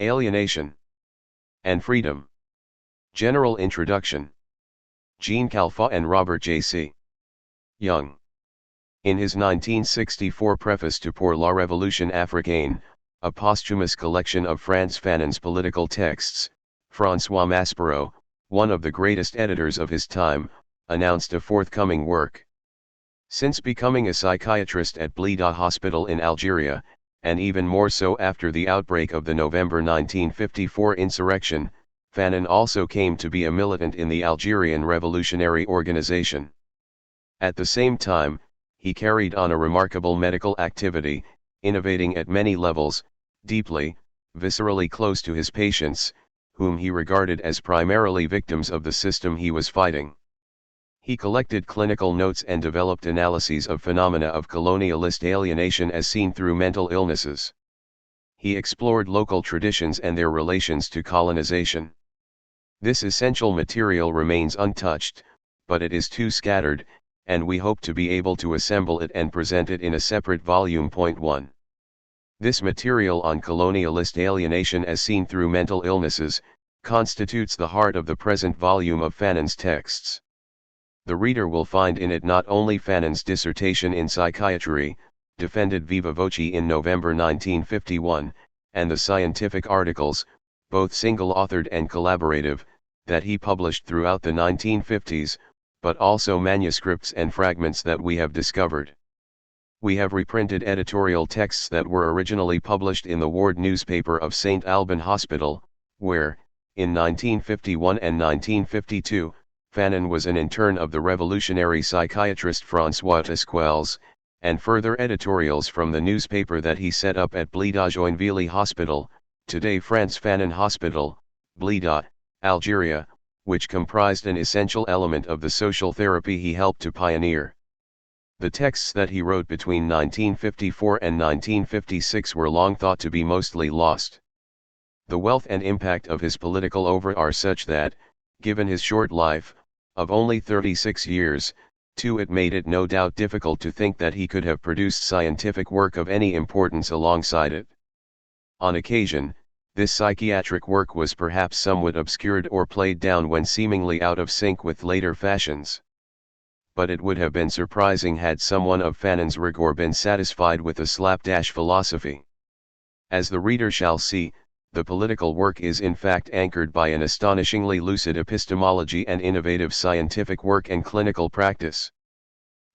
Alienation and Freedom. General Introduction. Jean Khalfa and Robert J.C. Young. In his 1964 preface to Pour la Révolution africaine, a posthumous collection of Frantz Fanon's political texts, François Maspero, one of the greatest editors of his time, announced a forthcoming work. Since becoming a psychiatrist at Blida Hospital in Algeria, and even more so after the outbreak of the November 1954 insurrection, Fanon also came to be a militant in the Algerian Revolutionary Organization. At the same time, he carried on a remarkable medical activity, innovating at many levels, deeply, viscerally close to his patients, whom he regarded as primarily victims of the system he was fighting. He collected clinical notes and developed analyses of phenomena of colonialist alienation as seen through mental illnesses. He explored local traditions and their relations to colonization. This essential material remains untouched, but it is too scattered, and we hope to be able to assemble it and present it in a separate volume. 1. This material on colonialist alienation as seen through mental illnesses, constitutes the heart of the present volume of Fanon's texts. The reader will find in it not only Fanon's dissertation in psychiatry, defended viva voce in November 1951, and the scientific articles, both single-authored and collaborative, that he published throughout the 1950s, but also manuscripts and fragments that we have discovered. We have reprinted editorial texts that were originally published in the ward newspaper of St. Alban Hospital, where, in 1951 and 1952, Fanon was an intern of the revolutionary psychiatrist François Tesquelles, and further editorials from the newspaper that he set up at Blida Joinville Hospital, today Frantz Fanon Hospital, Blida, Algeria, which comprised an essential element of the social therapy he helped to pioneer. The texts that he wrote between 1954 and 1956 were long thought to be mostly lost. The wealth and impact of his political oeuvre are such that, given his short life, of only 36 years, it made it no doubt difficult to think that he could have produced scientific work of any importance alongside it. On occasion, this psychiatric work was perhaps somewhat obscured or played down when seemingly out of sync with later fashions. But it would have been surprising had someone of Fanon's rigor been satisfied with a slapdash philosophy. As the reader shall see, the political work is in fact anchored by an astonishingly lucid epistemology and innovative scientific work and clinical practice.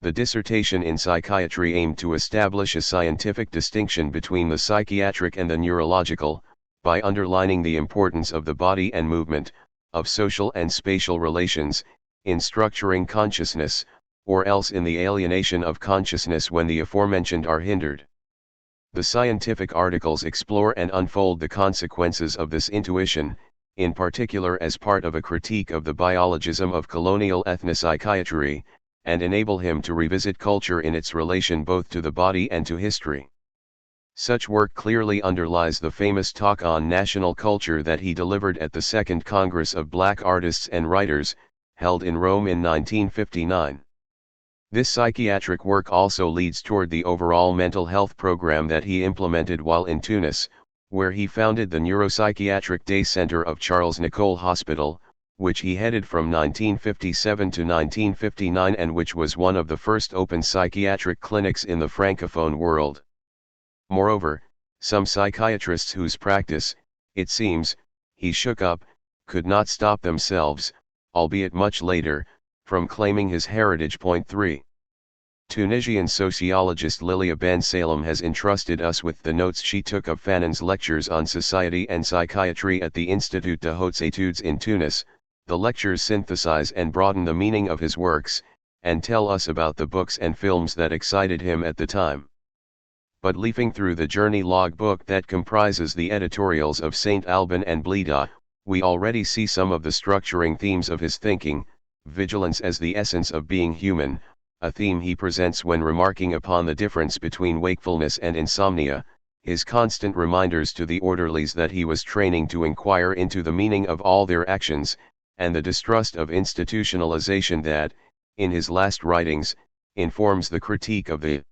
The dissertation in psychiatry aimed to establish a scientific distinction between the psychiatric and the neurological, by underlining the importance of the body and movement, of social and spatial relations, in structuring consciousness, or else in the alienation of consciousness when the aforementioned are hindered. The scientific articles explore and unfold the consequences of this intuition, in particular as part of a critique of the biologism of colonial ethnopsychiatry, and enable him to revisit culture in its relation both to the body and to history. Such work clearly underlies the famous talk on national culture that he delivered at the Second Congress of Black Artists and Writers, held in Rome in 1959. This psychiatric work also leads toward the overall mental health program that he implemented while in Tunis, where he founded the Neuropsychiatric Day Center of Charles Nicolle Hospital, which he headed from 1957 to 1959 and which was one of the first open psychiatric clinics in the Francophone world. Moreover, some psychiatrists whose practice, it seems, he shook up, could not stop themselves, albeit much later, from claiming his heritage. 3. Tunisian sociologist Lilia Ben Salem has entrusted us with the notes she took of Fanon's lectures on society and psychiatry at the Institut de Hautes Études in Tunis. The lectures synthesize and broaden the meaning of his works, and tell us about the books and films that excited him at the time. But leafing through the journey log book that comprises the editorials of St. Alban and Blida, we already see some of the structuring themes of his thinking: vigilance as the essence of being human, a theme he presents when remarking upon the difference between wakefulness and insomnia, his constant reminders to the orderlies that he was training to inquire into the meaning of all their actions, and the distrust of institutionalization that, in his last writings, informs the critique of the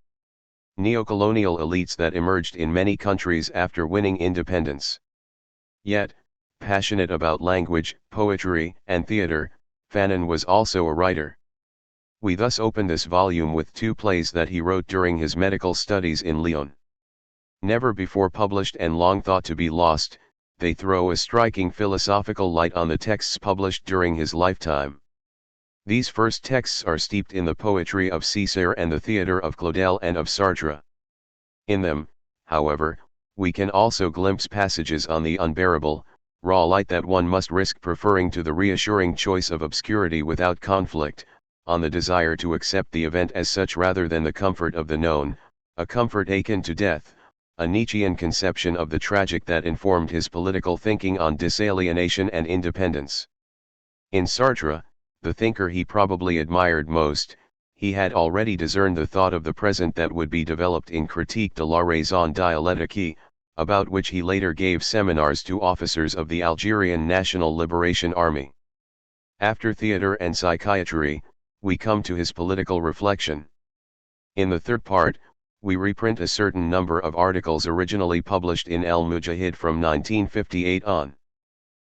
neocolonial elites that emerged in many countries after winning independence. Yet, passionate about language, poetry, and theater, Fanon was also a writer. We thus open this volume with two plays that he wrote during his medical studies in Lyon. Never before published and long thought to be lost, they throw a striking philosophical light on the texts published during his lifetime. These first texts are steeped in the poetry of Césaire and the theatre of Claudel and of Sartre. In them, however, we can also glimpse passages on the unbearable, raw light that one must risk preferring to the reassuring choice of obscurity without conflict, on the desire to accept the event as such rather than the comfort of the known, a comfort akin to death, a Nietzschean conception of the tragic that informed his political thinking on disalienation and independence. In Sartre, the thinker he probably admired most, he had already discerned the thought of the present that would be developed in Critique de la Raison Dialectique, about which he later gave seminars to officers of the Algerian National Liberation Army. After theatre and psychiatry, we come to his political reflection. In the third part, we reprint a certain number of articles originally published in El Mujahid from 1958 on.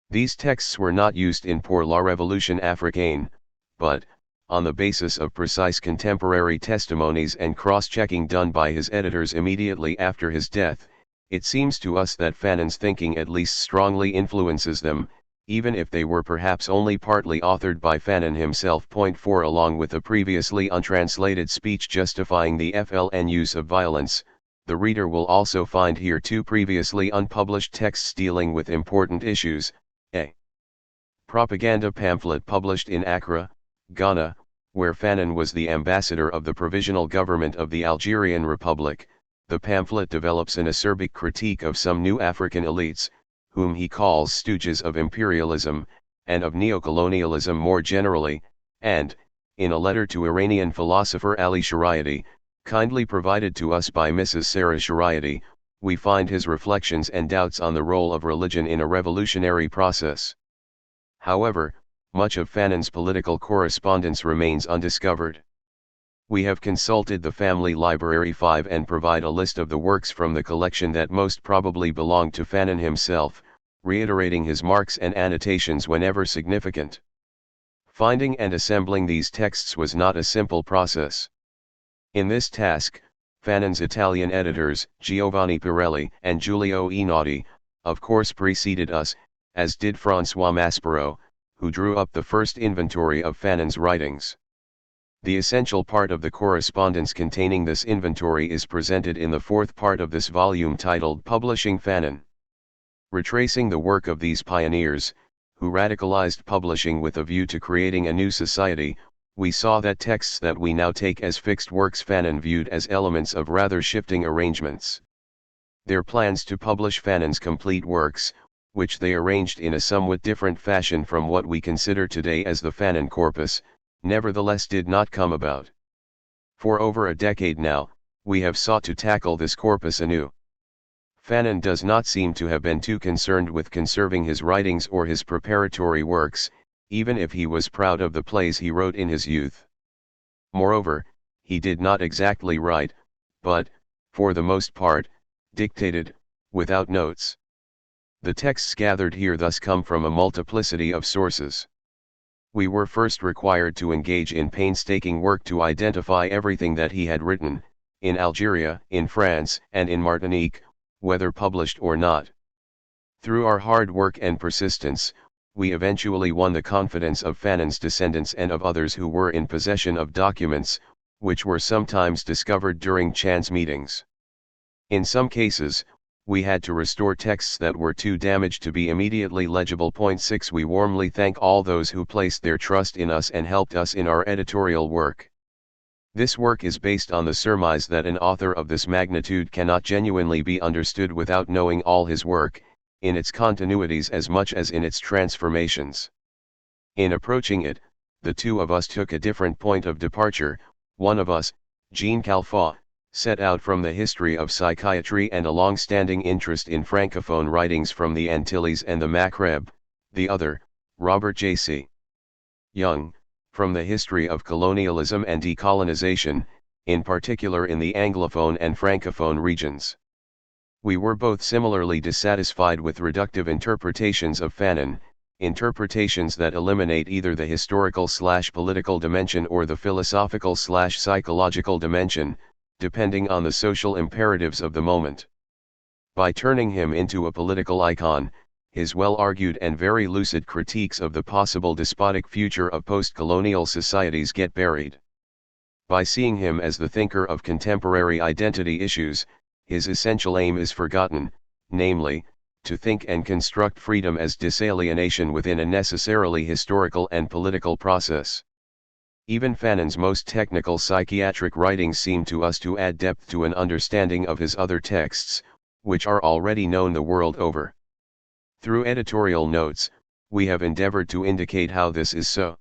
These texts were not used in Pour la Révolution Africaine, but, on the basis of precise contemporary testimonies and cross-checking done by his editors immediately after his death, it seems to us that Fanon's thinking at least strongly influences them, even if they were perhaps only partly authored by Fanon himself. Point 4 Along with the previously untranslated speech justifying the FLN use of violence, the reader will also find here two previously unpublished texts dealing with important issues, a propaganda pamphlet published in Accra, Ghana, where Fanon was the ambassador of the Provisional Government of the Algerian Republic. The pamphlet develops an acerbic critique of some new African elites, whom he calls stooges of imperialism, and of neocolonialism more generally, and, in a letter to Iranian philosopher Ali Shariati, kindly provided to us by Mrs. Sarah Shariati, we find his reflections and doubts on the role of religion in a revolutionary process. However, much of Fanon's political correspondence remains undiscovered. We have consulted the Family Library 5 and provide a list of the works from the collection that most probably belonged to Fanon himself, reiterating his marks and annotations whenever significant. Finding and assembling these texts was not a simple process. In this task, Fanon's Italian editors, Giovanni Pirelli and Giulio Einaudi, of course preceded us, as did François Maspero, who drew up the first inventory of Fanon's writings. The essential part of the correspondence containing this inventory is presented in the fourth part of this volume titled Publishing Fanon. Retracing the work of these pioneers, who radicalized publishing with a view to creating a new society, we saw that texts that we now take as fixed works Fanon viewed as elements of rather shifting arrangements. Their plans to publish Fanon's complete works, which they arranged in a somewhat different fashion from what we consider today as the Fanon corpus, nevertheless did not come about. For over a decade now, we have sought to tackle this corpus anew. Fanon does not seem to have been too concerned with conserving his writings or his preparatory works, even if he was proud of the plays he wrote in his youth. Moreover, he did not exactly write, but, for the most part, dictated, without notes. The texts gathered here thus come from a multiplicity of sources. We were first required to engage in painstaking work to identify everything that he had written, in Algeria, in France, and in Martinique, whether published or not. Through our hard work and persistence, we eventually won the confidence of Fanon's descendants and of others who were in possession of documents, which were sometimes discovered during chance meetings. In some cases, we had to restore texts that were too damaged to be immediately legible. Point 6 We warmly thank all those who placed their trust in us and helped us in our editorial work. This work is based on the surmise that an author of this magnitude cannot genuinely be understood without knowing all his work, in its continuities as much as in its transformations. In approaching it, the two of us took a different point of departure. One of us, Jean Khalfa, set out from the history of psychiatry and a long-standing interest in francophone writings from the Antilles and the Maghreb, the other, Robert J.C. Young, from the history of colonialism and decolonization, in particular in the Anglophone and Francophone regions. We were both similarly dissatisfied with reductive interpretations of Fanon, interpretations that eliminate either the historical/political dimension or the philosophical/psychological dimension, depending on the social imperatives of the moment. By turning him into a political icon, his well-argued and very lucid critiques of the possible despotic future of post-colonial societies get buried. By seeing him as the thinker of contemporary identity issues, his essential aim is forgotten, namely, to think and construct freedom as disalienation within a necessarily historical and political process. Even Fanon's most technical psychiatric writings seem to us to add depth to an understanding of his other texts, which are already known the world over. Through editorial notes, we have endeavored to indicate how this is so.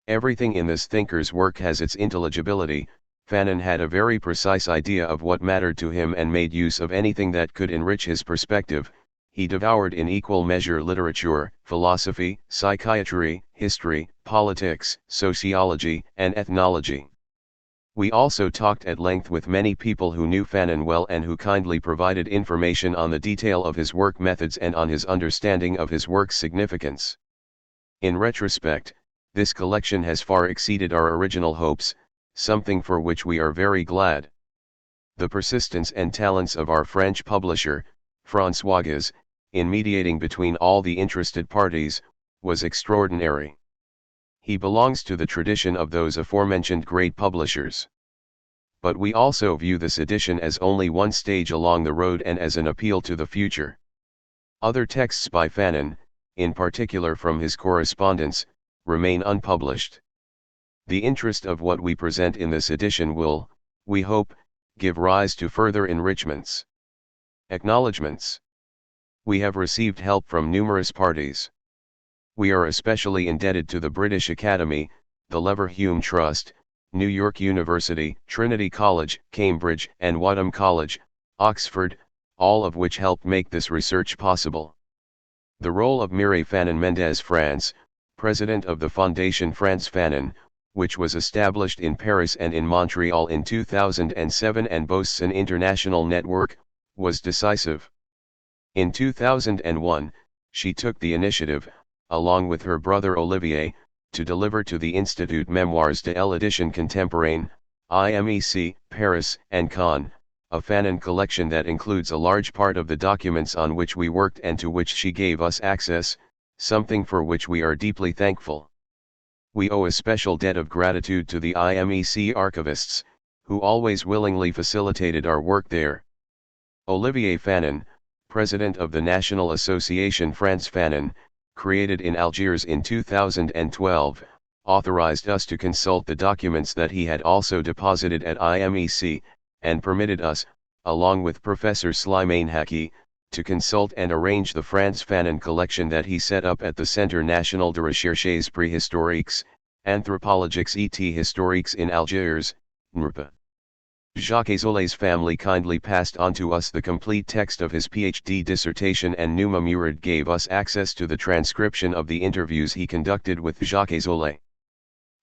Everything in this thinker's work has its intelligibility. Fanon had a very precise idea of what mattered to him and made use of anything that could enrich his perspective. He devoured in equal measure literature, philosophy, psychiatry, history, politics, sociology, and ethnology. We also talked at length with many people who knew Fanon well and who kindly provided information on the detail of his work methods and on his understanding of his work's significance. In retrospect, this collection has far exceeded our original hopes, something for which we are very glad. The persistence and talents of our French publisher, Frantz, in mediating between all the interested parties, was extraordinary. He belongs to the tradition of those aforementioned great publishers. But we also view this edition as only one stage along the road and as an appeal to the future. Other texts by Fanon, in particular from his correspondence, remain unpublished. The interest of what we present in this edition will, we hope, give rise to further enrichments. Acknowledgements. We have received help from numerous parties. We are especially indebted to the British Academy, the Leverhulme Trust, New York University, Trinity College, Cambridge, and Wadham College, Oxford, all of which helped make this research possible. The role of Mireille Fanon Mendez France, president of the Fondation Frantz Fanon, which was established in Paris and in Montreal in 2007 and boasts an international network, was decisive. In 2001, she took the initiative, along with her brother Olivier, to deliver to the Institut Mémoires de l'Édition Contemporaine, IMEC, Paris and Caen, a Fanon collection that includes a large part of the documents on which we worked and to which she gave us access, something for which we are deeply thankful. We owe a special debt of gratitude to the IMEC archivists, who always willingly facilitated our work there. Olivier Fanon, president of the National Association Frantz Fanon, created in Algiers in 2012, authorized us to consult the documents that he had also deposited at IMEC, and permitted us, along with Professor Slimane Haki, to consult and arrange the Frantz Fanon collection that he set up at the Centre National de Recherches Préhistoriques, Anthropologiques et Historiques in Algiers, NRPA. Jacques Zolé's family kindly passed on to us the complete text of his PhD dissertation, and Numa Murad gave us access to the transcription of the interviews he conducted with Jacques Zolé.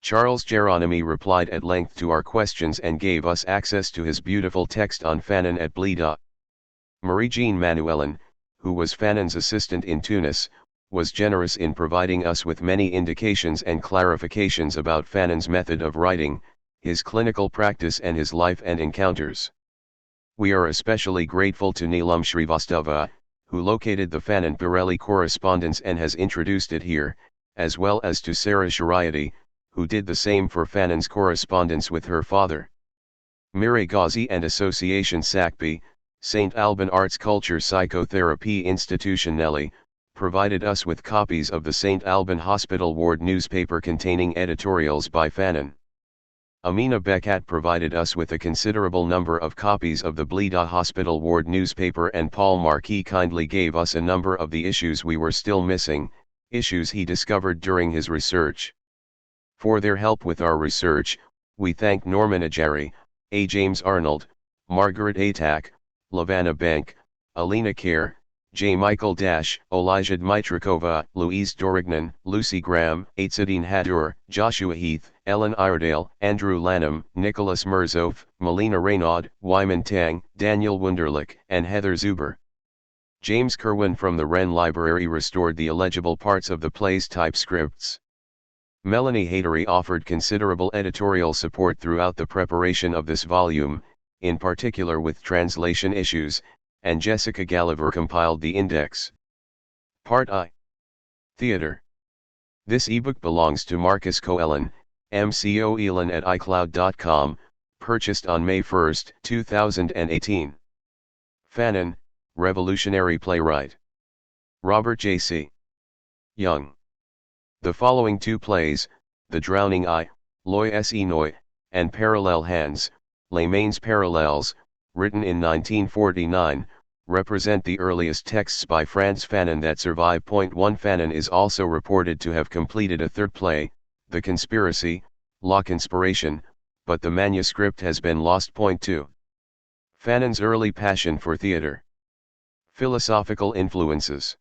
Charles Geronimi replied at length to our questions and gave us access to his beautiful text on Fanon at Blida. Marie-Jean Manuelin, who was Fanon's assistant in Tunis, was generous in providing us with many indications and clarifications about Fanon's method of writing, his clinical practice and his life and encounters. We are especially grateful to Neelam Srivastava, who located the Fanon Pirelli correspondence and has introduced it here, as well as to Sarah Shariati, who did the same for Fanon's correspondence with her father. Mire Ghazi and Association SACPI, St. Alban Arts Culture Psychotherapy Institutionelli, provided us with copies of the St. Alban Hospital Ward newspaper containing editorials by Fanon. Amina Bekat provided us with a considerable number of copies of the Blida Hospital Ward newspaper, and Paul Marquis kindly gave us a number of the issues we were still missing, issues he discovered during his research. For their help with our research, we thank Norman Ajari, A. James Arnold, Margaret Atack, Lavanna Bank, Alina Kerr, J. Michael Dash, Olija Dmytrakova, Louise Dorignan, Lucy Graham, Aitzadine Haddour, Joshua Heath, Ellen Iredale, Andrew Lanham, Nicholas Mirzof, Melina Raynaud, Wyman Tang, Daniel Wunderlich, and Heather Zuber. James Kerwin from the Wren Library restored the illegible parts of the play's typescripts. Melanie Hadery offered considerable editorial support throughout the preparation of this volume, in particular with translation issues, and Jessica Gulliver compiled the index. Part I. Theater. This ebook belongs to Marcus Coelen, MCOELAN at iCloud.com, purchased on May 1, 2018. Fanon, revolutionary playwright. Robert J.C. Young. The following two plays, The Drowning Eye, L'Oeil et Noy, and Parallel Hands, Les Mains Parallèles, written in 1949, represent the earliest texts by Frantz Fanon that survive. 1 Fanon is also reported to have completed a third play, The Conspiracy, La Conspiration, but the manuscript has been lost. 2 Fanon's early passion for theater. Philosophical influences.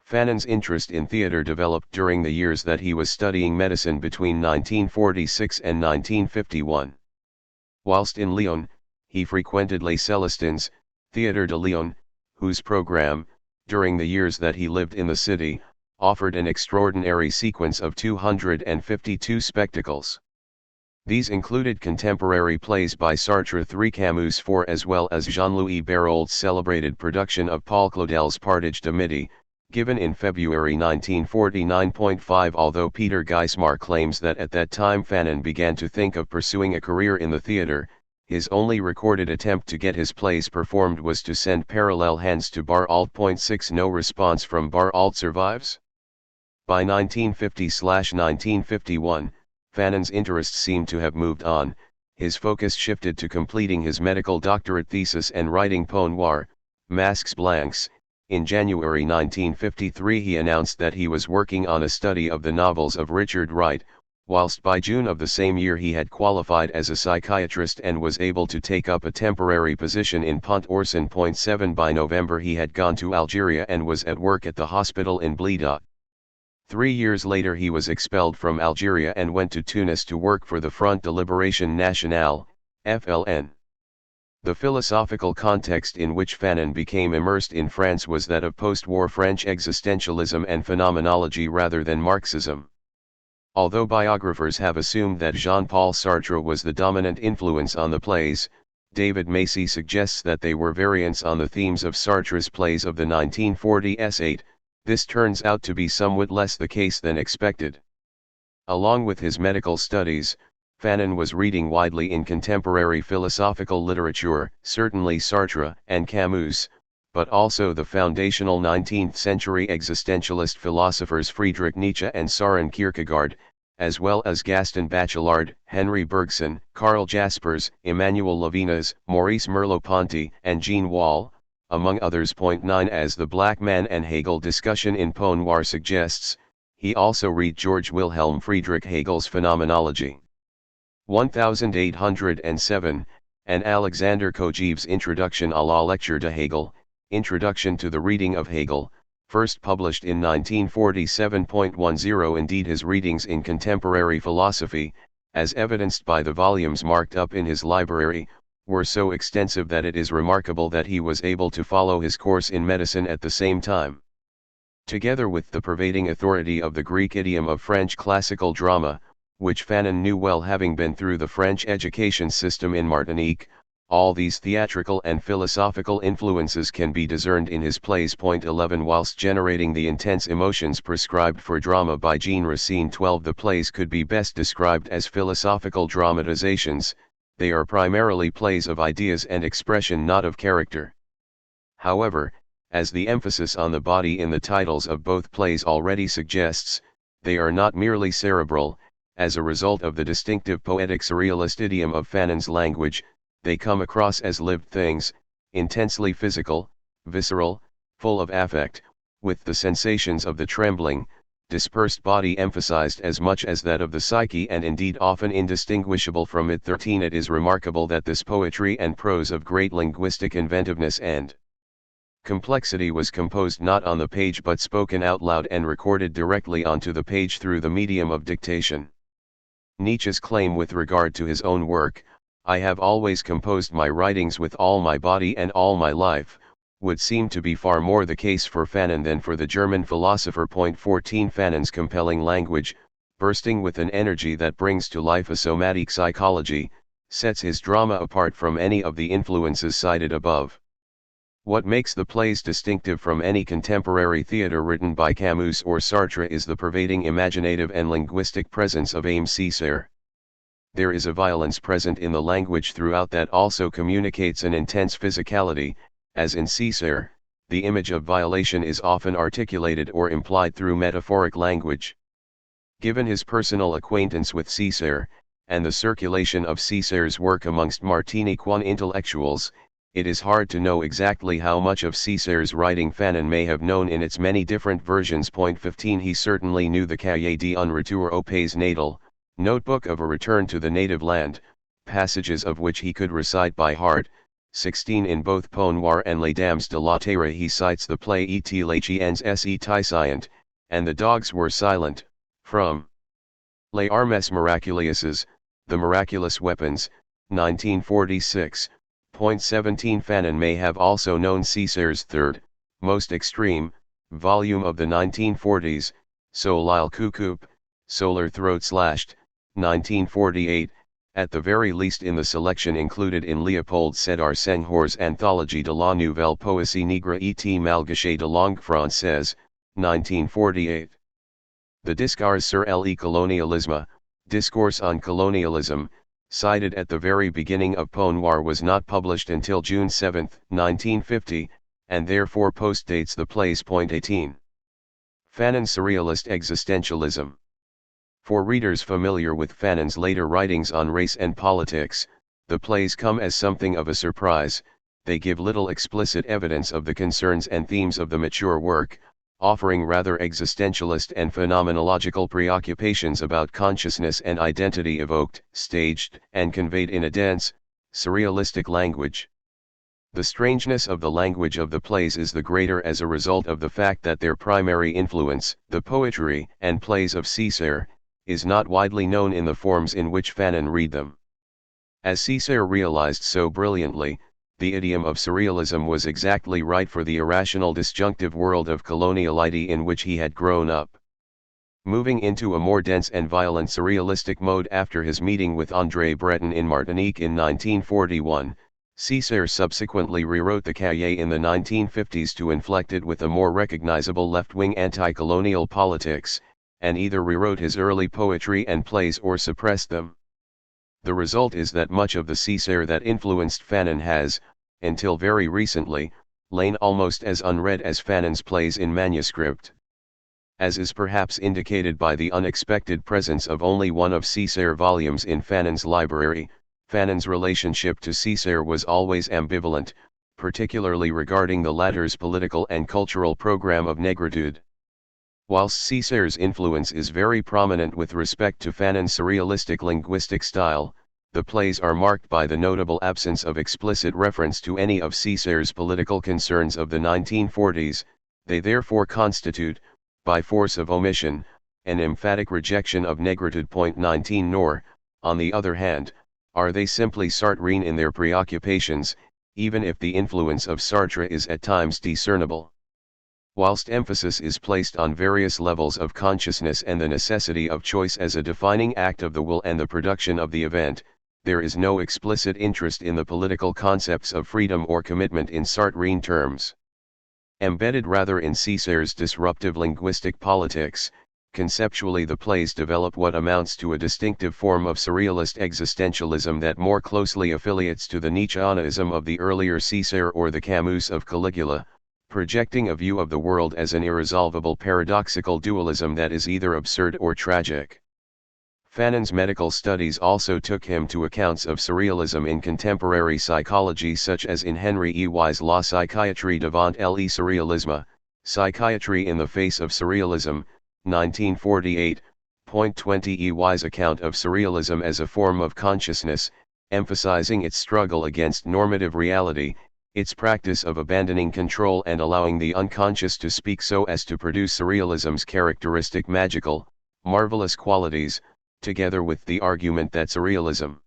Fanon's interest in theater developed during the years that he was studying medicine between 1946 and 1951. Whilst in Lyon, he frequented Les Célestins, Théâtre de Lyon, whose program, during the years that he lived in the city, offered an extraordinary sequence of 252 spectacles. These included contemporary plays by Sartre, 3 Camus, 4, as well as Jean-Louis Barrault's celebrated production of Paul Claudel's Partage de Midi, given in February 1949. 5 Although Peter Geismar claims that at that time Fanon began to think of pursuing a career in the theater, his only recorded attempt to get his plays performed was to send Parallel Hands to Barrault. 6 No response from Barrault survives. By 1950-1951, Fanon's interest seemed to have moved on. His focus shifted to completing his medical doctorate thesis and writing Peau Noire, Masques Blancs. In January 1953 he announced that he was working on a study of the novels of Richard Wright, whilst by June of the same year he had qualified as a psychiatrist and was able to take up a temporary position in Pont-Orson. 7 By November he had gone to Algeria and was at work at the hospital in Blida. 3 years later he was expelled from Algeria and went to Tunis to work for the Front de Libération Nationale, FLN. The philosophical context in which Fanon became immersed in France was that of post-war French existentialism and phenomenology rather than Marxism. Although biographers have assumed that Jean-Paul Sartre was the dominant influence on the plays, David Macy suggests that they were variants on the themes of Sartre's plays of the 1940s. 8. This turns out to be somewhat less the case than expected. Along with his medical studies, Fanon was reading widely in contemporary philosophical literature, certainly Sartre and Camus, but also the foundational 19th-century existentialist philosophers Friedrich Nietzsche and Søren Kierkegaard, as well as Gaston Bachelard, Henry Bergson, Karl Jaspers, Emmanuel Levinas, Maurice Merleau-Ponty, and Jean Wahl, among others. 9 As the Black Man and Hegel discussion in Peau Noire suggests, he also read George Wilhelm Friedrich Hegel's Phenomenology. 1807, and Alexander Kojeev's Introduction à la lecture de Hegel, Introduction to the Reading of Hegel, first published in 1947.10. Indeed, his readings in contemporary philosophy, as evidenced by the volumes marked up in his library, were so extensive that it is remarkable that he was able to follow his course in medicine at the same time. Together with the pervading authority of the Greek idiom of French classical drama, which Fanon knew well having been through the French education system in Martinique, all these theatrical and philosophical influences can be discerned in his plays. 11 Whilst generating the intense emotions prescribed for drama by Jean Racine. 12 The plays could be best described as philosophical dramatizations. They are primarily plays of ideas and expression, not of character. However, as the emphasis on the body in the titles of both plays already suggests, they are not merely cerebral. As a result of the distinctive poetic surrealist idiom of Fanon's language, they come across as lived things, intensely physical, visceral, full of affect, with the sensations of the trembling, dispersed body emphasized as much as that of the psyche, and indeed often indistinguishable from it. 13 It is remarkable that this poetry and prose of great linguistic inventiveness and Complexity was composed not on the page but spoken out loud and recorded directly onto the page through the medium of dictation. Nietzsche's claim with regard to his own work, "I have always composed my writings with all my body and all my life," would seem to be far more the case for Fanon than for the German philosopher. 14 Fanon's compelling language, bursting with an energy that brings to life a somatic psychology, sets his drama apart from any of the influences cited above. What makes the plays distinctive from any contemporary theatre written by Camus or Sartre is the pervading imaginative and linguistic presence of Aimé Césaire. There is a violence present in the language throughout that also communicates an intense physicality, as in Césaire, the image of violation is often articulated or implied through metaphoric language. Given his personal acquaintance with Césaire, and the circulation of Césaire's work amongst Martiniquan intellectuals, it is hard to know exactly how much of Césaire's writing Fanon may have known in its many different versions. 15 He certainly knew the Cahier d'un retour au pays natal, notebook of a return to the native land, passages of which he could recite by heart. 16 In both Peau Noire and Les Dames de la Terre he cites the play Et les chiens étaient, and the dogs were silent, from Les Armes Miraculeuses, The Miraculous Weapons, 1946. 17 Fanon may have also known Césaire's third, most extreme, volume of the 1940s, Soleil Coucoupe, Solar Throat Slashed, 1948, at the very least in the selection included in Léopold Sédar Senghor's Anthologie de la Nouvelle Poésie Nègre et Malgache de langue française, 1948. The Discours sur le colonialisme, Discourse on Colonialism, cited at the very beginning of Peau Noire was not published until June 7, 1950, and therefore postdates the plays. 18. Fanon's surrealist existentialism. For readers familiar with Fanon's later writings on race and politics, the plays come as something of a surprise. They give little explicit evidence of the concerns and themes of the mature work, offering rather existentialist and phenomenological preoccupations about consciousness and identity evoked, staged, and conveyed in a dense, surrealistic language. The strangeness of the language of the plays is the greater as a result of the fact that their primary influence, the poetry and plays of Césaire, is not widely known in the forms in which Fanon read them. As Césaire realized so brilliantly, the idiom of surrealism was exactly right for the irrational disjunctive world of coloniality in which he had grown up. Moving into a more dense and violent surrealistic mode after his meeting with André Breton in Martinique in 1941, Césaire subsequently rewrote the Cahier in the 1950s to inflect it with a more recognizable left-wing anti-colonial politics, and either rewrote his early poetry and plays or suppressed them. The result is that much of the Césaire that influenced Fanon has, until very recently, lain almost as unread as Fanon's plays in manuscript. As is perhaps indicated by the unexpected presence of only one of Césaire volumes in Fanon's library, Fanon's relationship to Césaire was always ambivalent, particularly regarding the latter's political and cultural program of negritude. Whilst Césaire's influence is very prominent with respect to Fanon's surrealistic linguistic style, the plays are marked by the notable absence of explicit reference to any of Césaire's political concerns of the 1940s, they therefore constitute, by force of omission, an emphatic rejection of negritude. 19 Nor, on the other hand, are they simply Sartrine in their preoccupations, even if the influence of Sartre is at times discernible. Whilst emphasis is placed on various levels of consciousness and the necessity of choice as a defining act of the will and the production of the event, there is no explicit interest in the political concepts of freedom or commitment in Sartrine terms. Embedded rather in Césaire's disruptive linguistic politics, conceptually the plays develop what amounts to a distinctive form of surrealist existentialism that more closely affiliates to the Nietzscheanism of the earlier Césaire or the Camus of Caligula, projecting a view of the world as an irresolvable paradoxical dualism that is either absurd or tragic. Fanon's medical studies also took him to accounts of surrealism in contemporary psychology such as in Henry Ewys' La psychiatrie devant le surrealisme, Psychiatry in the Face of Surrealism, 1948. 20 Ewys' account of surrealism as a form of consciousness, emphasizing its struggle against normative reality, Its practice of abandoning control and allowing the unconscious to speak so as to produce surrealism's characteristic magical, marvelous qualities, together with the argument that surrealism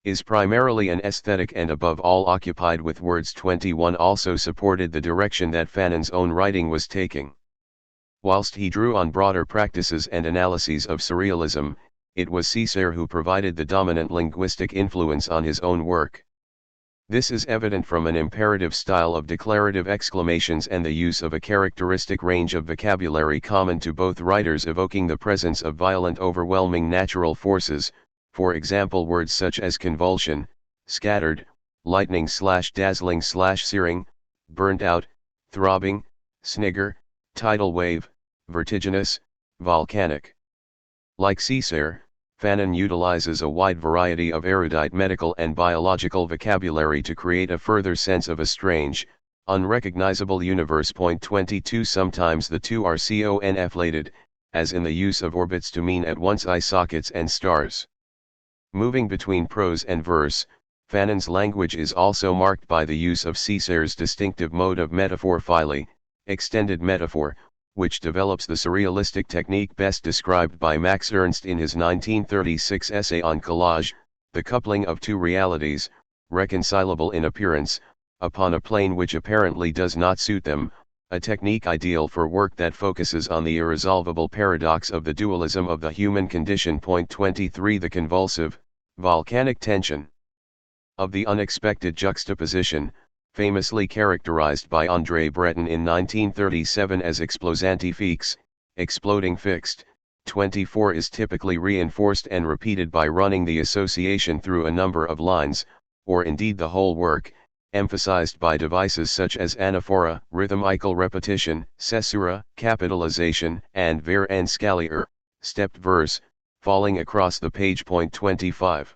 is primarily an aesthetic and above all occupied with words 21 also supported the direction that Fanon's own writing was taking. Whilst he drew on broader practices and analyses of surrealism, it was Césaire who provided the dominant linguistic influence on his own work. This is evident from an imperative style of declarative exclamations and the use of a characteristic range of vocabulary common to both writers, evoking the presence of violent overwhelming natural forces, for example words such as convulsion, scattered, lightning/dazzling/searing, burnt out, throbbing, snigger, tidal wave, vertiginous, volcanic. Like Césaire, Fanon utilizes a wide variety of erudite medical and biological vocabulary to create a further sense of a strange, unrecognizable universe. 22 Sometimes the two are conflated, as in the use of orbits to mean at once eye sockets and stars. Moving between prose and verse, Fanon's language is also marked by the use of Césaire's distinctive mode of metaphor phily, extended metaphor, which develops the surrealistic technique best described by Max Ernst in his 1936 essay on collage, the coupling of two realities, reconcilable in appearance, upon a plane which apparently does not suit them, a technique ideal for work that focuses on the irresolvable paradox of the dualism of the human condition. 23 The convulsive, volcanic tension of the unexpected juxtaposition, famously characterized by André Breton in 1937 as explosanti fixe, exploding fixed, 24 is typically reinforced and repeated by running the association through a number of lines, or indeed the whole work, emphasized by devices such as anaphora, rhythmical repetition, caesura, capitalization, and ver en scalier, stepped verse, falling across the page. 25.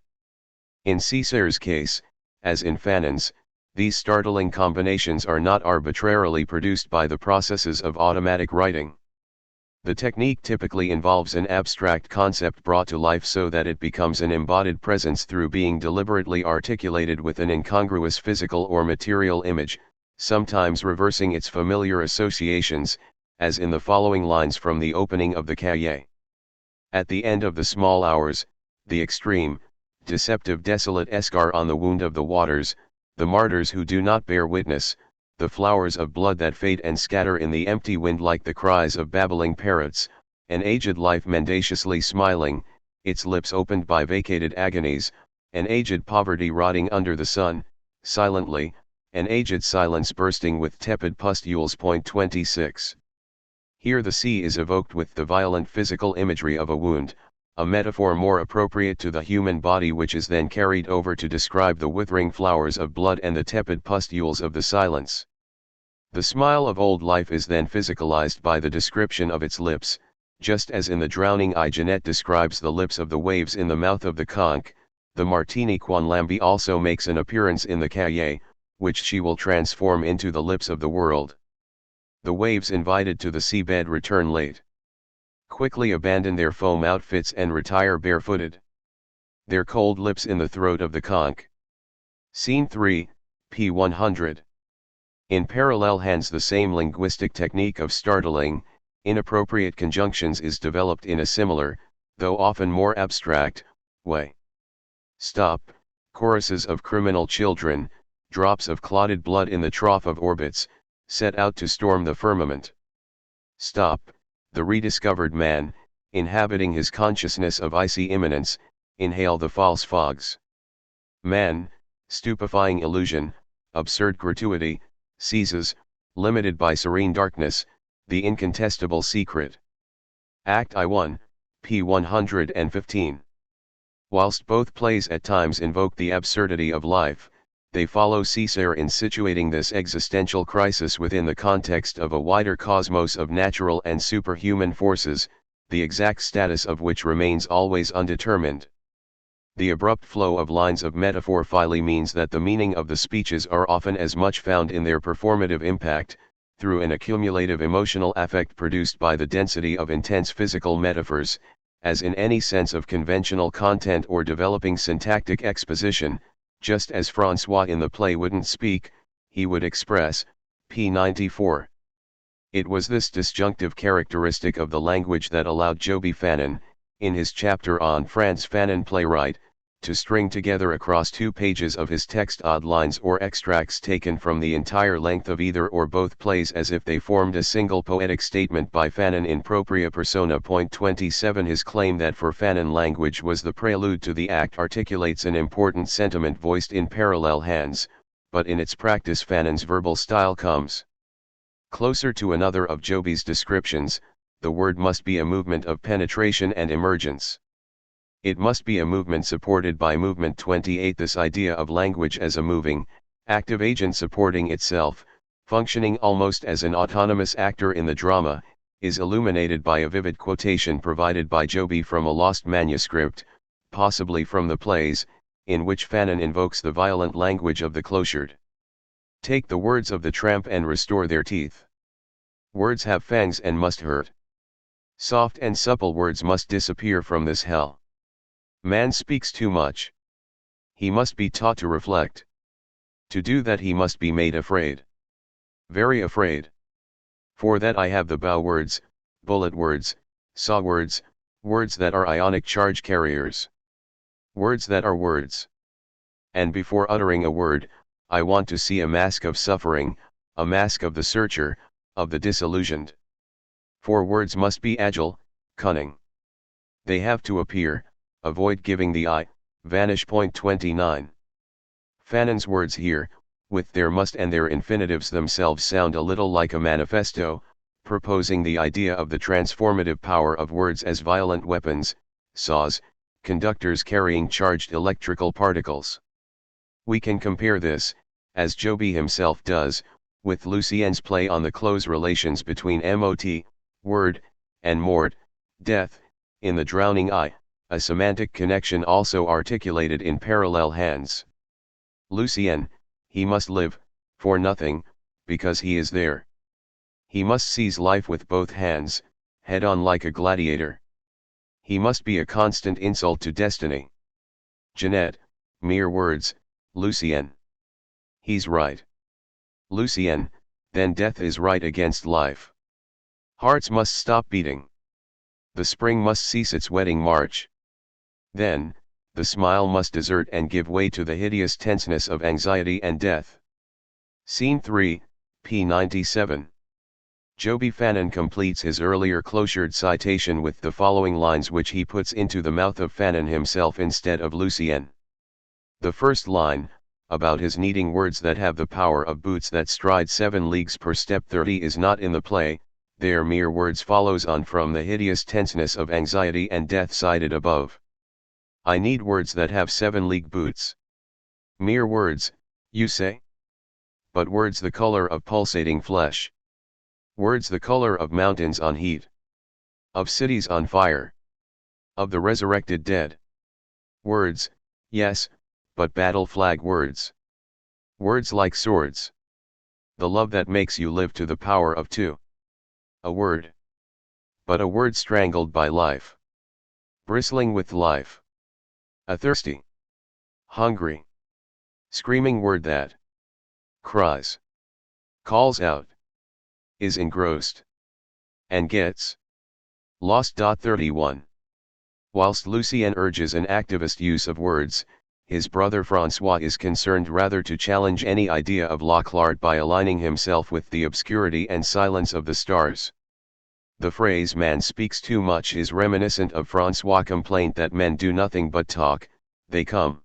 In Césaire's case, as in Fanon's, these startling combinations are not arbitrarily produced by the processes of automatic writing. The technique typically involves an abstract concept brought to life so that it becomes an embodied presence through being deliberately articulated with an incongruous physical or material image, sometimes reversing its familiar associations, as in the following lines from the opening of the Cahiers. At the end of the small hours, the extreme, deceptive desolate escar on the wound of the waters, the martyrs who do not bear witness, the flowers of blood that fade and scatter in the empty wind like the cries of babbling parrots, an aged life mendaciously smiling, its lips opened by vacated agonies, an aged poverty rotting under the sun, silently, an aged silence bursting with tepid pustules. 26. Here the sea is evoked with the violent physical imagery of a wound, a metaphor more appropriate to the human body, which is then carried over to describe the withering flowers of blood and the tepid pustules of the silence. The smile of old life is then physicalized by the description of its lips, just as in the drowning eye Jeanette describes the lips of the waves in the mouth of the conch. The Martini Quanlambi also makes an appearance in the Cahiers, which she will transform into the lips of the world. The waves invited to the seabed return late, quickly abandon their foam outfits and retire barefooted, their cold lips in the throat of the conch. Scene 3, p. 100. In parallel hands the same linguistic technique of startling, inappropriate conjunctions is developed in a similar, though often more abstract, way. Stop, choruses of criminal children, drops of clotted blood in the trough of orbits, set out to storm the firmament. Stop, the rediscovered man, inhabiting his consciousness of icy imminence, inhale the false fogs. Man, stupefying illusion, absurd gratuity, seizes, limited by serene darkness, the incontestable secret. Act I1, p. 115. Whilst both plays at times invoke the absurdity of life, they follow Césaire in situating this existential crisis within the context of a wider cosmos of natural and superhuman forces, the exact status of which remains always undetermined. The abrupt flow of lines of metaphor phily means that the meaning of the speeches are often as much found in their performative impact, through an accumulative emotional affect produced by the density of intense physical metaphors, as in any sense of conventional content or developing syntactic exposition. Just as François in the play wouldn't speak, he would express, p. 94. It was this disjunctive characteristic of the language that allowed Joby Fanon, in his chapter on Frantz Fanon playwright, to string together across 2 pages of his text odd lines or extracts taken from the entire length of either or both plays as if they formed a single poetic statement by Fanon in propria persona. 27 His claim that for Fanon language was the prelude to the act articulates an important sentiment voiced in parallel hands, but in its practice Fanon's verbal style comes closer to another of Joby's descriptions. The word must be a movement of penetration and emergence. It must be a movement supported by movement. 28 This idea of language as a moving, active agent supporting itself, functioning almost as an autonomous actor in the drama, is illuminated by a vivid quotation provided by Joby from a lost manuscript, possibly from the plays, in which Fanon invokes the violent language of the clochard. Take the words of the tramp and restore their teeth. Words have fangs and must hurt. Soft and supple words must disappear from this hell. Man speaks too much. He must be taught to reflect. To do that he must be made afraid. Very afraid. For that I have the bow words, bullet words, saw words, words that are ionic charge carriers. Words that are words. And before uttering a word, I want to see a mask of suffering, a mask of the searcher, of the disillusioned. For words must be agile, cunning. They have to appear, avoid giving the eye, vanish. 29. Fanon's words here, with their must and their infinitives themselves sound a little like a manifesto, proposing the idea of the transformative power of words as violent weapons, saws, conductors carrying charged electrical particles. We can compare this, as Joby himself does, with Lucien's play on the close relations between mot, word, and mort, death, in The Drowning Eye, a semantic connection also articulated in parallel hands. Lucien, he must live, for nothing, because he is there. He must seize life with both hands, head on like a gladiator. He must be a constant insult to destiny. Jeanette, mere words, Lucien. He's right. Lucien, then death is right against life. Hearts must stop beating. The spring must cease its wedding march. Then, the smile must desert and give way to the hideous tenseness of anxiety and death. Scene 3, p. 97. Joby Fanon completes his earlier clochard citation with the following lines which he puts into the mouth of Fanon himself instead of Lucien. The first line, about his needing words that have the power of boots that stride 7 leagues per step 30 is not in the play, their mere words follows on from the hideous tenseness of anxiety and death cited above. I need words that have 7-league boots. Mere words, you say? But words the color of pulsating flesh. Words the color of mountains on heat. Of cities on fire. Of the resurrected dead. Words, yes, but battle flag words. Words like swords. The love that makes you live to the power of 2. A word. But a word strangled by life. Bristling with life. A thirsty, hungry, screaming word that cries, calls out, is engrossed, and gets lost. 31. Whilst Lucien urges an activist use of words, his brother François is concerned rather to challenge any idea of Lochlart by aligning himself with the obscurity and silence of the stars. The phrase "man speaks too much" is reminiscent of François' complaint that men do nothing but talk, they come.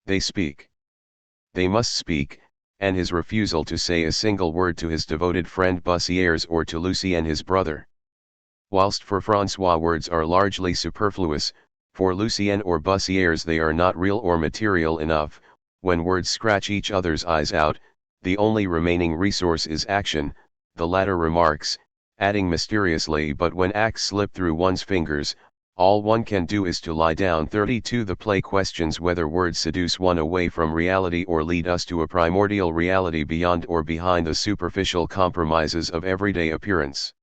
They speak. They must speak, and his refusal to say a single word to his devoted friend Bussières or to Lucien his brother. Whilst for François words are largely superfluous, for Lucien or Bussières they are not real or material enough. When words scratch each other's eyes out, the only remaining resource is action, the latter remarks, adding mysteriously, but when acts slip through one's fingers, all one can do is to lie down. 32 The play questions whether words seduce one away from reality or lead us to a primordial reality beyond or behind the superficial compromises of everyday appearance.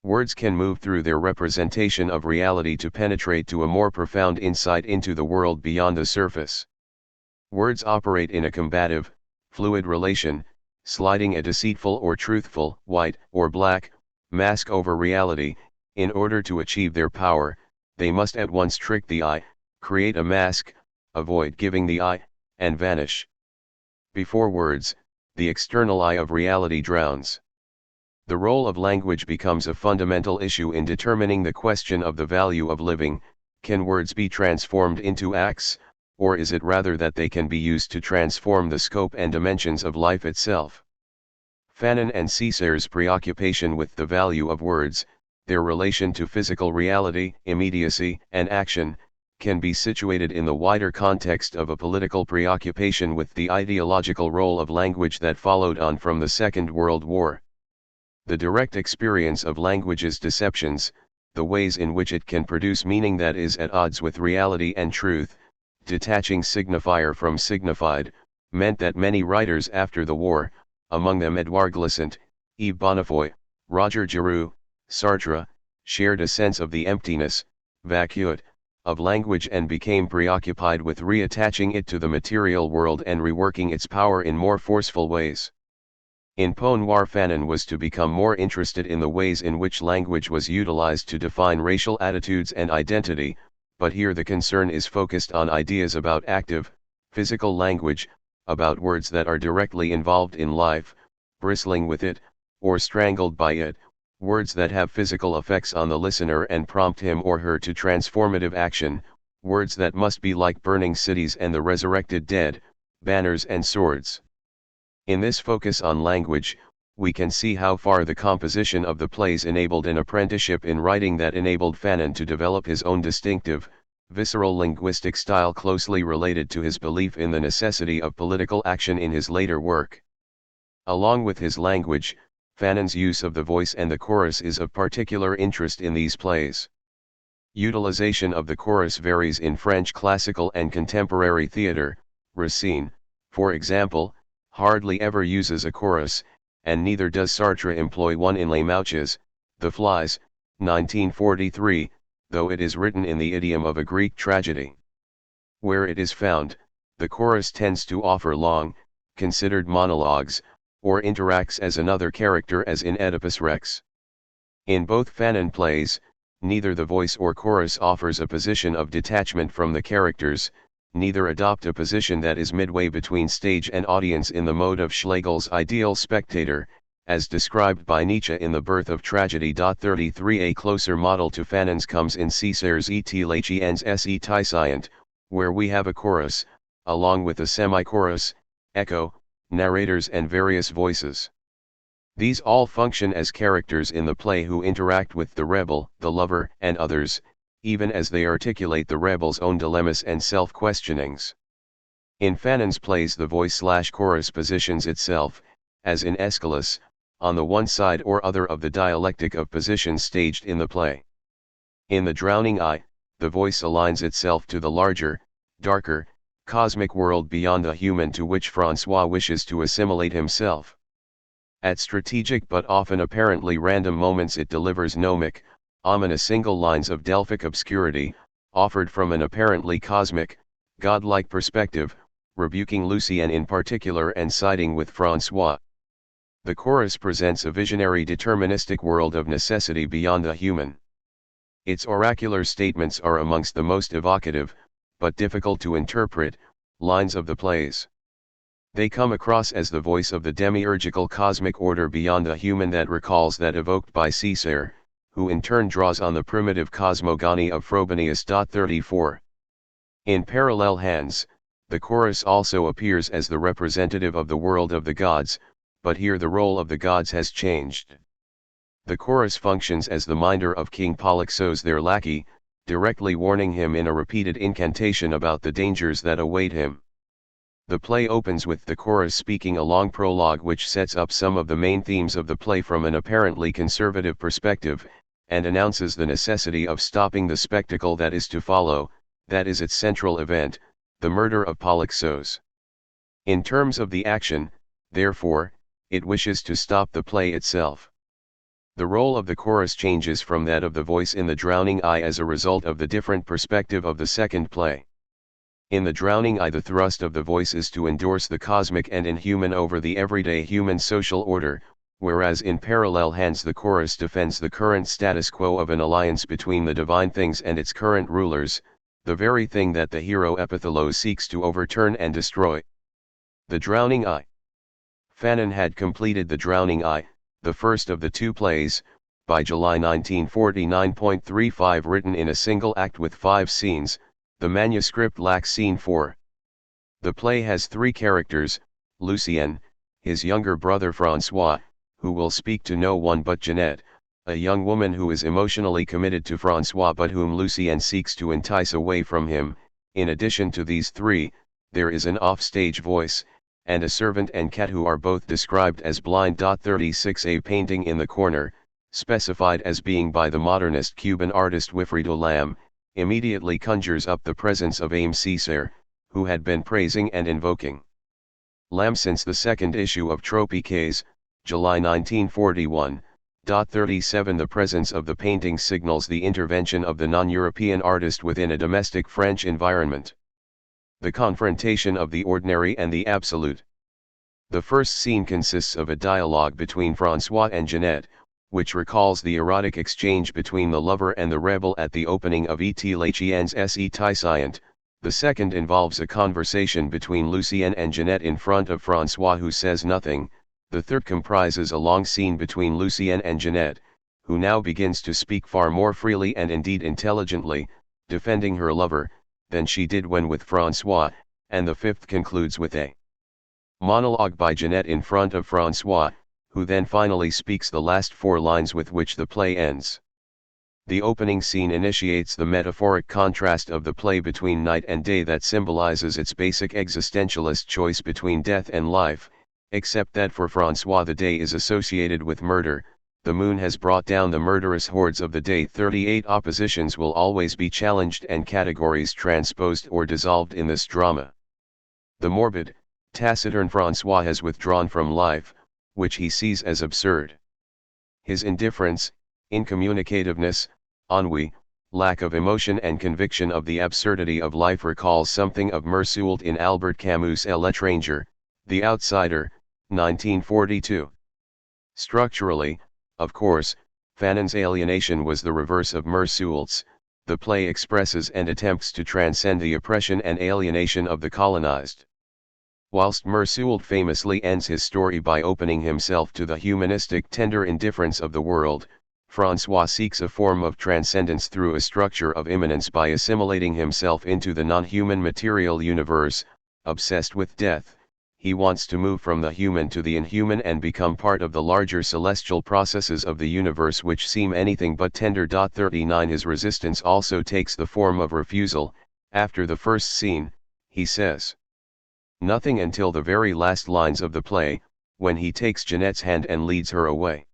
Words can move through their representation of reality to penetrate to a more profound insight into the world beyond the surface. Words operate in a combative, fluid relation, sliding a deceitful or truthful, white or black, mask over reality. In order to achieve their power, they must at once trick the eye, create a mask, avoid giving the eye, and vanish. Before words, the external eye of reality drowns. The role of language becomes a fundamental issue in determining the question of the value of living. Can words be transformed into acts, or is it rather that they can be used to transform the scope and dimensions of life itself? Fanon and Césaire's preoccupation with the value of words, their relation to physical reality, immediacy, and action, can be situated in the wider context of a political preoccupation with the ideological role of language that followed on from the Second World War. The direct experience of language's deceptions, the ways in which it can produce meaning that is at odds with reality and truth, detaching signifier from signified, meant that many writers after the war, among them Edouard Glissant, Yves Bonnefoy, Roger Giroux, Sartre, shared a sense of the emptiness, vacuity, of language and became preoccupied with reattaching it to the material world and reworking its power in more forceful ways. In Peau Noire, Fanon was to become more interested in the ways in which language was utilized to define racial attitudes and identity, but here the concern is focused on ideas about active, physical language, about words that are directly involved in life, bristling with it, or strangled by it, words that have physical effects on the listener and prompt him or her to transformative action, words that must be like burning cities and the resurrected dead, banners and swords. In this focus on language, we can see how far the composition of the plays enabled an apprenticeship in writing that enabled Fanon to develop his own distinctive, visceral linguistic style closely related to his belief in the necessity of political action in his later work. Along with his language, Fanon's use of the voice and the chorus is of particular interest in these plays. Utilization of the chorus varies in French classical and contemporary theatre. Racine, for example, hardly ever uses a chorus, and neither does Sartre employ one in Les Mouches, The Flies, 1943, though it is written in the idiom of a Greek tragedy. Where it is found, the chorus tends to offer long, considered monologues, or interacts as another character as in Oedipus Rex. In both Fanon plays, neither the voice or chorus offers a position of detachment from the characters, neither adopt a position that is midway between stage and audience in the mode of Schlegel's ideal spectator, as described by Nietzsche in The Birth of Tragedy. 33 A closer model to Fanon's comes in Césaire's Et Lachiens et Tyscient, where we have a chorus, along with a semi-chorus, echo, narrators and various voices. These all function as characters in the play who interact with the rebel, the lover, and others, even as they articulate the rebel's own dilemmas and self-questionings. In Fanon's plays the voice/chorus positions itself, as in Aeschylus, on the one side or other of the dialectic of positions staged in the play. In The Drowning Eye, the voice aligns itself to the larger, darker, cosmic world beyond the human to which François wishes to assimilate himself. At strategic but often apparently random moments it delivers gnomic, ominous single lines of Delphic obscurity, offered from an apparently cosmic, godlike perspective, rebuking Lucien in particular and siding with François. The chorus presents a visionary deterministic world of necessity beyond the human. Its oracular statements are amongst the most evocative, but difficult to interpret, lines of the plays. They come across as the voice of the demiurgical cosmic order beyond the human that recalls that evoked by Césaire, who in turn draws on the primitive cosmogony of Frobenius. 34. In Parallel Hands, the chorus also appears as the representative of the world of the gods, but here the role of the gods has changed. The chorus functions as the minder of King Polyxos, their lackey, directly warning him in a repeated incantation about the dangers that await him. The play opens with the chorus speaking a long prologue which sets up some of the main themes of the play from an apparently conservative perspective, and announces the necessity of stopping the spectacle that is to follow, that is its central event, the murder of Polyxos. In terms of the action, therefore, it wishes to stop the play itself. The role of the chorus changes from that of the voice in The Drowning Eye as a result of the different perspective of the second play. In the drowning I, the thrust of the voice is to endorse the cosmic and inhuman over the everyday human social order, whereas in parallel hands the chorus defends the current status quo of an alliance between the divine things and its current rulers, the very thing that the hero epithalos seeks to overturn and destroy. The Drowning Eye. Fanon had completed The Drowning Eye, the first of the two plays, by July 1949.35, written in a single act with 5 scenes. The manuscript lacks scene 4. The play has 3 characters: Lucien, his younger brother Francois, who will speak to no one but Jeanette, a young woman who is emotionally committed to Francois but whom Lucien seeks to entice away from him. In addition to these 3, there is an off-stage voice, and a servant and cat who are both described as blind. 36. A painting in the corner, specified as being by the modernist Cuban artist Wilfredo Lam, immediately conjures up the presence of Aimé Césaire, who had been praising and invoking Lam since the second issue of Tropiques, July 1941. 37. The presence of the painting signals the intervention of the non-European artist within a domestic French environment. The confrontation of the ordinary and the absolute. The first scene consists of a dialogue between Francois and Jeanette, which recalls the erotic exchange between the lover and the rebel at the opening of Et Lachiens et Tysciant. The second involves a conversation between Lucien and Jeanette in front of Francois, who says nothing. The third comprises a long scene between Lucien and Jeanette, who now begins to speak far more freely and indeed intelligently, defending her lover, than she did when with Francois, and the fifth concludes with a monologue by Jeanette in front of Francois, who then finally speaks the last 4 lines with which the play ends. The opening scene initiates the metaphoric contrast of the play between night and day that symbolizes its basic existentialist choice between death and life, except that for Francois the day is associated with murder. The moon has brought down the murderous hordes of the day. 38. Oppositions will always be challenged and categories transposed or dissolved in this drama. The morbid, taciturn Francois has withdrawn from life, which he sees as absurd. His indifference, incommunicativeness, ennui, lack of emotion and conviction of the absurdity of life recalls something of Mersault in Albert Camus' L'Étranger, The Outsider, 1942. Structurally, of course, Fanon's Alienation was the reverse of Mersault's. The play expresses and attempts to transcend the oppression and alienation of the colonized. Whilst Mersault famously ends his story by opening himself to the humanistic tender indifference of the world, Francois seeks a form of transcendence through a structure of immanence by assimilating himself into the non-human material universe. Obsessed with death, he wants to move from the human to the inhuman and become part of the larger celestial processes of the universe which seem anything but tender. 39. His resistance also takes the form of refusal. After the first scene, he says nothing until the very last lines of the play, when he takes Jeanette's hand and leads her away.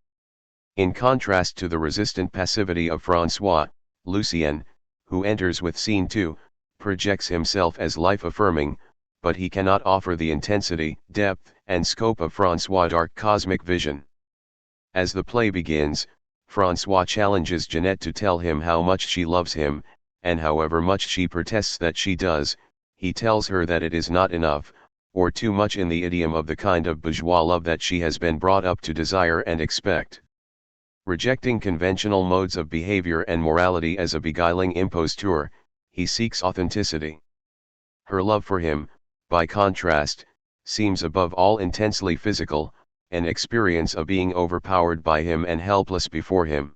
In contrast to the resistant passivity of Francois, Lucien, who enters with scene 2, projects himself as life-affirming, but he cannot offer the intensity, depth, and scope of Francois' dark cosmic vision. As the play begins, Francois challenges Jeanette to tell him how much she loves him, and however much she protests that she does, he tells her that it is not enough, or too much, in the idiom of the kind of bourgeois love that she has been brought up to desire and expect. Rejecting conventional modes of behavior and morality as a beguiling imposture, he seeks authenticity. Her love for him, by contrast, seems above all intensely physical, an experience of being overpowered by him and helpless before him.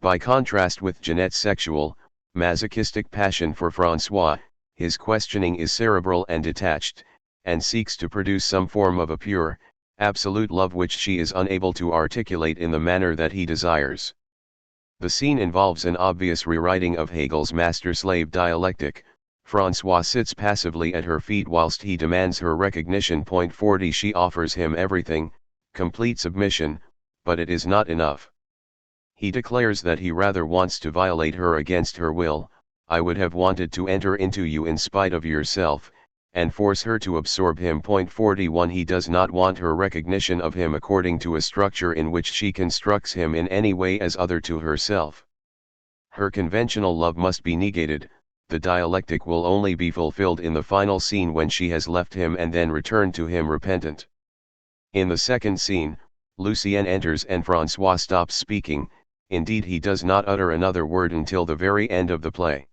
By contrast with Jeanette's sexual, masochistic passion for Francois, his questioning is cerebral and detached, and seeks to produce some form of a pure, absolute love which she is unable to articulate in the manner that he desires. The scene involves an obvious rewriting of Hegel's master-slave dialectic. Francois sits passively at her feet whilst he demands her recognition. 40. She offers him everything, complete submission, but it is not enough. He declares that he rather wants to violate her against her will. I would have wanted to enter into you in spite of yourself, and force her to absorb him. 41. He does not want her recognition of him according to a structure in which she constructs him in any way as other to herself. Her conventional love must be negated, the dialectic will only be fulfilled in the final scene when she has left him and then returned to him repentant. In the second scene, Lucien enters and François stops speaking, indeed he does not utter another word until the very end of the play.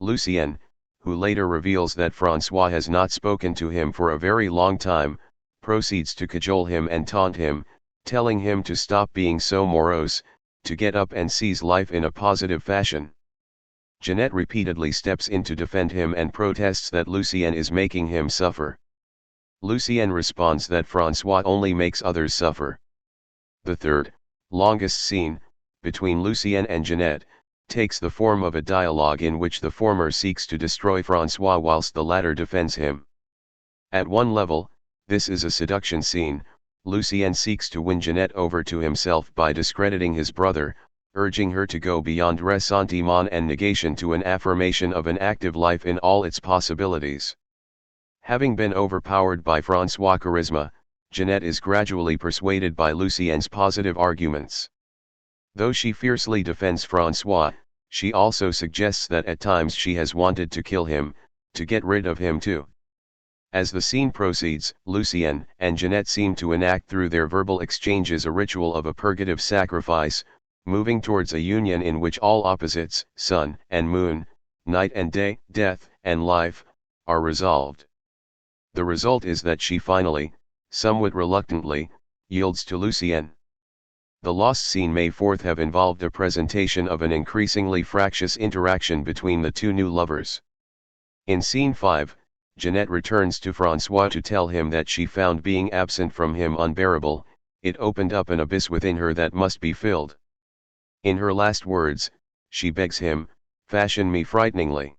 Lucien, who later reveals that François has not spoken to him for a very long time, proceeds to cajole him and taunt him, telling him to stop being so morose, to get up and seize life in a positive fashion. Jeanette repeatedly steps in to defend him and protests that Lucien is making him suffer. Lucien responds that François only makes others suffer. The third, longest scene, between Lucien and Jeanette, takes the form of a dialogue in which the former seeks to destroy François whilst the latter defends him. At one level, this is a seduction scene. Lucien seeks to win Jeanette over to himself by discrediting his brother, urging her to go beyond ressentiment and negation to an affirmation of an active life in all its possibilities. Having been overpowered by François' charisma, Jeanette is gradually persuaded by Lucien's positive arguments. Though she fiercely defends François, she also suggests that at times she has wanted to kill him, to get rid of him too. As the scene proceeds, Lucien and Jeanette seem to enact through their verbal exchanges a ritual of a purgative sacrifice, moving towards a union in which all opposites, sun and moon, night and day, death and life, are resolved. The result is that she finally, somewhat reluctantly, yields to Lucien. The lost scene may forth have involved a presentation of an increasingly fractious interaction between the two new lovers. In scene 5, Jeanette returns to François to tell him that she found being absent from him unbearable, it opened up an abyss within her that must be filled. In her last words, she begs him, "Fashion me frighteningly."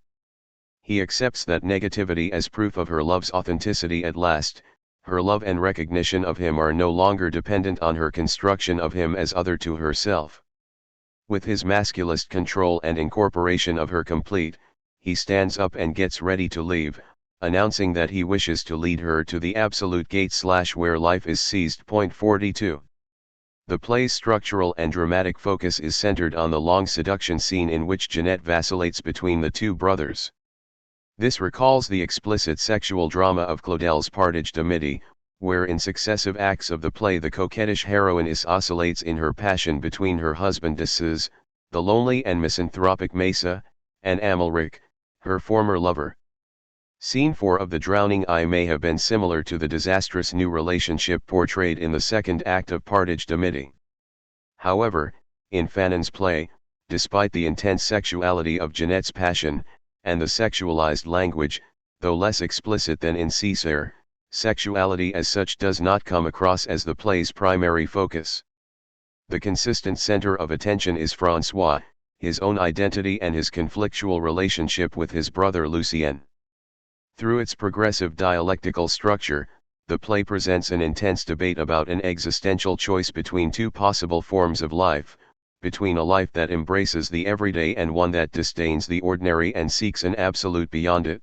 He accepts that negativity as proof of her love's authenticity at last. Her love and recognition of him are no longer dependent on her construction of him as other to herself. With his masculist control and incorporation of her complete, he stands up and gets ready to leave, announcing that he wishes to lead her to the absolute gate where life is seized. 42. The play's structural and dramatic focus is centered on the long seduction scene in which Jeanette vacillates between the two brothers. This recalls the explicit sexual drama of Claudel's Partage de Midi, where in successive acts of the play the coquettish heroiness oscillates in her passion between her husband Decize, the lonely and misanthropic Mesa, and Amalric, her former lover. Scene 4 of The Drowning Eye may have been similar to the disastrous new relationship portrayed in the second act of Partage de Midi. However, in Fanon's play, despite the intense sexuality of Jeanette's passion, and the sexualized language, though less explicit than in Césaire, sexuality as such does not come across as the play's primary focus. The consistent center of attention is François, his own identity and his conflictual relationship with his brother Lucien. Through its progressive dialectical structure, the play presents an intense debate about an existential choice between two possible forms of life, between a life that embraces the everyday and one that disdains the ordinary and seeks an absolute beyond it.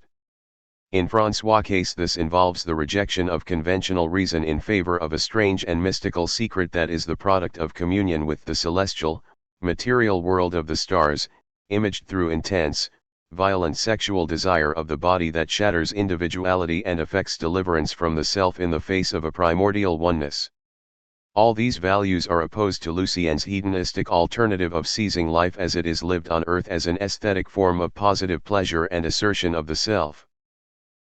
In François' case this involves the rejection of conventional reason in favor of a strange and mystical secret that is the product of communion with the celestial, material world of the stars, imaged through intense, violent sexual desire of the body that shatters individuality and effects deliverance from the self in the face of a primordial oneness. All these values are opposed to Lucien's hedonistic alternative of seizing life as it is lived on earth as an aesthetic form of positive pleasure and assertion of the self.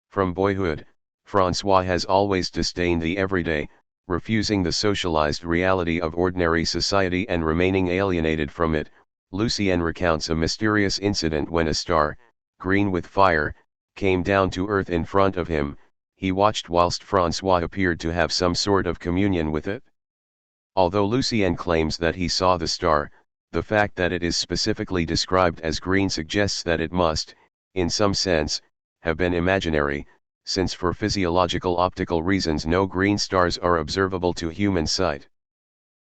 From boyhood, François has always disdained the everyday, refusing the socialized reality of ordinary society and remaining alienated from it. Lucien recounts a mysterious incident when a star, green with fire, came down to earth in front of him. He watched whilst François appeared to have some sort of communion with it. Although Lucien claims that he saw the star, the fact that it is specifically described as green suggests that it must, in some sense, have been imaginary, since for physiological optical reasons no green stars are observable to human sight.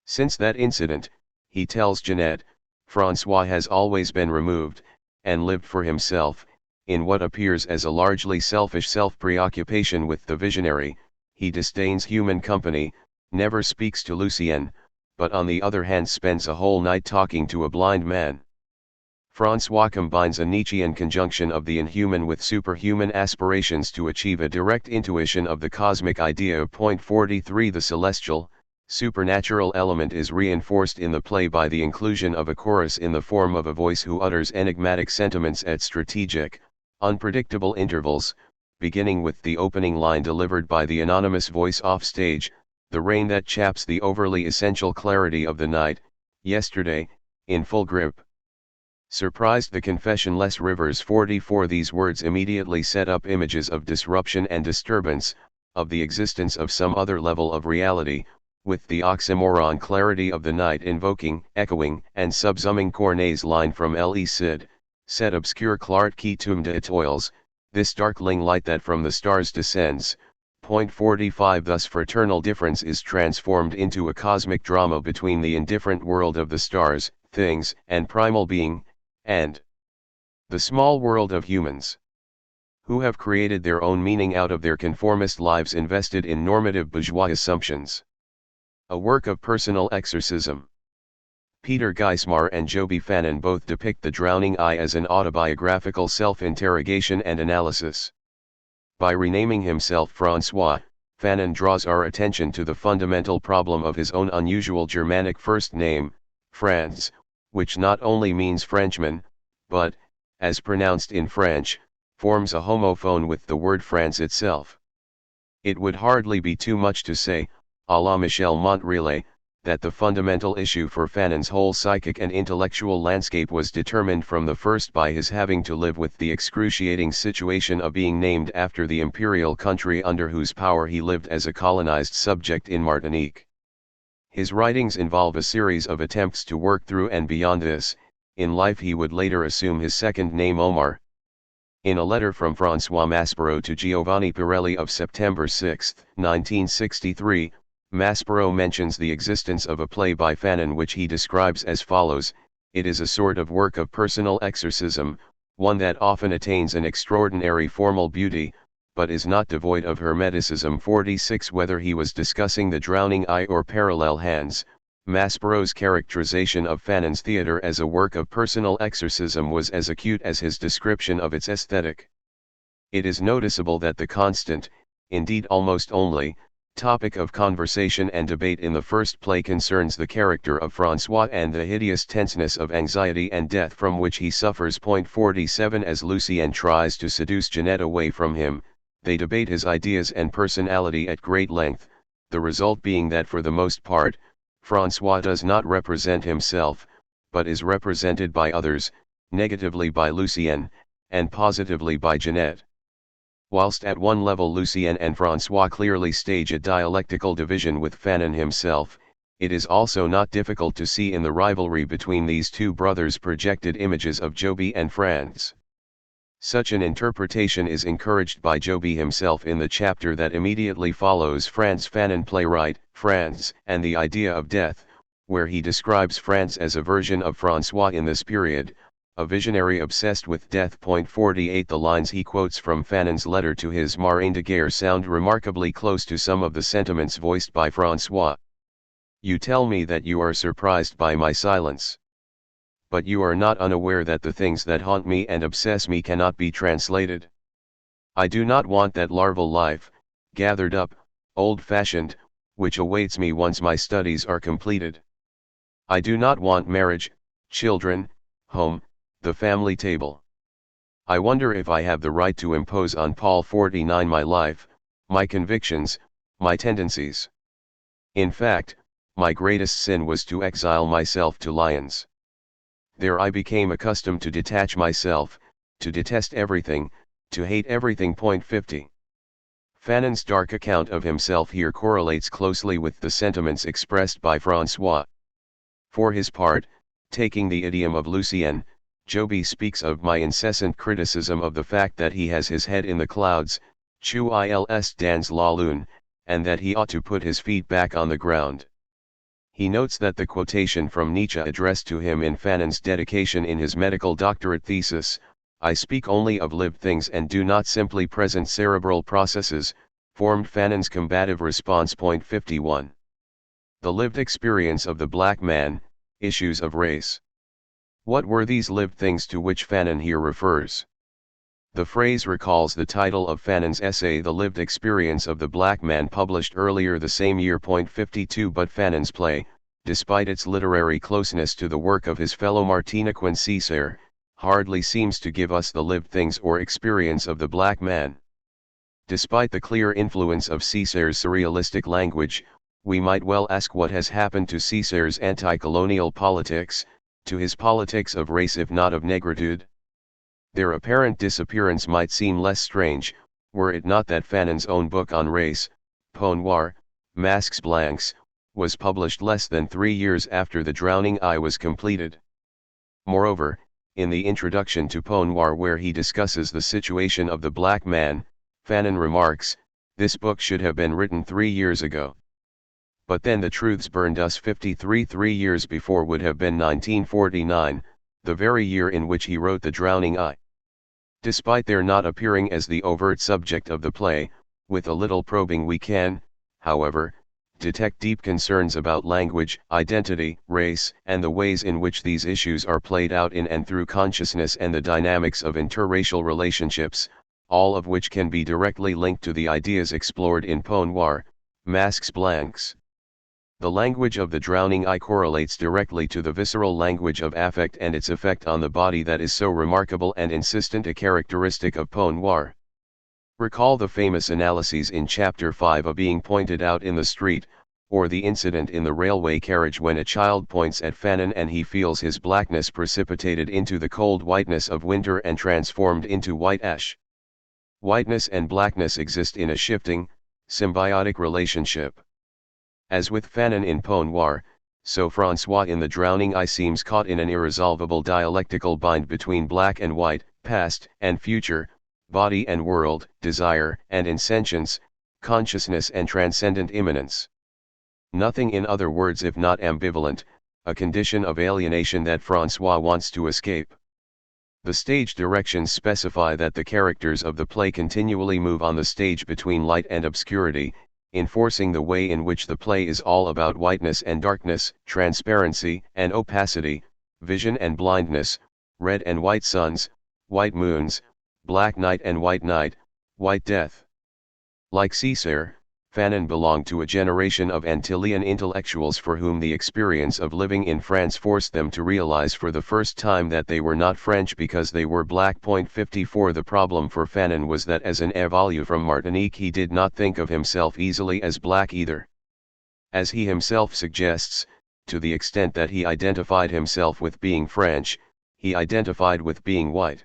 Since that incident, he tells Jeanette, François has always been removed, and lived for himself, in what appears as a largely selfish self-preoccupation with the visionary. He disdains human company, never speaks to Lucien, but on the other hand spends a whole night talking to a blind man. Francois combines a Nietzschean conjunction of the inhuman with superhuman aspirations to achieve a direct intuition of the cosmic idea of point 43. The celestial, supernatural element is reinforced in the play by the inclusion of a chorus in the form of a voice who utters enigmatic sentiments at strategic, unpredictable intervals, beginning with the opening line delivered by the anonymous voice off stage, "The rain that chaps the overly essential clarity of the night, yesterday, in full grip." Surprised the confessionless rivers 44. These words immediately set up images of disruption and disturbance, of the existence of some other level of reality, with the oxymoron clarity of the night invoking, echoing, and subsuming Corneille's line from Le Cid, "Cet obscur clart qui tombe des étoiles, this darkling light that from the stars descends." Point 45. Thus fraternal difference is transformed into a cosmic drama between the indifferent world of the stars, things, and primal being, and the small world of humans, who have created their own meaning out of their conformist lives invested in normative bourgeois assumptions. A work of personal exorcism. Peter Geismar and Joby Fanon both depict the drowning eye as an autobiographical self-interrogation and analysis. By renaming himself Francois, Fanon draws our attention to the fundamental problem of his own unusual Germanic first name, Frantz, which not only means Frenchman, but, as pronounced in French, forms a homophone with the word France itself. It would hardly be too much to say, à la Michel Montrelet, that the fundamental issue for Fanon's whole psychic and intellectual landscape was determined from the first by his having to live with the excruciating situation of being named after the imperial country under whose power he lived as a colonized subject in Martinique. His writings involve a series of attempts to work through and beyond this. In life he would later assume his second name Omar. In a letter from François Maspero to Giovanni Pirelli of September 6, 1963, Maspero mentions the existence of a play by Fanon which he describes as follows: "It is a sort of work of personal exorcism, one that often attains an extraordinary formal beauty, but is not devoid of hermeticism." 46. Whether he was discussing The Drowning Eye or Parallel Hands, Maspero's characterization of Fanon's theatre as a work of personal exorcism was as acute as his description of its aesthetic. It is noticeable that the constant, indeed almost only, topic of conversation and debate in the first play concerns the character of Francois and the hideous tenseness of anxiety and death from which he suffers. Point 47. As Lucien tries to seduce Jeanette away from him, they debate his ideas and personality at great length, the result being that for the most part, Francois does not represent himself, but is represented by others, negatively by Lucien, and positively by Jeanette. Whilst at one level Lucien and Francois clearly stage a dialectical division with Fanon himself, it is also not difficult to see in the rivalry between these two brothers projected images of Joby and Frantz. Such an interpretation is encouraged by Joby himself in the chapter that immediately follows Frantz. Fanon, playwright, Frantz, and the idea of death, where he describes Frantz as a version of Francois in this period, a visionary obsessed with death. Point 48. The lines he quotes from Fanon's letter to his Marraine de Guerre sound remarkably close to some of the sentiments voiced by Francois. "You tell me that you are surprised by my silence. But you are not unaware that the things that haunt me and obsess me cannot be translated. I do not want that larval life, gathered up, old-fashioned, which awaits me once my studies are completed. I do not want marriage, children, home, the family table. I wonder if I have the right to impose on Paul 49 my life, my convictions, my tendencies. In fact, my greatest sin was to exile myself to Lyons. There I became accustomed to detach myself, to detest everything, to hate everything." Point 50. Fanon's dark account of himself here correlates closely with the sentiments expressed by Francois. For his part, taking the idiom of Lucien, Joby speaks of my incessant criticism of the fact that he has his head in the clouds, "Chu ils dans la lune," and that he ought to put his feet back on the ground. He notes that the quotation from Nietzsche addressed to him in Fanon's dedication in his medical doctorate thesis, "I speak only of lived things and do not simply present cerebral processes," formed Fanon's combative response. Point 51. The lived experience of the black man, issues of race. What were these lived things to which Fanon here refers? The phrase recalls the title of Fanon's essay The Lived Experience of the Black Man, published earlier the same year. 52 But Fanon's play, despite its literary closeness to the work of his fellow Martiniquin Césaire, hardly seems to give us the lived things or experience of the black man. Despite the clear influence of Césaire's surrealistic language, we might well ask what has happened to Césaire's anti-colonial politics, to his politics of race if not of negritude. Their apparent disappearance might seem less strange, were it not that Fanon's own book on race, Peau Noire, Masques Blancs, was published less than 3 years after The Drowning Eye was completed. Moreover, in the introduction to Peau Noire, where he discusses the situation of the black man, Fanon remarks, "This book should have been written 3 years ago. But then the truths burned us 3 years before would have been 1949, the very year in which he wrote The Drowning Eye." Despite their not appearing as the overt subject of the play, with a little probing we can, however, detect deep concerns about language, identity, race, and the ways in which these issues are played out in and through consciousness and the dynamics of interracial relationships, all of which can be directly linked to the ideas explored in Peau Noire, Masques Blancs. The language of The Drowning Eye correlates directly to the visceral language of affect and its effect on the body that is so remarkable and insistent a characteristic of Peau Noire. Recall the famous analyses in Chapter 5 of Being Pointed Out in the Street, or the incident in the railway carriage when a child points at Fanon and he feels his blackness precipitated into the cold whiteness of winter and transformed into white ash. Whiteness and blackness exist in a shifting, symbiotic relationship. As with Fanon in Peau Noire, so François in The Drowning Eye seems caught in an irresolvable dialectical bind between black and white, past and future, body and world, desire and insentience, consciousness and transcendent immanence. Nothing, in other words, if not ambivalent, a condition of alienation that François wants to escape. The stage directions specify that the characters of the play continually move on the stage between light and obscurity, enforcing the way in which the play is all about whiteness and darkness, transparency and opacity, vision and blindness, red and white suns, white moons, black night and white death. Like Césaire, Fanon belonged to a generation of Antillean intellectuals for whom the experience of living in France forced them to realize for the first time that they were not French because they were black. 54 The problem for Fanon was that as an évalu from Martinique he did not think of himself easily as black either. As he himself suggests, to the extent that he identified himself with being French, he identified with being white.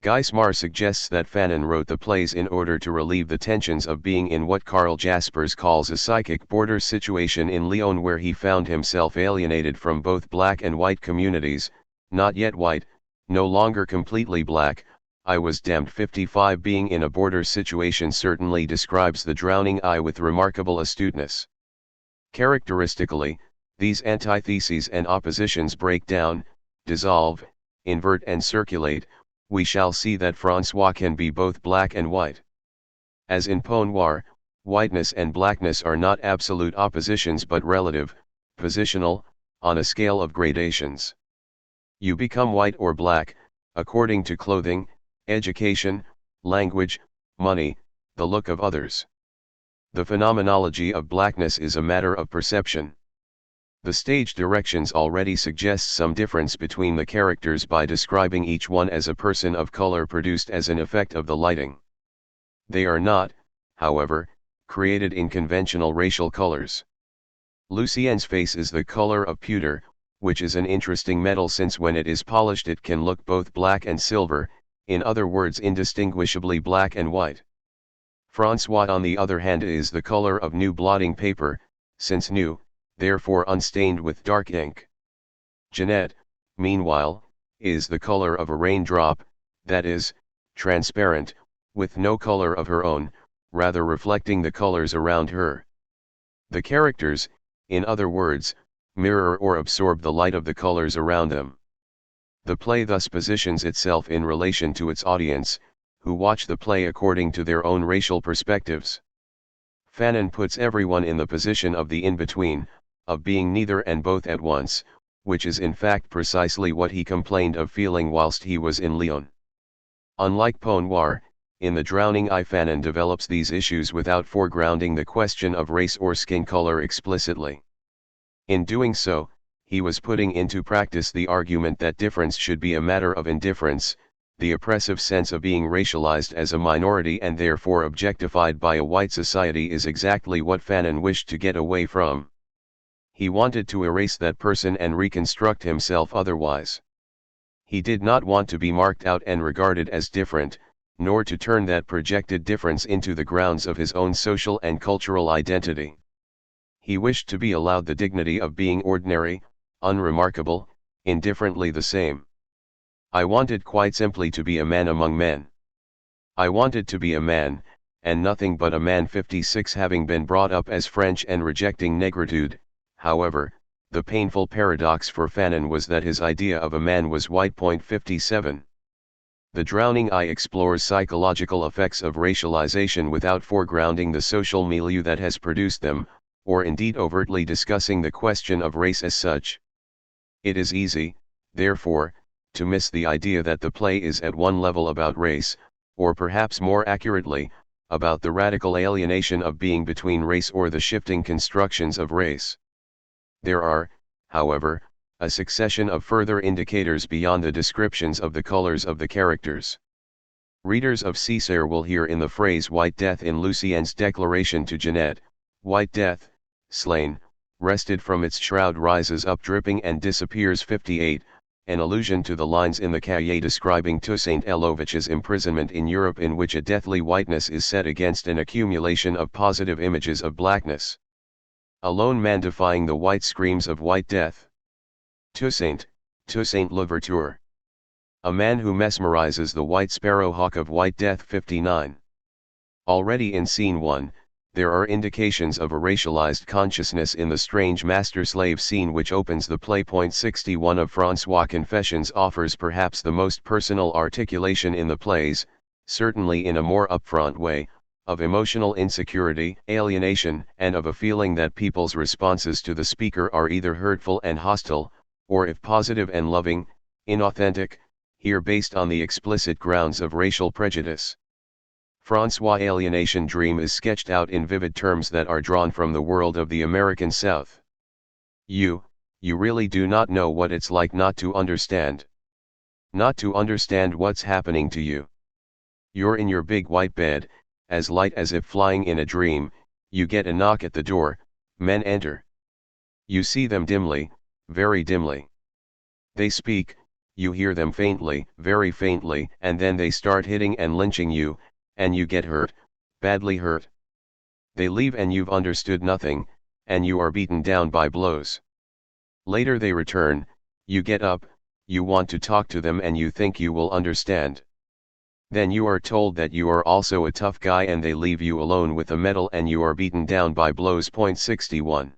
Geismar suggests that Fanon wrote the plays in order to relieve the tensions of being in what Karl Jaspers calls a psychic border situation in Lyon, where he found himself alienated from both black and white communities, not yet white, no longer completely black. I was damned. 55 Being in a border situation certainly describes The Drowning Eye with remarkable astuteness. Characteristically, these antitheses and oppositions break down, dissolve, invert and circulate. We shall see that François can be both black and white. As in Peau Noire, whiteness and blackness are not absolute oppositions but relative, positional, on a scale of gradations. You become white or black, according to clothing, education, language, money, the look of others. The phenomenology of blackness is a matter of perception. The stage directions already suggest some difference between the characters by describing each one as a person of color produced as an effect of the lighting. They are not, however, created in conventional racial colors. Lucien's face is the color of pewter, which is an interesting metal since when it is polished it can look both black and silver, in other words indistinguishably black and white. François on the other hand is the color of new blotting paper, since new, therefore unstained with dark ink. Jeanette, meanwhile, is the color of a raindrop, that is, transparent, with no color of her own, rather reflecting the colors around her. The characters, in other words, mirror or absorb the light of the colors around them. The play thus positions itself in relation to its audience, who watch the play according to their own racial perspectives. Fanon puts everyone in the position of the in-between, of being neither and both at once, which is in fact precisely what he complained of feeling whilst he was in Lyon. Unlike Peau Noir, in The Drowning Eye, Fanon develops these issues without foregrounding the question of race or skin color explicitly. In doing so, he was putting into practice the argument that difference should be a matter of indifference. The oppressive sense of being racialized as a minority and therefore objectified by a white society is exactly what Fanon wished to get away from. He wanted to erase that person and reconstruct himself otherwise. He did not want to be marked out and regarded as different, nor to turn that projected difference into the grounds of his own social and cultural identity. He wished to be allowed the dignity of being ordinary, unremarkable, indifferently the same. I wanted quite simply to be a man among men. I wanted to be a man, and nothing but a man. 56 Having been brought up as French and rejecting negritude, however, the painful paradox for Fanon was that his idea of a man was white. 57. The Drowning Eye explores psychological effects of racialization without foregrounding the social milieu that has produced them, or indeed overtly discussing the question of race as such. It is easy, therefore, to miss the idea that the play is at one level about race, or perhaps more accurately, about the radical alienation of being between race or the shifting constructions of race. There are, however, a succession of further indicators beyond the descriptions of the colors of the characters. Readers of Césaire will hear in the phrase White Death in Lucien's declaration to Jeanette, White Death, slain, wrested from its shroud rises up dripping and disappears. 58, an allusion to the lines in the Cahiers describing Toussaint L'Ouverture's imprisonment in Europe, in which a deathly whiteness is set against an accumulation of positive images of blackness. A lone man defying the white screams of white death. Toussaint L'Ouverture. A man who mesmerizes the white sparrowhawk of white death. 59. Already in scene 1, there are indications of a racialized consciousness in the strange master-slave scene which opens the play. 61 of Francois' Confessions offers perhaps the most personal articulation in the plays, certainly in a more upfront way, of emotional insecurity, alienation, and of a feeling that people's responses to the speaker are either hurtful and hostile, or if positive and loving, inauthentic, here based on the explicit grounds of racial prejudice. Francois' alienation dream is sketched out in vivid terms that are drawn from the world of the American South. You really do not know what it's like not to understand. Not to understand what's happening to you. You're in your big white bed, as light as if flying in a dream, you get a knock at the door, men enter. You see them dimly, very dimly. They speak, you hear them faintly, very faintly, and then they start hitting and lynching you, and you get hurt, badly hurt. They leave and you've understood nothing, and you are beaten down by blows. Later they return, you get up, you want to talk to them and you think you will understand. Then you are told that you are also a tough guy and they leave you alone with a medal and you are beaten down by blows. 61.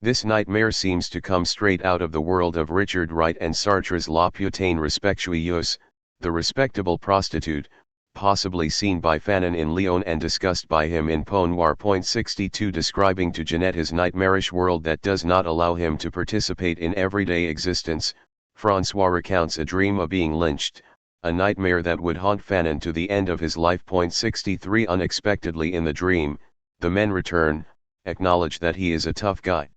This nightmare seems to come straight out of the world of Richard Wright and Sartre's La Putaine Respectueuse, the respectable prostitute, possibly seen by Fanon in Lyon and discussed by him in Peau Noir. 62 Describing to Jeanette his nightmarish world that does not allow him to participate in everyday existence, Francois recounts a dream of being lynched, a nightmare that would haunt Fanon to the end of his life. 63 Unexpectedly in the dream, the men return, acknowledge that he is a tough guy,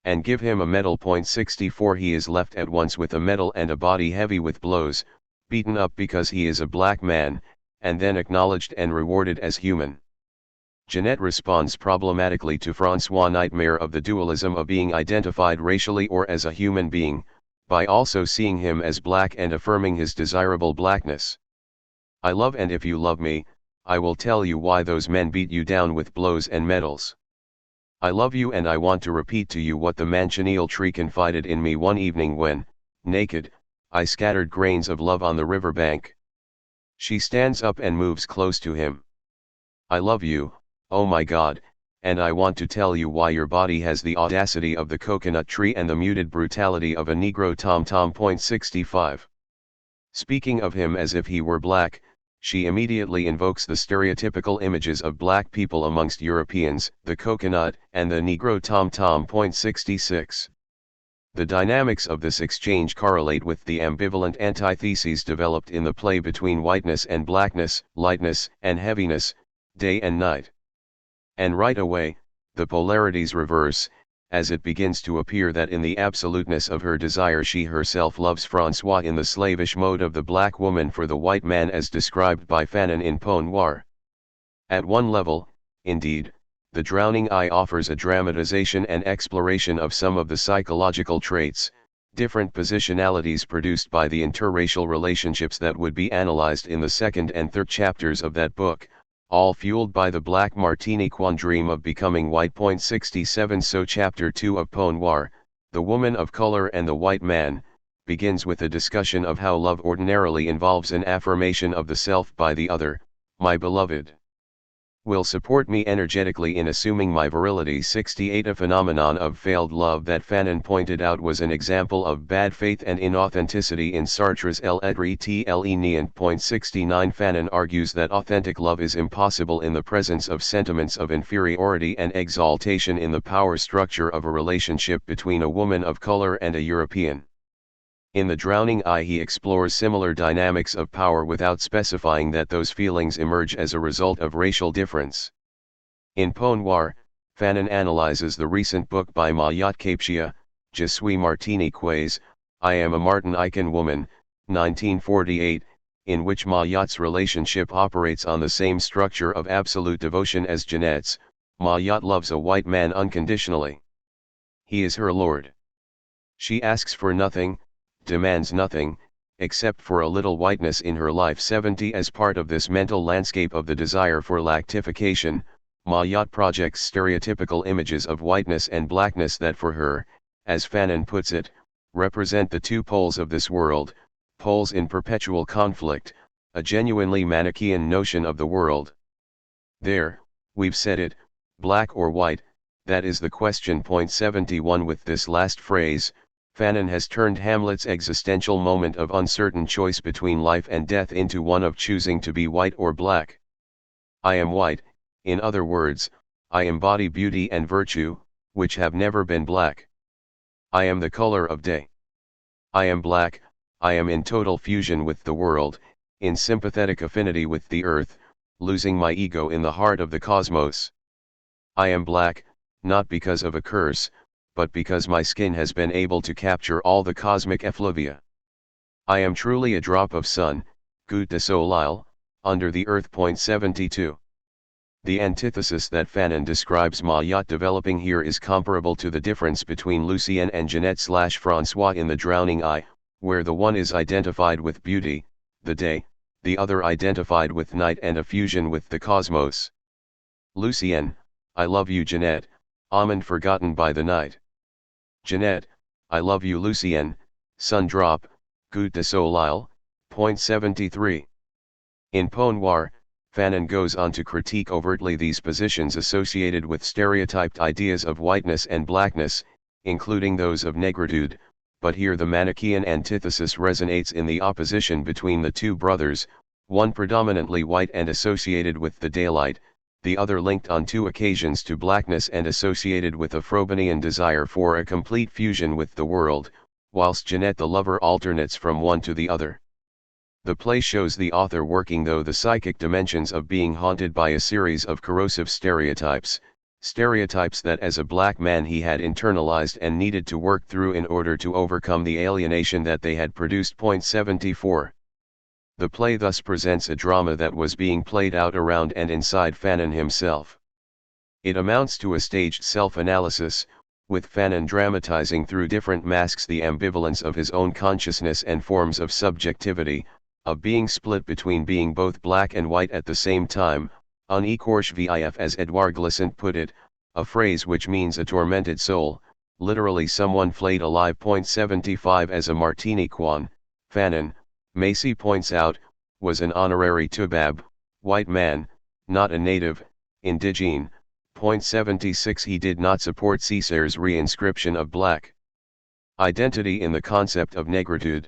and give him a medal. 64 He is left at once with a medal and a body heavy with blows, beaten up because he is a black man, and then acknowledged and rewarded as human. Jeanette responds problematically to Francois' nightmare of the dualism of being identified racially or as a human being, by also seeing him as black and affirming his desirable blackness. I love, and if you love me, I will tell you why those men beat you down with blows and medals. I love you, and I want to repeat to you what the manchineel tree confided in me one evening when, naked, I scattered grains of love on the river bank. She stands up and moves close to him. I love you, oh my God, and I want to tell you why your body has the audacity of the coconut tree and the muted brutality of a Negro tom-tom. 65. Speaking of him as if he were black, she immediately invokes the stereotypical images of black people amongst Europeans, the coconut, and the Negro tom-tom. 66. The dynamics of this exchange correlate with the ambivalent antitheses developed in the play between whiteness and blackness, lightness and heaviness, day and night. And right away, the polarities reverse, as it begins to appear that in the absoluteness of her desire she herself loves Francois in the slavish mode of the black woman for the white man as described by Fanon in Peau Noire. At one level, indeed, The Drowning Eye offers a dramatization and exploration of some of the psychological traits, different positionalities produced by the interracial relationships that would be analyzed in the second and third chapters of that book, all fueled by the black Martiniquan dream of becoming white. 67 So Chapter 2 of Peau Noire, The Woman of Color and the White Man, begins with a discussion of how love ordinarily involves an affirmation of the self by the other, my beloved. Will support me energetically in assuming my virility. 68 A phenomenon of failed love that Fanon pointed out was an example of bad faith and inauthenticity in Sartre's L'être Néant. 69 Fanon argues that authentic love is impossible in the presence of sentiments of inferiority and exaltation in the power structure of a relationship between a woman of color and a European. In The Drowning Eye he explores similar dynamics of power without specifying that those feelings emerge as a result of racial difference. In Peau Noire, Fanon analyzes the recent book by Mayat Kapchia, Je suis Martiniquaise, I am a Martinican woman, 1948, in which Mayat's relationship operates on the same structure of absolute devotion as Jeanette's. Mayat loves a white man unconditionally. He is her lord. She asks for nothing, demands nothing, except for a little whiteness in her life. 70 As part of this mental landscape of the desire for lactification, Mayat projects stereotypical images of whiteness and blackness that for her, as Fanon puts it, represent the two poles of this world, poles in perpetual conflict, a genuinely Manichaean notion of the world. There, we've said it, black or white, that is the question. 71 With this last phrase, Fanon has turned Hamlet's existential moment of uncertain choice between life and death into one of choosing to be white or black. I am white, in other words, I embody beauty and virtue, which have never been black. I am the color of day. I am black, I am in total fusion with the world, in sympathetic affinity with the earth, losing my ego in the heart of the cosmos. I am black, not because of a curse, but because my skin has been able to capture all the cosmic effluvia. I am truly a drop of sun, goutte de soleil, under the earth. 72. The antithesis that Fanon describes Mayat developing here is comparable to the difference between Lucienne and Jeanette/Francois in The Drowning Eye, where the one is identified with beauty, the day, the other identified with night and a fusion with the cosmos. Lucienne, I love you Jeanette, almond forgotten by the night. Jeanette, I love you Lucienne, sun drop, goutte de soleil. 73. In Peau Noire, Fanon goes on to critique overtly these positions associated with stereotyped ideas of whiteness and blackness, including those of negritude, but here the Manichaean antithesis resonates in the opposition between the two brothers, one predominantly white and associated with the daylight, the other linked on two occasions to blackness and associated with a Frobenian desire for a complete fusion with the world, whilst Jeanette the lover alternates from one to the other. The play shows the author working through the psychic dimensions of being haunted by a series of corrosive stereotypes that as a black man he had internalized and needed to work through in order to overcome the alienation that they had produced. 74. The play thus presents a drama that was being played out around and inside Fanon himself. It amounts to a staged self-analysis, with Fanon dramatizing through different masks the ambivalence of his own consciousness and forms of subjectivity, of being split between being both black and white at the same time, un écorché vif as Edouard Glissant put it, a phrase which means a tormented soul, literally someone flayed alive. 75 As a Martiniquan, Fanon, Macy points out, was an honorary Toubab, white man, not a native, indigene. 76 He did not support Césare's reinscription of black identity in the concept of negritude.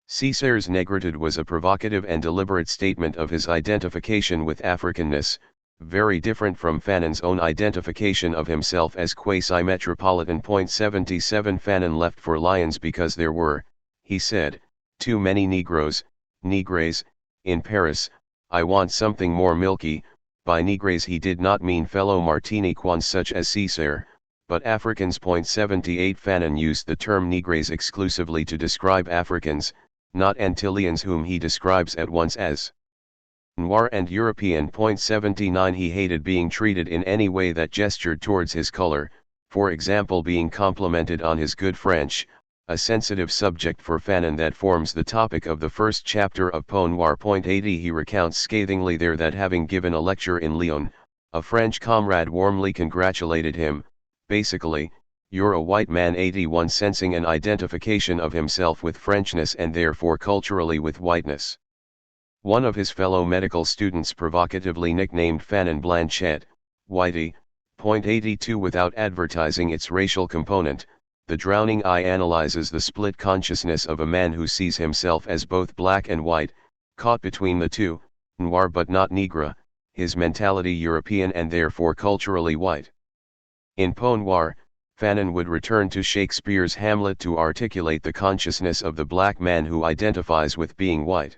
Césare's negritude was a provocative and deliberate statement of his identification with Africanness, very different from Fanon's own identification of himself as quasi-metropolitan. 77 Fanon left for Lyons because there were, he said, too many Negroes, Negres, in Paris. I want something more milky. By Negres he did not mean fellow Martiniquans such as Césaire, but Africans. 78 Fanon used the term Negres exclusively to describe Africans, not Antillians, whom he describes at once as Noir and European. 79 He hated being treated in any way that gestured towards his color, for example being complimented on his good French, a sensitive subject for Fanon that forms the topic of the first chapter of Peau Noire. 80 He recounts scathingly there that having given a lecture in Lyon, a French comrade warmly congratulated him, basically, "You're a white man." 81 Sensing an identification of himself with Frenchness and therefore culturally with whiteness. One of his fellow medical students provocatively nicknamed Fanon Blanchette, Whitey. 82 Without advertising its racial component, The Drowning Eye analyzes the split consciousness of a man who sees himself as both black and white, caught between the two, noir but not negre, his mentality European and therefore culturally white. In Peau Noire, Fanon would return to Shakespeare's Hamlet to articulate the consciousness of the black man who identifies with being white.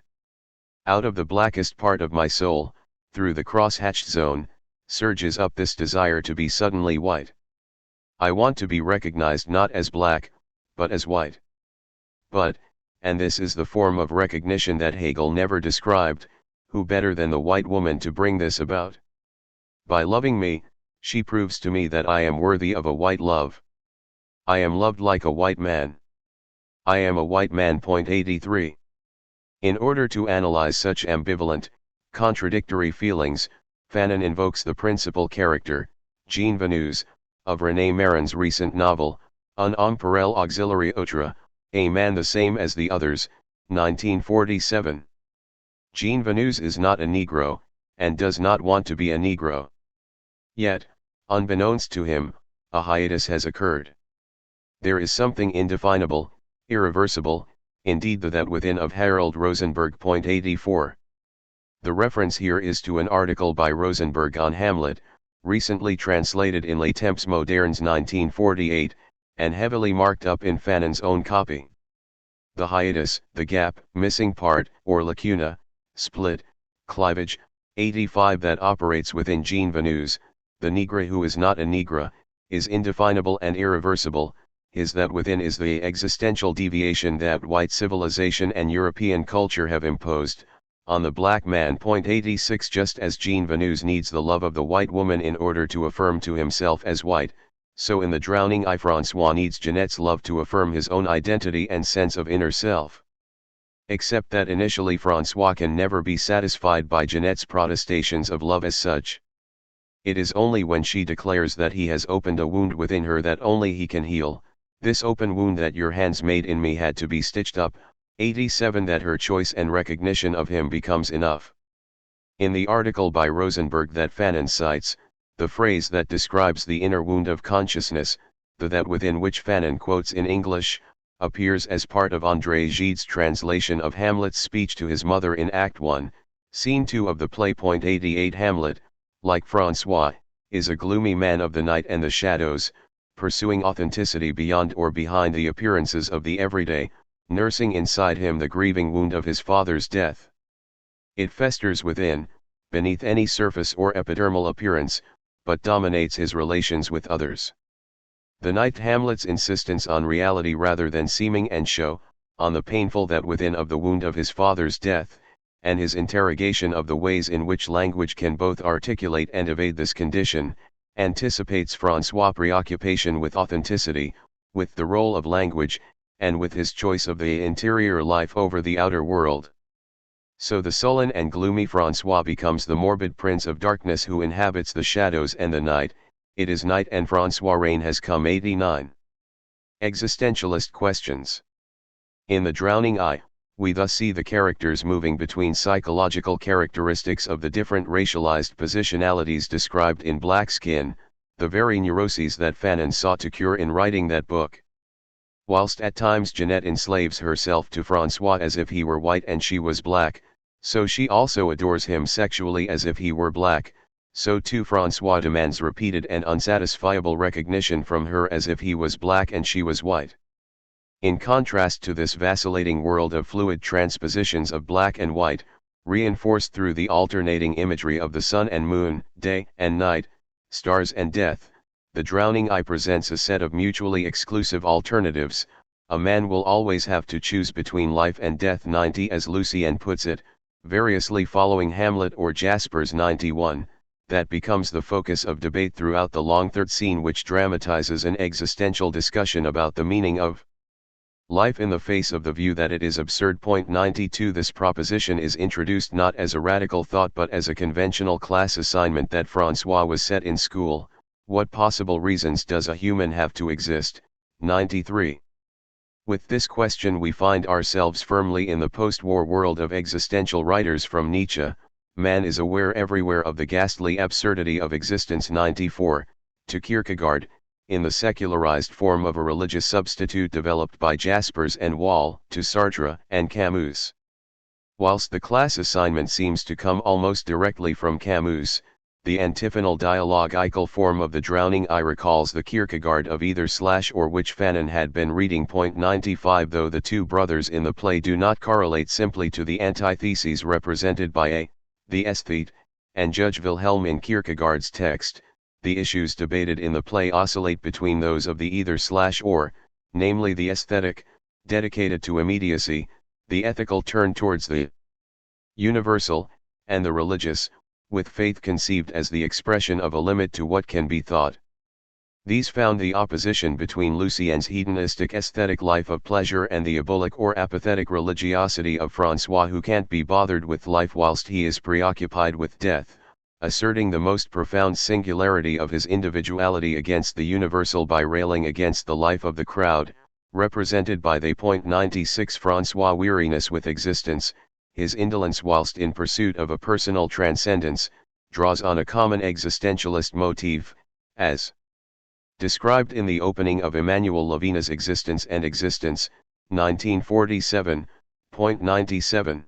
Out of the blackest part of my soul, through the cross-hatched zone, surges up this desire to be suddenly white. I want to be recognized not as black, but as white. But, and this is the form of recognition that Hegel never described, who better than the white woman to bring this about? By loving me, she proves to me that I am worthy of a white love. I am loved like a white man. I am a white man. 83. In order to analyze such ambivalent, contradictory feelings, Fanon invokes the principal character, Jean Venus, of René Marin's recent novel, Un homme pour l'auxiliary autre, A Man the Same as the Others, 1947. Jean Venus is not a Negro, and does not want to be a Negro. Yet, unbeknownst to him, a hiatus has occurred. There is something indefinable, irreversible, indeed the that within of Harold Rosenberg. 84. The reference here is to an article by Rosenberg on Hamlet, recently translated in Les Temps Modernes 1948, and heavily marked up in Fanon's own copy. The hiatus, the gap, missing part, or lacuna, split, cleavage, 85 that operates within Jean Venus, the Negre who is not a Negre, is indefinable and irreversible. His that within is the existential deviation that white civilization and European culture have imposed on the black man. 86 Just as Jean Venus needs the love of the white woman in order to affirm to himself as white, so in The Drowning Eye Francois needs Jeanette's love to affirm his own identity and sense of inner self. Except that initially Francois can never be satisfied by Jeanette's protestations of love as such. It is only when she declares that he has opened a wound within her that only he can heal. This open wound that your hands made in me had to be stitched up. 87 That her choice and recognition of him becomes enough. In the article by Rosenberg that Fanon cites, the phrase that describes the inner wound of consciousness, the that within which Fanon quotes in English, appears as part of André Gide's translation of Hamlet's speech to his mother in Act 1, Scene 2 of the play. 88 Hamlet, like Francois, is a gloomy man of the night and the shadows, pursuing authenticity beyond or behind the appearances of the everyday, nursing inside him the grieving wound of his father's death. It festers within, beneath any surface or epidermal appearance, but dominates his relations with others. The night Hamlet's insistence on reality rather than seeming and show, on the painful that within of the wound of his father's death, and his interrogation of the ways in which language can both articulate and evade this condition, anticipates Francois' preoccupation with authenticity, with the role of language, and with his choice of the interior life over the outer world. So the sullen and gloomy Francois becomes the morbid prince of darkness who inhabits the shadows and the night. It is night and Francois' reign has come. 89. Existentialist questions. In The Drowning Eye, we thus see the characters moving between psychological characteristics of the different racialized positionalities described in Black Skin, the very neuroses that Fanon sought to cure in writing that book. Whilst at times Jeanette enslaves herself to Francois as if he were white and she was black, so she also adores him sexually as if he were black, So too Francois demands repeated and unsatisfiable recognition from her as if he was black and she was white. In contrast to this vacillating world of fluid transpositions of black and white, reinforced through the alternating imagery of the sun and moon, day and night, stars and death, the drowning eye presents a set of mutually exclusive alternatives. A man will always have to choose between life and death 90, as Lucien puts it, variously following Hamlet or Jasper's 91, that becomes the focus of debate throughout the long third scene, which dramatizes an existential discussion about the meaning of life in the face of the view that it is absurd. 92 This proposition is introduced not as a radical thought but as a conventional class assignment that Francois was set in school. What possible reasons does a human have to exist? 93. With this question we find ourselves firmly in the post-war world of existential writers from Nietzsche. Man is aware everywhere of the ghastly absurdity of existence. 94. To Kierkegaard, in the secularized form of a religious substitute developed by Jaspers and Wall, to Sartre and Camus. Whilst the class assignment seems to come almost directly from Camus, the antiphonal dialogical form of the drowning eye recalls the Kierkegaard of either / or which Fanon had been reading. 95 Though the two brothers in the play do not correlate simply to the antitheses represented by the aesthete, and Judge Wilhelm in Kierkegaard's text, the issues debated in the play oscillate between those of the either / or, namely the aesthetic, dedicated to immediacy, the ethical turn towards the universal, and the religious, with faith conceived as the expression of a limit to what can be thought. These found the opposition between Lucien's hedonistic aesthetic life of pleasure and the ebolic or apathetic religiosity of Francois, who can't be bothered with life whilst he is preoccupied with death, asserting the most profound singularity of his individuality against the universal by railing against the life of the crowd, represented by the 96 Francois' weariness with existence, his indolence whilst in pursuit of a personal transcendence, draws on a common existentialist motif, as described in the opening of Emmanuel Levinas's Existence and Existence, 1947, 97.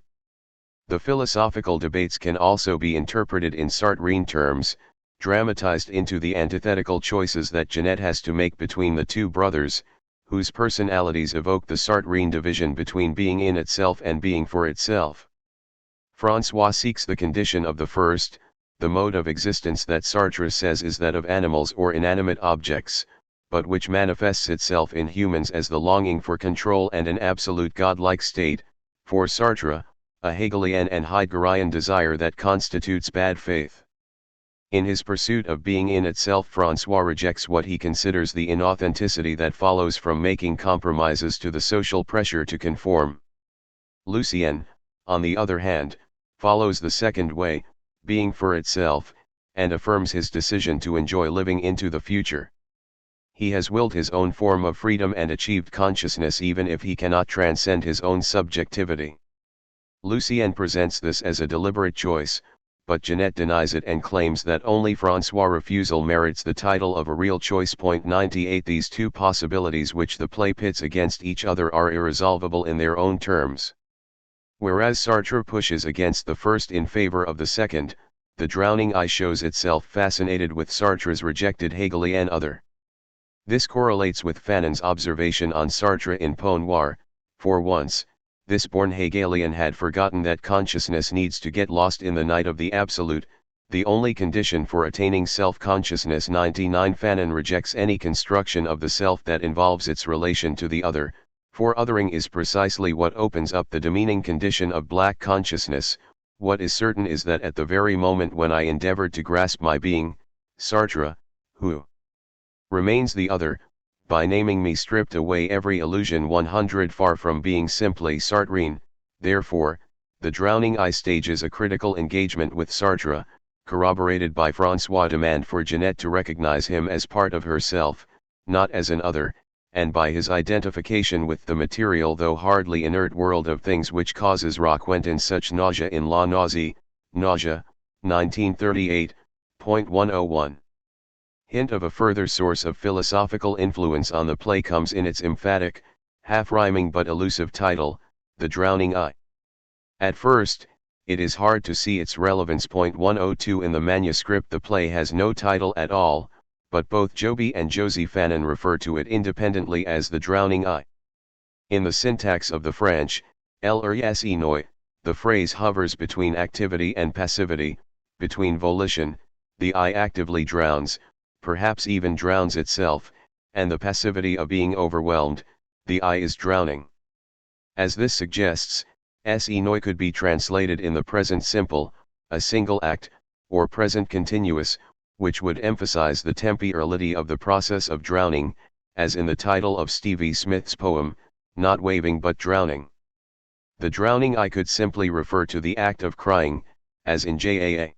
The philosophical debates can also be interpreted in Sartrean terms, dramatized into the antithetical choices that Jeanette has to make between the two brothers, whose personalities evoke the Sartrean division between being in itself and being for itself. Francois seeks the condition of the first, the mode of existence that Sartre says is that of animals or inanimate objects, but which manifests itself in humans as the longing for control and an absolute godlike state, for Sartre, a Hegelian and Heideggerian desire that constitutes bad faith. In his pursuit of being in itself, Francois rejects what he considers the inauthenticity that follows from making compromises to the social pressure to conform. Lucien, on the other hand, follows the second way, being for itself, and affirms his decision to enjoy living into the future. He has willed his own form of freedom and achieved consciousness even if he cannot transcend his own subjectivity. Lucien presents this as a deliberate choice, but Jeanette denies it and claims that only Francois' refusal merits the title of a real choice. 98 These two possibilities which the play pits against each other are irresolvable in their own terms. Whereas Sartre pushes against the first in favor of the second, the drowning eye shows itself fascinated with Sartre's rejected Hegelian other. This correlates with Fanon's observation on Sartre in Peau Noire. For once, this born Hegelian had forgotten that consciousness needs to get lost in the night of the absolute, the only condition for attaining self-consciousness. 99 Fanon rejects any construction of the self that involves its relation to the other, for othering is precisely what opens up the demeaning condition of black consciousness. What is certain is that at the very moment when I endeavored to grasp my being, Sartre, who remains the other, by naming me stripped away every illusion 100 far from being simply Sartrean. Therefore, the drowning eye stages a critical engagement with Sartre, corroborated by Francois' demand for Jeanette to recognize him as part of herself, not as an other, and by his identification with the material though hardly inert world of things which causes Roquentin such nausea in La Nausée, Nausea, 1938, 101. Hint of a further source of philosophical influence on the play comes in its emphatic, half-rhyming but elusive title, The Drowning Eye. At first, it is hard to see its relevance. 102 In the manuscript the play has no title at all, but both Joby and Josie Fanon refer to it independently as the drowning eye. In the syntax of the French, alienation, the phrase hovers between activity and passivity, between volition, the eye actively drowns, perhaps even drowns itself, and the passivity of being overwhelmed, the eye is drowning. As this suggests, enoi could be translated in the present simple, a single act, or present continuous, which would emphasize the temporality of the process of drowning, as in the title of Stevie Smith's poem, Not Waving but Drowning. The drowning eye could simply refer to the act of crying, as in J.A.A.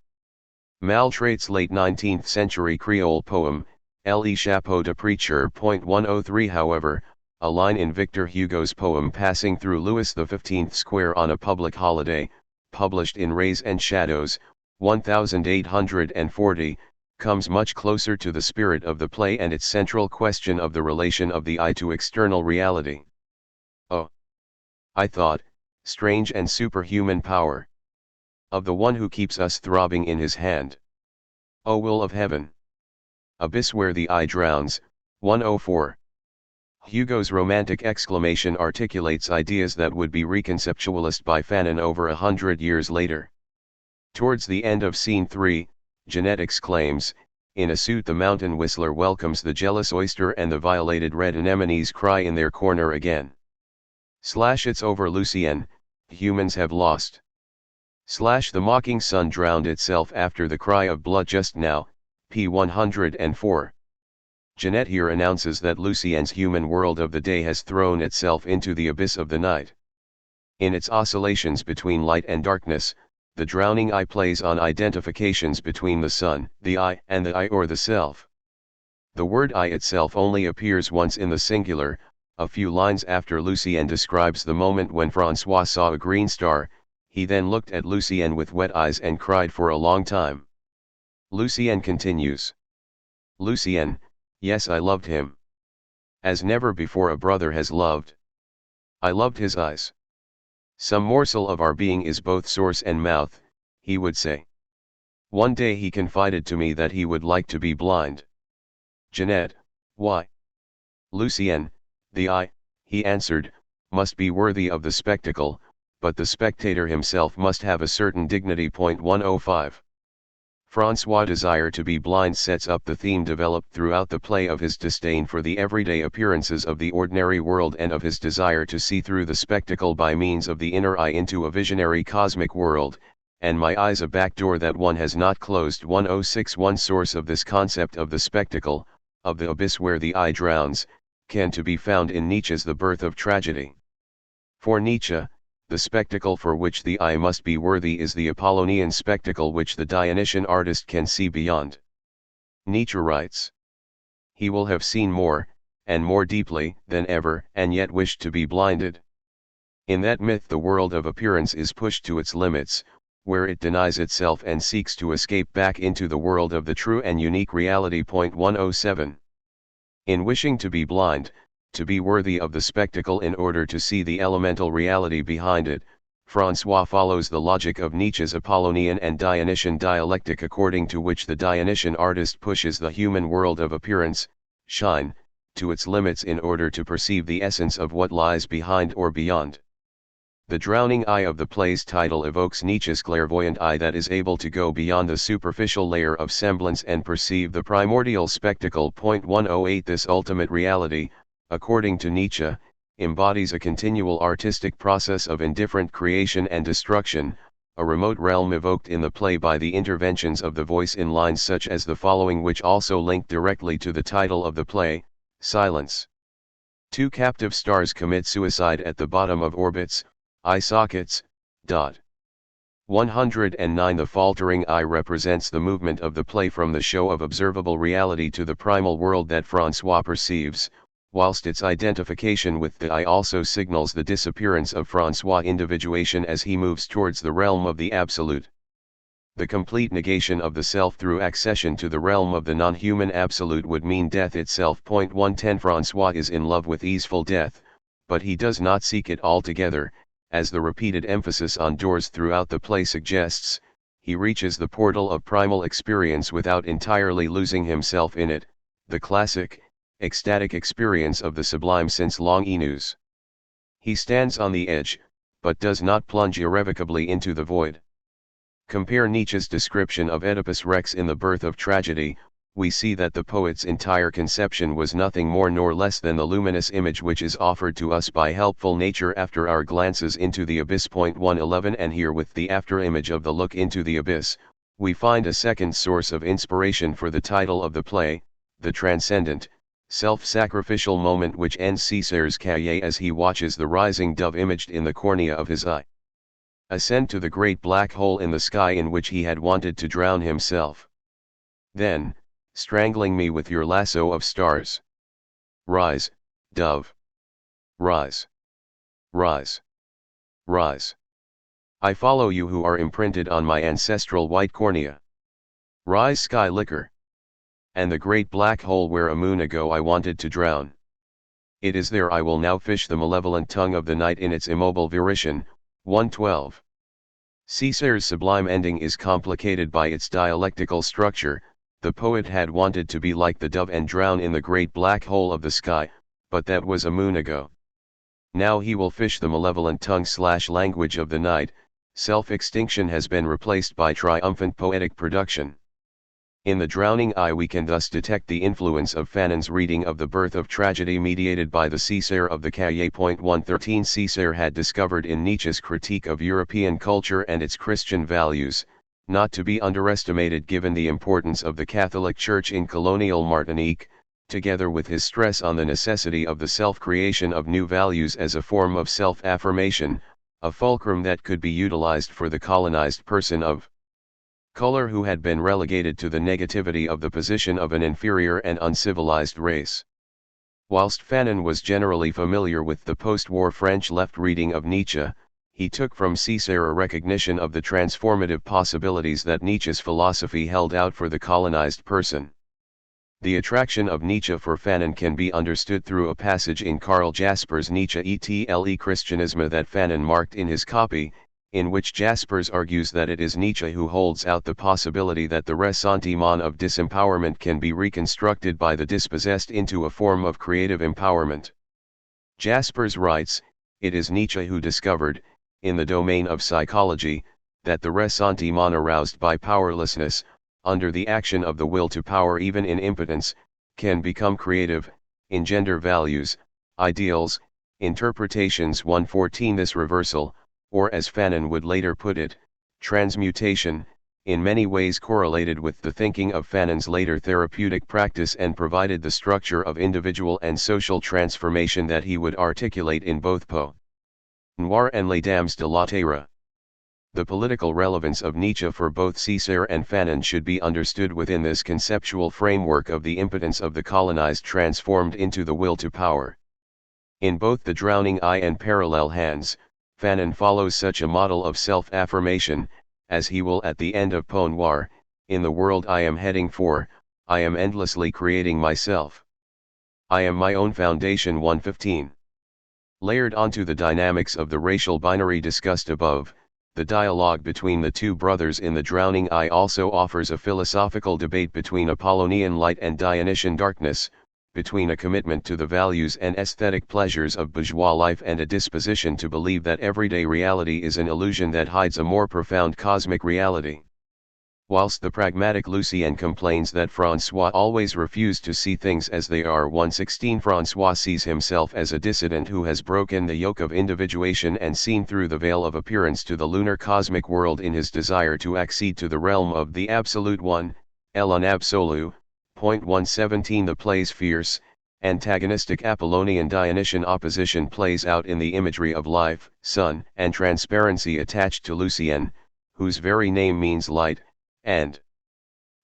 Maltrait's late 19th century Creole poem, Le Chapeau de Preacher. 103 However, a line in Victor Hugo's poem Passing Through Louis XV Square on a Public Holiday, published in Rays and Shadows, 1840, comes much closer to the spirit of the play and its central question of the relation of the eye to external reality. Oh! I thought, strange and superhuman power of the one who keeps us throbbing in his hand. O will of heaven! Abyss where the eye drowns. 104. Hugo's romantic exclamation articulates ideas that would be reconceptualized by Fanon over 100 years later. Towards the end of Scene 3, Jeanette exclaims, in a suit the mountain whistler welcomes the jealous oyster and the violated red anemones cry in their corner again. It's over Lucien, humans have lost. The mocking sun drowned itself after the cry of blood just now, p. 104. Jeanette here announces that Lucien's human world of the day has thrown itself into the abyss of the night. In its oscillations between light and darkness, the drowning eye plays on identifications between the sun, the eye, and the I or the self. The word I itself only appears once in the singular, a few lines after Lucien describes the moment when François saw a green star. He then looked at Lucien with wet eyes and cried for a long time. Lucien continues. Lucien, yes, I loved him. As never before a brother has loved. I loved his eyes. Some morsel of our being is both source and mouth, he would say. One day he confided to me that he would like to be blind. Jeanette, why? Lucien, the eye, he answered, must be worthy of the spectacle, but the spectator himself must have a certain dignity. 105. François' desire to be blind sets up the theme developed throughout the play of his disdain for the everyday appearances of the ordinary world and of his desire to see through the spectacle by means of the inner eye into a visionary cosmic world, and my eye's a back door that one has not closed. 106 One source of this concept of the spectacle, of the abyss where the eye drowns, can to be found in Nietzsche's The Birth of Tragedy. For Nietzsche, the spectacle for which the eye must be worthy is the Apollonian spectacle which the Dionysian artist can see beyond. Nietzsche writes, he will have seen more, and more deeply, than ever, and yet wished to be blinded. In that myth the world of appearance is pushed to its limits, where it denies itself and seeks to escape back into the world of the true and unique reality. 107. In wishing to be blind, to be worthy of the spectacle in order to see the elemental reality behind it, François follows the logic of Nietzsche's Apollonian and Dionysian dialectic, according to which the Dionysian artist pushes the human world of appearance, shine, to its limits in order to perceive the essence of what lies behind or beyond. The drowning eye of the play's title evokes Nietzsche's clairvoyant eye that is able to go beyond the superficial layer of semblance and perceive the primordial spectacle. 108 This ultimate reality, according to Nietzsche, embodies a continual artistic process of indifferent creation and destruction, a remote realm evoked in the play by the interventions of the voice in lines such as the following, which also link directly to the title of the play, Silence. Two captive stars commit suicide at the bottom of orbits, eye sockets. 109 The faltering eye represents the movement of the play from the show of observable reality to the primal world that François perceives, whilst its identification with the eye also signals the disappearance of François' individuation as he moves towards the realm of the absolute. The complete negation of the self through accession to the realm of the non-human absolute would mean death itself. 110 François is in love with easeful death, but he does not seek it altogether, as the repeated emphasis on doors throughout the play suggests, he reaches the portal of primal experience without entirely losing himself in it, the classic, ecstatic experience of the sublime since long Enus. He stands on the edge, but does not plunge irrevocably into the void. Compare Nietzsche's description of Oedipus Rex in The Birth of Tragedy. We see that the poet's entire conception was nothing more nor less than the luminous image which is offered to us by helpful nature after our glances into the abyss. 111 And here with the after-image of the look into the abyss, we find a second source of inspiration for the title of the play, the transcendent, self-sacrificial moment which ends Cæsar's cahier as he watches the rising dove imaged in the cornea of his eye ascend to the great black hole in the sky in which he had wanted to drown himself. Then, strangling me with your lasso of stars. Rise, dove. Rise. Rise. Rise. I follow you who are imprinted on my ancestral white cornea. Rise, sky liquor. And the great black hole where a moon ago I wanted to drown. It is there I will now fish the malevolent tongue of the night in its immobile virition. 112. Cæsar's sublime ending is complicated by its dialectical structure. The poet had wanted to be like the dove and drown in the great black hole of the sky, but that was a moon ago. Now he will fish the malevolent tongue/language of the night. Self-extinction has been replaced by triumphant poetic production. In The Drowning Eye we can thus detect the influence of Fanon's reading of The Birth of Tragedy mediated by the Cæsar of the cahier. 113 Cæsar had discovered in Nietzsche's critique of European culture and its Christian values, not to be underestimated given the importance of the Catholic Church in colonial Martinique, together with his stress on the necessity of the self-creation of new values as a form of self-affirmation, a fulcrum that could be utilized for the colonized person of color who had been relegated to the negativity of the position of an inferior and uncivilized race. Whilst Fanon was generally familiar with the post-war French left reading of Nietzsche, he took from Cæsar a recognition of the transformative possibilities that Nietzsche's philosophy held out for the colonized person. The attraction of Nietzsche for Fanon can be understood through a passage in Karl Jasper's Nietzsche et Christianisme that Fanon marked in his copy, in which Jaspers argues that it is Nietzsche who holds out the possibility that the ressentiment of disempowerment can be reconstructed by the dispossessed into a form of creative empowerment. Jaspers writes, it is Nietzsche who discovered, in the domain of psychology, that the ressentiment aroused by powerlessness, under the action of the will to power even in impotence, can become creative, engender values, ideals, interpretations. 114 This reversal, or as Fanon would later put it, transmutation, in many ways correlated with the thinking of Fanon's later therapeutic practice and provided the structure of individual and social transformation that he would articulate in both Poe Noir and Les Dames de la Terre. The political relevance of Nietzsche for both Cæsar and Fanon should be understood within this conceptual framework of the impotence of the colonized transformed into the will to power. In both The Drowning Eye and Parallel Hands, Fanon follows such a model of self-affirmation, as he will at the end of Poe Noir. In the world I am heading for, I am endlessly creating myself. I am my own foundation. 115. Layered onto the dynamics of the racial binary discussed above, the dialogue between the two brothers in The Drowning Eye also offers a philosophical debate between Apollonian light and Dionysian darkness, between a commitment to the values and aesthetic pleasures of bourgeois life and a disposition to believe that everyday reality is an illusion that hides a more profound cosmic reality. Whilst the pragmatic Lucien complains that François always refused to see things as they are. 116 François sees himself as a dissident who has broken the yoke of individuation and seen through the veil of appearance to the lunar cosmic world in his desire to accede to the realm of the Absolute One, L'un absolu. 117 The play's fierce, antagonistic Apollonian-Dionysian opposition plays out in the imagery of life, sun, and transparency attached to Lucien, whose very name means light, and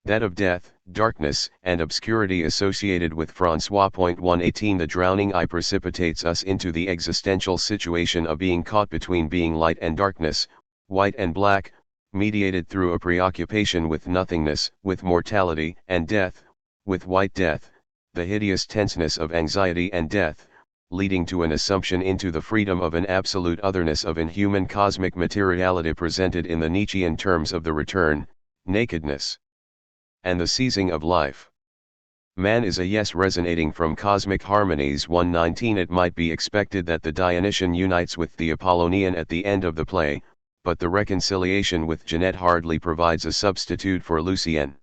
that of death, darkness, and obscurity associated with François. 118 The Drowning Eye precipitates us into the existential situation of being caught between being light and darkness, white and black, mediated through a preoccupation with nothingness, with mortality and death, with white death, the hideous tenseness of anxiety and death, leading to an assumption into the freedom of an absolute otherness of inhuman cosmic materiality presented in the Nietzschean terms of the return, nakedness, and the seizing of life. Man is a yes resonating from cosmic harmonies. 119. It might be expected that the Dionysian unites with the Apollonian at the end of the play, but the reconciliation with Jeanette hardly provides a substitute for Lucien.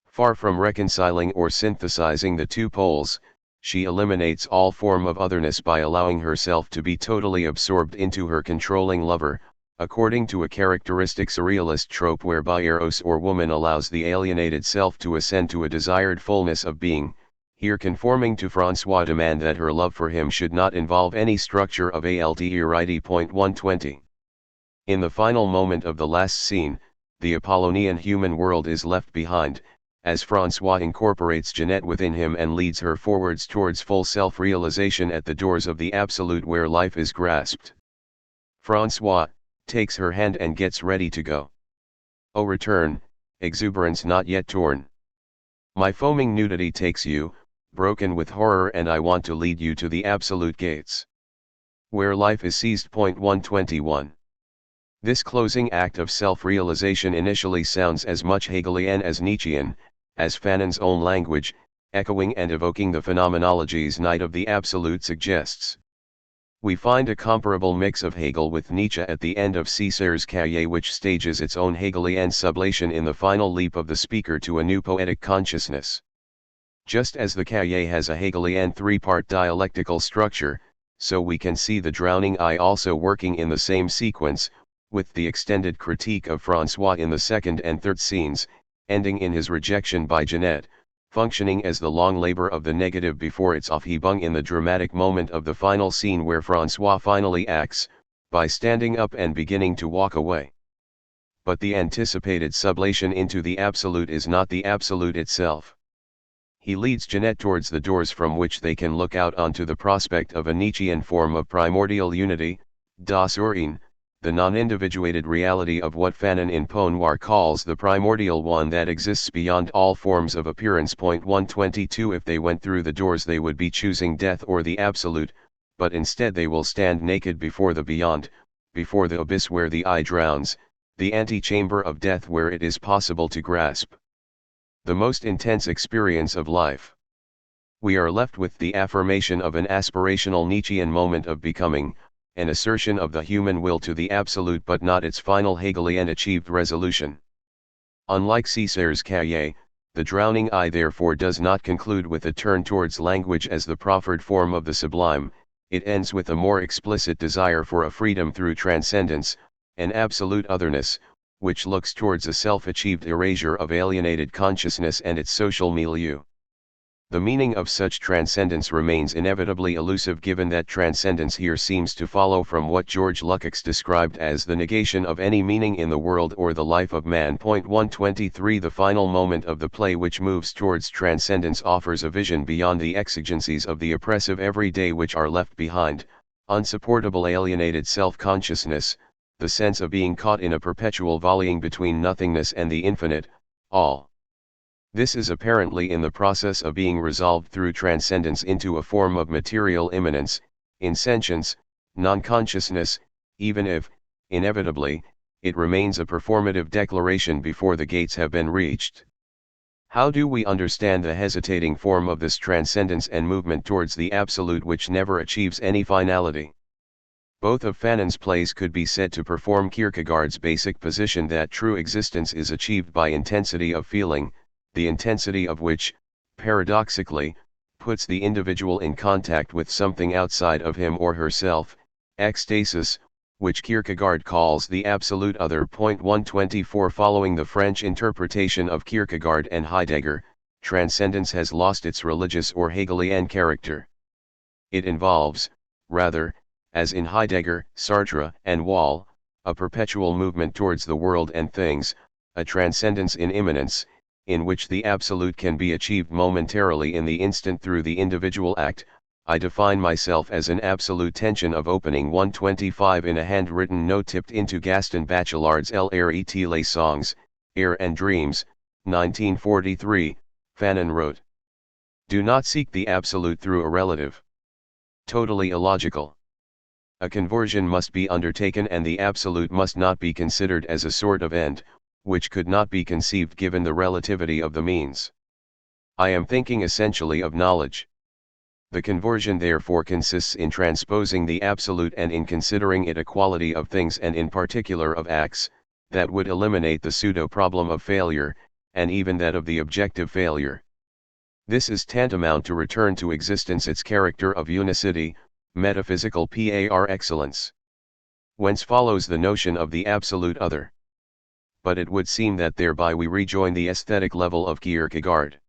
Far from reconciling or synthesizing the two poles, she eliminates all form of otherness by allowing herself to be totally absorbed into her controlling lover, according to a characteristic surrealist trope whereby Eros or woman allows the alienated self to ascend to a desired fullness of being, here conforming to Francois' demand that her love for him should not involve any structure of altérité. 120. In the final moment of the last scene, the Apollonian human world is left behind, as Francois incorporates Jeanette within him and leads her forwards towards full self-realization at the doors of the Absolute where life is grasped. Francois takes her hand and gets ready to go. O return, exuberance not yet torn. My foaming nudity takes you, broken with horror, and I want to lead you to the Absolute gates, where life is seized. 121. This closing act of self-realization initially sounds as much Hegelian as Nietzschean, as Fanon's own language, echoing and evoking the phenomenology's night of the Absolute suggests. We find a comparable mix of Hegel with Nietzsche at the end of Césare's Cahiers, which stages its own Hegelian sublation in the final leap of the speaker to a new poetic consciousness. Just as the Cahiers has a Hegelian three-part dialectical structure, so we can see the Drowning Eye also working in the same sequence, with the extended critique of Francois in the second and third scenes, ending in his rejection by Jeanette, functioning as the long labor of the negative before its Aufhebung in the dramatic moment of the final scene where Francois finally acts, by standing up and beginning to walk away. But the anticipated sublation into the Absolute is not the Absolute itself. He leads Jeanette towards the doors from which they can look out onto the prospect of a Nietzschean form of primordial unity, das Urteil, the non-individuated reality of what Fanon in Peau Noire calls the primordial one that exists beyond all forms of appearance. 122. If they went through the doors they would be choosing death or the Absolute, but instead they will stand naked before the beyond, before the abyss where the eye drowns, the antechamber of death where it is possible to grasp the most intense experience of life. We are left with the affirmation of an aspirational Nietzschean moment of becoming, an assertion of the human will to the Absolute but not its final Hegelian achieved resolution. Unlike Césare's Cahiers, the Drowning Eye therefore does not conclude with a turn towards language as the proffered form of the sublime, it ends with a more explicit desire for a freedom through transcendence, an absolute otherness, which looks towards a self-achieved erasure of alienated consciousness and its social milieu. The meaning of such transcendence remains inevitably elusive, given that transcendence here seems to follow from what George Lukács described as the negation of any meaning in the world or the life of man. 123. The final moment of the play, which moves towards transcendence, offers a vision beyond the exigencies of the oppressive everyday which are left behind, unsupportable alienated self-consciousness, the sense of being caught in a perpetual volleying between nothingness and the infinite, all. This is apparently in the process of being resolved through transcendence into a form of material immanence, insentience, non-consciousness, even if, inevitably, it remains a performative declaration before the gates have been reached. How do we understand the hesitating form of this transcendence and movement towards the Absolute which never achieves any finality? Both of Fanon's plays could be said to perform Kierkegaard's basic position that true existence is achieved by intensity of feeling, the intensity of which, paradoxically, puts the individual in contact with something outside of him or herself, ecstasis, which Kierkegaard calls the absolute other. 124. Following the French interpretation of Kierkegaard and Heidegger, transcendence has lost its religious or Hegelian character. It involves, rather, as in Heidegger, Sartre, and Wall, a perpetual movement towards the world and things, a transcendence in immanence, in which the absolute can be achieved momentarily in the instant through the individual act. I define myself as an absolute tension of opening. 125. In a handwritten note tipped into Gaston Bachelard's Les Songs, Air and Dreams, 1943, Fanon wrote, "Do not seek the absolute through a relative. Totally illogical. A conversion must be undertaken and the absolute must not be considered as a sort of end, which could not be conceived given the relativity of the means. I am thinking essentially of knowledge. The conversion therefore consists in transposing the absolute and in considering it a quality of things and in particular of acts, that would eliminate the pseudo-problem of failure, and even that of the objective failure. This is tantamount to return to existence its character of unicity, metaphysical par excellence. Whence follows the notion of the absolute other. But it would seem that thereby we rejoin the aesthetic level of Kierkegaard.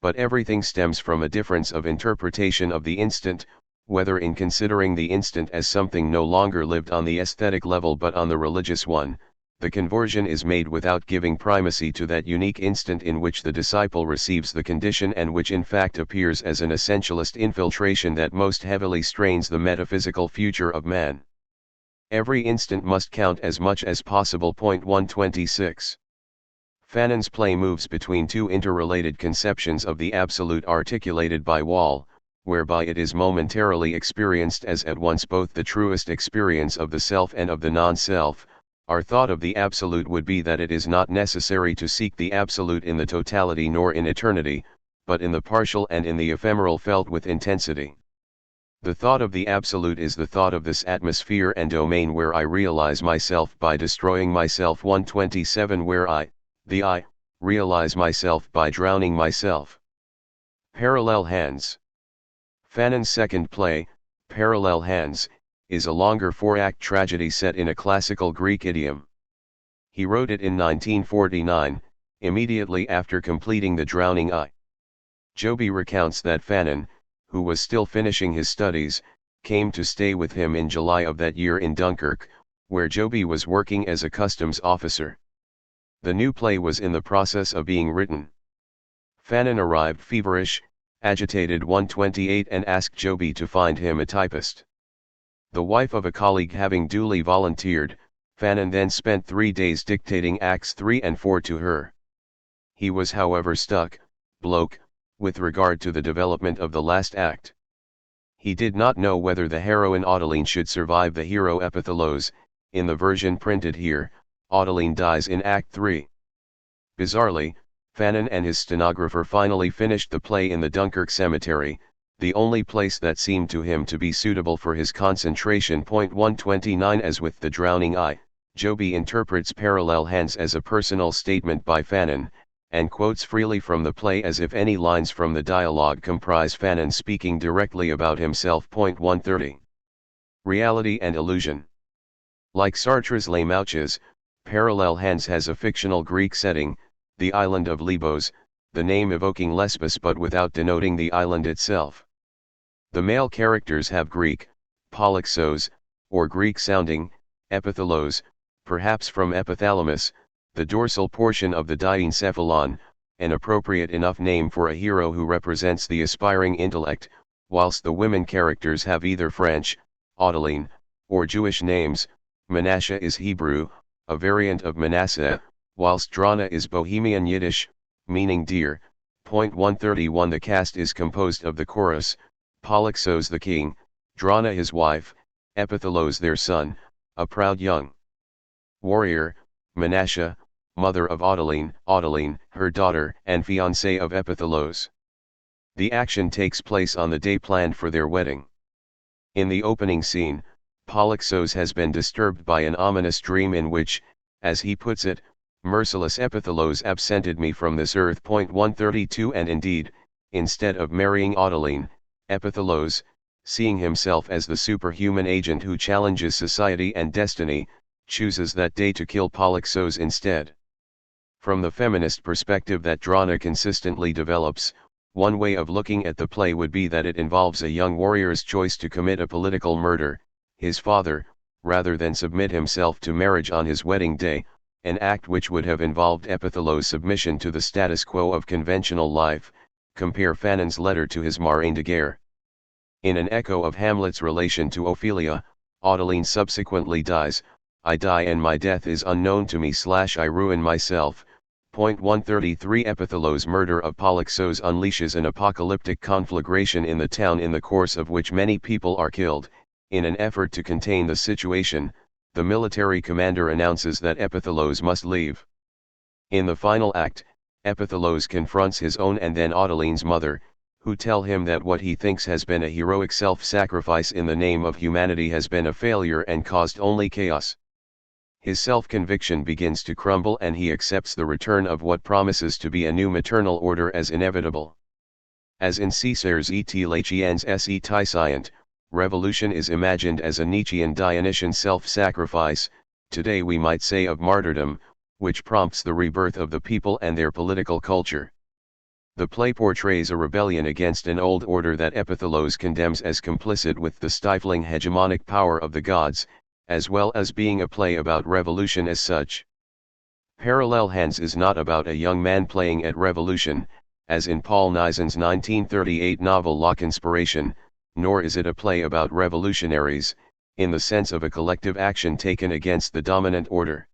But everything stems from a difference of interpretation of the instant, whether in considering the instant as something no longer lived on the aesthetic level but on the religious one, the conversion is made without giving primacy to that unique instant in which the disciple receives the condition and which in fact appears as an essentialist infiltration that most heavily strains the metaphysical future of man. Every instant must count as much as possible. 126. Fanon's play moves between two interrelated conceptions of the absolute articulated by Wall, whereby it is momentarily experienced as at once both the truest experience of the self and of the non-self. Our thought of the absolute would be that it is not necessary to seek the absolute in the totality nor in eternity, but in the partial and in the ephemeral felt with intensity. The thought of the absolute is the thought of this atmosphere and domain where I realize myself by destroying myself. 127 where I realize myself by drowning myself. Parallel Hands. Fanon's second play, Parallel Hands, is a longer four-act tragedy set in a classical Greek idiom. He wrote it in 1949, immediately after completing The Drowning Eye. Joby recounts that Fanon, who was still finishing his studies, came to stay with him in July of that year in Dunkirk, where Joby was working as a customs officer. The new play was in the process of being written. Fanon arrived feverish, agitated 128 and asked Joby to find him a typist. The wife of a colleague having duly volunteered, Fanon then spent 3 days dictating Acts 3 and 4 to her. He was however stuck, bloke, with regard to the development of the last act. He did not know whether the heroine Audeline should survive the hero Epithalos. In the version printed here, Audeline dies in Act 3. Bizarrely, Fanon and his stenographer finally finished the play in the Dunkirk cemetery, the only place that seemed to him to be suitable for his concentration. 129 As with The Drowning Eye, Joby interprets Parallel Hands as a personal statement by Fanon, and quotes freely from the play as if any lines from the dialogue comprise Fanon speaking directly about himself. 130. Reality and Illusion. Like Sartre's Les Mouches, Parallel Hands has a fictional Greek setting, the island of Lesbos, the name evoking Lesbos but without denoting the island itself. The male characters have Greek, polyxos, or Greek-sounding, epithalos, perhaps from epithalamus, the dorsal portion of the diencephalon, an appropriate enough name for a hero who represents the aspiring intellect, whilst the women characters have either French, Audeline, or Jewish names. Menashe is Hebrew, a variant of Manasseh, whilst Drana is Bohemian Yiddish, meaning deer. 131 The cast is composed of the chorus, Polyxos the king, Drana his wife, Epithalos their son, a proud young warrior, Menashe, mother of Audeline, Audeline, her daughter and fiancée of Epithalos. The action takes place on the day planned for their wedding. In the opening scene, Polyxos has been disturbed by an ominous dream in which, as he puts it, merciless Epithalos absented me from this earth. 132 And indeed, instead of marrying Audeline, Epithalos, seeing himself as the superhuman agent who challenges society and destiny, chooses that day to kill Polyxos instead. From the feminist perspective that Drana consistently develops, one way of looking at the play would be that it involves a young warrior's choice to commit a political murder, his father, rather than submit himself to marriage on his wedding day, an act which would have involved Epithalos' submission to the status quo of conventional life. Compare Fanon's letter to his Marraine de Guerre. In an echo of Hamlet's relation to Ophelia, Audeline subsequently dies, I die and my death is unknown to me / I ruin myself. 133 Epithelio's murder of Polyxos unleashes an apocalyptic conflagration in the town, in the course of which many people are killed. In an effort to contain the situation, the military commander announces that Epithelios must leave. In the final act, Epithelios confronts his own and then Autolene's mother, who tell him that what he thinks has been a heroic self-sacrifice in the name of humanity has been a failure and caused only chaos. His self-conviction begins to crumble and he accepts the return of what promises to be a new maternal order as inevitable. As in Caesar's Et Lachiens se Tyscient, revolution is imagined as a Nietzschean Dionysian self-sacrifice, today we might say of martyrdom, which prompts the rebirth of the people and their political culture. The play portrays a rebellion against an old order that Epithelios condemns as complicit with the stifling hegemonic power of the gods, as well as being a play about revolution as such. Parallel Hands is not about a young man playing at revolution, as in Paul Nisen's 1938 novel La Conspiration, nor is it a play about revolutionaries, in the sense of a collective action taken against the dominant order.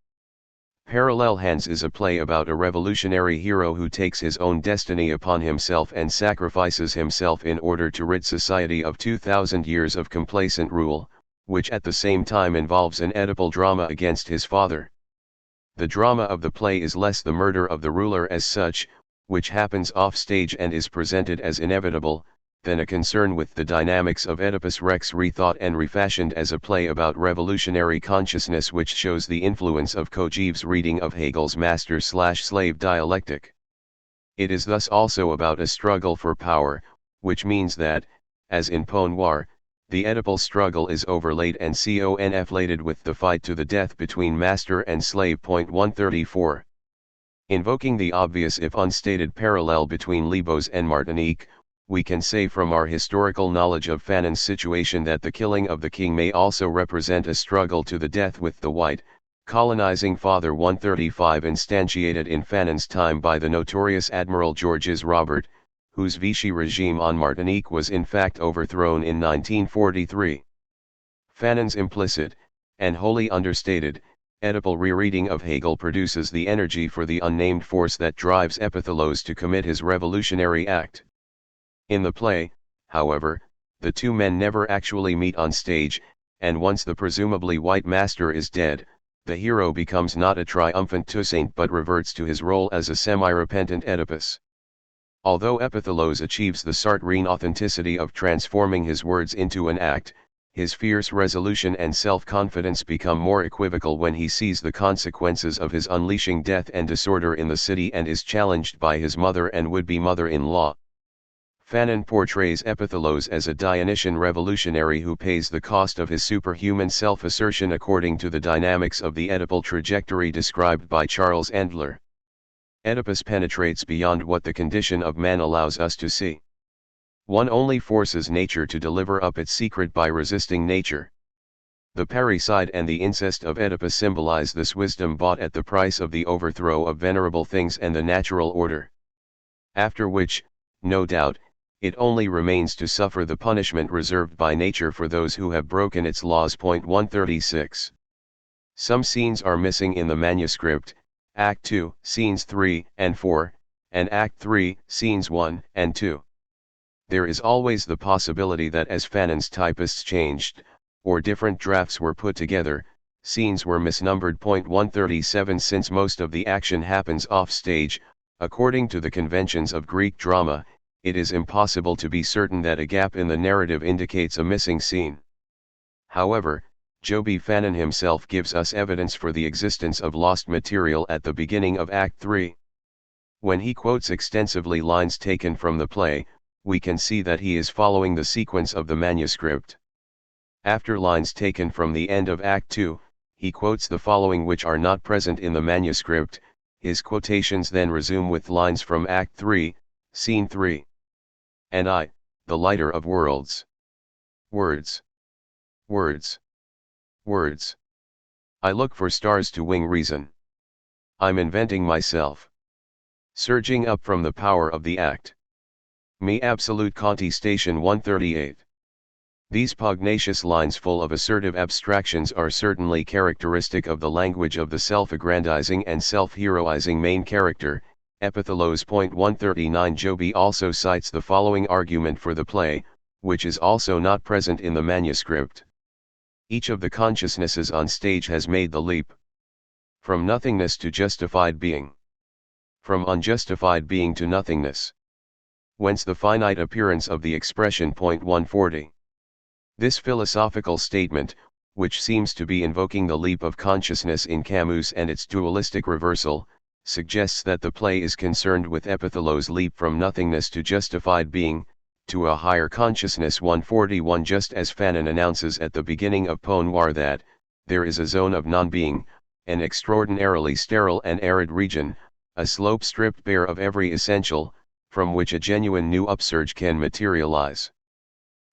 Parallel Hands is a play about a revolutionary hero who takes his own destiny upon himself and sacrifices himself in order to rid society of 2,000 years of complacent rule, which at the same time involves an Oedipal drama against his father. The drama of the play is less the murder of the ruler as such, which happens off stage and is presented as inevitable, than a concern with the dynamics of Oedipus Rex rethought and refashioned as a play about revolutionary consciousness, which shows the influence of Kojeev's reading of Hegel's master-slave dialectic. It is thus also about a struggle for power, which means that, as in Peau Noir, the Oedipal struggle is overlaid and conflated with the fight to the death between master and slave. 134. Invoking the obvious if unstated parallel between Lesbos and Martinique, we can say from our historical knowledge of Fanon's situation that the killing of the king may also represent a struggle to the death with the white, colonizing father. 135 Instantiated in Fanon's time by the notorious Admiral Georges Robert, whose Vichy regime on Martinique was in fact overthrown in 1943. Fanon's implicit, and wholly understated, Oedipal rereading of Hegel produces the energy for the unnamed force that drives Epithelios to commit his revolutionary act. In the play, however, the two men never actually meet on stage, and once the presumably white master is dead, the hero becomes not a triumphant Toussaint but reverts to his role as a semi-repentant Oedipus. Although Epithelios achieves the Sartrean authenticity of transforming his words into an act, his fierce resolution and self-confidence become more equivocal when he sees the consequences of his unleashing death and disorder in the city and is challenged by his mother and would-be mother-in-law. Fanon portrays Epithelios as a Dionysian revolutionary who pays the cost of his superhuman self-assertion according to the dynamics of the Oedipal trajectory described by Charles Endler. Oedipus penetrates beyond what the condition of man allows us to see. One only forces nature to deliver up its secret by resisting nature. The parricide and the incest of Oedipus symbolize this wisdom bought at the price of the overthrow of venerable things and the natural order. After which, no doubt, it only remains to suffer the punishment reserved by nature for those who have broken its laws. 136. Some scenes are missing in the manuscript, Act 2, Scenes 3 and 4, and Act 3, Scenes 1 and 2. There is always the possibility that as Fanon's typists changed, or different drafts were put together, scenes were misnumbered. 137 Since most of the action happens off stage, according to the conventions of Greek drama, it is impossible to be certain that a gap in the narrative indicates a missing scene. However, Joby Fanon himself gives us evidence for the existence of lost material at the beginning of Act 3. When he quotes extensively lines taken from the play, we can see that he is following the sequence of the manuscript. After lines taken from the end of Act 2, he quotes the following which are not present in the manuscript. His quotations then resume with lines from Act 3, Scene 3. And I, the lighter of worlds. Words. Words. Words. I look for stars to wing reason. I'm inventing myself. Surging up from the power of the act. Me absolute contestation. 138. These pugnacious lines full of assertive abstractions are certainly characteristic of the language of the self-aggrandizing and self-heroizing main character. Epithalos. 139. Joby also cites the following argument for the play, which is also not present in the manuscript. Each of the consciousnesses on stage has made the leap from nothingness to justified being, from unjustified being to nothingness. Whence the finite appearance of the expression. 140. This philosophical statement, which seems to be invoking the leap of consciousness in Camus and its dualistic reversal, suggests that the play is concerned with Epithalos' leap from nothingness to justified being, to a higher consciousness. 141. Just as Fanon announces at the beginning of Peau Noir that, there is a zone of non-being, an extraordinarily sterile and arid region, a slope stripped bare of every essential, from which a genuine new upsurge can materialize.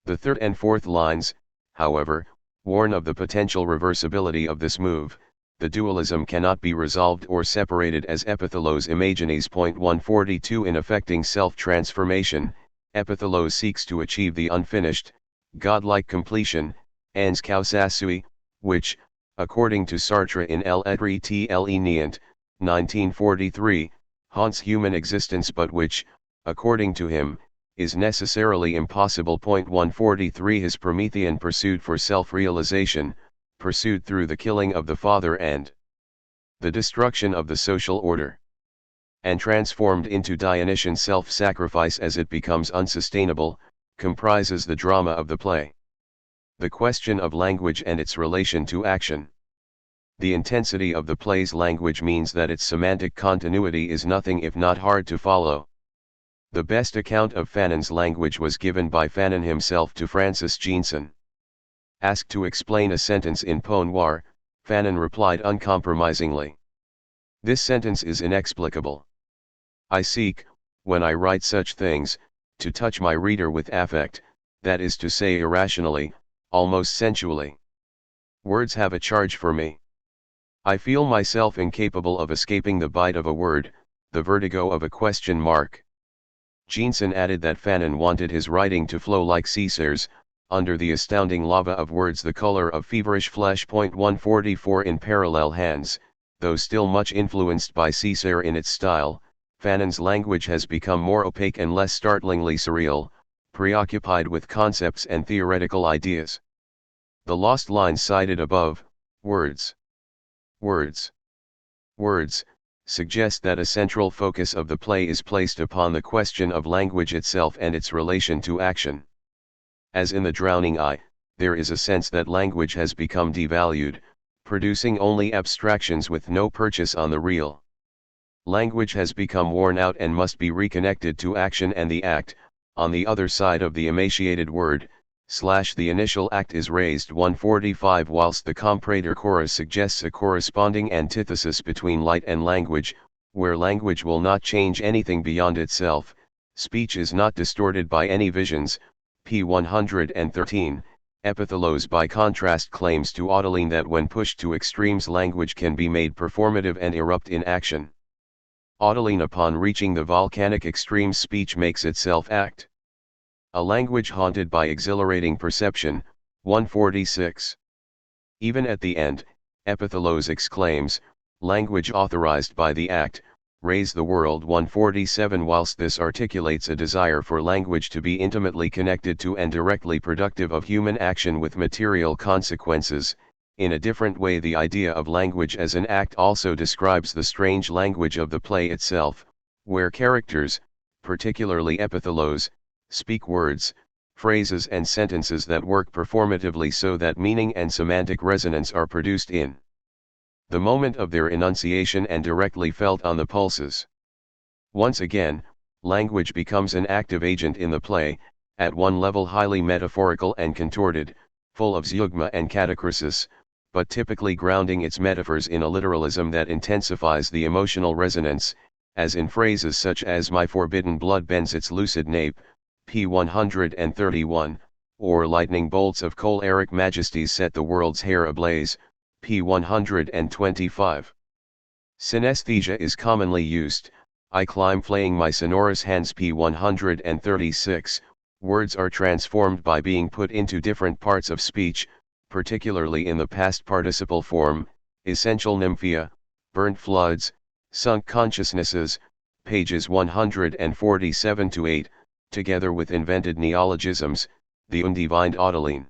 The third and fourth lines, however, warn of the potential reversibility of this move. The dualism cannot be resolved or separated as Epithalos imagines. 142. In effecting self-transformation, Epithalos seeks to achieve the unfinished, godlike completion, ens causasui, which, according to Sartre in L'être et l'Enient, 1943, haunts human existence but which, according to him, is necessarily impossible. 143. His Promethean pursuit for self-realization, pursued through the killing of the father and the destruction of the social order, and transformed into Dionysian self-sacrifice as it becomes unsustainable, comprises the drama of the play. The question of language and its relation to action. The intensity of the play's language means that its semantic continuity is nothing if not hard to follow. The best account of Fanon's language was given by Fanon himself to Francis Jeanson. Asked to explain a sentence in Peau Noir, Fanon replied uncompromisingly, "This sentence is inexplicable. I seek, when I write such things, to touch my reader with affect, that is to say irrationally, almost sensually. Words have a charge for me. I feel myself incapable of escaping the bite of a word, the vertigo of a question mark." Jeanson added that Fanon wanted his writing to flow like Caesar's, under the astounding lava of words, the color of feverish flesh. 144. In parallel hands, though still much influenced by Caesar in its style, Fanon's language has become more opaque and less startlingly surreal, preoccupied with concepts and theoretical ideas. The lost lines cited above, words, words, words, suggest that a central focus of the play is placed upon the question of language itself and its relation to action. As in The Drowning Eye, there is a sense that language has become devalued, producing only abstractions with no purchase on the real. Language has become worn out and must be reconnected to action, and the act, on the other side of the emaciated word, the initial act is raised. 145. Whilst the comparator chorus suggests a corresponding antithesis between light and language, where language will not change anything beyond itself, speech is not distorted by any visions. P. 113, Epithalos by contrast claims to Autoline that when pushed to extremes language can be made performative and erupt in action. Autoline upon reaching the volcanic extremes speech makes itself act. A language haunted by exhilarating perception. 146. Even at the end, Epithalos exclaims, language authorized by the act, raise the world. 147. Whilst this articulates a desire for language to be intimately connected to and directly productive of human action with material consequences, in a different way the idea of language as an act also describes the strange language of the play itself, where characters, particularly Epithalos, speak words, phrases and sentences that work performatively so that meaning and semantic resonance are produced in the moment of their enunciation and directly felt on the pulses. Once again, language becomes an active agent in the play, at one level highly metaphorical and contorted, full of zeugma and catachresis, but typically grounding its metaphors in a literalism that intensifies the emotional resonance, as in phrases such as "my forbidden blood bends its lucid nape," p. 131, or "lightning bolts of choleric majesties set the world's hair ablaze," p. 125. Synesthesia is commonly used, "I climb flaying my sonorous hands," p. 136, Words are transformed by being put into different parts of speech, particularly in the past participle form, essential nymphia, burnt floods, sunk consciousnesses, pages 147-8, together with invented neologisms, the undivined Audeline.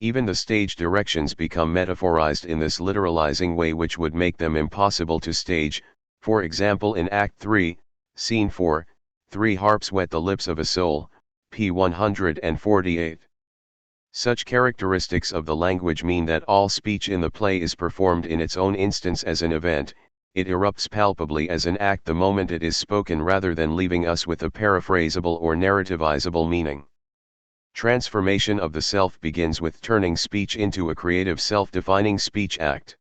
Even the stage directions become metaphorized in this literalizing way, which would make them impossible to stage. For example, in Act 3, Scene 4, 3 harps wet the lips of a soul, p. 148. Such characteristics of the language mean that all speech in the play is performed in its own instance as an event. It erupts palpably as an act the moment it is spoken, rather than leaving us with a paraphrasable or narrativizable meaning. Transformation of the self begins with turning speech into a creative self-defining speech act.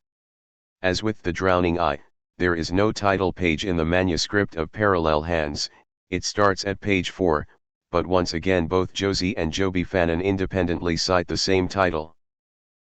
As with The Drowning Eye, there is no title page in the manuscript of Parallel Hands. It starts at page 4, but once again both Josie and Joby Fanon independently cite the same title.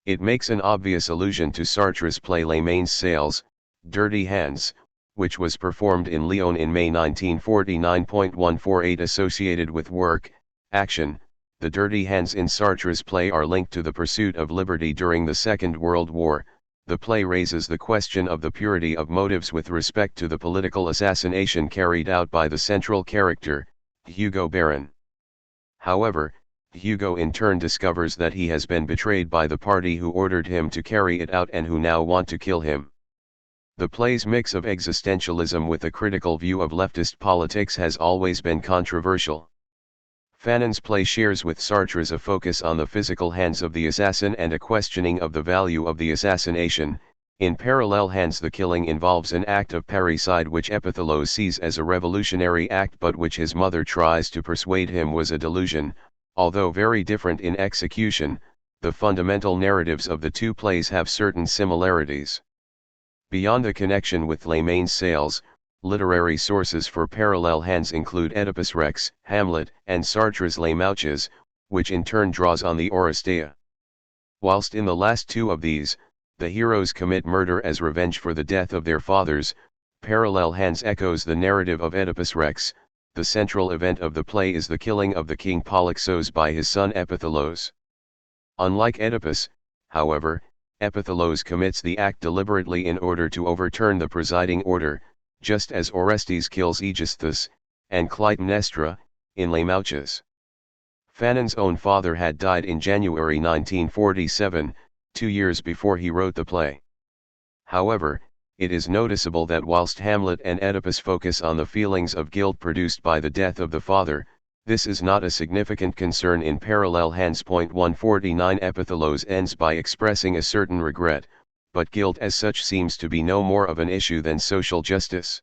It makes an obvious allusion to Sartre's play Les Mains Sales, Dirty Hands, which was performed in Lyon in May 1949.148. Associated with work, action, the dirty hands in Sartre's play are linked to the pursuit of liberty during the Second World War. The play raises the question of the purity of motives with respect to the political assassination carried out by the central character, Hugo Baron. However, Hugo in turn discovers that he has been betrayed by the party who ordered him to carry it out and who now want to kill him. The play's mix of existentialism with a critical view of leftist politics has always been controversial. Fanon's play shares with Sartre's a focus on the physical hands of the assassin and a questioning of the value of the assassination. In Parallel Hands, the killing involves an act of parricide which Epithalos sees as a revolutionary act, but which his mother tries to persuade him was a delusion. Although very different in execution, the fundamental narratives of the two plays have certain similarities. Beyond the connection with Les Mains Sales, literary sources for Parallel Hands include Oedipus Rex, Hamlet, and Sartre's Les Mouches, which in turn draws on the Oresteia. Whilst in the last two of these, the heroes commit murder as revenge for the death of their fathers, Parallel Hands echoes the narrative of Oedipus Rex. The central event of the play is the killing of the king Polyxos by his son Epithalos. Unlike Oedipus, however, Epithalos commits the act deliberately in order to overturn the presiding order, just as Orestes kills Aegisthus and Clytemnestra in Les Mouches. Fanon's own father had died in January 1947, 2 years before he wrote the play. However, it is noticeable that whilst Hamlet and Oedipus focus on the feelings of guilt produced by the death of the father, this is not a significant concern in Parallel Hands. 149 Epithalos ends by expressing a certain regret, but guilt as such seems to be no more of an issue than social justice.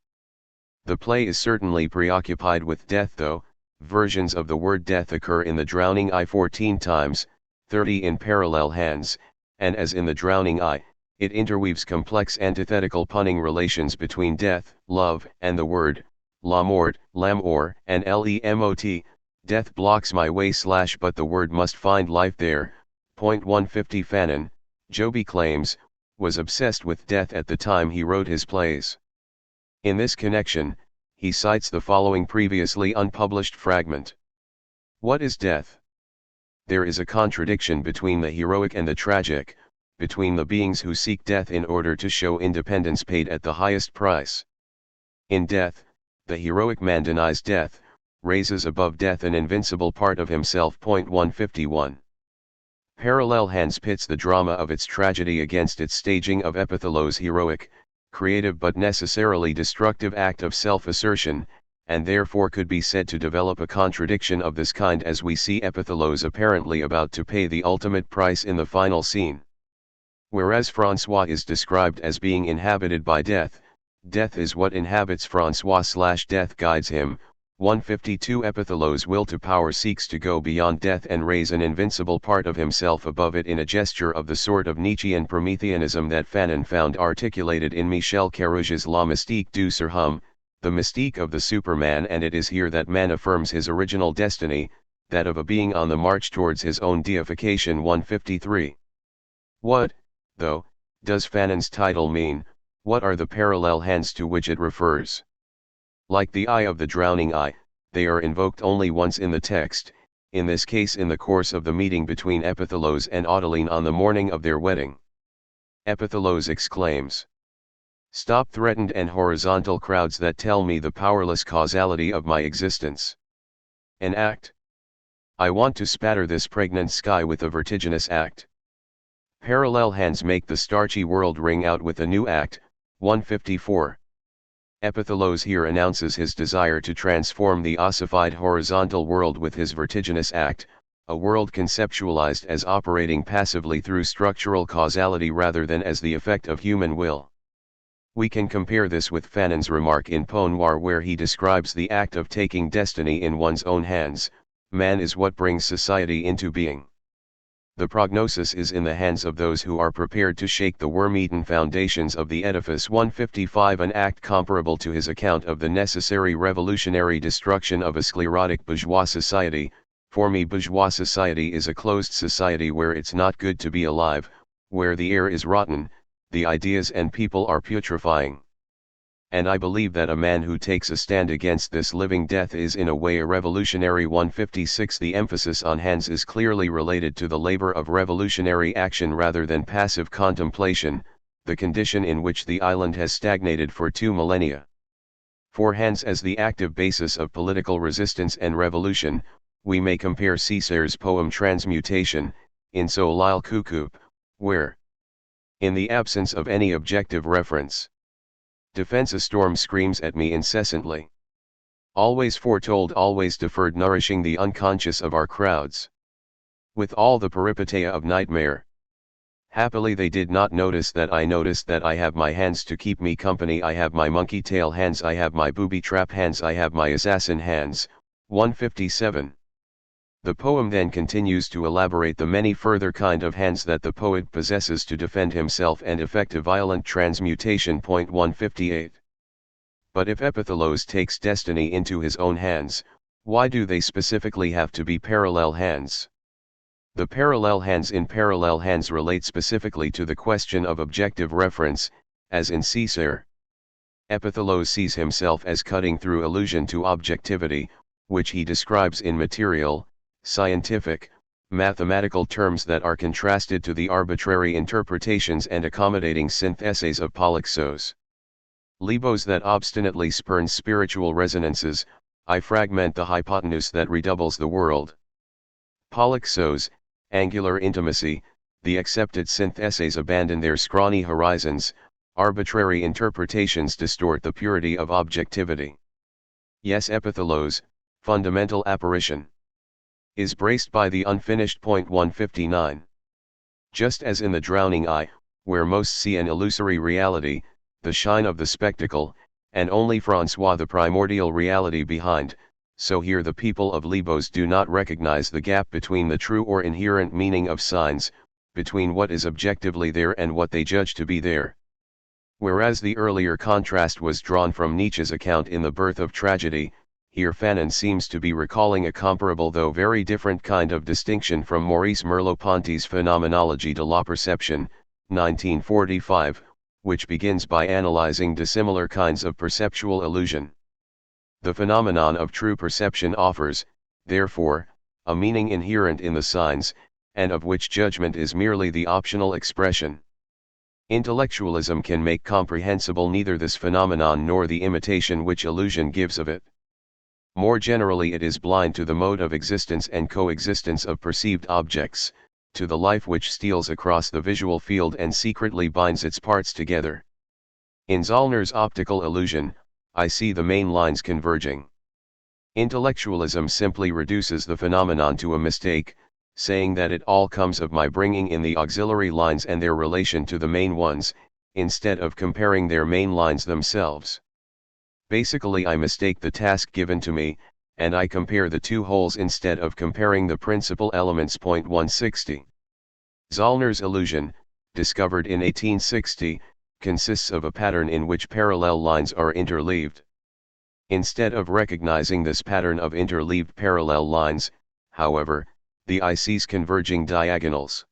The play is certainly preoccupied with death, though. Versions of the word death occur in The Drowning Eye 14 times, 30 in Parallel Hands, and as in The Drowning Eye, it interweaves complex antithetical punning relations between death, love, and the word, la mort, l'amour, and lemot, death blocks my way / but the word must find life there. 150 Fanon, Joby claims, was obsessed with death at the time he wrote his plays. In this connection, he cites the following previously unpublished fragment. What is death? There is a contradiction between the heroic and the tragic, between the beings who seek death in order to show independence paid at the highest price. In death, the heroic man denies death, raises above death an invincible part of himself. 151. Parallel Hands pits the drama of its tragedy against its staging of Epithalos' heroic, creative but necessarily destructive act of self-assertion, and therefore could be said to develop a contradiction of this kind as we see Epithalos apparently about to pay the ultimate price in the final scene. Whereas Francois is described as being inhabited by death, death is what inhabits Francois / death guides him. 152 Epithalos' will to power seeks to go beyond death and raise an invincible part of himself above it in a gesture of the sort of Nietzschean Prometheanism that Fanon found articulated in Michel Carouge's La Mystique du Surhomme, the mystique of the Superman, and it is here that man affirms his original destiny, that of a being on the march towards his own deification. 153. What, though, does Fanon's title mean? What are the parallel hands to which it refers? Like the eye of the drowning eye, they are invoked only once in the text, in this case in the course of the meeting between Epithalos and Autolyne on the morning of their wedding. Epithalos exclaims, "Stop threatened and horizontal crowds that tell me the powerless causality of my existence. An act. I want to spatter this pregnant sky with a vertiginous act." Parallel hands make the starchy world ring out with a new act, 154. Epithalos here announces his desire to transform the ossified horizontal world with his vertiginous act, a world conceptualized as operating passively through structural causality rather than as the effect of human will. We can compare this with Fanon's remark in Peau Noir where he describes the act of taking destiny in one's own hands. Man is what brings society into being. The prognosis is in the hands of those who are prepared to shake the worm-eaten foundations of the edifice. 155 An act comparable to his account of the necessary revolutionary destruction of a sclerotic bourgeois society. For me, bourgeois society is a closed society where it's not good to be alive, where the air is rotten, the ideas and people are putrefying. And I believe that a man who takes a stand against this living death is in a way a revolutionary. 156 The emphasis on hands is clearly related to the labor of revolutionary action rather than passive contemplation, the condition in which the island has stagnated for 2 millennia. For hands as the active basis of political resistance and revolution, we may compare Césaire's poem Transmutation, in So l'Île Coucoupe, where, in the absence of any objective reference, defense a storm screams at me incessantly. Always foretold, always deferred, nourishing the unconscious of our crowds. With all the peripeteia of nightmare. Happily they did not notice that I noticed that I have my hands to keep me company. I have my monkey tail hands, I have my booby trap hands, I have my assassin hands. 157. The poem then continues to elaborate the many further kind of hands that the poet possesses to defend himself and effect a violent transmutation. 158. But if Epithalos takes destiny into his own hands, why do they specifically have to be parallel hands? The parallel hands in parallel hands relate specifically to the question of objective reference, as in Césaire. Epithalos sees himself as cutting through illusion to objectivity, which he describes in material, scientific, mathematical terms that are contrasted to the arbitrary interpretations and accommodating syntheses of Polyxos. Libos that obstinately spurns spiritual resonances, I fragment the hypotenuse that redoubles the world. Polyxos, angular intimacy, the accepted syntheses abandon their scrawny horizons, arbitrary interpretations distort the purity of objectivity. Yes, Epithalos, fundamental apparition, is braced by the unfinished. 159. Just as in the drowning eye, where most see an illusory reality, the shine of the spectacle, and only François the primordial reality behind, so here the people of Libos do not recognize the gap between the true or inherent meaning of signs, between what is objectively there and what they judge to be there. Whereas the earlier contrast was drawn from Nietzsche's account in The Birth of Tragedy, here Fanon seems to be recalling a comparable though very different kind of distinction from Maurice Merleau-Ponty's Phenomenologie de la Perception, 1945, which begins by analyzing dissimilar kinds of perceptual illusion. The phenomenon of true perception offers, therefore, a meaning inherent in the signs, and of which judgment is merely the optional expression. Intellectualism can make comprehensible neither this phenomenon nor the imitation which illusion gives of it. More generally, it is blind to the mode of existence and coexistence of perceived objects, to the life which steals across the visual field and secretly binds its parts together. In Zollner's optical illusion, I see the main lines converging. Intellectualism simply reduces the phenomenon to a mistake, saying that it all comes of my bringing in the auxiliary lines and their relation to the main ones, instead of comparing their main lines themselves. Basically, I mistake the task given to me, and I compare the two wholes instead of comparing the principal elements. 160. Zollner's illusion, discovered in 1860, consists of a pattern in which parallel lines are interleaved. Instead of recognizing this pattern of interleaved parallel lines, however, the eye sees converging diagonals.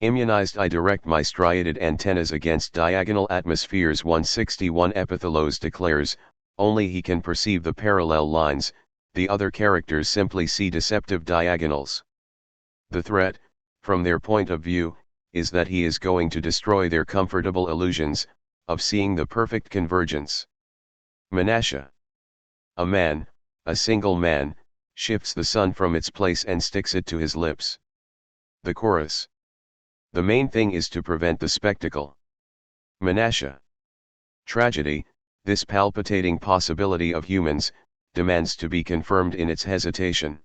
Immunized, I direct my striated antennas against diagonal atmospheres. 161. Epithalos declares, only he can perceive the parallel lines, the other characters simply see deceptive diagonals. The threat, from their point of view, is that he is going to destroy their comfortable illusions of seeing the perfect convergence. Menashe. A man, a single man, shifts the sun from its place and sticks it to his lips. The chorus. The main thing is to prevent the spectacle. Menashe. Tragedy, this palpitating possibility of humans, demands to be confirmed in its hesitation.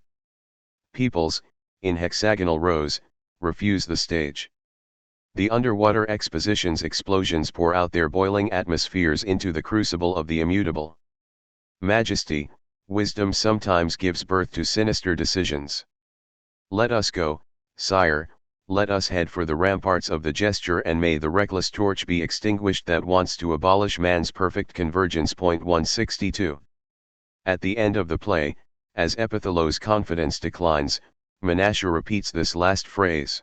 Peoples, in hexagonal rows, refuse the stage. The underwater exposition's explosions pour out their boiling atmospheres into the crucible of the immutable. Majesty, wisdom sometimes gives birth to sinister decisions. Let us go, sire, let us head for the ramparts of the gesture, and may the reckless torch be extinguished that wants to abolish man's perfect convergence. 162. At the end of the play, as Epithelio's confidence declines, Menashe repeats this last phrase.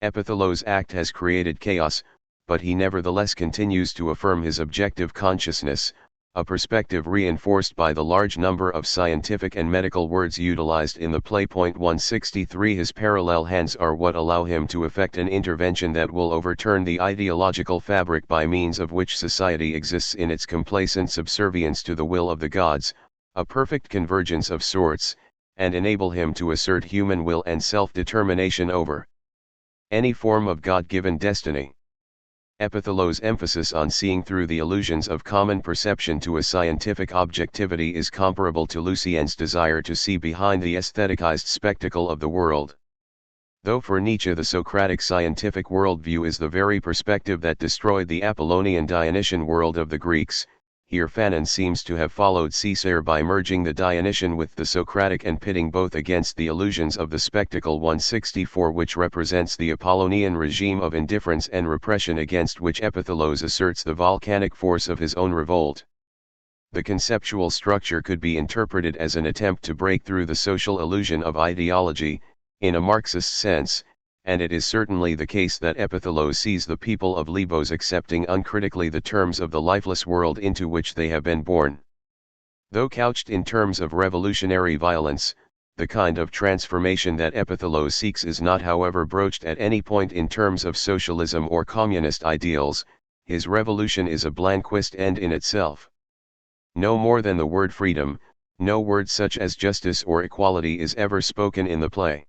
Epithelio's act has created chaos, but he nevertheless continues to affirm his objective consciousness, a perspective reinforced by the large number of scientific and medical words utilized in the play. 163. His parallel hands are what allow him to effect an intervention that will overturn the ideological fabric by means of which society exists in its complacent subservience to the will of the gods, a perfect convergence of sorts, and enable him to assert human will and self-determination over any form of God-given destiny. Epithelio's emphasis on seeing through the illusions of common perception to a scientific objectivity is comparable to Lucien's desire to see behind the aestheticized spectacle of the world. Though for Nietzsche the Socratic scientific worldview is the very perspective that destroyed the Apollonian Dionysian world of the Greeks, here Fanon seems to have followed Césaire by merging the Dionysian with the Socratic and pitting both against the illusions of the spectacle. 164, which represents the Apollonian regime of indifference and repression against which Epithelios asserts the volcanic force of his own revolt. The conceptual structure could be interpreted as an attempt to break through the social illusion of ideology, in a Marxist sense, and it is certainly the case that Epithelios sees the people of Lesbos accepting uncritically the terms of the lifeless world into which they have been born. Though couched in terms of revolutionary violence, the kind of transformation that Epithelios seeks is not, however, broached at any point in terms of socialism or communist ideals. His revolution is a blanquist end in itself. No more than the word freedom, no word such as justice or equality is ever spoken in the play.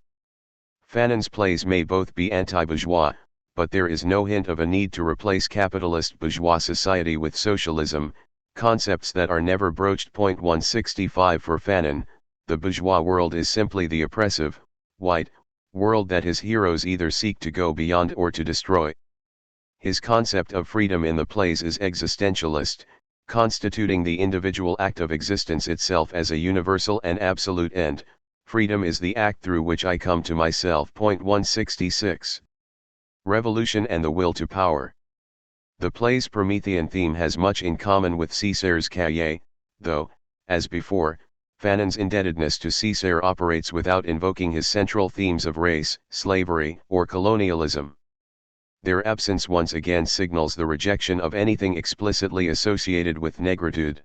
Fanon's plays may both be anti-bourgeois, but there is no hint of a need to replace capitalist bourgeois society with socialism, concepts that are never broached. 165 For Fanon, the bourgeois world is simply the oppressive, white, world that his heroes either seek to go beyond or to destroy. His concept of freedom in the plays is existentialist, constituting the individual act of existence itself as a universal and absolute end. Freedom is the act through which I come to myself. 166. Revolution and the will to power. The play's Promethean theme has much in common with Césaire's Cahiers, though, as before, Fanon's indebtedness to Césaire operates without invoking his central themes of race, slavery, or colonialism. Their absence once again signals the rejection of anything explicitly associated with negritude.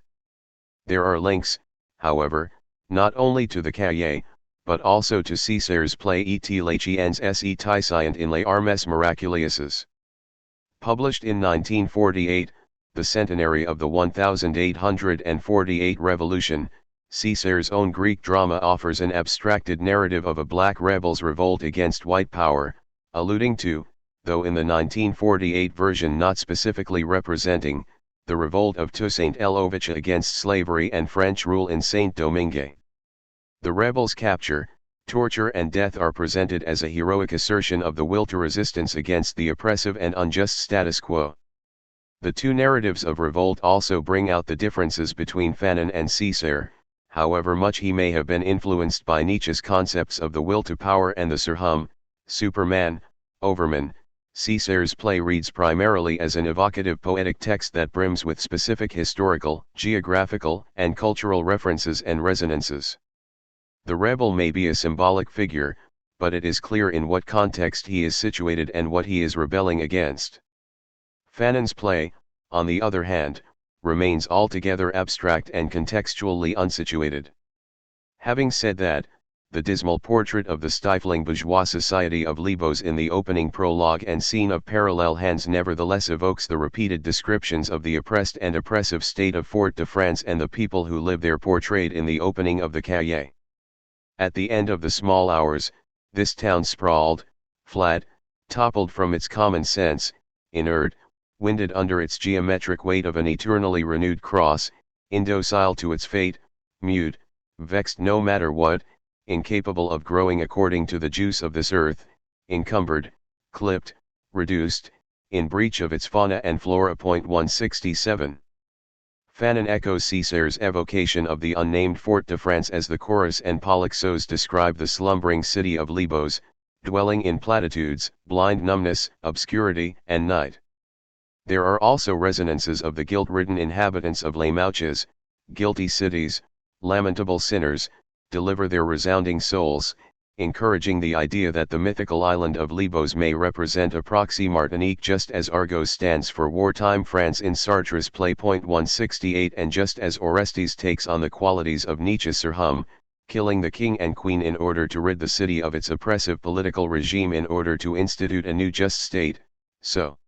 There are links, however, not only to the Cahiers, but also to Césaire's play Et les chiens et Tysciant in les armes miraculeuses. Published in 1948, the centenary of the 1848 Revolution, Césaire's own Greek drama offers an abstracted narrative of a black rebel's revolt against white power, alluding to, though in the 1948 version not specifically representing, the revolt of Toussaint L'Ouverture against slavery and French rule in Saint-Domingue. The rebels' capture, torture and death are presented as a heroic assertion of the will to resistance against the oppressive and unjust status quo. The two narratives of revolt also bring out the differences between Fanon and Césaire, however much he may have been influenced by Nietzsche's concepts of the will to power and the Surhomme, Superman, Overman. Césaire's play reads primarily as an evocative poetic text that brims with specific historical, geographical, and cultural references and resonances. The rebel may be a symbolic figure, but it is clear in what context he is situated and what he is rebelling against. Fanon's play, on the other hand, remains altogether abstract and contextually unsituated. Having said that, the dismal portrait of the stifling bourgeois society of Lesbos in the opening prologue and scene of Parallel Hands nevertheless evokes the repeated descriptions of the oppressed and oppressive state of Fort-de-France and the people who live there portrayed in the opening of the cahier. At the end of the small hours, this town sprawled, flat, toppled from its common sense, inert, winded under its geometric weight of an eternally renewed cross, indocile to its fate, mute, vexed no matter what, incapable of growing according to the juice of this earth, encumbered, clipped, reduced, in breach of its fauna and flora. 167. Fanon echoes Césaire's evocation of the unnamed Fort-de-France as the chorus, and Polyxos describe the slumbering city of Lesbos, dwelling in platitudes, blind numbness, obscurity, and night. There are also resonances of the guilt-ridden inhabitants of Les Mouches, guilty cities, lamentable sinners, deliver their resounding souls, encouraging the idea that the mythical island of Lesbos may represent a proxy Martinique, just as Argos stands for wartime France in Sartre's play. 168, and just as Orestes takes on the qualities of Nietzsche's Sir Hum, killing the king and queen in order to rid the city of its oppressive political regime in order to institute a new just state, so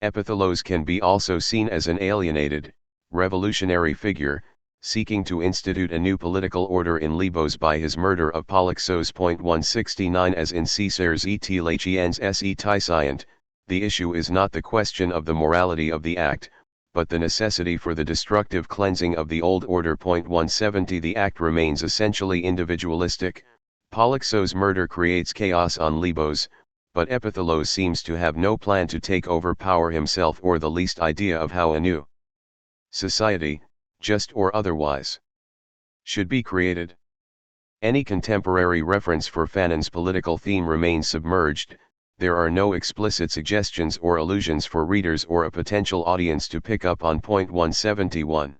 Epithalos can be also seen as an alienated, revolutionary figure, seeking to institute a new political order in Lesbos by his murder of Polyxos. 169, as in Césaire's Et Lachiens se Tyscient, the issue is not the question of the morality of the act, but the necessity for the destructive cleansing of the old order. 170, the act remains essentially individualistic. Polyxos' murder creates chaos on Lesbos, but Epithalos seems to have no plan to take over power himself or the least idea of how a new society, just or otherwise, should be created. Any contemporary reference for Fanon's political theme remains submerged. There are no explicit suggestions or allusions for readers or a potential audience to pick up on. 171.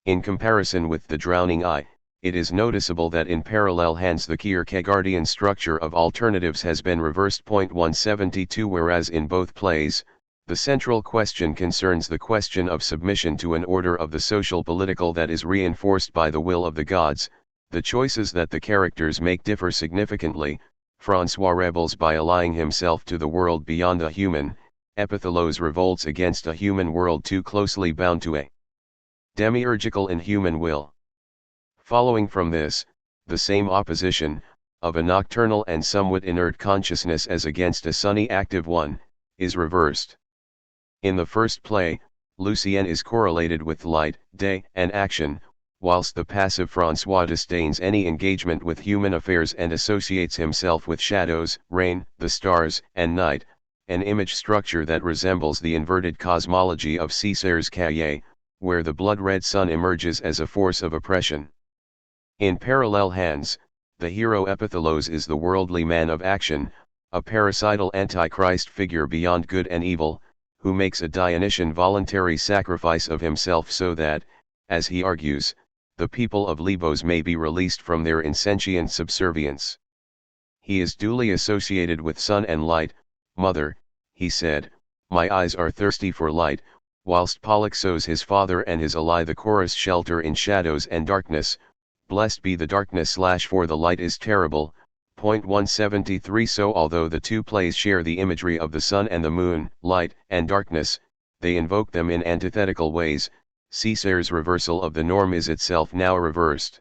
In comparison with The Drowning Eye, it is noticeable that in Parallel Hands the Kierkegaardian structure of alternatives has been reversed. 172, whereas in both plays, the central question concerns the question of submission to an order of the social political that is reinforced by the will of the gods. The choices that the characters make differ significantly. François rebels by allying himself to the world beyond the human, Epithalos revolts against a human world too closely bound to a demiurgical inhuman will. Following from this, the same opposition, of a nocturnal and somewhat inert consciousness as against a sunny active one, is reversed. In the first play, Lucien is correlated with light, day, and action, whilst the passive François disdains any engagement with human affairs and associates himself with shadows, rain, the stars, and night, an image structure that resembles the inverted cosmology of Césaire's cahier, where the blood-red sun emerges as a force of oppression. In Parallel Hands, the hero Epithalos is the worldly man of action, a parasital antichrist figure beyond good and evil, who makes a Dionysian voluntary sacrifice of himself so that, as he argues, the people of Lesbos may be released from their insentient subservience. He is duly associated with sun and light. Mother, he said, my eyes are thirsty for light, whilst Polyxos his father and his ally the chorus shelter in shadows and darkness. Blessed be the darkness / for the light is terrible. 173. So although the two plays share the imagery of the sun and the moon, light and darkness, they invoke them in antithetical ways. Césaire's reversal of the norm is itself now reversed.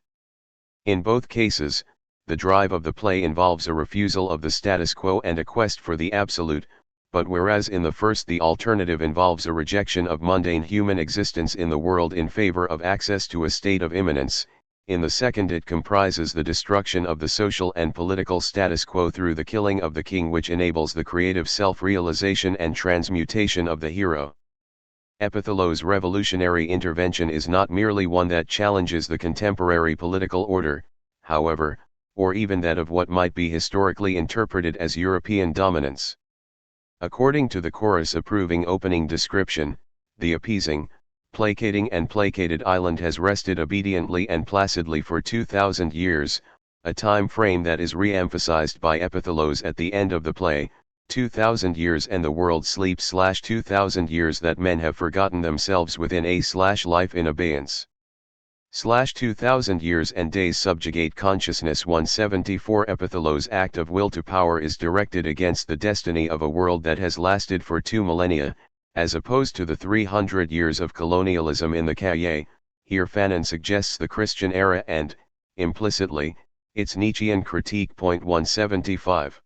In both cases, the drive of the play involves a refusal of the status quo and a quest for the absolute, but whereas in the first the alternative involves a rejection of mundane human existence in the world in favor of access to a state of immanence, in the second it comprises the destruction of the social and political status quo through the killing of the king, which enables the creative self-realization and transmutation of the hero. Epithalos' revolutionary intervention is not merely one that challenges the contemporary political order, however, or even that of what might be historically interpreted as European dominance. According to the chorus approving opening description, the appeasing, placating and placated island has rested obediently and placidly for 2,000 years, a time frame that is re-emphasized by Epithalos at the end of the play. 2,000 years and the world sleeps / 2,000 years that men have forgotten themselves within a / life in abeyance. /2000 years and days subjugate consciousness. 174 Epithelow's act of will to power is directed against the destiny of a world that has lasted for 2 millennia, as opposed to the 300 years of colonialism in the Cahiers. Here Fanon suggests the Christian era and, implicitly, its Nietzschean critique. 175.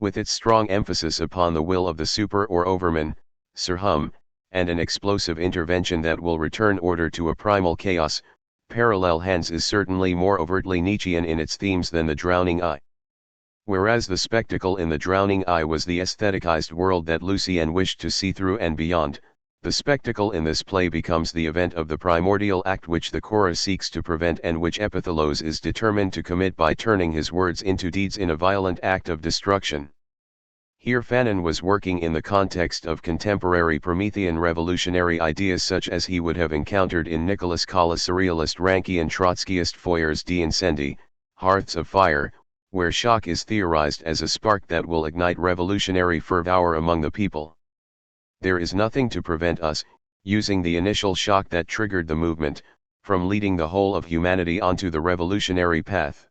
With its strong emphasis upon the will of the super or overman, Surhum, and an explosive intervention that will return order to a primal chaos, Parallel Hands is certainly more overtly Nietzschean in its themes than The Drowning Eye. Whereas the spectacle in The Drowning Eye was the aestheticized world that Lucien wished to see through and beyond, the spectacle in this play becomes the event of the primordial act which the chorus seeks to prevent and which Epithelow's is determined to commit by turning his words into deeds in a violent act of destruction. Here Fanon was working in the context of contemporary Promethean revolutionary ideas such as he would have encountered in Nicholas Kalla's surrealist Rankian Trotskyist Foyers d'Incendi, Hearths of Fire, where shock is theorized as a spark that will ignite revolutionary fervor among the people. There is nothing to prevent us, using the initial shock that triggered the movement, from leading the whole of humanity onto the revolutionary path.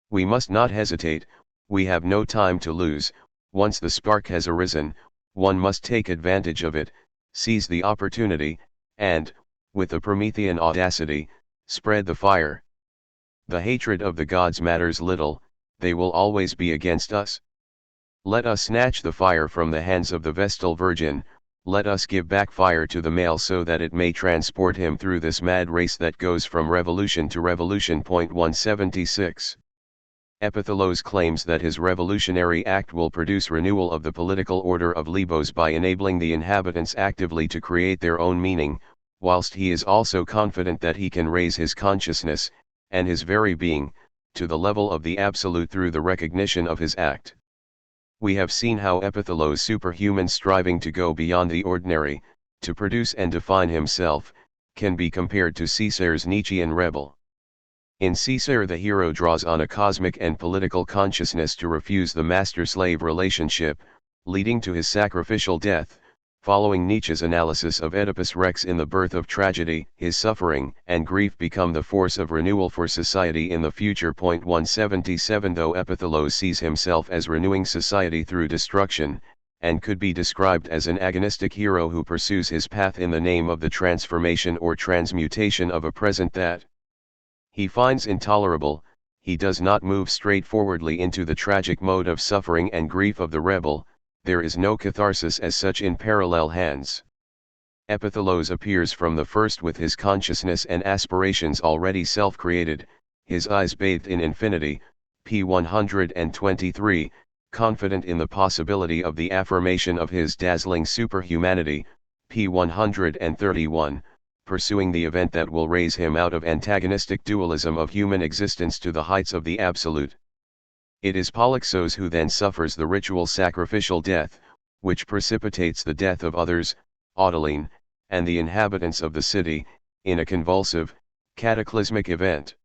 We must not hesitate, we have no time to lose. Once the spark has arisen, one must take advantage of it, seize the opportunity, and, with the Promethean audacity, spread the fire. The hatred of the gods matters little, they will always be against us. Let us snatch the fire from the hands of the Vestal Virgin, let us give back fire to the male so that it may transport him through this mad race that goes from revolution to revolution. 176. Epithelow's claims that his revolutionary act will produce renewal of the political order of Lebos by enabling the inhabitants actively to create their own meaning, whilst he is also confident that he can raise his consciousness, and his very being, to the level of the absolute through the recognition of his act. We have seen how Epithelow's superhuman striving to go beyond the ordinary, to produce and define himself, can be compared to César's Nietzschean rebel. In César the hero draws on a cosmic and political consciousness to refuse the master-slave relationship, leading to his sacrificial death. Following Nietzsche's analysis of Oedipus Rex in The Birth of Tragedy, his suffering and grief become the force of renewal for society in the future. 177 Though Epithelow's sees himself as renewing society through destruction, and could be described as an agonistic hero who pursues his path in the name of the transformation or transmutation of a present that he finds intolerable, he does not move straightforwardly into the tragic mode of suffering and grief of the rebel. There is no catharsis as such in Parallel Hands. Epithelow's appears from the first with his consciousness and aspirations already self-created, his eyes bathed in infinity, p. 123, confident in the possibility of the affirmation of his dazzling superhumanity, p. 131, pursuing the event that will raise him out of antagonistic dualism of human existence to the heights of the absolute. It is Polyxos who then suffers the ritual sacrificial death, which precipitates the death of others, Autoline, and the inhabitants of the city, in a convulsive, cataclysmic event.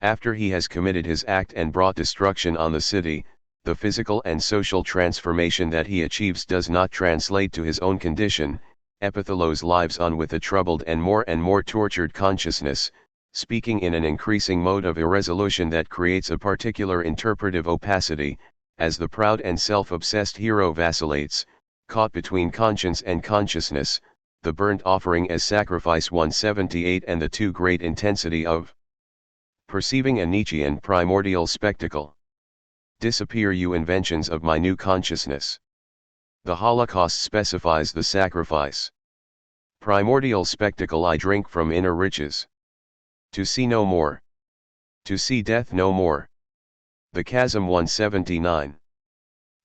After he has committed his act and brought destruction on the city, the physical and social transformation that he achieves does not translate to his own condition. Epithelow's lives on with a troubled and more tortured consciousness, speaking in an increasing mode of irresolution that creates a particular interpretive opacity, as the proud and self-obsessed hero vacillates, caught between conscience and consciousness, the burnt offering as sacrifice. 178 And the too great intensity of perceiving a Nietzschean primordial spectacle. Disappear, you inventions of my new consciousness. The Holocaust specifies the sacrifice. Primordial spectacle, I drink from inner riches. To see no more. To see death no more. The Chasm. 179.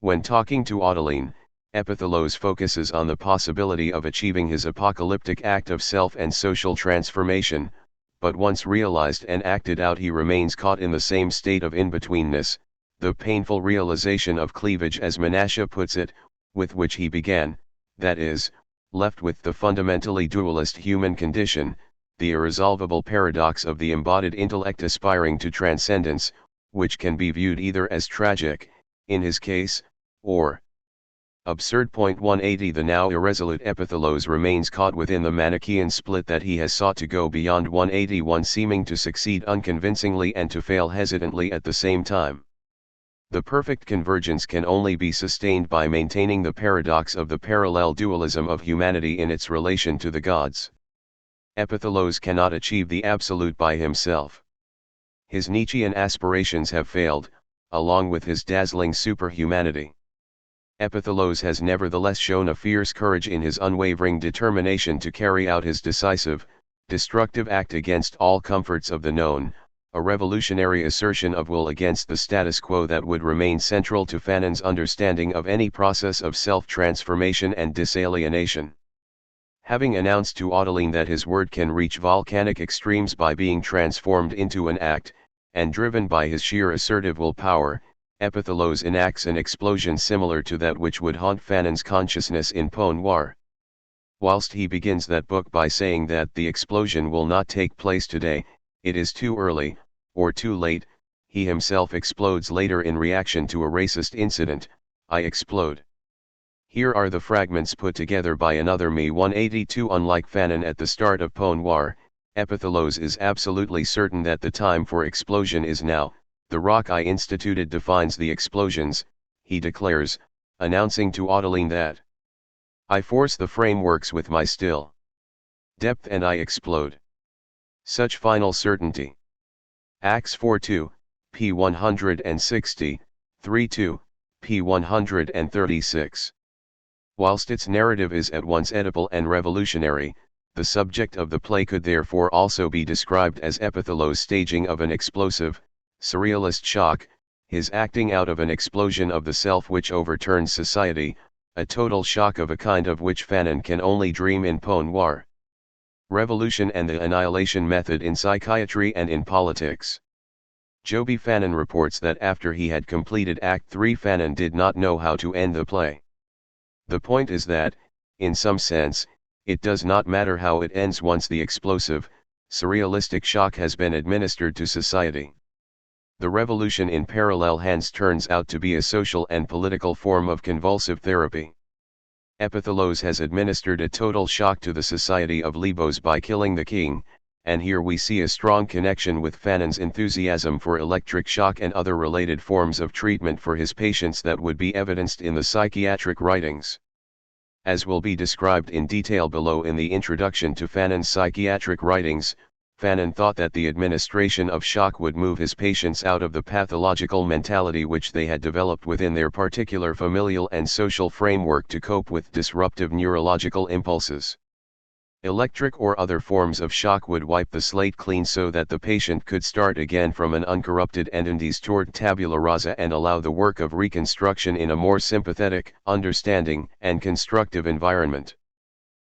When talking to Autoline, Epithelow's focuses on the possibility of achieving his apocalyptic act of self and social transformation, but once realized and acted out he remains caught in the same state of in-betweenness, the painful realization of cleavage as Menashe puts it, with which he began, that is, left with the fundamentally dualist human condition, the irresolvable paradox of the embodied intellect aspiring to transcendence, which can be viewed either as tragic, in his case, or Absurd. 180 The now irresolute Epithalos remains caught within the Manichaean split that he has sought to go beyond. 181 Seeming to succeed unconvincingly and to fail hesitantly at the same time. The perfect convergence can only be sustained by maintaining the paradox of the parallel dualism of humanity in its relation to the gods. Epithalos cannot achieve the absolute by himself. His Nietzschean aspirations have failed, along with his dazzling superhumanity. Epithalos has nevertheless shown a fierce courage in his unwavering determination to carry out his decisive, destructive act against all comforts of the known, a revolutionary assertion of will against the status quo that would remain central to Fanon's understanding of any process of self-transformation and disalienation. Having announced to Audeline that his word can reach volcanic extremes by being transformed into an act, and driven by his sheer assertive willpower, Epithalos enacts an explosion similar to that which would haunt Fanon's consciousness in Peau Noire. Whilst he begins that book by saying that the explosion will not take place today, it is too early, or too late, he himself explodes later in reaction to a racist incident. I explode. Here are the fragments put together by another me. 182 Unlike Fanon at the start of Peau Noire, Epithalos is absolutely certain that the time for explosion is now. The rock I instituted defines the explosions, he declares, announcing to Audeline that I force the frameworks with my still depth and I explode. Such final certainty. Acts 4:2, p. 160, 3:2, p. 136. Whilst its narrative is at once Oedipal and revolutionary, the subject of the play could therefore also be described as Epithalos' staging of an explosive, surrealist shock, his acting out of an explosion of the self which overturns society, a total shock of a kind of which Fanon can only dream in Peau Noire. Revolution and the annihilation method in psychiatry and in politics. Joby Fanon reports that after he had completed Act 3 Fanon did not know how to end the play. The point is that, in some sense, it does not matter how it ends once the explosive, surrealistic shock has been administered to society. The revolution in parallel hands turns out to be a social and political form of convulsive therapy. Epithalos has administered a total shock to the society of Lesbos by killing the king, and here we see a strong connection with Fanon's enthusiasm for electric shock and other related forms of treatment for his patients that would be evidenced in the psychiatric writings. As will be described in detail below in the introduction to Fanon's psychiatric writings, Fanon thought that the administration of shock would move his patients out of the pathological mentality which they had developed within their particular familial and social framework to cope with disruptive neurological impulses. Electric or other forms of shock would wipe the slate clean so that the patient could start again from an uncorrupted and undistorted tabula rasa and allow the work of reconstruction in a more sympathetic, understanding, and constructive environment.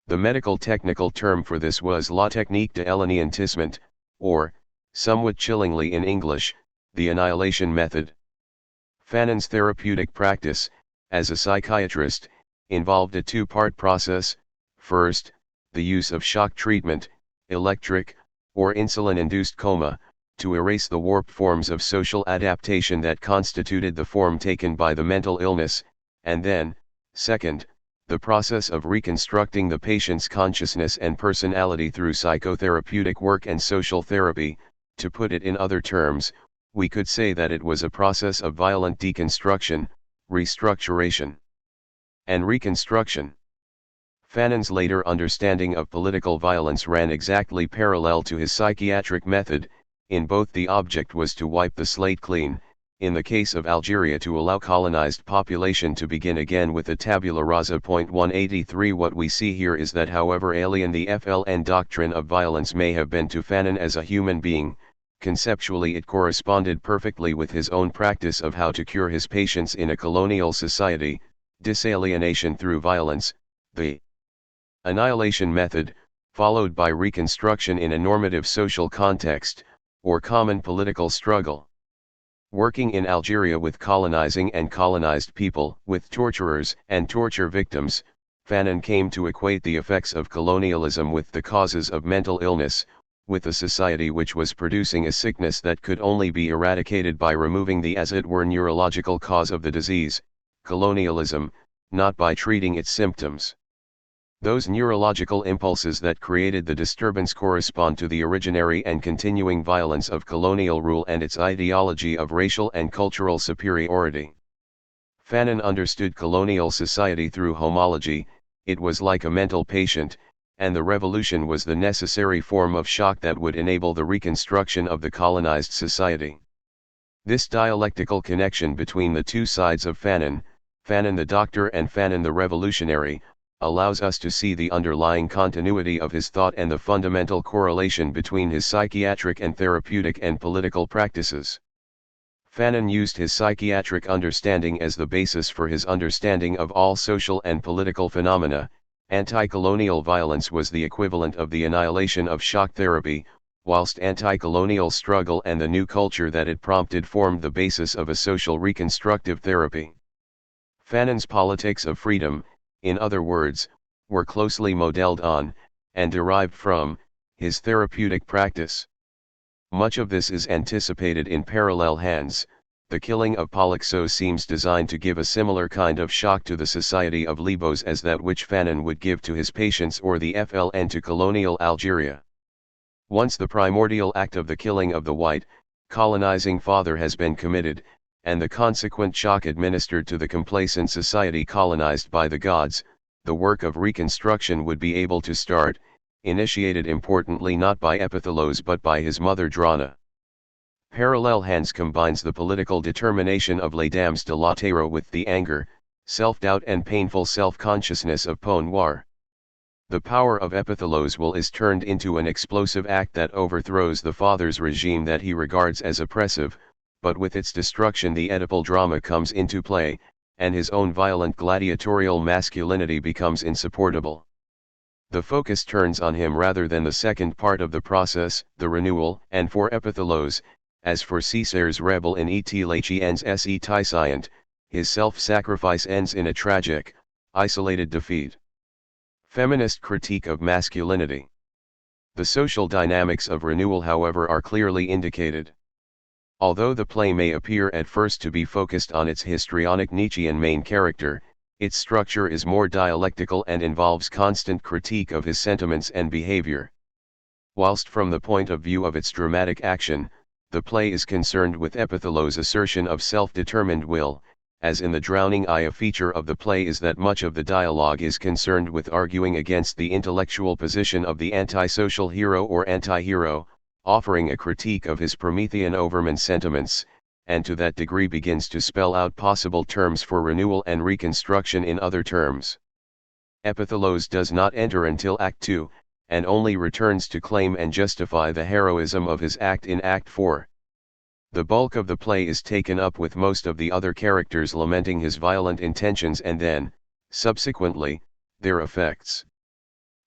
The medical technical term for this was la technique de l'anéantissement, or, somewhat chillingly in English, the annihilation method. Fanon's therapeutic practice, as a psychiatrist, involved a two-part process. First, the use of shock treatment, electric, or insulin-induced coma, to erase the warped forms of social adaptation that constituted the form taken by the mental illness, and then, second, the process of reconstructing the patient's consciousness and personality through psychotherapeutic work and social therapy. To put it in other terms, we could say that it was a process of violent deconstruction, restructuration, and reconstruction. Fanon's later understanding of political violence ran exactly parallel to his psychiatric method. In both the object was to wipe the slate clean, in the case of Algeria to allow colonized population to begin again with a tabula rasa. 183 What we see here is that however alien the FLN doctrine of violence may have been to Fanon as a human being, conceptually it corresponded perfectly with his own practice of how to cure his patients in a colonial society, disalienation through violence, the annihilation method, followed by reconstruction in a normative social context, or common political struggle. Working in Algeria with colonizing and colonized people, with torturers and torture victims, Fanon came to equate the effects of colonialism with the causes of mental illness, with a society which was producing a sickness that could only be eradicated by removing the as it were neurological cause of the disease. Colonialism, not by treating its symptoms. Those neurological impulses that created the disturbance correspond to the originary and continuing violence of colonial rule and its ideology of racial and cultural superiority. Fanon understood colonial society through homology. It was like a mental patient, and the revolution was the necessary form of shock that would enable the reconstruction of the colonized society. This dialectical connection between the two sides of Fanon the doctor and Fanon the revolutionary, allows us to see the underlying continuity of his thought and the fundamental correlation between his psychiatric and therapeutic and political practices. Fanon used his psychiatric understanding as the basis for his understanding of all social and political phenomena. Anti-colonial violence was the equivalent of the annihilation of shock therapy, whilst anti-colonial struggle and the new culture that it prompted formed the basis of a social reconstructive therapy. Fanon's politics of freedom, in other words, were closely modeled on, and derived from, his therapeutic practice. Much of this is anticipated in parallel hands. The killing of Polixos seems designed to give a similar kind of shock to the society of Libos as that which Fanon would give to his patients or the FLN to colonial Algeria. Once the primordial act of the killing of the white, colonizing father has been committed, and the consequent shock administered to the complacent society colonized by the gods, the work of reconstruction would be able to start, initiated importantly not by Epithalos but by his mother Drana. Parallel hands combines the political determination of Les Dames de l'Otero with the anger, self-doubt and painful self-consciousness of Peau Noir. The power of Epithalos will is turned into an explosive act that overthrows the father's regime that he regards as oppressive, but with its destruction the Oedipal drama comes into play, and his own violent gladiatorial masculinity becomes insupportable. The focus turns on him rather than the second part of the process, the renewal, and for Epithalos, as for Caesar's rebel in Et Lachiens se Tyscient, his self-sacrifice ends in a tragic, isolated defeat. Feminist critique of masculinity. The social dynamics of renewal, however, are clearly indicated. Although the play may appear at first to be focused on its histrionic Nietzschean main character, its structure is more dialectical and involves constant critique of his sentiments and behavior. Whilst from the point of view of its dramatic action, the play is concerned with Epithalos' assertion of self-determined will, as in The Drowning Eye a feature of the play is that much of the dialogue is concerned with arguing against the intellectual position of the antisocial hero or anti-hero, offering a critique of his Promethean overman sentiments, and to that degree begins to spell out possible terms for renewal and reconstruction in other terms. Epithalos does not enter until Act 2, and only returns to claim and justify the heroism of his act in Act 4. The bulk of the play is taken up with most of the other characters lamenting his violent intentions and then, subsequently, their effects.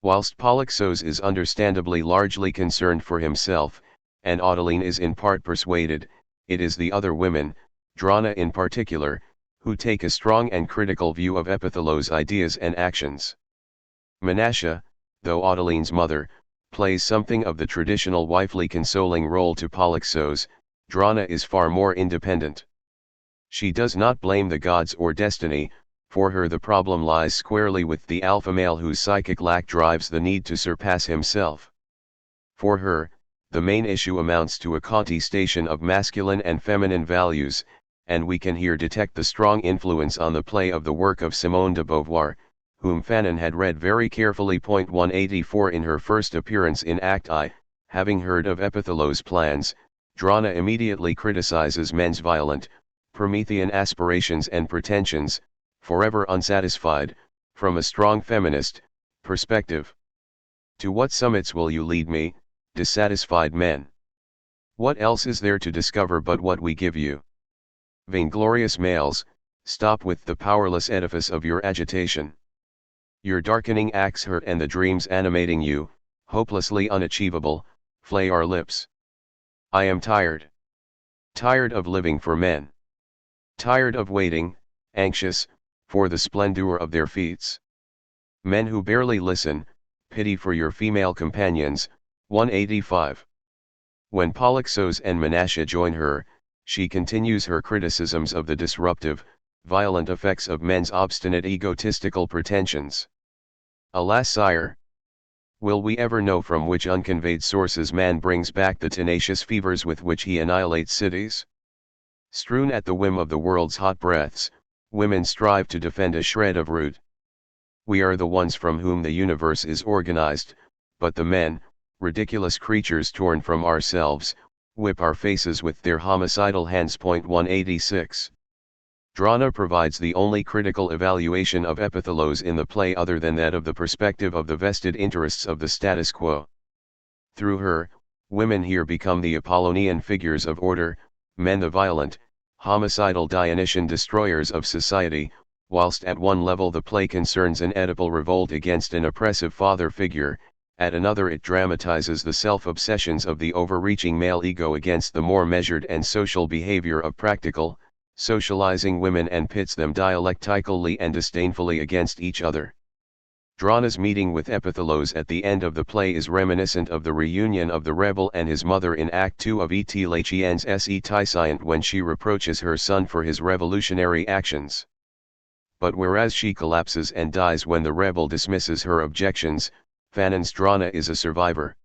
Whilst Polixos is understandably largely concerned for himself, and Audeline is in part persuaded, it is the other women, Drana in particular, who take a strong and critical view of Epithalos' ideas and actions. Menasha, though Audeline's mother, plays something of the traditional wifely consoling role to Polixos, Drana is far more independent. She does not blame the gods or destiny. For her the problem lies squarely with the alpha male whose psychic lack drives the need to surpass himself. For her, the main issue amounts to a contestation of masculine and feminine values, and we can here detect the strong influence on the play of the work of Simone de Beauvoir, whom Fanon had read very carefully. 184 In her first appearance in Act I, having heard of Epithalos' plans, Drana immediately criticizes men's violent, Promethean aspirations and pretensions, forever unsatisfied, from a strong feminist perspective. To what summits will you lead me, dissatisfied men? What else is there to discover but what we give you? Vainglorious males, stop with the powerless edifice of your agitation. Your darkening acts hurt and the dreams animating you, hopelessly unachievable, flay our lips. I am tired. Tired of living for men. Tired of waiting, anxious, for the splendor of their feats. Men who barely listen, pity for your female companions. 185. When Polixos and Menasha join her, she continues her criticisms of the disruptive, violent effects of men's obstinate egotistical pretensions. Alas, sire! Will we ever know from which unconveyed sources man brings back the tenacious fevers with which he annihilates cities? Strewn at the whim of the world's hot breaths, women strive to defend a shred of root. We are the ones from whom the universe is organized, but the men, ridiculous creatures torn from ourselves, whip our faces with their homicidal hands. 186. Drana provides the only critical evaluation of Epithalos in the play other than that of the perspective of the vested interests of the status quo. Through her, women here become the Apollonian figures of order, men the violent, homicidal Dionysian destroyers of society, whilst at one level the play concerns an Oedipal revolt against an oppressive father figure, at another it dramatizes the self-obsessions of the overreaching male ego against the more measured and social behavior of practical, socializing women and pits them dialectically and disdainfully against each other. Drana's meeting with Epithalos at the end of the play is reminiscent of the reunion of the rebel and his mother in Act 2 of Etilachien's Se Tysciant when she reproaches her son for his revolutionary actions. But whereas she collapses and dies when the rebel dismisses her objections, Fanon's Drana is a survivor.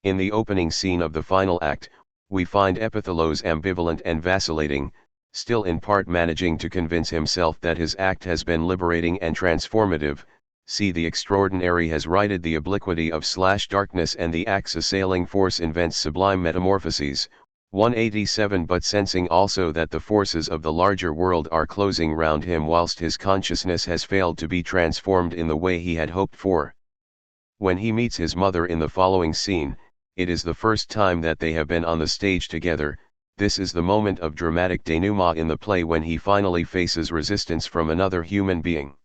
In the opening scene of the final act, we find Epithalos ambivalent and vacillating, still in part managing to convince himself that his act has been liberating and transformative. See, the extraordinary has righted the obliquity of /darkness and the axe assailing force invents sublime metamorphoses. 187. But sensing also that the forces of the larger world are closing round him whilst his consciousness has failed to be transformed in the way he had hoped for. When he meets his mother in the following scene, it is the first time that they have been on the stage together. This is the moment of dramatic denouement in the play when he finally faces resistance from another human being.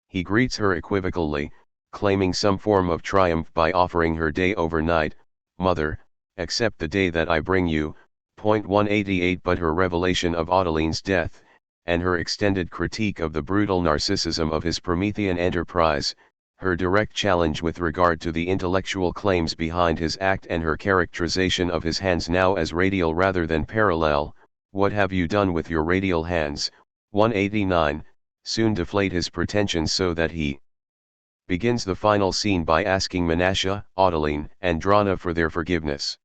He greets her equivocally, claiming some form of triumph by offering her day over night. Mother, accept the day that I bring you. 188. But her revelation of Autolene's death, and her extended critique of the brutal narcissism of his Promethean enterprise, her direct challenge with regard to the intellectual claims behind his act and her characterization of his hands now as radial rather than parallel, what have you done with your radial hands? 189, soon deflate his pretensions so that he begins the final scene by asking Menasha, Autolene, and Drana for their forgiveness.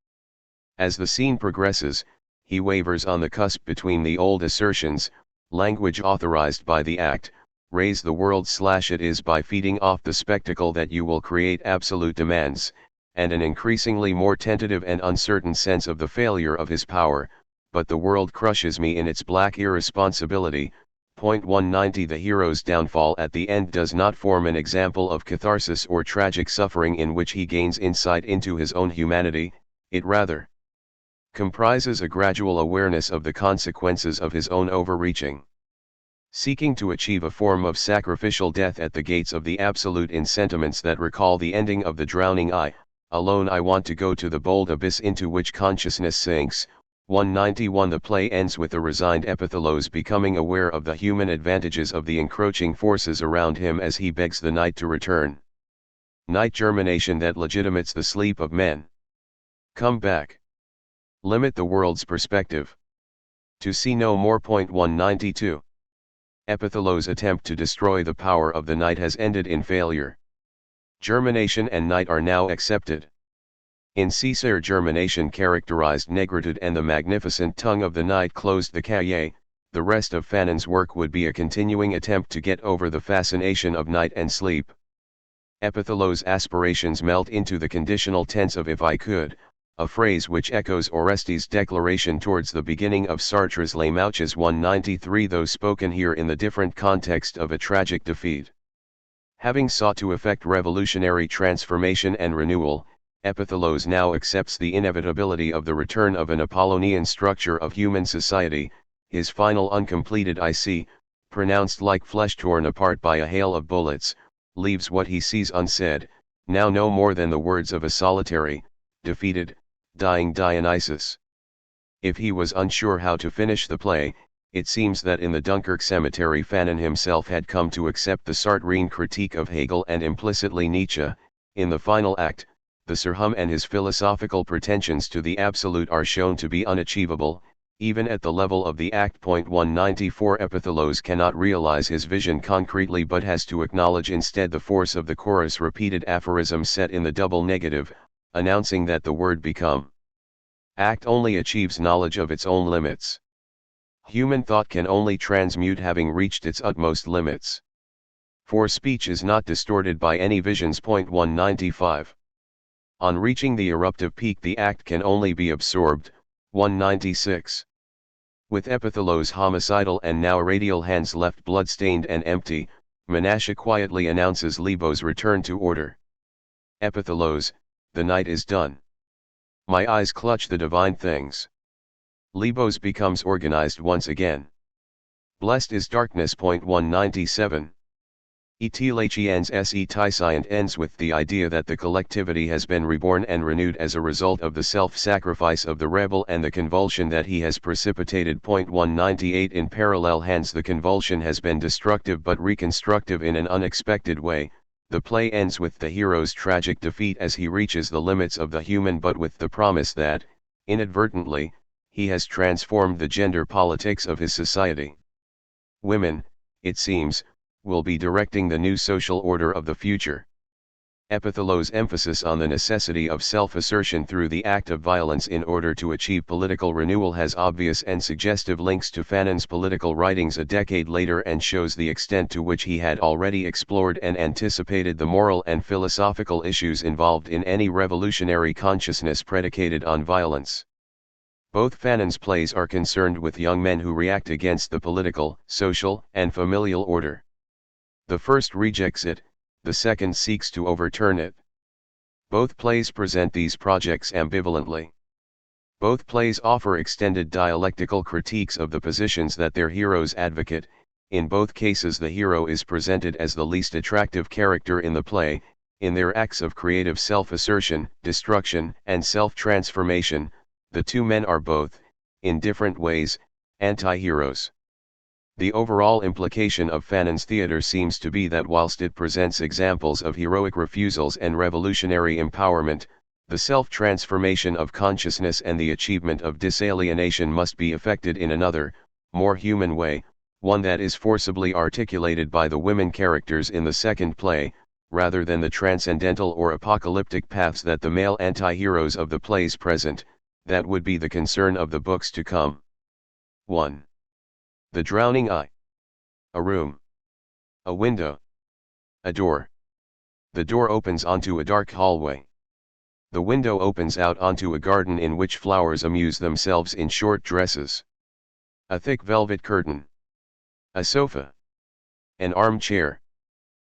As the scene progresses, he wavers on the cusp between the old assertions, language authorized by the act, raise the world / it is by feeding off the spectacle that you will create absolute demands, and an increasingly more tentative and uncertain sense of the failure of his power, but the world crushes me in its black irresponsibility. 190. The hero's downfall at the end does not form an example of catharsis or tragic suffering in which he gains insight into his own humanity, it rather comprises a gradual awareness of the consequences of his own overreaching. Seeking to achieve a form of sacrificial death at the gates of the absolute in sentiments that recall the ending of the drowning eye, alone I want to go to the bold abyss into which consciousness sinks. 191. The play ends with the resigned Epithalos becoming aware of the human advantages of the encroaching forces around him as he begs the night to return. Night germination that legitimates the sleep of men. Come back. Limit the world's perspective. To see no more. 192. Epithalos' attempt to destroy the power of the night has ended in failure. Germination and night are now accepted. In Caesar, germination characterized negritude and the magnificent tongue of the night closed the cahier. The rest of Fanon's work would be a continuing attempt to get over the fascination of night and sleep. Epithalos' aspirations melt into the conditional tense of if I could, a phrase which echoes Orestes' declaration towards the beginning of Sartre's Les Mouches 193, though spoken here in the different context of a tragic defeat. Having sought to effect revolutionary transformation and renewal, Epithalos now accepts the inevitability of the return of an Apollonian structure of human society. His final uncompleted I see, pronounced like flesh torn apart by a hail of bullets, leaves what he sees unsaid, now no more than the words of a solitary, defeated, dying Dionysus. If he was unsure how to finish the play, it seems that in the Dunkirk cemetery Fanon himself had come to accept the Sartrean critique of Hegel and implicitly Nietzsche. In the final act, the Sirhum and his philosophical pretensions to the absolute are shown to be unachievable, Even at the level of the Act. 194 Epithalos cannot realize his vision concretely but has to acknowledge instead the force of the chorus repeated aphorism set in the double negative, announcing that the word become. Act only achieves knowledge of its own limits. Human thought can only transmute having reached its utmost limits. For speech is not distorted by any visions. 195. On reaching the eruptive peak the act can only be absorbed. 196. With Epithalos homicidal and now radial hands left blood-stained and empty, Menashe quietly announces Libo's return to order. Epithalos, the night is done. My eyes clutch the divine things. Libos becomes organized once again. Blessed is darkness. 197. Etilachians se Tysciant ends with the idea that the collectivity has been reborn and renewed as a result of the self-sacrifice of the rebel and the convulsion that he has precipitated. 198 In parallel hands the convulsion has been destructive but reconstructive in an unexpected way. The play ends with the hero's tragic defeat as he reaches the limits of the human but with the promise that, inadvertently, he has transformed the gender politics of his society. Women, it seems, will be directing the new social order of the future. Epithalos' emphasis on the necessity of self-assertion through the act of violence in order to achieve political renewal has obvious and suggestive links to Fanon's political writings a decade later and shows the extent to which he had already explored and anticipated the moral and philosophical issues involved in any revolutionary consciousness predicated on violence. Both Fanon's plays are concerned with young men who react against the political, social, and familial order. The first rejects it, the second seeks to overturn it. Both plays present these projects ambivalently. Both plays offer extended dialectical critiques of the positions that their heroes advocate. In both cases the hero is presented as the least attractive character in the play. In their acts of creative self-assertion, destruction, and self-transformation, the two men are both, in different ways, anti-heroes. The overall implication of Fanon's theatre seems to be that whilst it presents examples of heroic refusals and revolutionary empowerment, the self-transformation of consciousness and the achievement of disalienation must be effected in another, more human way, one that is forcibly articulated by the women characters in the second play, rather than the transcendental or apocalyptic paths that the male anti-heroes of the plays present. That would be the concern of the books to come. 1. The drowning eye. A room. A window. A door. The door opens onto a dark hallway. The window opens out onto a garden in which flowers amuse themselves in short dresses. A thick velvet curtain. A sofa. An armchair.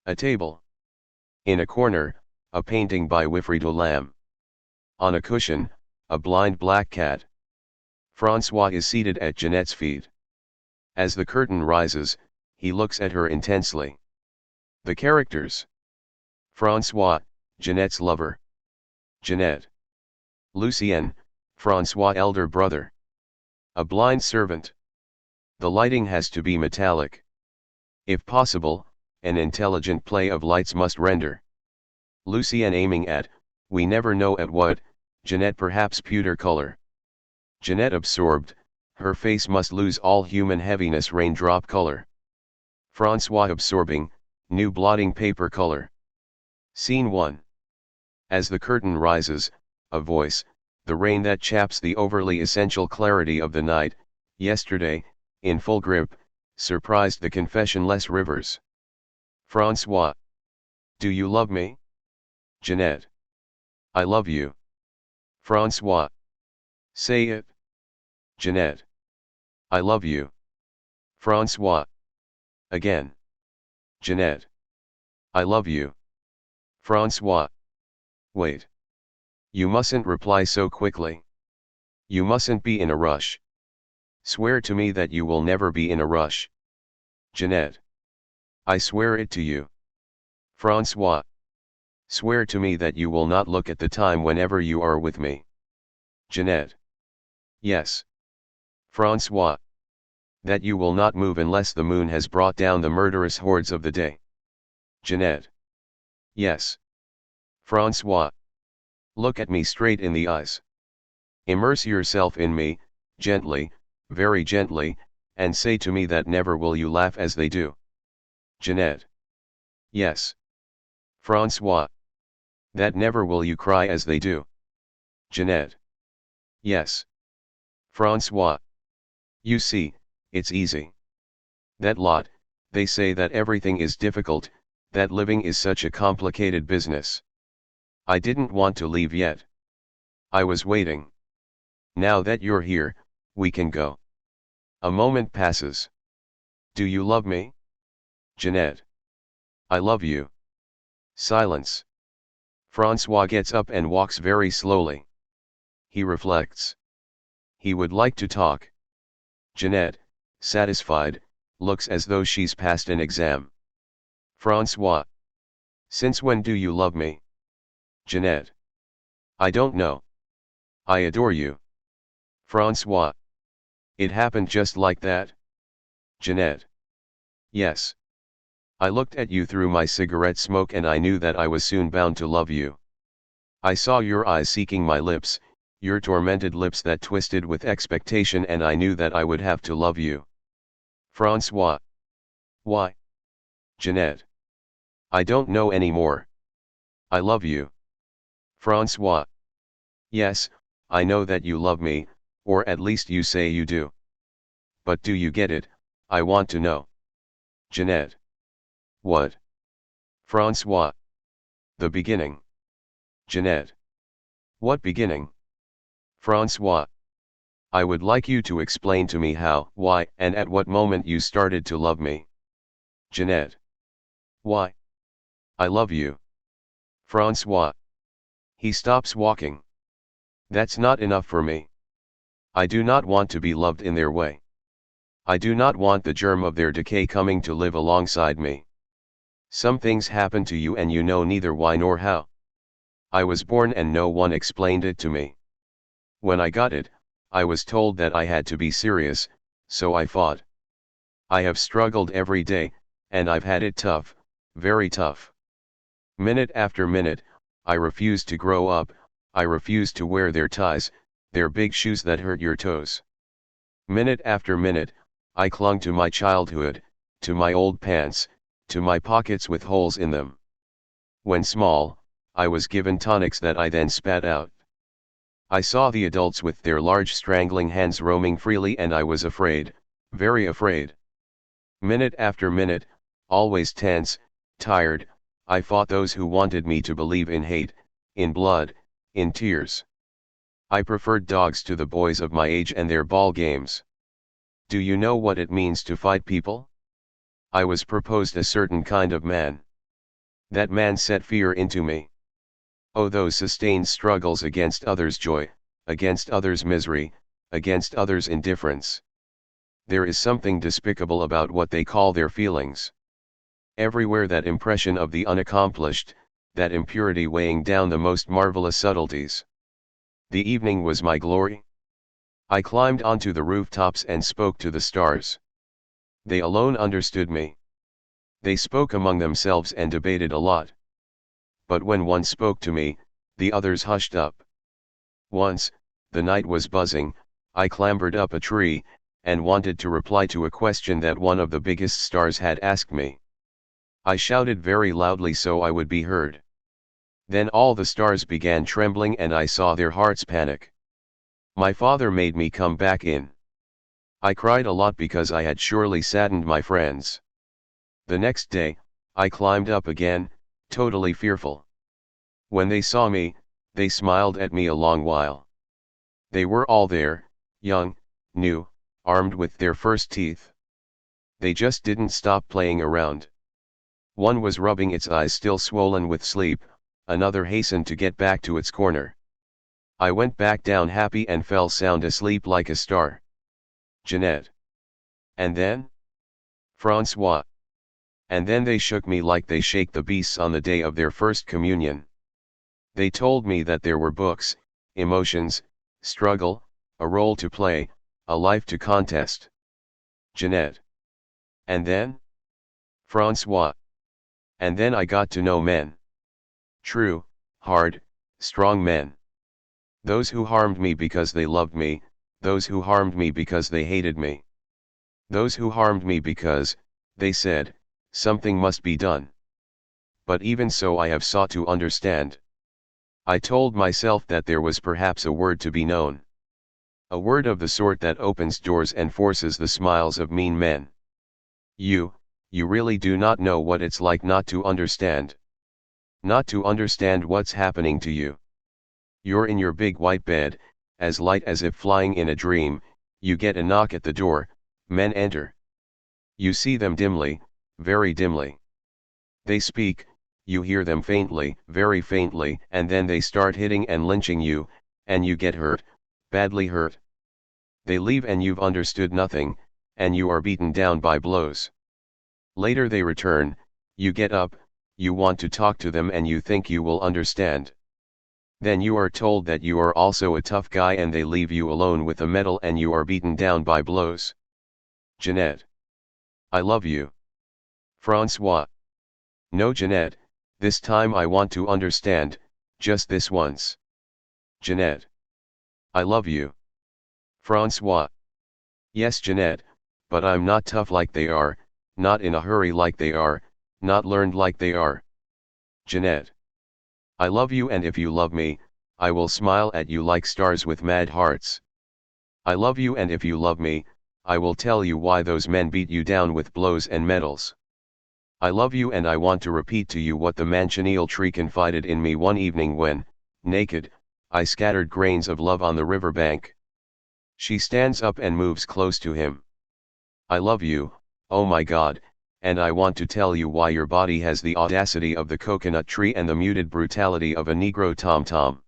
A table. In a corner, a painting by Wilfried Lamb. On a cushion, a blind black cat. Francois is seated at Jeanette's feet. As the curtain rises, he looks at her intensely. The characters. Francois, Jeanette's lover. Jeanette. Lucien, Francois' elder brother. A blind servant. The lighting has to be metallic. If possible, an intelligent play of lights must render. Lucien aiming at, we never know at what, Jeanette perhaps pewter color. Jeanette absorbed, her face must lose all human heaviness raindrop color. Francois absorbing, new blotting paper color. Scene 1. As the curtain rises, a voice, the rain that chaps the overly essential clarity of the night, yesterday, in full grip, surprised the confessionless rivers. Francois. Do you love me? Jeanette. I love you. Francois. Say it. Jeanette. I love you. Francois. Again. Jeanette. I love you. Francois. Wait. You mustn't reply so quickly. You mustn't be in a rush. Swear to me that you will never be in a rush. Jeanette. I swear it to you. Francois. Swear to me that you will not look at the time whenever you are with me. Jeanette. Yes. Francois. That you will not move unless the moon has brought down the murderous hordes of the day. Jeanette. Yes. Francois. Look at me straight in the eyes. Immerse yourself in me, gently, very gently, and say to me that never will you laugh as they do. Jeanette. Yes. Francois. That never will you cry as they do. Jeanette. Yes. Francois. You see, it's easy. That lot, they say that everything is difficult, that living is such a complicated business. I didn't want to leave yet. I was waiting. Now that you're here, we can go. A moment passes. Do you love me? Jeanette. I love you. Silence. Francois gets up and walks very slowly. He reflects. He would like to talk. Jeanette, satisfied, looks as though she's passed an exam. Francois. Since when do you love me? Jeanette. I don't know. I adore you. Francois. It happened just like that? Jeanette. Yes. I looked at you through my cigarette smoke and I knew that I was soon bound to love you. I saw your eyes seeking my lips, your tormented lips that twisted with expectation, and I knew that I would have to love you. Francois. Why? Jeanette. I don't know anymore. I love you. Francois. Yes, I know that you love me, or at least you say you do. But do you get it? I want to know. Jeanette. What? Francois. The beginning. Jeanette. What beginning? Francois. I would like you to explain to me how, why, and at what moment you started to love me. Jeanette. Why? I love you. Francois. He stops walking. That's not enough for me. I do not want to be loved in their way. I do not want the germ of their decay coming to live alongside me. Some things happen to you and you know neither why nor how. I was born and no one explained it to me. When I got it, I was told that I had to be serious, so I fought. I have struggled every day, and I've had it tough, very tough. Minute after minute, I refused to grow up, I refused to wear their ties, their big shoes that hurt your toes. Minute after minute, I clung to my childhood, to my old pants, to my pockets with holes in them. When small, I was given tonics that I then spat out. I saw the adults with their large strangling hands roaming freely and I was afraid, very afraid. Minute after minute, always tense, tired, I fought those who wanted me to believe in hate, in blood, in tears. I preferred dogs to the boys of my age and their ball games. Do you know what it means to fight people? I was proposed a certain kind of man. That man set fear into me. Oh, those sustained struggles against others' joy, against others' misery, against others' indifference. There is something despicable about what they call their feelings. Everywhere that impression of the unaccomplished, that impurity weighing down the most marvelous subtleties. The evening was my glory. I climbed onto the rooftops and spoke to the stars. They alone understood me. They spoke among themselves and debated a lot. But when one spoke to me, the others hushed up. Once, the night was buzzing, I clambered up a tree, and wanted to reply to a question that one of the biggest stars had asked me. I shouted very loudly so I would be heard. Then all the stars began trembling and I saw their hearts panic. My father made me come back in. I cried a lot because I had surely saddened my friends. The next day, I climbed up again, totally fearful. When they saw me, they smiled at me a long while. They were all there, young, new, armed with their first teeth. They just didn't stop playing around. One was rubbing its eyes still swollen with sleep, another hastened to get back to its corner. I went back down happy and fell sound asleep like a star. Jeanette. And then? Francois. And then they shook me like they shake the beasts on the day of their first communion. They told me that there were books, emotions, struggle, a role to play, a life to contest. Jeanette. And then? Francois. And then I got to know men. True, hard, strong men. Those who harmed me because they loved me, those who harmed me because they hated me. Those who harmed me because, they said, something must be done. But even so I have sought to understand. I told myself that there was perhaps a word to be known. A word of the sort that opens doors and forces the smiles of mean men. You really do not know what it's like not to understand. Not to understand what's happening to you. You're in your big white bed, as light as if flying in a dream, you get a knock at the door, men enter. You see them dimly, very dimly. They speak, you hear them faintly, very faintly, and then they start hitting and lynching you, and you get hurt, badly hurt. They leave and you've understood nothing, and you are beaten down by blows. Later they return, you get up, you want to talk to them and you think you will understand. Then you are told that you are also a tough guy and they leave you alone with a medal and you are beaten down by blows. Jeanette. I love you. Francois. No Jeanette, this time I want to understand, just this once. Jeanette. I love you. Francois. Yes Jeanette, but I'm not tough like they are, not in a hurry like they are, not learned like they are. Jeanette. I love you and if you love me, I will smile at you like stars with mad hearts. I love you and if you love me, I will tell you why those men beat you down with blows and medals. I love you and I want to repeat to you what the manchineel tree confided in me one evening when, naked, I scattered grains of love on the river bank. She stands up and moves close to him. I love you, oh my God, and I want to tell you why your body has the audacity of the coconut tree and the muted brutality of a Negro tom-tom.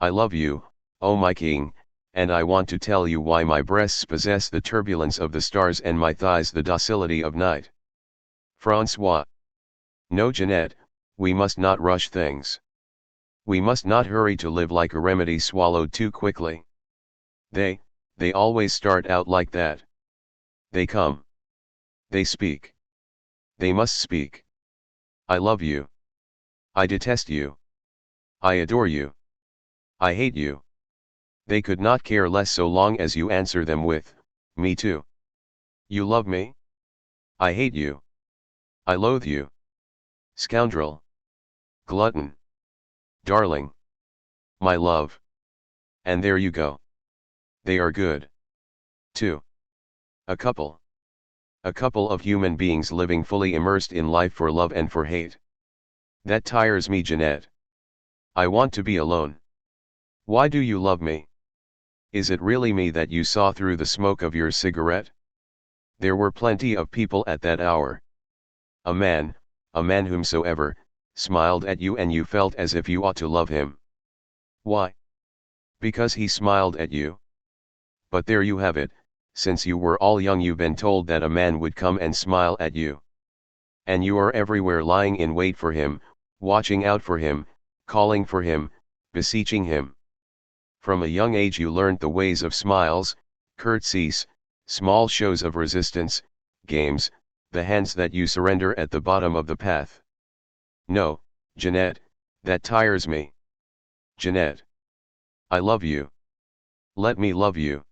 I love you, oh my king, and I want to tell you why my breasts possess the turbulence of the stars and my thighs the docility of night. Francois. No Jeanette, we must not rush things. We must not hurry to live like a remedy swallowed too quickly. They always start out like that. They come. They speak. They must speak. I love you. I detest you. I adore you. I hate you. They could not care less so long as you answer them with, me too. You love me? I hate you. I loathe you. Scoundrel. Glutton. Darling. My love. And there you go. They are good. Too. A couple. A couple of human beings living fully immersed in life for love and for hate. That tires me, Jeanette. I want to be alone. Why do you love me? Is it really me that you saw through the smoke of your cigarette? There were plenty of people at that hour. A man whomsoever, smiled at you and you felt as if you ought to love him. Why? Because he smiled at you. But there you have it, since you were all young you've been told that a man would come and smile at you. And you are everywhere lying in wait for him, watching out for him, calling for him, beseeching him. From a young age you learned the ways of smiles, curtsies, small shows of resistance, games, the hands that you surrender at the bottom of the path. No, Jeanette, that tires me. Jeanette. I love you. Let me love you.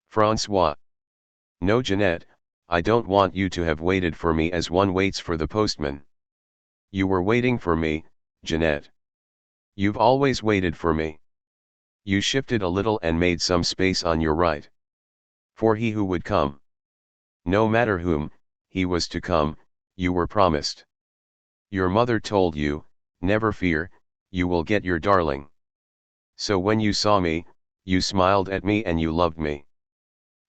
Francois. No Jeanette, I don't want you to have waited for me as one waits for the postman. You were waiting for me, Jeanette. You've always waited for me. You shifted a little and made some space on your right. For he who would come. No matter whom, he was to come, you were promised. Your mother told you, never fear, you will get your darling. So when you saw me, you smiled at me and you loved me.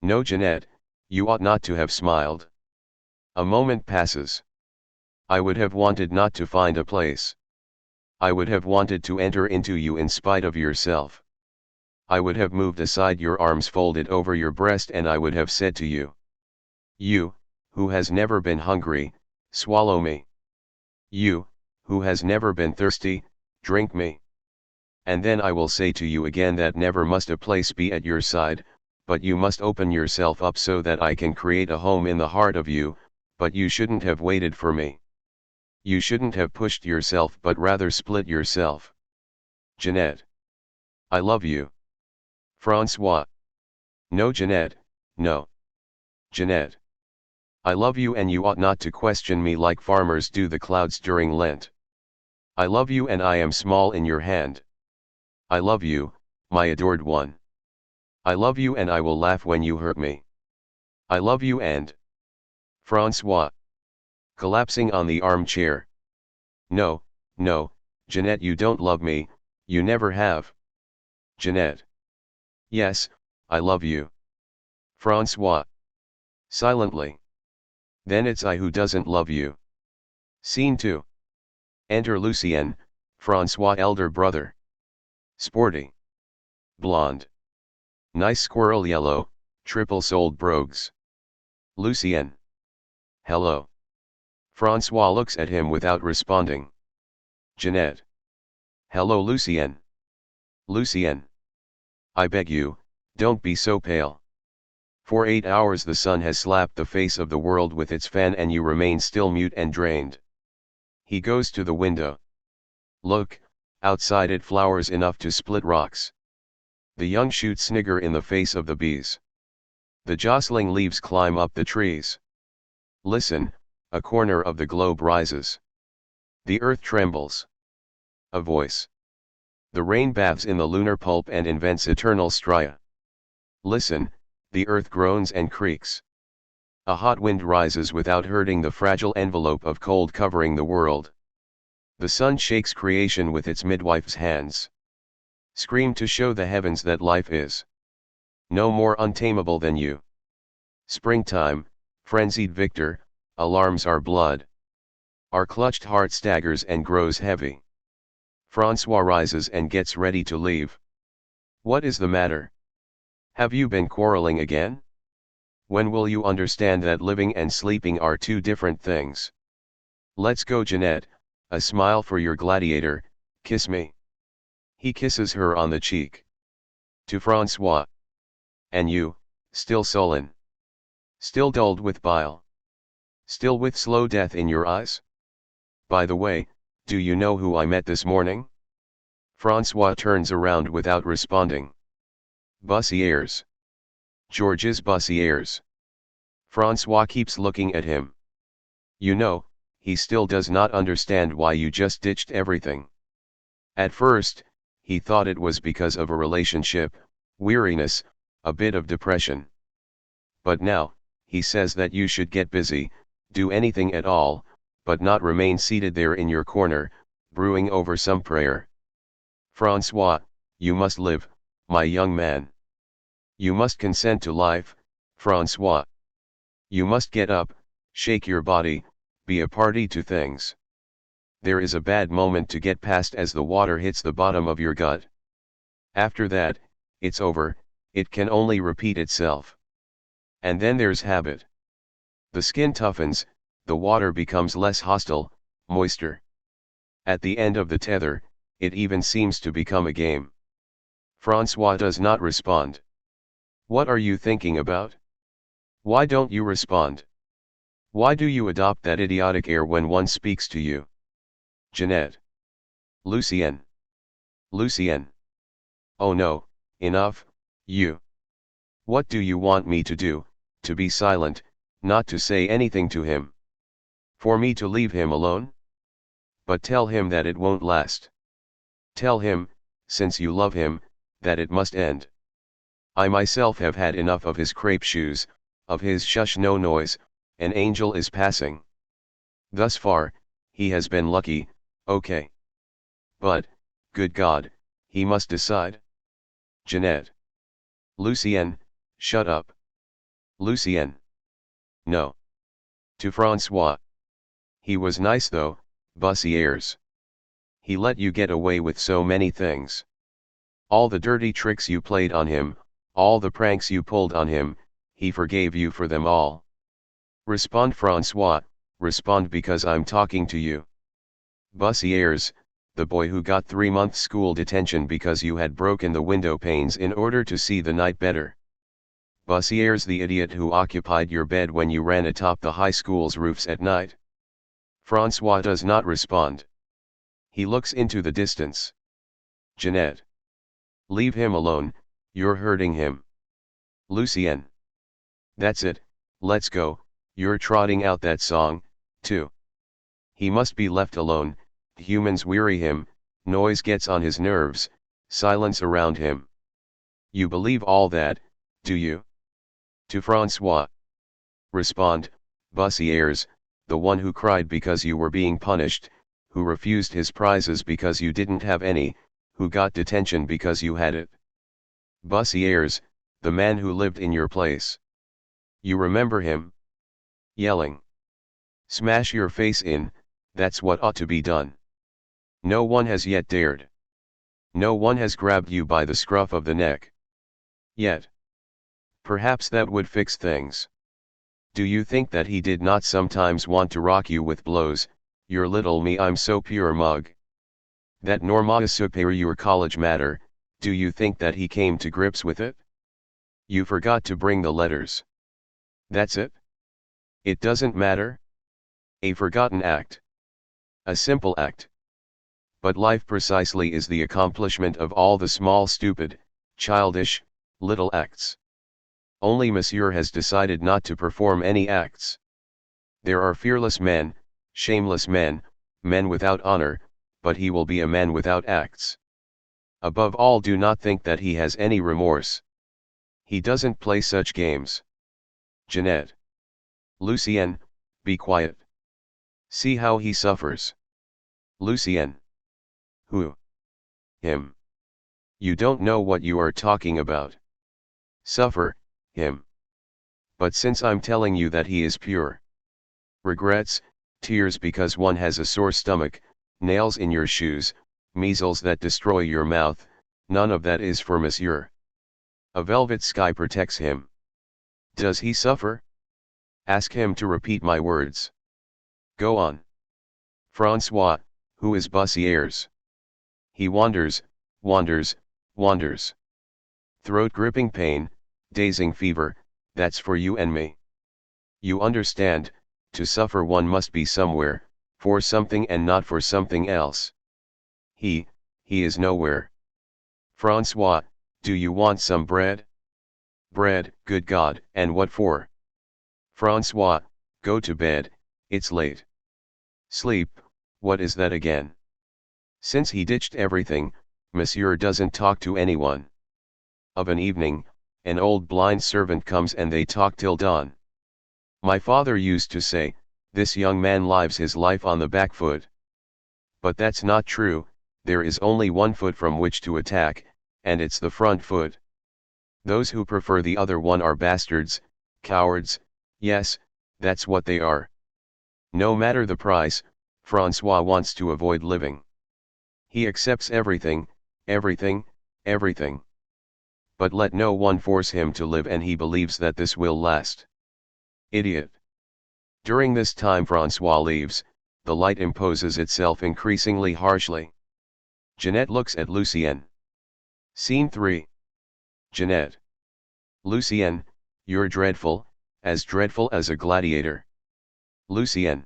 No Jeanette, you ought not to have smiled. A moment passes. I would have wanted not to find a place. I would have wanted to enter into you in spite of yourself. I would have moved aside your arms folded over your breast and I would have said to you. You, who has never been hungry, swallow me. You, who has never been thirsty, drink me. And then I will say to you again that never must a place be at your side, but you must open yourself up so that I can create a home in the heart of you, but you shouldn't have waited for me. You shouldn't have pushed yourself but rather split yourself. Jeanette. I love you. Francois. No, Jeanette, no. Jeanette. I love you and you ought not to question me like farmers do the clouds during Lent. I love you and I am small in your hand. I love you, my adored one. I love you and I will laugh when you hurt me. I love you and... Francois. Collapsing on the armchair. No, no, Jeanette, you don't love me, you never have. Jeanette. Yes, I love you. Francois. Silently. Then it's I who doesn't love you. Scene 2. Enter Lucien, Francois' elder brother. Sporty. Blonde. Nice squirrel yellow, triple-soled brogues. Lucien. Hello. Francois looks at him without responding. Jeanette. Hello, Lucien. Lucien. I beg you, don't be so pale. For 8 hours the sun has slapped the face of the world with its fan and you remain still mute and drained. He goes to the window. Look, outside it flowers enough to split rocks. The young shoots snigger in the face of the bees. The jostling leaves climb up the trees. Listen, a corner of the globe rises. The earth trembles. A voice. The rain bathes in the lunar pulp and invents eternal stria. Listen, the earth groans and creaks. A hot wind rises without hurting the fragile envelope of cold covering the world. The sun shakes creation with its midwife's hands. Scream to show the heavens that life is no more untamable than you. Springtime, frenzied victor, alarms our blood. Our clutched heart staggers and grows heavy. Francois rises and gets ready to leave. What is the matter? Have you been quarreling again? When will you understand that living and sleeping are two different things? Let's go, Jeanette, a smile for your gladiator, kiss me. He kisses her on the cheek. To Francois. And you, still sullen. Still dulled with bile. Still with slow death in your eyes? By the way, do you know who I met this morning? Francois turns around without responding. Bussières. Georges Bussières. Francois keeps looking at him. You know, he still does not understand why you just ditched everything. At first, he thought it was because of a relationship, weariness, a bit of depression. But now, he says that you should get busy, do anything at all, but not remain seated there in your corner, brewing over some prayer. Francois, you must live, my young man. You must consent to life, Francois. You must get up, shake your body, be a party to things. There is a bad moment to get past as the water hits the bottom of your gut. After that, it's over, it can only repeat itself. And then there's habit. The skin toughens, the water becomes less hostile, moister. At the end of the tether, it even seems to become a game. Francois does not respond. What are you thinking about? Why don't you respond? Why do you adopt that idiotic air when one speaks to you? Jeanette. Lucien. Lucien. Oh no, enough, you. What do you want me to do, to be silent, not to say anything to him? For me to leave him alone? But tell him that it won't last. Tell him, since you love him, that it must end. I myself have had enough of his crepe shoes, of his shush no noise, an angel is passing. Thus far, he has been lucky, okay. But, good God, he must decide. Jeanette. Lucien, shut up. Lucien. No. To Francois. He was nice though, Bussières. He let you get away with so many things. All the dirty tricks you played on him, all the pranks you pulled on him, he forgave you for them all. Respond, Francois, respond, because I'm talking to you. Bussières, the boy who got 3-month school detention because you had broken the window panes in order to see the night better. Bussières, the idiot who occupied your bed when you ran atop the high school's roofs at night. Francois does not respond. He looks into the distance. Jeanette. Leave him alone, you're hurting him. Lucien. That's it, let's go, you're trotting out that song, too. He must be left alone, humans weary him, noise gets on his nerves, silence around him. You believe all that, do you? To Francois. Respond, Bussières, the one who cried because you were being punished, who refused his prizes because you didn't have any, who got detention because you had it. Bussières, the man who lived in your place. You remember him? Yelling. Smash your face in, that's what ought to be done. No one has yet dared. No one has grabbed you by the scruff of the neck. Yet. Perhaps that would fix things. Do you think that he did not sometimes want to rock you with blows, your little me I'm so pure mug? That norma superior college matter, do you think that he came to grips with it? You forgot to bring the letters. That's it? It doesn't matter? A forgotten act. A simple act. But life precisely is the accomplishment of all the small stupid, childish, little acts. Only Monsieur has decided not to perform any acts. There are fearless men, shameless men, men without honor, but he will be a man without acts. Above all, do not think that he has any remorse. He doesn't play such games. Jeanette. Lucien, be quiet. See how he suffers. Lucien. Who? Him. You don't know what you are talking about. Suffer, him. But since I'm telling you that he is pure. Regrets, tears because one has a sore stomach, nails in your shoes, measles that destroy your mouth, none of that is for Monsieur. A velvet sky protects him. Does he suffer? Ask him to repeat my words. Go on. Francois, who is Bussières? He wanders, wanders, wanders. Throat-gripping pain, dazing fever, that's for you and me. You understand, to suffer one must be somewhere, for something and not for something else. He is nowhere. Francois, do you want some bread? Bread, good God, and what for? Francois, go to bed, it's late. Sleep, what is that again? Since he ditched everything, Monsieur doesn't talk to anyone. Of an evening, an old blind servant comes and they talk till dawn. My father used to say, this young man lives his life on the back foot. But that's not true, there is only one foot from which to attack, and it's the front foot. Those who prefer the other one are bastards, cowards, yes, that's what they are. No matter the price, Francois wants to avoid living. He accepts everything, everything, everything. But let no one force him to live, and he believes that this will last. Idiot. During this time Francois leaves, the light imposes itself increasingly harshly. Jeanette looks at Lucien. Scene 3. Jeanette. Lucien, you're dreadful, as dreadful as a gladiator. Lucien.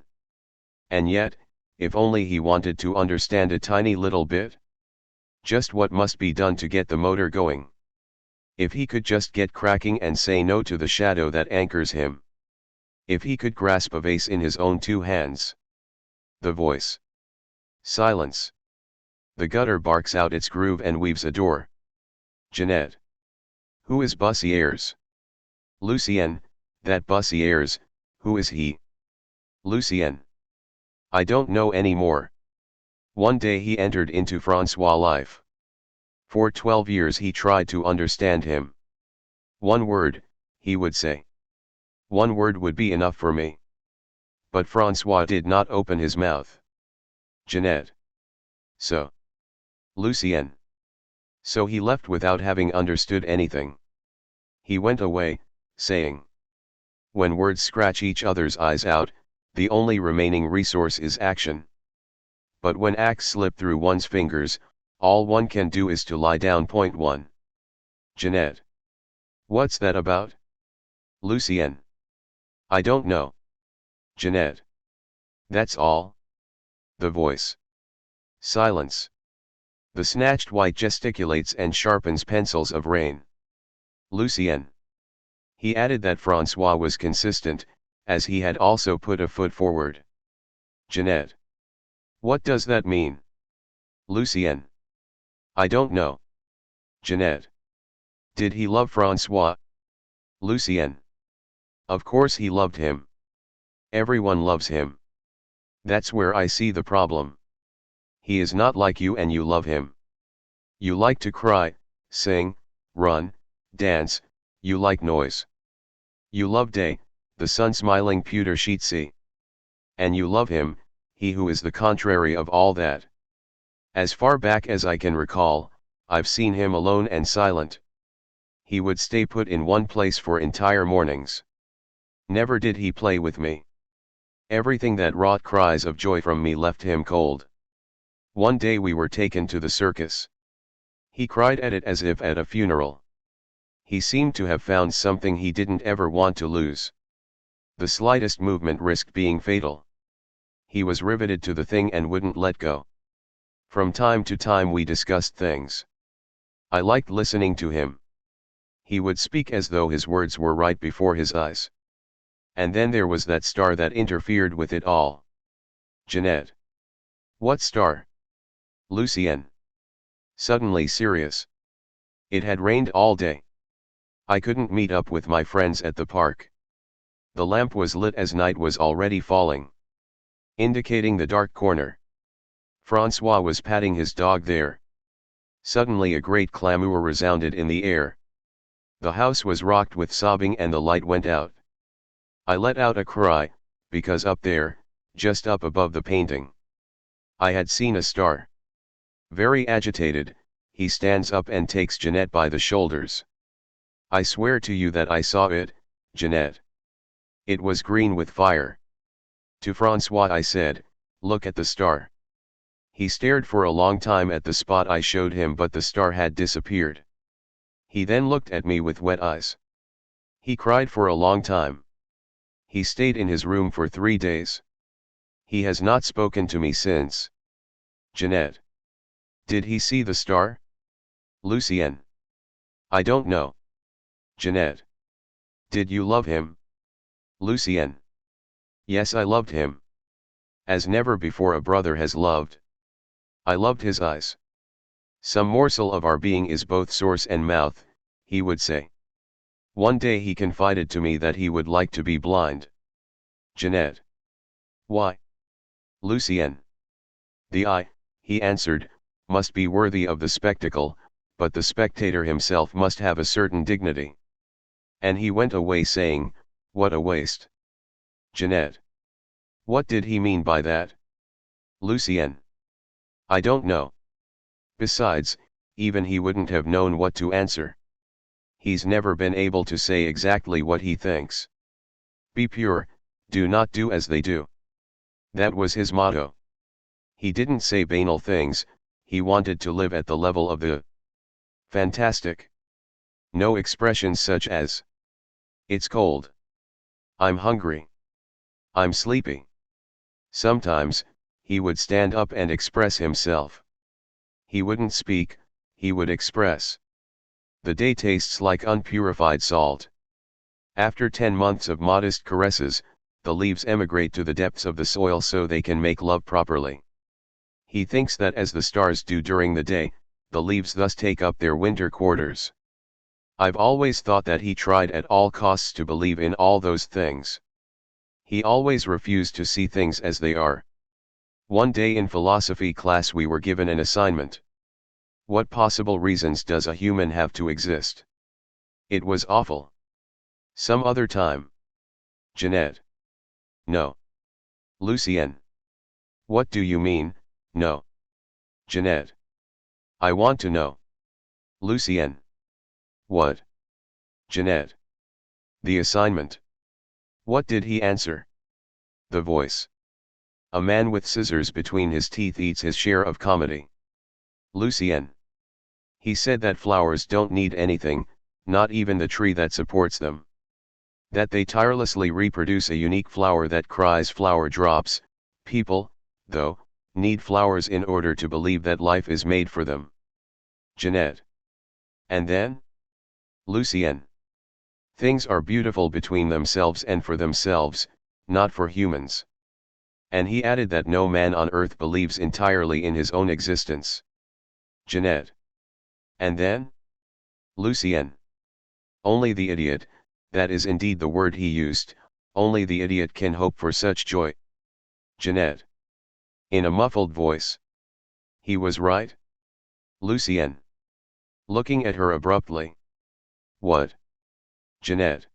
And yet, if only he wanted to understand a tiny little bit. Just what must be done to get the motor going. If he could just get cracking and say no to the shadow that anchors him. If he could grasp a vase in his own two hands. The voice. Silence. The gutter barks out its groove and weaves a door. Jeanette. Who is Bussières? Lucien, that Bussières, who is he? Lucien. I don't know any more. One day he entered into Francois' life. For 12 years he tried to understand him. One word, he would say. One word would be enough for me. But Francois did not open his mouth. Jeanette. So. Lucien. So he left without having understood anything. He went away, saying. When words scratch each other's eyes out, the only remaining resource is action. But when acts slip through one's fingers, all one can do is to lie down. Point 1. Jeanette. What's that about? Lucien. I don't know. Jeanette. That's all? The voice. Silence. The snatched white gesticulates and sharpens pencils of rain. Lucien. He added that Francois was consistent, as he had also put a foot forward. Jeanette. What does that mean? Lucien. I don't know. Jeanette. Did he love Francois? Lucien. Of course he loved him. Everyone loves him. That's where I see the problem. He is not like you and you love him. You like to cry, sing, run, dance, you like noise. You love day, the sun smiling pewter sheet sea. And you love him, he who is the contrary of all that. As far back as I can recall, I've seen him alone and silent. He would stay put in one place for entire mornings. Never did he play with me. Everything that wrought cries of joy from me left him cold. One day we were taken to the circus. He cried at it as if at a funeral. He seemed to have found something he didn't ever want to lose. The slightest movement risked being fatal. He was riveted to the thing and wouldn't let go. From time to time we discussed things. I liked listening to him. He would speak as though his words were right before his eyes. And then there was that star that interfered with it all. Jeanette. What star? Lucien. Suddenly serious. It had rained all day. I couldn't meet up with my friends at the park. The lamp was lit as night was already falling, indicating the dark corner. Francois was patting his dog there. Suddenly a great clamour resounded in the air. The house was rocked with sobbing and the light went out. I let out a cry, because up there, just up above the painting, I had seen a star. Very agitated, he stands up and takes Jeanette by the shoulders. I swear to you that I saw it, Jeanette. It was green with fire. To Francois I said, look at the star. He stared for a long time at the spot I showed him, but the star had disappeared. He then looked at me with wet eyes. He cried for a long time. He stayed in his room for 3 days. He has not spoken to me since. Jeanette. Did he see the star? Lucien. I don't know. Jeanette. Did you love him? Lucien. Yes, I loved him. As never before a brother has loved. I loved his eyes. Some morsel of our being is both source and mouth, he would say. One day he confided to me that he would like to be blind. Jeanette. Why? Lucien. The eye, he answered, must be worthy of the spectacle, but the spectator himself must have a certain dignity. And he went away saying, what a waste. Jeanette. What did he mean by that? Lucien. I don't know. Besides, even he wouldn't have known what to answer. He's never been able to say exactly what he thinks. Be pure, do not do as they do. That was his motto. He didn't say banal things, he wanted to live at the level of the fantastic. No expressions such as, it's cold. I'm hungry. I'm sleepy. Sometimes, he would stand up and express himself. He wouldn't speak, he would express. The day tastes like unpurified salt. After 10 months of modest caresses, the leaves emigrate to the depths of the soil so they can make love properly. He thinks that as the stars do during the day, the leaves thus take up their winter quarters. I've always thought that he tried at all costs to believe in all those things. He always refused to see things as they are. One day in philosophy class we were given an assignment. What possible reasons does a human have to exist? It was awful. Some other time. Jeanette. No. Lucien. What do you mean, no? Jeanette. I want to know. Lucien. What? Jeanette. The assignment. What did he answer? The voice. A man with scissors between his teeth eats his share of comedy. Lucien. He said that flowers don't need anything, not even the tree that supports them. That they tirelessly reproduce a unique flower that cries flower drops. People, though, need flowers in order to believe that life is made for them. Jeanette. And then? Lucien. Things are beautiful between themselves and for themselves, not for humans. And he added that no man on earth believes entirely in his own existence. Jeanette. And then? Lucien. Only the idiot, that is indeed the word he used, only the idiot can hope for such joy. Jeanette. In a muffled voice. He was right? Lucien. Looking at her abruptly. What? Jeanette.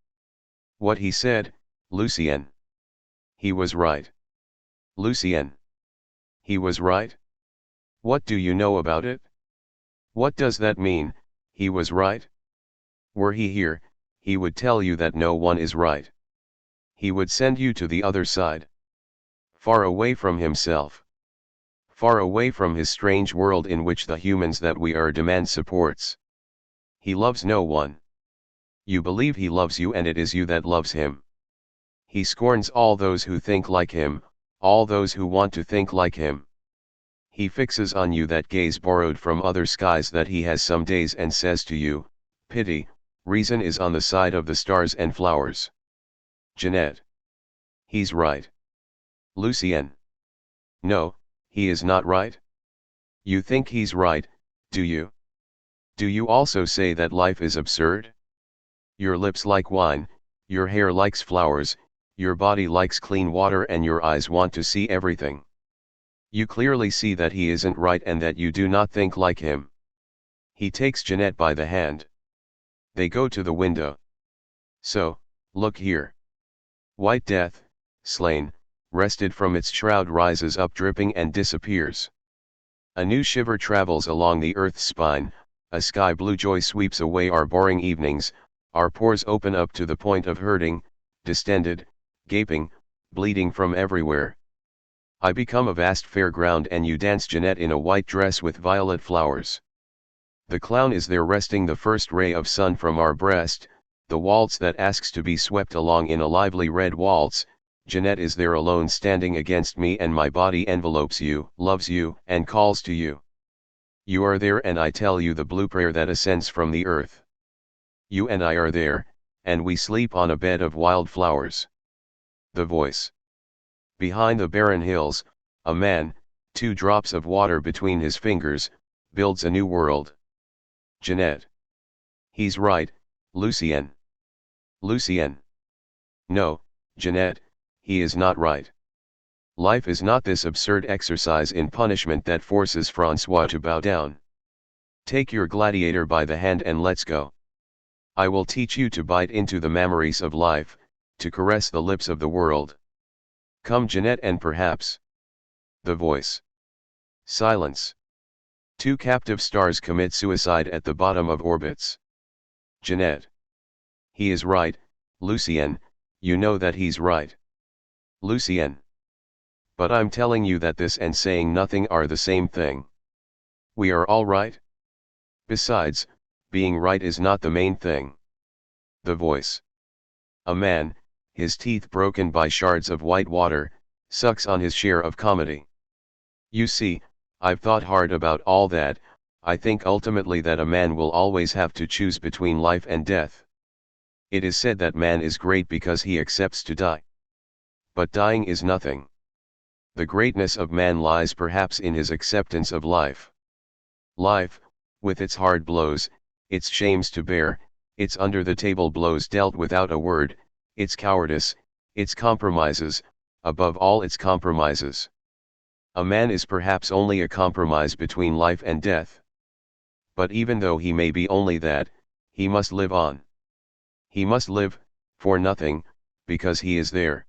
What he said, Lucien. He was right. Lucien. He was right? What do you know about it? What does that mean, he was right? Were he here, he would tell you that no one is right. He would send you to the other side. Far away from himself. Far away from his strange world in which the humans that we are demand supports. He loves no one. You believe he loves you and it is you that loves him. He scorns all those who think like him, all those who want to think like him. He fixes on you that gaze borrowed from other skies that he has some days and says to you, pity, reason is on the side of the stars and flowers. Jeanette. He's right. Lucien. No, he is not right. You think he's right, do you? Do you also say that life is absurd? Your lips like wine, your hair likes flowers, your body likes clean water and your eyes want to see everything. You clearly see that he isn't right and that you do not think like him. He takes Jeanette by the hand. They go to the window. So, look here. White death, slain, wrested from its shroud rises up dripping and disappears. A new shiver travels along the earth's spine, a sky blue joy sweeps away our boring evenings, our pores open up to the point of hurting, distended, gaping, bleeding from everywhere. I become a vast fairground and you dance Jeanette in a white dress with violet flowers. The clown is there resting the first ray of sun from our breast, the waltz that asks to be swept along in a lively red waltz, Jeanette is there alone standing against me and my body envelopes you, loves you, and calls to you. You are there and I tell you the blue prayer that ascends from the earth. You and I are there, and we sleep on a bed of wild flowers. The voice. Behind the barren hills, a man, 2 drops of water between his fingers, builds a new world. Jeanette. He's right, Lucien. Lucien. No, Jeanette, he is not right. Life is not this absurd exercise in punishment that forces Francois to bow down. Take your gladiator by the hand and let's go. I will teach you to bite into the memories of life, to caress the lips of the world. Come Jeanette and perhaps. The voice. Silence. 2 captive stars commit suicide at the bottom of orbits. Jeanette. He is right, Lucien, you know that he's right. Lucien. But I'm telling you that this and saying nothing are the same thing. We are all right. Besides, being right is not the main thing. The voice. A man, his teeth broken by shards of white water, sucks on his share of comedy. You see, I've thought hard about all that. I think ultimately that a man will always have to choose between life and death. It is said that man is great because he accepts to die. But dying is nothing. The greatness of man lies perhaps in his acceptance of life. Life, with its hard blows, its shames to bear, its under-the-table blows dealt without a word, its cowardice, its compromises, above all its compromises. A man is perhaps only a compromise between life and death. But even though he may be only that, he must live on. He must live, for nothing, because he is there.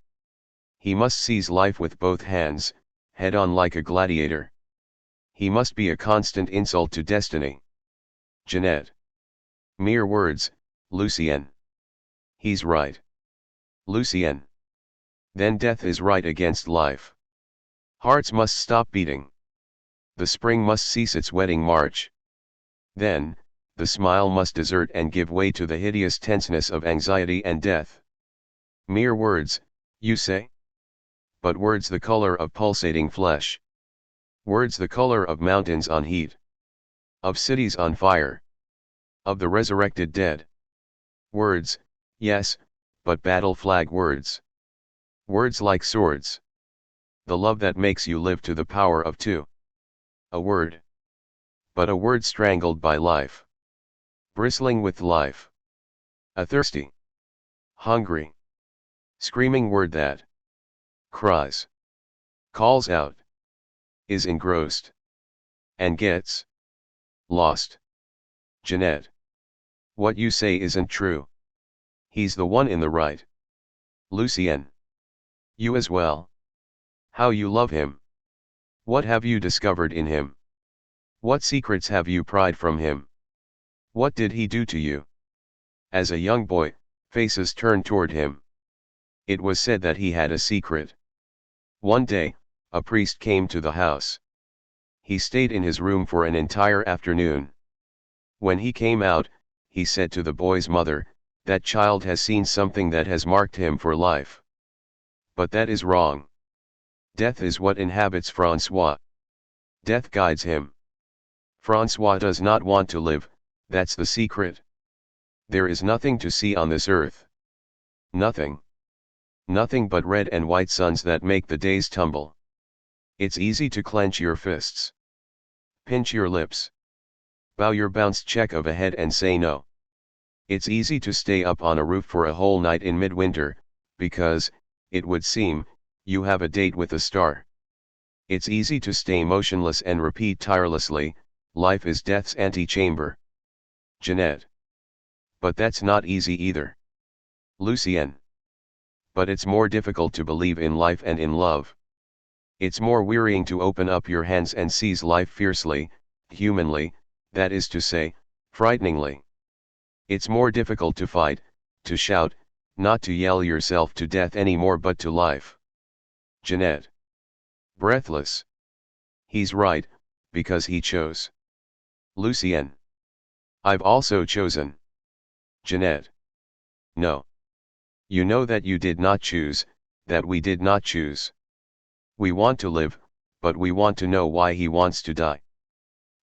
He must seize life with both hands, head on like a gladiator. He must be a constant insult to destiny. Jeanette. Mere words, Lucien. He's right. Lucien. Then death is right against life. Hearts must stop beating. The spring must cease its wedding march. Then, the smile must desert and give way to the hideous tenseness of anxiety and death. Mere words, you say? But words the color of pulsating flesh. Words the color of mountains on heat. Of cities on fire. Of the resurrected dead. Words, Yes, but battle flag words. Words like swords. The love that makes you live to the power of two. A word. But a word strangled by life. Bristling with life. A thirsty, hungry, screaming word that cries, calls out, is engrossed, and gets lost. Jeanette. What you say isn't true. He's the one in the right. Lucien. You as well. How you love him. What have you discovered in him? What secrets have you pried from him? What did he do to you? As a young boy, faces turned toward him. It was said that he had a secret. One day, a priest came to the house. He stayed in his room for an entire afternoon. When he came out, he said to the boy's mother, "That child has seen something that has marked him for life." But that is wrong. Death is what inhabits Francois. Death guides him. Francois does not want to live, that's the secret. There is nothing to see on this earth. Nothing. Nothing but red and white suns that make the days tumble. It's easy to clench your fists. Pinch your lips. Bow your bounced check of a head and say no. It's easy to stay up on a roof for a whole night in midwinter, because, it would seem, you have a date with a star. It's easy to stay motionless and repeat tirelessly, life is death's antechamber. Jeanette. But that's not easy either. Lucien. But it's more difficult to believe in life and in love. It's more wearying to open up your hands and seize life fiercely, humanly, that is to say, frighteningly. It's more difficult to fight, to shout, not to yell yourself to death anymore but to life. Jeanette. Breathless. He's right, because he chose. Lucien. I've also chosen. Jeanette. No. You know that you did not choose, that we did not choose. We want to live, but we want to know why he wants to die.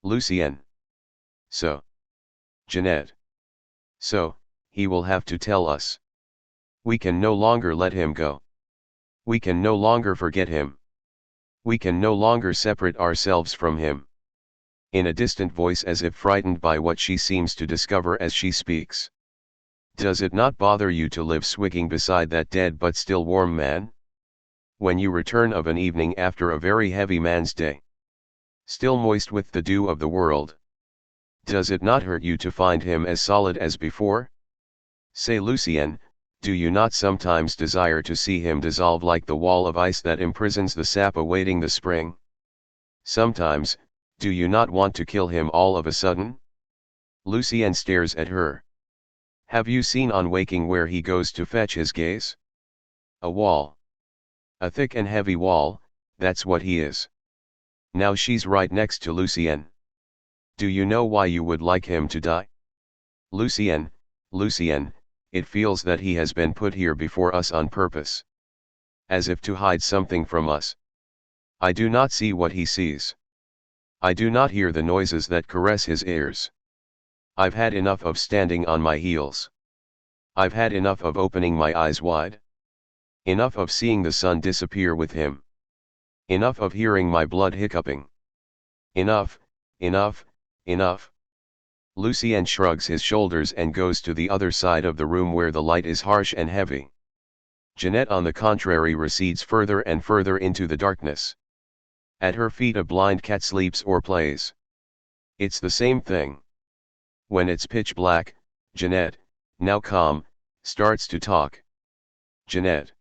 Lucien. So. Jeanette. So, he will have to tell us. We can no longer let him go. We can no longer forget him. We can no longer separate ourselves from him. In a distant voice, as if frightened by what she seems to discover as she speaks. Does it not bother you to live swigging beside that dead but still warm man? When you return of an evening after a very heavy man's day, still moist with the dew of the world, does it not hurt you to find him as solid as before? Say, Lucien, do you not sometimes desire to see him dissolve like the wall of ice that imprisons the sap awaiting the spring? Sometimes, do you not want to kill him all of a sudden? Lucien stares at her. Have you seen on waking where he goes to fetch his gaze? A wall. A thick and heavy wall, that's what he is. Now she's right next to Lucien. Do you know why you would like him to die? Lucien, Lucien, it feels that he has been put here before us on purpose. As if to hide something from us. I do not see what he sees. I do not hear the noises that caress his ears. I've had enough of standing on my heels. I've had enough of opening my eyes wide. Enough of seeing the sun disappear with him. Enough of hearing my blood hiccuping. Enough, enough, enough. Lucien shrugs his shoulders and goes to the other side of the room where the light is harsh and heavy. Jeanette, on the contrary, recedes further and further into the darkness. At her feet a blind cat sleeps or plays. It's the same thing. When it's pitch black, Jeanette, now calm, starts to talk. Jeanette.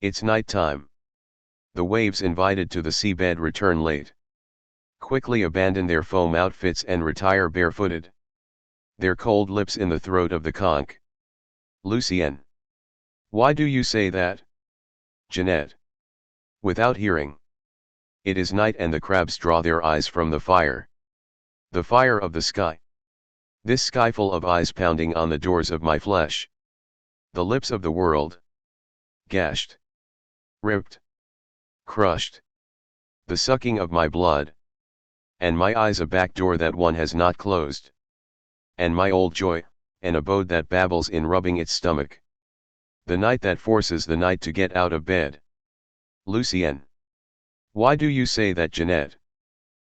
It's night time. The waves invited to the seabed return late. Quickly abandon their foam outfits and retire barefooted. Their cold lips in the throat of the conch. Lucien. Why do you say that? Jeanette. Without hearing. It is night and the crabs draw their eyes from the fire. The fire of the sky. This sky full of eyes pounding on the doors of my flesh. The lips of the world. Gashed. Ripped. Crushed. The sucking of my blood. And my eyes a back door that one has not closed. And my old joy, an abode that babbles in rubbing its stomach. The night that forces the night to get out of bed. Lucien. Why do you say that, Jeanette?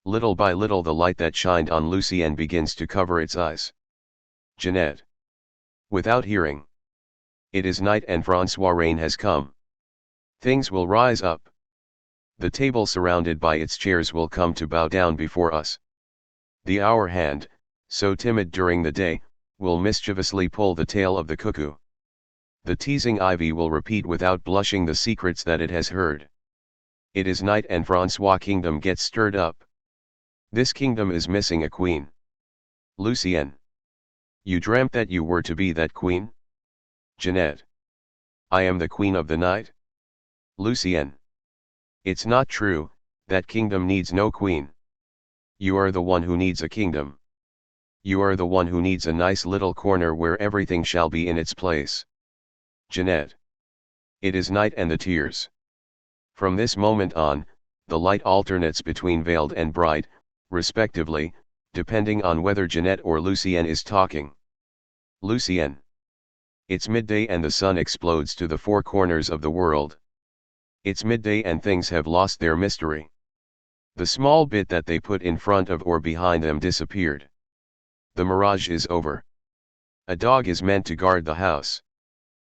Little by little the light that shined on Lucien begins to cover its eyes. Jeanette. Without hearing. It is night and Francois rain has come. Things will rise up. The table surrounded by its chairs will come to bow down before us. The hour hand, so timid during the day, will mischievously pull the tail of the cuckoo. The teasing ivy will repeat without blushing the secrets that it has heard. It is night and Francois' kingdom gets stirred up. This kingdom is missing a queen. Lucien. You dreamt that you were to be that queen? Jeanette. I am the queen of the night? Lucien. It's not true, that kingdom needs no queen. You are the one who needs a kingdom. You are the one who needs a nice little corner where everything shall be in its place. Jeanette. It is night and the tears. From this moment on, the light alternates between veiled and bright, respectively, depending on whether Jeanette or Lucien is talking. Lucien. It's midday and the sun explodes to the four corners of the world. It's midday and things have lost their mystery. The small bit that they put in front of or behind them disappeared. The mirage is over. A dog is meant to guard the house.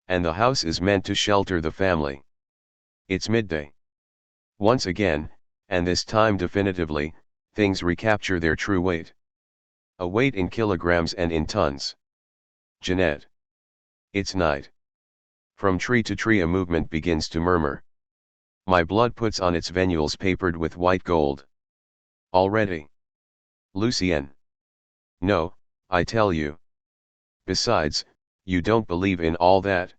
And the house is meant to shelter the family. It's midday. Once again, and this time definitively, things recapture their true weight. A weight in kilograms and in tons. Jeanette. It's night. From tree to tree a movement begins to murmur. My blood puts on its venules papered with white gold. Already. Lucien. No, I tell you. Besides, you don't believe in all that.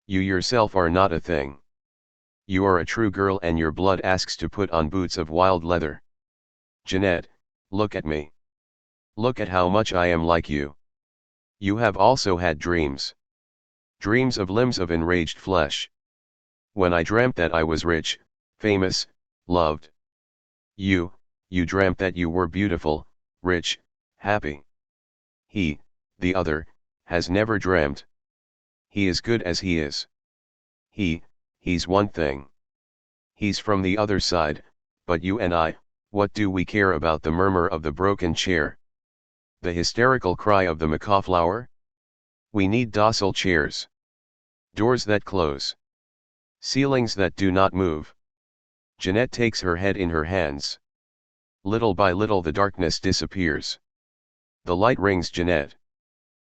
You yourself are not a thing. You are a true girl and your blood asks to put on boots of wild leather. Jeanette, look at me. Look at how much I am like you. You have also had dreams. Dreams of limbs of enraged flesh. When I dreamt that I was rich, famous, loved. You dreamt that you were beautiful, rich, happy. He, the other, has never dreamt. He is good as he is. He's one thing. He's from the other side, but you and I, what do we care about the murmur of the broken chair? The hysterical cry of the macaw flower? We need docile chairs. Doors that close. Ceilings that do not move. Jeanette takes her head in her hands. Little by little the darkness disappears. The light rings Jeanette.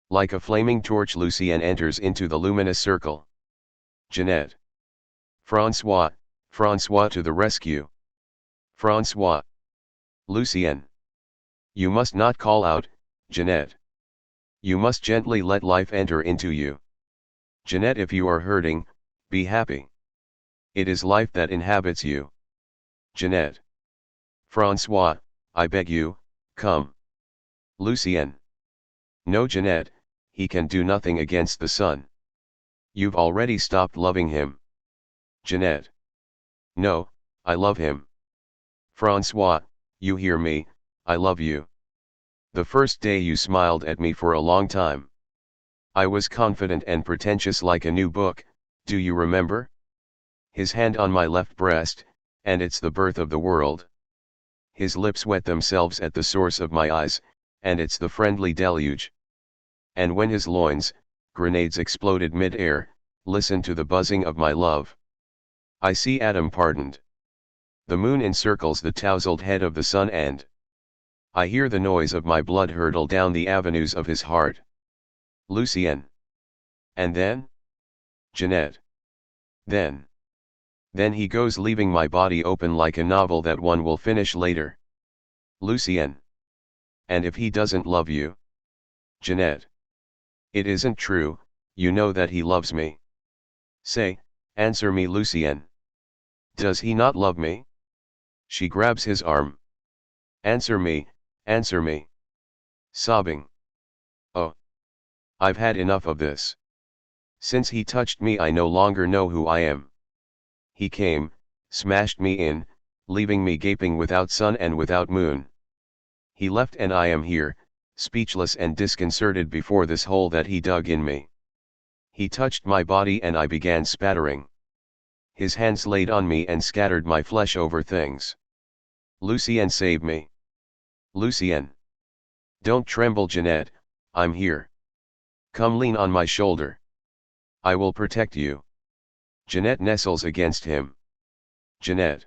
Like a flaming torch Lucien enters into the luminous circle. Jeanette. Francois to the rescue. Francois. Lucien. You must not call out, Jeanette. You must gently let life enter into you. Jeanette, if you are hurting, be happy. It is life that inhabits you. Jeanette. Francois, I beg you, come. Lucien. No, Jeanette, he can do nothing against the sun. You've already stopped loving him. Jeanette. No, I love him. Francois, you hear me, I love you. The first day you smiled at me for a long time. I was confident and pretentious like a new book, do you remember? His hand on my left breast, and it's the birth of the world. His lips wet themselves at the source of my eyes, and it's the friendly deluge. And when his loins, grenades exploded mid-air, listen to the buzzing of my love. I see Adam pardoned. The moon encircles the tousled head of the sun and I hear the noise of my blood hurtle down the avenues of his heart. Lucien. And then? Jeanette. Then he goes leaving my body open like a novel that one will finish later. Lucien. And if he doesn't love you? Jeanette. It isn't true, you know that he loves me. Say, answer me, Lucien. Does he not love me? She grabs his arm. Answer me, answer me. Sobbing. Oh. I've had enough of this. Since he touched me I no longer know who I am. He came, smashed me in, leaving me gaping without sun and without moon. He left and I am here, speechless and disconcerted before this hole that he dug in me. He touched my body and I began spattering. His hands laid on me and scattered my flesh over things. Lucien, save me. Lucien. Don't tremble, Jeanette, I'm here. Come, lean on my shoulder. I will protect you. Jeanette nestles against him. Jeanette.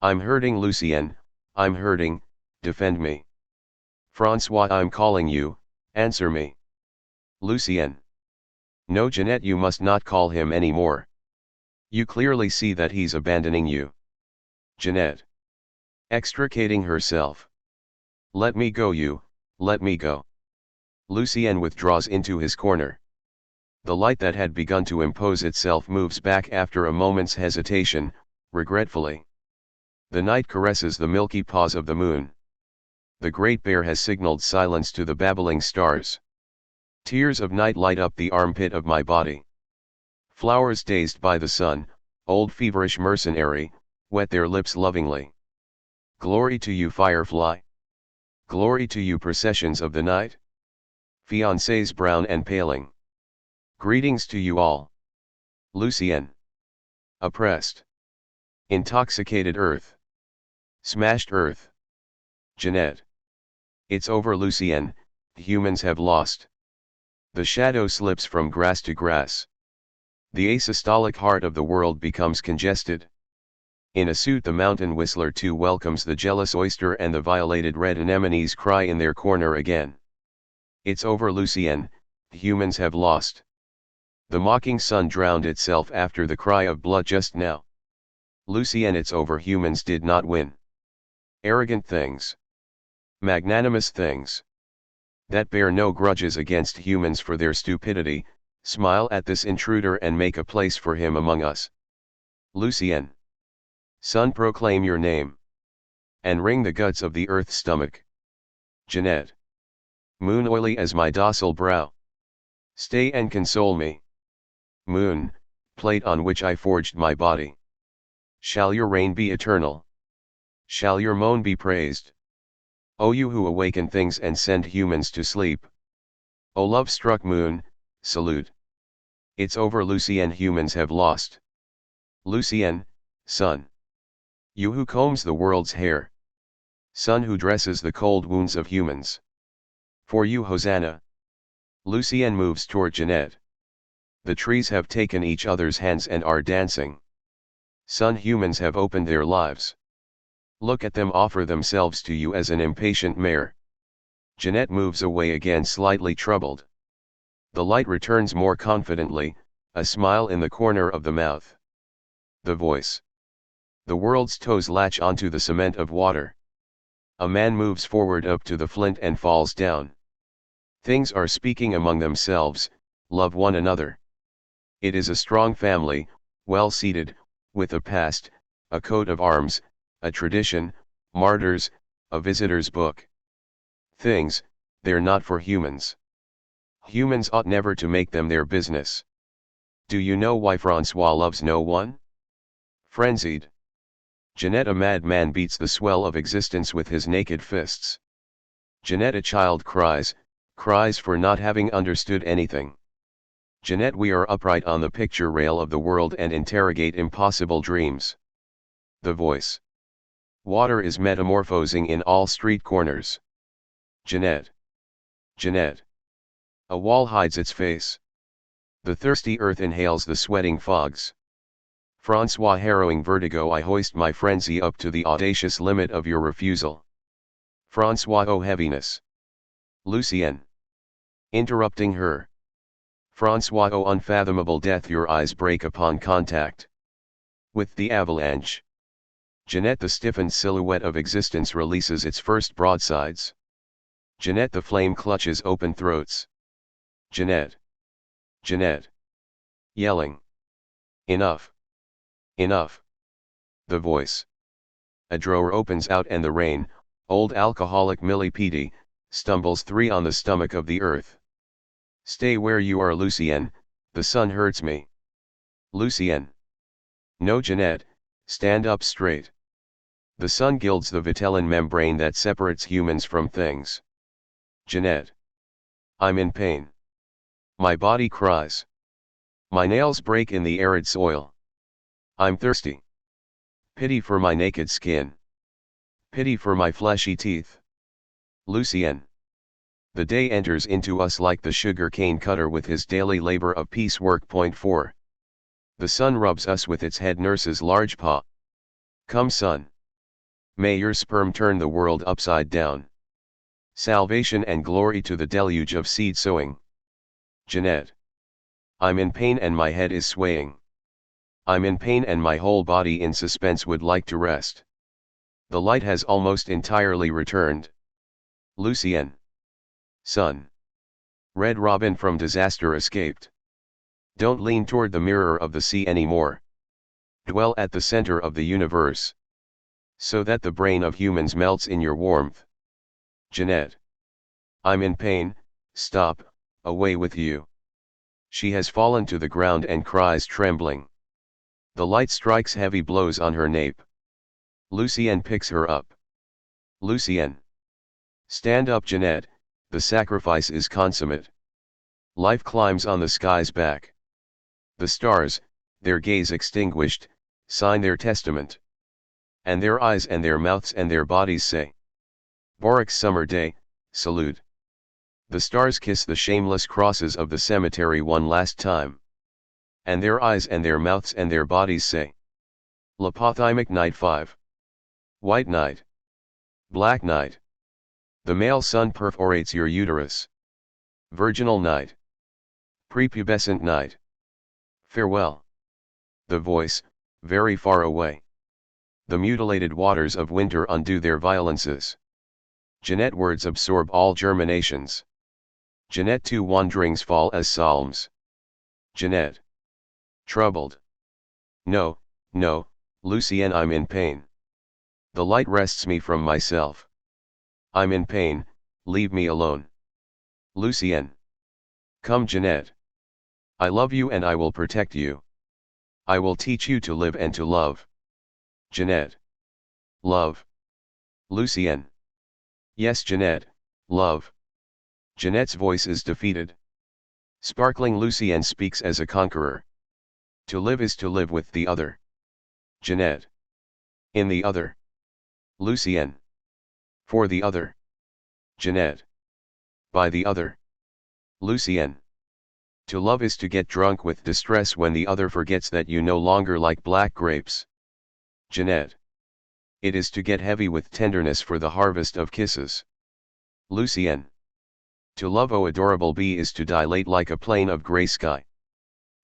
I'm hurting, Lucien, I'm hurting, defend me. Francois, I'm calling you, answer me. Lucien. No, Jeanette, you must not call him anymore. You clearly see that he's abandoning you. Jeanette. Extricating herself. Let me go, you, let me go. Lucien withdraws into his corner. The light that had begun to impose itself moves back after a moment's hesitation, regretfully. The night caresses the milky paws of the moon. The Great Bear has signaled silence to the babbling stars. Tears of night light up the armpit of my body. Flowers dazed by the sun, old feverish mercenary, wet their lips lovingly. Glory to you, firefly. Glory to you, processions of the night. Fiancés brown and paling. Greetings to you all. Lucien. Oppressed. Intoxicated earth. Smashed earth. Jeanette. It's over, Lucien, humans have lost. The shadow slips from grass to grass. The asystolic heart of the world becomes congested. In a suit the mountain whistler too welcomes the jealous oyster, and the violated red anemones cry in their corner again. It's over, Lucien, humans have lost. The mocking sun drowned itself after the cry of blood just now. Lucien, it's over, humans did not win. Arrogant things. Magnanimous things. That bear no grudges against humans for their stupidity, smile at this intruder and make a place for him among us. Lucien. Sun, proclaim your name. And wring the guts of the earth's stomach. Jeanette. Moon, oily as my docile brow. Stay and console me. Moon, plate on which I forged my body. Shall your reign be eternal? Shall your moan be praised? O you who awaken things and send humans to sleep. O love-struck moon, salute. It's over, Lucien, humans have lost. Lucien, sun. You who combs the world's hair. Sun who dresses the cold wounds of humans. For you, Hosanna. Lucien moves toward Jeanette. The trees have taken each other's hands and are dancing. Sun, humans have opened their lives. Look at them offer themselves to you as an impatient mare. Jeanette moves away again, slightly troubled. The light returns more confidently, a smile in the corner of the mouth. The voice. The world's toes latch onto the cement of water. A man moves forward up to the flint and falls down. Things are speaking among themselves, love one another. It is a strong family, well seated, with a past, a coat of arms, a tradition, martyrs, a visitor's book. Things, they're not for humans. Humans ought never to make them their business. Do you know why Francois loves no one? Frenzied. Jeanette, a madman, beats the swell of existence with his naked fists. Jeanette, a child, cries for not having understood anything. Jeanette, we are upright on the picture rail of the world and interrogate impossible dreams. The voice. Water is metamorphosing in all street corners. Jeanette. Jeanette. A wall hides its face. The thirsty earth inhales the sweating fogs. Francois, harrowing vertigo, I hoist my frenzy up to the audacious limit of your refusal. Francois, oh heaviness. Lucien. Interrupting her. Francois, oh unfathomable death, your eyes break upon contact with the avalanche. Jeanette, the stiffened silhouette of existence releases its first broadsides. Jeanette, the flame clutches open throats. Jeanette. Jeanette. Yelling. Enough. Enough. The voice. A drawer opens out and the rain, old alcoholic millipede, stumbles three on the stomach of the earth. Stay where you are, Lucien, the sun hurts me. Lucien. No, Jeanette, stand up straight. The sun gilds the vitelline membrane that separates humans from things. Jeanette. I'm in pain. My body cries. My nails break in the arid soil. I'm thirsty. Pity for my naked skin. Pity for my fleshy teeth. Lucien. The day enters into us like the sugar cane cutter with his daily labor of piecework. Point 4. The sun rubs us with its head nurse's large paw. Come sun. May your sperm turn the world upside down. Salvation and glory to the deluge of seed sowing. Jeanette. I'm in pain and my head is swaying. I'm in pain and my whole body in suspense would like to rest. The light has almost entirely returned. Lucien. Sun. Red Robin from disaster escaped. Don't lean toward the mirror of the sea anymore. Dwell at the center of the universe. So that the brain of humans melts in your warmth. Jeanette. I'm in pain, stop, away with you. She has fallen to the ground and cries trembling. The light strikes heavy blows on her nape. Lucien picks her up. Lucien. Stand up Jeanette, the sacrifice is consummate. Life climbs on the sky's back. The stars, their gaze extinguished, sign their testament. And their eyes and their mouths and their bodies say. Borik's summer day, salute. The stars kiss the shameless crosses of the cemetery one last time. And their eyes and their mouths and their bodies say. Lipothymic night 5. White night. Black night. The male sun perforates your uterus. Virginal night. Prepubescent night. Farewell. The voice, very far away. The mutilated waters of winter undo their violences. Jeanette words absorb all germinations. Jeanette two wanderings fall as psalms. Jeanette. Troubled. No, no, Lucien I'm in pain. The light wrests me from myself. I'm in pain, leave me alone. Lucien. Come Jeanette. I love you and I will protect you. I will teach you to live and to love. Jeanette. Love. Lucien. Yes Jeanette, love. Jeanette's voice is defeated. Sparkling Lucien speaks as a conqueror. To live is to live with the other. Jeanette. In the other. Lucien. For the other. Jeanette. By the other. Lucien. To love is to get drunk with distress when the other forgets that you no longer like black grapes. Jeanette. It is to get heavy with tenderness for the harvest of kisses. Lucien. To love O adorable bee is to dilate like a plane of grey sky.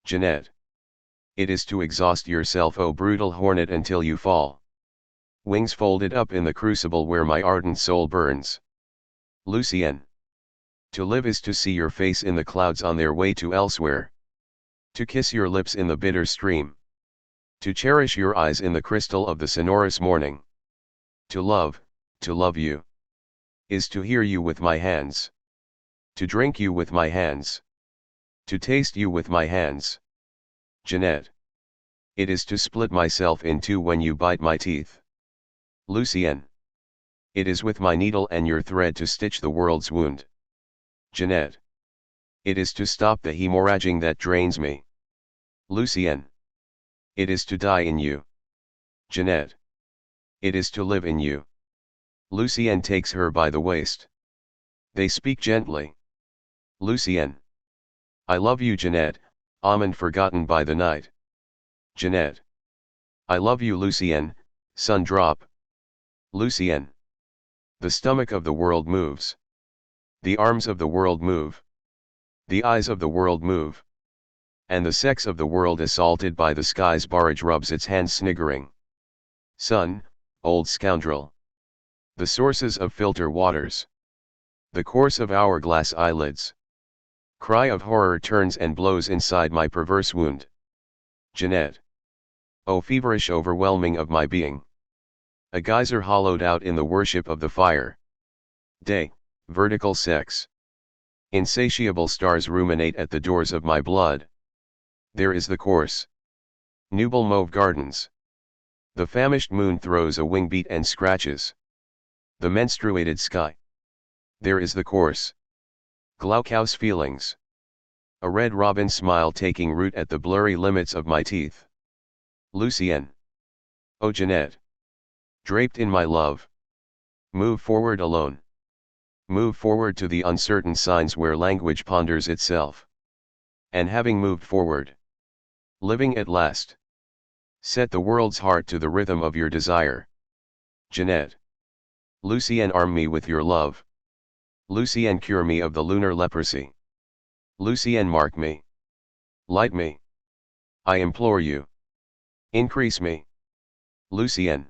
Jeanette. It is to exhaust yourself O brutal hornet until you fall. Wings folded up in the crucible where my ardent soul burns. Lucien. To live is to see your face in the clouds on their way to elsewhere. To kiss your lips in the bitter stream. To cherish your eyes in the crystal of the sonorous morning. To love you. Is to hear you with my hands. To drink you with my hands. To taste you with my hands. Jeanette. It is to split myself in two when you bite my teeth. Lucien. It is with my needle and your thread to stitch the world's wound. Jeanette. It is to stop the hemorrhaging that drains me. Lucien. It is to die in you. Jeanette. It is to live in you. Lucien takes her by the waist. They speak gently. Lucien. I love you Jeanette, almond forgotten by the night. Jeanette. I love you Lucien, sun drop. Lucien. The stomach of the world moves. The arms of the world move. The eyes of the world move. And the sex of the world assaulted by the sky's barrage rubs its hands sniggering. Sun, old scoundrel. The sources of filter waters. The course of hourglass eyelids. Cry of horror turns and blows inside my perverse wound. Jeanette. O feverish overwhelming of my being. A geyser hollowed out in the worship of the fire. Day, vertical sex. Insatiable stars ruminate at the doors of my blood. There is the course. Nubile mauve gardens. The famished moon throws a wing beat and scratches. The menstruated sky. There is the course. Glaucous feelings. A red robin smile taking root at the blurry limits of my teeth. Lucien. Oh Jeanette. Draped in my love. Move forward alone. Move forward to the uncertain signs where language ponders itself. And having moved forward. Living at last. Set the world's heart to the rhythm of your desire. Jeanette. Lucien, arm me with your love. Lucien, cure me of the lunar leprosy. Lucien, mark me. Light me. I implore you. Increase me. Lucien.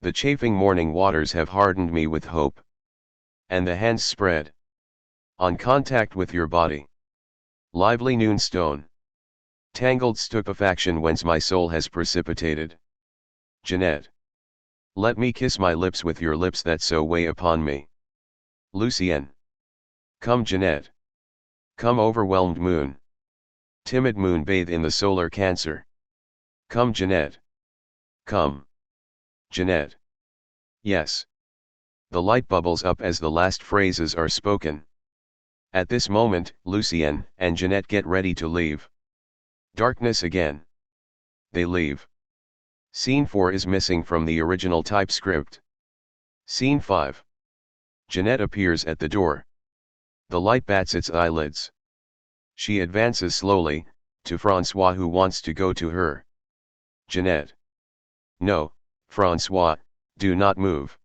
The chafing morning waters have hardened me with hope. And the hands spread. On contact with your body. Lively noon stone. Tangled stupefaction whence my soul has precipitated. Jeanette. Let me kiss my lips with your lips that so weigh upon me. Lucien. Come Jeanette. Come overwhelmed moon. Timid moon, bathe in the solar cancer. Come Jeanette. Come. Jeanette. Yes. The light bubbles up as the last phrases are spoken. At this moment, Lucien and Jeanette get ready to leave. Darkness again. They leave. Scene 4 is missing from the original typescript. Scene 5. Jeanette appears at the door. The light bats its eyelids. She advances slowly, to Francois who wants to go to her. Jeanette. No, Francois, do not move.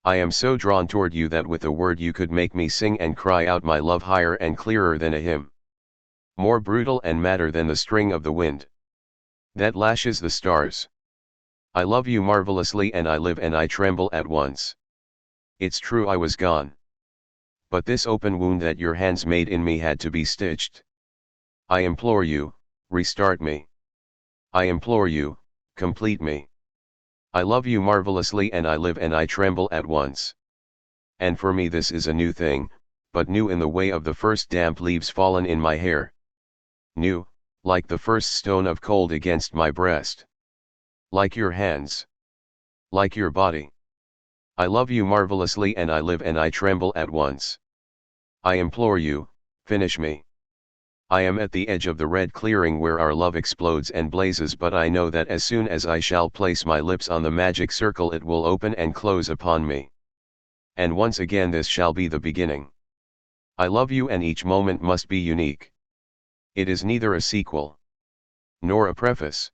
I am so drawn toward you that with a word you could make me sing and cry out my love higher and clearer than a hymn. More brutal and madder than the string of the wind that lashes the stars. I love you marvelously and I live and I tremble at once. It's true I was gone. But this open wound that your hands made in me had to be stitched. I implore you, restart me. I implore you, complete me. I love you marvelously and I live and I tremble at once. And for me this is a new thing, but new in the way of the first damp leaves fallen in my hair. New, like the first stone of cold against my breast. Like your hands. Like your body. I love you marvelously and I live and I tremble at once. I implore you, finish me. I am at the edge of the red clearing where our love explodes and blazes, but I know that as soon as I shall place my lips on the magic circle it will open and close upon me. And once again this shall be the beginning. I love you and each moment must be unique. It is neither a sequel, nor a preface.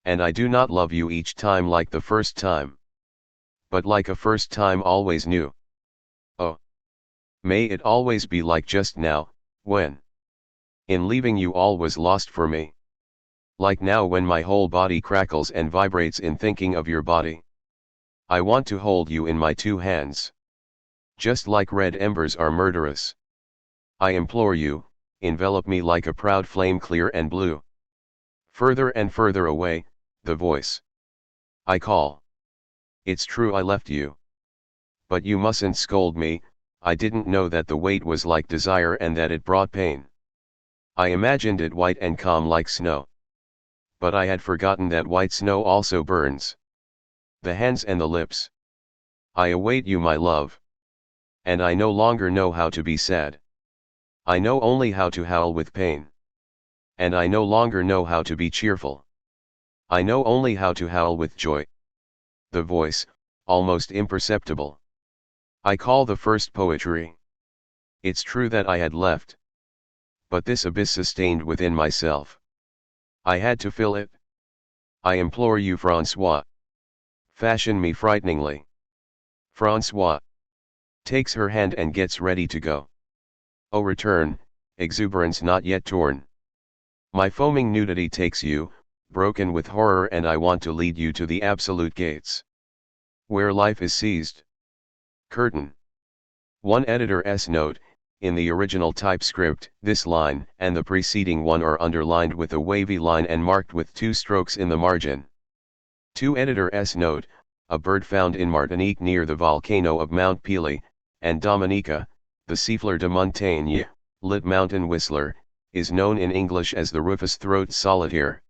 And I do not love you each time like the first time, but like a first time always new. Oh! May it always be like just now, when in leaving you all was lost for me. Like now when my whole body crackles and vibrates in thinking of your body. I want to hold you in my two hands. Just like red embers are murderous. I implore you, envelop me like a proud flame clear and blue. Further and further away, the voice. I call. It's true I left you. But you mustn't scold me, I didn't know that the weight was like desire and that it brought pain. I imagined it white and calm like snow. But I had forgotten that white snow also burns. The hands and the lips. I await you my love. And I no longer know how to be sad. I know only how to howl with pain. And I no longer know how to be cheerful. I know only how to howl with joy. The voice, almost imperceptible. I call the first poetry. It's true that I had left. But this abyss sustained within myself. I had to fill it. I implore you Francois. Fashion me frighteningly. Francois. Takes her hand and gets ready to go. Oh return, exuberance not yet torn. My foaming nudity takes you, broken with horror, and I want to lead you to the absolute gates. Where life is seized. Curtain. One editor's note, in the original typescript, this line and the preceding one are underlined with a wavy line and marked with 2 strokes in the margin. 2 editor's note, a bird found in Martinique near the volcano of Mount Pelee, and Dominica, the siffleur de montagne, lit mountain whistler, is known in English as the rufous-throat solitaire.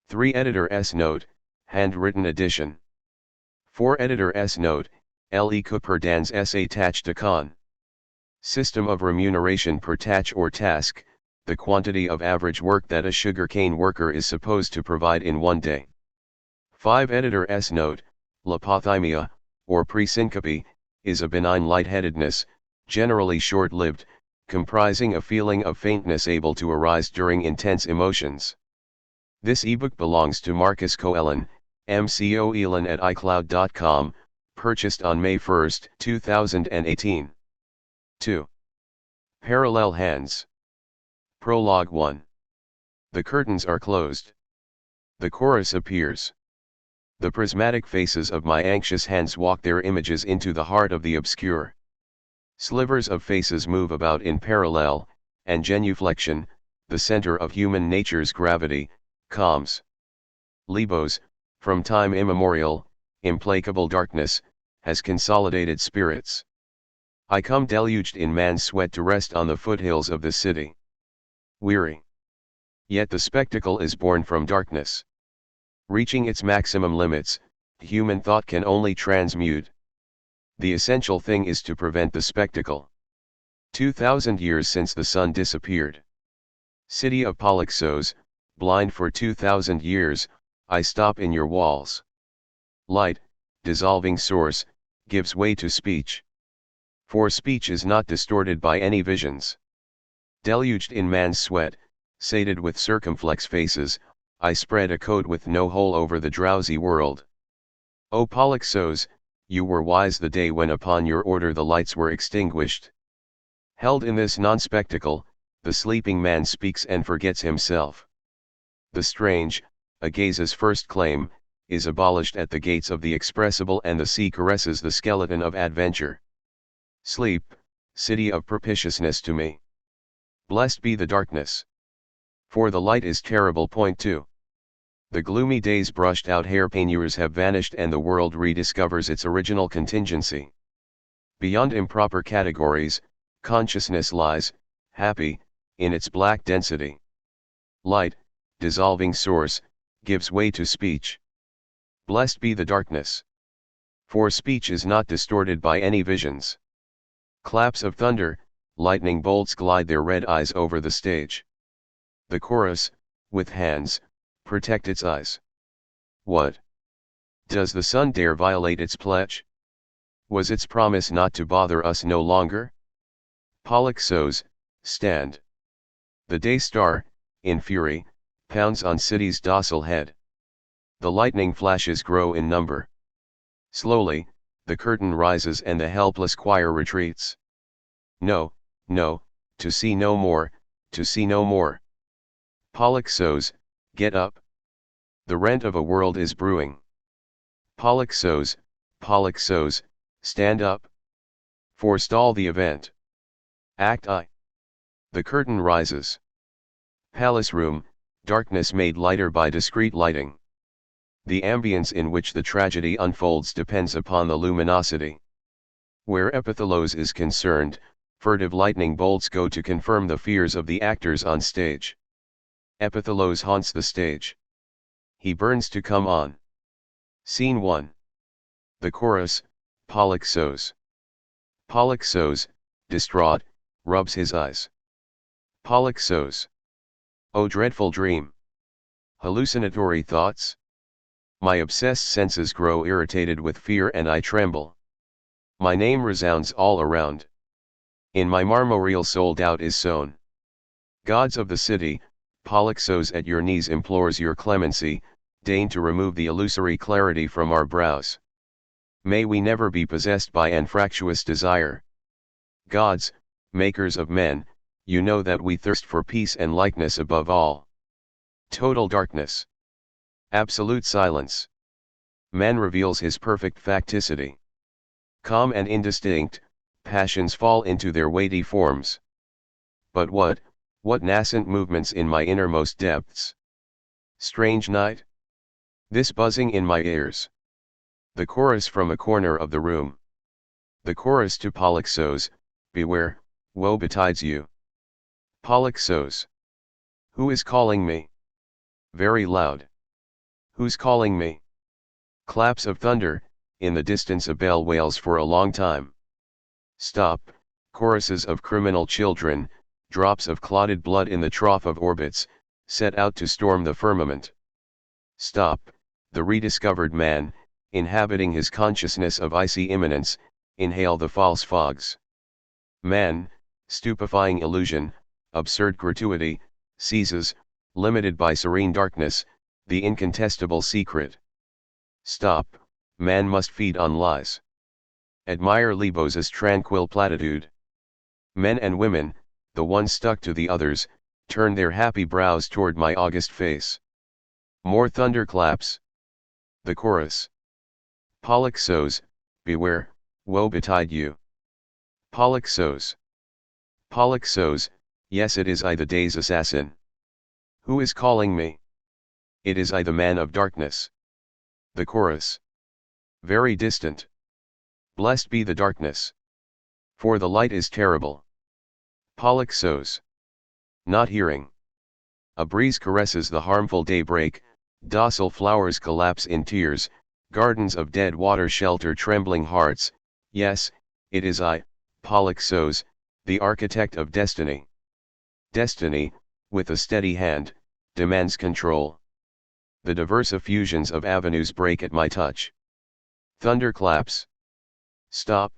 3 editor's note, handwritten edition. 4 editor's note, Le per dans sa tâche de con. System of remuneration per tâche or task, the quantity of average work that a sugarcane worker is supposed to provide in one day. 5 Editor S note, lipothymia, or presyncope, is a benign lightheadedness, generally short-lived, comprising a feeling of faintness able to arise during intense emotions. This ebook belongs to Marcus Coelen, MCOElan at iCloud.com, purchased on May 1, 2018. 2. Parallel Hands. Prologue 1. The curtains are closed. The chorus appears. The prismatic faces of my anxious hands walk their images into the heart of the obscure. Slivers of faces move about in parallel, and genuflection, the center of human nature's gravity, calms. Libos, from time immemorial, implacable darkness, has consolidated spirits. I come deluged in man's sweat to rest on the foothills of the city. Weary. Yet the spectacle is born from darkness. Reaching its maximum limits, human thought can only transmute. The essential thing is to prevent the spectacle. 2,000 years since the sun disappeared. City of Polyxos, blind for 2,000 years, I stop in your walls. Light, dissolving source, gives way to speech. For speech is not distorted by any visions. Deluged in man's sweat, sated with circumflex faces, I spread a coat with no hole over the drowsy world. O Polyxos, you were wise the day when upon your order the lights were extinguished. Held in this non-spectacle, the sleeping man speaks and forgets himself. The strange, a gaze's first claim, is abolished at the gates of the expressible, and the sea caresses the skeleton of adventure. Sleep, city of propitiousness to me. Blessed be the darkness. For the light is terrible. Point 2. The gloomy day's brushed out hairpeinures have vanished, and the world rediscovers its original contingency. Beyond improper categories, consciousness lies, happy, in its black density. Light, dissolving source, gives way to speech. Blessed be the darkness. For speech is not distorted by any visions. Claps of thunder, lightning bolts glide their red eyes over the stage. The chorus, with hands, protect its eyes. What? Does the sun dare violate its pledge? Was its promise not to bother us no longer? Polyxos, stand. The day star, in fury, pounds on city's docile head. The lightning flashes grow in number. Slowly, the curtain rises and the helpless choir retreats. No, no, to see no more, to see no more. Polyxos, get up. The rent of a world is brewing. Polyxos, Polyxos, stand up. Forestall the event. Act I. The curtain rises. Palace room, darkness made lighter by discreet lighting. The ambience in which the tragedy unfolds depends upon the luminosity. Where epithalos is concerned, furtive lightning bolts go to confirm the fears of the actors on stage. Epithalos haunts the stage. He burns to come on. Scene 1. The chorus, Polyxos. Polyxos, distraught, rubs his eyes. Polyxos. O dreadful dream. Hallucinatory thoughts? My obsessed senses grow irritated with fear and I tremble. My name resounds all around. In my marmoreal soul doubt is sown. Gods of the city, Polyxos at your knees implores your clemency, deign to remove the illusory clarity from our brows. May we never be possessed by anfractuous desire. Gods, makers of men, you know that we thirst for peace and likeness above all. Total darkness. Absolute silence. Man reveals his perfect facticity. Calm and indistinct, passions fall into their weighty forms. But what nascent movements in my innermost depths? Strange night? This buzzing in my ears. The chorus from a corner of the room. The chorus to Polyxos, beware, woe betides you. Polyxos. Who is calling me? Very loud. Who's calling me? Claps of thunder, in the distance a bell wails for a long time. Stop, choruses of criminal children, drops of clotted blood in the trough of orbits, set out to storm the firmament. Stop, the rediscovered man, inhabiting his consciousness of icy imminence, inhale the false fogs. Man, stupefying illusion, absurd gratuity, seizes, limited by serene darkness, the incontestable secret. Stop, man must feed on lies. Admire Lebos's tranquil platitude. Men and women, the ones stuck to the others, turn their happy brows toward my august face. More thunderclaps. The chorus. Polyxos, beware, woe betide you. Polyxos. Polyxos, yes, it is I, the day's assassin. Who is calling me? It is I, the man of darkness. The chorus. Very distant. Blessed be the darkness. For the light is terrible. Polyxos. Not hearing. A breeze caresses the harmful daybreak, docile flowers collapse in tears, gardens of dead water shelter trembling hearts. Yes, it is I, Polyxos, the architect of destiny. Destiny, with a steady hand, demands control. The diverse effusions of avenues break at my touch. Thunderclaps. Stop.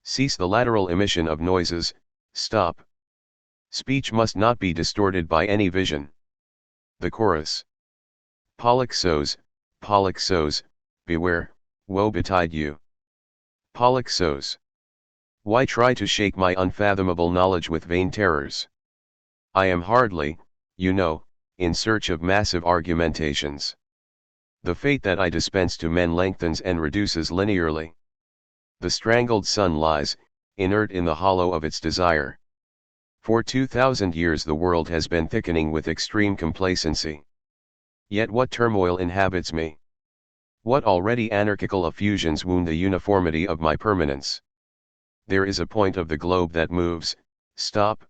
Cease the lateral emission of noises, stop. Speech must not be distorted by any vision. The chorus. Polyxos, Polyxos, beware, woe betide you. Polyxos. Why try to shake my unfathomable knowledge with vain terrors? I am hardly, you know, in search of massive argumentations. The fate that I dispense to men lengthens and reduces linearly. The strangled sun lies, inert in the hollow of its desire. For 2,000 years the world has been thickening with extreme complacency. Yet what turmoil inhabits me? What already anarchical effusions wound the uniformity of my permanence? There is a point of the globe that moves, stop.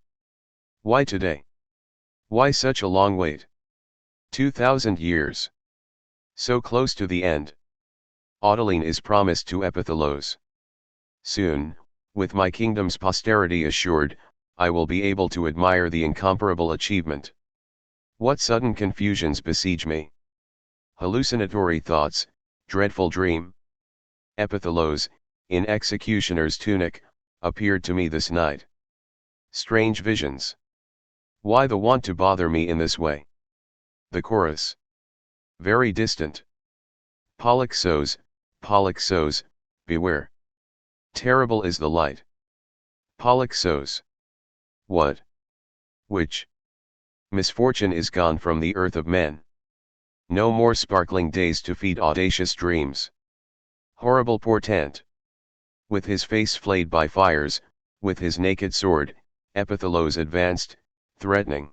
Why today? Why such a long wait? 2,000 years. So close to the end. Autoline is promised to Epithalos. Soon, with my kingdom's posterity assured, I will be able to admire the incomparable achievement. What sudden confusions besiege me? Hallucinatory thoughts, dreadful dream. Epithalos, in executioner's tunic, appeared to me this night. Strange visions. Why the want to bother me in this way? The chorus. Very distant. Polyxos, Polyxos, beware. Terrible is the light. Polyxos. What? Which? Misfortune is gone from the earth of men. No more sparkling days to feed audacious dreams. Horrible portent. With his face flayed by fires, with his naked sword, Epithalos advanced, threatening.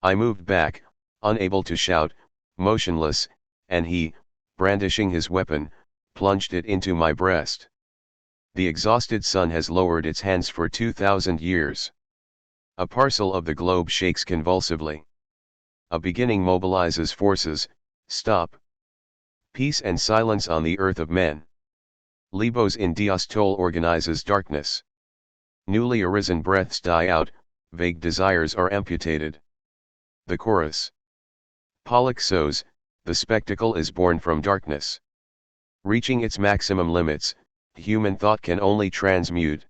I moved back, unable to shout, motionless, and he, brandishing his weapon, plunged it into my breast. The exhausted sun has lowered its hands for 2,000 years. A parcel of the globe shakes convulsively. A beginning mobilizes forces, stop. Peace and silence on the earth of men. Lebos in diastole organizes darkness. Newly arisen breaths die out, vague desires are amputated. The chorus. Polyxos, the spectacle is born from darkness. Reaching its maximum limits, human thought can only transmute.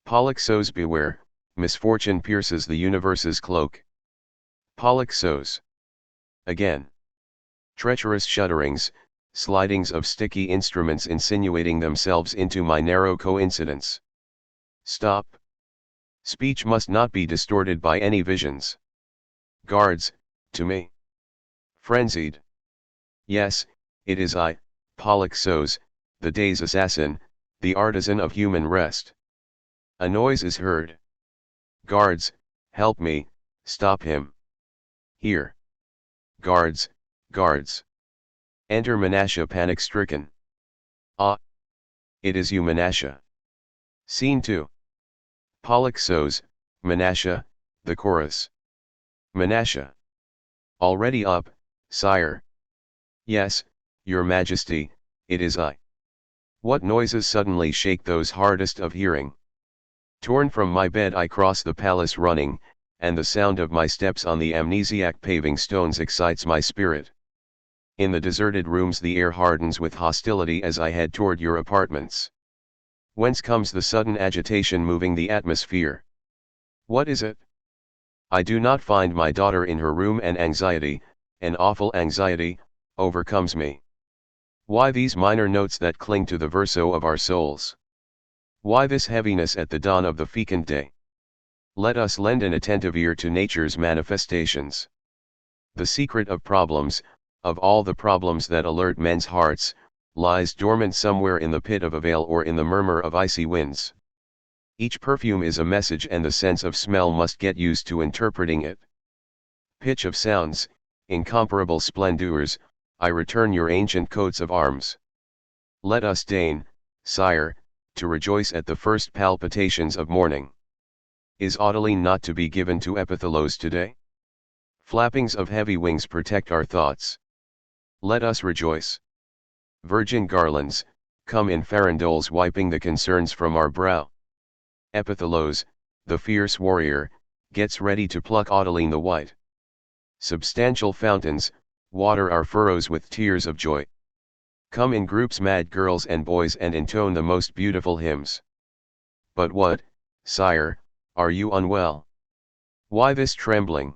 Polyxos, beware, misfortune pierces the universe's cloak. Polyxos. Again. Treacherous shudderings, slidings of sticky instruments insinuating themselves into my narrow coincidence. Stop. Speech must not be distorted by any visions. Guards, to me. Frenzied. Yes, it is I, Polyxos, the day's assassin, the artisan of human rest. A noise is heard. Guards, help me, stop him. Here. Guards, guards. Enter Menashe panic-stricken. Ah! It is you, Menashe. Scene 2. Polyxos, Menashe, the chorus. Menashe. Already up, sire. Yes, your majesty, it is I. What noises suddenly shake those hardest of hearing? Torn from my bed I cross the palace running, and the sound of my steps on the amnesiac paving stones excites my spirit. In the deserted rooms the air hardens with hostility as I head toward your apartments. Whence comes the sudden agitation moving the atmosphere? What is it? I do not find my daughter in her room, and anxiety, an awful anxiety, overcomes me. Why these minor notes that cling to the verso of our souls? Why this heaviness at the dawn of the fecund day? Let us lend an attentive ear to nature's manifestations. The secret of problems, of all the problems that alert men's hearts, lies dormant somewhere in the pit of a vale or in the murmur of icy winds. Each perfume is a message, and the sense of smell must get used to interpreting it. Pitch of sounds, incomparable splendors, I return your ancient coats of arms. Let us deign, sire, to rejoice at the first palpitations of morning. Is Audeline not to be given to Epithalos today? Flappings of heavy wings protect our thoughts. Let us rejoice. Virgin garlands, come in farandoles wiping the concerns from our brow. Epithalos, the fierce warrior, gets ready to pluck Audeline the white. Substantial fountains, water our furrows with tears of joy. Come in groups mad girls and boys and intone the most beautiful hymns. But what, sire, are you unwell? Why this trembling?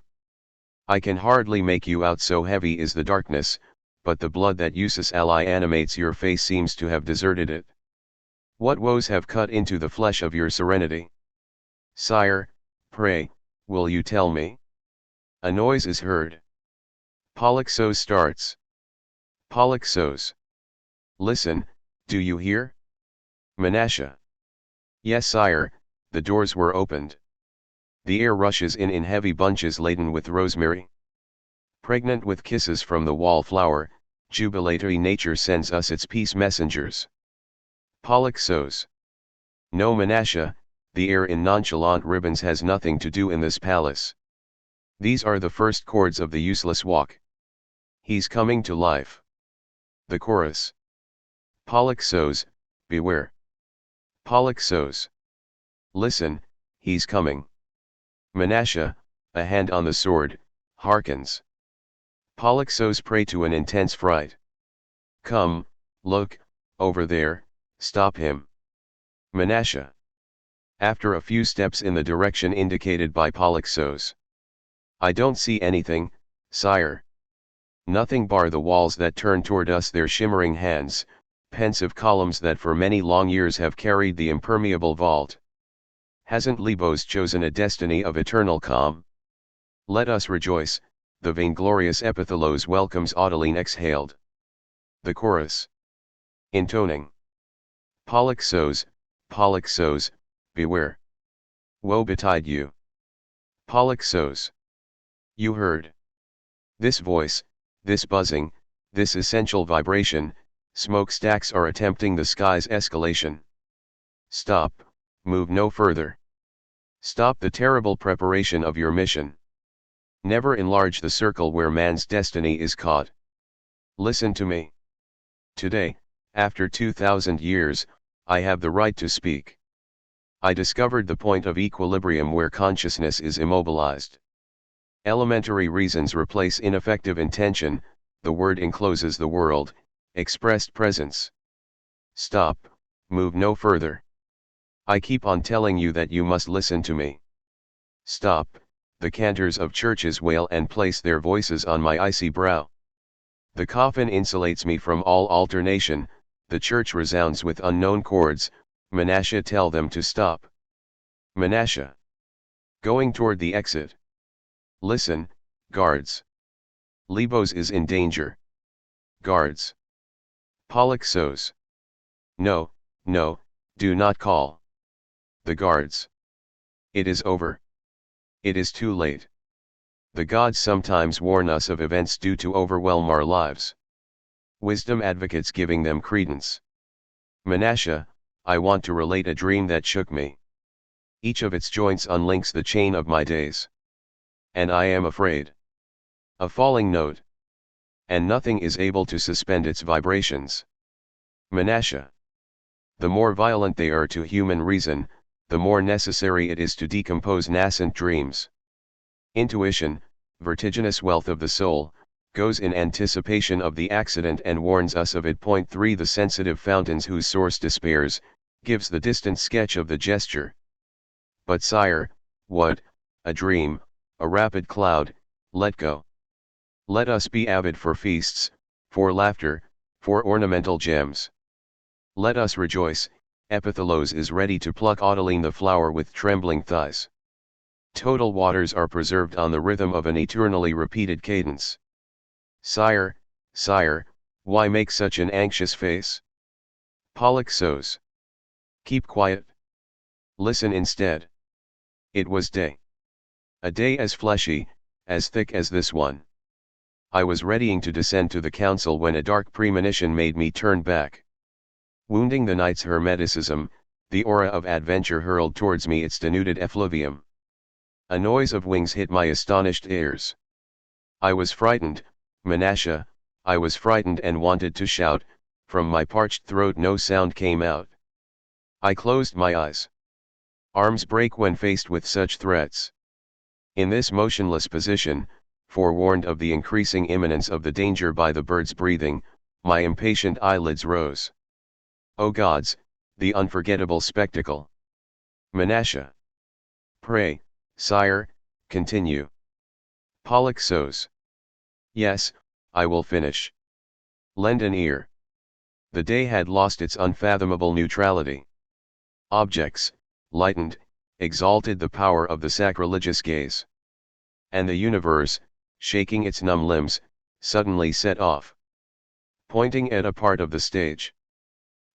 I can hardly make you out, so heavy is the darkness, but the blood that usus ally animates your face seems to have deserted it. What woes have cut into the flesh of your serenity? Sire, pray, will you tell me? A noise is heard. Polyxos starts. Polyxos. Listen, do you hear? Menashe. Yes, sire, the doors were opened. The air rushes in heavy bunches laden with rosemary. Pregnant with kisses from the wallflower, jubilatory nature sends us its peace messengers. Polyxos. No, Menashe, the air in nonchalant ribbons has nothing to do in this palace. These are the first chords of the useless walk. He's coming to life. The chorus. Polyxos, beware. Polyxos. Listen, he's coming. Menashe, a hand on the sword, hearkens. Polyxos prey to an intense fright. Come, look, over there, stop him. Menashe. After a few steps in the direction indicated by Polyxos. I don't see anything, sire. Nothing bar the walls that turn toward us their shimmering hands, pensive columns that for many long years have carried the impermeable vault. Hasn't Lebos chosen a destiny of eternal calm? Let us rejoice, the vainglorious Epithalos welcomes Audeline exhaled. The chorus. Intoning. Polyxos, Polyxos, beware. Woe betide you. Polyxos. You heard. This voice, this buzzing, this essential vibration, smokestacks are attempting the sky's escalation. Stop, move no further. Stop the terrible preparation of your mission. Never enlarge the circle where man's destiny is caught. Listen to me. Today, after 2,000 years, I have the right to speak. I discovered the point of equilibrium where consciousness is immobilized. Elementary reasons replace ineffective intention, the word encloses the world, expressed presence. Stop, move no further. I keep on telling you that you must listen to me. Stop, the cantors of churches wail and place their voices on my icy brow. The coffin insulates me from all alternation, the church resounds with unknown chords, Menashe, tell them to stop. Menashe. Going toward the exit. Listen, guards. Lebos is in danger. Guards. Polyxos. No, no, do not call. The guards. It is over. It is too late. The gods sometimes warn us of events due to overwhelm our lives. Wisdom advocates giving them credence. Menashe, I want to relate a dream that shook me. Each of its joints unlinks the chain of my days. And I am afraid. A falling note. And nothing is able to suspend its vibrations. Menashe. The more violent they are to human reason, the more necessary it is to decompose nascent dreams. Intuition, vertiginous wealth of the soul, goes in anticipation of the accident and warns us of it. 3 The sensitive fountains whose source despairs, gives the distant sketch of the gesture. But sire, what, a dream, a rapid cloud, let go. Let us be avid for feasts, for laughter, for ornamental gems. Let us rejoice, Epithalos is ready to pluck Autoline the flower with trembling thighs. Total waters are preserved on the rhythm of an eternally repeated cadence. Sire, sire, why make such an anxious face? Pollux. Keep quiet. Listen instead. It was day. A day as fleshy, as thick as this one. I was readying to descend to the council when a dark premonition made me turn back. Wounding the night's hermeticism, the aura of adventure hurled towards me its denuded effluvium. A noise of wings hit my astonished ears. I was frightened, Menasha, I was frightened and wanted to shout, from my parched throat no sound came out. I closed my eyes. Arms break when faced with such threats. In this motionless position, forewarned of the increasing imminence of the danger by the bird's breathing, my impatient eyelids rose. O gods, the unforgettable spectacle! Menasha. Pray, sire, continue. Pollux. Yes, I will finish. Lend an ear. The day had lost its unfathomable neutrality. Objects, lightened, exalted the power of the sacrilegious gaze. And the universe, shaking its numb limbs, suddenly set off. Pointing at a part of the stage.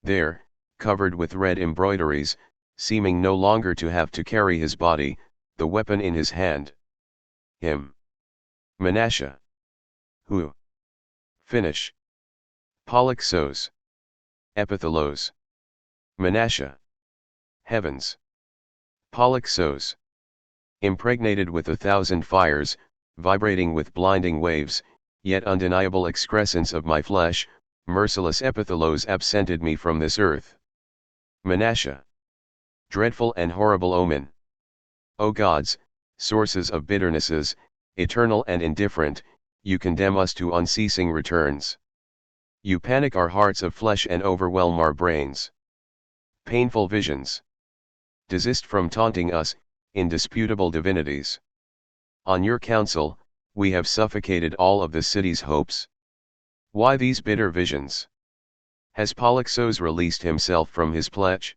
There, covered with red embroideries, seeming no longer to have to carry his body, the weapon in his hand. Him. Menasha. Who? Finish. Pollux. Epithalos. Menasha. Heavens. Pollux. Impregnated with 1,000 fires, vibrating with blinding waves, yet undeniable excrescence of my flesh, merciless Epithalos absented me from this earth. Menasha. Dreadful and horrible omen. O gods, sources of bitternesses, eternal and indifferent, you condemn us to unceasing returns. You panic our hearts of flesh and overwhelm our brains. Painful visions. Desist from taunting us, indisputable divinities. On your counsel, we have suffocated all of the city's hopes. Why these bitter visions? Has Pollux released himself from his pledge?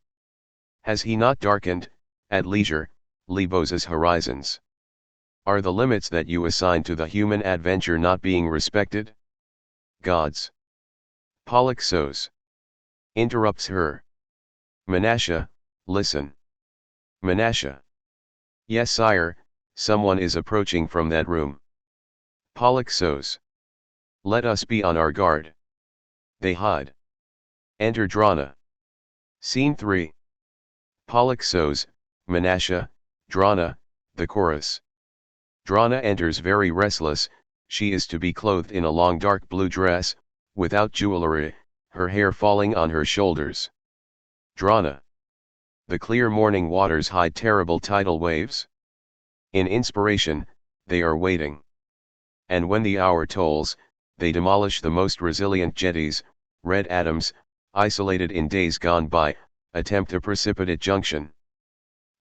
Has he not darkened, at leisure, Lebos's horizons? Are the limits that you assign to the human adventure not being respected? Gods. Pollux. Interrupts her. Menasha, listen. Menasha. Yes, sire, someone is approaching from that room. Pollux. Let us be on our guard. They hide. Enter Drana. Scene 3. Pollux, Menasha, Drana, the chorus. Drana enters very restless. She is to be clothed in a long dark blue dress, without jewelry, her hair falling on her shoulders. Drana. The clear morning waters hide terrible tidal waves. In inspiration, they are waiting. And when the hour tolls, they demolish the most resilient jetties, red atoms, isolated in days gone by, attempt a precipitate junction.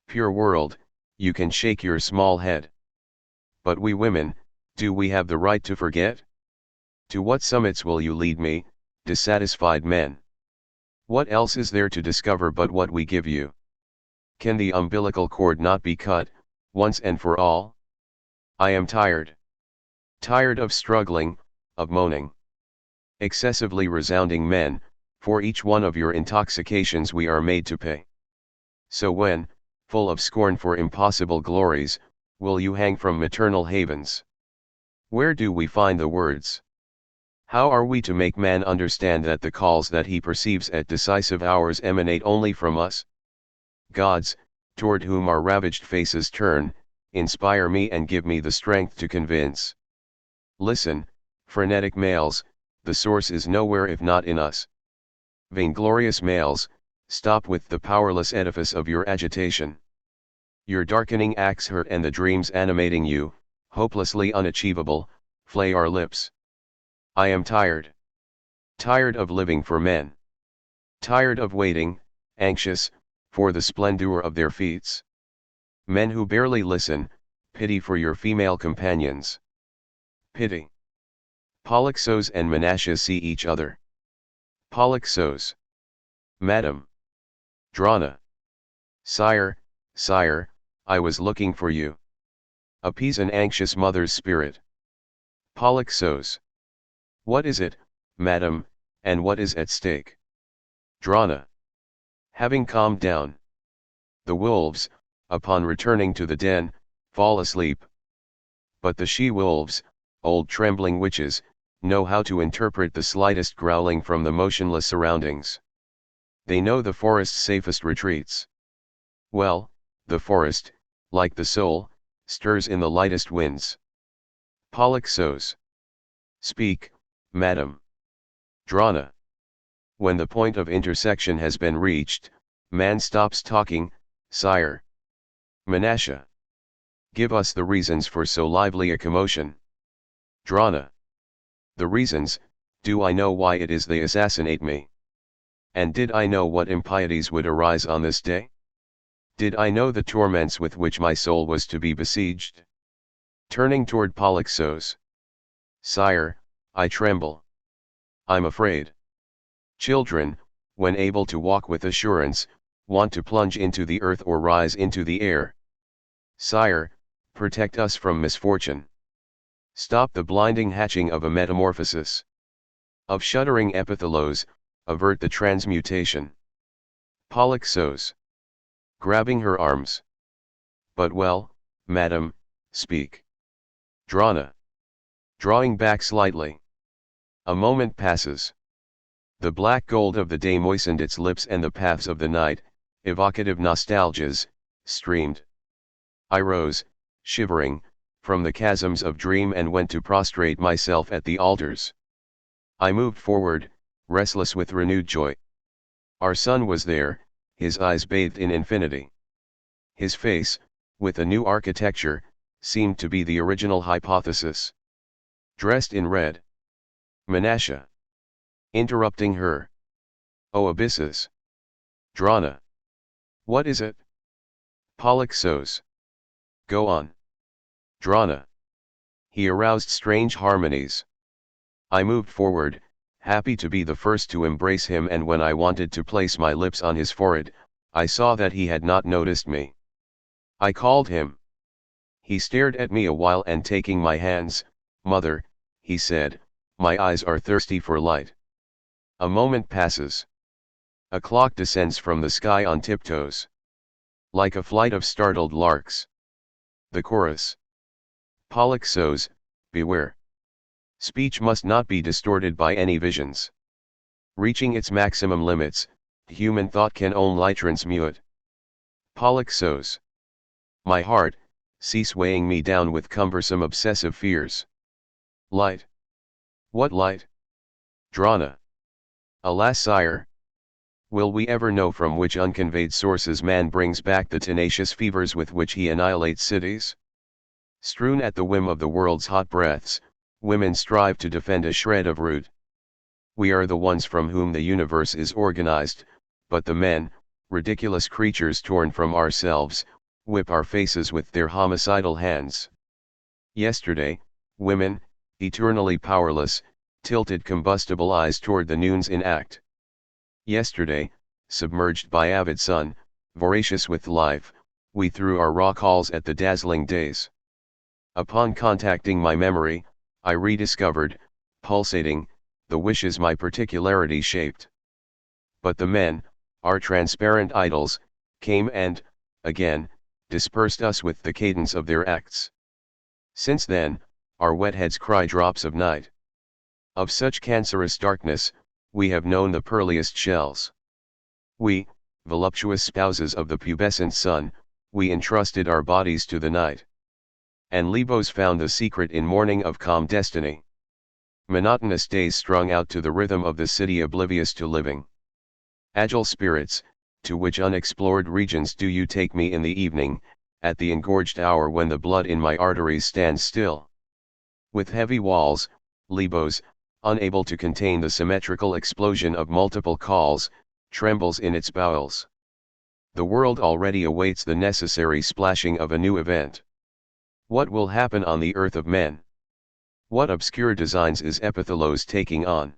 Pure world, you can shake your small head. But we women, do we have the right to forget? To what summits will you lead me, dissatisfied men? What else is there to discover but what we give you? Can the umbilical cord not be cut, once and for all? I am tired. Tired of struggling, of moaning. Excessively resounding men, for each one of your intoxications we are made to pay. So when, full of scorn for impossible glories, will you hang from maternal havens? Where do we find the words? How are we to make man understand that the calls that he perceives at decisive hours emanate only from us? Gods, toward whom our ravaged faces turn, inspire me and give me the strength to convince. Listen, frenetic males, the source is nowhere if not in us. Vainglorious males, stop with the powerless edifice of your agitation. Your darkening acts hurt and the dreams animating you, hopelessly unachievable, flay our lips. I am tired. Tired of living for men. Tired of waiting, anxious, for the splendor of their feats. Men who barely listen, pity for your female companions. Pity. Polyxos and Menashe see each other. Polyxos. Madam. Drana. Sire, sire, I was looking for you. Appease an anxious mother's spirit. Polyxos. What is it, madam, and what is at stake? Drana. Having calmed down. The wolves, upon returning to the den, fall asleep. But the she-wolves, old trembling witches, know how to interpret the slightest growling from the motionless surroundings. They know the forest's safest retreats. Well, the forest, like the soul, stirs in the lightest winds. Polyxos. Speak, madam. Drana. When the point of intersection has been reached, man stops talking, sire. Menashe. Give us the reasons for so lively a commotion. Drana. The reasons, do I know why it is they assassinate me? And did I know what impieties would arise on this day? Did I know the torments with which my soul was to be besieged? Turning toward Polyxos. Sire, I tremble. I'm afraid. Children, when able to walk with assurance, want to plunge into the earth or rise into the air. Sire, protect us from misfortune. Stop the blinding hatching of a metamorphosis. Of shuddering epithalos, avert the transmutation. Polyxos. Grabbing her arms. But well, madam, speak. Drana. Drawing back slightly. A moment passes. The black gold of the day moistened its lips and the paths of the night, evocative nostalgias, streamed. I rose, shivering, from the chasms of dream and went to prostrate myself at the altars. I moved forward, restless with renewed joy. Our son was there, his eyes bathed in infinity. His face, with a new architecture, seemed to be the original hypothesis. Dressed in red. Menashe. Interrupting her. O abysses. Drana. What is it? Polyxos. Go on. Drana. He aroused strange harmonies. I moved forward, happy to be the first to embrace him, and when I wanted to place my lips on his forehead, I saw that he had not noticed me. I called him. He stared at me a while and taking my hands, "Mother," he said, "my eyes are thirsty for light." A moment passes. A clock descends from the sky on tiptoes. Like a flight of startled larks. The chorus. Polyxos, beware. Speech must not be distorted by any visions. Reaching its maximum limits, human thought can only transmute. Polyxos. My heart, cease weighing me down with cumbersome obsessive fears. Light. What light? Drana. Alas, sire. Will we ever know from which unconveyed sources man brings back the tenacious fevers with which he annihilates cities? Strewn at the whim of the world's hot breaths, women strive to defend a shred of root. We are the ones from whom the universe is organized, but the men, ridiculous creatures torn from ourselves, whip our faces with their homicidal hands. Yesterday, women, eternally powerless, tilted combustible eyes toward the noons in act. Yesterday, submerged by avid sun, voracious with life, we threw our raw calls at the dazzling days. Upon contacting my memory, I rediscovered, pulsating, the wishes my particularity shaped. But the men, our transparent idols, came and, again, dispersed us with the cadence of their acts. Since then, our wet heads cry drops of night. Of such cancerous darkness, we have known the pearliest shells. We, voluptuous spouses of the pubescent sun, we entrusted our bodies to the night. And Lebos found the secret in morning of calm destiny. Monotonous days strung out to the rhythm of the city oblivious to living. Agile spirits, to which unexplored regions do you take me in the evening, at the engorged hour when the blood in my arteries stands still? With heavy walls, Libos, unable to contain the symmetrical explosion of multiple calls, trembles in its bowels. The world already awaits the necessary splashing of a new event. What will happen on the earth of men? What obscure designs is Epithalos taking on?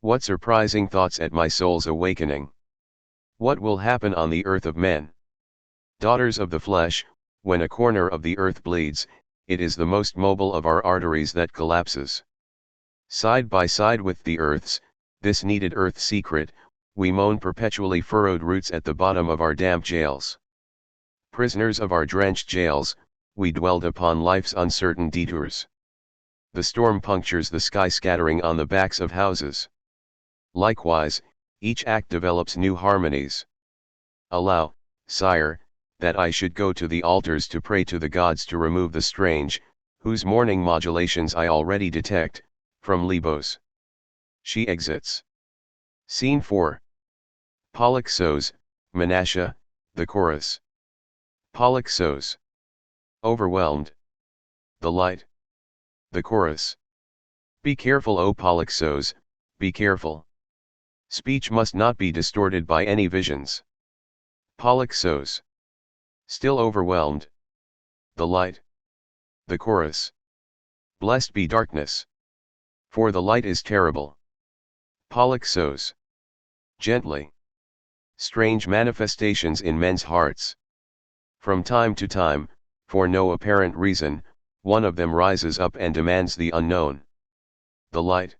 What surprising thoughts at my soul's awakening? What will happen on the earth of men? Daughters of the flesh, when a corner of the earth bleeds, it is the most mobile of our arteries that collapses. Side by side with the earth's, this needed earth secret, we moan perpetually furrowed roots at the bottom of our damp jails. Prisoners of our drenched jails, we dwelled upon life's uncertain detours. The storm punctures the sky scattering on the backs of houses. Likewise, each act develops new harmonies. Allow, sire, that I should go to the altars to pray to the gods to remove the strange, whose mourning modulations I already detect, from Libos. She exits. Scene 4. Polyxos, Menashe, the chorus. Polyxos. Overwhelmed. The light. The chorus. Be careful, O Polyxos, be careful. Speech must not be distorted by any visions. Polyxos. Still overwhelmed. The light. The chorus. Blessed be darkness. For the light is terrible. Polyxos. Gently. Strange manifestations in men's hearts. From time to time, for no apparent reason, one of them rises up and demands the unknown. The light.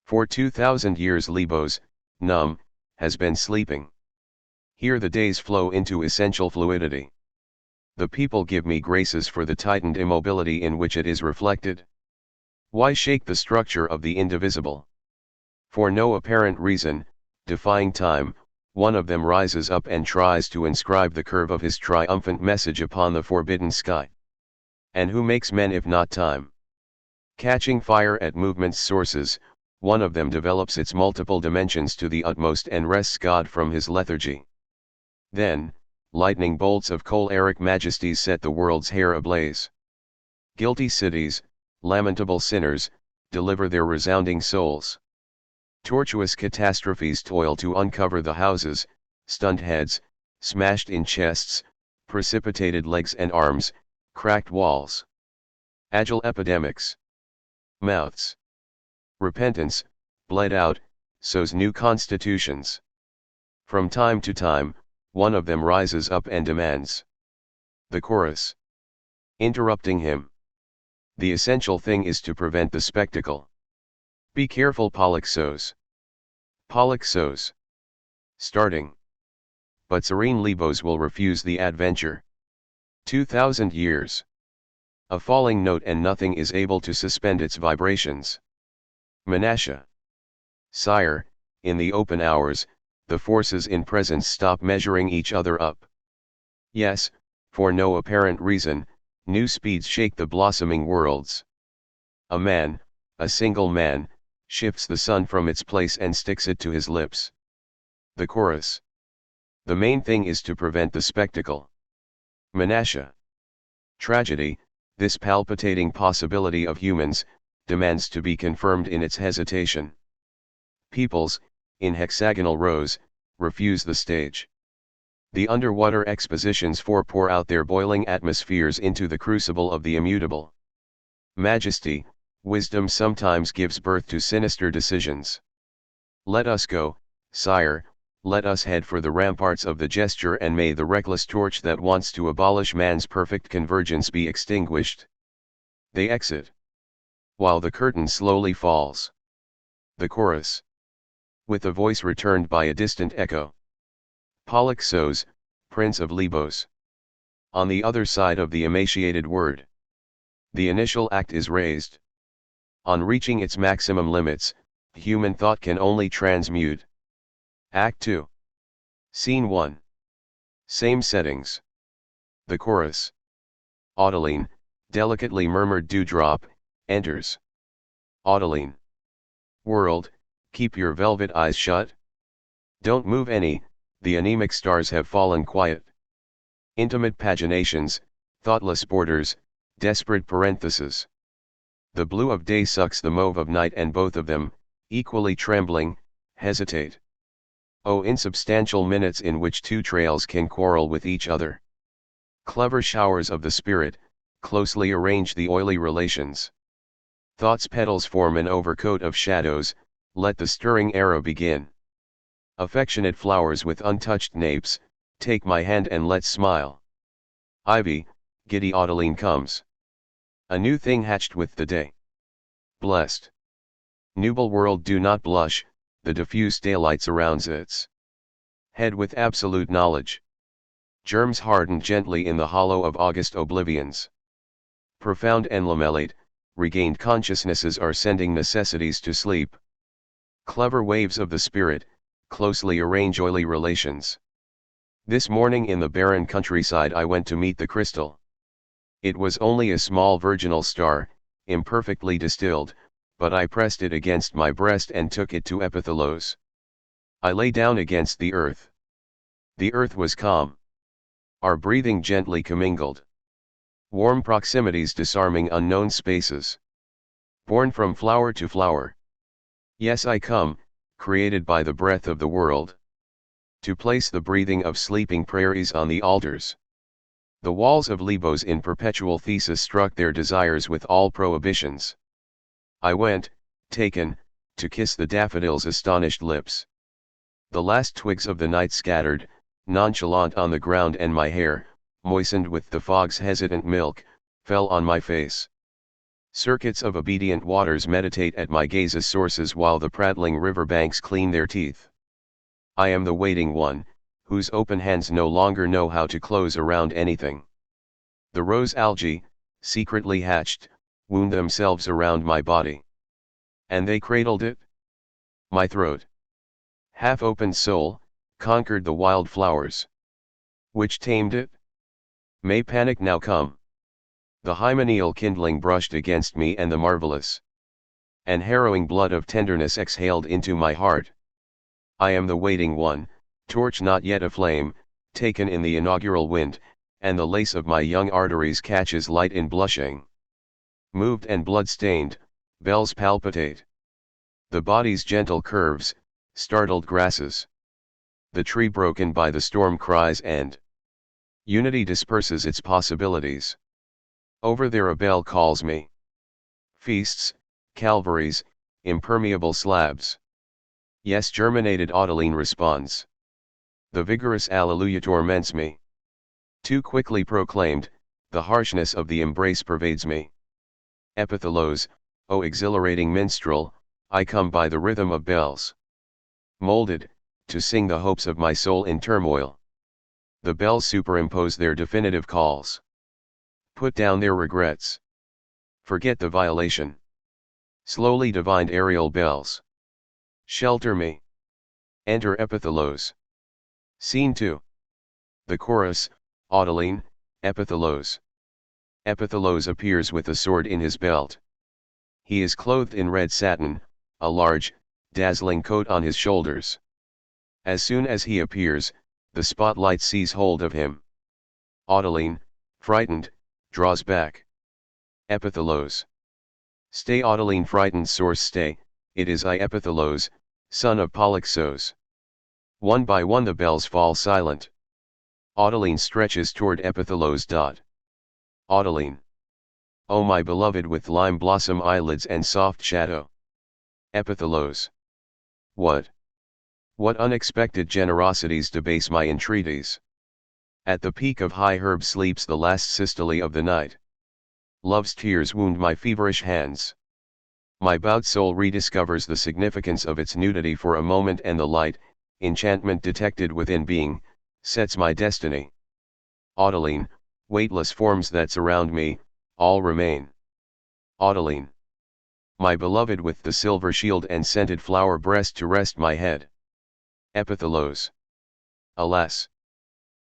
For 2,000 years Libos, numb, has been sleeping. Here the days flow into essential fluidity. The people give me graces for the tightened immobility in which it is reflected. Why shake the structure of the indivisible? For no apparent reason, defying time, one of them rises up and tries to inscribe the curve of his triumphant message upon the forbidden sky. And who makes men if not time? Catching fire at movement's sources, one of them develops its multiple dimensions to the utmost and wrests God from his lethargy. Then, lightning bolts of choleric majesties set the world's hair ablaze. Guilty cities, lamentable sinners, deliver their resounding souls. Tortuous catastrophes toil to uncover the houses, stunned heads, smashed-in chests, precipitated legs and arms, cracked walls. Agile epidemics. Mouths. Repentance, bled out, sows new constitutions. From time to time, one of them rises up and demands. The chorus. Interrupting him. The essential thing is to prevent the spectacle. Be careful, Polyxos. Polyxos. Starting. But serene Libos will refuse the adventure. 2,000 years. A falling note and nothing is able to suspend its vibrations. Menashe. Sire, in the open hours, the forces in presence stop measuring each other up. Yes, for no apparent reason, new speeds shake the blossoming worlds. A man, a single man, shifts the sun from its place and sticks it to his lips. The chorus. The main thing is to prevent the spectacle. Menashe. Tragedy, this palpitating possibility of humans, demands to be confirmed in its hesitation. Peoples, in hexagonal rows, refuse the stage. The underwater expositions pour out their boiling atmospheres into the crucible of the immutable. Majesty, wisdom sometimes gives birth to sinister decisions. Let us go, sire, let us head for the ramparts of the gesture, and may the reckless torch that wants to abolish man's perfect convergence be extinguished. They exit. While the curtain slowly falls. The chorus. With a voice returned by a distant echo. Polyxos, Prince of Libos. On the other side of the emaciated word. The initial act is raised. On reaching its maximum limits, human thought can only transmute. Act 2. Scene 1. Same settings. The chorus. Audeline, delicately murmured dewdrop, enters. Audeline. World, keep your velvet eyes shut. Don't move any, The anemic stars have fallen quiet. Intimate paginations, thoughtless borders, desperate parentheses. The blue of day sucks the mauve of night, and both of them, equally trembling, hesitate. Oh, insubstantial minutes in which two trails can quarrel with each other. Clever showers of the spirit, closely arrange the oily relations. Thought's petals form an overcoat of shadows, let the stirring arrow begin. Affectionate flowers with untouched napes, take my hand and let's smile. Ivy, giddy Audeline comes. A new thing hatched with the day. Blessed. Nubile world, do not blush, the diffuse daylight surrounds its head with absolute knowledge. Germs harden gently in the hollow of August oblivions. Profound and lamellate, regained consciousnesses are sending necessities to sleep. Clever waves of the spirit, closely arrange oily relations. This morning in the barren countryside I went to meet the crystal. It was only a small virginal star, imperfectly distilled, but I pressed it against my breast and took it to Epithalos. I lay down against the earth. The earth was calm. Our breathing gently commingled. Warm proximities disarming unknown spaces. Born from flower to flower. Yes, I come, created by the breath of the world. To place the breathing of sleeping prairies on the altars. The walls of Lebos in perpetual thesis struck their desires with all prohibitions. I went, taken, to kiss the daffodil's astonished lips. The last twigs of the night scattered, nonchalant on the ground, and my hair, moistened with the fog's hesitant milk, fell on my face. Circuits of obedient waters meditate at my gaze's sources while the prattling river banks clean their teeth. I am the waiting one, whose open hands no longer know how to close around anything. The rose algae, secretly hatched, wound themselves around my body. And they cradled it? My throat. Half-opened soul, conquered the wild flowers. Which tamed it? May panic now come. The hymeneal kindling brushed against me, and the marvelous and harrowing blood of tenderness exhaled into my heart. I am the waiting one, torch not yet aflame, taken in the inaugural wind, and the lace of my young arteries catches light in blushing. Moved and blood-stained, bells palpitate. The body's gentle curves, startled grasses. The tree broken by the storm cries, and unity disperses its possibilities. Over there a bell calls me. Feasts, calvaries, impermeable slabs. Yes, germinated Audeline responds. The vigorous alleluia torments me. Too quickly proclaimed, the harshness of the embrace pervades me. Epithalos, O exhilarating minstrel, I come by the rhythm of bells. Molded, to sing the hopes of my soul in turmoil. The bells superimpose their definitive calls. Put down their regrets. Forget the violation. Slowly divined aerial bells. Shelter me. Enter Epithalos. Scene 2. The chorus, Audeline, Epithalos. Epithalos appears with a sword in his belt. He is clothed in red satin, a large, dazzling coat on his shoulders. As soon as he appears, the spotlight seize hold of him. Audeline, frightened, draws back. Epithalos. Stay, Audeline, frightened source, stay, it is I, Epithalos, son of Polyxos. One by one the bells fall silent. Audeline stretches toward Epithalos. Audeline. O my beloved, with lime blossom eyelids and soft shadow. Epithalos. What unexpected generosities debase my entreaties. At the peak of high herb sleeps the last systole of the night. Love's tears wound my feverish hands. My bowed soul rediscovers the significance of its nudity for a moment, and the light, enchantment detected within being, sets my destiny. Audeline, weightless forms that surround me, all remain. Audeline. My beloved, with the silver shield and scented flower breast to rest my head. Epithalos. Alas!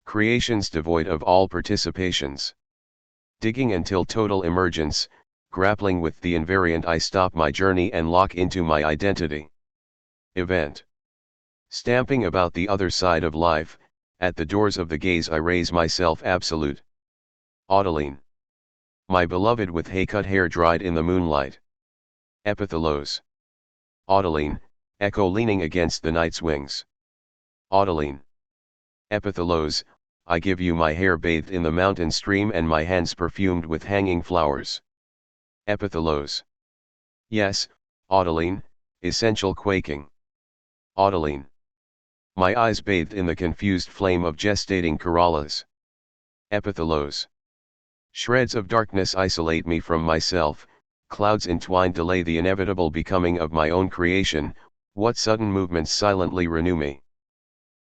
Creations devoid of all participations. Digging until total emergence, grappling with the invariant, I stop my journey and lock into my identity. Event. Stamping about the other side of life, at the doors of the gaze I raise myself absolute. Audeline. My beloved with hay-cut hair dried in the moonlight. Epithalos. Audeline, echo leaning against the night's wings. Audeline. Epithalos, I give you my hair bathed in the mountain stream and my hands perfumed with hanging flowers. Epithalos. Yes, Audeline, essential quaking. Audeline. My eyes bathed in the confused flame of gestating corollas. Epithalos. Shreds of darkness isolate me from myself, clouds entwined delay the inevitable becoming of my own creation, what sudden movements silently renew me.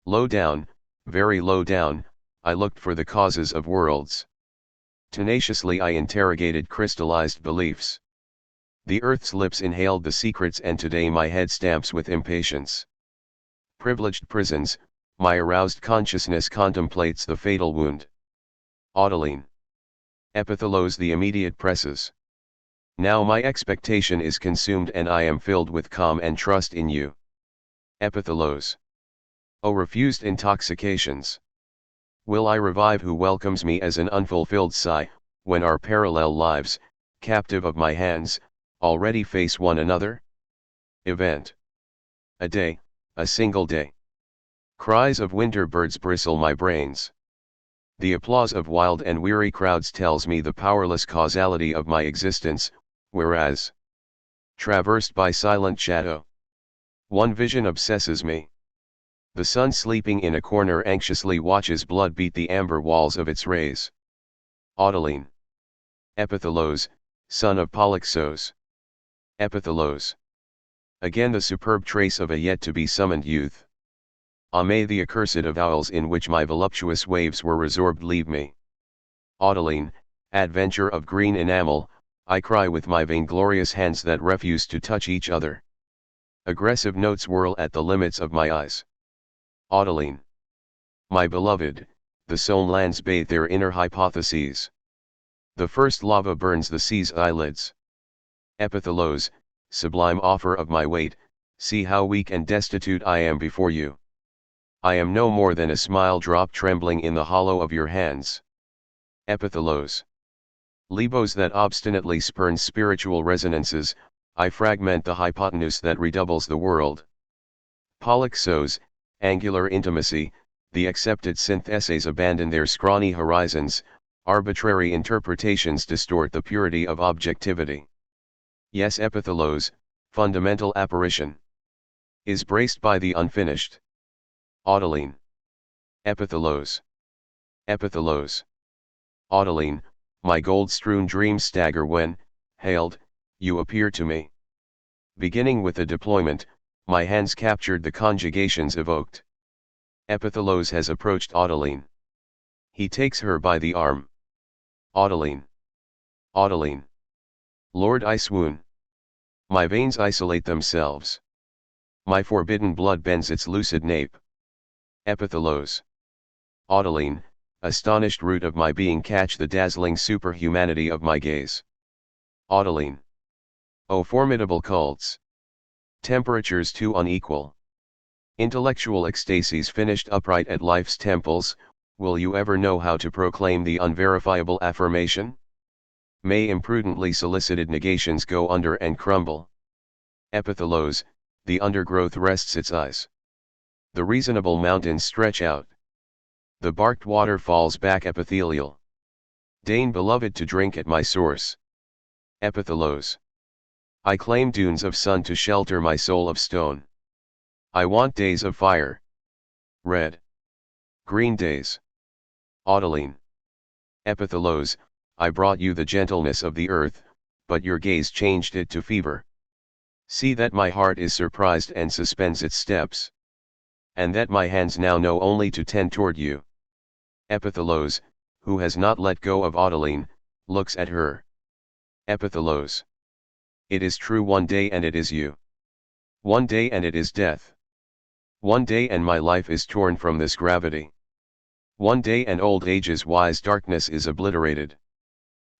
Low down, very low down, I looked for the causes of worlds. Tenaciously I interrogated crystallized beliefs. The earth's lips inhaled the secrets and today my head stamps with impatience. Privileged prisons, my aroused consciousness contemplates the fatal wound. Audeline. Epithalos the immediate presses. Now my expectation is consumed and I am filled with calm and trust in you. Epithalos. O refused intoxications. Will I revive who welcomes me as an unfulfilled sigh, when our parallel lives, captive of my hands, already face one another? Event. A day, a single day. Cries of winter birds bristle my brains. The applause of wild and weary crowds tells me the powerless causality of my existence, whereas, traversed by silent shadow, one vision obsesses me. The sun sleeping in a corner anxiously watches blood beat the amber walls of its rays. Audeline. Epithalos, son of Polyxos. Epithalos. Again the superb trace of a yet-to-be summoned youth. Ah, may the accursed avowals in which my voluptuous waves were resorbed leave me. Audeline, adventure of green enamel, I cry with my vainglorious hands that refuse to touch each other. Aggressive notes whirl at the limits of my eyes. Audeline. My beloved, the sown lands bathe their inner hypotheses. The first lava burns the sea's eyelids. Epithalos, sublime offer of my weight, see how weak and destitute I am before you. I am no more than a smile drop trembling in the hollow of your hands. Epithalos. Libos that obstinately spurn spiritual resonances, I fragment the hypotenuse that redoubles the world. Polyxos, angular intimacy, the accepted syntheses abandon their scrawny horizons, arbitrary interpretations distort the purity of objectivity. Yes, Epithalos, fundamental apparition, is braced by the unfinished. Audeline. Epithalos. Epithalos. Audeline, my gold-strewn dreams stagger when, hailed, you appear to me. Beginning with the deployment, my hands captured the conjugations evoked. Epithalos has approached Audeline. He takes her by the arm. Audeline. Audeline. Lord, I swoon. My veins isolate themselves. My forbidden blood bends its lucid nape. Epithalos. Audeline, astonished root of my being, catch the dazzling superhumanity of my gaze. Audeline. O formidable cults. Temperatures too unequal. Intellectual ecstasies finished upright at life's temples, will you ever know how to proclaim the unverifiable affirmation? May imprudently solicited negations go under and crumble. Epithalos, the undergrowth rests its eyes. The reasonable mountains stretch out. The barked water falls back epithelial. Deign, beloved, to drink at my source. Epithalos. I claim dunes of sun to shelter my soul of stone. I want days of fire. Red. Green days. Audeline. Epithalos, I brought you the gentleness of the earth, but your gaze changed it to fever. See that my heart is surprised and suspends its steps. And that my hands now know only to tend toward you. Epithalos, who has not let go of Audeline, looks at her. Epithalos. It is true, one day and it is you. One day and it is death. One day and my life is torn from this gravity. One day and old age's wise darkness is obliterated.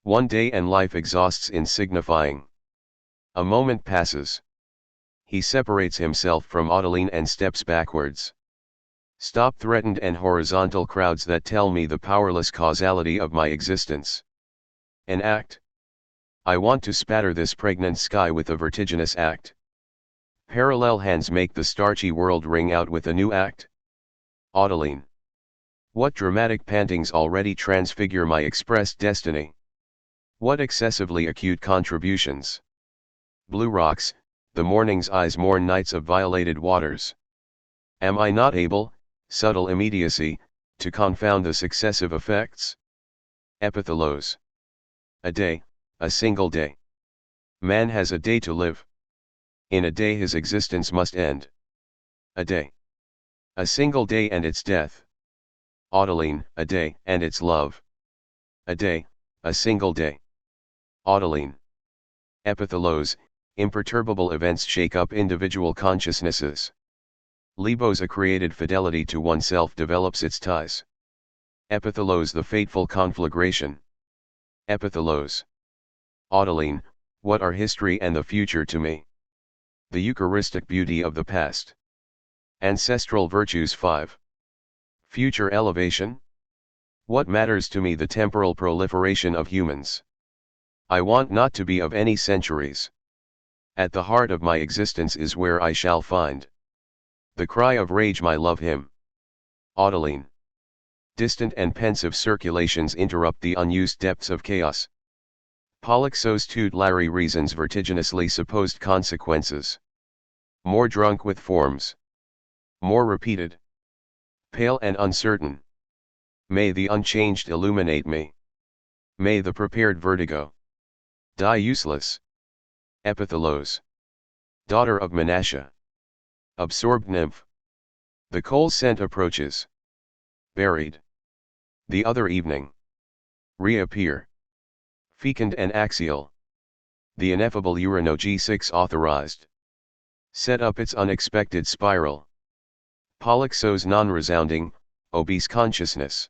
One day and life exhausts in signifying. A moment passes. He separates himself from Audeline and steps backwards. Stop threatened and horizontal crowds that tell me the powerless causality of my existence. An act. I want to spatter this pregnant sky with a vertiginous act. Parallel hands make the starchy world ring out with a new act. Audeline. What dramatic pantings already transfigure my expressed destiny. What excessively acute contributions. Blue rocks, the morning's eyes mourn nights of violated waters. Am I not able, subtle immediacy, to confound the successive effects? Epithalos. A day, a single day. Man has a day to live. In a day his existence must end. A day. A single day and its death. Audeline, a day and its love. A day, a single day. Audeline. Epithalos, imperturbable events shake up individual consciousnesses. Libos, a created fidelity to oneself develops its ties. Epithalos, the fateful conflagration. Epithalos. Audeline, what are history and the future to me? The Eucharistic beauty of the past. Ancestral virtues 5. Future elevation? What matters to me the temporal proliferation of humans? I want not to be of any centuries. At the heart of my existence is where I shall find the cry of rage, my love hymn. Audeline. Distant and pensive circulations interrupt the unused depths of chaos. Pollux tude Larry reasons vertiginously supposed consequences. More drunk with forms. More repeated. Pale and uncertain. May the unchanged illuminate me. May the prepared vertigo die useless. Epithalos. Daughter of Menashe. Absorbed nymph. The coal scent approaches. Buried. The other evening. Reappear. Fecund and axial. The ineffable Urano G6 authorized. Set up its unexpected spiral. Pollux non-resounding, obese consciousness.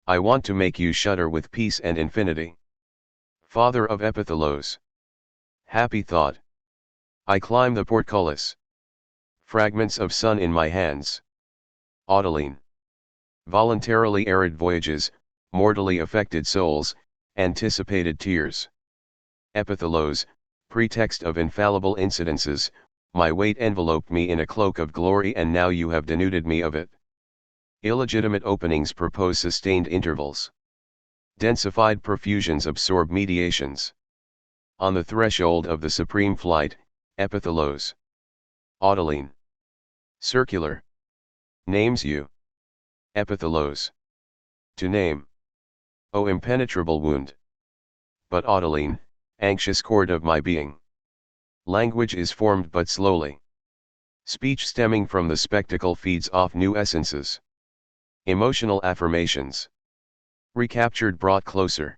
I want to make you shudder with peace and infinity. Father of Epithalos. Happy thought. I climb the portcullis. Fragments of sun in my hands. Audeline. Voluntarily arid voyages, mortally affected souls, anticipated tears. Epithalos, pretext of infallible incidences, my weight enveloped me in a cloak of glory and now you have denuded me of it. Illegitimate openings propose sustained intervals. Densified profusions absorb mediations. On the threshold of the supreme flight, Epithalos. Audeline. Circular. Names you. Epithalos. To name. O impenetrable wound. But Audeline, anxious chord of my being. Language is formed but slowly. Speech stemming from the spectacle feeds off new essences. Emotional affirmations. Recaptured brought closer.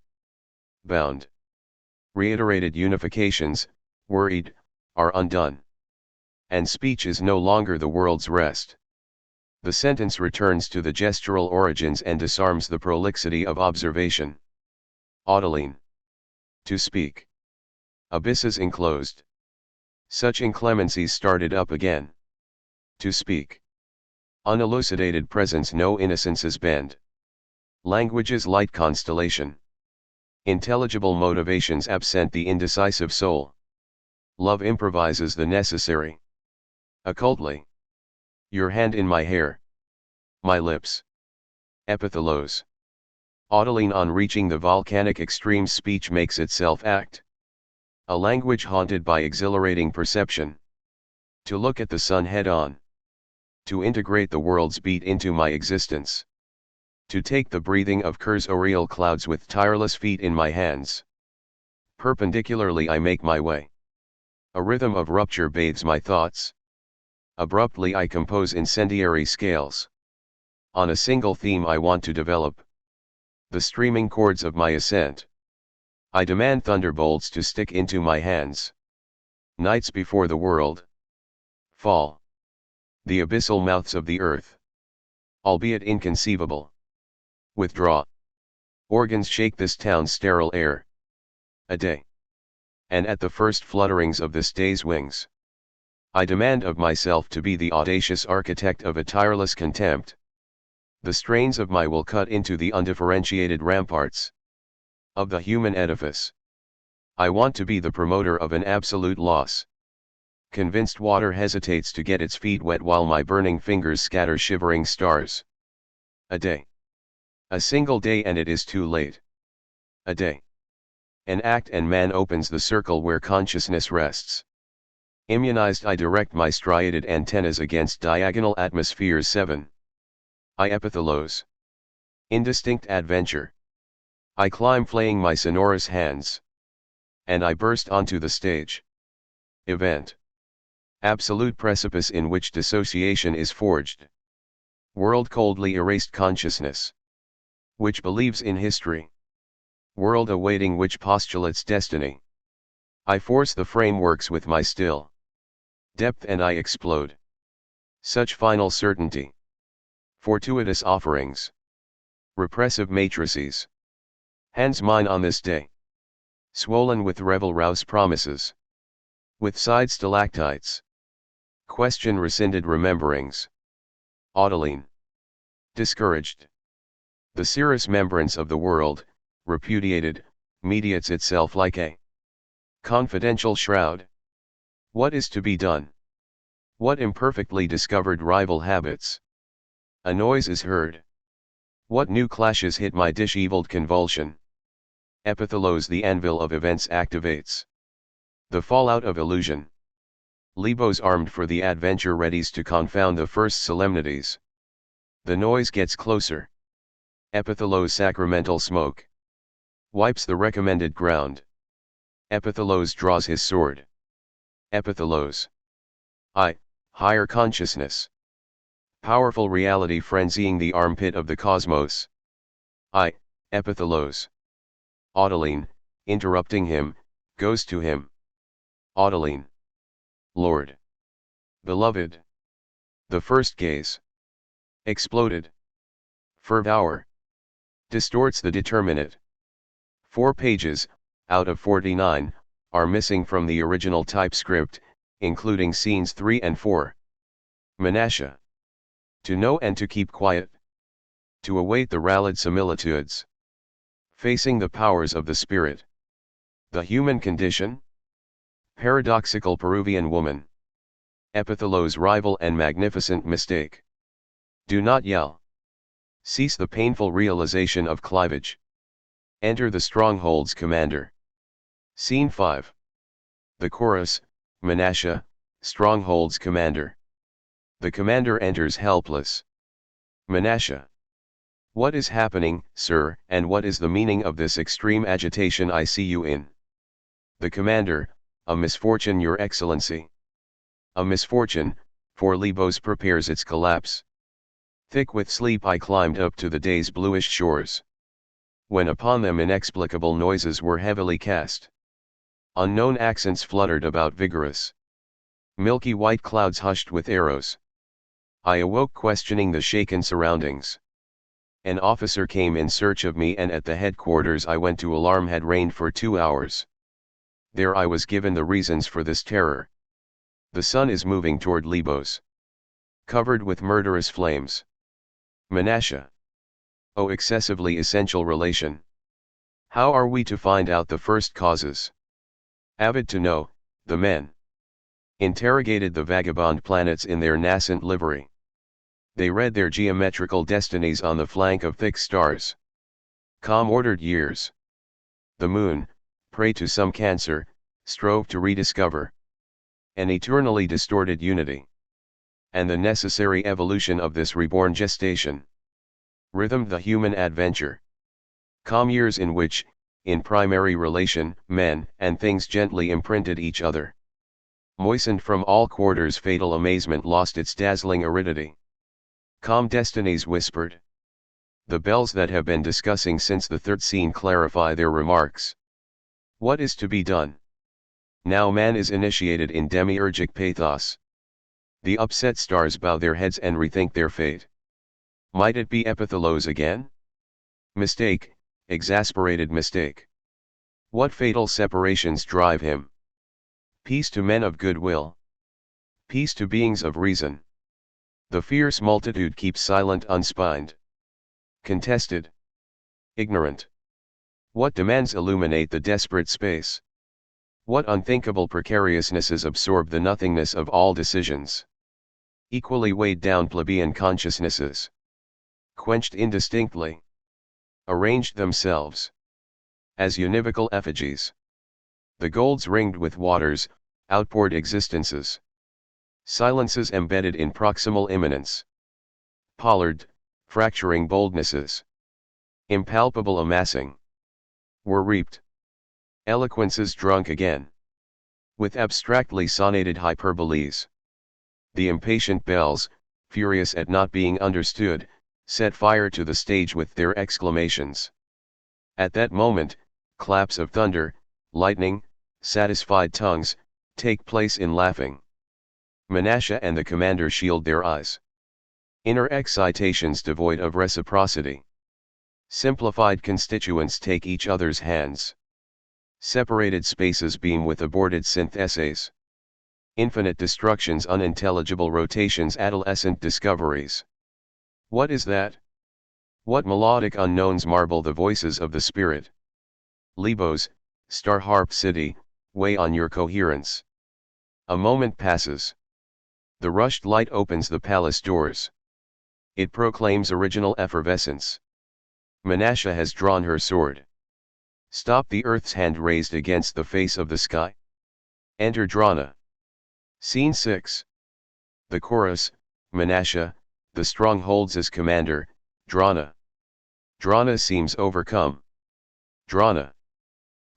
Bound. Reiterated unifications, worried, are undone. And speech is no longer the world's rest. The sentence returns to the gestural origins and disarms the prolixity of observation. Audeline. To speak. Abysses enclosed. Such inclemencies started up again. To speak. Unelucidated presence no innocences bend. Language's light constellation. Intelligible motivations absent the indecisive soul. Love improvises the necessary. Occultly. Your hand in my hair. My lips. Epithalos. Audeline on reaching the volcanic extreme speech makes itself act. A language haunted by exhilarating perception. To look at the sun head on. To integrate the world's beat into my existence. To take the breathing of cursorial clouds with tireless feet in my hands. Perpendicularly I make my way. A rhythm of rupture bathes my thoughts. Abruptly I compose incendiary scales. On a single theme I want to develop. The streaming chords of my ascent. I demand thunderbolts to stick into my hands. Nights before the world. Fall. The abyssal mouths of the earth. Albeit inconceivable. Withdraw. Organs shake this town's sterile air. A day. And at the first flutterings of this day's wings. I demand of myself to be the audacious architect of a tireless contempt. The strains of my will cut into the undifferentiated ramparts of the human edifice. I want to be the promoter of an absolute loss. Convinced water hesitates to get its feet wet while my burning fingers scatter shivering stars. A day. A single day and it is too late. A day. An act and man opens the circle where consciousness rests. Immunized I direct my striated antennas against diagonal atmospheres 7. I epithelose. Indistinct adventure. I climb flaying my sonorous hands. And I burst onto the stage. Event. Absolute precipice in which dissociation is forged. World coldly erased consciousness. Which believes in history. World awaiting which postulates destiny. I force the frameworks with my still depth and I explode. Such final certainty. Fortuitous offerings. Repressive matrices. Hands mine on this day. Swollen with revel-rouse promises. With side stalactites. Question rescinded rememberings. Audeline. Discouraged. The cirrus membrance of the world, repudiated, mediates itself like a confidential shroud. What is to be done? What imperfectly discovered rival habits? A noise is heard. What new clashes hit my disheveled convulsion? Epithelose the anvil of events activates. The fallout of illusion. Lebos armed for the adventure readies to confound the first solemnities. The noise gets closer. Epithelose sacramental smoke. Wipes the recommended ground. Epithelose draws his sword. Epithelose. I, higher consciousness. Powerful reality frenzying the armpit of the cosmos. I, epithelose. Audeline, interrupting him, goes to him. Audeline. Lord. Beloved. The first gaze. Exploded. Ferved hour. Distorts the determinate. 4 pages, out of 49, are missing from the original typescript, including scenes 3 and 4. Menashe. To know and to keep quiet. To await the rallied similitudes. Facing the powers of the spirit. The human condition. Paradoxical Peruvian woman. Epithelose rival and magnificent mistake. Do not yell. Cease the painful realization of clivage. Enter the stronghold's commander. Scene 5. The chorus, Menashe, stronghold's commander. The commander enters helpless. Menashe. What is happening, sir, and what is the meaning of this extreme agitation I see you in? The commander, a misfortune, your excellency. A misfortune, for Lebos prepares its collapse. Thick with sleep I climbed up to the day's bluish shores. When upon them inexplicable noises were heavily cast. Unknown accents fluttered about vigorous. Milky white clouds hushed with arrows. I awoke questioning the shaken surroundings. An officer came in search of me and at the headquarters I went to alarm had reigned for 2 hours. There I was given the reasons for this terror. The sun is moving toward Lebos. Covered with murderous flames. Menashe. O excessively essential relation. How are we to find out the first causes? Avid to know, the men interrogated the vagabond planets in their nascent livery. They read their geometrical destinies on the flank of thick stars. Calm ordered years. The moon, prey to some cancer, strove to rediscover an eternally distorted unity. And the necessary evolution of this reborn gestation rhythmed the human adventure. Calm years in which, in primary relation, men and things gently imprinted each other. Moistened from all quarters, fatal amazement lost its dazzling aridity. Calm destinies whispered. The bells that have been discussing since the third scene clarify their remarks. What is to be done? Now man is initiated in demiurgic pathos. The upset stars bow their heads and rethink their fate. Might it be epithelose again? Mistake, exasperated mistake. What fatal separations drive him? Peace to men of good will. Peace to beings of reason. The fierce multitude keeps silent unspined. Contested. Ignorant. What demands illuminate the desperate space? What unthinkable precariousnesses absorb the nothingness of all decisions? Equally weighed down plebeian consciousnesses. Quenched indistinctly. Arranged themselves. As univocal effigies. The golds ringed with waters, outpoured existences. Silences embedded in proximal immanence. Pollard, fracturing boldnesses. Impalpable amassing. Were reaped. Eloquences drunk again. With abstractly sonated hyperboles. The impatient bells, furious at not being understood, set fire to the stage with their exclamations. At that moment, claps of thunder, lightning, satisfied tongues, take place in laughing. Menashe and the commander shield their eyes. Inner excitations devoid of reciprocity. Simplified constituents take each other's hands. Separated spaces beam with aborted syntheses. Infinite destructions, unintelligible rotations, adolescent discoveries. What is that? What melodic unknowns marble the voices of the spirit? Libos, star harp city, weigh on your coherence. A moment passes. The rushed light opens the palace doors. It proclaims original effervescence. Menashe has drawn her sword. Stop the earth's hand raised against the face of the sky. Enter Drana. Scene 6. The chorus, Menashe, the strong holds as commander, Drana. Drana seems overcome. Drana.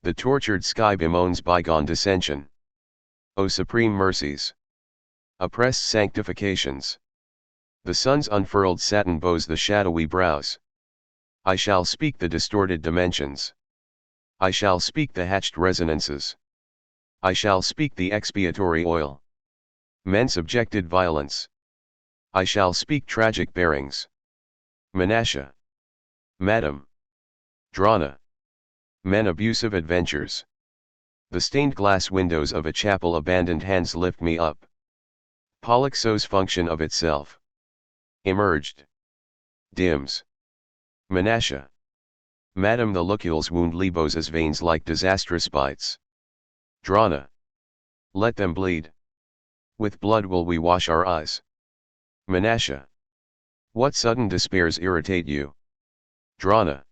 The tortured sky bemoans bygone dissension. O supreme mercies! Oppressed sanctifications! The sun's unfurled satin bows the shadowy brows. I shall speak the distorted dimensions. I shall speak the hatched resonances. I shall speak the expiatory oil. Men subjected violence. I shall speak tragic bearings. Menashe. Madam. Drana. Men abusive adventures. The stained glass windows of a chapel abandoned hands lift me up. Polyxos function of itself. Emerged. Dims. Menashe. Madam, the locules wound Libos' veins like disastrous bites. Drana. Let them bleed. With blood will we wash our eyes. Menashe. What sudden despairs irritate you? Drana.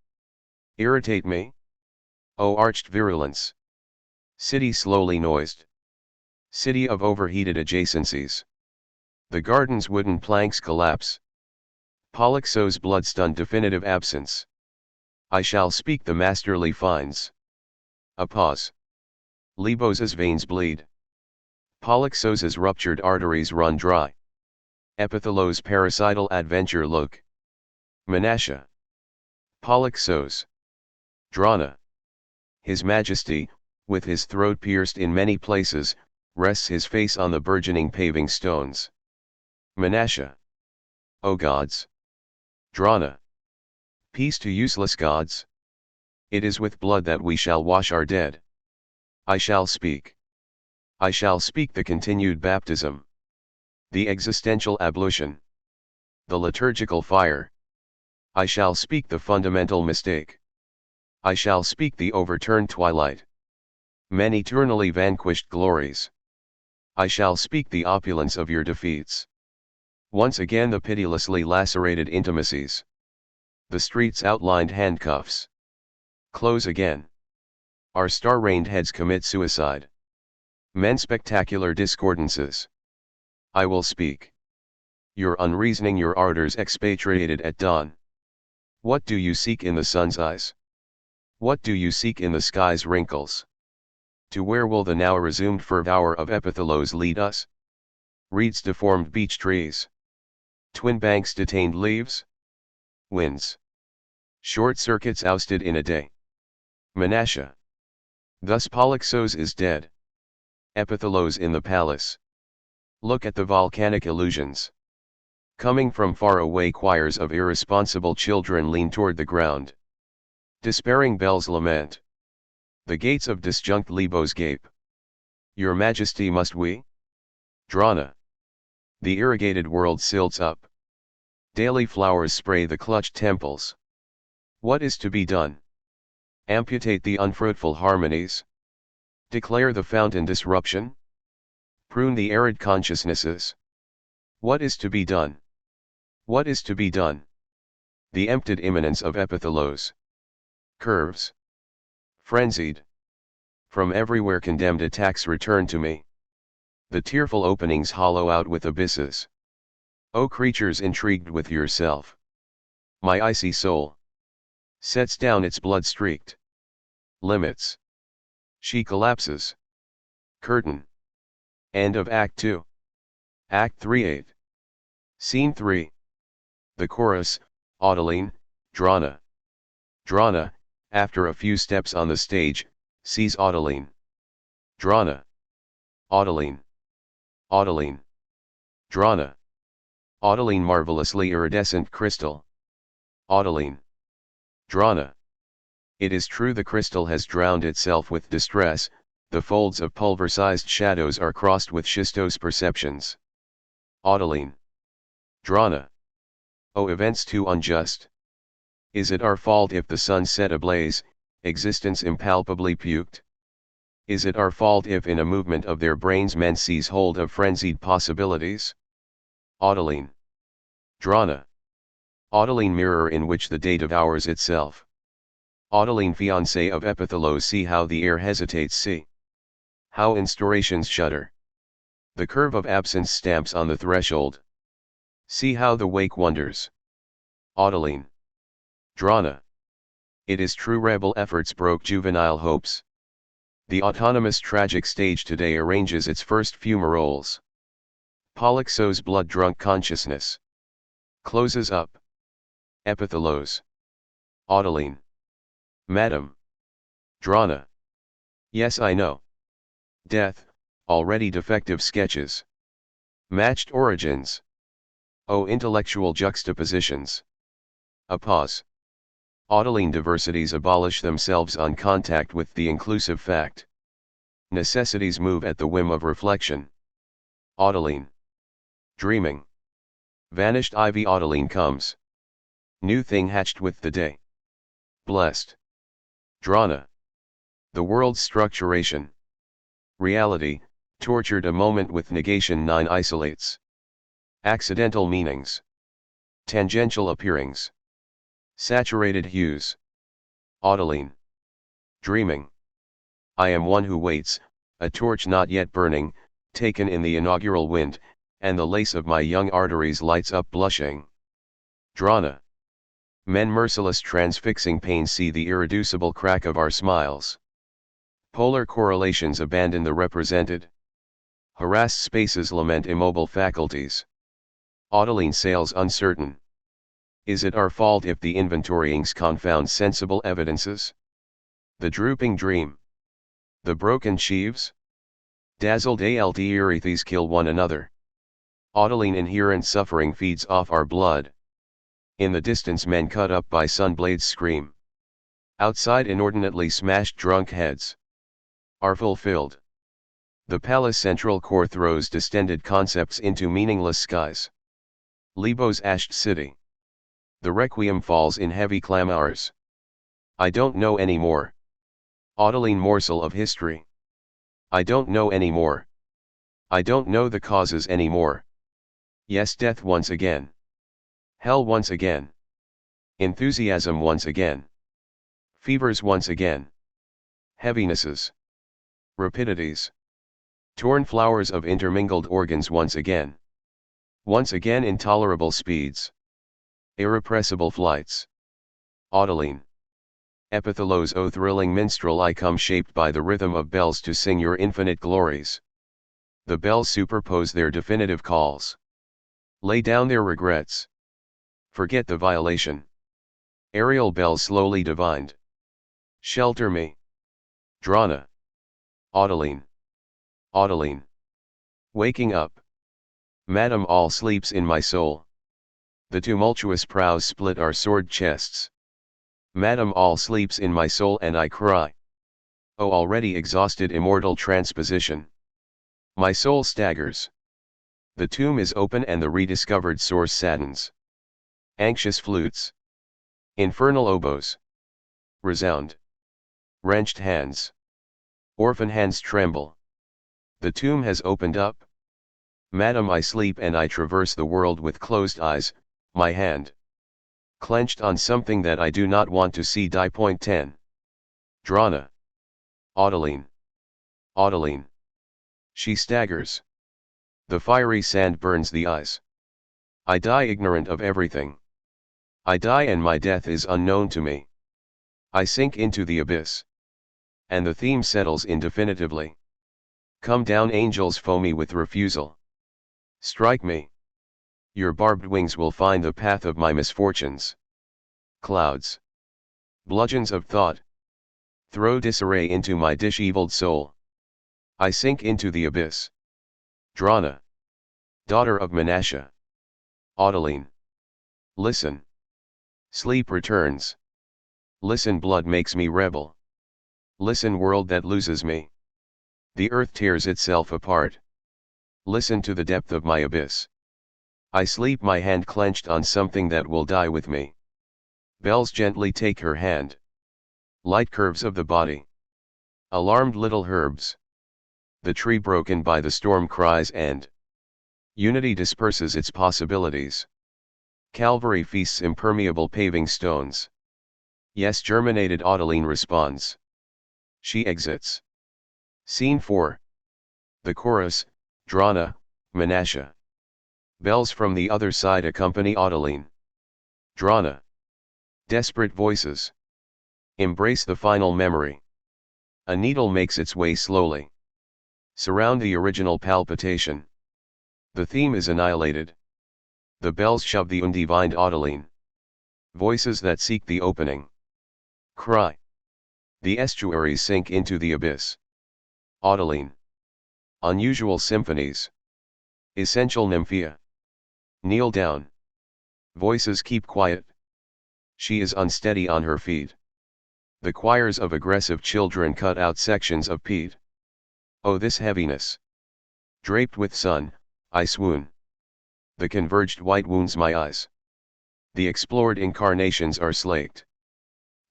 Irritate me? O arched virulence! City slowly noised. City of overheated adjacencies. The garden's wooden planks collapse. Polyxos' blood-stunned definitive absence. I shall speak the masterly finds. A pause. Libos' veins bleed. Polyxos' ruptured arteries run dry. Epithalos' parasital adventure look. Menashe. Polyxos. Drana. His Majesty, with his throat pierced in many places, rests his face on the burgeoning paving stones. Menashe. O gods! Drana. Peace to useless gods! It is with blood that we shall wash our dead. I shall speak. I shall speak the continued baptism. The existential ablution. The liturgical fire. I shall speak the fundamental mistake. I shall speak the overturned twilight. Men eternally vanquished glories. I shall speak the opulence of your defeats. Once again the pitilessly lacerated intimacies. The streets outlined handcuffs. Close again. Our star-rained heads commit suicide. Men spectacular discordances. I will speak. Your unreasoning, your ardors expatriated at dawn. What do you seek in the sun's eyes? What do you seek in the sky's wrinkles? To where will the now resumed fervor of Epithalos lead us? Reeds deformed beech trees. Twin banks detained leaves? Winds. Short circuits ousted in a day. Menashe. Thus Polyxos is dead. Epithalos in the palace. Look at the volcanic illusions. Coming from far away, choirs of irresponsible children lean toward the ground. Despairing bells lament. The gates of disjunct Libos gape. Your Majesty, must we? Drana. The irrigated world silts up. Daily flowers spray the clutched temples. What is to be done? Amputate the unfruitful harmonies? Declare the fountain disruption? Prune the arid consciousnesses? What is to be done? What is to be done? The emptied immanence of epithalos. Curves. Frenzied. From everywhere condemned attacks return to me. The tearful openings hollow out with abysses. O creatures intrigued with yourself. My icy soul sets down its blood-streaked limits. She collapses. Curtain. End of Act 2. Act 3 8. Scene 3. The chorus, Audeline, Drana. Drana, after a few steps on the stage, sees Audeline. Drana. Audeline. Audeline. Drana. Audeline marvelously iridescent crystal. Audeline. Drana. It is true the crystal has drowned itself with distress, the folds of pulver-sized shadows are crossed with schistose perceptions. Audeline. Drana. O events too unjust. Is it our fault if the sun set ablaze, existence impalpably puked? Is it our fault if in a movement of their brains men seize hold of frenzied possibilities? Audeline. Drana. Audeline mirror in which the day devours itself. Audeline fiancée of epithalos, see how the air hesitates, see how instaurations shudder. The curve of absence stamps on the threshold. See how the wake wonders. Audeline. Drana. It is true rebel efforts broke juvenile hopes. The autonomous tragic stage today arranges its first fumaroles. Pollock sows blood-drunk consciousness. Closes up. Epithalos. Audeline. Madam. Drana. Yes, I know. Death, already defective sketches. Matched origins. Oh, intellectual juxtapositions. A pause. Audeline diversities abolish themselves on contact with the inclusive fact. Necessities move at the whim of reflection. Audeline. Dreaming. Vanished ivy. Audeline comes. New thing hatched with the day. Blessed. Drana. The world's structuration. Reality, tortured a moment with negation. 9 isolates. Accidental meanings. Tangential appearings. Saturated hues. Audeline. Dreaming. I am one who waits, a torch not yet burning, taken in the inaugural wind, and the lace of my young arteries lights up blushing. Drana. Men merciless transfixing pain see the irreducible crack of our smiles. Polar correlations abandon the represented. Harassed spaces lament immobile faculties. Audeline sails uncertain. Is it our fault if the inventoryings confound sensible evidences? The drooping dream. The broken sheaves? Dazzled Altierethes kill one another. Audeline inherent suffering feeds off our blood. In the distance men cut up by sunblades scream. Outside inordinately smashed drunk heads are fulfilled. The palace central core throws distended concepts into meaningless skies. Libo's ashed city. The requiem falls in heavy clamors. I don't know anymore. Audeline morsel of history. I don't know anymore. I don't know the causes anymore. Yes, death once again. Hell once again. Enthusiasm once again. Fevers once again. Heavinesses. Rapidities. Torn flowers of intermingled organs once again. Once again intolerable speeds. Irrepressible flights. Audeline. Epithalos, O thrilling minstrel, I come shaped by the rhythm of bells to sing your infinite glories. The bells superpose their definitive calls. Lay down their regrets. Forget the violation. Aerial bells slowly divined. Shelter me. Drana. Audeline. Audeline. Waking up. Madam, all sleeps in my soul. The tumultuous prows split our sword chests. Madam, all sleeps in my soul, and I cry. O already exhausted immortal transposition. My soul staggers. The tomb is open and the rediscovered source saddens. Anxious flutes. Infernal oboes. Resound. Wrenched hands. Orphan hands tremble. The tomb has opened up. Madam, I sleep and I traverse the world with closed eyes, my hand clenched on something that I do not want to see. 10. Drana. Audeline. Audeline. She staggers. The fiery sand burns the eyes. I die ignorant of everything. I die and my death is unknown to me. I sink into the abyss. And the theme settles in definitively. Come down, angels, foamy with refusal. Strike me. Your barbed wings will find the path of my misfortunes. Clouds. Bludgeons of thought. Throw disarray into my disheveled soul. I sink into the abyss. Drana. Daughter of Menashe. Audeline. Listen. Sleep returns. Listen, blood makes me rebel. Listen, world that loses me. The earth tears itself apart. Listen to the depth of my abyss. I sleep, my hand clenched on something that will die with me. Bells gently take her hand. Light curves of the body. Alarmed little herbs. The tree broken by the storm cries, and unity disperses its possibilities. Calvary feasts impermeable paving stones. Yes, germinated Audeline responds. She exits. Scene 4. The chorus, Drana, Menashe. Bells from the other side accompany Audeline. Drana. Desperate voices. Embrace the final memory. A needle makes its way slowly. Surround the original palpitation. The theme is annihilated. The bells shove the undivined Audeline. Voices that seek the opening. Cry. The estuaries sink into the abyss. Audeline. Unusual symphonies. Essential Nymphia. Kneel down. Voices keep quiet. She is unsteady on her feet. The choirs of aggressive children cut out sections of Pete. Oh, this heaviness. Draped with sun, I swoon. The converged white wounds my eyes. The explored incarnations are slaked.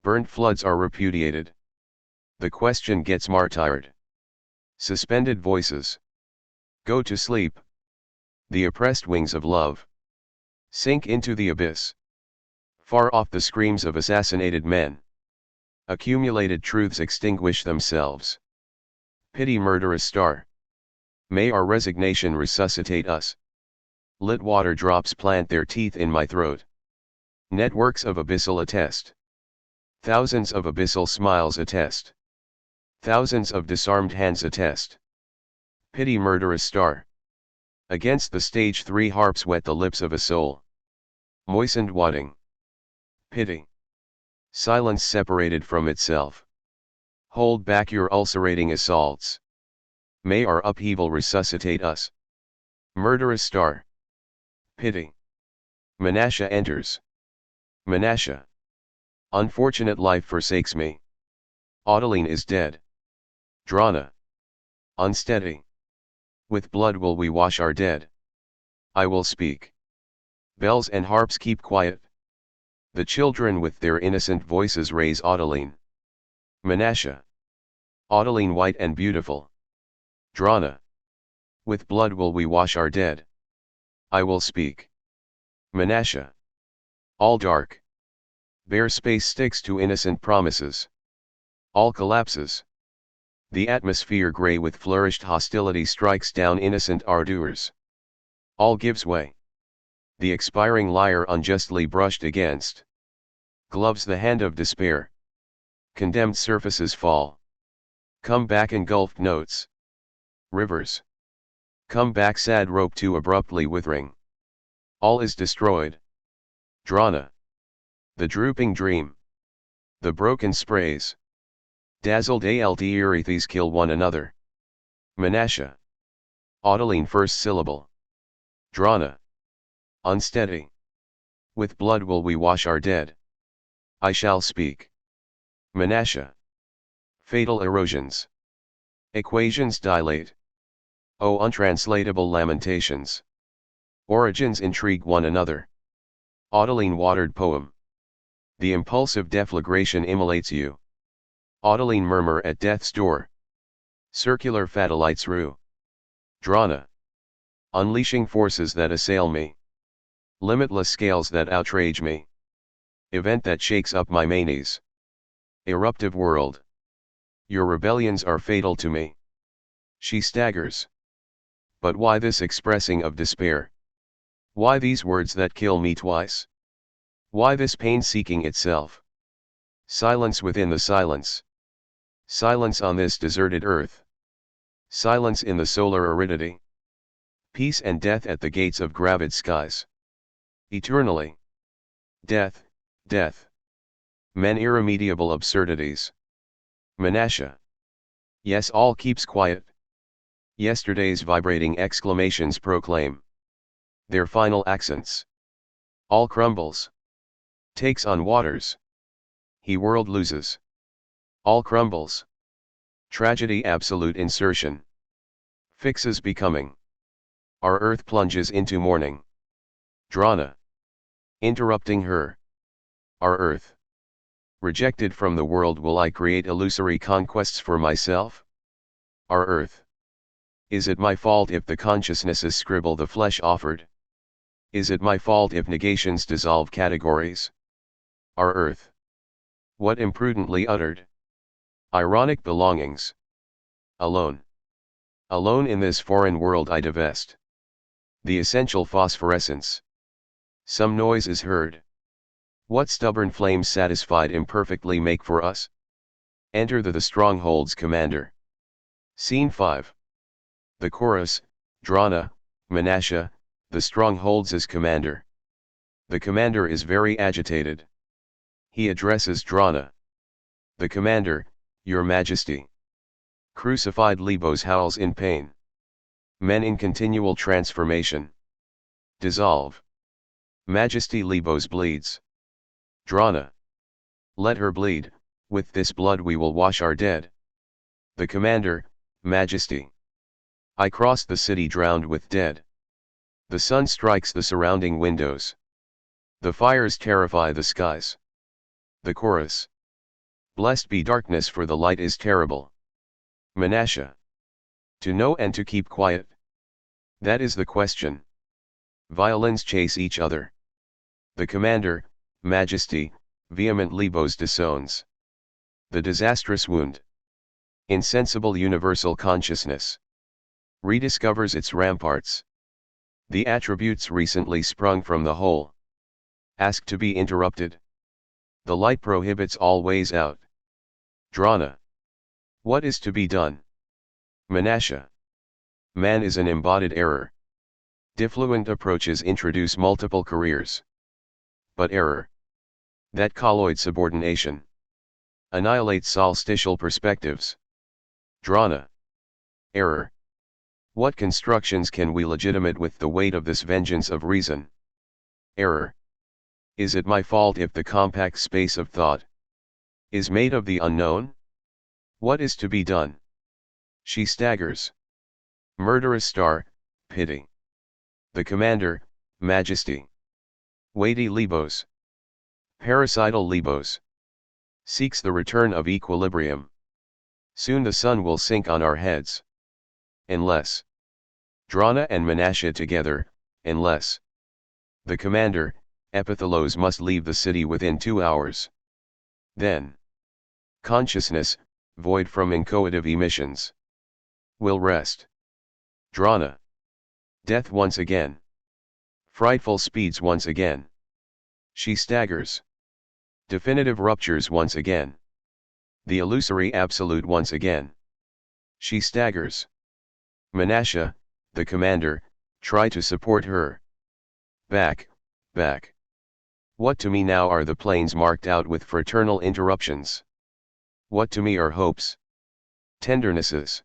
Burnt floods are repudiated. The question gets martyred. Suspended voices. Go to sleep. The oppressed wings of love sink into the abyss. Far off the screams of assassinated men. Accumulated truths extinguish themselves. Pity, murderous star. May our resignation resuscitate us. Lit water drops plant their teeth in my throat. Networks of abyssal attest. Thousands of abyssal smiles attest. Thousands of disarmed hands attest. Pity, murderous star. Against the stage 3 harps wet the lips of a soul. Moistened wadding. Pity. Silence separated from itself. Hold back your ulcerating assaults. May our upheaval resuscitate us. Murderous star. Pity. Menashe enters. Menashe. Unfortunate life forsakes me. Audeline is dead. Drana. Unsteady. With blood will we wash our dead. I will speak. Bells and harps keep quiet. The children with their innocent voices raise Audeline. Menashe. Audeline white and beautiful. Drana. With blood will we wash our dead. I will speak. Menashe. All dark. Bare space sticks to innocent promises. All collapses. The atmosphere gray with flourished hostility strikes down innocent ardors. All gives way. The expiring lyre unjustly brushed against. Gloves the hand of despair. Condemned surfaces fall. Come back engulfed notes. Rivers. Come back sad rope too abruptly withering. All is destroyed. Drana. The drooping dream. The broken sprays. Dazzled Alderethes kill one another. Menashe. Audeline first syllable. Drana. Unsteady. With blood will we wash our dead. I shall speak. Menashe. Fatal erosions. Equations dilate. Oh, untranslatable lamentations. Origins intrigue one another. Autoline watered poem. The impulsive deflagration immolates you. Autoline murmur at death's door. Circular fatalites rue. Drana. Unleashing forces that assail me. Limitless scales that outrage me. Event that shakes up my manes. Eruptive world. Your rebellions are fatal to me. She staggers. But why this expressing of despair? Why these words that kill me twice? Why this pain seeking itself? Silence within the silence. Silence on this deserted earth. Silence in the solar aridity. Peace and death at the gates of gravid skies. Eternally. Death, death. Men irremediable absurdities. Menasha. Yes, all keeps quiet. Yesterday's vibrating exclamations proclaim their final accents. All crumbles. Takes on waters. He world loses. All crumbles. Tragedy absolute insertion. Fixes becoming. Our earth plunges into mourning. Drana. Interrupting her. Our earth. Rejected from the world, will I create illusory conquests for myself? Our earth. Is it my fault if the consciousnesses scribble the flesh offered? Is it my fault if negations dissolve categories? Our earth. What imprudently uttered? Ironic belongings. Alone. Alone in this foreign world I divest. The essential phosphorescence. Some noise is heard. What stubborn flames satisfied imperfectly make for us? Enter the stronghold's commander. Scene 5. The chorus, Drana, Menasha, the strongholds is commander. The commander is very agitated. He addresses Drana. The commander, Your Majesty. Crucified Lebos howls in pain. Men in continual transformation. Dissolve. Majesty Lebos bleeds. Drana. Let her bleed, with this blood we will wash our dead. The commander, Majesty. I cross the city drowned with dead. The sun strikes the surrounding windows. The fires terrify the skies. The chorus. Blessed be darkness, for the light is terrible. Menasha. To know and to keep quiet. That is the question. Violins chase each other. The commander, Majesty, vehement Lebos disowns. The disastrous wound. Insensible universal consciousness. Rediscovers its ramparts. The attributes recently sprung from the whole. Ask to be interrupted. The light prohibits all ways out. Drana. What is to be done? Menasha. Man is an embodied error. Diffluent approaches introduce multiple careers. But error. That colloid subordination. Annihilates solstitial perspectives. Drana. Error. What constructions can we legitimate with the weight of this vengeance of reason? Error. Is it my fault if the compact space of thought is made of the unknown? What is to be done? She staggers. Murderous star, pity. The commander, Majesty. Weighty Lebos. Parasital Lebos. Seeks the return of equilibrium. Soon the sun will sink on our heads. Unless. Drana and Menasha together, unless. The commander, Epithalos, must leave the city within 2 hours. Then. Consciousness, void from inchoative emissions. Will rest. Drana. Death once again. Frightful speeds once again. She staggers. Definitive ruptures once again. The illusory absolute once again. She staggers. Menasha, the commander, try to support her. Back, back. What to me now are the plains marked out with fraternal interruptions? What to me are hopes? Tendernesses?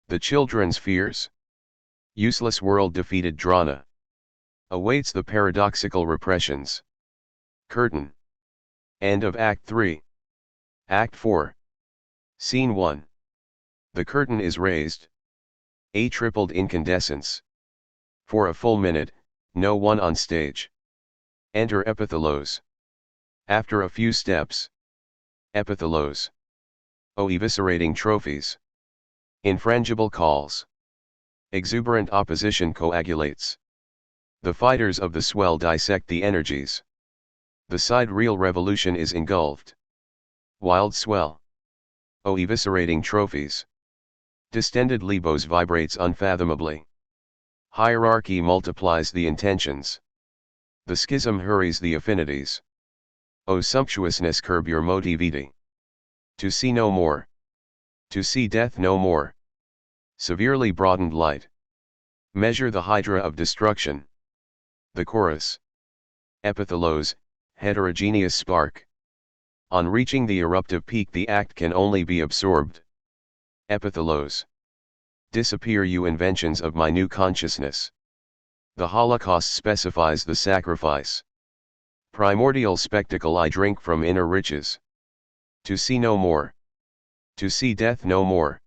The children's fears? Useless world defeated Drana. Awaits the paradoxical repressions. Curtain. End of Act 3. Act 4. Scene 1. The curtain is raised. A tripled incandescence. For a full minute, No one on stage. Enter epithalos. After a few steps. Epithalos. O eviscerating trophies. Infrangible calls. Exuberant opposition coagulates. The fighters of the swell dissect the energies. The sidereal revolution is engulfed. Wild swell. O eviscerating trophies. Distended libos vibrates unfathomably. Hierarchy multiplies the intentions. The schism hurries the affinities. O sumptuousness, curb your motivity. To see no more. To see death no more. Severely broadened light. Measure the hydra of destruction. The chorus. Epithalos, heterogeneous spark. On reaching the eruptive peak, the act can only be absorbed. Epithalos. Disappear, you inventions of my new consciousness. The Holocaust specifies the sacrifice. Primordial spectacle, I drink from inner riches. To see no more. To see death no more.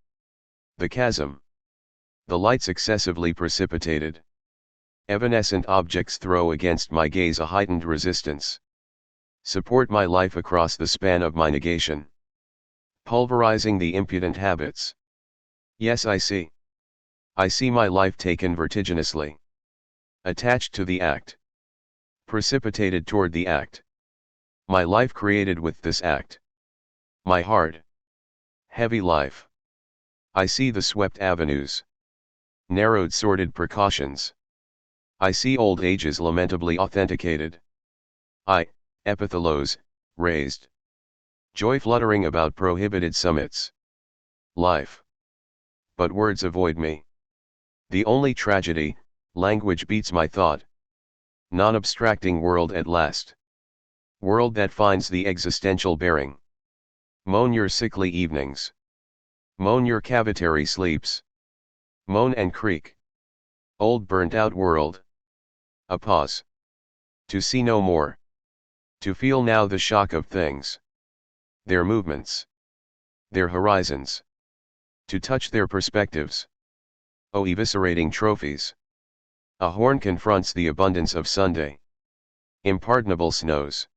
The chasm. The lights excessively precipitated. Evanescent objects throw against my gaze a heightened resistance. Support my life across the span of my negation. Pulverizing the impudent habits. Yes, I see. I see my life taken vertiginously. Attached to the act. Precipitated toward the act. My life created with this act. My hard, heavy life. I see the swept avenues. Narrowed sordid precautions. I see old ages lamentably authenticated. I, epithalos, raised. Joy fluttering about prohibited summits. Life. But words avoid me. The only tragedy, language beats my thought. Non-abstracting world at last. World that finds the existential bearing. Moan your sickly evenings. Moan your cavitary sleeps. Moan and creak. Old burnt out world. A pause. To see no more. To feel now the shock of things. Their movements. Their horizons. To touch their perspectives. O eviscerating trophies. A horn confronts the abundance of Sunday. Impardonable snows.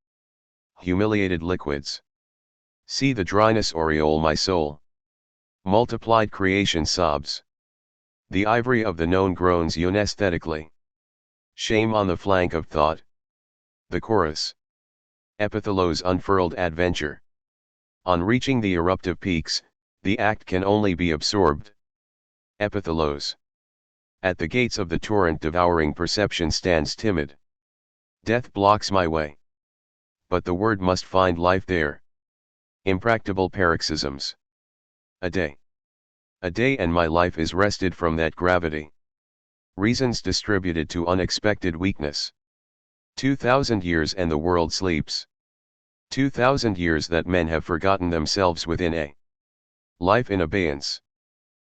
Humiliated liquids. See the dryness aureole my soul. Multiplied creation sobs. The ivory of the known groans unesthetically. Shame on the flank of thought. The chorus. Epithalos unfurled adventure. On reaching the eruptive peaks, the act can only be absorbed. Epithalos. At the gates of the torrent devouring perception stands timid. Death blocks my way. But the word must find life there. Impracticable paroxysms. A day. A day and my life is wrested from that gravity. Reasons distributed to unexpected weakness. 2,000 years and the world sleeps. 2,000 years that men have forgotten themselves within a life in abeyance.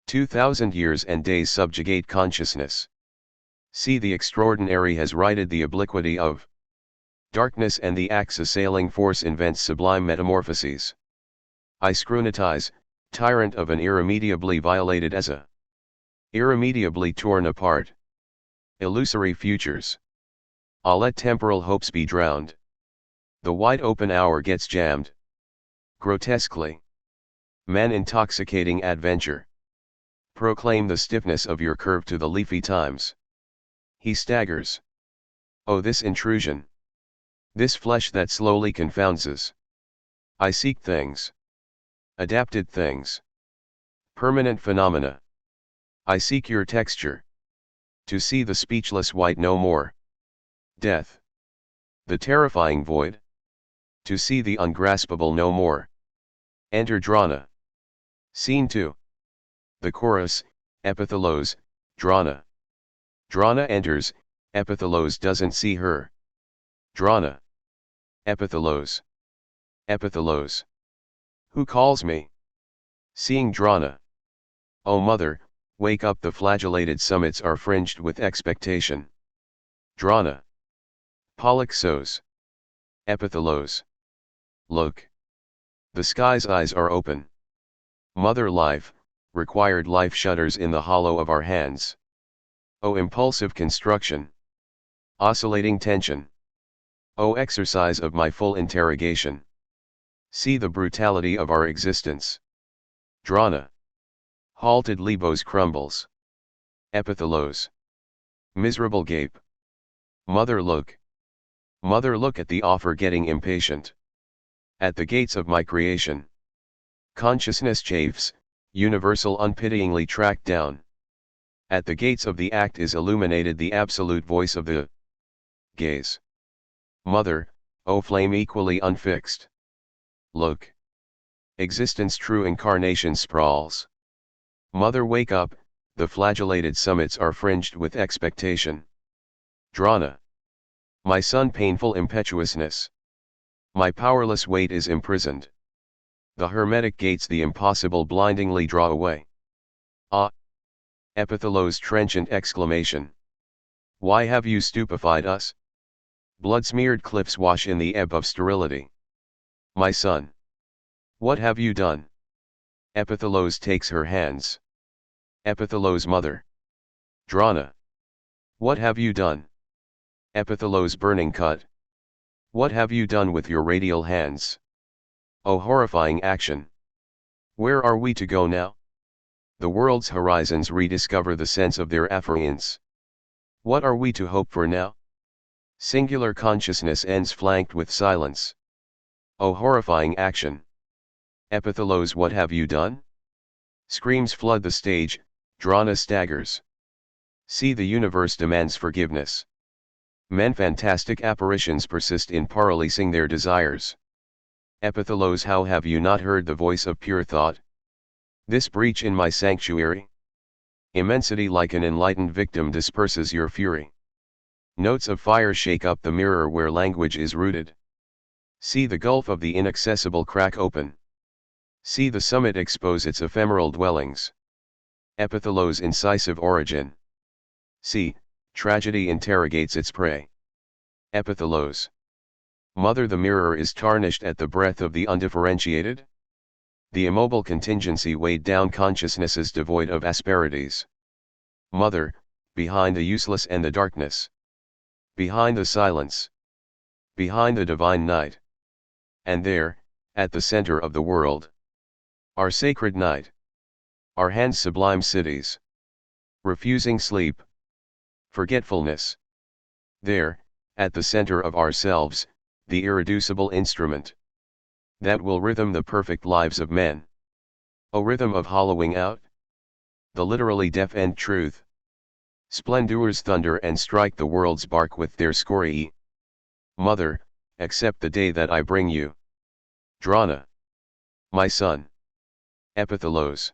2,000 years and days subjugate consciousness. See, the extraordinary has righted the obliquity of darkness, and the axe assailing force invents sublime metamorphoses. I scrutinize, tyrant of an irremediably violated as a irremediably torn apart. Illusory futures. I'll let temporal hopes be drowned. The wide open hour gets jammed. Grotesquely. Man intoxicating adventure. Proclaim the stiffness of your curve to the leafy times. He staggers. Oh, this intrusion. This flesh that slowly confounds us. I seek things. Adapted things. Permanent phenomena. I seek your texture. To see the speechless white no more. Death. The terrifying void. To see the ungraspable no more. Enter Drana. Scene 2. The chorus, Epithalos, Drana. Drana enters, Epithalos doesn't see her. Drana. Epithalos. Epithalos. Who calls me? Seeing Drana. O mother, wake up, the flagellated summits are fringed with expectation. Drana. Polyxos. Epithalos. Look. The sky's eyes are open. Mother life, required life shudders in the hollow of our hands. O impulsive construction. Oscillating tension. O exercise of my full interrogation. See the brutality of our existence. Drana. Halted Libos crumbles. Epithalos. Miserable gape. Mother look. Mother look at the offer getting impatient. At the gates of my creation. Consciousness chafes, universal unpityingly tracked down. At the gates of the act is illuminated the absolute voice of the gaze. Mother, O flame equally unfixed. Look. Existence true incarnation sprawls. Mother wake up, the flagellated summits are fringed with expectation. Drana. My son painful impetuousness. My powerless weight is imprisoned. The hermetic gates the impossible blindingly draw away. Ah! Epithalos' trenchant exclamation. Why have you stupefied us? Blood-smeared cliffs wash in the ebb of sterility. My son. What have you done? Epithalos takes her hands. Epithalos' mother. Drana. What have you done? Epithalos' burning cut. What have you done with your radial hands? Oh horrifying action! Where are we to go now? The world's horizons rediscover the sense of their afference. What are we to hope for now? Singular consciousness ends flanked with silence. Oh horrifying action! Epithalos, what have you done? Screams flood the stage, Drana staggers. See, the universe demands forgiveness. Men fantastic apparitions persist in paralysing their desires. Epithalos, how have you not heard the voice of pure thought? This breach in my sanctuary? Immensity like an enlightened victim disperses your fury. Notes of fire shake up the mirror where language is rooted. See the gulf of the inaccessible crack open. See the summit expose its ephemeral dwellings. Epithalos' incisive origin. See, tragedy interrogates its prey. Epithalos. Mother, the mirror is tarnished at the breath of the undifferentiated? The immobile contingency weighed down consciousnesses devoid of asperities. Mother, behind the useless and the darkness. Behind the silence. Behind the divine night. And there, at the center of the world. Our sacred night. Our hands sublime cities. Refusing sleep. Forgetfulness. There, at the center of ourselves, the irreducible instrument. That will rhythm the perfect lives of men. O rhythm of hollowing out. The literally deaf end truth. Splendors thunder and strike the world's bark with their scorii. Mother, accept the day that I bring you. Drana. My son. Epithalos.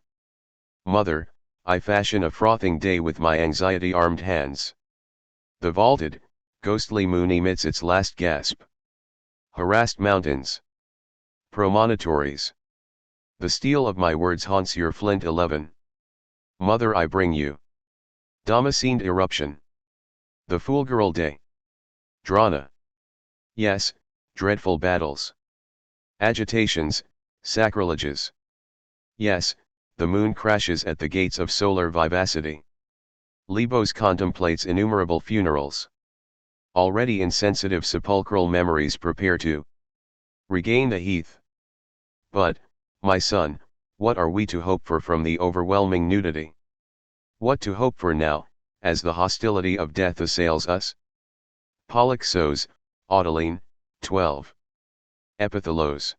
Mother, I fashion a frothing day with my anxiety-armed hands. The vaulted, ghostly moon emits its last gasp. Harassed mountains. Promontories. The steel of my words haunts your flint 11. Mother, I bring you. Damascened eruption. The foolgirl day. Drana. Yes, dreadful battles. Agitations, sacrileges. Yes, the moon crashes at the gates of solar vivacity. Libos contemplates innumerable funerals. Already insensitive sepulchral memories prepare to regain the heath. But, my son, what are we to hope for from the overwhelming nudity? What to hope for now, as the hostility of death assails us? Polyxos, Autoline, 12. Epithalos.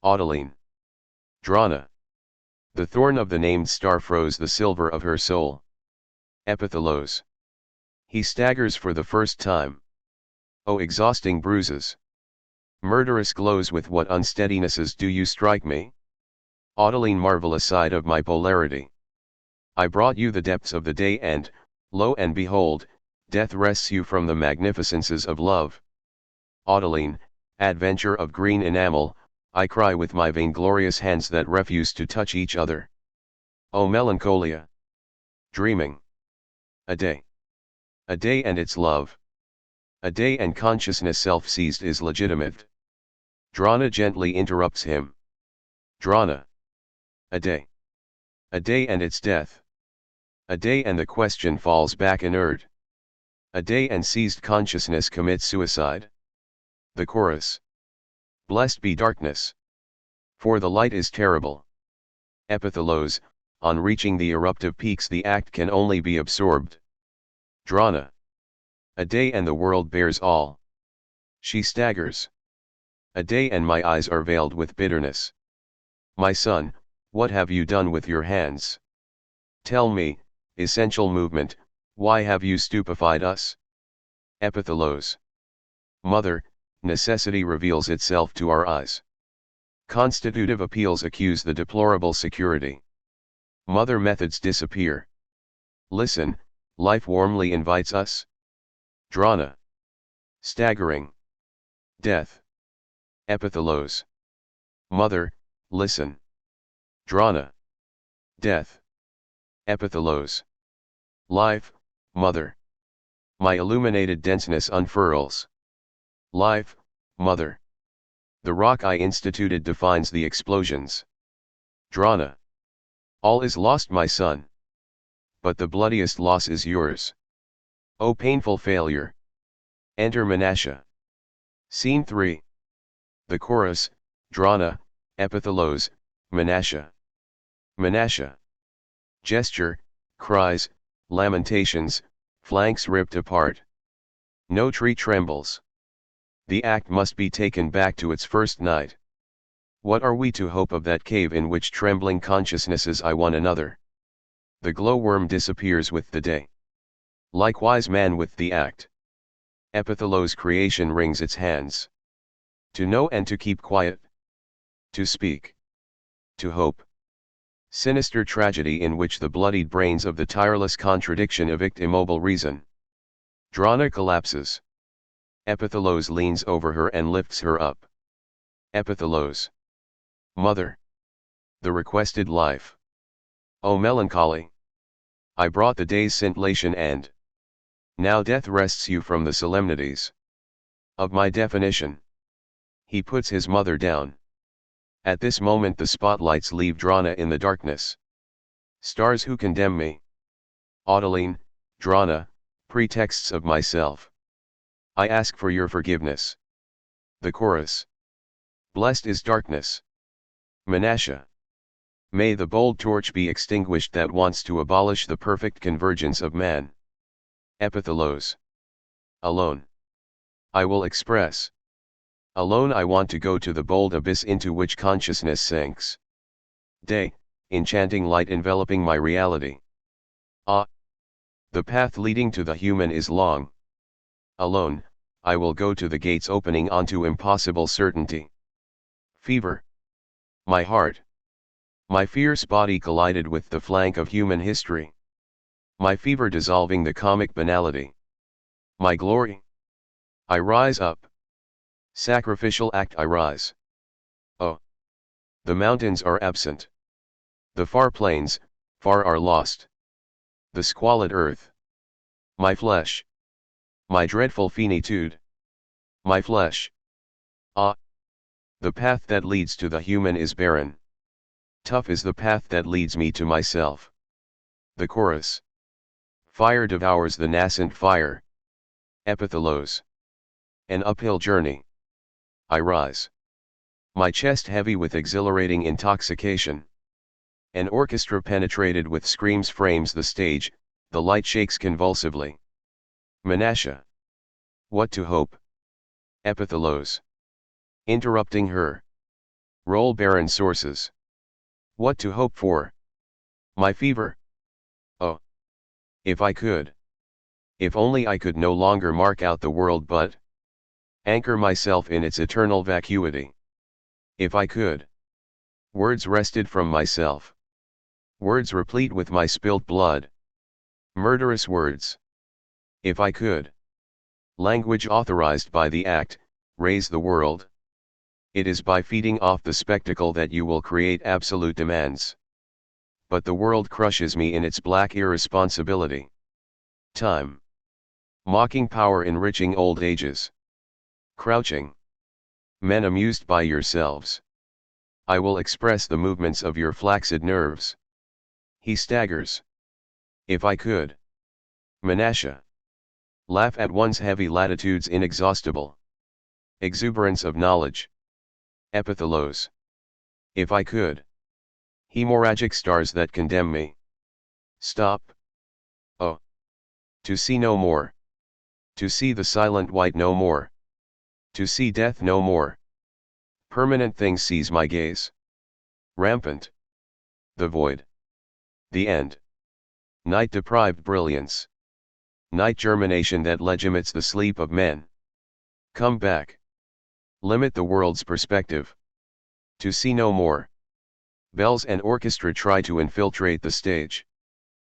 Autoline. Drana. The thorn of the named star froze the silver of her soul. Epithalos. He staggers for the first time. O exhausting bruises! Murderous glows, with what unsteadinesses do you strike me? Autoline, marvelous side of my polarity. I brought you the depths of the day and, lo and behold, death wrests you from the magnificences of love. Autoline, adventure of green enamel, I cry with my vainglorious hands that refuse to touch each other. O melancholia! Dreaming. A day. A day and its love. A day and consciousness self-seized is legitimate. Drana gently interrupts him. Drana. A day. A day and its death. A day and the question falls back inert. A day and seized consciousness commits suicide. The chorus. Blessed be darkness. For the light is terrible. Epithalos, on reaching the eruptive peaks the act can only be absorbed. Drana. A day and the world bears all. She staggers. A day and my eyes are veiled with bitterness. My son, what have you done with your hands? Tell me, essential movement, why have you stupefied us? Epithalos. Mother, necessity reveals itself to our eyes. Constitutive appeals accuse the deplorable security. Mother methods disappear. Listen, life warmly invites us. Drana. Staggering. Death. Epithalos. Mother, listen. Drana. Death. Epithalos. Life, mother. My illuminated denseness unfurls. Life, mother. The rock I instituted defines the explosions. Drana. All is lost, my son. But the bloodiest loss is yours. O painful failure. Enter Menashe. Scene 3. The chorus, Drana, Epithalos, Menashe. Menashe. Gesture, cries, lamentations, flanks ripped apart. No tree trembles. The act must be taken back to its first night. What are we to hope of that cave in which trembling consciousnesses eye one another? The glowworm disappears with the day. Likewise man with the act. Epithalos' creation wrings its hands. To know and to keep quiet. To speak. To hope. Sinister tragedy in which the bloodied brains of the tireless contradiction evict immobile reason. Drana collapses. Epithalos leans over her and lifts her up. Epithalos. Mother. The requested life. O melancholy. I brought the day's scintillation and now death wrests you from the solemnities of my definition. He puts his mother down. At this moment the spotlights leave Drana in the darkness. Stars who condemn me. Autoline, Drana, pretexts of myself. I ask for your forgiveness. The chorus. Blessed is darkness. Menashe. May the bold torch be extinguished that wants to abolish the perfect convergence of man. Epithalos. Alone. I will express. Alone I want to go to the bold abyss into which consciousness sinks. Day, enchanting light enveloping my reality. Ah! The path leading to the human is long. Alone, I will go to the gates opening onto impossible certainty. Fever. My heart. My fierce body collided with the flank of human history. My fever dissolving the comic banality. My glory. I rise up. Sacrificial act I rise. Oh! The mountains are absent. The far plains, far are lost. The squalid earth. My flesh. My dreadful finitude. My flesh. Ah! The path that leads to the human is barren. Tough is the path that leads me to myself. The chorus. Fire devours the nascent fire. Epithalos. An uphill journey. I rise. My chest heavy with exhilarating intoxication. An orchestra penetrated with screams frames the stage, the light shakes convulsively. Menashe. What to hope? Epithalos. Interrupting her. Roll barren sources. What to hope for? My fever? Oh! If I could. If only I could no longer mark out the world but anchor myself in its eternal vacuity. If I could. Words wrested from myself. Words replete with my spilt blood. Murderous words. If I could. Language authorized by the act, raise the world. It is by feeding off the spectacle that you will create absolute demands. But the world crushes me in its black irresponsibility. Time. Mocking power enriching old ages. Crouching. Men amused by yourselves. I will express the movements of your flaccid nerves. He staggers. If I could. Menashe. Laugh at one's heavy latitudes inexhaustible. Exuberance of knowledge. Epithalos. If I could. Hemorrhagic stars that condemn me. Stop. Oh. To see no more. To see the silent white no more. To see death no more. Permanent things seize my gaze. Rampant. The void. The end. Night-deprived brilliance. Night germination that legitimates the sleep of men. Come back. Limit the world's perspective. To see no more. Bells and orchestra try to infiltrate the stage.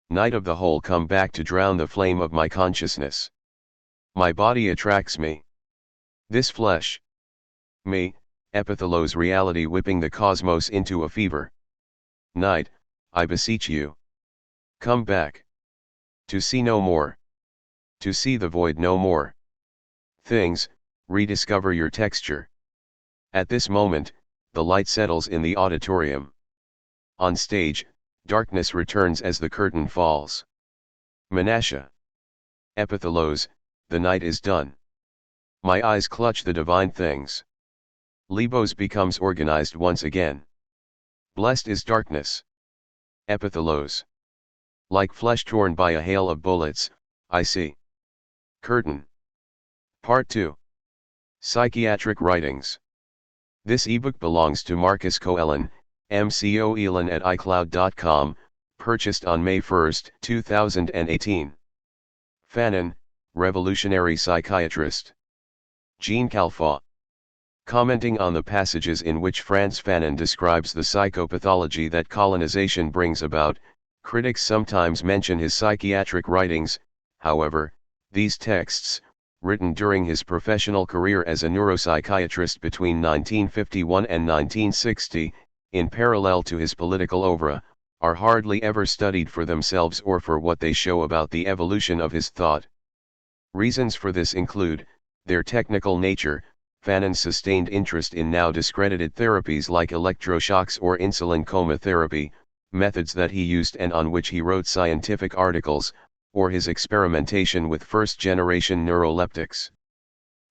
Night of the whole come back to drown the flame of my consciousness. My body attracts me. This flesh. Me, Epithalos reality whipping the cosmos into a fever. Night, I beseech you. Come back. To see no more. To see the void no more. Things, rediscover your texture. At this moment, the light settles in the auditorium. On stage, darkness returns as the curtain falls. Menashe. Epithalos, the night is done. My eyes clutch the divine things. Libos becomes organized once again. Blessed is darkness. Epithalos. Like flesh torn by a hail of bullets, I see. Curtain. Part 2. Psychiatric Writings. This ebook belongs to Marcus Coelen, MCOELAN at iCloud.com, purchased on May 1, 2018. Fanon, revolutionary psychiatrist. Jean Khalfa. Commenting on the passages in which Frantz Fanon describes the psychopathology that colonization brings about, critics sometimes mention his psychiatric writings. However, these texts, written during his professional career as a neuropsychiatrist between 1951 and 1960, in parallel to his political oeuvre, are hardly ever studied for themselves or for what they show about the evolution of his thought. Reasons for this include their technical nature, Fanon's sustained interest in now discredited therapies like electroshocks or insulin coma therapy, methods that he used and on which he wrote scientific articles, or his experimentation with first-generation neuroleptics.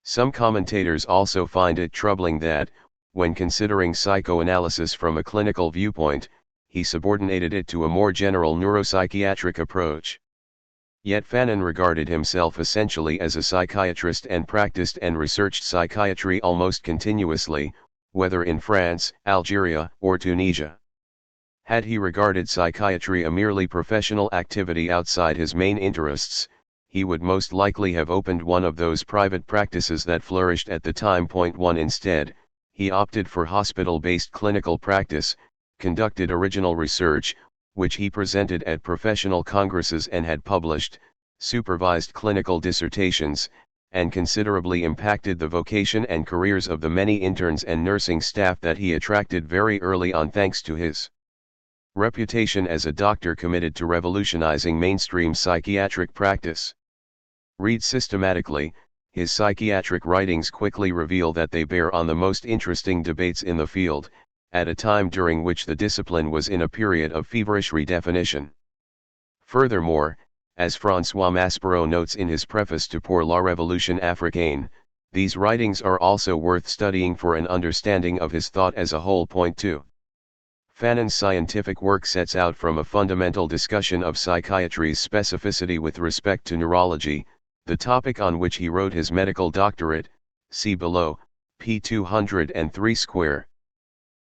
Some commentators also find it troubling that, when considering psychoanalysis from a clinical viewpoint, he subordinated it to a more general neuropsychiatric approach. Yet Fanon regarded himself essentially as a psychiatrist and practiced and researched psychiatry almost continuously, whether in France, Algeria, or Tunisia. Had he regarded psychiatry a merely professional activity outside his main interests, he would most likely have opened one of those private practices that flourished at the time. 1 Instead, he opted for hospital-based clinical practice, conducted original research, which he presented at professional congresses and had published, supervised clinical dissertations, and considerably impacted the vocation and careers of the many interns and nursing staff that he attracted very early on thanks to his reputation as a doctor committed to revolutionizing mainstream psychiatric practice. Read systematically, his psychiatric writings quickly reveal that they bear on the most interesting debates in the field, at a time during which the discipline was in a period of feverish redefinition. Furthermore, as François Maspero notes in his preface to Pour la Révolution Africaine, these writings are also worth studying for an understanding of his thought as a whole. 2. Fanon's scientific work sets out from a fundamental discussion of psychiatry's specificity with respect to neurology, the topic on which he wrote his medical doctorate, see below, p. 203 square.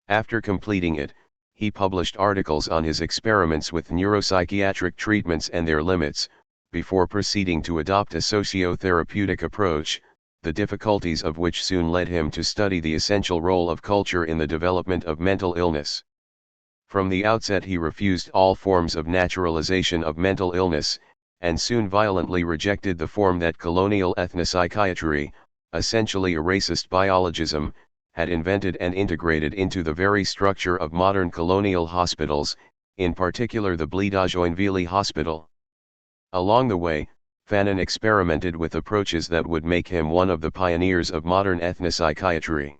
After completing it, he published articles on his experiments with neuropsychiatric treatments and their limits, before proceeding to adopt a socio-therapeutic approach, the difficulties of which soon led him to study the essential role of culture in the development of mental illness. From the outset he refused all forms of naturalization of mental illness, and soon violently rejected the form that colonial ethnopsychiatry, essentially a racist biologism, had invented and integrated into the very structure of modern colonial hospitals, in particular the Blida-Joinville Hospital. Along the way, Fanon experimented with approaches that would make him one of the pioneers of modern ethnopsychiatry.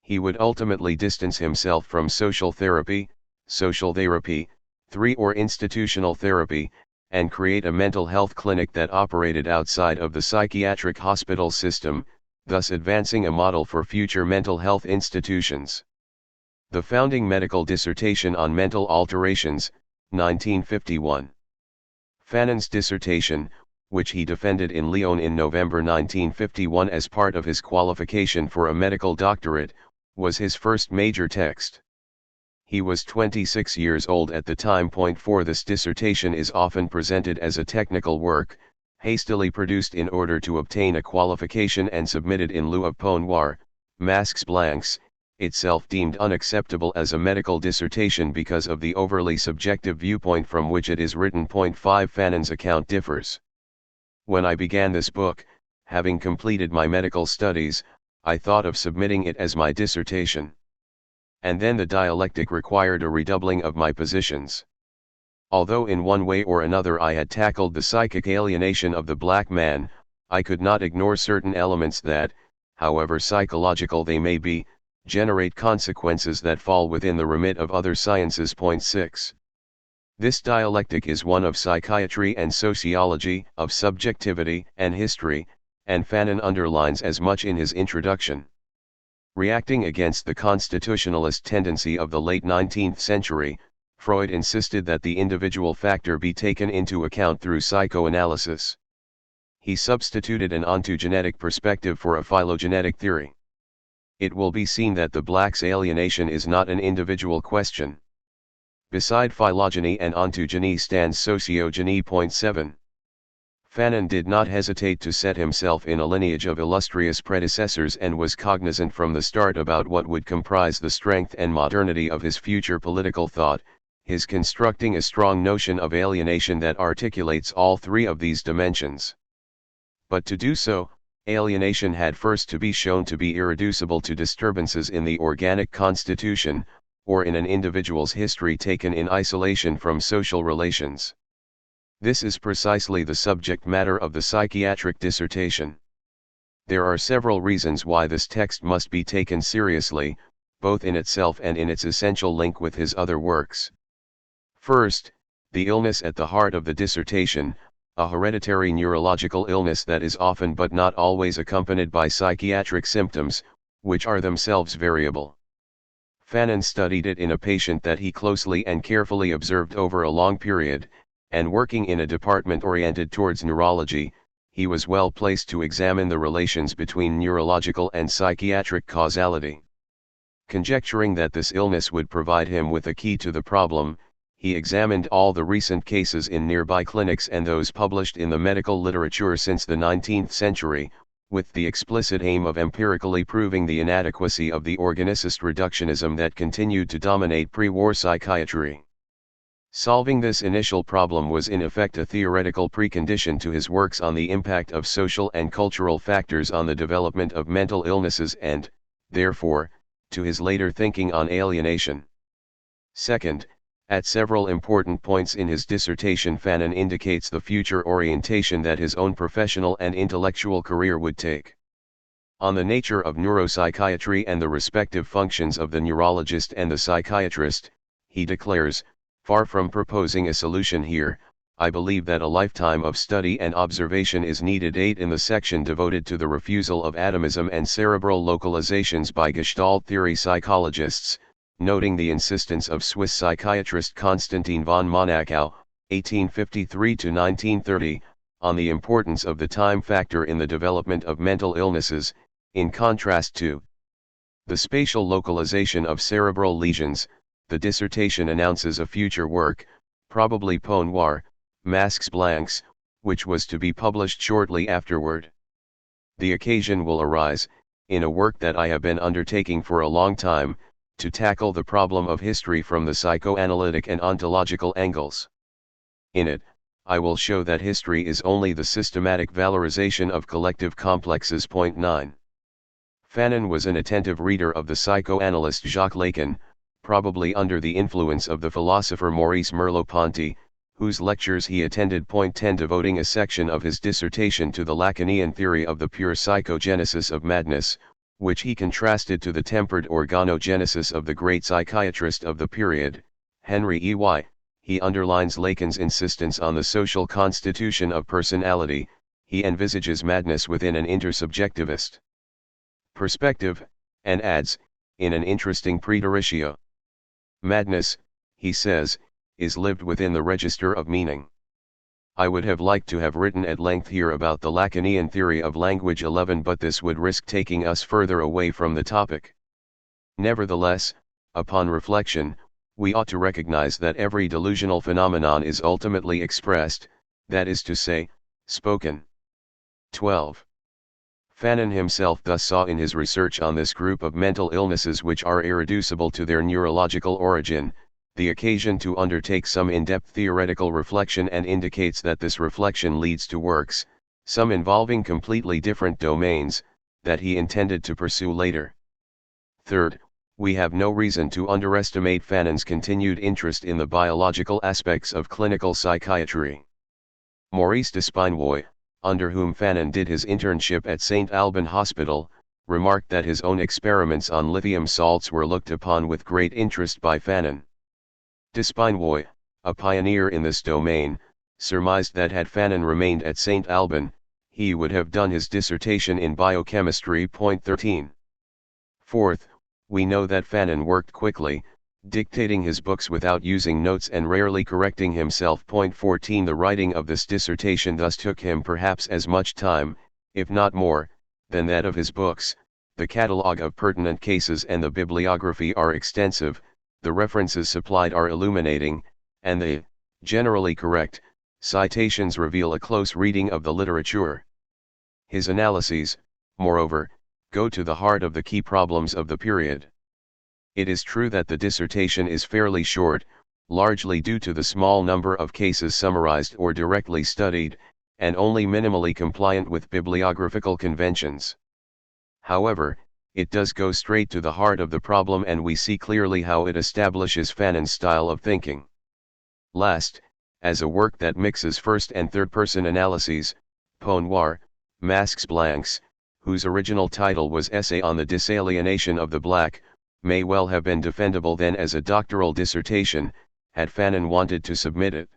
He would ultimately distance himself from social therapy, 3 or institutional therapy, and create a mental health clinic that operated outside of the psychiatric hospital system, thus advancing a model for future mental health institutions. The founding medical dissertation on mental alterations, 1951. Fanon's dissertation, which he defended in Lyon in November 1951 as part of his qualification for a medical doctorate, was his first major text. He was 26 years old at the time. 4 This dissertation is often presented as a technical work, hastily produced in order to obtain a qualification and submitted in lieu of point noir, masques blancs, itself deemed unacceptable as a medical dissertation because of the overly subjective viewpoint from which it is written. 5 Fanon's account differs. When I began this book, having completed my medical studies, I thought of submitting it as my dissertation. And then the dialectic required a redoubling of my positions. Although in one way or another I had tackled the psychic alienation of the black man, I could not ignore certain elements that, however psychological they may be, generate consequences that fall within the remit of other sciences. 6. This dialectic is one of psychiatry and sociology, of subjectivity and history, and Fanon underlines as much in his introduction. Reacting against the constitutionalist tendency of the late 19th century, Freud insisted that the individual factor be taken into account through psychoanalysis. He substituted an ontogenetic perspective for a phylogenetic theory. It will be seen that the black's alienation is not an individual question. Beside phylogeny and ontogeny stands sociogeny. 7. Fanon did not hesitate to set himself in a lineage of illustrious predecessors and was cognizant from the start about what would comprise the strength and modernity of his future political thought, his constructing a strong notion of alienation that articulates all three of these dimensions. But to do so, alienation had first to be shown to be irreducible to disturbances in the organic constitution, or in an individual's history taken in isolation from social relations. This is precisely the subject matter of the psychiatric dissertation. There are several reasons why this text must be taken seriously, both in itself and in its essential link with his other works. First, the illness at the heart of the dissertation, a hereditary neurological illness that is often but not always accompanied by psychiatric symptoms, which are themselves variable. Fanon studied it in a patient that he closely and carefully observed over a long period, and working in a department oriented towards neurology, he was well placed to examine the relations between neurological and psychiatric causality. Conjecturing that this illness would provide him with a key to the problem, he examined all the recent cases in nearby clinics and those published in the medical literature since the 19th century, with the explicit aim of empirically proving the inadequacy of the organicist reductionism that continued to dominate pre-war psychiatry. Solving this initial problem was in effect a theoretical precondition to his works on the impact of social and cultural factors on the development of mental illnesses and, therefore, to his later thinking on alienation. Second, at several important points in his dissertation, Fanon indicates the future orientation that his own professional and intellectual career would take. On the nature of neuropsychiatry and the respective functions of the neurologist and the psychiatrist, he declares, "Far from proposing a solution here, I believe that a lifetime of study and observation is needed." 8 In the section devoted to the refusal of atomism and cerebral localizations by Gestalt theory psychologists, noting the insistence of Swiss psychiatrist Konstantin von Monaco, 1853–1930, on the importance of the time factor in the development of mental illnesses, in contrast to the spatial localization of cerebral lesions, the dissertation announces a future work, probably point noir, masques blancs, which was to be published shortly afterward. The occasion will arise, in a work that I have been undertaking for a long time, to tackle the problem of history from the psychoanalytic and ontological angles. In it, I will show that history is only the systematic valorization of collective complexes. 9. Fanon was an attentive reader of the psychoanalyst Jacques Lacan, probably under the influence of the philosopher Maurice Merleau-Ponty, whose lectures he attended. 10 Devoting a section of his dissertation to the Lacanian theory of the pure psychogenesis of madness, which he contrasted to the tempered organogenesis of the great psychiatrist of the period, Henry E. Y., he underlines Lacan's insistence on the social constitution of personality. He envisages madness within an intersubjectivist perspective, and adds, in an interesting preteritio, madness, he says, is lived within the register of meaning. I would have liked to have written at length here about the Lacanian theory of language 11, but this would risk taking us further away from the topic. Nevertheless, upon reflection, we ought to recognize that every delusional phenomenon is ultimately expressed, that is to say, spoken. 12. Fanon himself thus saw in his research on this group of mental illnesses which are irreducible to their neurological origin, the occasion to undertake some in-depth theoretical reflection, and indicates that this reflection leads to works, some involving completely different domains, that he intended to pursue later. Third, we have no reason to underestimate Fanon's continued interest in the biological aspects of clinical psychiatry. Maurice Despinvoy, under whom Fanon did his internship at St. Alban Hospital, remarked that his own experiments on lithium salts were looked upon with great interest by Fanon. Despinvoy, a pioneer in this domain, surmised that had Fanon remained at St. Alban, he would have done his dissertation in biochemistry. 13. Fourth, we know that Fanon worked quickly, dictating his books without using notes and rarely correcting himself. 14. The writing of this dissertation thus took him perhaps as much time, if not more, than that of his books. The catalogue of pertinent cases and the bibliography are extensive, the references supplied are illuminating, and the, generally correct, citations reveal a close reading of the literature. His analyses, moreover, go to the heart of the key problems of the period. It is true that the dissertation is fairly short, largely due to the small number of cases summarized or directly studied, and only minimally compliant with bibliographical conventions. However, it does go straight to the heart of the problem, and we see clearly how it establishes Fanon's style of thinking. Last, as a work that mixes first and third person analyses, Peau Noir, Masques Blancs, whose original title was Essay on the Disalienation of the Black, may well have been defendable then as a doctoral dissertation, had Fanon wanted to submit it.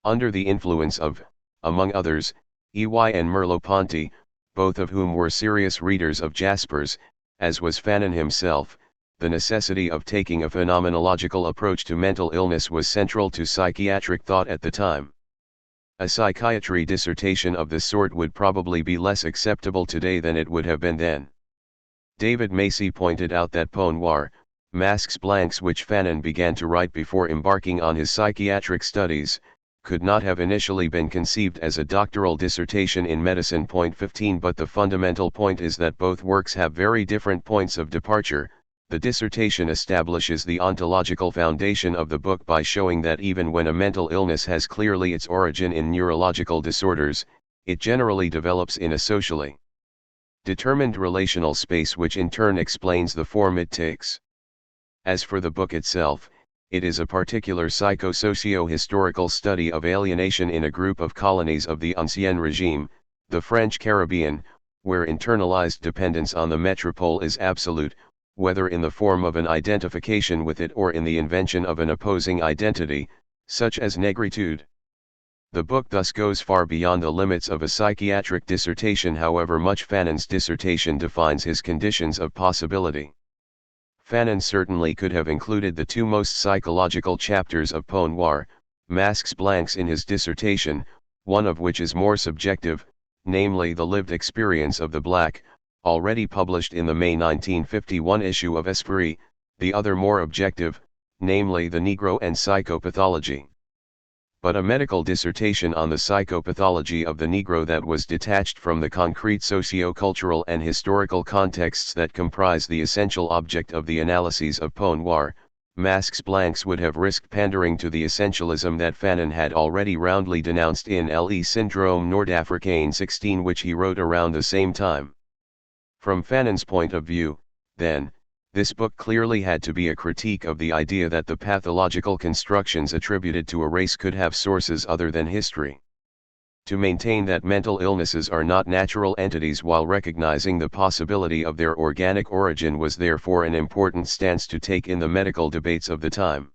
Under the influence of, among others, E.Y. and Merleau-Ponty, both of whom were serious readers of Jaspers, as was Fanon himself, the necessity of taking a phenomenological approach to mental illness was central to psychiatric thought at the time. A psychiatry dissertation of this sort would probably be less acceptable today than it would have been then. David Macy pointed out that Peau Noir, Masques Blancs, which Fanon began to write before embarking on his psychiatric studies, could not have initially been conceived as a doctoral dissertation in medicine. 15. But the fundamental point is that both works have very different points of departure. The dissertation establishes the ontological foundation of the book by showing that even when a mental illness has clearly its origin in neurological disorders, it generally develops in a socially determined relational space, which in turn explains the form it takes. As for the book itself, it is a particular psycho-socio-historical study of alienation in a group of colonies of the Ancien Regime, the French Caribbean, where internalized dependence on the metropole is absolute, whether in the form of an identification with it or in the invention of an opposing identity, such as negritude. The book thus goes far beyond the limits of a psychiatric dissertation, however much Fanon's dissertation defines his conditions of possibility. Fanon certainly could have included the two most psychological chapters of Peau Noir, Masques Blancs, in his dissertation, one of which is more subjective, namely the lived experience of the black, already published in the May 1951 issue of Esprit, the other more objective, namely the Negro and psychopathology. But a medical dissertation on the psychopathology of the Negro that was detached from the concrete socio-cultural and historical contexts that comprise the essential object of the analyses of Peau Noir, Masques Blancs would have risked pandering to the essentialism that Fanon had already roundly denounced in Le Syndrome Nord-Africain 16, which he wrote around the same time. From Fanon's point of view, then, this book clearly had to be a critique of the idea that the pathological constructions attributed to a race could have sources other than history. To maintain that mental illnesses are not natural entities while recognizing the possibility of their organic origin was therefore an important stance to take in the medical debates of the time.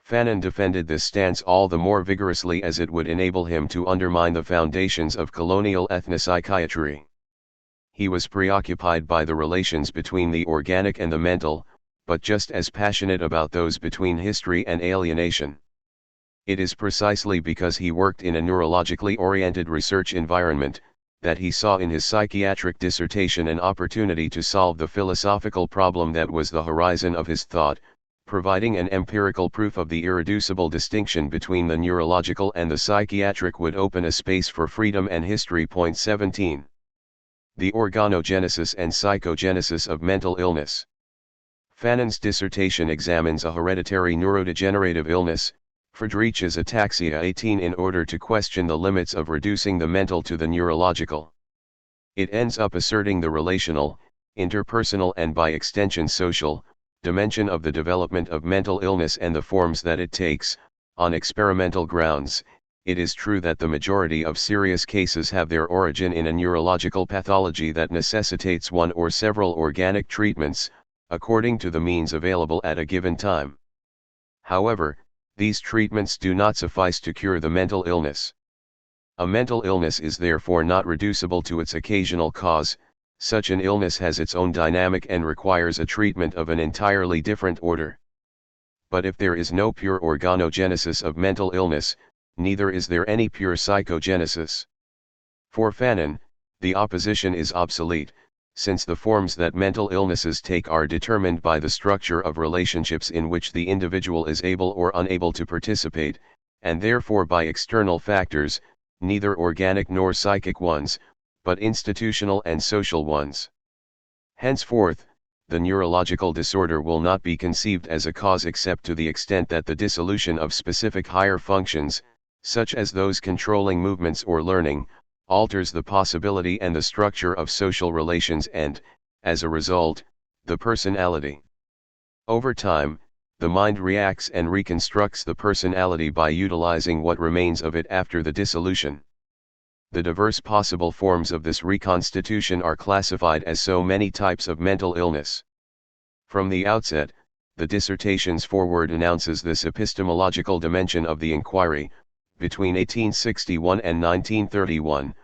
Fanon defended this stance all the more vigorously as it would enable him to undermine the foundations of colonial ethnopsychiatry. He was preoccupied by the relations between the organic and the mental, but just as passionate about those between history and alienation. It is precisely because he worked in a neurologically oriented research environment, that he saw in his psychiatric dissertation an opportunity to solve the philosophical problem that was the horizon of his thought, providing an empirical proof of the irreducible distinction between the neurological and the psychiatric would open a space for freedom and history. 17. The organogenesis and psychogenesis of mental illness. Fanon's dissertation examines a hereditary neurodegenerative illness, Friedreich's ataxia 18, in order to question the limits of reducing the mental to the neurological. It ends up asserting the relational, interpersonal and by extension social, dimension of the development of mental illness and the forms that it takes. On experimental grounds, it is true that the majority of serious cases have their origin in a neurological pathology that necessitates one or several organic treatments, according to the means available at a given time. However, these treatments do not suffice to cure the mental illness. A mental illness is therefore not reducible to its occasional cause. Such an illness has its own dynamic and requires a treatment of an entirely different order. But if there is no pure organogenesis of mental illness, neither is there any pure psychogenesis. For Fanon, the opposition is obsolete, since the forms that mental illnesses take are determined by the structure of relationships in which the individual is able or unable to participate, and therefore by external factors, neither organic nor psychic ones, but institutional and social ones. Henceforth, the neurological disorder will not be conceived as a cause except to the extent that the dissolution of specific higher functions, such as those controlling movements or learning, alters the possibility and the structure of social relations and, as a result, the personality. Over time, the mind reacts and reconstructs the personality by utilizing what remains of it after the dissolution. The diverse possible forms of this reconstitution are classified as so many types of mental illness. From the outset, the dissertation's foreword announces this epistemological dimension of the inquiry, between 1861 and 1931,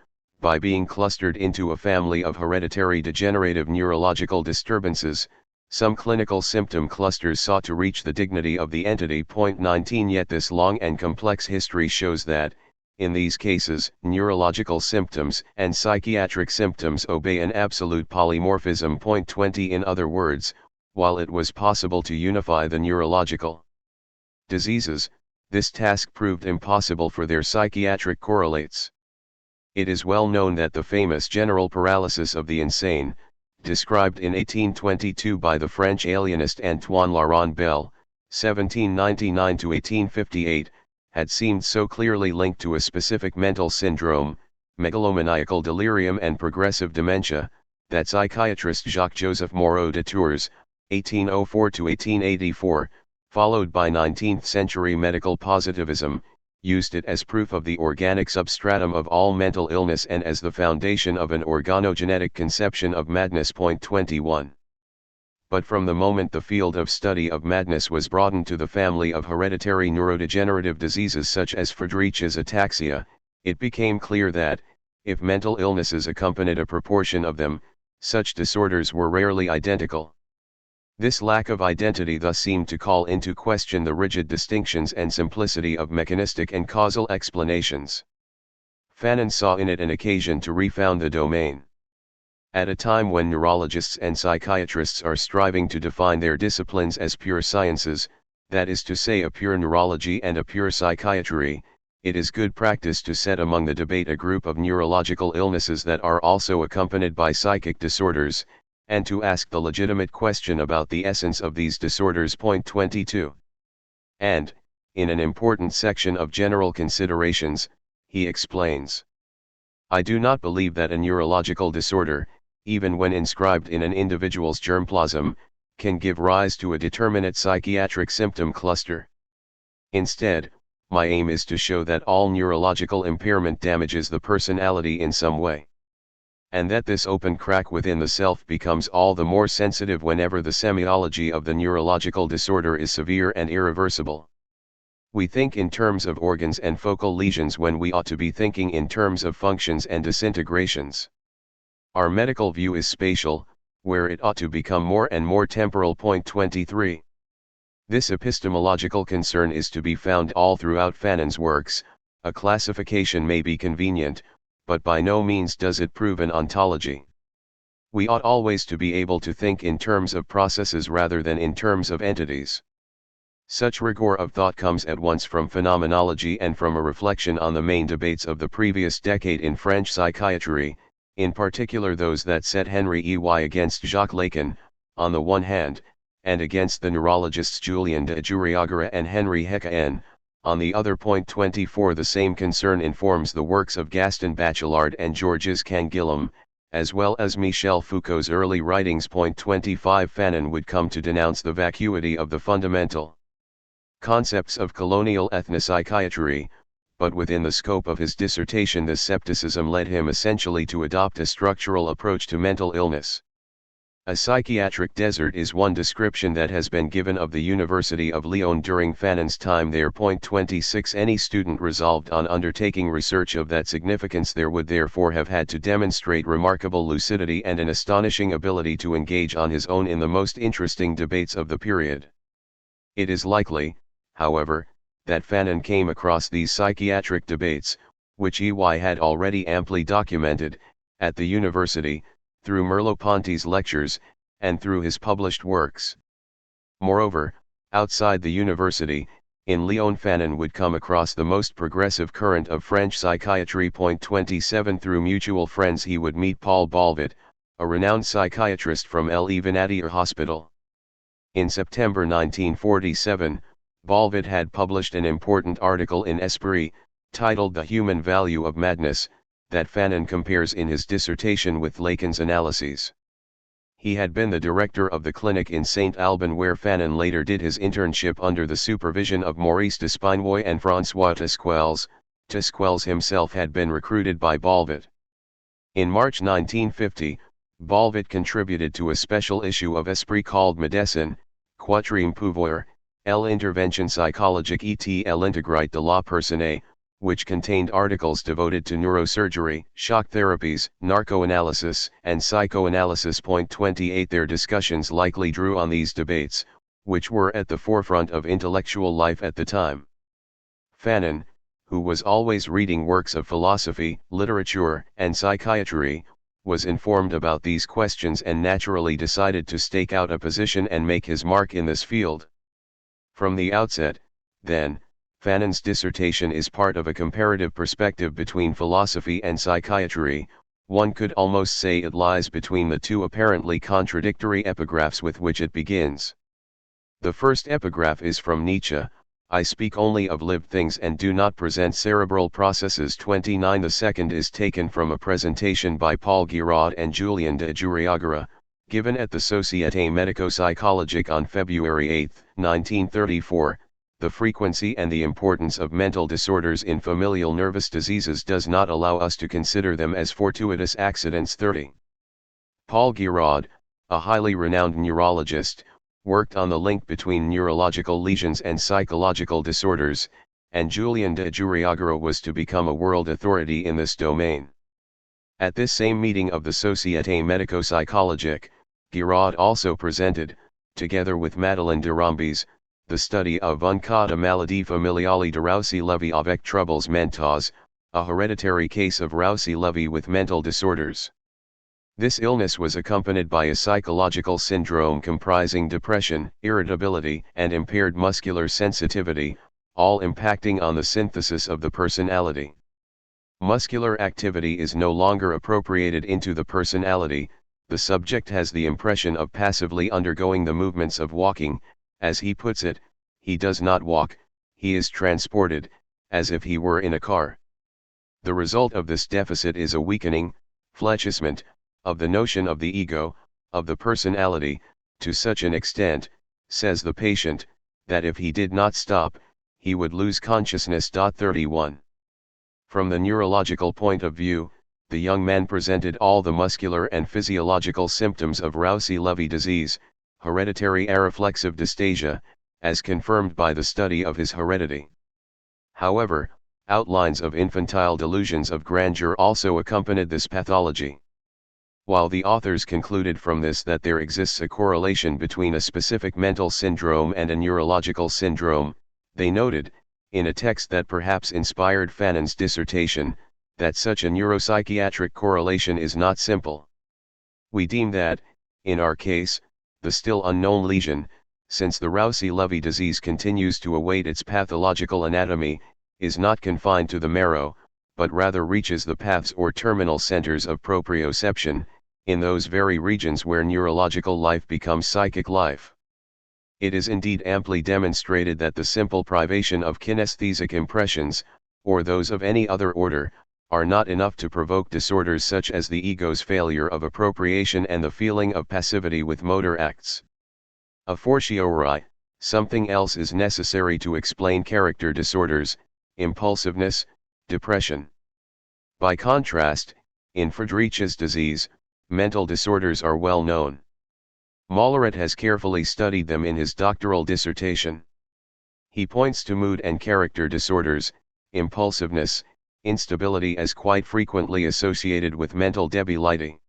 by being clustered into a family of hereditary degenerative neurological disturbances. Some clinical symptom clusters sought to reach the dignity of the entity. 19 Yet this long and complex history shows that, in these cases, neurological symptoms and psychiatric symptoms obey an absolute polymorphism. 20 In other words, while it was possible to unify the neurological diseases, this task proved impossible for their psychiatric correlates. It is well known that the famous general paralysis of the insane, described in 1822 by the French alienist Antoine Laurent Bell, 1799–1858, had seemed so clearly linked to a specific mental syndrome, megalomaniacal delirium and progressive dementia, that psychiatrist Jacques-Joseph Moreau de Tours, 1804–1884, followed by 19th-century medical positivism, used it as proof of the organic substratum of all mental illness and as the foundation of an organogenetic conception of madness. 21. But from the moment the field of study of madness was broadened to the family of hereditary neurodegenerative diseases such as Friedreich's ataxia, it became clear that, if mental illnesses accompanied a proportion of them, such disorders were rarely identical. This lack of identity thus seemed to call into question the rigid distinctions and simplicity of mechanistic and causal explanations. Fanon saw in it an occasion to refound the domain. At a time when neurologists and psychiatrists are striving to define their disciplines as pure sciences, that is to say a pure neurology and a pure psychiatry, it is good practice to set among the debate a group of neurological illnesses that are also accompanied by psychic disorders, and to ask the legitimate question about the essence of these disorders. 22. And, in an important section of general considerations, he explains: I do not believe that a neurological disorder, even when inscribed in an individual's germplasm, can give rise to a determinate psychiatric symptom cluster. Instead, my aim is to show that all neurological impairment damages the personality in some way, and that this open crack within the self becomes all the more sensitive whenever the semiology of the neurological disorder is severe and irreversible. We think in terms of organs and focal lesions when we ought to be thinking in terms of functions and disintegrations. Our medical view is spatial, where it ought to become more and more temporal. Point 23. This epistemological concern is to be found all throughout Fanon's works. A classification may be convenient, but by no means does it prove an ontology. We ought always to be able to think in terms of processes rather than in terms of entities. Such rigor of thought comes at once from phenomenology and from a reflection on the main debates of the previous decade in French psychiatry, in particular those that set Henry Ey against Jacques Lacan, on the one hand, and against the neurologists Julien de Juriagara and Henri Hecquin, on the other. Point 24. The same concern informs the works of Gaston Bachelard and Georges Canguilhem, as well as Michel Foucault's early writings. Point 25. Fanon would come to denounce the vacuity of the fundamental concepts of colonial ethnopsychiatry, but within the scope of his dissertation this scepticism led him essentially to adopt a structural approach to mental illness. A psychiatric desert is one description that has been given of the University of Lyon during Fanon's time there. Point 26. Any student resolved on undertaking research of that significance there would therefore have had to demonstrate remarkable lucidity and an astonishing ability to engage on his own in the most interesting debates of the period. It is likely, however, that Fanon came across these psychiatric debates, which Ey had already amply documented, at the university, through Merleau-Ponty's lectures, and through his published works. Moreover, outside the university, in Lyon Fanon would come across the most progressive current of French psychiatry. Point 27. Through mutual friends he would meet Paul Balvet, a renowned psychiatrist from Le Venatier Hospital. In September 1947, Balvet had published an important article in Esprit, titled The Human Value of Madness, that Fanon compares in his dissertation with Lacan's analyses. He had been the director of the clinic in St. Alban where Fanon later did his internship under the supervision of Maurice Despinoy and François Tesquels. Tesquels himself had been recruited by Balvet. In March 1950, Balvet contributed to a special issue of Esprit called Médecine, Quatrième Pouvoir, l'intervention psychologique et l'intégrité de la personne, which contained articles devoted to neurosurgery, shock therapies, narcoanalysis, and psychoanalysis. Point 28. Their discussions likely drew on these debates, which were at the forefront of intellectual life at the time. Fanon, who was always reading works of philosophy, literature, and psychiatry, was informed about these questions and naturally decided to stake out a position and make his mark in this field. From the outset, then, Fanon's dissertation is part of a comparative perspective between philosophy and psychiatry. One could almost say it lies between the two apparently contradictory epigraphs with which it begins. The first epigraph is from Nietzsche, I speak only of lived things and do not present cerebral processes. 29. The second is taken from a presentation by Paul Giraud and Julien de Juriagara, given at the Société Médico-Psychologique on February 8, 1934, the frequency and the importance of mental disorders in familial nervous diseases does not allow us to consider them as fortuitous accidents. 30. Paul Giraud, a highly renowned neurologist, worked on the link between neurological lesions and psychological disorders, and Julien de Juriagara was to become a world authority in this domain. At this same meeting of the Société Médico-Psychologique, Giraud also presented, together with Madeleine de Rambis, the study of un cas de maladie familiale de Roussy-Levy avec troubles mentaux, a hereditary case of Roussy-Levy with mental disorders. This illness was accompanied by a psychological syndrome comprising depression, irritability, and impaired muscular sensitivity, all impacting on the synthesis of the personality. Muscular activity is no longer appropriated into the personality, the subject has the impression of passively undergoing the movements of walking. As he puts it, he does not walk, he is transported, as if he were in a car. The result of this deficit is a weakening, fléchissement, of the notion of the ego, of the personality, to such an extent, says the patient, that if he did not stop, he would lose consciousness. 31. From the neurological point of view, the young man presented all the muscular and physiological symptoms of Roussy-Levy disease, hereditary areflexive dystasia, as confirmed by the study of his heredity. However, outlines of infantile delusions of grandeur also accompanied this pathology. While the authors concluded from this that there exists a correlation between a specific mental syndrome and a neurological syndrome, they noted, in a text that perhaps inspired Fanon's dissertation, that such a neuropsychiatric correlation is not simple. We deem that, in our case, the still unknown lesion, since the Roussy-Levy disease continues to await its pathological anatomy, is not confined to the marrow, but rather reaches the paths or terminal centers of proprioception, in those very regions where neurological life becomes psychic life. It is indeed amply demonstrated that the simple privation of kinesthesic impressions, or those of any other order, are not enough to provoke disorders such as the ego's failure of appropriation and the feeling of passivity with motor acts. A fortiori, something else is necessary to explain character disorders, impulsiveness, depression. By contrast, in Friedreich's disease, mental disorders are well known. Molleret has carefully studied them in his doctoral dissertation. He points to mood and character disorders, impulsiveness, instability as quite frequently associated with mental debility.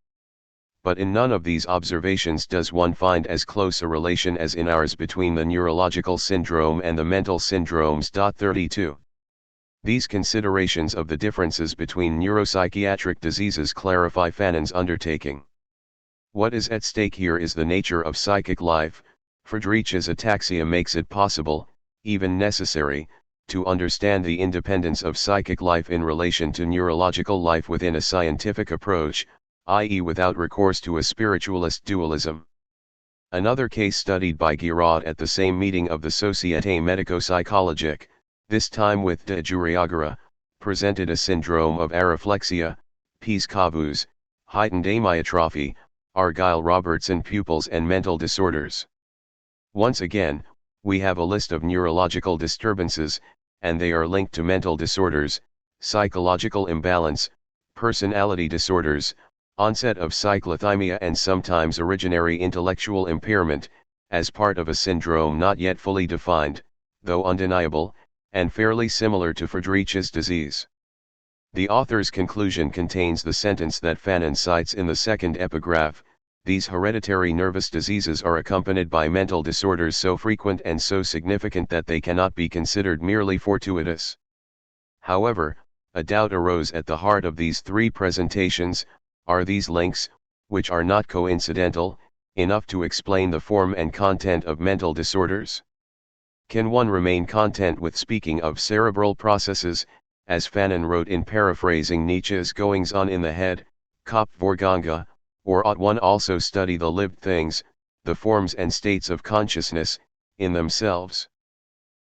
But in none of these observations does one find as close a relation as in ours between the neurological syndrome and the mental syndromes. 32. These considerations of the differences between neuropsychiatric diseases clarify Fanon's undertaking. What is at stake here is the nature of psychic life. Friedreich's ataxia makes it possible, even necessary, to understand the independence of psychic life in relation to neurological life within a scientific approach, i.e. without recourse to a spiritualist dualism. Another case studied by Giraud at the same meeting of the Société Médico-Psychologique, this time with de Juriagara, presented a syndrome of areflexia, Pies-Cavus, heightened amyotrophy, Argyll-Robertson pupils and mental disorders. Once again, we have a list of neurological disturbances, and they are linked to mental disorders, psychological imbalance, personality disorders, onset of cyclothymia and sometimes originary intellectual impairment, as part of a syndrome not yet fully defined, though undeniable, and fairly similar to Friedreich's disease. The author's conclusion contains the sentence that Fanon cites in the second epigraph: these hereditary nervous diseases are accompanied by mental disorders so frequent and so significant that they cannot be considered merely fortuitous. However, a doubt arose at the heart of these three presentations: are these links, which are not coincidental, enough to explain the form and content of mental disorders? Can one remain content with speaking of cerebral processes, as Fanon wrote in paraphrasing Nietzsche's goings-on in the head, Kopfvorgänge, or ought one also study the lived things, the forms and states of consciousness, in themselves?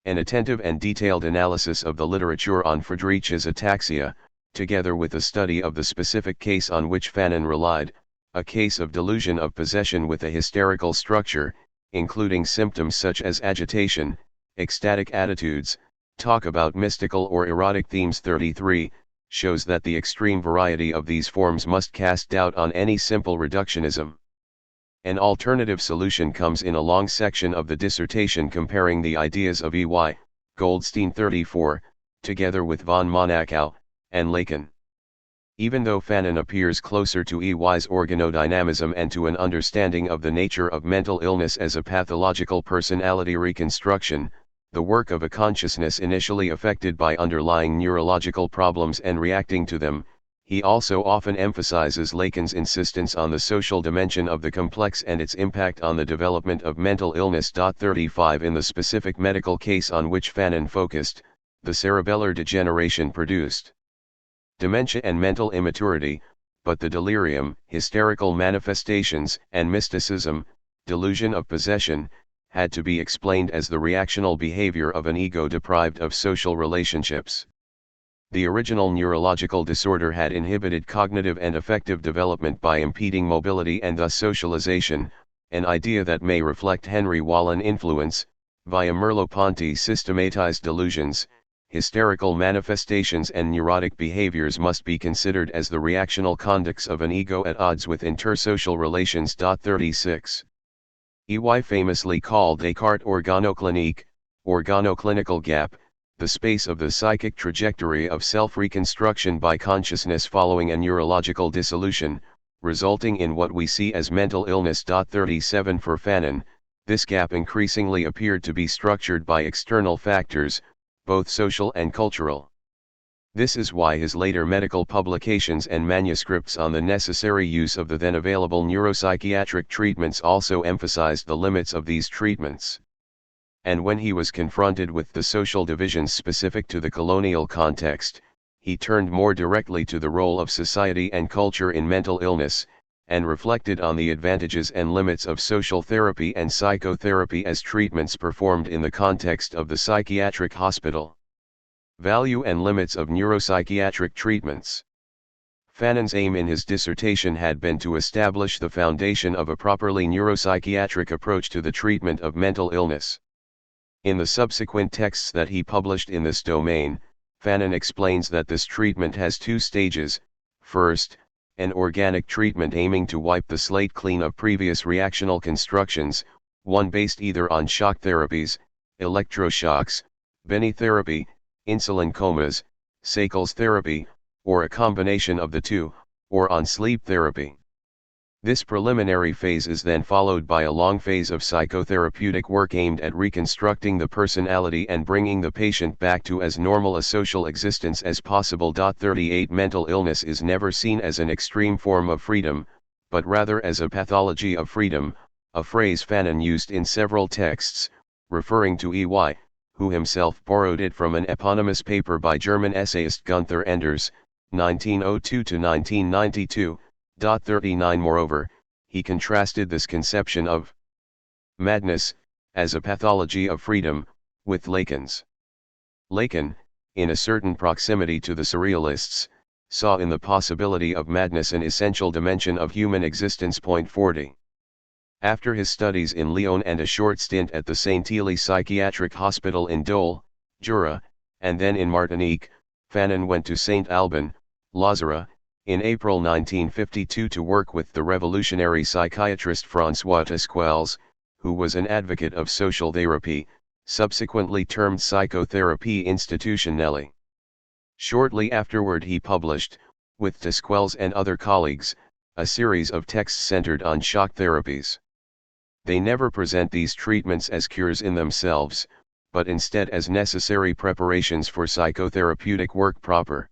An attentive and detailed analysis of the literature on Friedreich's ataxia, together with a study of the specific case on which Fanon relied, a case of delusion of possession with a hysterical structure, including symptoms such as agitation, ecstatic attitudes, talk about mystical or erotic themes. 33, shows that the extreme variety of these forms must cast doubt on any simple reductionism. An alternative solution comes in a long section of the dissertation comparing the ideas of E.Y. Goldstein 34, together with von Monaco, and Lacan. Even though Fanon appears closer to E.Y.'s organodynamism and to an understanding of the nature of mental illness as a pathological personality reconstruction, the work of a consciousness initially affected by underlying neurological problems and reacting to them, he also often emphasizes Lacan's insistence on the social dimension of the complex and its impact on the development of mental illness. 35 In the specific medical case on which Fanon focused, the cerebellar degeneration produced dementia and mental immaturity, but the delirium, hysterical manifestations, and mysticism, delusion of possession, had to be explained as the reactional behavior of an ego deprived of social relationships. The original neurological disorder had inhibited cognitive and affective development by impeding mobility and thus socialization, an idea that may reflect Henry Wallin influence. Via Merleau-Ponty systematized delusions, hysterical manifestations and neurotic behaviors must be considered as the reactional conducts of an ego at odds with intersocial relations. 36. E.Y. famously called Descartes organoclinique, organoclinical gap, the space of the psychic trajectory of self-reconstruction by consciousness following a neurological dissolution, resulting in what we see as mental illness. 37 For Fanon, this gap increasingly appeared to be structured by external factors, both social and cultural. This is why his later medical publications and manuscripts on the necessary use of the then available neuropsychiatric treatments also emphasized the limits of these treatments. And when he was confronted with the social divisions specific to the colonial context, he turned more directly to the role of society and culture in mental illness, and reflected on the advantages and limits of social therapy and psychotherapy as treatments performed in the context of the psychiatric hospital. Value and limits of neuropsychiatric treatments. Fanon's aim in his dissertation had been to establish the foundation of a properly neuropsychiatric approach to the treatment of mental illness. In the subsequent texts that he published in this domain, Fanon explains that this treatment has two stages. First, an organic treatment aiming to wipe the slate clean of previous reactional constructions, one based either on shock therapies, electroshocks, Beni therapy, insulin comas, Seykel's therapy, or a combination of the two, or on sleep therapy. This preliminary phase is then followed by a long phase of psychotherapeutic work aimed at reconstructing the personality and bringing the patient back to as normal a social existence as possible. 38 Mental illness is never seen as an extreme form of freedom, but rather as a pathology of freedom, a phrase Fanon used in several texts, referring to E.Y., who himself borrowed it from an eponymous paper by German essayist Gunther Enders, 1902–1992. 39 Moreover, he contrasted this conception of madness, as a pathology of freedom, with Lacan's. Lacan, in a certain proximity to the Surrealists, saw in the possibility of madness an essential dimension of human existence. 40. After his studies in Lyon and a short stint at the Saint-Élie Psychiatric Hospital in Dole, Jura, and then in Martinique, Fanon went to Saint Alban, Lazare, in April 1952 to work with the revolutionary psychiatrist François Tesquelles, who was an advocate of social therapy, subsequently termed psychotherapie institutionnelle. Shortly afterward he published, with Tesquelles and other colleagues, a series of texts centered on shock therapies. They never present these treatments as cures in themselves, but instead as necessary preparations for psychotherapeutic work proper.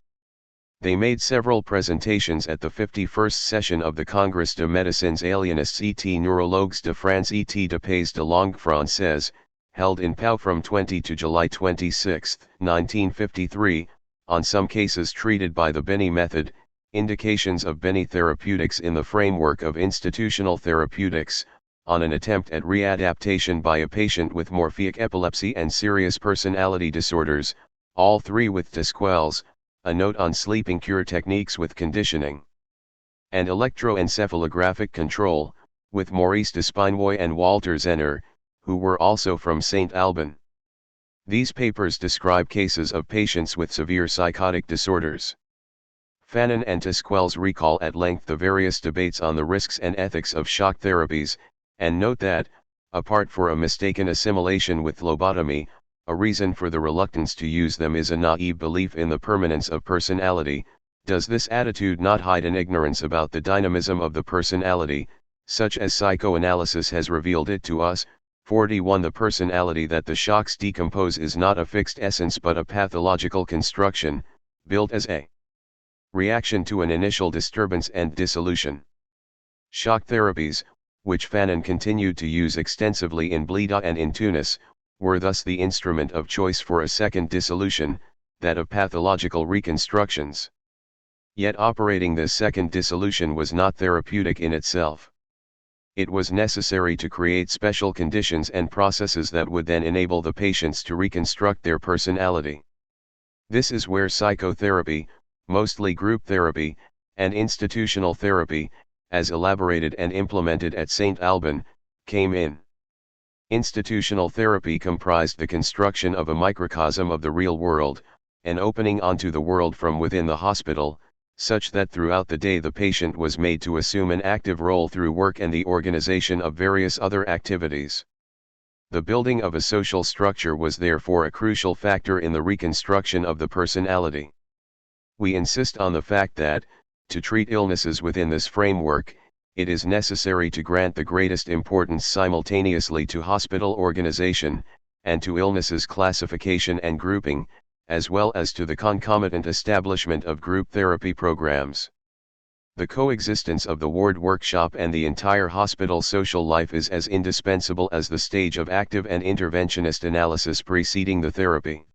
They made several presentations at the 51st session of the Congrès de médecins aliénistes et neurologues de France et de pays de langue française, held in Pau from 20 to July 26, 1953, on some cases treated by the Beni method, indications of Beni therapeutics in the framework of institutional therapeutics, on an attempt at readaptation by a patient with morphic epilepsy and serious personality disorders, all three with Tesquelles, a note on sleeping cure techniques with conditioning, and electroencephalographic control, with Maurice Despinoy and Walter Zenner, who were also from St. Alban. These papers describe cases of patients with severe psychotic disorders. Fanon and Tesquelles recall at length the various debates on the risks and ethics of shock therapies, and note that, apart from a mistaken assimilation with lobotomy, a reason for the reluctance to use them is a naive belief in the permanence of personality. Does this attitude not hide an ignorance about the dynamism of the personality, such as psychoanalysis has revealed it to us? 41 The personality that the shocks decompose is not a fixed essence but a pathological construction, built as a reaction to an initial disturbance and dissolution. Shock therapies, which Fanon continued to use extensively in Blida and in Tunis, were thus the instrument of choice for a second dissolution, that of pathological reconstructions. Yet operating this second dissolution was not therapeutic in itself. It was necessary to create special conditions and processes that would then enable the patients to reconstruct their personality. This is where psychotherapy, mostly group therapy, and institutional therapy, as elaborated and implemented at St. Alban, came in. Institutional therapy comprised the construction of a microcosm of the real world, an opening onto the world from within the hospital, such that throughout the day the patient was made to assume an active role through work and the organization of various other activities. The building of a social structure was therefore a crucial factor in the reconstruction of the personality. We insist on the fact that, to treat illnesses within this framework, it is necessary to grant the greatest importance simultaneously to hospital organization, and to illnesses classification and grouping, as well as to the concomitant establishment of group therapy programs. The coexistence of the ward workshop and the entire hospital social life is as indispensable as the stage of active and interventionist analysis preceding the therapy.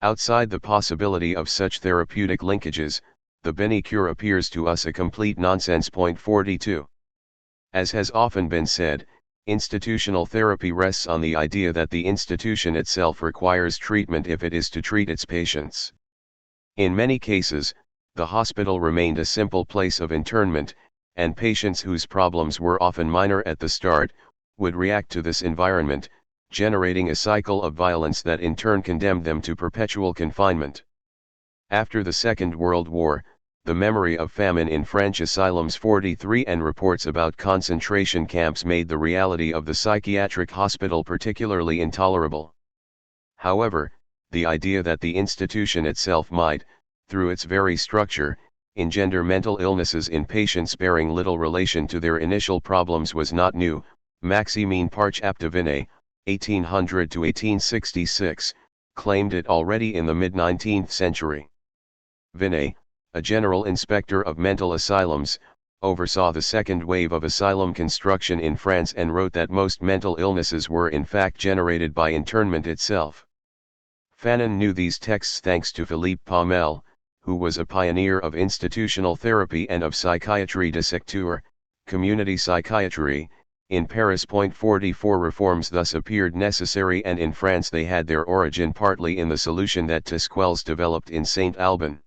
Outside the possibility of such therapeutic linkages, the Binecure appears to us a complete nonsense. 42. As has often been said, institutional therapy rests on the idea that the institution itself requires treatment if it is to treat its patients. In many cases, the hospital remained a simple place of internment, and patients whose problems were often minor at the start, would react to this environment, generating a cycle of violence that in turn condemned them to perpetual confinement. After the Second World War, the memory of famine in French asylums 43 and reports about concentration camps made the reality of the psychiatric hospital particularly intolerable. However, the idea that the institution itself might, through its very structure, engender mental illnesses in patients bearing little relation to their initial problems was not new. Maximine Parche Aptevine, 1800–1866, claimed it already in the mid-19th century. Vinet, a general inspector of mental asylums, oversaw the second wave of asylum construction in France and wrote that most mental illnesses were in fact generated by internment itself. Fanon knew these texts thanks to Philippe Paumel, who was a pioneer of institutional therapy and of psychiatrie de secteur, community psychiatry. In Paris. 44 reforms thus appeared necessary, and in France they had their origin partly in the solution that Tisquelles developed in Saint Alban.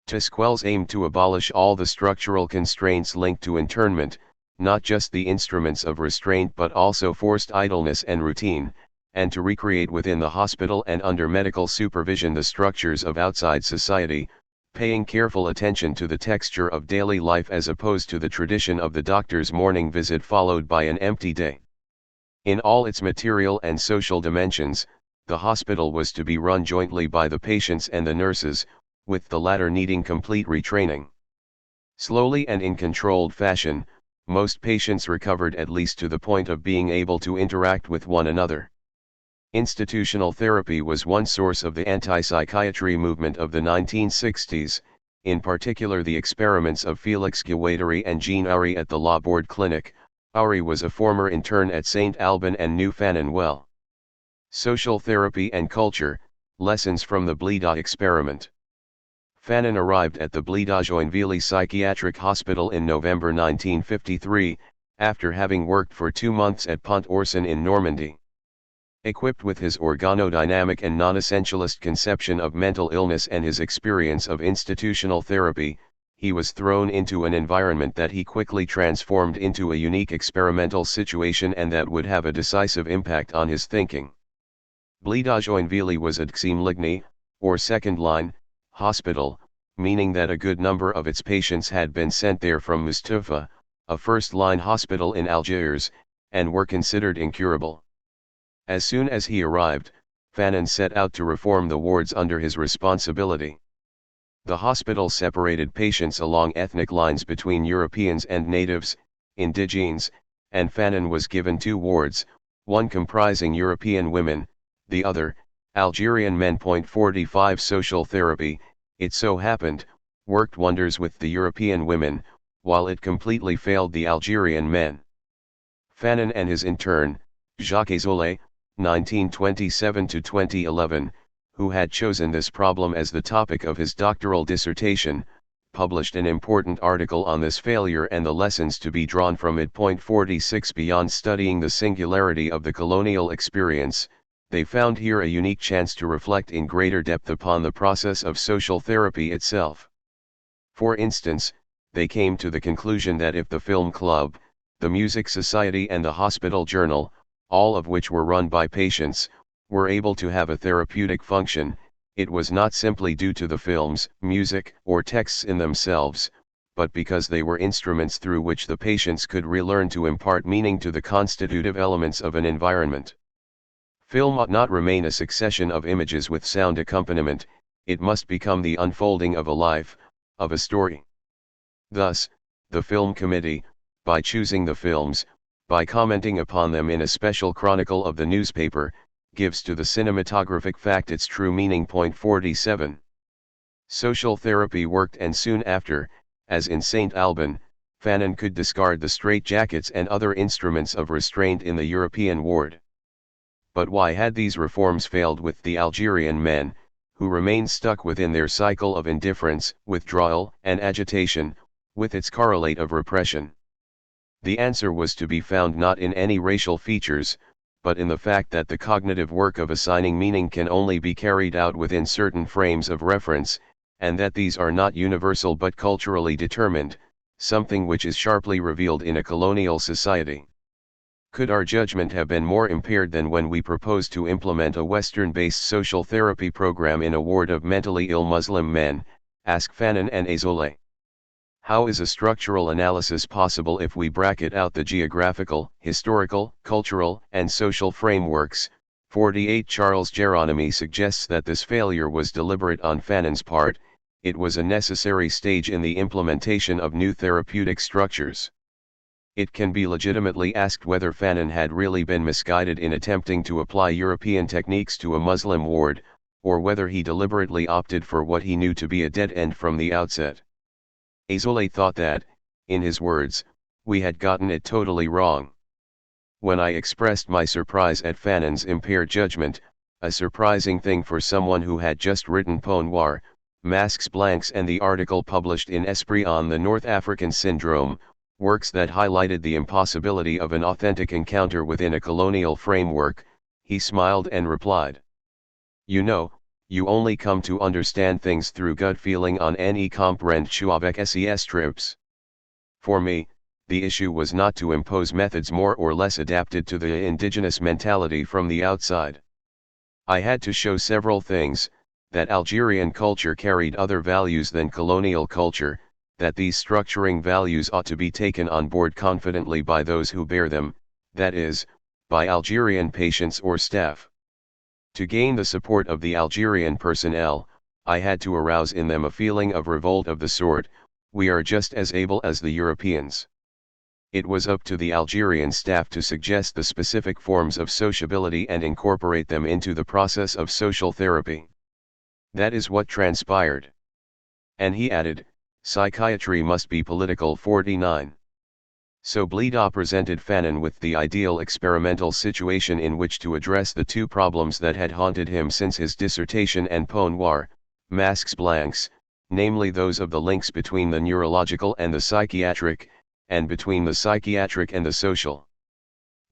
Tisquelles aimed to abolish all the structural constraints linked to internment, not just the instruments of restraint but also forced idleness and routine, and to recreate within the hospital and under medical supervision the structures of outside society, paying careful attention to the texture of daily life as opposed to the tradition of the doctor's morning visit followed by an empty day. In all its material and social dimensions, the hospital was to be run jointly by the patients and the nurses, with the latter needing complete retraining. Slowly and in controlled fashion, most patients recovered at least to the point of being able to interact with one another. Institutional therapy was one source of the anti-psychiatry movement of the 1960s, in particular the experiments of Félix Guattari and Jean Houry at the Law Board Clinic. Houry was a former intern at St. Alban and knew Fanon well. Social therapy and culture, lessons from the Blida experiment. Fanon arrived at the Blida Joinville Psychiatric Hospital in November 1953, after having worked for 2 months at Pont-Orson in Normandy. Equipped with his organodynamic and non-essentialist conception of mental illness and his experience of institutional therapy, he was thrown into an environment that he quickly transformed into a unique experimental situation and that would have a decisive impact on his thinking. Blida Joinville was a deuxième ligne, or second line, hospital, meaning that a good number of its patients had been sent there from Mustapha, a first-line hospital in Algiers, and were considered incurable. As soon as he arrived, Fanon set out to reform the wards under his responsibility. The hospital separated patients along ethnic lines between Europeans and natives, indigenes, and Fanon was given 2 wards, one comprising European women, the other, Algerian men. 45 Social therapy, it so happened, worked wonders with the European women, while it completely failed the Algerian men. Fanon and his intern, Jacques Zolé, 1927–2011, who had chosen this problem as the topic of his doctoral dissertation, published an important article on this failure and the lessons to be drawn from it. 46 Beyond studying the singularity of the colonial experience, they found here a unique chance to reflect in greater depth upon the process of social therapy itself. For instance, they came to the conclusion that if the film club, the music society and the hospital journal, all of which were run by patients, were able to have a therapeutic function, it was not simply due to the films, music, or texts in themselves, but because they were instruments through which the patients could relearn to impart meaning to the constitutive elements of an environment. Film ought not remain a succession of images with sound accompaniment, it must become the unfolding of a life, of a story. Thus, the film committee, by choosing the films, by commenting upon them in a special chronicle of the newspaper, gives to the cinematographic fact its true meaning. 47. Social therapy worked, and soon after, as in St. Alban, Fanon could discard the straitjackets and other instruments of restraint in the European ward. But why had these reforms failed with the Algerian men, who remained stuck within their cycle of indifference, withdrawal, and agitation, with its correlate of repression? The answer was to be found not in any racial features, but in the fact that the cognitive work of assigning meaning can only be carried out within certain frames of reference, and that these are not universal but culturally determined, something which is sharply revealed in a colonial society. Could our judgment have been more impaired than when we proposed to implement a Western-based social therapy program in a ward of mentally ill Muslim men? Ask Fanon and Azoulay. How is a structural analysis possible if we bracket out the geographical, historical, cultural, and social frameworks? 48. Charles Geronimi suggests that this failure was deliberate on Fanon's part. It was a necessary stage in the implementation of new therapeutic structures. It can be legitimately asked whether Fanon had really been misguided in attempting to apply European techniques to a Muslim ward, or whether he deliberately opted for what he knew to be a dead end from the outset. Azoulay thought that, in his words, we had gotten it totally wrong. When I expressed my surprise at Fanon's impaired judgment, a surprising thing for someone who had just written Peau Noire, Masques Blancs, and the article published in Esprit on the North African Syndrome, works that highlighted the impossibility of an authentic encounter within a colonial framework, he smiled and replied, "You know, you only come to understand things through gut feeling on ne comprendre tu avec ses tripes. For me, the issue was not to impose methods more or less adapted to the indigenous mentality from the outside. I had to show several things: that Algerian culture carried other values than colonial culture, that these structuring values ought to be taken on board confidently by those who bear them, that is, by Algerian patients or staff. To gain the support of the Algerian personnel, I had to arouse in them a feeling of revolt of the sort, we are just as able as the Europeans. It was up to the Algerian staff to suggest the specific forms of sociability and incorporate them into the process of social therapy. That is what transpired." And he added, "Psychiatry must be political." 49. So Blida presented Fanon with the ideal experimental situation in which to address the two problems that had haunted him since his dissertation and Peau Noire, Masques Blancs, namely those of the links between the neurological and the psychiatric, and between the psychiatric and the social.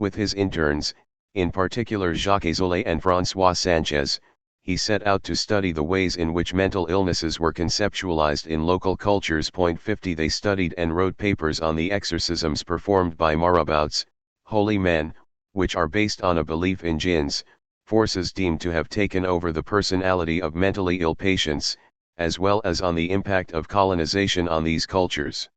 With his interns, in particular Jacques Azoulay and François Sanchez, he set out to study the ways in which mental illnesses were conceptualized in local cultures. 50. They studied and wrote papers on the exorcisms performed by marabouts, holy men, which are based on a belief in jinns, forces deemed to have taken over the personality of mentally ill patients, as well as on the impact of colonization on these cultures.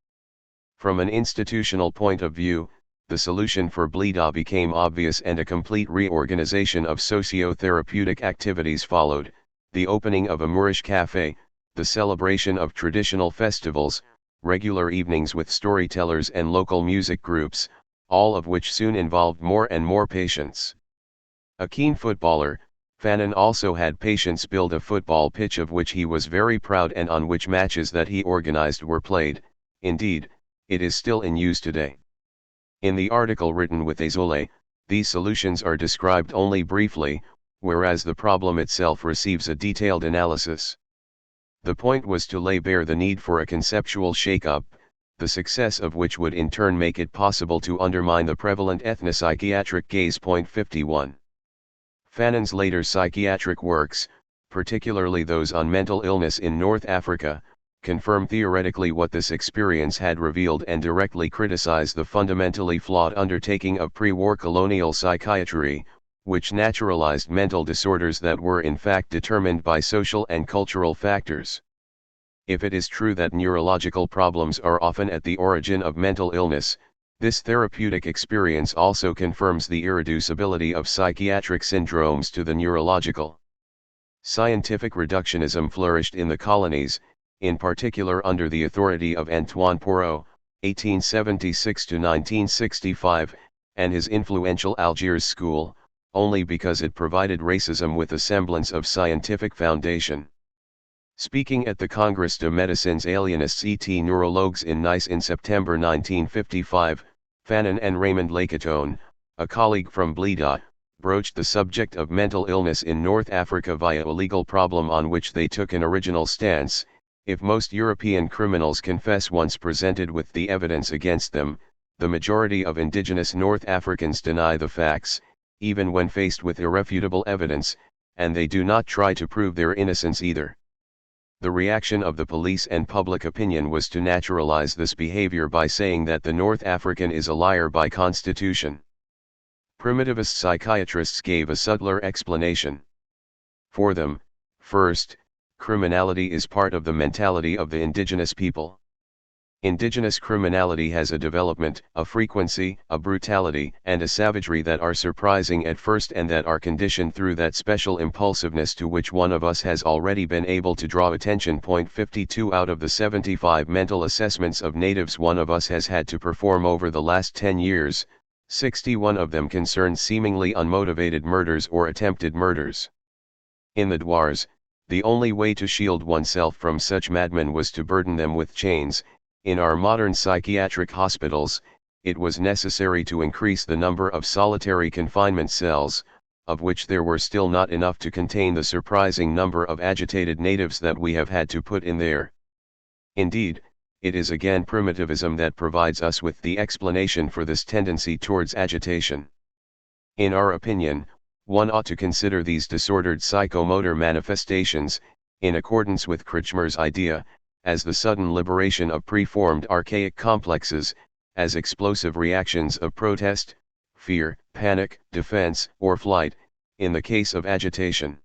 From an institutional point of view, the solution for Blida became obvious, and a complete reorganization of socio-therapeutic activities followed: the opening of a Moorish cafe, the celebration of traditional festivals, regular evenings with storytellers and local music groups, all of which soon involved more and more patients. A keen footballer, Fanon also had patients build a football pitch of which he was very proud and on which matches that he organized were played. Indeed, it is still in use today. In the article written with Azoulay, these solutions are described only briefly, whereas the problem itself receives a detailed analysis. The point was to lay bare the need for a conceptual shake-up, the success of which would in turn make it possible to undermine the prevalent ethnopsychiatric gaze. 51. Fanon's later psychiatric works, particularly those on mental illness in North Africa, confirm theoretically what this experience had revealed and directly criticize the fundamentally flawed undertaking of pre-war colonial psychiatry, which naturalized mental disorders that were in fact determined by social and cultural factors. If it is true that neurological problems are often at the origin of mental illness, This therapeutic experience also confirms the irreducibility of psychiatric syndromes to the neurological. Scientific reductionism flourished in the colonies, in particular under the authority of Antoine Porot, 1876–1965, and his influential Algiers school, only because it provided racism with a semblance of scientific foundation. Speaking at the Congrès de Médecins Aliénistes et Neurologues in Nice in September 1955, Fanon and Raymond Lacaton, a colleague from Blida, broached the subject of mental illness in North Africa via a legal problem on which they took an original stance. If most European criminals confess once presented with the evidence against them, the majority of indigenous North Africans deny the facts, even when faced with irrefutable evidence, and they do not try to prove their innocence either. The reaction of the police and public opinion was to naturalize this behavior by saying that the North African is a liar by constitution. Primitivist psychiatrists gave a subtler explanation. For them, first, criminality is part of the mentality of the indigenous people. Indigenous criminality has a development, a frequency, a brutality, and a savagery that are surprising at first and that are conditioned through that special impulsiveness to which one of us has already been able to draw attention. 52 Out of the 75 mental assessments of natives one of us has had to perform over the last 10 years, 61 of them concern seemingly unmotivated murders or attempted murders. In the Dwars, the only way to shield oneself from such madmen was to burden them with chains. In our modern psychiatric hospitals, it was necessary to increase the number of solitary confinement cells, of which there were still not enough to contain the surprising number of agitated natives that we have had to put in there. Indeed, it is again primitivism that provides us with the explanation for this tendency towards agitation. In our opinion, one ought to consider these disordered psychomotor manifestations, in accordance with Kretschmer's idea, as the sudden liberation of preformed archaic complexes, as explosive reactions of protest, fear, panic, defense, or flight, in the case of agitation.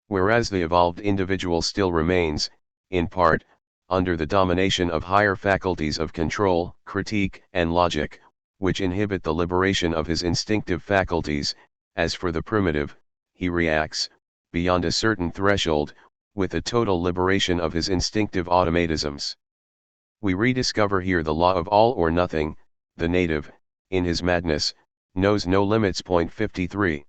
Whereas the evolved individual still remains, in part, under the domination of higher faculties of control, critique, and logic, which inhibit the liberation of his instinctive faculties. As for the primitive, he reacts, beyond a certain threshold, with a total liberation of his instinctive automatisms. We rediscover here the law of all or nothing. The native, in his madness, knows no limits. 53.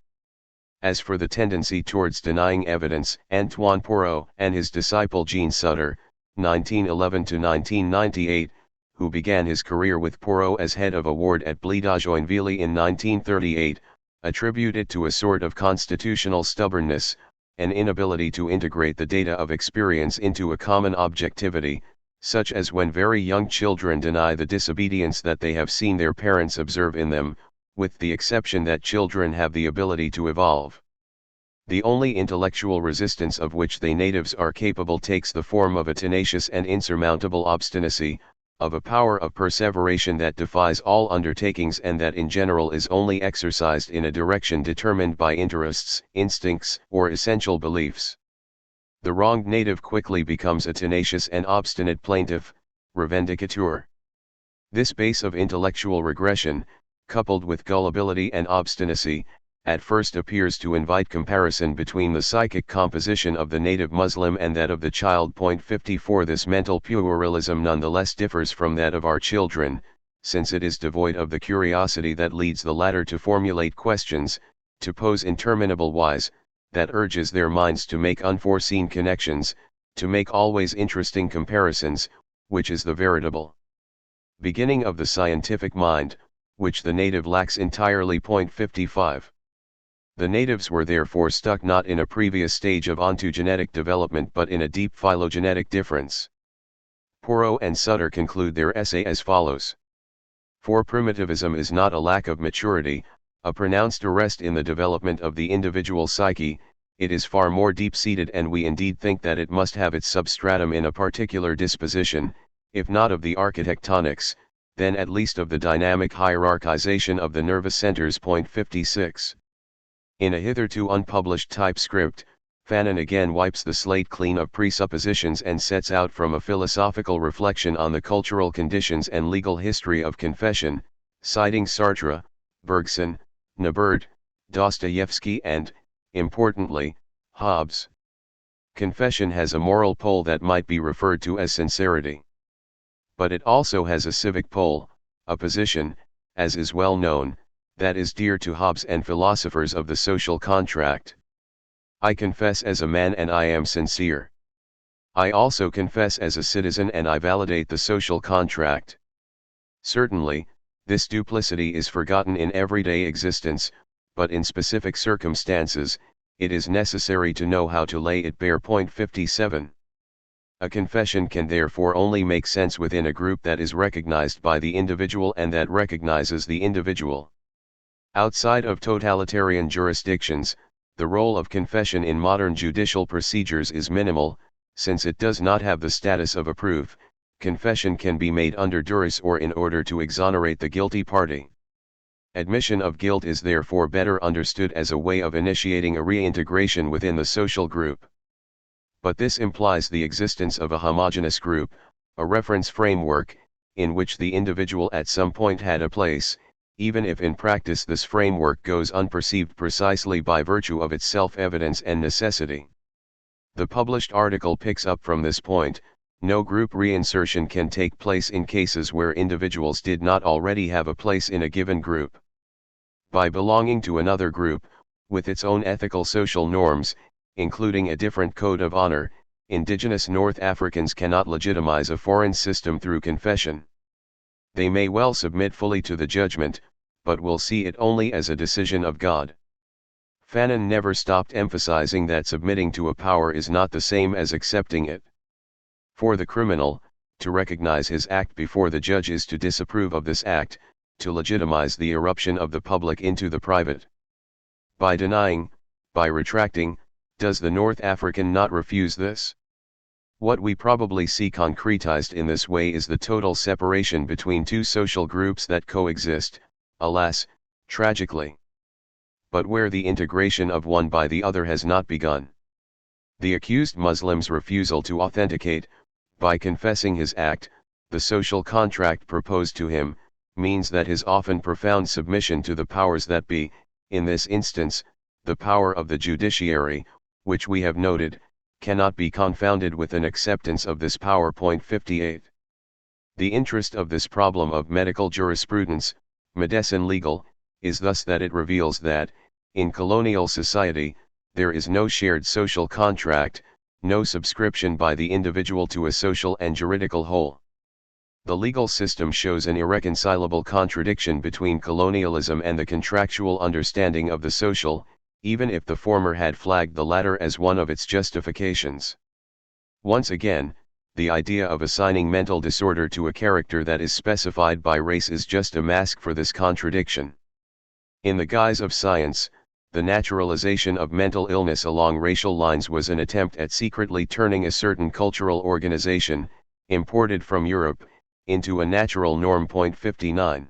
As for the tendency towards denying evidence, Antoine Porot and his disciple Jean Sutter, 1911–1998, who began his career with Porot as head of a ward at Blida-Joinville in 1938, attribute it to a sort of constitutional stubbornness, an inability to integrate the data of experience into a common objectivity, such as when very young children deny the disobedience that they have seen their parents observe in them, with the exception that children have the ability to evolve. The only intellectual resistance of which they natives are capable takes the form of a tenacious and insurmountable obstinacy, of a power of perseveration that defies all undertakings and that in general is only exercised in a direction determined by interests, instincts, or essential beliefs. The wronged native quickly becomes a tenacious and obstinate plaintiff, revendicateur. This base of intellectual regression, coupled with gullibility and obstinacy, at first appears to invite comparison between the psychic composition of the native Muslim and that of the child. 54 This mental pluralism nonetheless differs from that of our children, since it is devoid of the curiosity that leads the latter to formulate questions, to pose interminable whys, that urges their minds to make unforeseen connections, to make always interesting comparisons, which is the veritable beginning of the scientific mind, which the native lacks entirely. 55. The natives were therefore stuck not in a previous stage of ontogenetic development but in a deep phylogenetic difference. Porot and Sutter conclude their essay as follows. For primitivism is not a lack of maturity, a pronounced arrest in the development of the individual psyche, it is far more deep-seated, and we indeed think that it must have its substratum in a particular disposition, if not of the architectonics, then at least of the dynamic hierarchization of the nervous centers. 56. In a hitherto unpublished typescript, Fanon again wipes the slate clean of presuppositions and sets out from a philosophical reflection on the cultural conditions and legal history of confession, citing Sartre, Bergson, Nabert, Dostoevsky and, importantly, Hobbes. Confession has a moral pole that might be referred to as sincerity. But it also has a civic pole, a position, as is well known, that is dear to Hobbes and philosophers of the social contract. I confess as a man and I am sincere. I also confess as a citizen and I validate the social contract. Certainly, this duplicity is forgotten in everyday existence, but in specific circumstances, it is necessary to know how to lay it bare. 57. A confession can therefore only make sense within a group that is recognized by the individual and that recognizes the individual. Outside of totalitarian jurisdictions, the role of confession in modern judicial procedures is minimal, since it does not have the status of a proof. Confession can be made under duress or in order to exonerate the guilty party. Admission of guilt is therefore better understood as a way of initiating a reintegration within the social group. But this implies the existence of a homogeneous group, a reference framework, in which the individual at some point had a place, even if in practice this framework goes unperceived precisely by virtue of its self-evidence and necessity. The published article picks up from this point. No group reinsertion can take place in cases where individuals did not already have a place in a given group. By belonging to another group, with its own ethical social norms, including a different code of honor, indigenous North Africans cannot legitimize a foreign system through confession. They may well submit fully to the judgment, but will see it only as a decision of God. Fanon never stopped emphasizing that submitting to a power is not the same as accepting it. For the criminal, to recognize his act before the judge is to disapprove of this act, to legitimize the eruption of the public into the private. By denying, by retracting, does the North African not refuse this? What we probably see concretized in this way is the total separation between two social groups that coexist, alas, tragically. But where the integration of one by the other has not begun. The accused Muslim's refusal to authenticate, by confessing his act, the social contract proposed to him, means that his often profound submission to the powers that be, in this instance, the power of the judiciary, which we have noted, cannot be confounded with an acceptance of this power. 58. The interest of this problem of medical jurisprudence, medicine legal, is thus that it reveals that, in colonial society, there is no shared social contract, no subscription by the individual to a social and juridical whole. The legal system shows an irreconcilable contradiction between colonialism and the contractual understanding of the social, even if the former had flagged the latter as one of its justifications. Once again, the idea of assigning mental disorder to a character that is specified by race is just a mask for this contradiction. In the guise of science, the naturalization of mental illness along racial lines was an attempt at secretly turning a certain cultural organization, imported from Europe, into a natural norm. 59.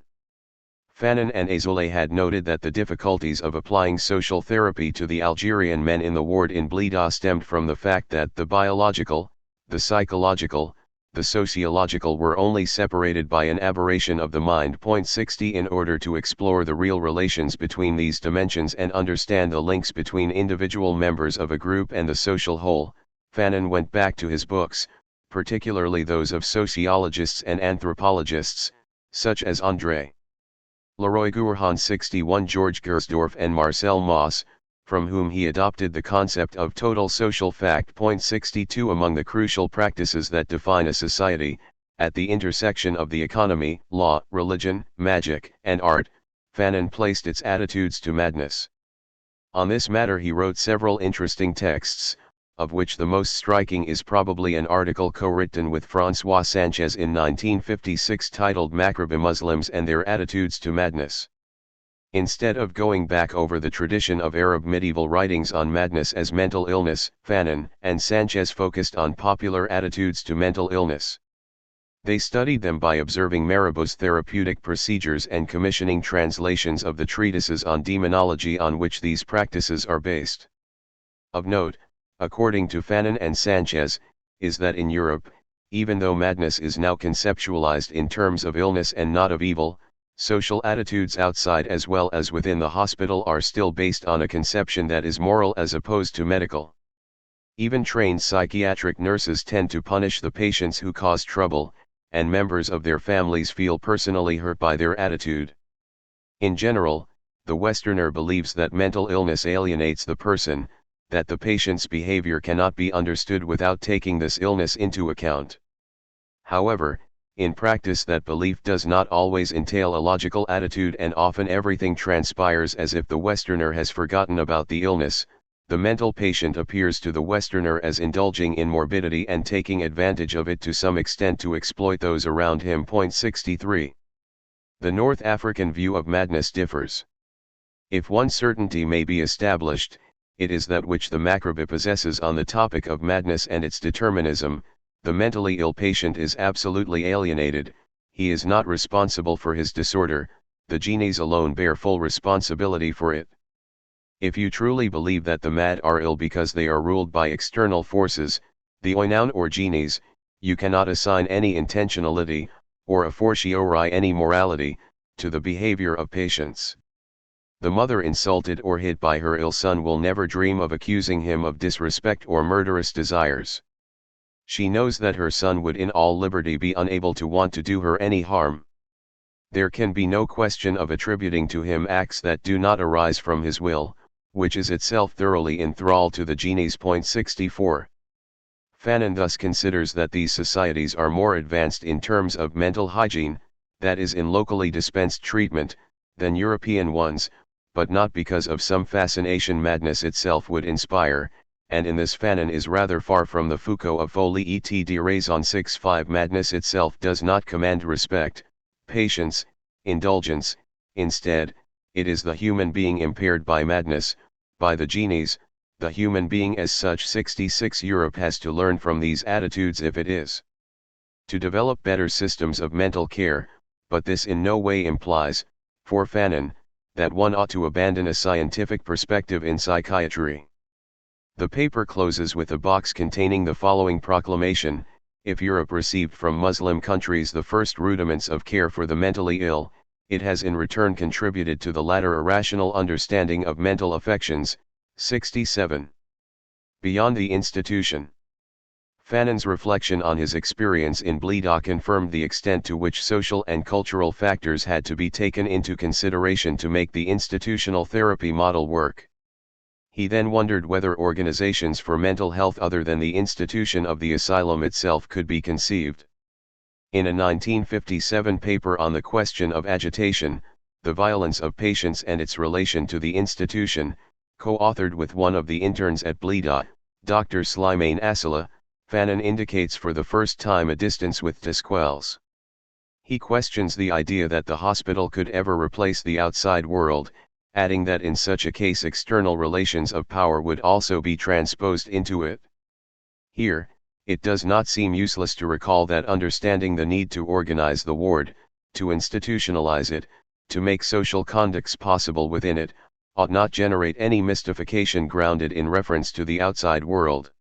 Fanon and Azoulay had noted that the difficulties of applying social therapy to the Algerian men in the ward in Blida stemmed from the fact that the biological, the psychological, the sociological were only separated by an aberration of the mind. 60. In order to explore the real relations between these dimensions and understand the links between individual members of a group and the social whole, Fanon went back to his books, particularly those of sociologists and anthropologists, such as André Leroy-Gourhan 61, George Gersdorf and Marcel Mauss, from whom he adopted the concept of total social fact. 62. Among the crucial practices that define a society, at the intersection of the economy, law, religion, magic, and art, Fanon placed its attitudes to madness. On this matter he wrote several interesting texts, of which the most striking is probably an article co-written with François Sanchez in 1956 titled Maghrebi Muslims and Their Attitudes to Madness. Instead of going back over the tradition of Arab medieval writings on madness as mental illness, Fanon and Sanchez focused on popular attitudes to mental illness. They studied them by observing Marabout's therapeutic procedures and commissioning translations of the treatises on demonology on which these practices are based. Of note, according to Fanon and Sanchez, is that in Europe, even though madness is now conceptualized in terms of illness and not of evil, Social attitudes outside as well as within the hospital are still based on a conception that is moral as opposed to medical. Even trained psychiatric nurses tend to punish the patients who cause trouble, and members of their families feel personally hurt by their attitude. In general, the Westerner believes that mental illness alienates the person, that the patient's behavior cannot be understood without taking this illness into account. However, in practice that belief does not always entail a logical attitude, and often everything transpires as if the Westerner has forgotten about the illness. The mental patient appears to the Westerner as indulging in morbidity and taking advantage of it to some extent to exploit those around him. 63. The North African view of madness differs. If one certainty may be established, it is that which the Macrobi possesses on the topic of madness and its determinism. The mentally ill patient is absolutely alienated, he is not responsible for his disorder, the genies alone bear full responsibility for it. If you truly believe that the mad are ill because they are ruled by external forces, the oinoun or genies, you cannot assign any intentionality, or a fortiori any morality, to the behavior of patients. The mother insulted or hit by her ill son will never dream of accusing him of disrespect or murderous desires. She knows that her son would in all liberty be unable to want to do her any harm. There can be no question of attributing to him acts that do not arise from his will, which is itself thoroughly in thrall to the genies. 64. Fanon thus considers that these societies are more advanced in terms of mental hygiene, that is in locally dispensed treatment, than European ones, but not because of some fascination madness itself would inspire, and in this Fanon is rather far from the Foucault of Folie et de raison. 65. Madness itself does not command respect, patience, indulgence, instead, it is the human being impaired by madness, by the genies, the human being as such. 66. Europe has to learn from these attitudes if it is to develop better systems of mental care, but this in no way implies, for Fanon, that one ought to abandon a scientific perspective in psychiatry. The paper closes with a box containing the following proclamation: if Europe received from Muslim countries the first rudiments of care for the mentally ill, it has in return contributed to the latter a rational understanding of mental affections. 67. Beyond the institution. Fanon's reflection on his experience in Blida confirmed the extent to which social and cultural factors had to be taken into consideration to make the institutional therapy model work. He then wondered whether organizations for mental health other than the institution of the asylum itself could be conceived. In a 1957 paper on the question of agitation, the violence of patients and its relation to the institution, co-authored with one of the interns at Blida, Dr. Slimane Asila, Fanon indicates for the first time a distance with Desquelles. He questions the idea that the hospital could ever replace the outside world, adding that in such a case external relations of power would also be transposed into it. Here, it does not seem useless to recall that understanding the need to organize the ward, to institutionalize it, to make social conducts possible within it, ought not generate any mystification grounded in reference to the outside world.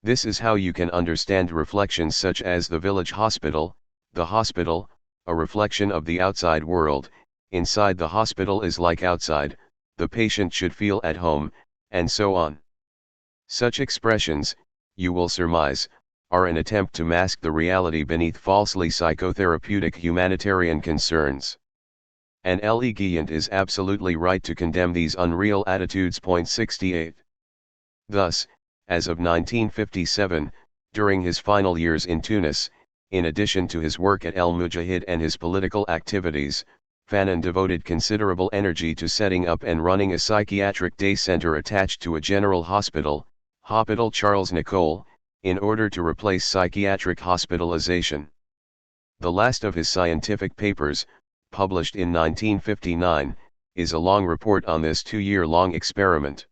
This is how you can understand reflections such as the village hospital, the hospital, a reflection of the outside world, inside the hospital is like outside, the patient should feel at home, and so on. Such expressions, you will surmise, are an attempt to mask the reality beneath falsely psychotherapeutic humanitarian concerns. And Le Guillant is absolutely right to condemn these unreal attitudes. 68. Thus, as of 1957, during his final years in Tunis, in addition to his work at El Mujahid and his political activities, Fanon devoted considerable energy to setting up and running a psychiatric day center attached to a general hospital, Hôpital Charles Nicolle, in order to replace psychiatric hospitalization. The last of his scientific papers, published in 1959, is a long report on this 2-year-long experiment.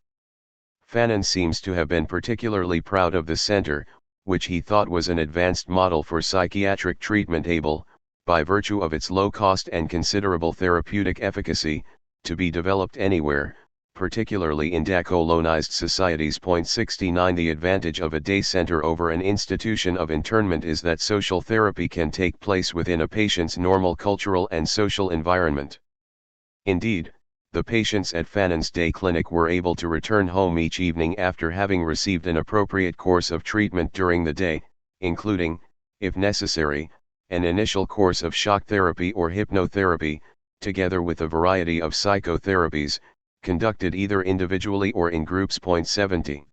Fanon seems to have been particularly proud of the center, which he thought was an advanced model for psychiatric treatment able, by virtue of its low cost and considerable therapeutic efficacy, to be developed anywhere, particularly in decolonized societies. 69 The advantage of a day center over an institution of internment is that social therapy can take place within a patient's normal cultural and social environment. Indeed, the patients at Fanon's day clinic were able to return home each evening after having received an appropriate course of treatment during the day, including, if necessary, an initial course of shock therapy or hypnotherapy, together with a variety of psychotherapies, conducted either individually or in groups. 70.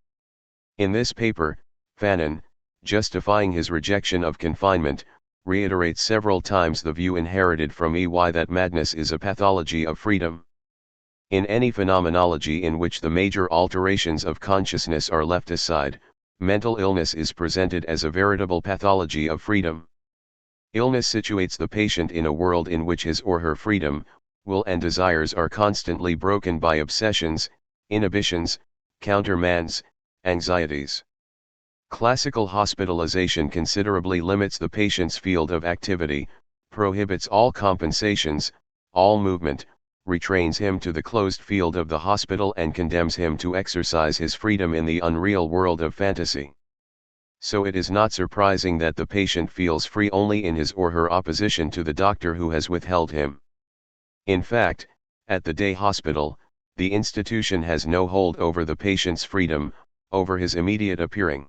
In this paper, Fanon, justifying his rejection of confinement, reiterates several times the view inherited from EY that madness is a pathology of freedom. In any phenomenology in which the major alterations of consciousness are left aside, mental illness is presented as a veritable pathology of freedom. Illness situates the patient in a world in which his or her freedom, will and desires are constantly broken by obsessions, inhibitions, countermands, anxieties. Classical hospitalization considerably limits the patient's field of activity, prohibits all compensations, all movement, retrains him to the closed field of the hospital and condemns him to exercise his freedom in the unreal world of fantasy. So it is not surprising that the patient feels free only in his or her opposition to the doctor who has withheld him. In fact, at the day hospital, the institution has no hold over the patient's freedom, over his immediate appearing.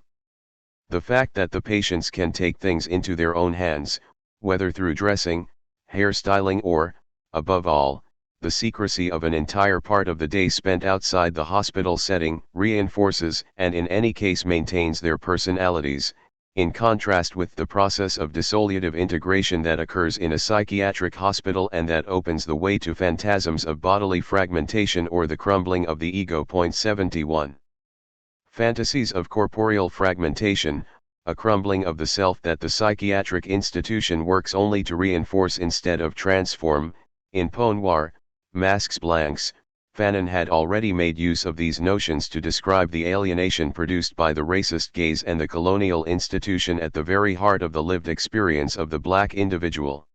The fact that the patients can take things into their own hands, whether through dressing, hairstyling or, above all, the secrecy of an entire part of the day spent outside the hospital setting, reinforces and in any case maintains their personalities, in contrast with the process of dissolutive integration that occurs in a psychiatric hospital and that opens the way to phantasms of bodily fragmentation or the crumbling of the ego. 71. Fantasies of corporeal fragmentation, a crumbling of the self that the psychiatric institution works only to reinforce instead of transform. In Peau Noire, Masques Blancs, Fanon had already made use of these notions to describe the alienation produced by the racist gaze and the colonial institution at the very heart of the lived experience of the black individual.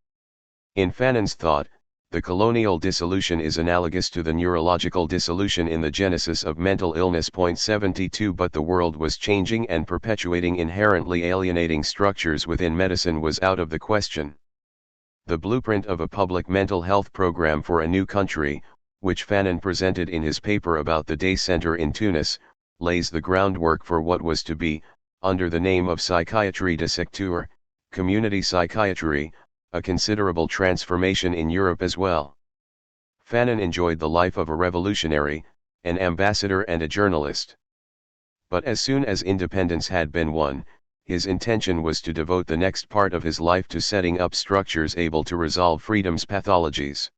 In Fanon's thought, the colonial dissolution is analogous to the neurological dissolution in the genesis of mental illness. 72 But the world was changing and perpetuating inherently alienating structures within medicine was out of the question. The blueprint of a public mental health program for a new country, which Fanon presented in his paper about the day center in Tunis, lays the groundwork for what was to be, under the name of psychiatrie de secteur, community psychiatry, a considerable transformation in Europe as well. Fanon enjoyed the life of a revolutionary, an ambassador and a journalist. But as soon as independence had been won, his intention was to devote the next part of his life to setting up structures able to resolve freedom's pathologies.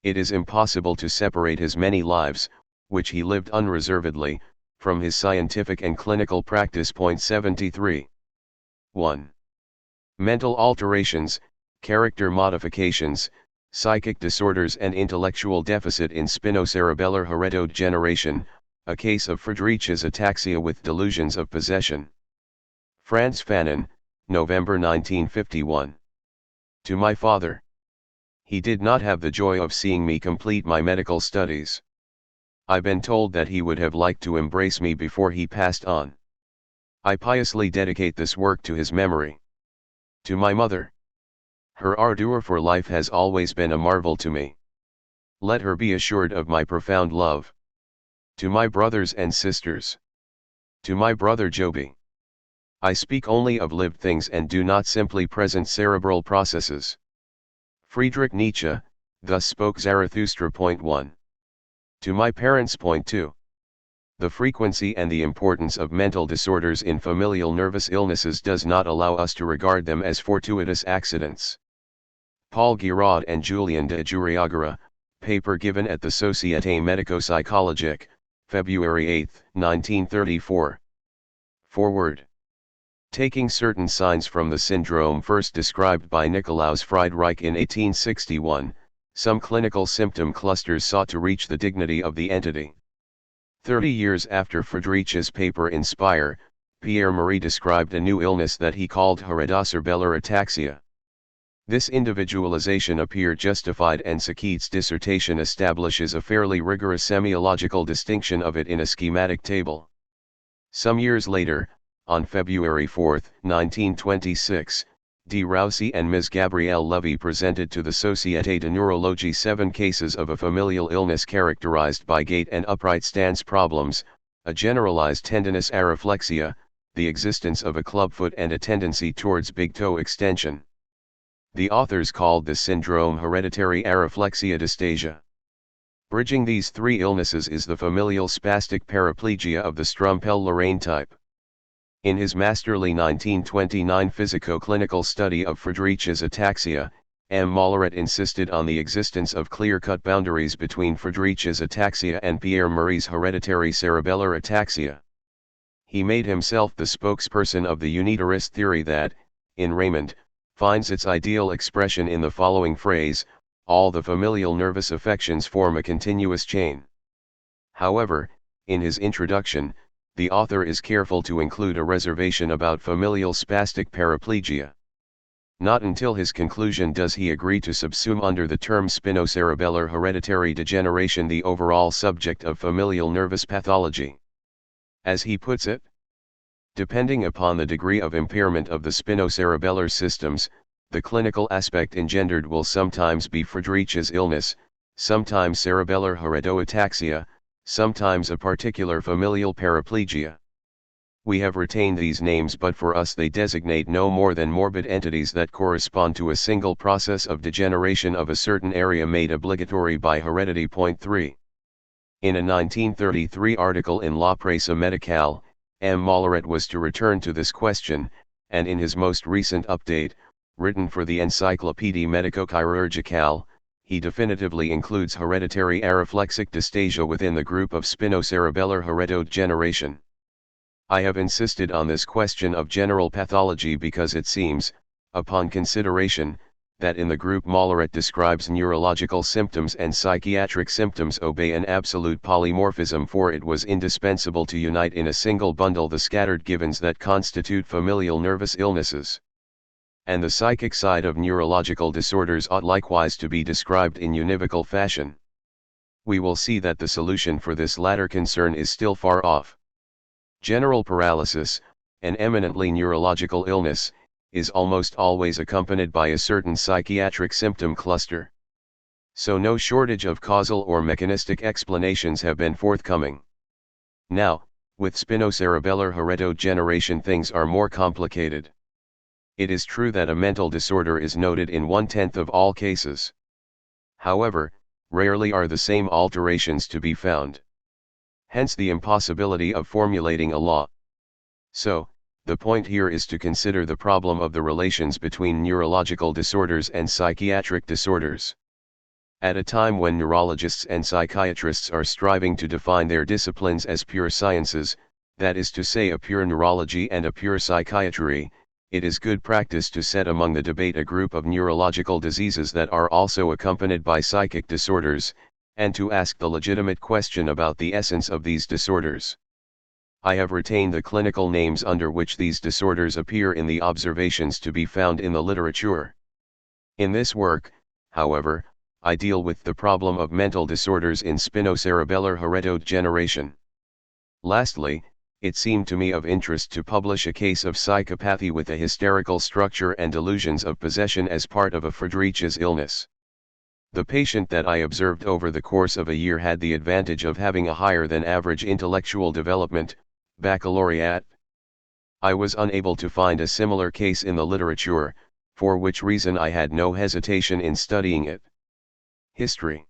It is impossible to separate his many lives, which he lived unreservedly, from his scientific and clinical practice. 73. 1. Mental alterations, character modifications, psychic disorders and intellectual deficit in spinocerebellar heretodegeneration, a case of Friedreich's ataxia with delusions of possession. Frantz Fanon, November 1951. To my father. He did not have the joy of seeing me complete my medical studies. I've been told that he would have liked to embrace me before he passed on. I piously dedicate this work to his memory. To my mother. Her ardor for life has always been a marvel to me. Let her be assured of my profound love. To my brothers and sisters. To my brother Joby. I speak only of lived things and do not simply present cerebral processes. Friedrich Nietzsche, Thus Spoke Zarathustra. 1. To my parents. 2. The frequency and the importance of mental disorders in familial nervous illnesses does not allow us to regard them as fortuitous accidents. Paul Giraud and Julien de Juriagara, paper given at the Société Médico-Psychologique, February 8, 1934. Forward. Taking certain signs from the syndrome first described by Nikolaus Friedreich in 1861, some clinical symptom clusters sought to reach the dignity of the entity. 30 years after Friedreich's paper Inspire, Pierre Marie described a new illness that he called heretocerebellar ataxia. This individualization appeared justified, and Saki's dissertation establishes a fairly rigorous semiological distinction of it in a schematic table. Some years later, on February 4, 1926, D. Rousey and Ms. Gabrielle Levy presented to the Société de Neurologie 7 cases of a familial illness characterized by gait and upright stance problems, a generalized tendinous areflexia, the existence of a clubfoot, and a tendency towards big toe extension. The authors called this syndrome hereditary areflexia dystasia. Bridging these three illnesses is the familial spastic paraplegia of the Strumpel-Lorraine type. In his masterly 1929 physico-clinical study of Friedreich's ataxia, M. Molleret insisted on the existence of clear-cut boundaries between Friedreich's ataxia and Pierre Marie's hereditary cerebellar ataxia. He made himself the spokesperson of the unitarist theory that, in Raymond, finds its ideal expression in the following phrase: all the familial nervous affections form a continuous chain. However, in his introduction, the author is careful to include a reservation about familial spastic paraplegia. Not until his conclusion does he agree to subsume under the term spinocerebellar hereditary degeneration the overall subject of familial nervous pathology. As he puts it, depending upon the degree of impairment of the spinocerebellar systems, the clinical aspect engendered will sometimes be Friedreich's illness, sometimes cerebellar heredoataxia, sometimes a particular familial paraplegia. We have retained these names, but for us they designate no more than morbid entities that correspond to a single process of degeneration of a certain area made obligatory by heredity. 3. In a 1933 article in La Presse Médicale, M. Molleret was to return to this question, and in his most recent update, written for the Encyclopédie Médico-Chirurgicale, he definitively includes hereditary areflexic dystasia within the group of spinocerebellar heredodegeneration. I have insisted on this question of general pathology because it seems, upon consideration, that in the group Molleret describes neurological symptoms and psychiatric symptoms obey an absolute polymorphism, for it was indispensable to unite in a single bundle the scattered givens that constitute familial nervous illnesses. And the psychic side of neurological disorders ought likewise to be described in univocal fashion. We will see that the solution for this latter concern is still far off. General paralysis, an eminently neurological illness, is almost always accompanied by a certain psychiatric symptom cluster. So no shortage of causal or mechanistic explanations have been forthcoming. Now, with spinocerebellar heredodegeneration things are more complicated. It is true that a mental disorder is noted in 1/10 of all cases. However, rarely are the same alterations to be found. Hence the impossibility of formulating a law. So, the point here is to consider the problem of the relations between neurological disorders and psychiatric disorders. At a time when neurologists and psychiatrists are striving to define their disciplines as pure sciences, that is to say a pure neurology and a pure psychiatry, it is good practice to set among the debate a group of neurological diseases that are also accompanied by psychic disorders, and to ask the legitimate question about the essence of these disorders. I have retained the clinical names under which these disorders appear in the observations to be found in the literature. In this work, however, I deal with the problem of mental disorders in spinocerebellar heredodegeneration. Lastly, it seemed to me of interest to publish a case of psychopathy with a hysterical structure and delusions of possession as part of a Friedreich's illness. The patient that I observed over the course of a year had the advantage of having a higher than average intellectual development, baccalaureate. I was unable to find a similar case in the literature, for which reason I had no hesitation in studying it. History.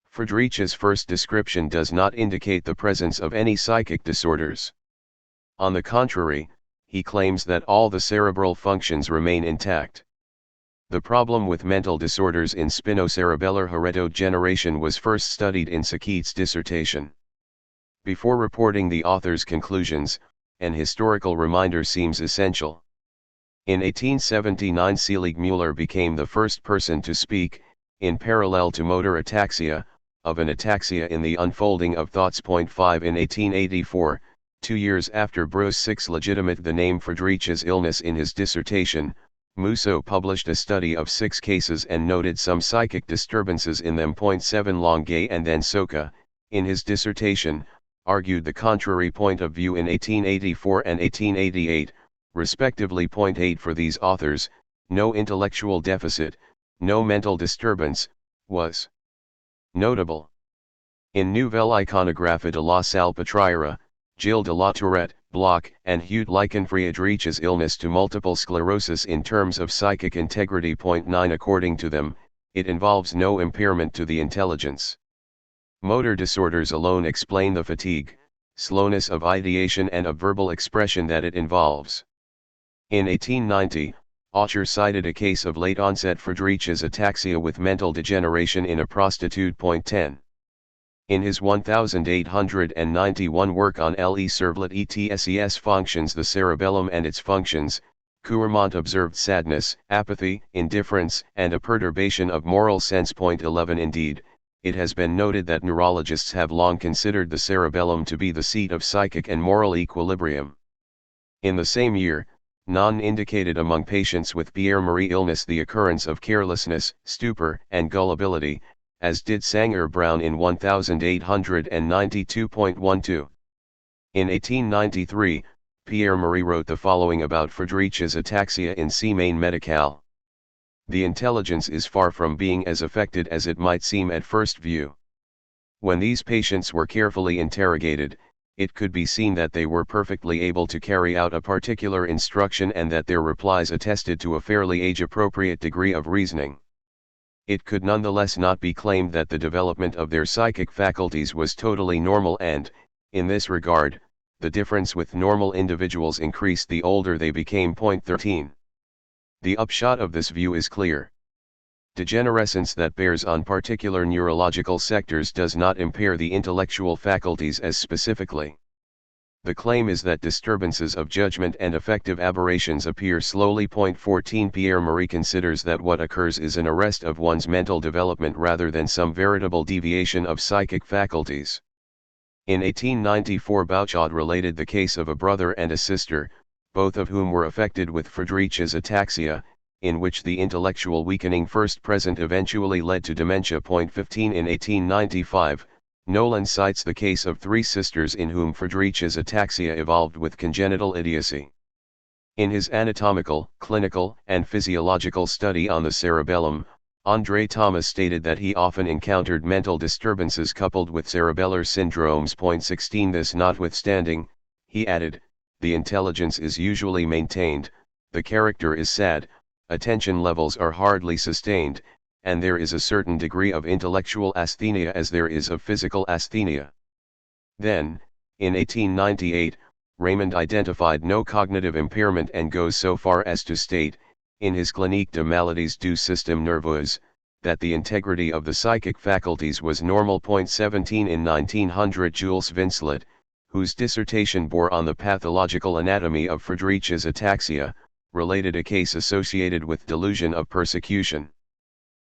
Friedreich's first description does not indicate the presence of any psychic disorders. On the contrary, he claims that all the cerebral functions remain intact. The problem with mental disorders in spinocerebellar heredodegeneration was first studied in Saki's dissertation. Before reporting the author's conclusions, an historical reminder seems essential. In 1879 Selig Müller became the first person to speak, in parallel to motor ataxia, of an ataxia in the unfolding of thoughts. 5 In 1884, 2 years after Bruce Six legitimate the name Friedreich's illness in his dissertation, Musso published a study of 6 cases and noted some psychic disturbances in them. 7 Longuet and then Soka, in his dissertation, argued the contrary point of view in 1884 and 1888, respectively. 8 For these authors, no intellectual deficit, no mental disturbance, was notable. In Nouvelle Iconographie de la Salpêtrière, Gilles de la Tourette, Bloch, and Hute liken Friedrich's illness to multiple sclerosis in terms of psychic integrity. 9 According to them, it involves no impairment to the intelligence. Motor disorders alone explain the fatigue, slowness of ideation and of verbal expression that it involves. In 1890, Aucher cited a case of late-onset Friedreich's ataxia with mental degeneration in a prostitute. 10. In his 1891 work on Le cervelet et ses fonctions, the cerebellum and its functions, Courmont observed sadness, apathy, indifference, and a perturbation of moral sense. 11 Indeed, it has been noted that neurologists have long considered the cerebellum to be the seat of psychic and moral equilibrium. In the same year, Fanon indicated among patients with Pierre-Marie illness the occurrence of carelessness, stupor, and gullibility, as did Sanger-Brown in 1892.12. In 1893, Pierre-Marie wrote the following about Friedreich's ataxia in Semaine Médicale. The intelligence is far from being as affected as it might seem at first view. When these patients were carefully interrogated, it could be seen that they were perfectly able to carry out a particular instruction and that their replies attested to a fairly age-appropriate degree of reasoning. It could nonetheless not be claimed that the development of their psychic faculties was totally normal and, in this regard, the difference with normal individuals increased the older they became. 13. The upshot of this view is clear. Degenerescence that bears on particular neurological sectors does not impair the intellectual faculties as specifically. The claim is that disturbances of judgment and affective aberrations appear slowly. 14 Pierre-Marie considers that what occurs is an arrest of one's mental development rather than some veritable deviation of psychic faculties. In 1894 Bouchard related the case of a brother and a sister, both of whom were affected with Friedreich's ataxia, in which the intellectual weakening first present eventually led to dementia. 15 In 1895, Nolan cites the case of 3 sisters in whom Friedreich's ataxia evolved with congenital idiocy. In his anatomical, clinical, and physiological study on the cerebellum, André Thomas stated that he often encountered mental disturbances coupled with cerebellar syndromes. 16 This notwithstanding, he added, the intelligence is usually maintained, the character is sad, attention levels are hardly sustained, and there is a certain degree of intellectual asthenia as there is of physical asthenia. Then, in 1898, Raymond identified no cognitive impairment and goes so far as to state, in his Clinique de maladies du système nerveux, that the integrity of the psychic faculties was normal. 17 In 1900 Jules Vincelet, whose dissertation bore on the pathological anatomy of Friedreich's ataxia, related a case associated with delusion of persecution.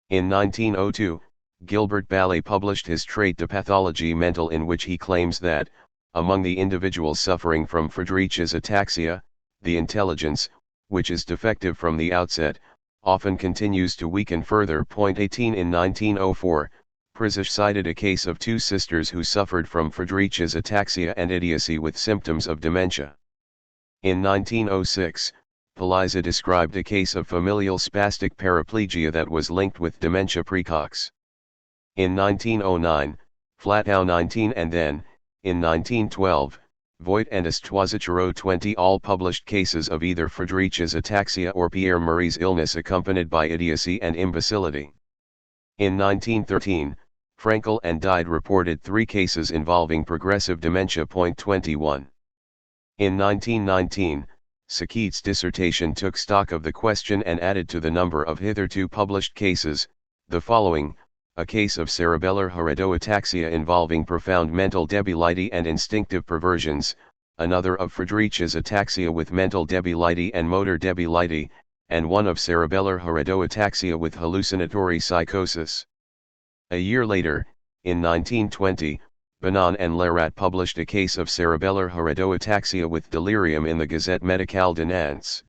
In 1902, Gilbert Bally published his Trait de pathologie mentale, in which he claims that, among the individuals suffering from Friedreich's ataxia, the intelligence, which is defective from the outset, often continues to weaken further. 18 In 1904, Przysz cited a case of 2 sisters who suffered from Friedreich's ataxia and idiocy with symptoms of dementia. In 1906, Paliza described a case of familial spastic paraplegia that was linked with dementia praecox. In 1909, Flatow 19 and then, in 1912, Voigt and Estoizicero 20 all published cases of either Friedreich's ataxia or Pierre-Marie's illness accompanied by idiocy and imbecility. In 1913, Frankel and Died reported 3 cases involving progressive dementia. 21. In 1919, Saki's dissertation took stock of the question and added to the number of hitherto published cases, the following: a case of cerebellar heredoataxia involving profound mental debility and instinctive perversions, another of Friedreich's ataxia with mental debility and motor debility, and one of cerebellar heredoataxia with hallucinatory psychosis. A year later, in 1920, Fanon and Lerat published a case of cerebellar heredoataxia with delirium in the Gazette Médicale de Nantes.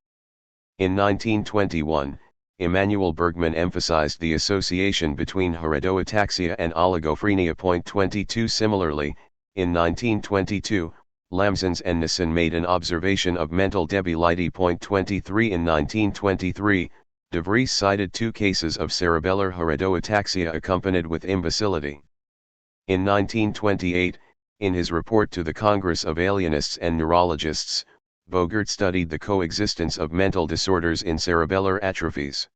In 1921, Emanuel Bergman emphasized the association between heredoataxia and oligophrenia. 22 Similarly, in 1922, Lamsons and Nissen made an observation of mental debility. 23 In 1923, De Vries cited 2 cases of cerebellar heredoataxia accompanied with imbecility. In 1928, in his report to the Congress of Alienists and Neurologists, Bogert studied the coexistence of mental disorders in cerebellar atrophies.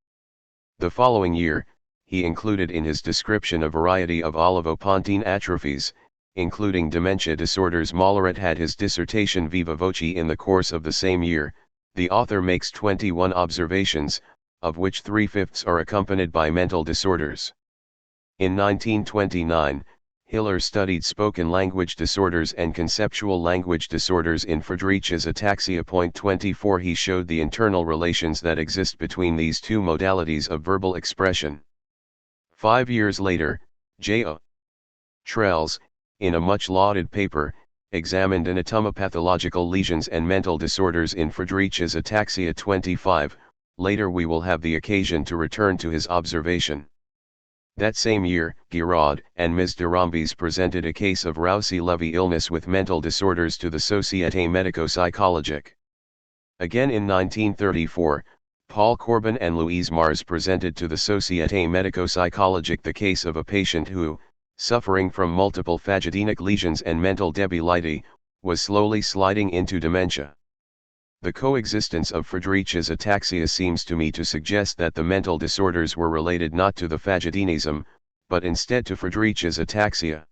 The following year, he included in his description a variety of olivopontine atrophies, including dementia disorders. Mollaret had his dissertation viva voce in the course of the same year. The author makes 21 observations, of which 3/5 are accompanied by mental disorders. In 1929, Hiller studied spoken language disorders and conceptual language disorders in Friedreich's ataxia. 24 He showed the internal relations that exist between these 2 modalities of verbal expression. 5 years later, J.O. Trells, in a much lauded paper, examined anatomopathological lesions and mental disorders in Friedreich's ataxia. 25 Later we will have the occasion to return to his observation. That same year, Giraud and Ms. de Rambis presented a case of Roussy-Levy illness with mental disorders to the Société Médico-Psychologique. Again in 1934, Paul Corbin and Louise Mars presented to the Société Médico-Psychologique the case of a patient who, suffering from multiple phagedenic lesions and mental debility, was slowly sliding into dementia. The coexistence of Friedreich's ataxia seems to me to suggest that the mental disorders were related not to the phagedenism, but instead to Friedreich's ataxia.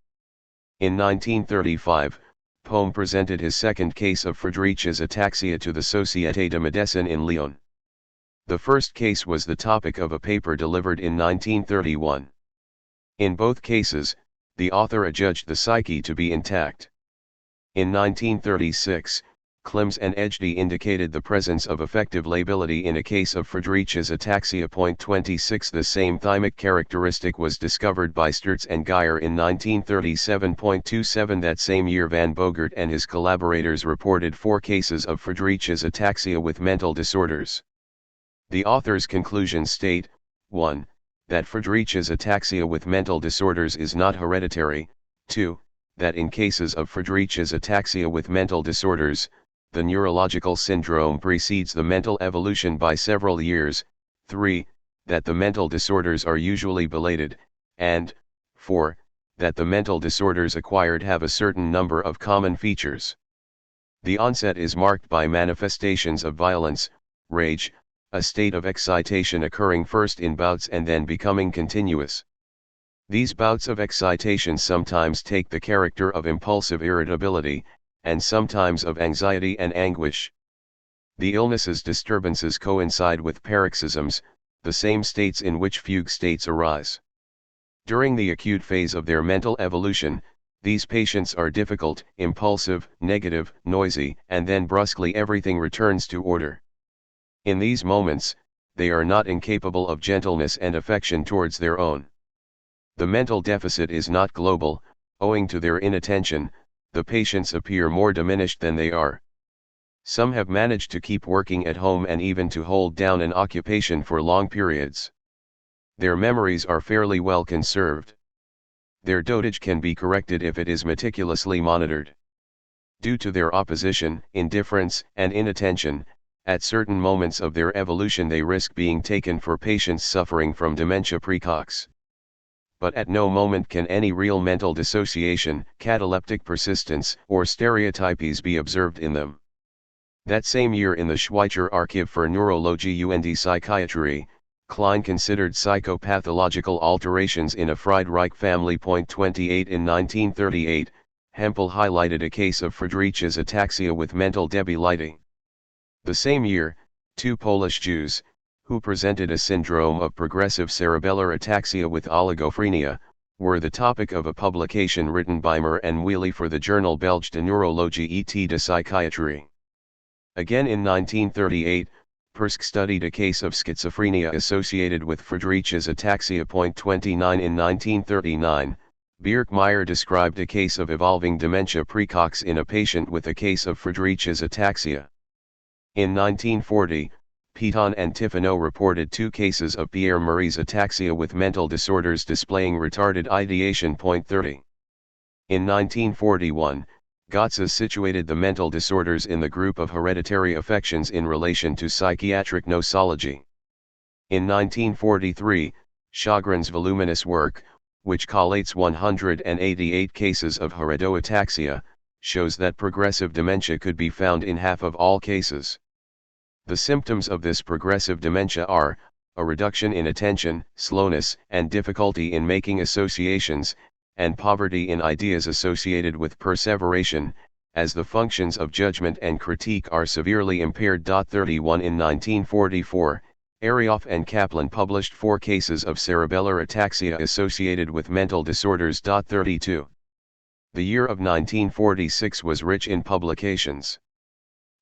In 1935, Pomme presented his second case of Friedreich's ataxia to the Société de Médecine in Lyon. The first case was the topic of a paper delivered in 1931. In both cases, the author adjudged the psyche to be intact. In 1936, Klims and Edgedy indicated the presence of affective lability in a case of Friedreich's ataxia. 26 The same thymic characteristic was discovered by Sturz and Geyer in 1937.27 That same year Van Bogert and his collaborators reported 4 cases of Friedreich's ataxia with mental disorders. The author's conclusions state, 1. That Friedreich's ataxia with mental disorders is not hereditary, 2. That in cases of Friedreich's ataxia with mental disorders, the neurological syndrome precedes the mental evolution by several years, 3. That the mental disorders are usually belated, and 4. That the mental disorders acquired have a certain number of common features. The onset is marked by manifestations of violence, rage, a state of excitation occurring first in bouts and then becoming continuous. These bouts of excitation sometimes take the character of impulsive irritability, and sometimes of anxiety and anguish. The illness's disturbances coincide with paroxysms, the same states in which fugue states arise. During the acute phase of their mental evolution, these patients are difficult, impulsive, negative, noisy, and then brusquely everything returns to order. In these moments, they are not incapable of gentleness and affection towards their own. The mental deficit is not global, owing to their inattention. The patients appear more diminished than they are. Some have managed to keep working at home and even to hold down an occupation for long periods. Their memories are fairly well conserved. Their dotage can be corrected if it is meticulously monitored. Due to their opposition, indifference, and inattention, at certain moments of their evolution they risk being taken for patients suffering from dementia praecox. But at no moment can any real mental dissociation, cataleptic persistence, or stereotypies be observed in them. That same year in the Schweitzer Archive für Neurologie und Psychiatrie, Klein considered psychopathological alterations in a Friedreich family. 28 In 1938, Hempel highlighted a case of Friedreich's ataxia with mental debility. The same year, 2 Polish Jews, who presented a syndrome of progressive cerebellar ataxia with oligophrenia, were the topic of a publication written by Mer and Wheely for the journal Belge de Neurologie et de Psychiatrie. Again in 1938, Persk studied a case of schizophrenia associated with Friedreich's ataxia. 29 In 1939, Birkmeyer described a case of evolving dementia praecox in a patient with a case of Friedreich's ataxia. In 1940, Fanon and Fanon reported 2 cases of Pierre Marie's ataxia with mental disorders displaying retarded ideation. 30. In 1941, Gotze situated the mental disorders in the group of hereditary affections in relation to psychiatric nosology. In 1943, Sjogren's voluminous work, which collates 188 cases of heredoataxia, shows that progressive dementia could be found in half of all cases. The symptoms of this progressive dementia are, a reduction in attention, slowness and difficulty in making associations, and poverty in ideas associated with perseveration, as the functions of judgment and critique are severely impaired. 31 In 1944, Arioff and Kaplan published 4 cases of cerebellar ataxia associated with mental disorders. 32. The year of 1946 was rich in publications.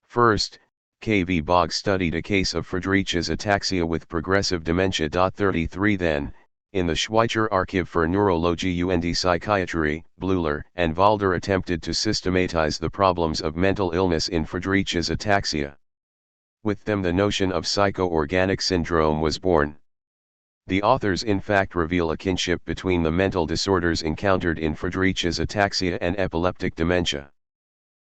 First, K.V. Boggs studied a case of Friedreich's ataxia with progressive dementia. 33 Then, in the Schweitzer Archive für Neurologie und Psychiatrie, Bleuler and Walder attempted to systematize the problems of mental illness in Friedreich's ataxia. With them the notion of psycho-organic syndrome was born. The authors in fact reveal a kinship between the mental disorders encountered in Friedreich's ataxia and epileptic dementia.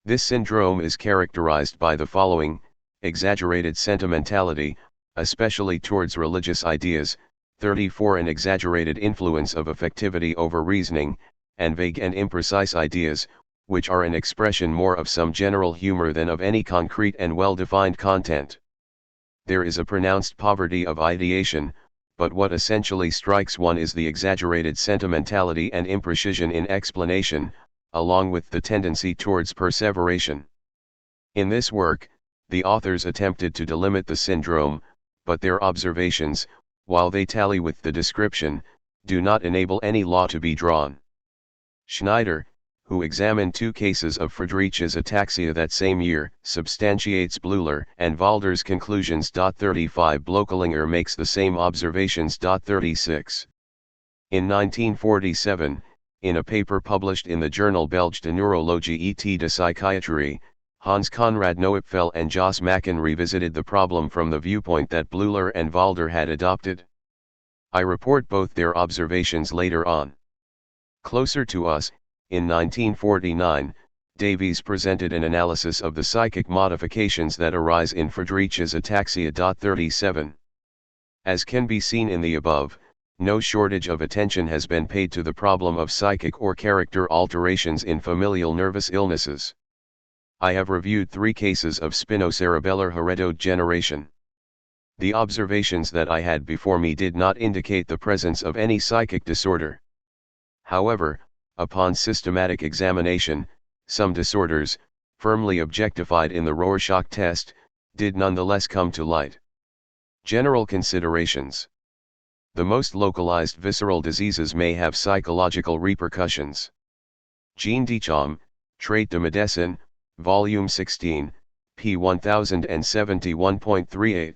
This syndrome is characterized by the following: exaggerated sentimentality, especially towards religious ideas, 34 an exaggerated influence of affectivity over reasoning, and vague and imprecise ideas, which are an expression more of some general humor than of any concrete and well-defined content. There is a pronounced poverty of ideation, but what essentially strikes one is the exaggerated sentimentality and imprecision in explanation, along with the tendency towards perseveration. In this work, the authors attempted to delimit the syndrome, but their observations, while they tally with the description, do not enable any law to be drawn. Schneider, who examined 2 cases of Friedreich's ataxia that same year, substantiates Bleuler and Walder's conclusions. 35 Blokelinger makes the same observations. 36. In 1947, in a paper published in the journal Belge de Neurologie et de Psychiatrie, Hans Conrad Noepfel and Jos Macken revisited the problem from the viewpoint that Bleuler and Walder had adopted. I report both their observations later on. Closer to us, in 1949, Davies presented an analysis of the psychic modifications that arise in Friedreich's ataxia. 37. As can be seen in the above, no shortage of attention has been paid to the problem of psychic or character alterations in familial nervous illnesses. I have reviewed 3 cases of spinocerebellar heredodegeneration. The observations that I had before me did not indicate the presence of any psychic disorder. However, upon systematic examination, some disorders, firmly objectified in the Rorschach test, did nonetheless come to light. General considerations. The most localized visceral diseases may have psychological repercussions. Jean Dicham, Trait de Médecine, Volume 16, p. 1071.38.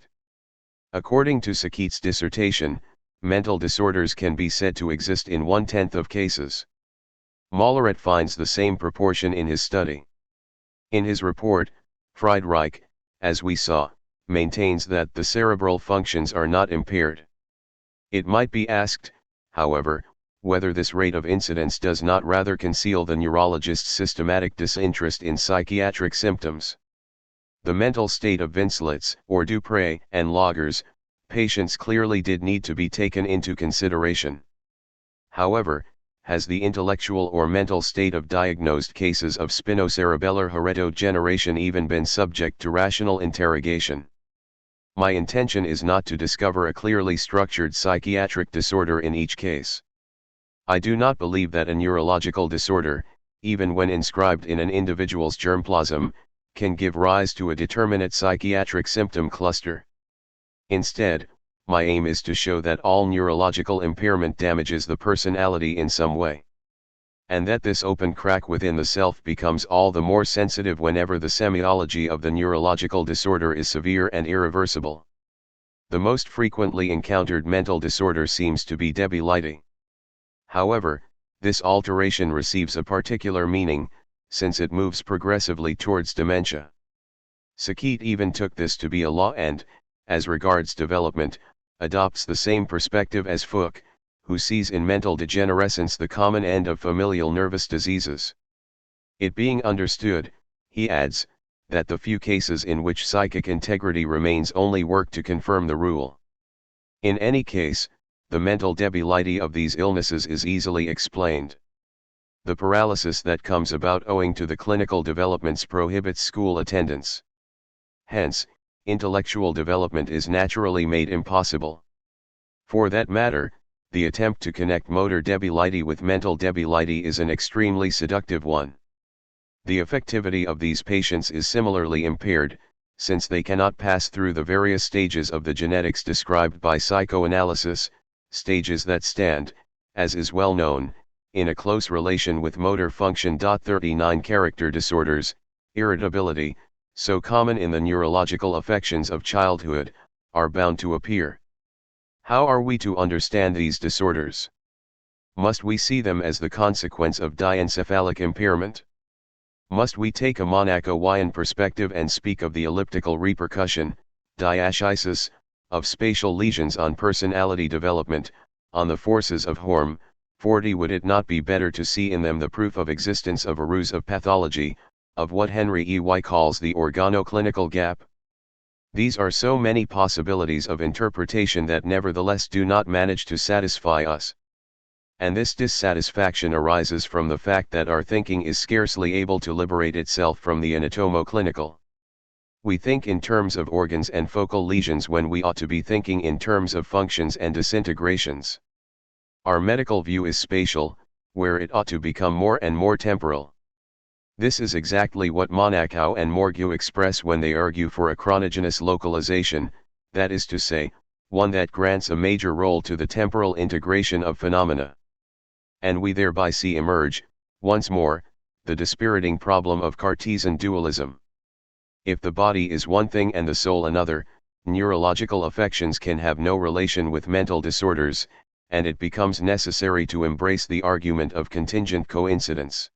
According to Saki's dissertation, mental disorders can be said to exist in 1/10 of cases. Molleret finds the same proportion in his study. In his report, Friedreich, as we saw, maintains that the cerebral functions are not impaired. It might be asked, however, whether this rate of incidence does not rather conceal the neurologist's systematic disinterest in psychiatric symptoms. The mental state of Vincelets, or Dupré, and Logger's patients clearly did need to be taken into consideration. However, has the intellectual or mental state of diagnosed cases of spinocerebellar heredodegeneration even been subject to rational interrogation? My intention is not to discover a clearly structured psychiatric disorder in each case. I do not believe that a neurological disorder, even when inscribed in an individual's germplasm, can give rise to a determinate psychiatric symptom cluster. Instead, my aim is to show that all neurological impairment damages the personality in some way. And that this open crack within the self becomes all the more sensitive whenever the semiology of the neurological disorder is severe and irreversible. The most frequently encountered mental disorder seems to be debility. However, this alteration receives a particular meaning, since it moves progressively towards dementia. Saki even took this to be a law and, as regards development, adopts the same perspective as Fouque, who sees in mental degenerescence the common end of familial nervous diseases. It being understood, he adds, that the few cases in which psychic integrity remains only work to confirm the rule. In any case, the mental debility of these illnesses is easily explained. The paralysis that comes about owing to the clinical developments prohibits school attendance. Hence, intellectual development is naturally made impossible. For that matter, the attempt to connect motor debility with mental debility is an extremely seductive one. The effectivity of these patients is similarly impaired, since they cannot pass through the various stages of the genetics described by psychoanalysis, stages that stand, as is well known, in a close relation with motor function. 39 Character disorders, irritability, so common in the neurological affections of childhood, are bound to appear. How are we to understand these disorders? Must we see them as the consequence of diencephalic impairment? Must we take a Monaco-Wyan perspective and speak of the elliptical repercussion, diachisis, of spatial lesions on personality development, on the forces of Horm, 40? Would it not be better to see in them the proof of existence of a ruse of pathology, of what Henry E. calls the organoclinical gap? These are so many possibilities of interpretation that nevertheless do not manage to satisfy us. And this dissatisfaction arises from the fact that our thinking is scarcely able to liberate itself from the anatomo-clinical. We think in terms of organs and focal lesions when we ought to be thinking in terms of functions and disintegrations. Our medical view is spatial, where it ought to become more and more temporal. This is exactly what Monaco and Morgue express when they argue for a chronogenous localization, that is to say, one that grants a major role to the temporal integration of phenomena. And we thereby see emerge, once more, the dispiriting problem of Cartesian dualism. If the body is one thing and the soul another, neurological affections can have no relation with mental disorders, and it becomes necessary to embrace the argument of contingent coincidence.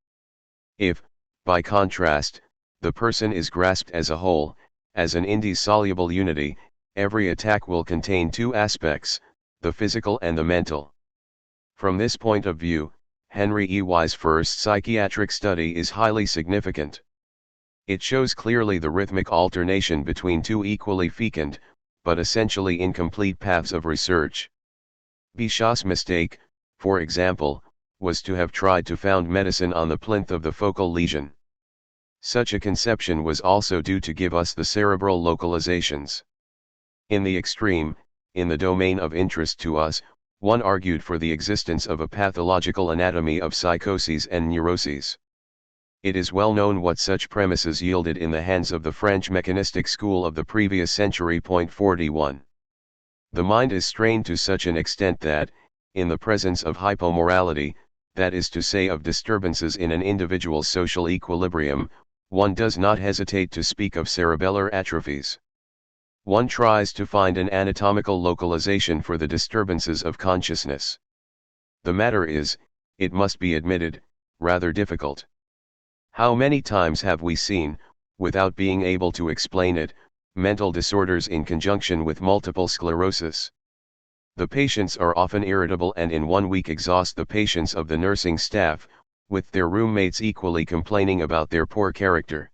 If, by contrast, the person is grasped as a whole, as an indissoluble unity, every attack will contain two aspects, the physical and the mental. From this point of view, Henry E.'s first psychiatric study is highly significant. It shows clearly the rhythmic alternation between two equally fecund, but essentially incomplete paths of research. Bichat's mistake, for example, was to have tried to found medicine on the plinth of the focal lesion. Such a conception was also due to give us the cerebral localizations. In the extreme, in the domain of interest to us, one argued for the existence of a pathological anatomy of psychoses and neuroses. It is well known what such premises yielded in the hands of the French mechanistic school of the previous century. 41. The mind is strained to such an extent that, in the presence of hypomorality, that is to say of disturbances in an individual's social equilibrium, one does not hesitate to speak of cerebellar atrophies. One tries to find an anatomical localization for the disturbances of consciousness. The matter is, it must be admitted, rather difficult. How many times have we seen, without being able to explain it, mental disorders in conjunction with multiple sclerosis? The patients are often irritable and in 1 week exhaust the patience of the nursing staff, with their roommates equally complaining about their poor character.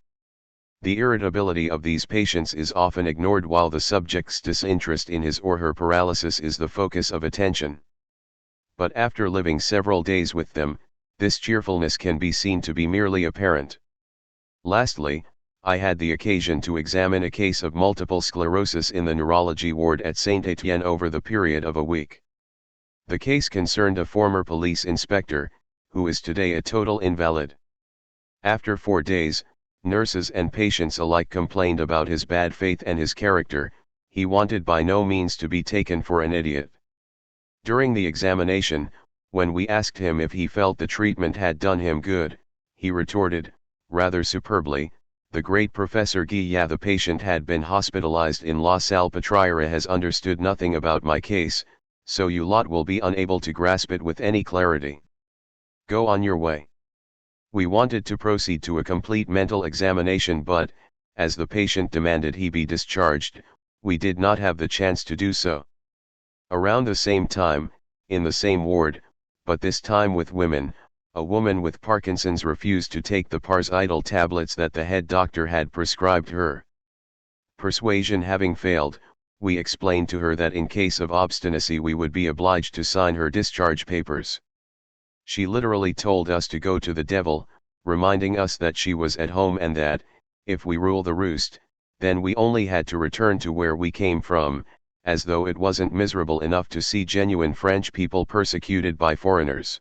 The irritability of these patients is often ignored while the subject's disinterest in his or her paralysis is the focus of attention. But after living several days with them, this cheerfulness can be seen to be merely apparent. Lastly, I had the occasion to examine a case of multiple sclerosis in the neurology ward at Saint Etienne over the period of a week. The case concerned a former police inspector, who is today a total invalid. After 4 days, nurses and patients alike complained about his bad faith and his character. He wanted by no means to be taken for an idiot. During the examination, when we asked him if he felt the treatment had done him good, he retorted, rather superbly, "The great Professor Guillat, the patient had been hospitalized in La Salpêtrière, has understood nothing about my case, so you lot will be unable to grasp it with any clarity. Go on your way." We wanted to proceed to a complete mental examination, but, as the patient demanded he be discharged, we did not have the chance to do so. Around the same time, in the same ward, but this time with women, a woman with Parkinson's refused to take the Parzital tablets that the head doctor had prescribed her. Persuasion having failed, we explained to her that in case of obstinacy we would be obliged to sign her discharge papers. She literally told us to go to the devil, reminding us that she was at home and that, if we rule the roost, then we only had to return to where we came from, as though it wasn't miserable enough to see genuine French people persecuted by foreigners.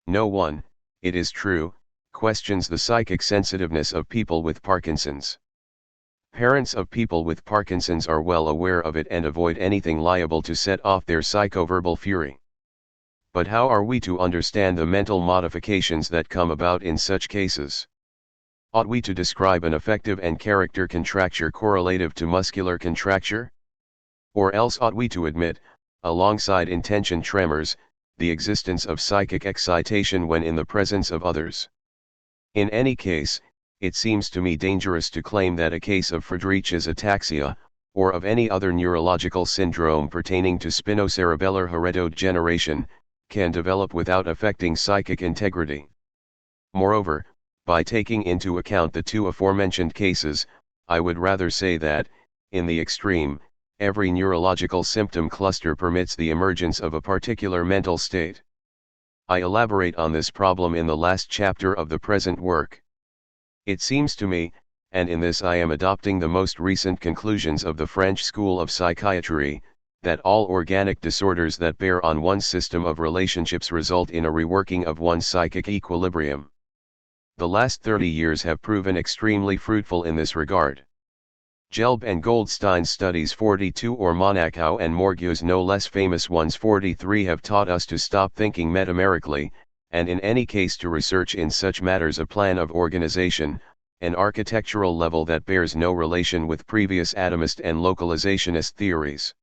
No one, it is true, questions the psychic sensitiveness of people with Parkinson's. Parents of people with Parkinson's are well aware of it and avoid anything liable to set off their psychoverbal fury. But how are we to understand the mental modifications that come about in such cases? Ought we to describe an affective and character contracture correlative to muscular contracture? Or else ought we to admit, alongside intention tremors, the existence of psychic excitation when in the presence of others? In any case, it seems to me dangerous to claim that a case of Friedreich's ataxia, or of any other neurological syndrome pertaining to spinocerebellar heredodegeneration, can develop without affecting psychic integrity. Moreover, by taking into account the two aforementioned cases, I would rather say that, in the extreme, every neurological symptom cluster permits the emergence of a particular mental state. I elaborate on this problem in the last chapter of the present work. It seems to me, and in this I am adopting the most recent conclusions of the French school of psychiatry, that all organic disorders that bear on one's system of relationships result in a reworking of one's psychic equilibrium. The last 30 years have proven extremely fruitful in this regard. Gelb and Goldstein's studies 42 or Monaco and Morgue's no less famous ones 43 have taught us to stop thinking metamerically, and in any case to research in such matters a plan of organization, an architectural level that bears no relation with previous atomist and localizationist theories.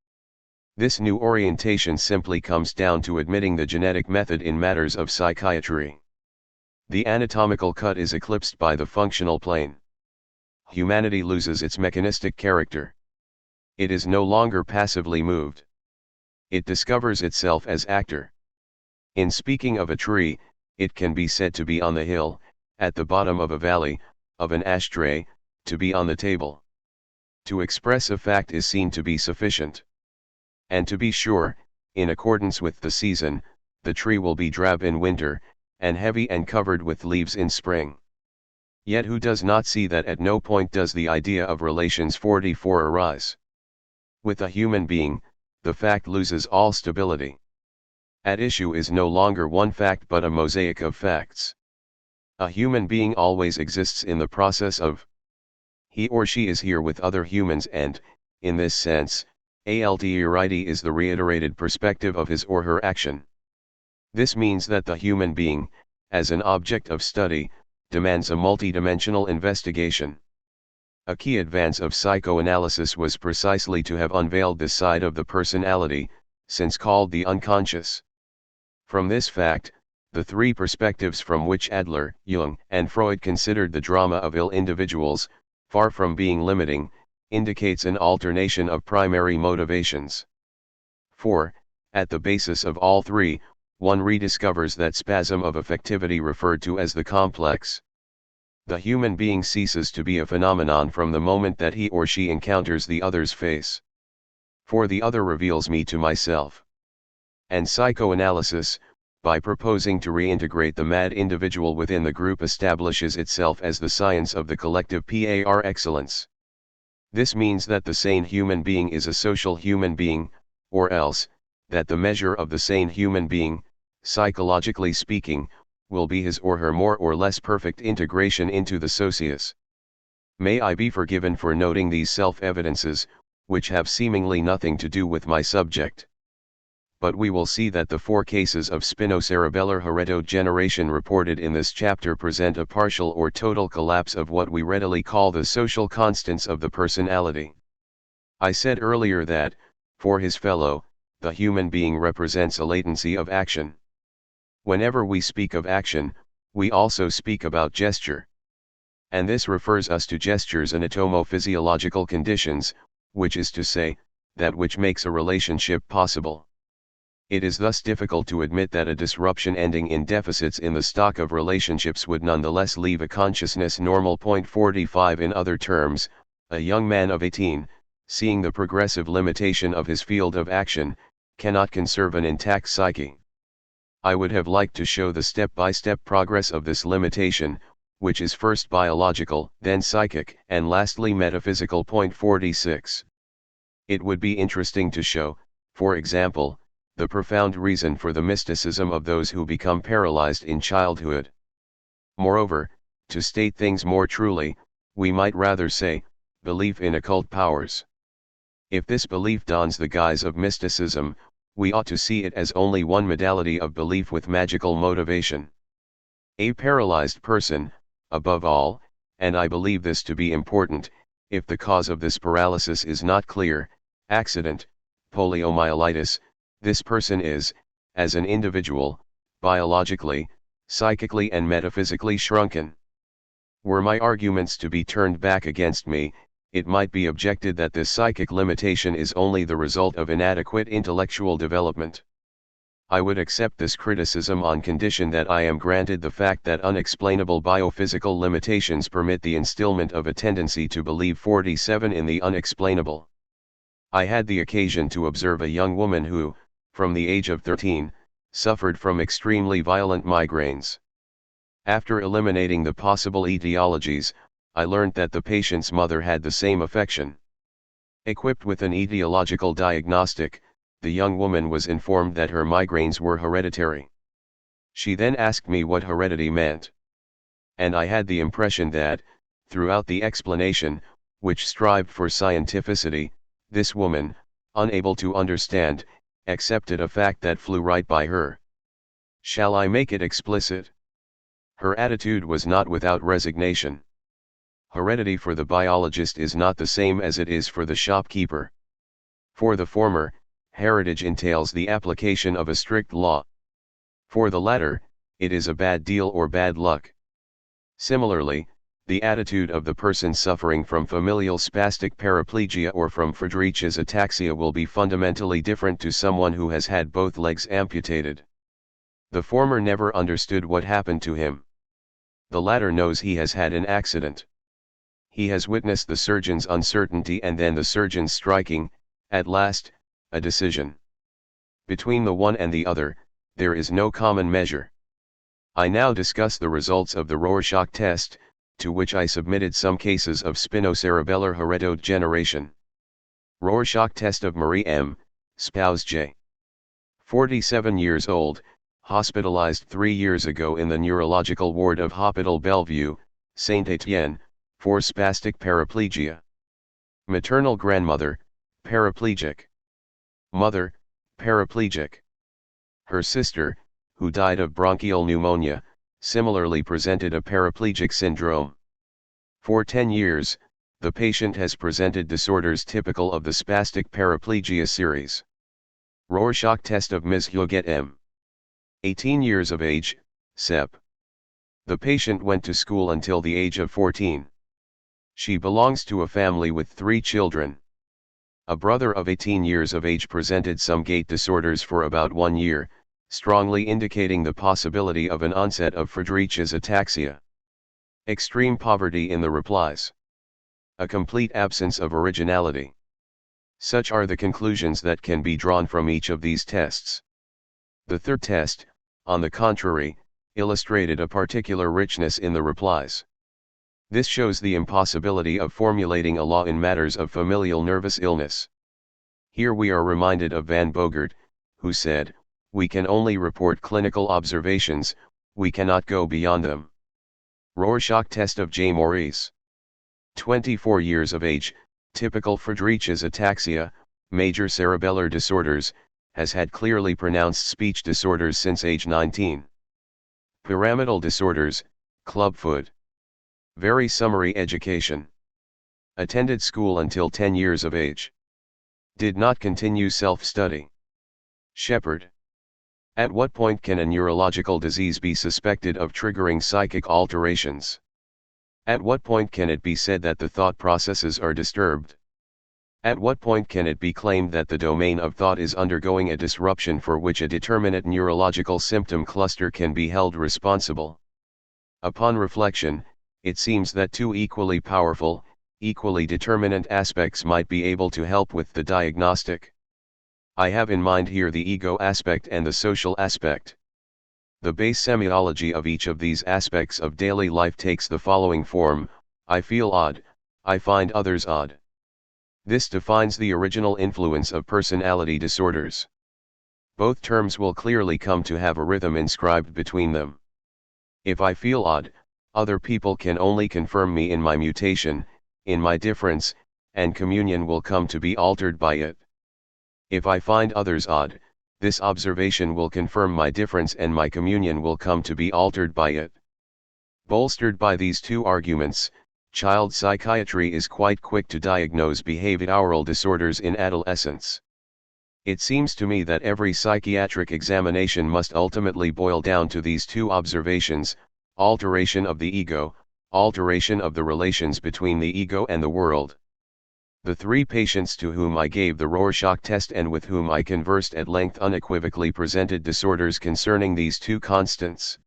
This new orientation simply comes down to admitting the genetic method in matters of psychiatry. The anatomical cut is eclipsed by the functional plane. Humanity loses its mechanistic character. It is no longer passively moved. It discovers itself as actor. In speaking of a tree, it can be said to be on the hill, at the bottom of a valley, of an ashtray, to be on the table. To express a fact is seen to be sufficient. And to be sure, in accordance with the season, the tree will be drab in winter, and heavy and covered with leaves in spring. Yet who does not see that at no point does the idea of relations 44 arise? With a human being, the fact loses all stability. At issue is no longer one fact but a mosaic of facts. A human being always exists in the process of. He or she is here with other humans and, in this sense, alterity is the reiterated perspective of his or her action. This means that the human being, as an object of study, demands a multidimensional investigation. A key advance of psychoanalysis was precisely to have unveiled this side of the personality, since called the unconscious. From this fact, the three perspectives from which Adler, Jung, and Freud considered the drama of ill individuals, far from being limiting, indicates an alternation of primary motivations. For, at the basis of all three, one rediscovers that spasm of affectivity referred to as the complex. The human being ceases to be a phenomenon from the moment that he or she encounters the other's face. For the other reveals me to myself. And psychoanalysis, by proposing to reintegrate the mad individual within the group, establishes itself as the science of the collective par excellence. This means that the sane human being is a social human being, or else, that the measure of the sane human being, psychologically speaking, will be his or her more or less perfect integration into the socius. May I be forgiven for noting these self-evidences, which have seemingly nothing to do with my subject. But we will see that the 4 cases of spinocerebellar heredodegeneration reported in this chapter present a partial or total collapse of what we readily call the social constants of the personality. I said earlier that, for his fellow, the human being represents a latency of action. Whenever we speak of action, we also speak about gesture. And this refers us to gestures anatomo-physiological conditions, which is to say, that which makes a relationship possible. It is thus difficult to admit that a disruption ending in deficits in the stock of relationships would nonetheless leave a consciousness normal. 45. In other terms, a young man of 18, seeing the progressive limitation of his field of action, cannot conserve an intact psyche. I would have liked to show the step-by-step progress of this limitation, which is first biological, then psychic, and lastly metaphysical. 46. It would be interesting to show, for example, the profound reason for the mysticism of those who become paralyzed in childhood. Moreover, to state things more truly, we might rather say, belief in occult powers. If this belief dons the guise of mysticism, we ought to see it as only one modality of belief with magical motivation. A paralyzed person, above all, and I believe this to be important, if the cause of this paralysis is not clear, accident, poliomyelitis, this person is, as an individual, biologically, psychically and metaphysically shrunken. Were my arguments to be turned back against me, it might be objected that this psychic limitation is only the result of inadequate intellectual development. I would accept this criticism on condition that I am granted the fact that unexplainable biophysical limitations permit the instillment of a tendency to believe. 47. In the unexplainable. I had the occasion to observe a young woman who, from the age of 13, suffered from extremely violent migraines. After eliminating the possible etiologies, I learned that the patient's mother had the same affection. Equipped with an etiological diagnostic, the young woman was informed that her migraines were hereditary. She then asked me what heredity meant. And I had the impression that, throughout the explanation, which strived for scientificity, this woman, unable to understand, accepted a fact that flew right by her. Shall I make it explicit? Her attitude was not without resignation. Heredity for the biologist is not the same as it is for the shopkeeper. For the former, heritage entails the application of a strict law. For the latter, it is a bad deal or bad luck. Similarly, the attitude of the person suffering from familial spastic paraplegia or from Friedreich's ataxia will be fundamentally different to someone who has had both legs amputated. The former never understood what happened to him. The latter knows he has had an accident. He has witnessed the surgeon's uncertainty and then the surgeon's striking, at last, a decision. Between the one and the other, there is no common measure. I now discuss the results of the Rorschach test, to which I submitted some cases of spinocerebellar heredodegeneration. Rorschach test of Marie M., spouse J. 47 years old, hospitalized 3 years ago in the neurological ward of Hôpital Bellevue, Saint-Étienne, for spastic paraplegia. Maternal grandmother, paraplegic. Mother, paraplegic. Her sister, who died of bronchial pneumonia, similarly presented a paraplegic syndrome. For 10 years, the patient has presented disorders typical of the spastic paraplegia series. Rorschach test of Ms. Huguette M. 18 years of age, Sep. The patient went to school until the age of 14. She belongs to a family with 3 children. A brother of 18 years of age presented some gait disorders for about 1 year, strongly indicating the possibility of an onset of Friedreich's ataxia. Extreme poverty in the replies. A complete absence of originality. Such are the conclusions that can be drawn from each of these tests. The third test, on the contrary, illustrated a particular richness in the replies. This shows the impossibility of formulating a law in matters of familial nervous illness. Here we are reminded of Van Bogert, who said, "We can only report clinical observations, we cannot go beyond them." Rorschach test of J. Maurice. 24 years of age, typical Friedreich's ataxia, major cerebellar disorders, has had clearly pronounced speech disorders since age 19. Pyramidal disorders, clubfoot. Very summary education. Attended school until 10 years of age. Did not continue self-study. Shepherd. At what point can a neurological disease be suspected of triggering psychic alterations? At what point can it be said that the thought processes are disturbed? At what point can it be claimed that the domain of thought is undergoing a disruption for which a determinate neurological symptom cluster can be held responsible? Upon reflection, it seems that two equally powerful, equally determinant aspects might be able to help with the diagnostic. I have in mind here the ego aspect and the social aspect. The base semiology of each of these aspects of daily life takes the following form: I feel odd, I find others odd. This defines the original influence of personality disorders. Both terms will clearly come to have a rhythm inscribed between them. If I feel odd, other people can only confirm me in my mutation, in my difference, and communion will come to be altered by it. If I find others odd, this observation will confirm my difference and my communion will come to be altered by it. Bolstered by these two arguments, child psychiatry is quite quick to diagnose behavioral disorders in adolescence. It seems to me that every psychiatric examination must ultimately boil down to these two observations: alteration of the ego, alteration of the relations between the ego and the world. The three patients to whom I gave the Rorschach test and with whom I conversed at length unequivocally presented disorders concerning these two constants: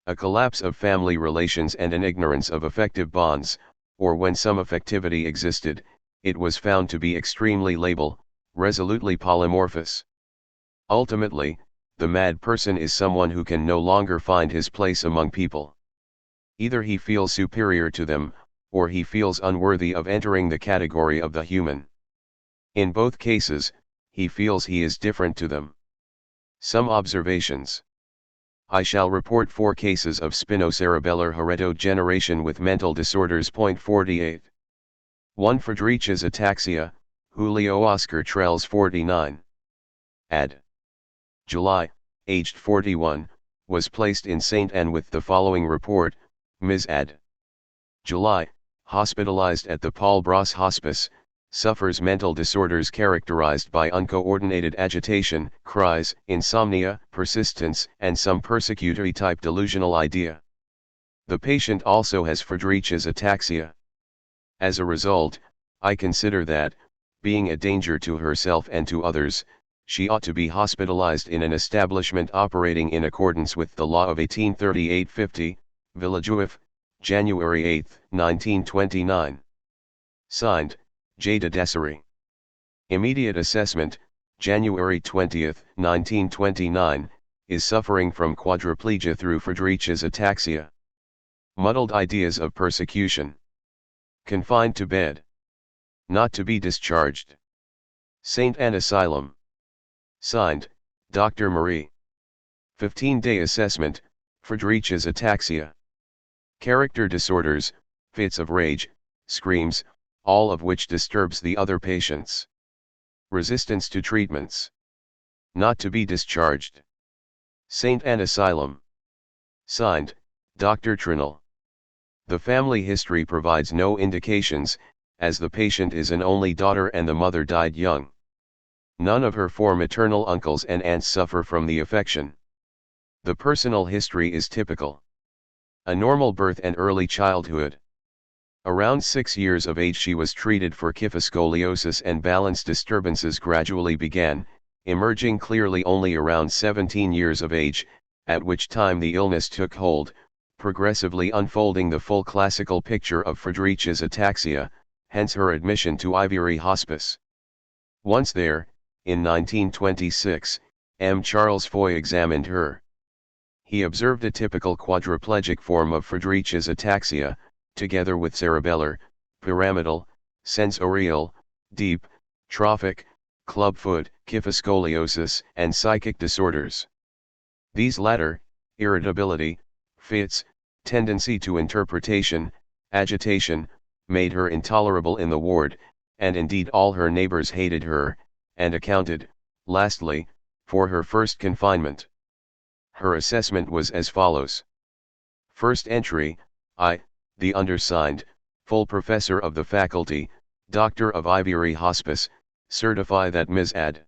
a collapse of family relations and an ignorance of affective bonds, or when some affectivity existed, it was found to be extremely labile, resolutely polymorphous. Ultimately, the mad person is someone who can no longer find his place among people. Either he feels superior to them, or he feels unworthy of entering the category of the human. In both cases, he feels he is different to them. Some observations. I shall report 4 cases of spinocerebellar hereditogeneration with mental disorders. 48. 1. Friedreich's ataxia, Julio Oscar Trells 49. Ad. July, aged 41, was placed in St. Anne with the following report: Ms. Ad. July, hospitalized at the Paul Bras Hospice, suffers mental disorders characterized by uncoordinated agitation, cries, insomnia, persistence, and some persecutory-type delusional idea. The patient also has Friedreich's ataxia. As a result, I consider that, being a danger to herself and to others, she ought to be hospitalized in an establishment operating in accordance with the law of 1838-50, Villajuif, January 8, 1929. Signed, J. de Dessery. Immediate assessment, January 20, 1929, is suffering from quadriplegia through Friedreich's ataxia. Muddled ideas of persecution. Confined to bed. Not to be discharged. St. Anne Asylum. Signed, Dr. Marie. 15-day assessment, Friedreich's ataxia. Character disorders, fits of rage, screams, all of which disturbs the other patients. Resistance to treatments. Not to be discharged. St. Anne Asylum. Signed, Dr. Trinnell. The family history provides no indications, as the patient is an only daughter and the mother died young. None of her 4 maternal uncles and aunts suffer from the affection. The personal history is typical. A normal birth and early childhood. Around 6 years of age she was treated for kyphoscoliosis and balance disturbances gradually began, emerging clearly only around 17 years of age, at which time the illness took hold, progressively unfolding the full classical picture of Friedreich's ataxia, hence her admission to Ivory Hospice. Once there, in 1926, M. Charles Foy examined her. He observed a typical quadriplegic form of Friedreich's ataxia, together with cerebellar, pyramidal, sensorial, deep, trophic, clubfoot, kyphoscoliosis, and psychic disorders. These latter, irritability, fits, tendency to interpretation, agitation, made her intolerable in the ward, and indeed all her neighbors hated her, and accounted, lastly, for her first confinement. Her assessment was as follows. First entry: I, the undersigned, full professor of the faculty, Doctor of Ivory Hospice, certify that Ms. Ad.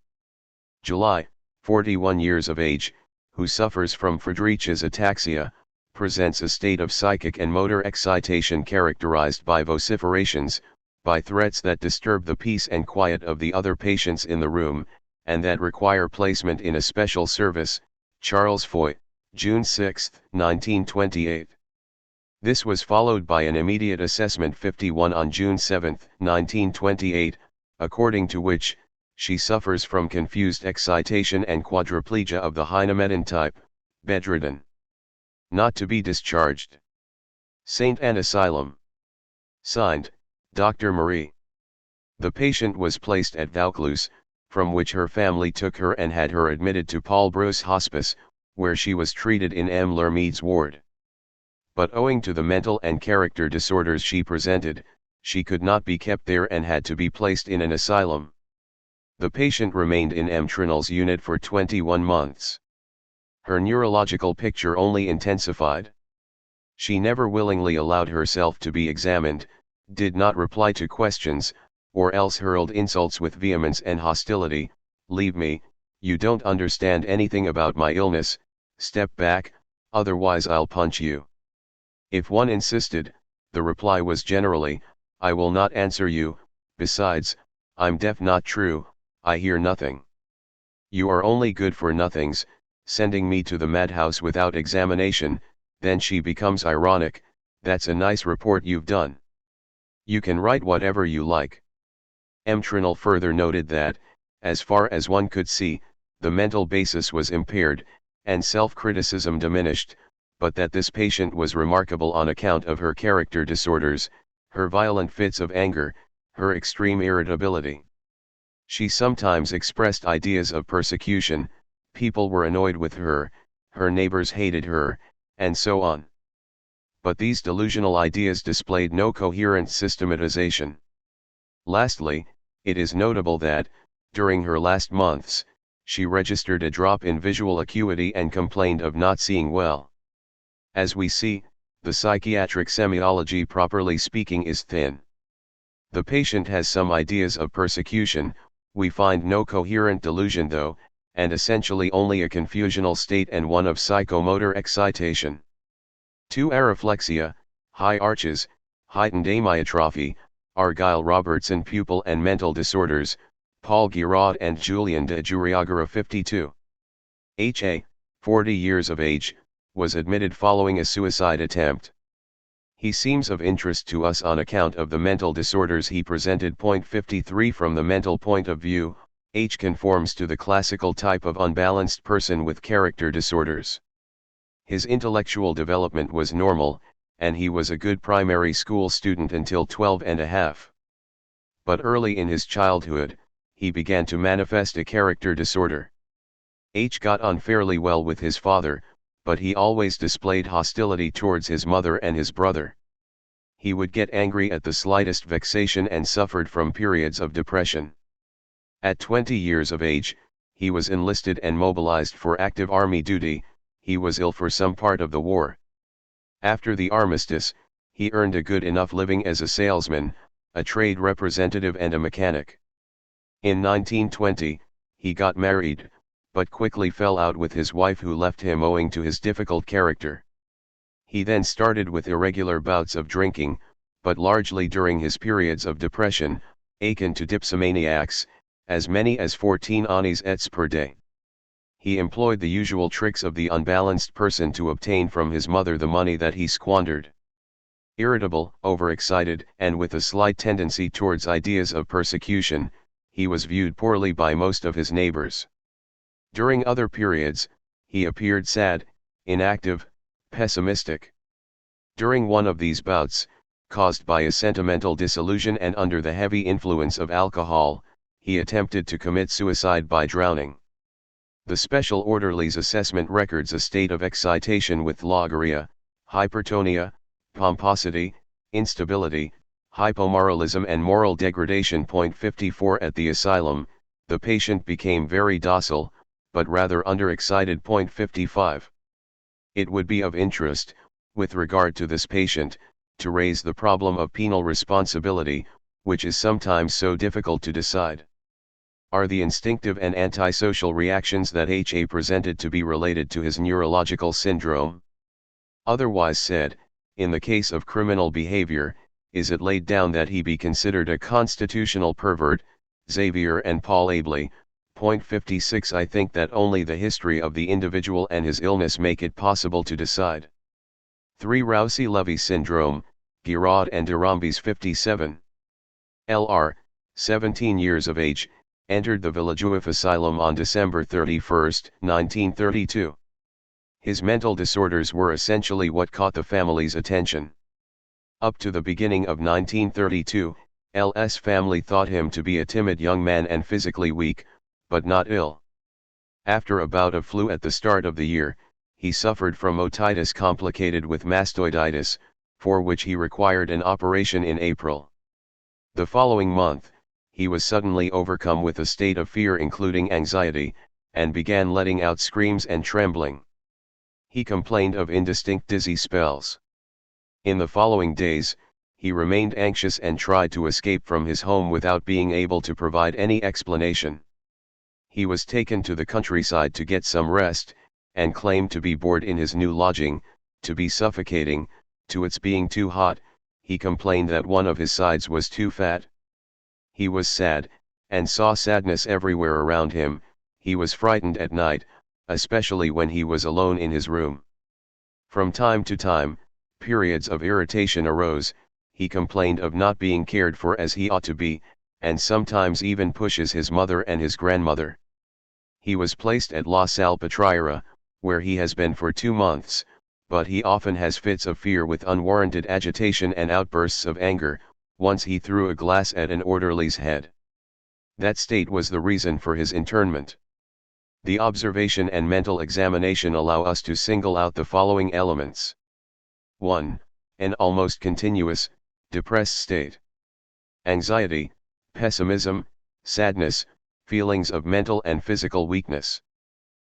July, 41 years of age, who suffers from Friedreich's ataxia, presents a state of psychic and motor excitation characterized by vociferations, by threats that disturb the peace and quiet of the other patients in the room, and that require placement in a special service. Charles Foy, June 6, 1928. This was followed by an immediate assessment 51 on June 7, 1928, according to which, she suffers from confused excitation and quadriplegia of the Heinemann type, bedridden. Not to be discharged. St. Anne Asylum. Signed, Dr. Marie. The patient was placed at Vaucluse, from which her family took her and had her admitted to Paul Brousse Hospice, where she was treated in M. Lermid's ward. But owing to the mental and character disorders she presented, she could not be kept there and had to be placed in an asylum. The patient remained in M. Trinel's unit for 21 months. Her neurological picture only intensified. She never willingly allowed herself to be examined, did not reply to questions, or else hurled insults with vehemence and hostility. "Leave me, you don't understand anything about my illness, step back, otherwise I'll punch you." If one insisted, the reply was generally, "I will not answer you, besides, I'm deaf." Not true, I hear nothing. You are only good for nothings, sending me to the madhouse without examination. Then she becomes ironic, "That's a nice report you've done. You can write whatever you like." M. Trinel further noted that, as far as one could see, the mental basis was impaired, and self-criticism diminished, but that this patient was remarkable on account of her character disorders, her violent fits of anger, her extreme irritability. She sometimes expressed ideas of persecution, people were annoyed with her, her neighbors hated her, and so on. But these delusional ideas displayed no coherent systematization. Lastly, it is notable that, during her last months, she registered a drop in visual acuity and complained of not seeing well. As we see, the psychiatric semiology properly speaking is thin. The patient has some ideas of persecution, we find no coherent delusion though, and essentially only a confusional state and one of psychomotor excitation. 2. Areflexia, high arches, heightened amyotrophy, Argyll Robertson pupil and mental disorders, Paul Giraud and Julien de Juriagara 52. H.A., 40 years of age, was admitted following a suicide attempt. He seems of interest to us on account of the mental disorders he presented. Point 53. From the mental point of view, H conforms to the classical type of unbalanced person with character disorders. His intellectual development was normal, and he was a good primary school student until 12 and a half. But early in his childhood, he began to manifest a character disorder. H got on fairly well with his father, but he always displayed hostility towards his mother and his brother. He would get angry at the slightest vexation and suffered from periods of depression. At 20 years of age, he was enlisted and mobilized for active army duty. He was ill for some part of the war. After the armistice, he earned a good enough living as a salesman, a trade representative and a mechanic. In 1920, he got married, but quickly fell out with his wife who left him owing to his difficult character. He then started with irregular bouts of drinking, but largely during his periods of depression, akin to dipsomaniacs, as many as 14 anisets per day. He employed the usual tricks of the unbalanced person to obtain from his mother the money that he squandered. Irritable, overexcited, and with a slight tendency towards ideas of persecution, he was viewed poorly by most of his neighbors. During other periods, he appeared sad, inactive, pessimistic. During one of these bouts, caused by a sentimental disillusion and under the heavy influence of alcohol, he attempted to commit suicide by drowning. The special orderly's assessment records a state of excitation with logorrhea, hypertonia, pomposity, instability, hypomoralism and moral degradation. Point 54. At the asylum, the patient became very docile, but rather underexcited. Point 55. It would be of interest, with regard to this patient, to raise the problem of penal responsibility, which is sometimes so difficult to decide. Are the instinctive and antisocial reactions that HA presented to be related to his neurological syndrome? Otherwise said, in the case of criminal behavior, is it laid down that he be considered a constitutional pervert. Xavier and Paul Abley, point 56. I think that only the history of the individual and his illness make it possible to decide. 3. Roussy-Levy syndrome, Giraud and Derambes 57. Lr, 17 years of age, entered the Villejuif Asylum on December 31, 1932. His mental disorders were essentially what caught the family's attention. Up to the beginning of 1932, L's family thought him to be a timid young man and physically weak, but not ill. After a bout of flu at the start of the year, he suffered from otitis complicated with mastoiditis, for which he required an operation in April. The following month, he was suddenly overcome with a state of fear including anxiety, and began letting out screams and trembling. He complained of indistinct dizzy spells. In the following days, he remained anxious and tried to escape from his home without being able to provide any explanation. He was taken to the countryside to get some rest, and claimed to be bored in his new lodging, to be suffocating, to its being too hot. He complained that one of his sides was too fat. He was sad, and saw sadness everywhere around him. He was frightened at night, especially when he was alone in his room. From time to time, periods of irritation arose. He complained of not being cared for as he ought to be, and sometimes even pushes his mother and his grandmother. He was placed at La Salpêtrière, where he has been for 2 months, but he often has fits of fear with unwarranted agitation and outbursts of anger. Once he threw a glass at an orderly's head. That state was the reason for his internment. The observation and mental examination allow us to single out the following elements. 1. An almost continuous, depressed state. Anxiety, pessimism, sadness, feelings of mental and physical weakness.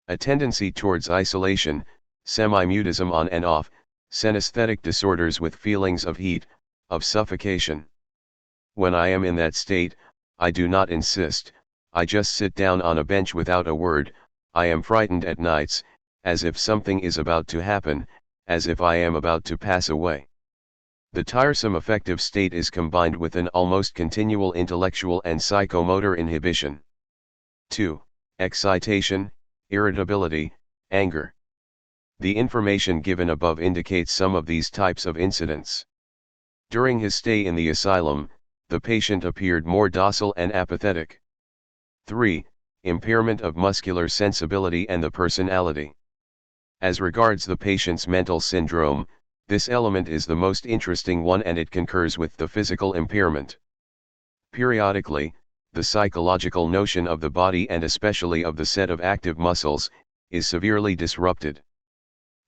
A tendency towards isolation, semi-mutism on and off, synesthetic disorders with feelings of heat, of suffocation. When I am in that state, I do not insist, I just sit down on a bench without a word. I am frightened at nights, as if something is about to happen, as if I am about to pass away. The tiresome affective state is combined with an almost continual intellectual and psychomotor inhibition. 2. Excitation, irritability, anger. The information given above indicates some of these types of incidents. During his stay in the asylum, the patient appeared more docile and apathetic. 3. Impairment of muscular sensibility and the personality. As regards the patient's mental syndrome, this element is the most interesting one, and it concurs with the physical impairment. Periodically, the psychological notion of the body and especially of the set of active muscles, is severely disrupted.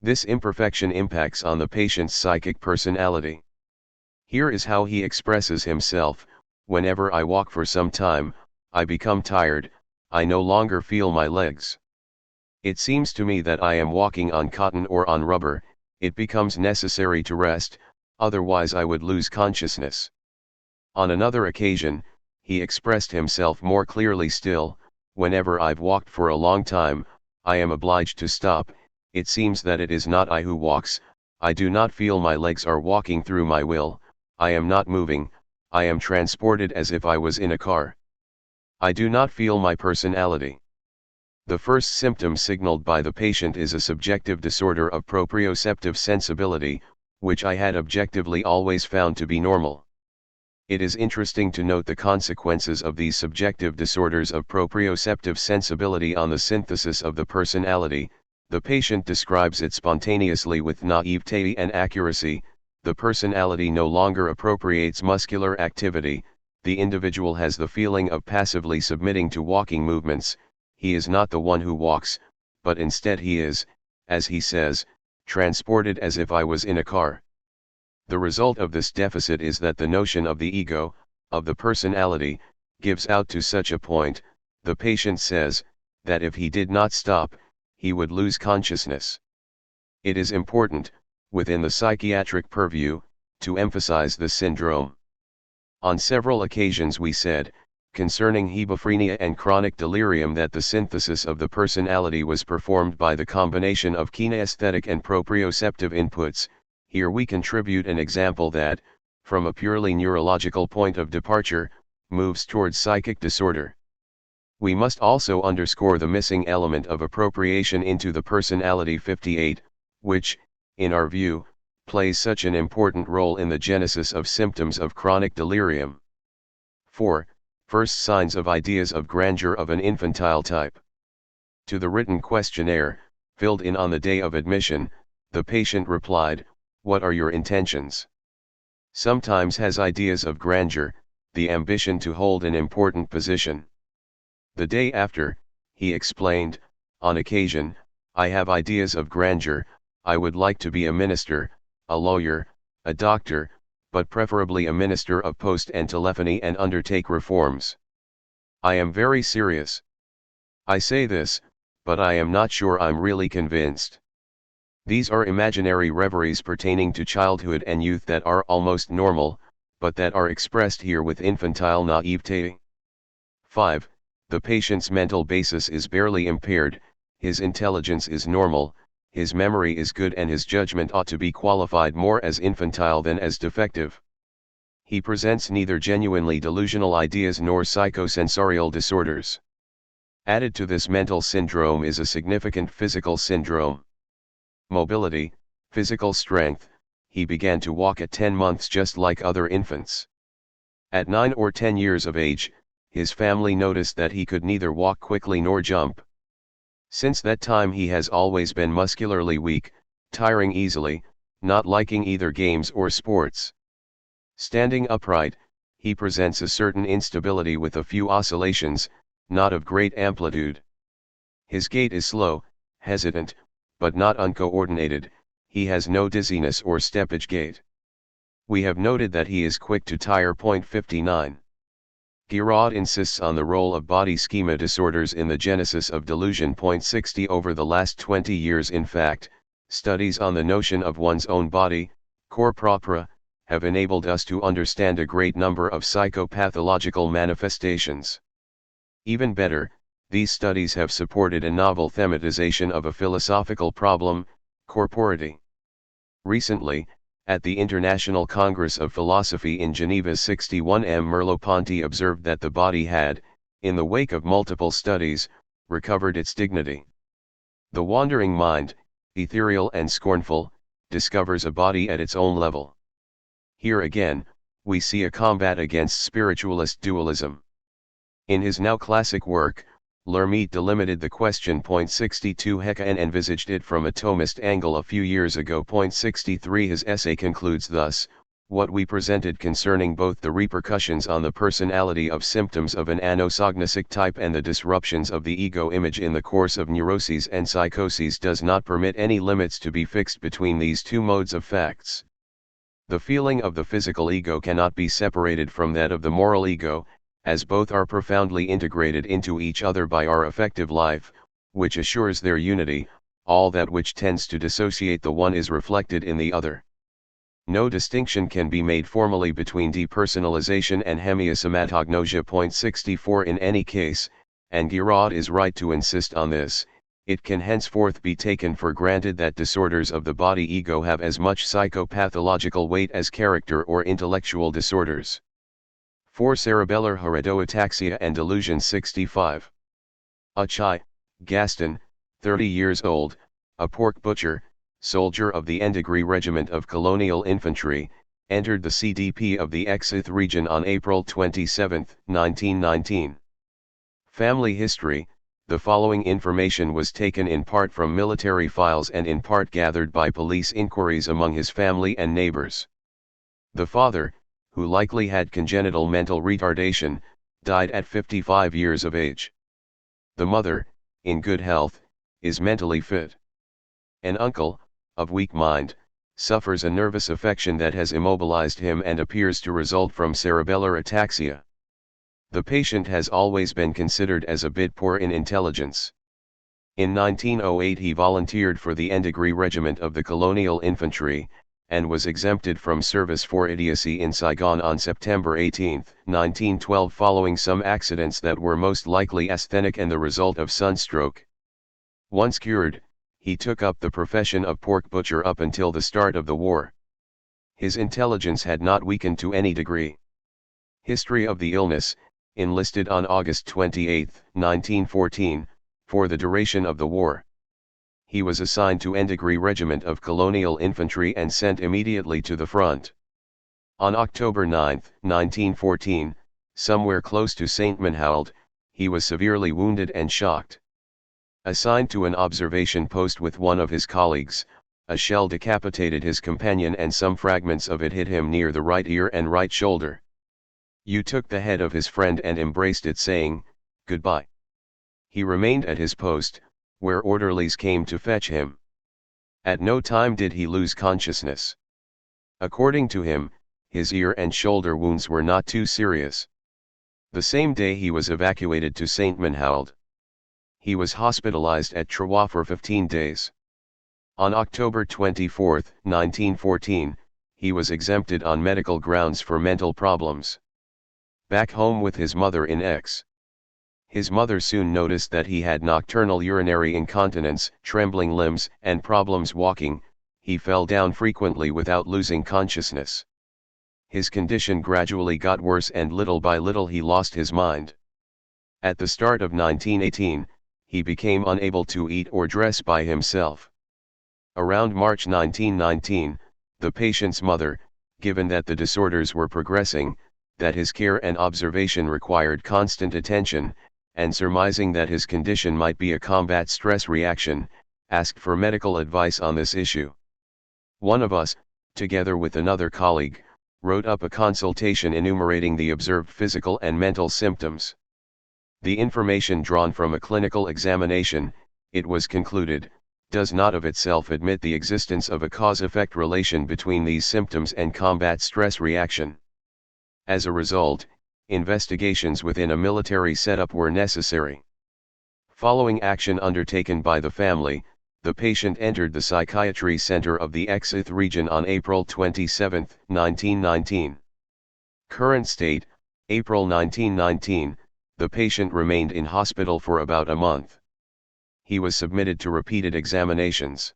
This imperfection impacts on the patient's psychic personality. Here is how he expresses himself: whenever I walk for some time, I become tired, I no longer feel my legs. It seems to me that I am walking on cotton or on rubber. It becomes necessary to rest, otherwise I would lose consciousness. On another occasion, he expressed himself more clearly still: whenever I've walked for a long time, I am obliged to stop. It seems that it is not I who walks, I do not feel my legs are walking through my will, I am not moving, I am transported as if I was in a car. I do not feel my personality. The first symptom signaled by the patient is a subjective disorder of proprioceptive sensibility, which I had objectively always found to be normal. It is interesting to note the consequences of these subjective disorders of proprioceptive sensibility on the synthesis of the personality. The patient describes it spontaneously with naivete and accuracy. The personality no longer appropriates muscular activity. The individual has the feeling of passively submitting to walking movements. He is not the one who walks, but instead he is, as he says, transported as if I was in a car. The result of this deficit is that the notion of the ego, of the personality, gives out to such a point, the patient says, that if he did not stop, he would lose consciousness. It is important, within the psychiatric purview, to emphasize this syndrome. On several occasions we said, concerning hebephrenia and chronic delirium, that the synthesis of the personality was performed by the combination of kinesthetic and proprioceptive inputs. Here we contribute an example that, from a purely neurological point of departure, moves towards psychic disorder. We must also underscore the missing element of appropriation into the personality 58, which, in our view, plays such an important role in the genesis of symptoms of chronic delirium. 4. First signs of ideas of grandeur of an infantile type. To the written questionnaire, filled in on the day of admission, the patient replied, "What are your intentions?" Sometimes has ideas of grandeur, the ambition to hold an important position. The day after, he explained, "On occasion, I have ideas of grandeur, I would like to be a minister, a lawyer, a doctor, but preferably a minister of post and telephony and undertake reforms. I am very serious. I say this, but I am not sure I'm really convinced." These are imaginary reveries pertaining to childhood and youth that are almost normal, but that are expressed here with infantile naivete. 5. The patient's mental basis is barely impaired, his intelligence is normal, his memory is good and his judgment ought to be qualified more as infantile than as defective. He presents neither genuinely delusional ideas nor psychosensorial disorders. Added to this mental syndrome is a significant physical syndrome. Mobility, physical strength, he began to walk at 10 months just like other infants. At 9 or 10 years of age, his family noticed that he could neither walk quickly nor jump. Since that time he has always been muscularly weak, tiring easily, not liking either games or sports. Standing upright, he presents a certain instability with a few oscillations, not of great amplitude. His gait is slow, hesitant, but not uncoordinated, he has no dizziness or steppage gait. We have noted that he is quick to tire. 59. Giraud insists on the role of body schema disorders in the genesis of delusion. 60 Over the last 20 years, in fact, studies on the notion of one's own body, corps propre, have enabled us to understand a great number of psychopathological manifestations. Even better, these studies have supported a novel thematization of a philosophical problem, corpority. Recently, at the International Congress of Philosophy in Geneva 61, M. Merleau-Ponty observed that the body had, in the wake of multiple studies, recovered its dignity. The wandering mind, ethereal and scornful, discovers a body at its own level. Here again, we see a combat against spiritualist dualism. In his now classic work, L'Ermite delimited the question. 62 Hecke and envisaged it from a Thomist angle a few years ago. 63 His essay concludes thus: what we presented concerning both the repercussions on the personality of symptoms of an anosognosic type and the disruptions of the ego image in the course of neuroses and psychoses does not permit any limits to be fixed between these two modes of facts. The feeling of the physical ego cannot be separated from that of the moral ego, as both are profoundly integrated into each other by our affective life, which assures their unity. All that which tends to dissociate the one is reflected in the other. No distinction can be made formally between depersonalization and hemiasomatognosia. 64 In any case, and Giraud is right to insist on this, it can henceforth be taken for granted that disorders of the body ego have as much psychopathological weight as character or intellectual disorders. 4. Cerebellar heredoataxia and delusion. 65. Achai, Gaston, 30 years old, a pork butcher, soldier of the N-degree Regiment of Colonial Infantry, entered the CDP of the Exith region on April 27, 1919. Family history. The following information was taken in part from military files and in part gathered by police inquiries among his family and neighbors. The father, who likely had congenital mental retardation, died at 55 years of age. The mother, in good health, is mentally fit. An uncle, of weak mind, suffers a nervous affection that has immobilized him and appears to result from cerebellar ataxia. The patient has always been considered as a bit poor in intelligence. In 1908 he volunteered for the N-degree Regiment of the Colonial Infantry, and was exempted from service for idiocy in Saigon on September 18, 1912 following some accidents that were most likely asthenic and the result of sunstroke. Once cured, he took up the profession of pork butcher up until the start of the war. His intelligence had not weakened to any degree. History of the illness, enlisted on August 28, 1914, for the duration of the war. He was assigned to N-degree Regiment of Colonial Infantry and sent immediately to the front. On October 9, 1914, somewhere close to St. Manhould, he was severely wounded and shocked. Assigned to an observation post with one of his colleagues, a shell decapitated his companion and some fragments of it hit him near the right ear and right shoulder. You took the head of his friend and embraced it, saying, "Goodbye." He remained at his post, where orderlies came to fetch him. At no time did he lose consciousness. According to him, his ear and shoulder wounds were not too serious. The same day he was evacuated to St. Manhould. He was hospitalized at Troyes for 15 days. On October 24, 1914, he was exempted on medical grounds for mental problems. Back home with his mother in X. His mother soon noticed that he had nocturnal urinary incontinence, trembling limbs, and problems walking. He fell down frequently without losing consciousness. His condition gradually got worse and little by little he lost his mind. At the start of 1918, he became unable to eat or dress by himself. Around March 1919, the patient's mother, given that the disorders were progressing, that his care and observation required constant attention, and surmising that his condition might be a combat stress reaction, asked for medical advice on this issue. One of us, together with another colleague, wrote up a consultation enumerating the observed physical and mental symptoms. The information drawn from a clinical examination, it was concluded, does not of itself admit the existence of a cause-effect relation between these symptoms and combat stress reaction. As a result, investigations within a military setup were necessary. Following action undertaken by the family, the patient entered the psychiatry center of the Exith region on April 27, 1919. Current state, April 1919, the patient remained in hospital for about a month. He was submitted to repeated examinations.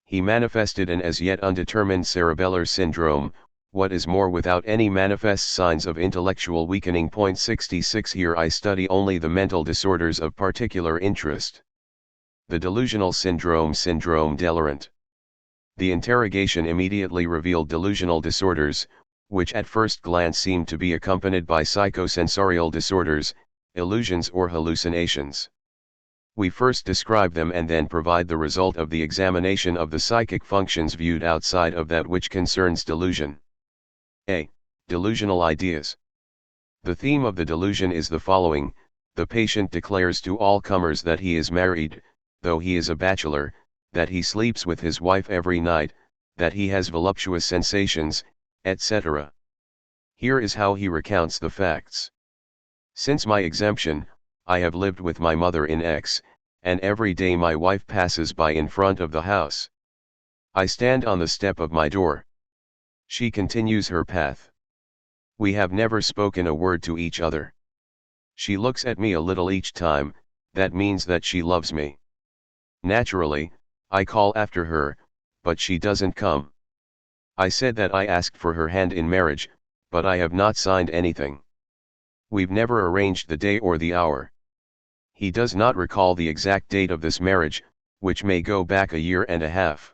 He manifested an as yet undetermined cerebellar syndrome, what is more without any manifest signs of intellectual weakening. 66 Here I study only the mental disorders of particular interest. The delusional syndrome delirant. The interrogation immediately revealed delusional disorders, which at first glance seemed to be accompanied by psychosensorial disorders, illusions or hallucinations. We first describe them and then provide the result of the examination of the psychic functions viewed outside of that which concerns delusion. A. Delusional ideas. The theme of the delusion is the following: the patient declares to all comers that he is married, though he is a bachelor, that he sleeps with his wife every night, that he has voluptuous sensations, etc. Here is how he recounts the facts. Since my exemption, I have lived with my mother in X, and every day my wife passes by in front of the house. I stand on the step of my door. She continues her path. We have never spoken a word to each other. She looks at me a little each time, that means that she loves me. Naturally, I call after her, but she doesn't come. I said that I asked for her hand in marriage, but I have not signed anything. We've never arranged the day or the hour. He does not recall the exact date of this marriage, which may go back a year and a half.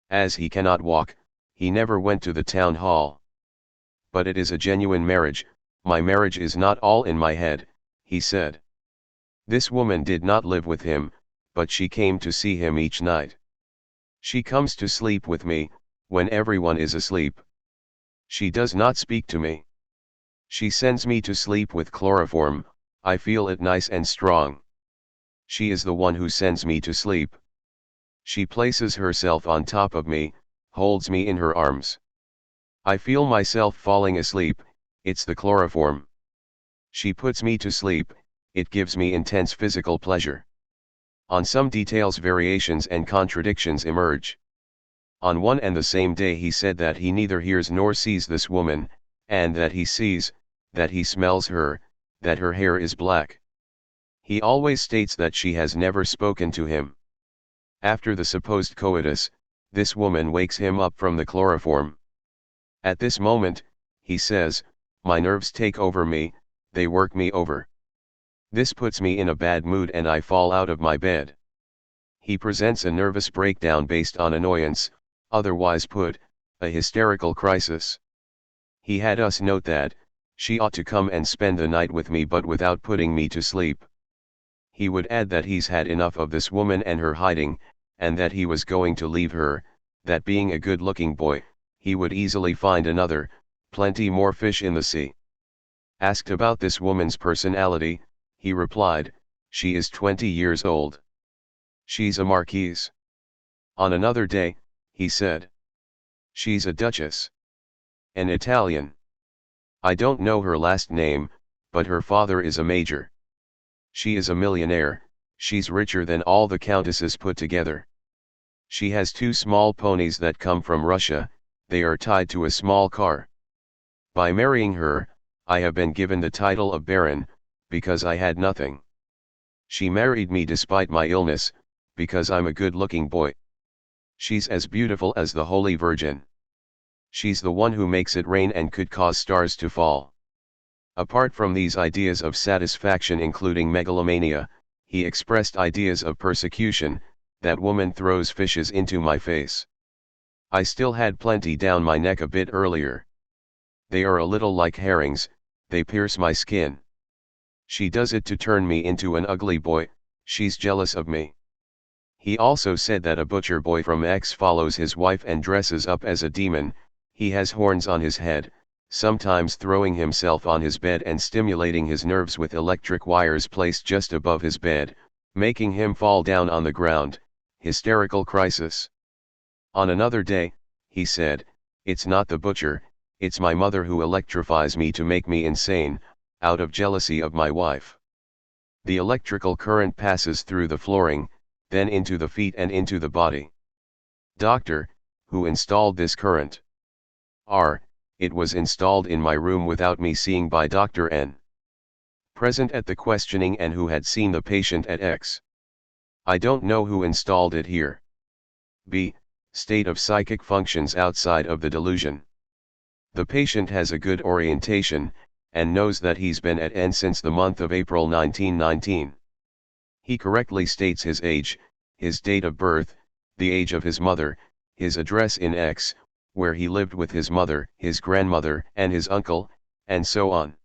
As he cannot walk, he never went to the town hall. But it is a genuine marriage. My marriage is not all in my head, he said. This woman did not live with him, but she came to see him each night. She comes to sleep with me, when everyone is asleep. She does not speak to me. She sends me to sleep with chloroform. I feel it nice and strong. She is the one who sends me to sleep. She places herself on top of me, holds me in her arms. I feel myself falling asleep, it's the chloroform. She puts me to sleep, it gives me intense physical pleasure. On some details variations and contradictions emerge. On one and the same day he said that he neither hears nor sees this woman, and that he sees, that he smells her, that her hair is black. He always states that she has never spoken to him. After the supposed coitus, this woman wakes him up from the chloroform. At this moment, he says, my nerves take over me, they work me over. This puts me in a bad mood and I fall out of my bed. He presents a nervous breakdown based on annoyance, otherwise put, a hysterical crisis. He had us note that, she ought to come and spend the night with me but without putting me to sleep. He would add that he's had enough of this woman and her hiding, and that he was going to leave her, that being a good-looking boy, he would easily find another, plenty more fish in the sea. Asked about this woman's personality, he replied, she is 20 years old. She's a marquise. On another day, he said, she's a duchess. An Italian. I don't know her last name, but her father is a major. She is a millionaire, she's richer than all the countesses put together. She has 2 small ponies that come from Russia, they are tied to a small car. By marrying her, I have been given the title of Baron, because I had nothing. She married me despite my illness, because I'm a good-looking boy. She's as beautiful as the Holy Virgin. She's the one who makes it rain and could cause stars to fall. Apart from these ideas of satisfaction including megalomania, he expressed ideas of persecution, that woman throws fishes into my face. I still had plenty down my neck a bit earlier. They are a little like herrings, they pierce my skin. She does it to turn me into an ugly boy, she's jealous of me. He also said that a butcher boy from X follows his wife and dresses up as a demon, he has horns on his head, sometimes throwing himself on his bed and stimulating his nerves with electric wires placed just above his bed, making him fall down on the ground, hysterical crisis. On another day, he said, it's not the butcher, it's my mother who electrifies me to make me insane, out of jealousy of my wife. The electrical current passes through the flooring, then into the feet and into the body. Doctor, who installed this current? It was installed in my room without me seeing by Dr. N. Present at the questioning and who had seen the patient at X. I don't know who installed it here. B. State of psychic functions outside of the delusion. The patient has a good orientation, and knows that he's been at N since the month of April 1919. He correctly states his age, his date of birth, the age of his mother, his address in X, where he lived with his mother, his grandmother, and his uncle, and so on.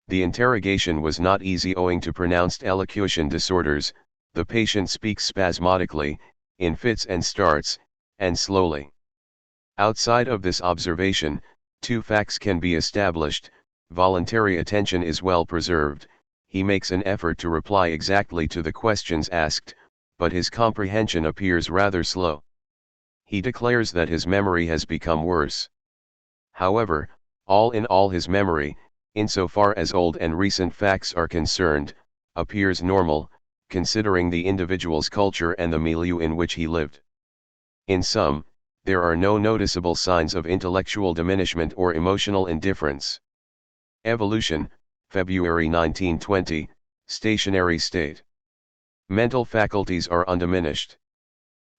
The interrogation was not easy owing to pronounced elocution disorders, the patient speaks spasmodically, in fits and starts, and slowly. Outside of this observation, 2 facts can be established: voluntary attention is well preserved, he makes an effort to reply exactly to the questions asked, but his comprehension appears rather slow. He declares that his memory has become worse. However, all in all his memory, insofar as old and recent facts are concerned, appears normal, considering the individual's culture and the milieu in which he lived. In sum, there are no noticeable signs of intellectual diminishment or emotional indifference. Evolution, February 1920, stationary state. Mental faculties are undiminished.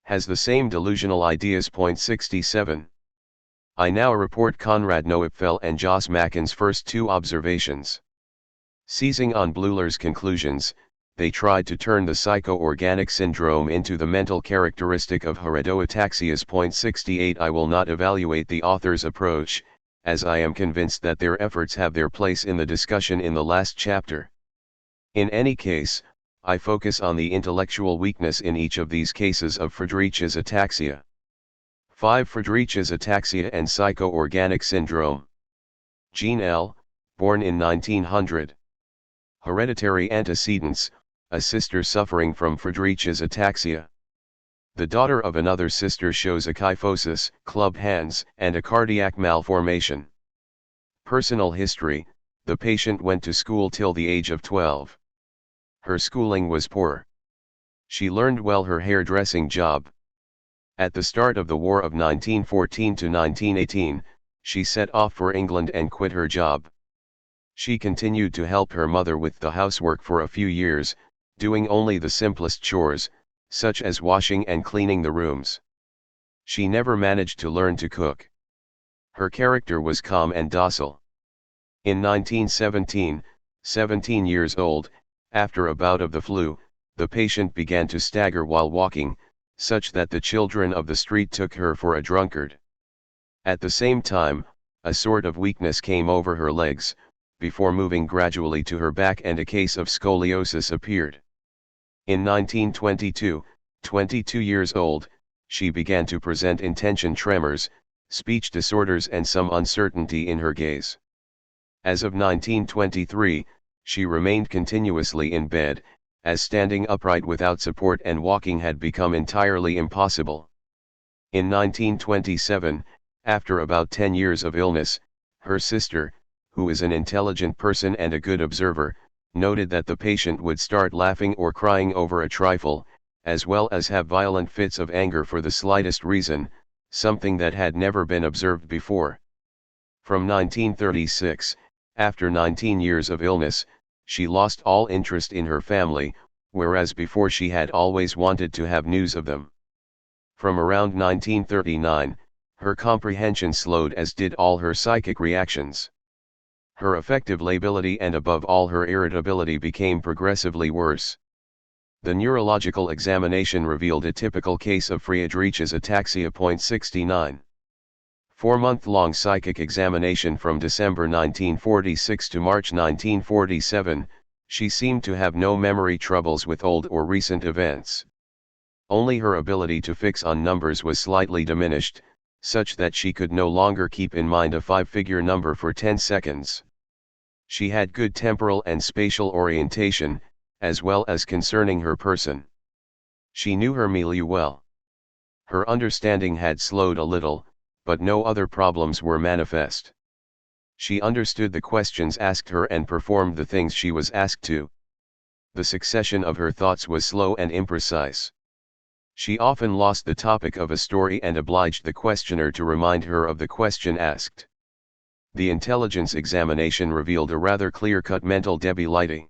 Has the same delusional ideas. 67. I now report Konrad Neufeld and Jos Macken's first 2 observations. Seizing on Bleuler's conclusions, they tried to turn the psycho-organic syndrome into the mental characteristic of heredoataxias. 68. I will not evaluate the author's approach, as I am convinced that their efforts have their place in the discussion in the last chapter. In any case, I focus on the intellectual weakness in each of these cases of Friedreich's ataxia. 5. Friedreich's ataxia and psycho-organic syndrome. Jean L., born in 1900. Hereditary antecedents: a sister suffering from Friedreich's ataxia. The daughter of another sister shows a kyphosis, club hands, and a cardiac malformation. Personal history: the patient went to school till the age of 12. Her schooling was poor. She learned well her hairdressing job. At the start of the war of 1914 to 1918, she set off for England and quit her job. She continued to help her mother with the housework for a few years, doing only the simplest chores, such as washing and cleaning the rooms. She never managed to learn to cook. Her character was calm and docile. In 1917, 17 years old, after a bout of the flu, the patient began to stagger while walking, such that the children of the street took her for a drunkard. At the same time, a sort of weakness came over her legs, before moving gradually to her back, and a case of scoliosis appeared. In 1922, 22 years old, she began to present intention tremors, speech disorders and some uncertainty in her gaze. As of 1923, she remained continuously in bed, as standing upright without support and walking had become entirely impossible. In 1927, after about 10 years of illness, her sister, who is an intelligent person and a good observer, noted that the patient would start laughing or crying over a trifle, as well as have violent fits of anger for the slightest reason, something that had never been observed before. From 1936, after 19 years of illness, she lost all interest in her family, whereas before she had always wanted to have news of them. From around 1939, her comprehension slowed, as did all her psychic reactions. Her affective lability and above all her irritability became progressively worse. The neurological examination revealed a typical case of Friedreich's ataxia. 69. 4-month-long psychic examination from December 1946 to March 1947, she seemed to have no memory troubles with old or recent events. Only her ability to fix on numbers was slightly diminished, such that she could no longer keep in mind a 5-figure number for 10 seconds. She had good temporal and spatial orientation, as well as concerning her person. She knew her milieu well. Her understanding had slowed a little, but no other problems were manifest. She understood the questions asked her and performed the things she was asked to. The succession of her thoughts was slow and imprecise. She often lost the topic of a story and obliged the questioner to remind her of the question asked. The intelligence examination revealed a rather clear-cut mental debility.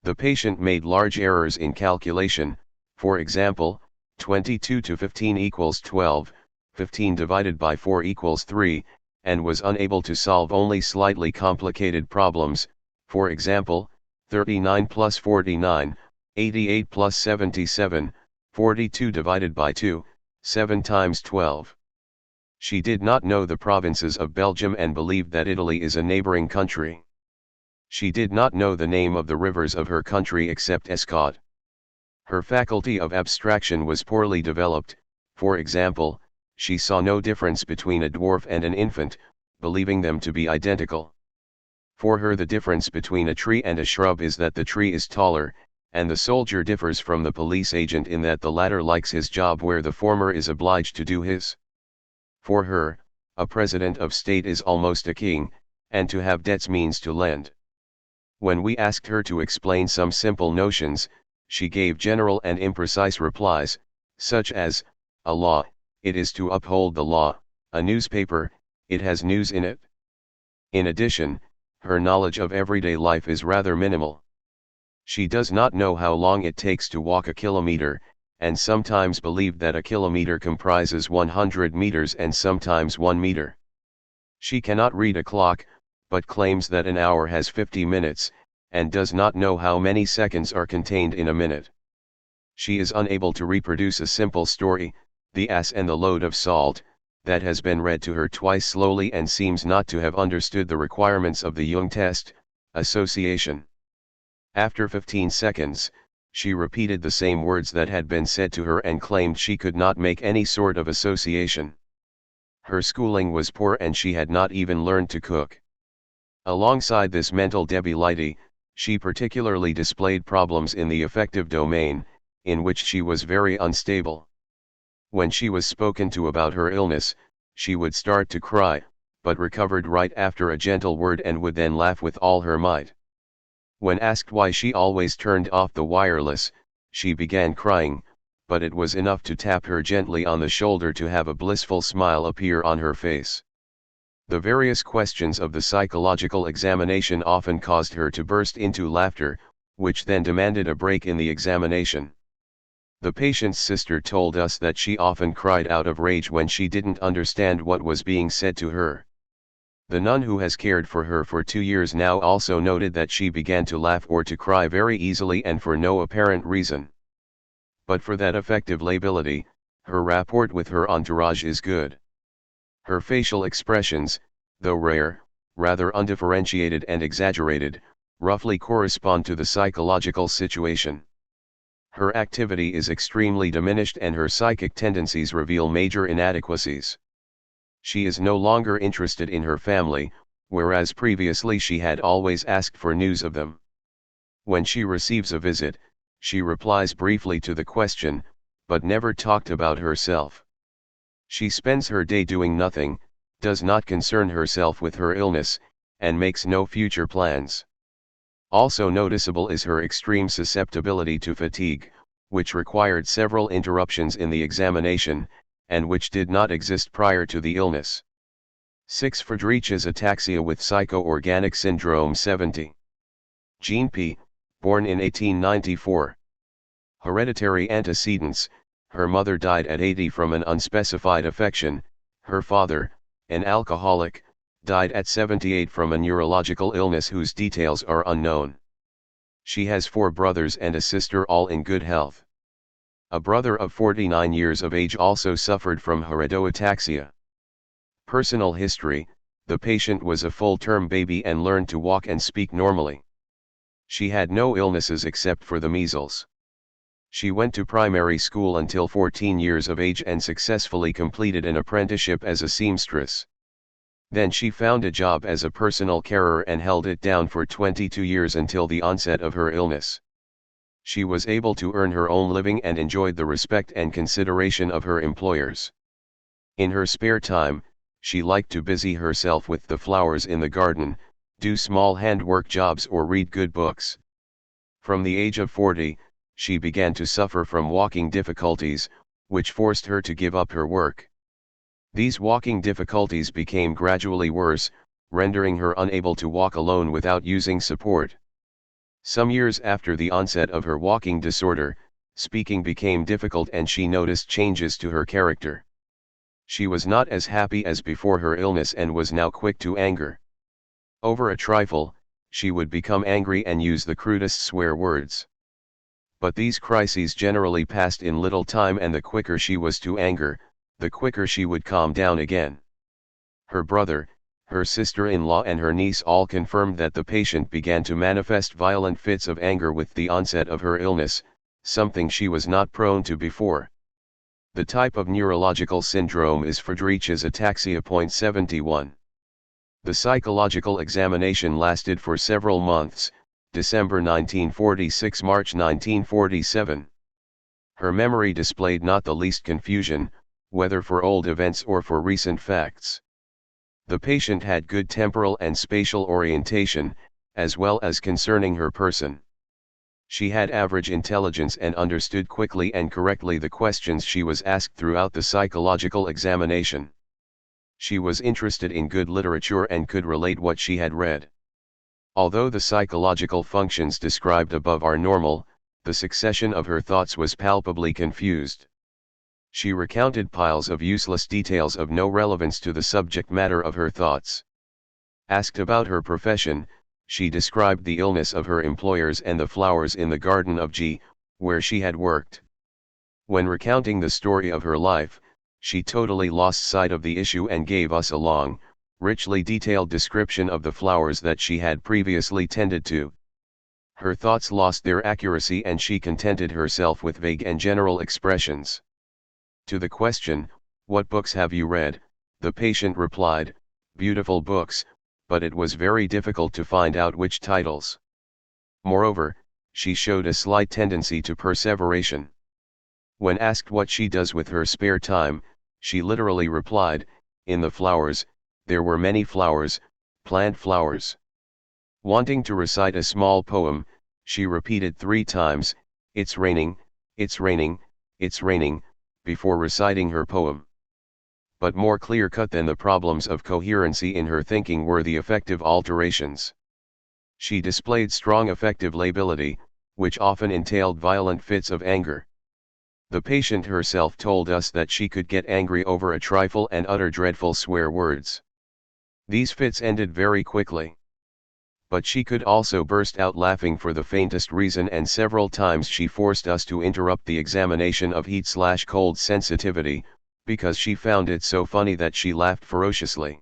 The patient made large errors in calculation, for example, 22 to 15 equals 12, 15 divided by 4 equals 3, and was unable to solve only slightly complicated problems, for example, 39 plus 49, 88 plus 77, 42 divided by 2, 7 times 12. She did not know the provinces of Belgium and believed that Italy is a neighboring country. She did not know the name of the rivers of her country except Escaut. Her faculty of abstraction was poorly developed. For example, she saw no difference between a dwarf and an infant, believing them to be identical. For her, the difference between a tree and a shrub is that the tree is taller, and the soldier differs from the police agent in that the latter likes his job where the former is obliged to do his. For her, a president of state is almost a king, and to have debts means to lend. When we asked her to explain some simple notions, she gave general and imprecise replies, such as, a law, it is to uphold the law; a newspaper, it has news in it. In addition, her knowledge of everyday life is rather minimal. She does not know how long it takes to walk a kilometer, and sometimes believed that a kilometer comprises 100 meters and sometimes 1 meter. She cannot read a clock, but claims that an hour has 50 minutes, and does not know how many seconds are contained in a minute. She is unable to reproduce a simple story, The Ass and the Load of Salt, that has been read to her twice slowly, and seems not to have understood the requirements of the Jung test, association. After 15 seconds, she repeated the same words that had been said to her and claimed she could not make any sort of association. Her schooling was poor and she had not even learned to cook. Alongside this mental debility, she particularly displayed problems in the affective domain, in which she was very unstable. When she was spoken to about her illness, she would start to cry, but recovered right after a gentle word and would then laugh with all her might. When asked why she always turned off the wireless, she began crying, but it was enough to tap her gently on the shoulder to have a blissful smile appear on her face. The various questions of the psychological examination often caused her to burst into laughter, which then demanded a break in the examination. The patient's sister told us that she often cried out of rage when she didn't understand what was being said to her. The nun who has cared for her for 2 years now also noted that she began to laugh or to cry very easily and for no apparent reason. But for that effective lability, her rapport with her entourage is good. Her facial expressions, though rare, rather undifferentiated and exaggerated, roughly correspond to the psychological situation. Her activity is extremely diminished and her psychic tendencies reveal major inadequacies. She is no longer interested in her family, whereas previously she had always asked for news of them. When she receives a visit, she replies briefly to the question, but never talked about herself. She spends her day doing nothing, does not concern herself with her illness, and makes no future plans. Also noticeable is her extreme susceptibility to fatigue, which required several interruptions in the examination, and which did not exist prior to the illness. 6. Friedreich's ataxia with psycho-organic syndrome 70. Jean P., born in 1894. Hereditary antecedents: her mother died at 80 from an unspecified affection, her father, an alcoholic, died at 78 from a neurological illness whose details are unknown. She has 4 brothers and a sister, all in good health. A brother of 49 years of age also suffered from heredoataxia. Personal history: the patient was a full-term baby and learned to walk and speak normally. She had no illnesses except for the measles. She went to primary school until 14 years of age and successfully completed an apprenticeship as a seamstress. Then she found a job as a personal carer and held it down for 22 years until the onset of her illness. She was able to earn her own living and enjoyed the respect and consideration of her employers. In her spare time, she liked to busy herself with the flowers in the garden, do small handwork jobs or read good books. From the age of 40, she began to suffer from walking difficulties, which forced her to give up her work. These walking difficulties became gradually worse, rendering her unable to walk alone without using support. Some years after the onset of her walking disorder, speaking became difficult and she noticed changes to her character. She was not as happy as before her illness and was now quick to anger. Over a trifle, she would become angry and use the crudest swear words. But these crises generally passed in little time, and the quicker she was to anger, the quicker she would calm down again. Her brother, her sister-in-law and her niece all confirmed that the patient began to manifest violent fits of anger with the onset of her illness, something she was not prone to before. The type of neurological syndrome is Friedreich's ataxia. 71. The psychological examination lasted for several months, December 1946 March 1947. Her memory displayed not the least confusion, whether for old events or for recent facts. The patient had good temporal and spatial orientation, as well as concerning her person. She had average intelligence and understood quickly and correctly the questions she was asked throughout the psychological examination. She was interested in good literature and could relate what she had read. Although the psychological functions described above are normal, the succession of her thoughts was palpably confused. She recounted piles of useless details of no relevance to the subject matter of her thoughts. Asked about her profession, she described the illness of her employers and the flowers in the garden of G, where she had worked. When recounting the story of her life, she totally lost sight of the issue and gave us a long, richly detailed description of the flowers that she had previously tended to. Her thoughts lost their accuracy and she contented herself with vague and general expressions. To the question, "What books have you read?" the patient replied, "Beautiful books, but it was very difficult to find out which titles." Moreover, she showed a slight tendency to perseveration. When asked what she does with her spare time, she literally replied, "In the flowers, there were many flowers, plant flowers." Wanting to recite a small poem, she repeated 3 times, "It's raining, it's raining, it's raining," before reciting her poem. But more clear-cut than the problems of coherency in her thinking were the affective alterations. She displayed strong affective lability, which often entailed violent fits of anger. The patient herself told us that she could get angry over a trifle and utter dreadful swear words. These fits ended very quickly. But she could also burst out laughing for the faintest reason, and several times she forced us to interrupt the examination of heat/cold sensitivity, because she found it so funny that she laughed ferociously.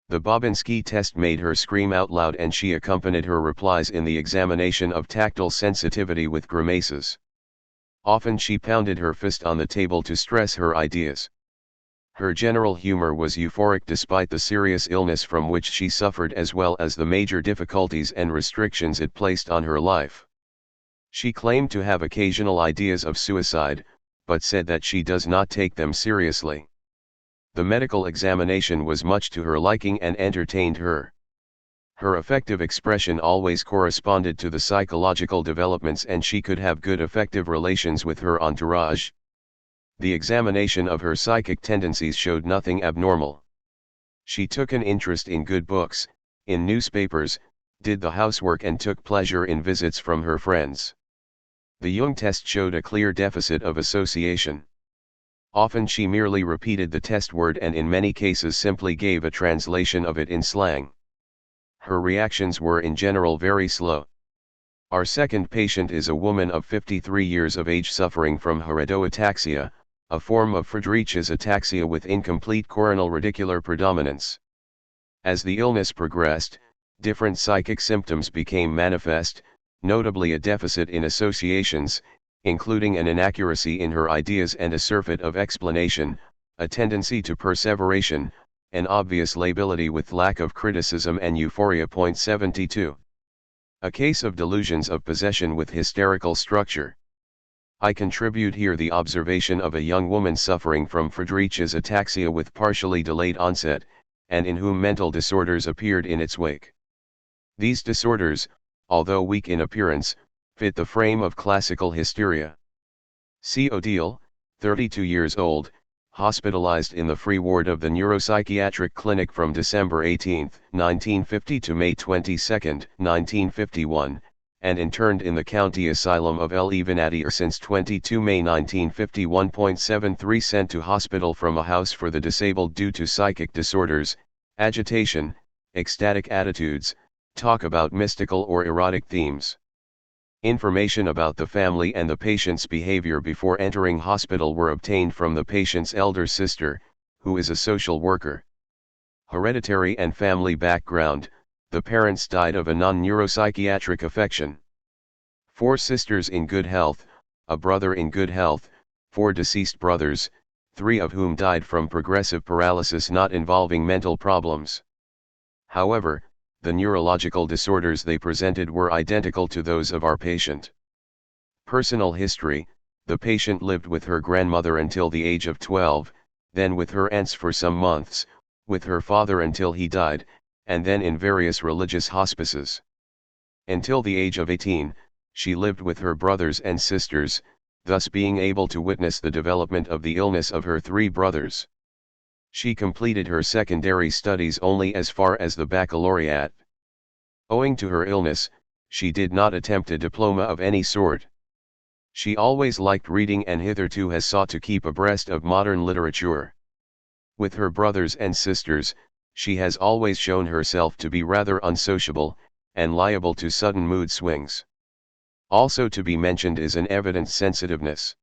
The Babinski test made her scream out loud, and she accompanied her replies in the examination of tactile sensitivity with grimaces. Often she pounded her fist on the table to stress her ideas. Her general humor was euphoric despite the serious illness from which she suffered, as well as the major difficulties and restrictions it placed on her life. She claimed to have occasional ideas of suicide, but said that she does not take them seriously. The medical examination was much to her liking and entertained her. Her affective expression always corresponded to the psychological developments, and she could have good effective relations with her entourage. The examination of her psychic tendencies showed nothing abnormal. She took an interest in good books, in newspapers, did the housework, and took pleasure in visits from her friends. The Jung test showed a clear deficit of association. Often she merely repeated the test word, and in many cases simply gave a translation of it in slang. Her reactions were in general very slow. Our second patient is a woman of 53 years of age suffering from heredoataxia, a form of Friedreich's ataxia with incomplete coronal radicular predominance. As the illness progressed, different psychic symptoms became manifest, notably a deficit in associations, including an inaccuracy in her ideas and a surfeit of explanation, a tendency to perseveration, an obvious lability with lack of criticism, and euphoria. 72. A case of delusions of possession with hysterical structure. I contribute here the observation of a young woman suffering from Friedreich's ataxia with partially delayed onset, and in whom mental disorders appeared in its wake. These disorders, although weak in appearance, fit the frame of classical hysteria. C. O'Deal, 32 years old, hospitalized in the free ward of the neuropsychiatric clinic from December 18, 1950 to May 22, 1951, and interned in the county asylum of El Evenadir since 22 May 1951. 73 sent to hospital from a house for the disabled due to psychic disorders, agitation, ecstatic attitudes, talk about mystical or erotic themes. Information about the family and the patient's behavior before entering hospital were obtained from the patient's elder sister, who is a social worker. Hereditary and family background: the parents died of a non-neuropsychiatric affection. 4 sisters in good health, a brother in good health, 4 deceased brothers, 3 of whom died from progressive paralysis not involving mental problems. However, the neurological disorders they presented were identical to those of our patient. Personal history: the patient lived with her grandmother until the age of 12, then with her aunts for some months, with her father until he died, and then in various religious hospices. Until the age of 18, she lived with her brothers and sisters, thus being able to witness the development of the illness of her 3 brothers. She completed her secondary studies only as far as the baccalaureate. Owing to her illness, she did not attempt a diploma of any sort. She always liked reading and hitherto has sought to keep abreast of modern literature. With her brothers and sisters, she has always shown herself to be rather unsociable, and liable to sudden mood swings. Also to be mentioned is an evident sensitiveness.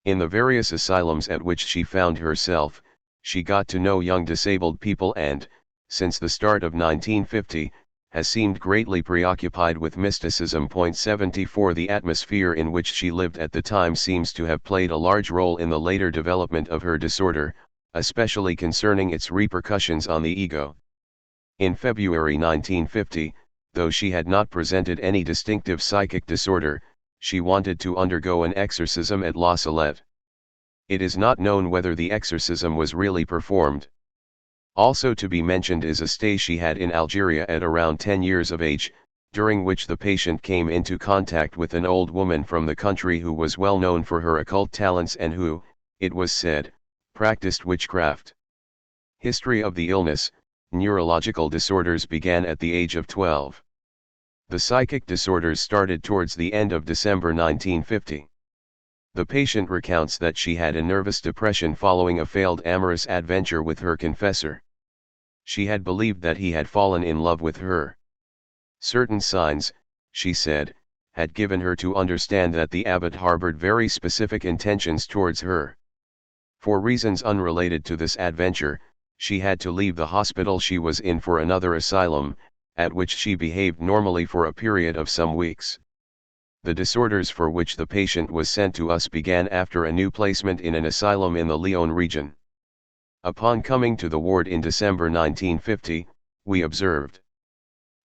In the various asylums at which she found herself, she got to know young disabled people and, since the start of 1950, has seemed greatly preoccupied with mysticism. 74 The atmosphere in which she lived at the time seems to have played a large role in the later development of her disorder, especially concerning its repercussions on the ego. In February 1950, though she had not presented any distinctive psychic disorder, she wanted to undergo an exorcism at La Salette. It is not known whether the exorcism was really performed. Also to be mentioned is a stay she had in Algeria at around 10 years of age, during which the patient came into contact with an old woman from the country who was well known for her occult talents and who, it was said, practiced witchcraft. History of the illness: neurological disorders began at the age of 12. The psychic disorders started towards the end of December 1950. The patient recounts that she had a nervous depression following a failed amorous adventure with her confessor. She had believed that he had fallen in love with her. Certain signs, she said, had given her to understand that the abbot harbored very specific intentions towards her. For reasons unrelated to this adventure, she had to leave the hospital she was in for another asylum, at which she behaved normally for a period of some weeks. The disorders for which the patient was sent to us began after a new placement in an asylum in the Lyon region. Upon coming to the ward in December 1950, we observed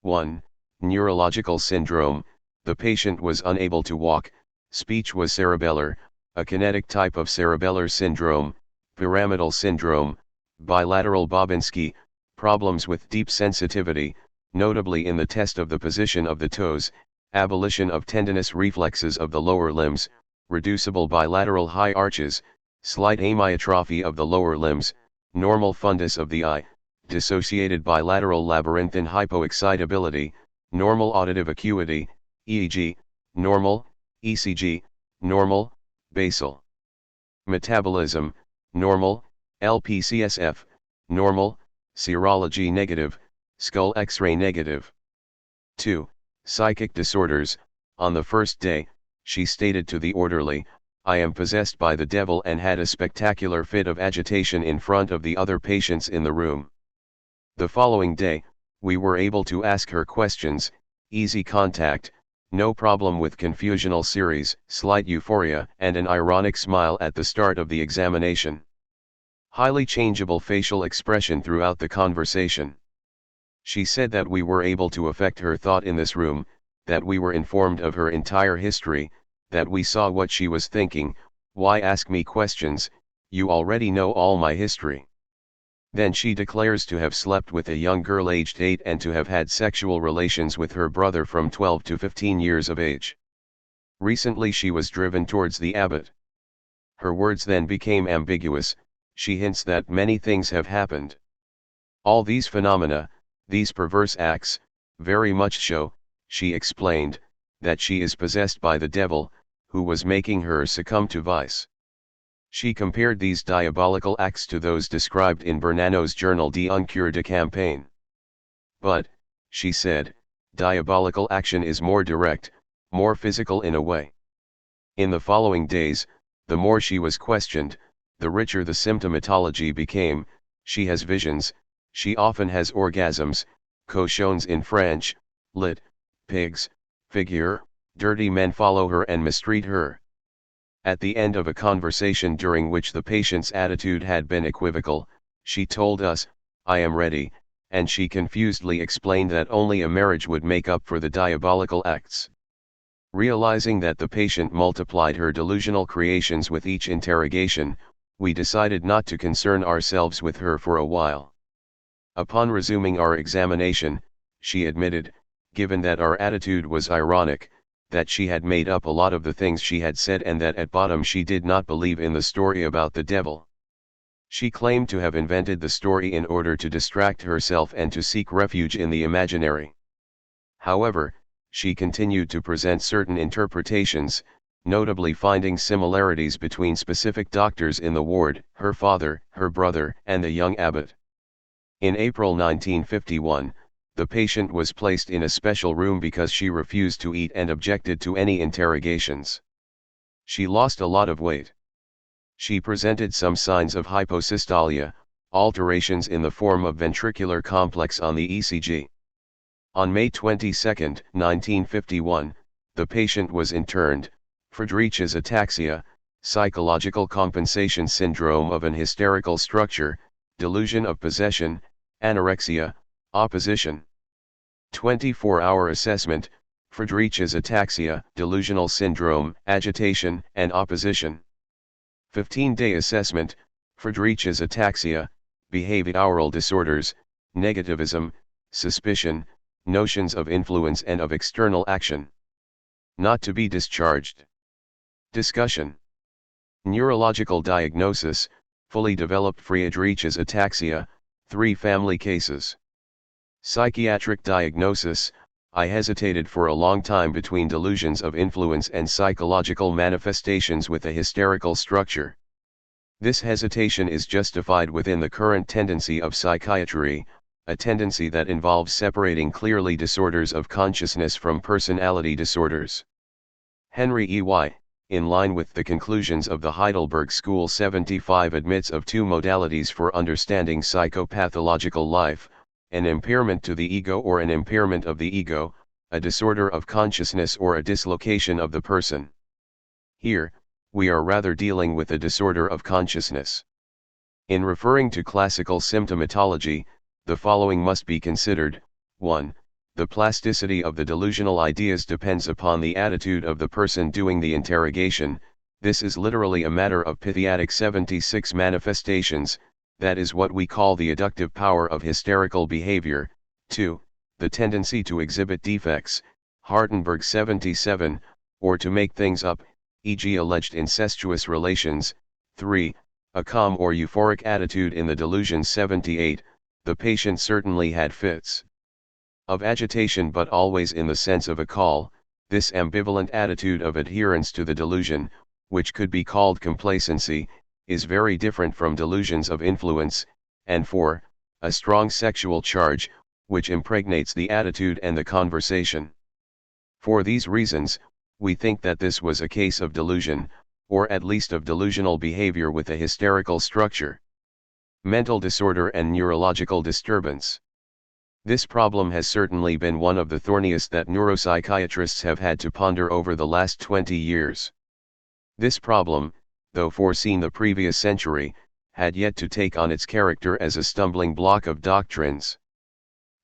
1. Neurological syndrome. The patient was unable to walk, speech was cerebellar, a kinetic type of cerebellar syndrome, pyramidal syndrome, bilateral Babinski, problems with deep sensitivity, notably in the test of the position of the toes, abolition of tendinous reflexes of the lower limbs, reducible bilateral high arches, slight amyotrophy of the lower limbs, normal fundus of the eye, dissociated bilateral labyrinthine hypoexcitability, normal auditive acuity, EEG, normal, ECG, normal, basal. Metabolism, normal, LPCSF, normal, serology negative, skull X-ray negative. 2. Psychic disorders. On the first day, she stated to the orderly, "I am possessed by the devil," and had a spectacular fit of agitation in front of the other patients in the room. The following day, we were able to ask her questions, easy contact, no problem with confusional series, slight euphoria, and an ironic smile at the start of the examination. Highly changeable facial expression throughout the conversation. She said that we were able to affect her thought in this room, that we were informed of her entire history, that we saw what she was thinking. "Why ask me questions, you already know all my history." Then she declares to have slept with a young girl aged 8 and to have had sexual relations with her brother from 12 to 15 years of age. Recently she was driven towards the abbot. Her words then became ambiguous. She hints that many things have happened. All these phenomena, these perverse acts, very much show, she explained, that she is possessed by the devil, who was making her succumb to vice. She compared these diabolical acts to those described in Bernano's journal Un Cure de Campagne. But, she said, diabolical action is more direct, more physical in a way. In the following days, the more she was questioned, the richer the symptomatology became. She has visions, she often has orgasms, cochons in French, lit, pigs, figure, dirty men follow her and mistreat her. At the end of a conversation during which the patient's attitude had been equivocal, she told us, "I am ready," and she confusedly explained that only a marriage would make up for the diabolical acts. Realizing that the patient multiplied her delusional creations with each interrogation, we decided not to concern ourselves with her for a while. Upon resuming our examination, she admitted, given that our attitude was ironic, that she had made up a lot of the things she had said and that at bottom she did not believe in the story about the devil. She claimed to have invented the story in order to distract herself and to seek refuge in the imaginary. However, she continued to present certain interpretations, notably finding similarities between specific doctors in the ward, her father, her brother, and the young abbot. In April 1951, the patient was placed in a special room because she refused to eat and objected to any interrogations. She lost a lot of weight. She presented some signs of hyposystolia, alterations in the form of ventricular complex on the ECG. On May 22, 1951, the patient was interned. Friedreich's ataxia, psychological compensation syndrome of an hysterical structure, delusion of possession, anorexia, opposition. 24-hour assessment, Friedreich's ataxia, delusional syndrome, agitation, and opposition. 15-day assessment, Friedreich's ataxia, behavioral disorders, negativism, suspicion, notions of influence and of external action. Not to be discharged. Discussion. Neurological diagnosis, fully developed Friedreich's ataxia, 3 family cases. Psychiatric diagnosis, I hesitated for a long time between delusions of influence and psychological manifestations with a hysterical structure. This hesitation is justified within the current tendency of psychiatry, a tendency that involves separating clearly disorders of consciousness from personality disorders. Henry E.Y., in line with the conclusions of the Heidelberg School 75, admits of two modalities for understanding psychopathological life: an impairment to the ego or an impairment of the ego, a disorder of consciousness or a dislocation of the person. Here, we are rather dealing with a disorder of consciousness. In referring to classical symptomatology, the following must be considered. 1. The plasticity of the delusional ideas depends upon the attitude of the person doing the interrogation. This is literally a matter of Pithiatic 76 manifestations, that is what we call the adductive power of hysterical behavior. 2. The tendency to exhibit defects, Hartenberg 77, or to make things up, e.g. alleged incestuous relations. 3. A calm or euphoric attitude in the delusion 78, the patient certainly had fits of agitation, but always in the sense of a call. This ambivalent attitude of adherence to the delusion, which could be called complacency, is very different from delusions of influence. And 4. A strong sexual charge, which impregnates the attitude and the conversation. For these reasons, we think that this was a case of delusion, or at least of delusional behavior with a hysterical structure. Mental disorder and neurological disturbance. This problem has certainly been one of the thorniest that neuropsychiatrists have had to ponder over the last 20 years. This problem, though foreseen the previous century, had yet to take on its character as a stumbling block of doctrines.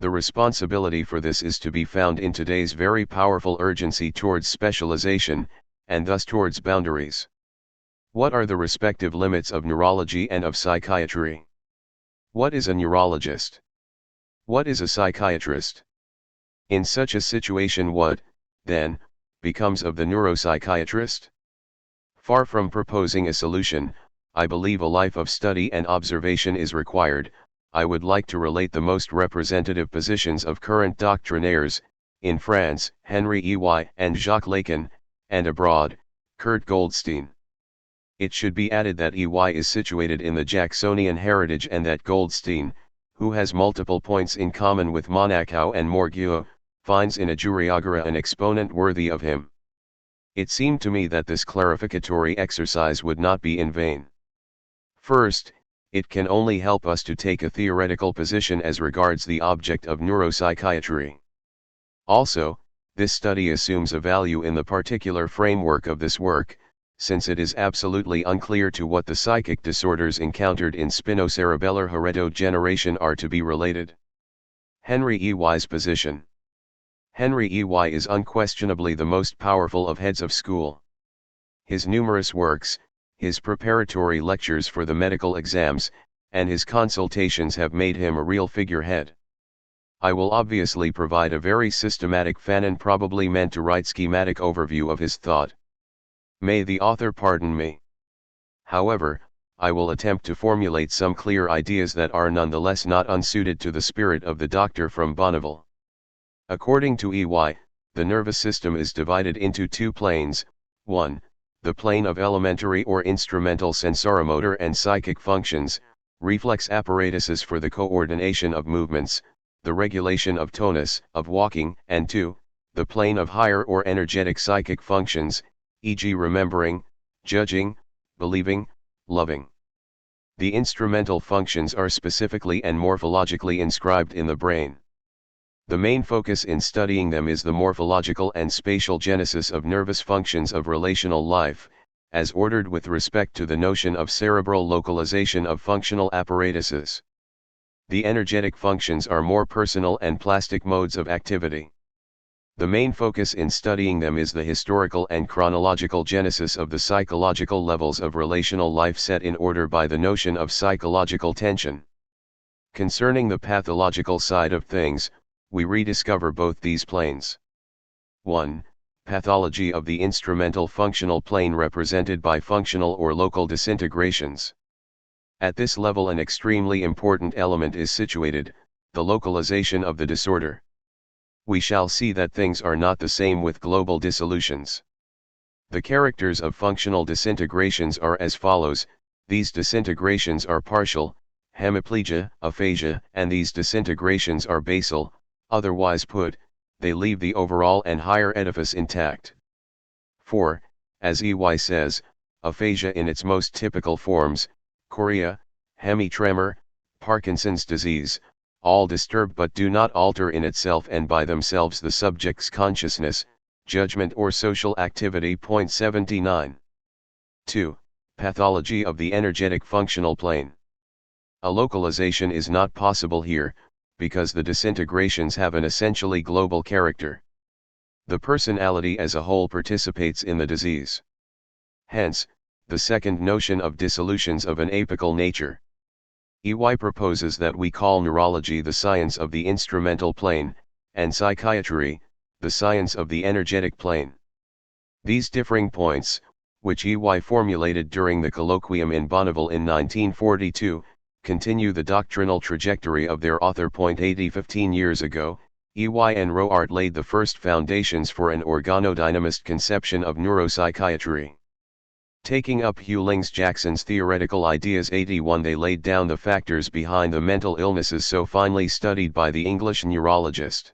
The responsibility for this is to be found in today's very powerful urgency towards specialization, and thus towards boundaries. What are the respective limits of neurology and of psychiatry? What is a neurologist? What is a psychiatrist? In such a situation, what, then, becomes of the neuropsychiatrist? Far from proposing a solution, I believe a life of study and observation is required. I would like to relate the most representative positions of current doctrinaires, in France, Henry E.Y. and Jacques Lacan, and abroad, Kurt Goldstein. It should be added that E.Y. is situated in the Jacksonian heritage, and that Goldstein, who has multiple points in common with Monaco and Morgueau, finds in Aguriagara an exponent worthy of him. It seemed to me that this clarificatory exercise would not be in vain. First, it can only help us to take a theoretical position as regards the object of neuropsychiatry. Also, this study assumes a value in the particular framework of this work, since it is absolutely unclear to what the psychic disorders encountered in spinocerebellar heredogeneration are to be related. Henry E.Y.'s position. Henry E.Y. is unquestionably the most powerful of heads of school. His numerous works, his preparatory lectures for the medical exams, and his consultations have made him a real figurehead. I will obviously provide a very systematic Fanon probably meant to write schematic overview of his thought. May the author pardon me. However, I will attempt to formulate some clear ideas that are nonetheless not unsuited to the spirit of the doctor from Bonneville. According to E.Y., the nervous system is divided into two planes: 1. The plane of elementary or instrumental sensoromotor and psychic functions, reflex apparatuses for the coordination of movements, the regulation of tonus, of walking, and 2. The plane of higher or energetic psychic functions, e.g. remembering, judging, believing, loving. The instrumental functions are specifically and morphologically inscribed in the brain. The main focus in studying them is the morphological and spatial genesis of nervous functions of relational life, as ordered with respect to the notion of cerebral localization of functional apparatuses. The energetic functions are more personal and plastic modes of activity. The main focus in studying them is the historical and chronological genesis of the psychological levels of relational life set in order by the notion of psychological tension. Concerning the pathological side of things, we rediscover both these planes. 1. Pathology of the instrumental functional plane represented by functional or local disintegrations. At this level an extremely important element is situated, the localization of the disorder. we shall see that things are not the same with global dissolutions. The characters of functional disintegrations are as follows: these disintegrations are partial, hemiplegia, aphasia, and these disintegrations are basal, otherwise put, they leave the overall and higher edifice intact. For, as EY says, aphasia in its most typical forms, chorea, hemitremor, Parkinson's disease, all disturb but do not alter in itself and by themselves the subject's consciousness, judgment or social activity. 79. 2. Pathology of the energetic functional plane. A localization is not possible here, because the disintegrations have an essentially global character. The personality as a whole participates in the disease. Hence, the second notion of dissolutions of an apical nature. EY proposes that we call neurology the science of the instrumental plane, and psychiatry, the science of the energetic plane. These differing points, which EY formulated during the colloquium in Bonneville in 1942, continue the doctrinal trajectory of their author. 15 years ago, EY and Roart laid the first foundations for an organodynamist conception of neuropsychiatry. Taking up Hugh Lings-Jackson's theoretical ideas 81, they laid down the factors behind the mental illnesses so finely studied by the English neurologist.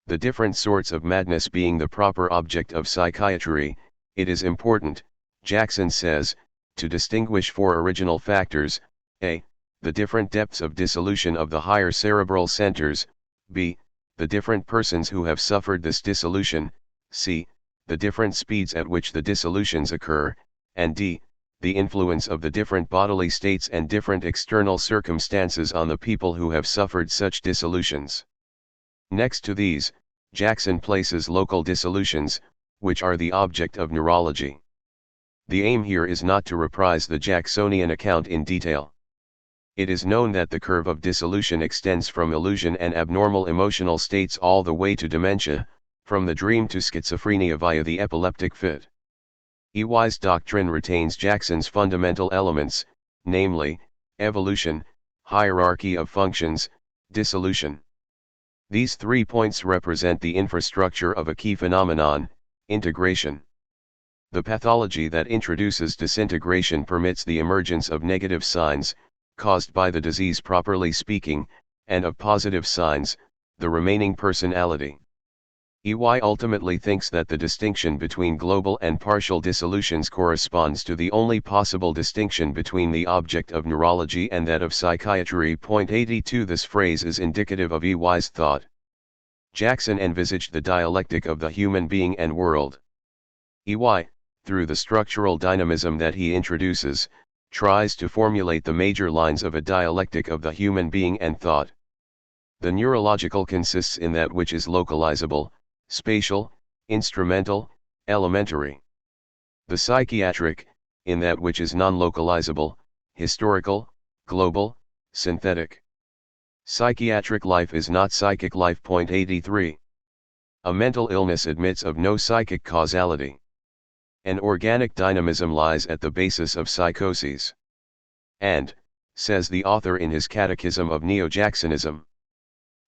The different sorts of madness being the proper object of psychiatry, it is important, Jackson says, to distinguish four original factors: a. the different depths of dissolution of the higher cerebral centers, b. the different persons who have suffered this dissolution, c. the different speeds at which the dissolutions occur, and d. the influence of the different bodily states and different external circumstances on the people who have suffered such dissolutions. Next to these, Jackson places local dissolutions, which are the object of neurology. The aim here is not to reprise the Jacksonian account in detail. It is known that the curve of dissolution extends from illusion and abnormal emotional states all the way to dementia, from the dream to schizophrenia via the epileptic fit. EY's doctrine retains Jackson's fundamental elements, namely, evolution, hierarchy of functions, dissolution. These 3 points represent the infrastructure of a key phenomenon, integration. The pathology that introduces disintegration permits the emergence of negative signs, caused by the disease properly speaking, and of positive signs, the remaining personality. EY ultimately thinks that the distinction between global and partial dissolutions corresponds to the only possible distinction between the object of neurology and that of psychiatry. 82. This phrase is indicative of EY's thought. Jackson envisaged the dialectic of the human being and world. EY, through the structural dynamism that he introduces, tries to formulate the major lines of a dialectic of the human being and thought. The neurological consists in that which is localizable, spatial, instrumental, elementary. The psychiatric, in that which is non-localizable, historical, global, synthetic. Psychiatric life is not psychic life. 83. A mental illness admits of no psychic causality. An organic dynamism lies at the basis of psychoses. And, says the author in his Catechism of Neo-Jacksonism,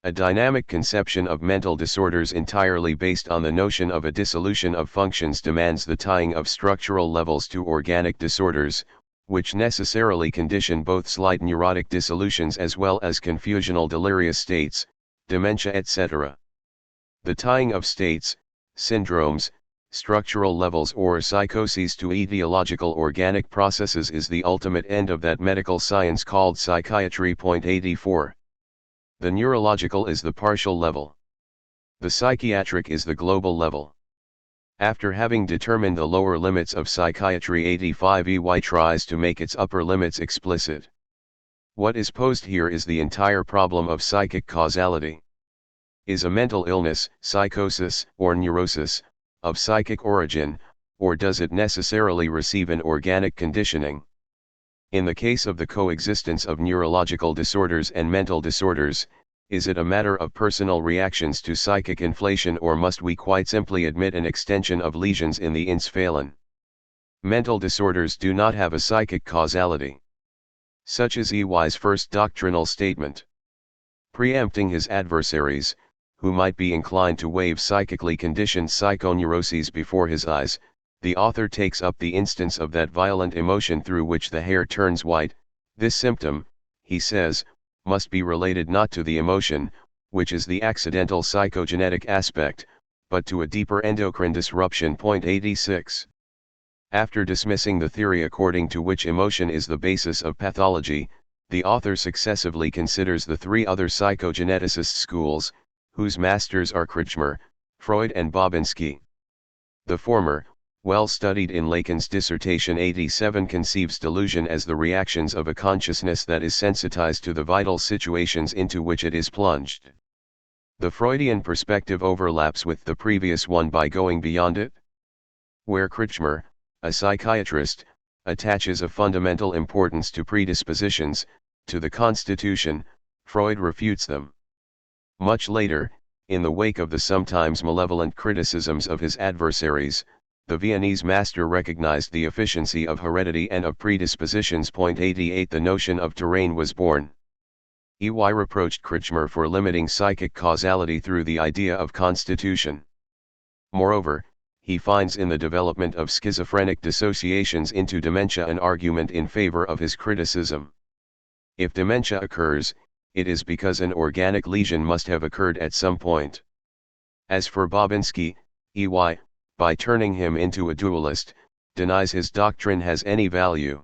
a dynamic conception of mental disorders entirely based on the notion of a dissolution of functions demands the tying of structural levels to organic disorders, which necessarily condition both slight neurotic dissolutions as well as confusional delirious states, dementia etc. The tying of states, syndromes, structural levels or psychoses to etiological organic processes is the ultimate end of that medical science called psychiatry. 84. The neurological is the partial level. The psychiatric is the global level. After having determined the lower limits of psychiatry, 85, EY tries to make its upper limits explicit. What is posed here is the entire problem of psychic causality. Is a mental illness, psychosis, or neurosis, of psychic origin, or does it necessarily receive an organic conditioning? In the case of the coexistence of neurological disorders and mental disorders, is it a matter of personal reactions to psychic inflation, or must we quite simply admit an extension of lesions in the ins Phalen? Mental disorders do not have a psychic causality. Such is EY's first doctrinal statement. Preempting his adversaries, who might be inclined to wave psychically conditioned psychoneuroses before his eyes, the author takes up the instance of that violent emotion through which the hair turns white. This symptom, he says, must be related not to the emotion, which is the accidental psychogenetic aspect, but to a deeper endocrine disruption. 86. After dismissing the theory according to which emotion is the basis of pathology, the author successively considers the three other psychogeneticist schools, whose masters are Kretschmer, Freud and Babinski. The former, well studied in Lacan's dissertation 87, conceives delusion as the reactions of a consciousness that is sensitized to the vital situations into which it is plunged. The Freudian perspective overlaps with the previous one by going beyond it. Where Kretschmer, a psychiatrist, attaches a fundamental importance to predispositions, to the constitution, Freud refutes them. Much later, in the wake of the sometimes malevolent criticisms of his adversaries, the Viennese master recognized the efficiency of heredity and of predispositions. 88. The notion of terrain was born. EY reproached Kretschmer for limiting psychic causality through the idea of constitution. Moreover, he finds in the development of schizophrenic dissociations into dementia an argument in favor of his criticism. If dementia occurs, it is because an organic lesion must have occurred at some point. As for Babinski, EY, by turning him into a dualist, denies his doctrine has any value.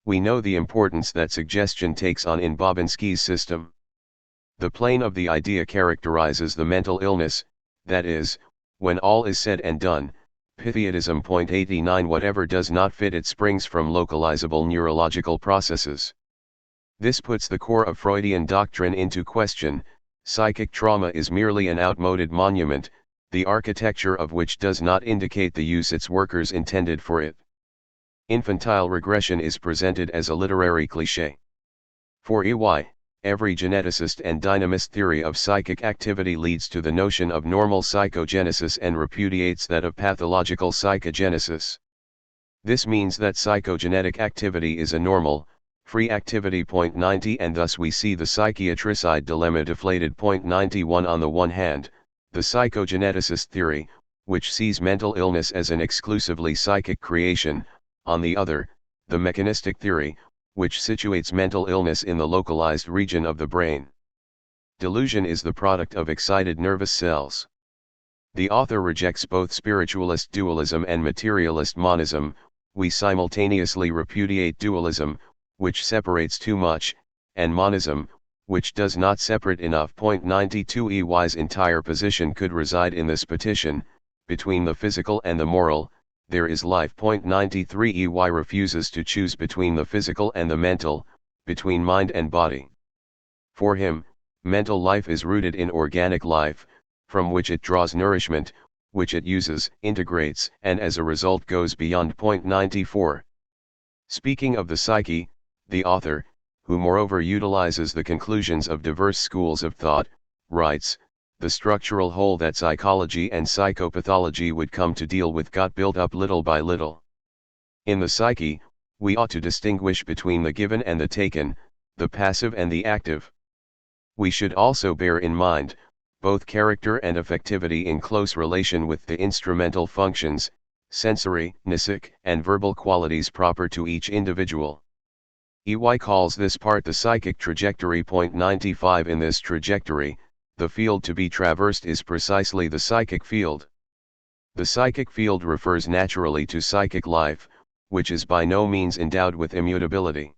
We know the importance that suggestion takes on in Babinski's system. The plane of the idea characterizes the mental illness, that is, when all is said and done, Pythiatism. 89. Whatever does not fit it springs from localizable neurological processes. This puts the core of Freudian doctrine into question. Psychic trauma is merely an outmoded monument, the architecture of which does not indicate the use its workers intended for it. Infantile regression is presented as a literary cliché. For EY, every geneticist and dynamist theory of psychic activity leads to the notion of normal psychogenesis and repudiates that of pathological psychogenesis. This means that psychogenetic activity is a normal, free activity. 90. And thus we see the psychiatricide dilemma deflated. 91. On the one hand, the psychogeneticist theory, which sees mental illness as an exclusively psychic creation, on the other, the mechanistic theory, which situates mental illness in the localized region of the brain. Delusion is the product of excited nervous cells. The author rejects both spiritualist dualism and materialist monism. We simultaneously repudiate dualism, which separates too much, and monism, which does not separate enough. 92. EY's entire position could reside in this petition: between the physical and the moral, there is life. 93. EY refuses to choose between the physical and the mental, between mind and body. For him, mental life is rooted in organic life, from which it draws nourishment, which it uses, integrates, and as a result goes beyond. 94. Speaking of the psyche, the author, who moreover utilizes the conclusions of diverse schools of thought, writes, the structural hole that psychology and psychopathology would come to deal with got built up little by little. In the psyche, we ought to distinguish between the given and the taken, the passive and the active. We should also bear in mind, both character and affectivity in close relation with the instrumental functions, sensory, mnesic, and verbal qualities proper to each individual. EY calls this part the psychic trajectory. 95. In this trajectory, the field to be traversed is precisely the psychic field. The psychic field refers naturally to psychic life, which is by no means endowed with immutability.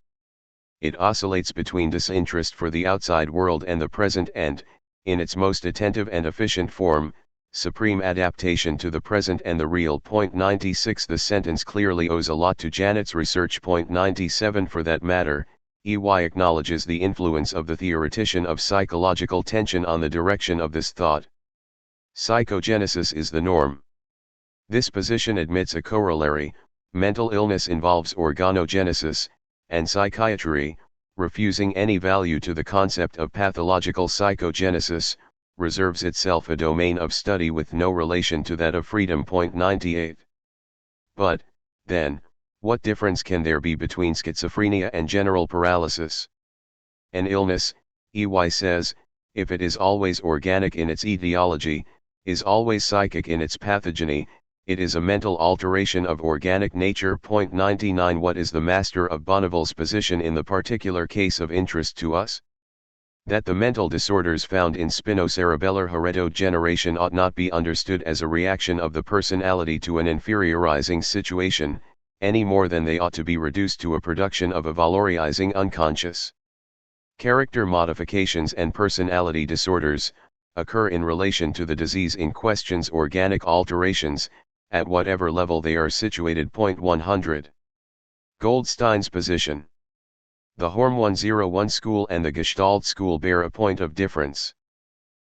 It oscillates between disinterest for the outside world and the present and, in its most attentive and efficient form, supreme adaptation to the present and the real. 96. The sentence clearly owes a lot to Janet's research. 97. For that matter, EY acknowledges the influence of the theoretician of psychological tension on the direction of this thought. Psychogenesis is the norm. This position admits a corollary: mental illness involves organogenesis, and psychiatry, refusing any value to the concept of pathological psychogenesis, reserves itself a domain of study with no relation to that of freedom. 98. But, then, what difference can there be between schizophrenia and general paralysis? An illness, EY says, if it is always organic in its etiology, is always psychic in its pathogeny, it is a mental alteration of organic nature. 99 What is the master of Bonneville's position in the particular case of interest to us? That the mental disorders found in spinocerebellar heredogeneration ought not be understood as a reaction of the personality to an inferiorizing situation, any more than they ought to be reduced to a production of a valorizing unconscious. Character modifications and personality disorders occur in relation to the disease in question's organic alterations, at whatever level they are situated. 100. Goldstein's position. The Horm 101 school and the Gestalt school bear a point of difference.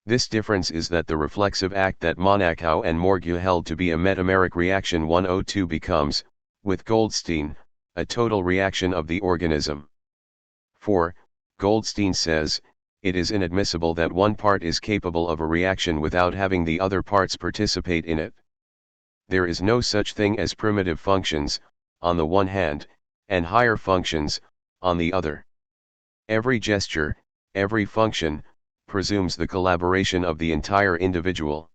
This difference is that the reflexive act that Monaco and Morgue held to be a metameric reaction 102 becomes, with Goldstein, a total reaction of the organism. 4. Goldstein says, it is inadmissible that one part is capable of a reaction without having the other parts participate in it. There is no such thing as primitive functions, on the one hand, and higher functions, on the other. Every gesture, every function, presumes the collaboration of the entire individual.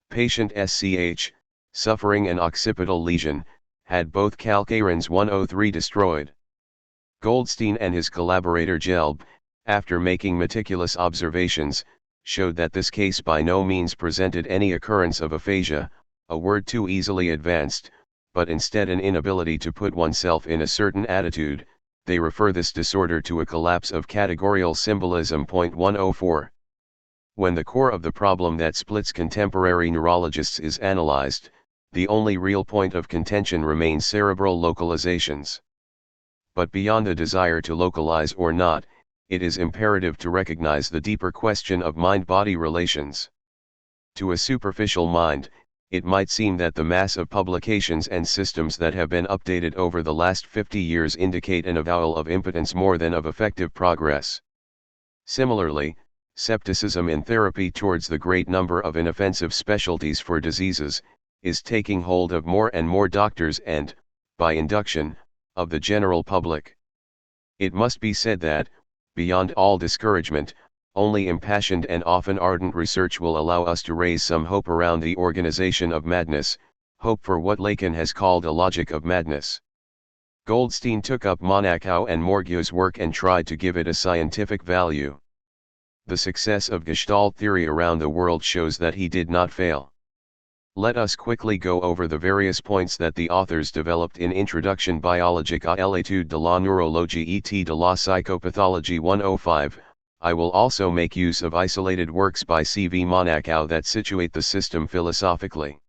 Patient SCH, suffering an occipital lesion, had both calcareins 103 destroyed. Goldstein and his collaborator Gelb, after making meticulous observations, showed that this case by no means presented any occurrence of aphasia, a word too easily advanced, but instead an inability to put oneself in a certain attitude. They refer this disorder to a collapse of categorical symbolism. 104. When the core of the problem that splits contemporary neurologists is analyzed, the only real point of contention remains cerebral localizations. But beyond the desire to localize or not, it is imperative to recognize the deeper question of mind-body relations. To a superficial mind, it might seem that the mass of publications and systems that have been updated over the last 50 years indicate an avowal of impotence more than of effective progress. Similarly, skepticism in therapy towards the great number of inoffensive specialties for diseases, is taking hold of more and more doctors and, by induction, of the general public. It must be said that, beyond all discouragement, only impassioned and often ardent research will allow us to raise some hope around the organization of madness, hope for what Lacan has called a logic of madness. Goldstein took up Monaco and Morgue's work and tried to give it a scientific value. The success of Gestalt theory around the world shows that he did not fail. Let us quickly go over the various points that the authors developed in Introduction biologique à l'étude de la neurologie et de la psychopathologie 105. I will also make use of isolated works by C.V. Monaco that situate the system philosophically.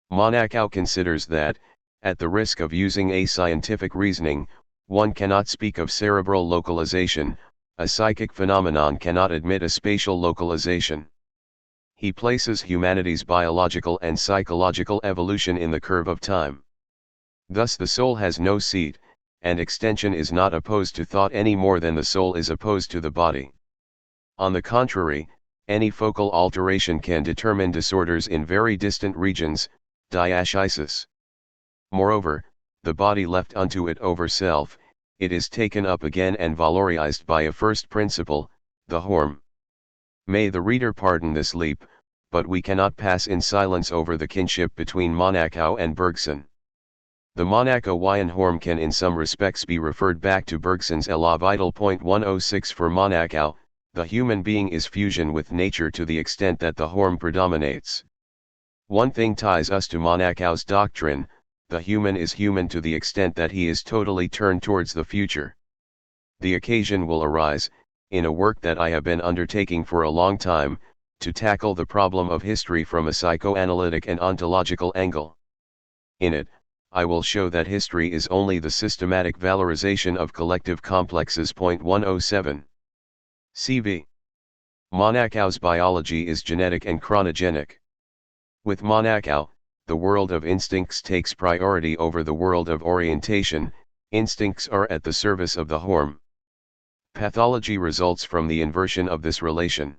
Monaco considers that, at the risk of using a scientific reasoning, one cannot speak of cerebral localization, a psychic phenomenon cannot admit a spatial localization. He places humanity's biological and psychological evolution in the curve of time. Thus the soul has no seat, and extension is not opposed to thought any more than the soul is opposed to the body. On the contrary, any focal alteration can determine disorders in very distant regions, diaschesis. Moreover, the body left unto it over self, it is taken up again and valorized by a first principle, the Horm. May the reader pardon this leap, but we cannot pass in silence over the kinship between Monaco and Bergson. The Monaco-Wien Horm can in some respects be referred back to Bergson's Elah Vital. 106 For Monaco, the human being is fusion with nature to the extent that the Horm predominates. One thing ties us to Monaco's doctrine: the human is human to the extent that he is totally turned towards the future. The occasion will arise, in a work that I have been undertaking for a long time, to tackle the problem of history from a psychoanalytic and ontological angle. In it, I will show that history is only the systematic valorization of collective complexes. 107. CV. Monaco's biology is genetic and chronogenic. With Monaco, the world of instincts takes priority over the world of orientation. Instincts are at the service of the Horm. Pathology results from the inversion of this relation.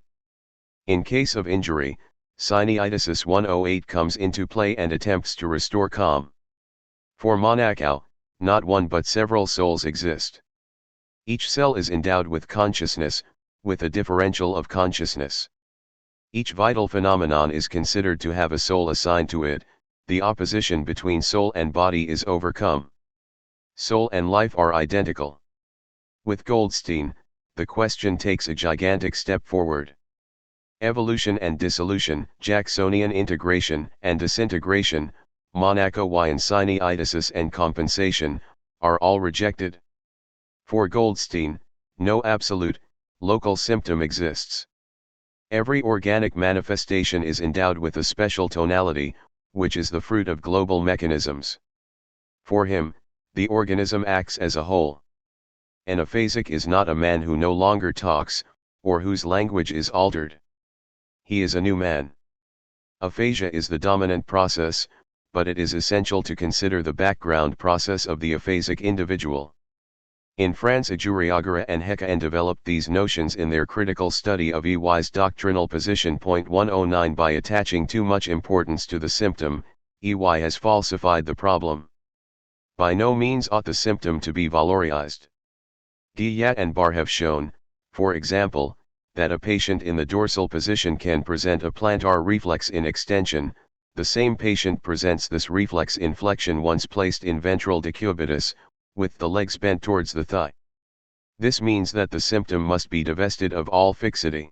In case of injury, Syneiticis 108 comes into play and attempts to restore calm. For Monaco, not one but several souls exist. Each cell is endowed with consciousness, with a differential of consciousness. Each vital phenomenon is considered to have a soul assigned to it, the opposition between soul and body is overcome. Soul and life are identical. With Goldstein, the question takes a gigantic step forward. Evolution and dissolution, Jacksonian integration and disintegration, Monaco-Wien syneiosis and compensation, are all rejected. For Goldstein, no absolute, local symptom exists. Every organic manifestation is endowed with a special tonality, which is the fruit of global mechanisms. For him, the organism acts as a whole. An aphasic is not a man who no longer talks, or whose language is altered. He is a new man. Aphasia is the dominant process, but it is essential to consider the background process of the aphasic individual. In Frantz, Aguriagara and Hekaen developed these notions in their critical study of EY's doctrinal position. 109 By attaching too much importance to the symptom, EY has falsified the problem. By no means ought the symptom to be valorized. Guillat and Barr have shown, for example, that a patient in the dorsal position can present a plantar reflex in extension. The same patient presents this reflex in flexion once placed in ventral decubitus, with the legs bent towards the thigh. This means that the symptom must be divested of all fixity.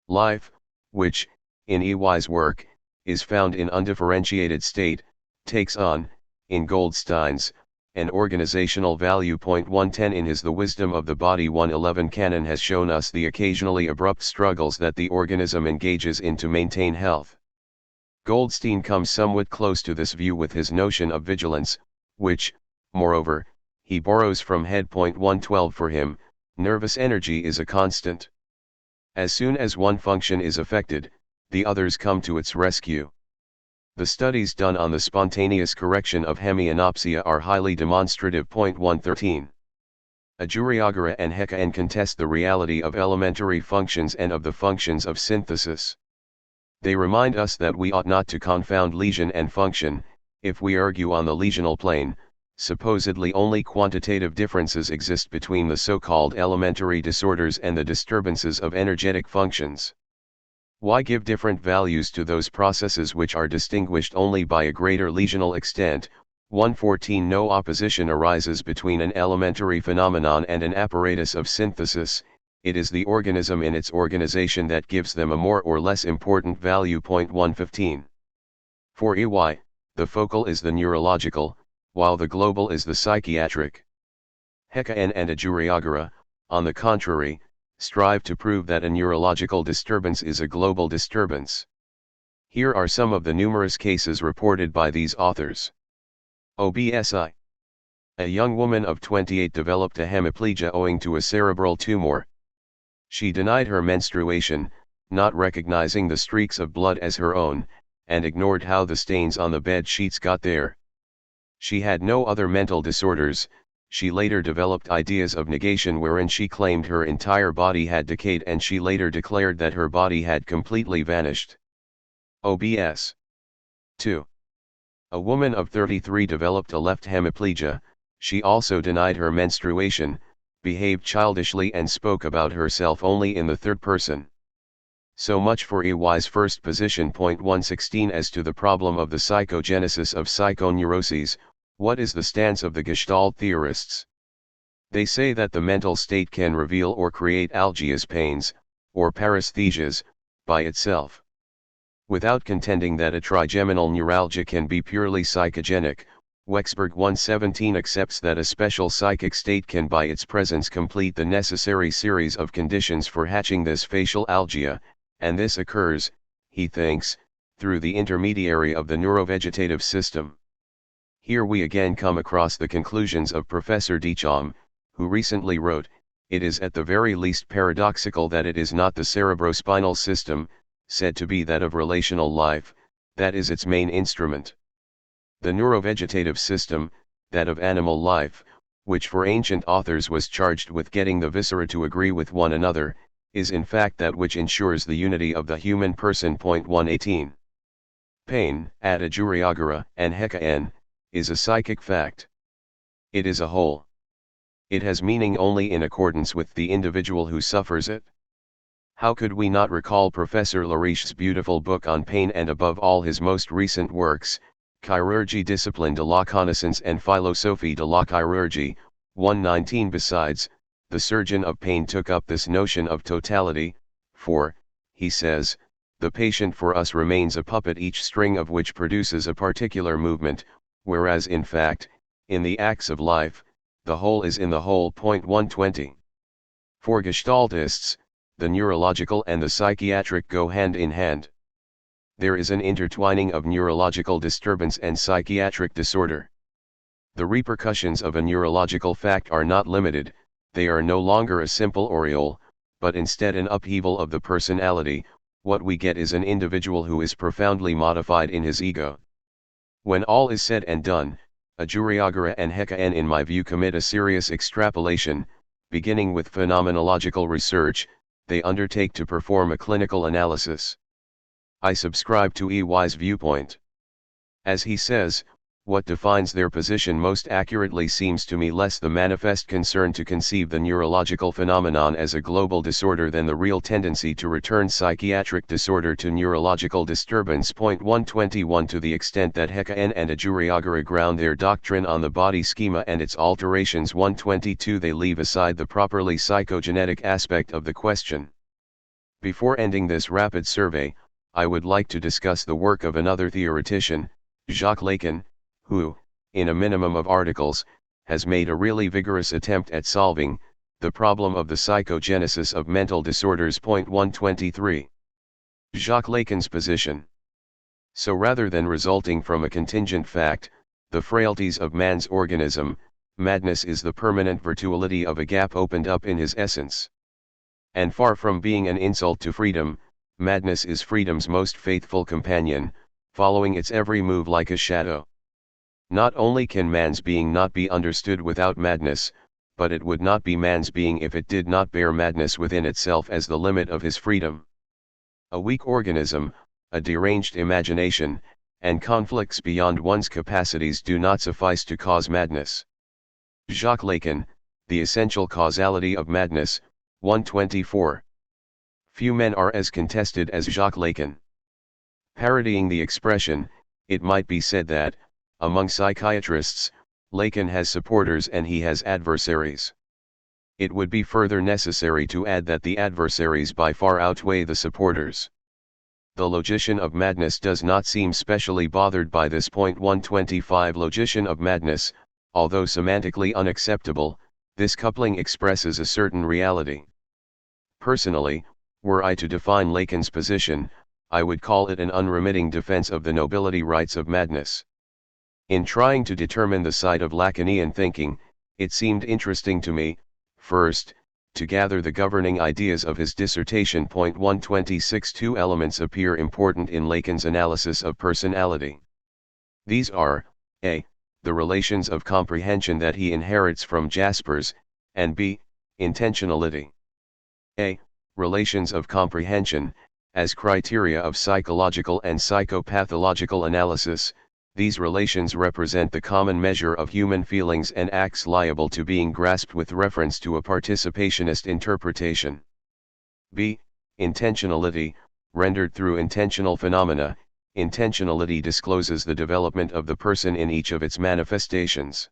Life, which, in EY's work, is found in undifferentiated state, takes on, in Goldstein's, an organizational value. 110 In his The Wisdom of the Body 111 Canon has shown us the occasionally abrupt struggles that the organism engages in to maintain health. Goldstein comes somewhat close to this view with his notion of vigilance, which, moreover, he borrows from Head. 112 For him, nervous energy is a constant. As soon as one function is affected, the others come to its rescue. The studies done on the spontaneous correction of hemianopsia are highly demonstrative. 113. Aguriagara and Hekaen contest the reality of elementary functions and of the functions of synthesis. They remind us that we ought not to confound lesion and function. If we argue on the lesional plane, supposedly only quantitative differences exist between the so-called elementary disorders and the disturbances of energetic functions. Why give different values to those processes which are distinguished only by a greater lesional extent? 114 No opposition arises between an elementary phenomenon and an apparatus of synthesis, it is the organism in its organization that gives them a more or less important value. 115. For EY, the focal is the neurological, while the global is the psychiatric. Hekaen and Aguriagara, on the contrary, strive to prove that a neurological disturbance is a global disturbance. Here are some of the numerous cases reported by these authors. OBSI. A young woman of 28 developed a hemiplegia owing to a cerebral tumor. She denied her menstruation, not recognizing the streaks of blood as her own, and ignored how the stains on the bed sheets got there. She had no other mental disorders. She later developed ideas of negation wherein she claimed her entire body had decayed, and she later declared that her body had completely vanished. OBS. 2. A woman of 33 developed a left hemiplegia. She also denied her menstruation, behaved childishly and spoke about herself only in the third person. So much for EY's first position. 116 As to the problem of the psychogenesis of psychoneuroses, what is the stance of the Gestalt theorists? They say that the mental state can reveal or create algias pains, or paresthesias, by itself. Without contending that a trigeminal neuralgia can be purely psychogenic, Wexberg 117 accepts that a special psychic state can by its presence complete the necessary series of conditions for hatching this facial algia, and this occurs, he thinks, through the intermediary of the neurovegetative system. Here we again come across the conclusions of Professor Dicham, who recently wrote, "It is at the very least paradoxical that it is not the cerebrospinal system, said to be that of relational life, that is its main instrument. The neurovegetative system, that of animal life, which for ancient authors was charged with getting the viscera to agree with one another, is in fact that which ensures the unity of the human person." 118. Pain, at Aguriagara and Hekaen, is a psychic fact. It is a whole. It has meaning only in accordance with the individual who suffers it. How could we not recall Professor Lariche's beautiful book on pain and above all his most recent works, Chirurgie discipline de la connaissance and Philosophie de la chirurgie, 119. Besides, the surgeon of pain took up this notion of totality, for, he says, the patient for us remains a puppet each string of which produces a particular movement, whereas in fact, in the acts of life, the whole is in the whole. 120. For Gestaltists, the neurological and the psychiatric go hand in hand. There is an intertwining of neurological disturbance and psychiatric disorder. The repercussions of a neurological fact are not limited, they are no longer a simple aureole, but instead an upheaval of the personality. What we get is an individual who is profoundly modified in his ego. When all is said and done, Ajuriagara and Hekaen in my view commit a serious extrapolation. Beginning with phenomenological research, they undertake to perform a clinical analysis. I subscribe to EY's viewpoint. As he says, what defines their position most accurately seems to me less the manifest concern to conceive the neurological phenomenon as a global disorder than the real tendency to return psychiatric disorder to neurological disturbance. 121. To the extent that Hekaen and Ajuriagara ground their doctrine on the body schema and its alterations. 122. They leave aside the properly psychogenetic aspect of the question. Before ending this rapid survey, I would like to discuss the work of another theoretician, Jacques Lacan, who, in a minimum of articles, has made a really vigorous attempt at solving the problem of the psychogenesis of mental disorders. 123. Jacques Lacan's position. So rather than resulting from a contingent fact, the frailties of man's organism, madness is the permanent virtuality of a gap opened up in his essence. And far from being an insult to freedom, madness is freedom's most faithful companion, following its every move like a shadow. Not only can man's being not be understood without madness, but it would not be man's being if it did not bear madness within itself as the limit of his freedom. A weak organism, a deranged imagination, and conflicts beyond one's capacities do not suffice to cause madness. Jacques Lacan, The Essential Causality of Madness, 124. Few men are as contested as Jacques Lacan. Parodying the expression, it might be said that, among psychiatrists, Lacan has supporters and he has adversaries. It would be further necessary to add that the adversaries by far outweigh the supporters. The logician of madness does not seem specially bothered by this. 125. Logician of madness, although semantically unacceptable, this coupling expresses a certain reality. Personally, were I to define Lacan's position, I would call it an unremitting defense of the nobility rights of madness. In trying to determine the site of Lacanian thinking, it seemed interesting to me, first, to gather the governing ideas of his dissertation. 126. Two elements appear important in Lacan's analysis of personality. These are, a. the relations of comprehension that he inherits from Jaspers, and b. intentionality. A. relations of comprehension, as criteria of psychological and psychopathological analysis. These relations represent the common measure of human feelings and acts liable to being grasped with reference to a participationist interpretation. B. Intentionality, rendered through intentional phenomena. Intentionality discloses the development of the person in each of its manifestations.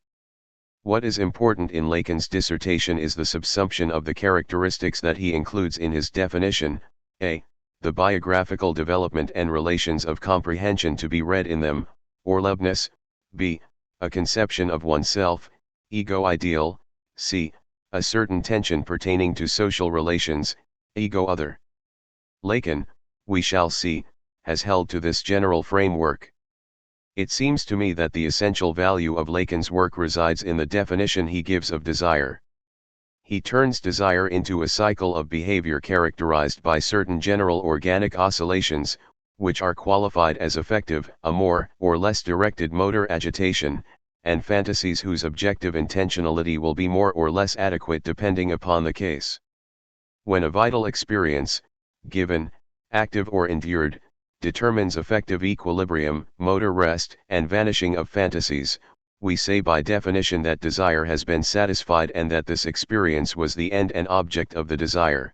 What is important in Lacan's dissertation is the subsumption of the characteristics that he includes in his definition, a. the biographical development and relations of comprehension to be read in them, Orlebness, b. a conception of oneself, ego ideal, c. a certain tension pertaining to social relations, ego other. Lacan, we shall see, has held to this general framework. It seems to me that the essential value of Lacan's work resides in the definition he gives of desire. He turns desire into a cycle of behavior characterized by certain general organic oscillations, which are qualified as affective, a more or less directed motor agitation, and fantasies whose objective intentionality will be more or less adequate depending upon the case. When a vital experience, given, active or endured, determines affective equilibrium, motor rest, and vanishing of fantasies, we say by definition that desire has been satisfied and that this experience was the end and object of the desire.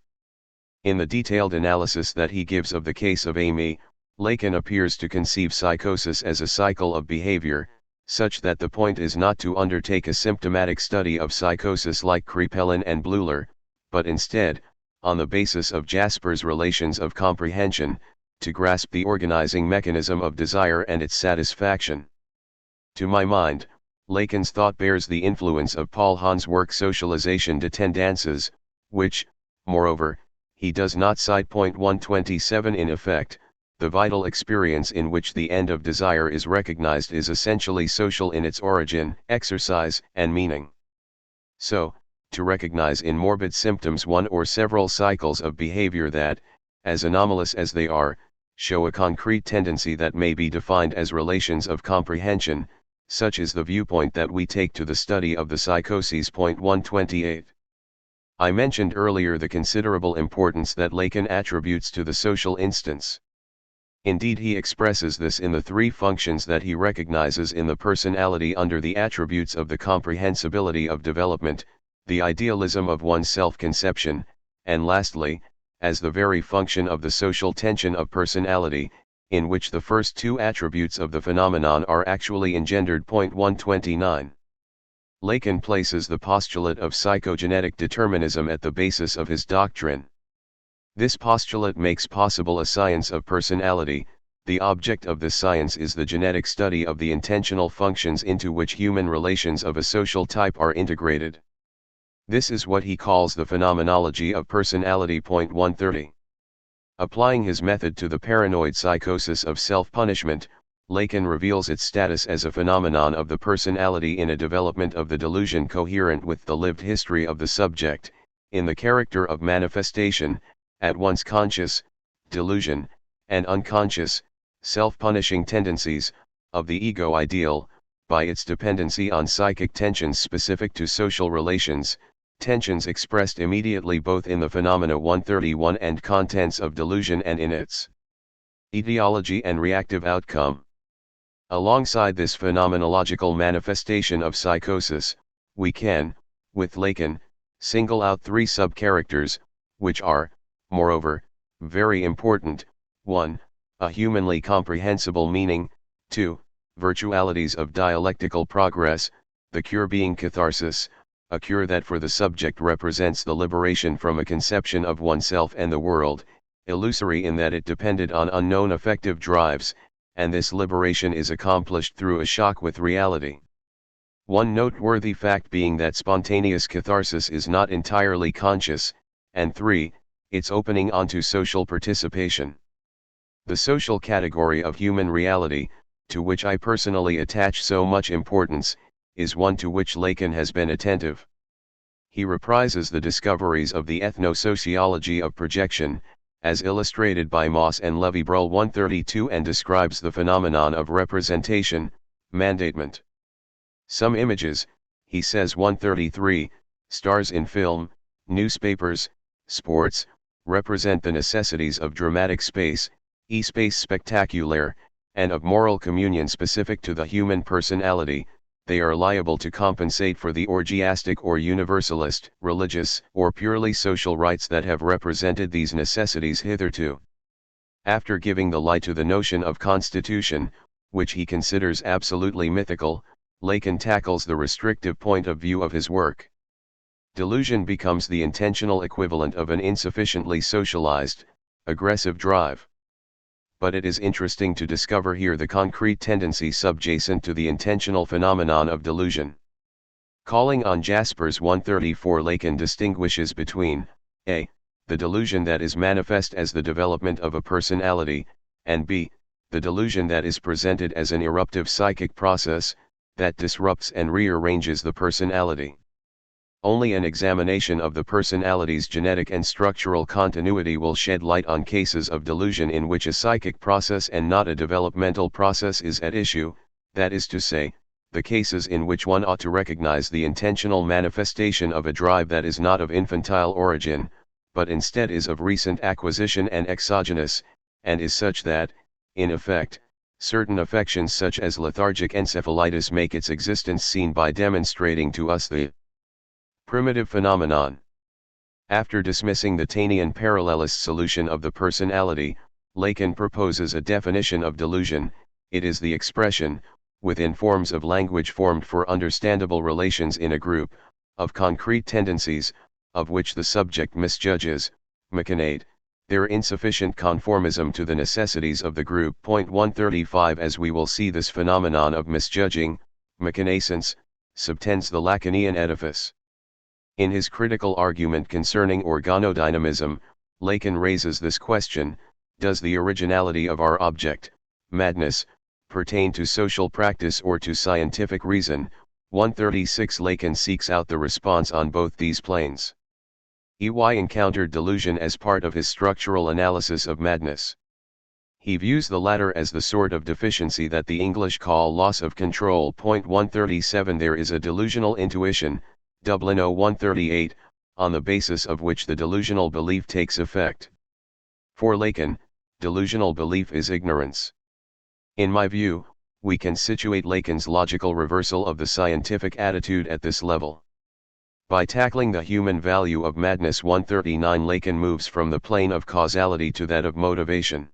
In the detailed analysis that he gives of the case of Amy, Lacan appears to conceive psychosis as a cycle of behavior, such that the point is not to undertake a symptomatic study of psychosis like Krepelin and Bleuler, but instead, on the basis of Jasper's relations of comprehension, to grasp the organizing mechanism of desire and its satisfaction. To my mind, Lacan's thought bears the influence of Paul Hahn's work Socialisation de Tendances, which, moreover, he does not cite. 127 In effect, the vital experience in which the end of desire is recognized is essentially social in its origin, exercise, and meaning. So, to recognize in morbid symptoms one or several cycles of behavior that, as anomalous as they are, show a concrete tendency that may be defined as relations of comprehension, such is the viewpoint that we take to the study of the psychoses. 128. I mentioned earlier the considerable importance that Lacan attributes to the social instance. Indeed, he expresses this in the three functions that he recognizes in the personality under the attributes of the comprehensibility of development, the idealism of one's self-conception, and lastly, as the very function of the social tension of personality, in which the first two attributes of the phenomenon are actually engendered. 129. Lacan places the postulate of psychogenetic determinism at the basis of his doctrine. This postulate makes possible a science of personality. The object of this science is the genetic study of the intentional functions into which human relations of a social type are integrated. This is what he calls the phenomenology of personality. 130. Applying his method to the paranoid psychosis of self-punishment, Lacan reveals its status as a phenomenon of the personality in a development of the delusion coherent with the lived history of the subject, in the character of manifestation, at once conscious, delusion, and unconscious, self-punishing tendencies, of the ego ideal, by its dependency on psychic tensions specific to social relations, tensions expressed immediately both in the phenomena 131 and contents of delusion and in its etiology and reactive outcome. Alongside this phenomenological manifestation of psychosis, we can, with Lacan, single out three sub-characters, which are, moreover, very important: 1. A humanly comprehensible meaning; 2. Virtualities of dialectical progress, the cure being catharsis, a cure that for the subject represents the liberation from a conception of oneself and the world, illusory in that it depended on unknown affective drives, and this liberation is accomplished through a shock with reality. One noteworthy fact being that spontaneous catharsis is not entirely conscious, and 3. Its opening onto social participation. The social category of human reality, to which I personally attach so much importance, is one to which Lacan has been attentive. He reprises the discoveries of the ethno-sociology of projection, as illustrated by Moss and Levy-Bruhl 132, and describes the phenomenon of representation, mandatement. Some images, he says 133, stars in film, newspapers, sports, represent the necessities of dramatic space, espace spectaculaire, and of moral communion specific to the human personality. They are liable to compensate for the orgiastic or universalist, religious, or purely social rights that have represented these necessities hitherto. After giving the lie to the notion of constitution, which he considers absolutely mythical, Lacan tackles the restrictive point of view of his work. Delusion becomes the intentional equivalent of an insufficiently socialized, aggressive drive. But it is interesting to discover here the concrete tendency subjacent to the intentional phenomenon of delusion. Calling on Jaspers 134, Lacan distinguishes between a. the delusion that is manifest as the development of a personality, and b. the delusion that is presented as an eruptive psychic process, that disrupts and rearranges the personality. Only an examination of the personality's genetic and structural continuity will shed light on cases of delusion in which a psychic process and not a developmental process is at issue, that is to say, the cases in which one ought to recognize the intentional manifestation of a drive that is not of infantile origin, but instead is of recent acquisition and exogenous, and is such that, in effect, certain affections such as lethargic encephalitis make its existence seen by demonstrating to us the primitive phenomenon. After dismissing the Tanian parallelist solution of the personality, Lacan proposes a definition of delusion. It is the expression, within forms of language formed for understandable relations in a group, of concrete tendencies, of which the subject misjudges, machinate, their insufficient conformism to the necessities of the group. 135 As we will see, this phenomenon of misjudging, machinacence, subtends the Lacanian edifice. In his critical argument concerning organodynamism, Lacan raises this question: does the originality of our object, madness, pertain to social practice or to scientific reason? 136 Lacan seeks out the response on both these planes. EY encountered delusion as part of his structural analysis of madness. He views the latter as the sort of deficiency that the English call loss of control. 137 There is a delusional intuition, Dublin 138, on the basis of which the delusional belief takes effect. For Lacan, delusional belief is ignorance. In my view, we can situate Lacan's logical reversal of the scientific attitude at this level. By tackling the human value of madness. 139 Lacan moves from the plane of causality to that of motivation.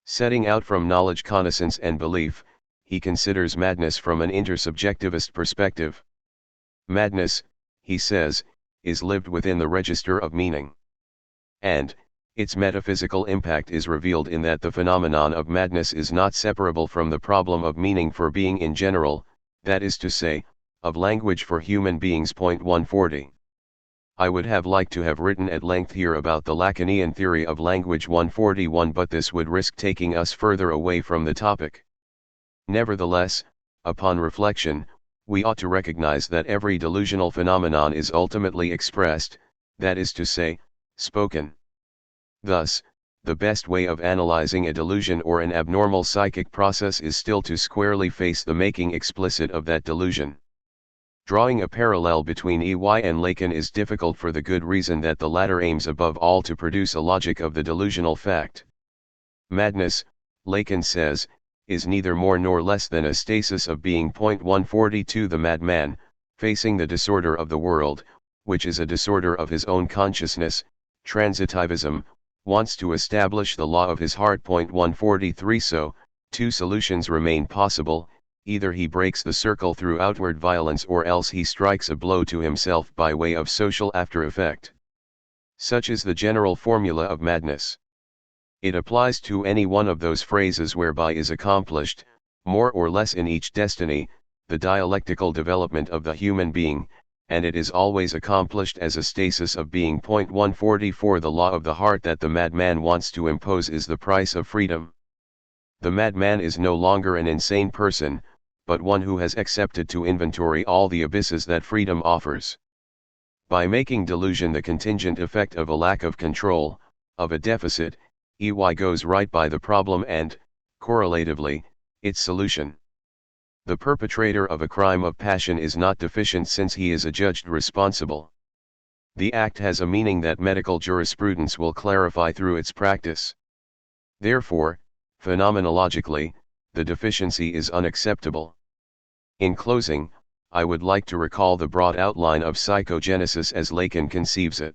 Setting out from knowledge, connaissance and belief, he considers madness from an intersubjectivist perspective. Madness, he says, is lived within the register of meaning. And, its metaphysical impact is revealed in that the phenomenon of madness is not separable from the problem of meaning for being in general, that is to say, of language for human beings. 140. I would have liked to have written at length here about the Lacanian theory of language. 141, but this would risk taking us further away from the topic. Nevertheless, upon reflection, we ought to recognize that every delusional phenomenon is ultimately expressed, that is to say, spoken. Thus, the best way of analyzing a delusion or an abnormal psychic process is still to squarely face the making explicit of that delusion. Drawing a parallel between EY and Lacan is difficult for the good reason that the latter aims above all to produce a logic of the delusional fact. Madness, Lacan says, is neither more nor less than a stasis of being. 142 The madman, facing the disorder of the world, which is a disorder of his own consciousness, transitivism, wants to establish the law of his heart. 143 So, two solutions remain possible: either he breaks the circle through outward violence, or else he strikes a blow to himself by way of social after effect. Such is the general formula of madness. It applies to any one of those phrases whereby is accomplished, more or less in each destiny, the dialectical development of the human being, and it is always accomplished as a stasis of being. 144 The law of the heart that the madman wants to impose is the price of freedom. The madman is no longer an insane person, but one who has accepted to inventory all the abysses that freedom offers. By making delusion the contingent effect of a lack of control, of a deficit, EY goes right by the problem and, correlatively, its solution. The perpetrator of a crime of passion is not deficient since he is adjudged responsible. The act has a meaning that medical jurisprudence will clarify through its practice. Therefore, phenomenologically, the deficiency is unacceptable. In closing, I would like to recall the broad outline of psychogenesis as Lacan conceives it.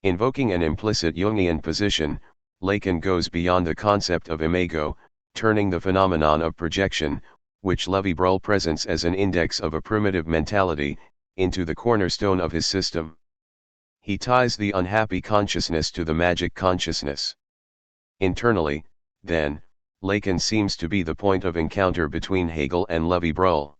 Invoking an implicit Jungian position, Lacan goes beyond the concept of imago, turning the phenomenon of projection, which Lévi-Bruhl presents as an index of a primitive mentality, into the cornerstone of his system. He ties the unhappy consciousness to the magic consciousness. Internally, then, Lacan seems to be the point of encounter between Hegel and Lévi-Bruhl.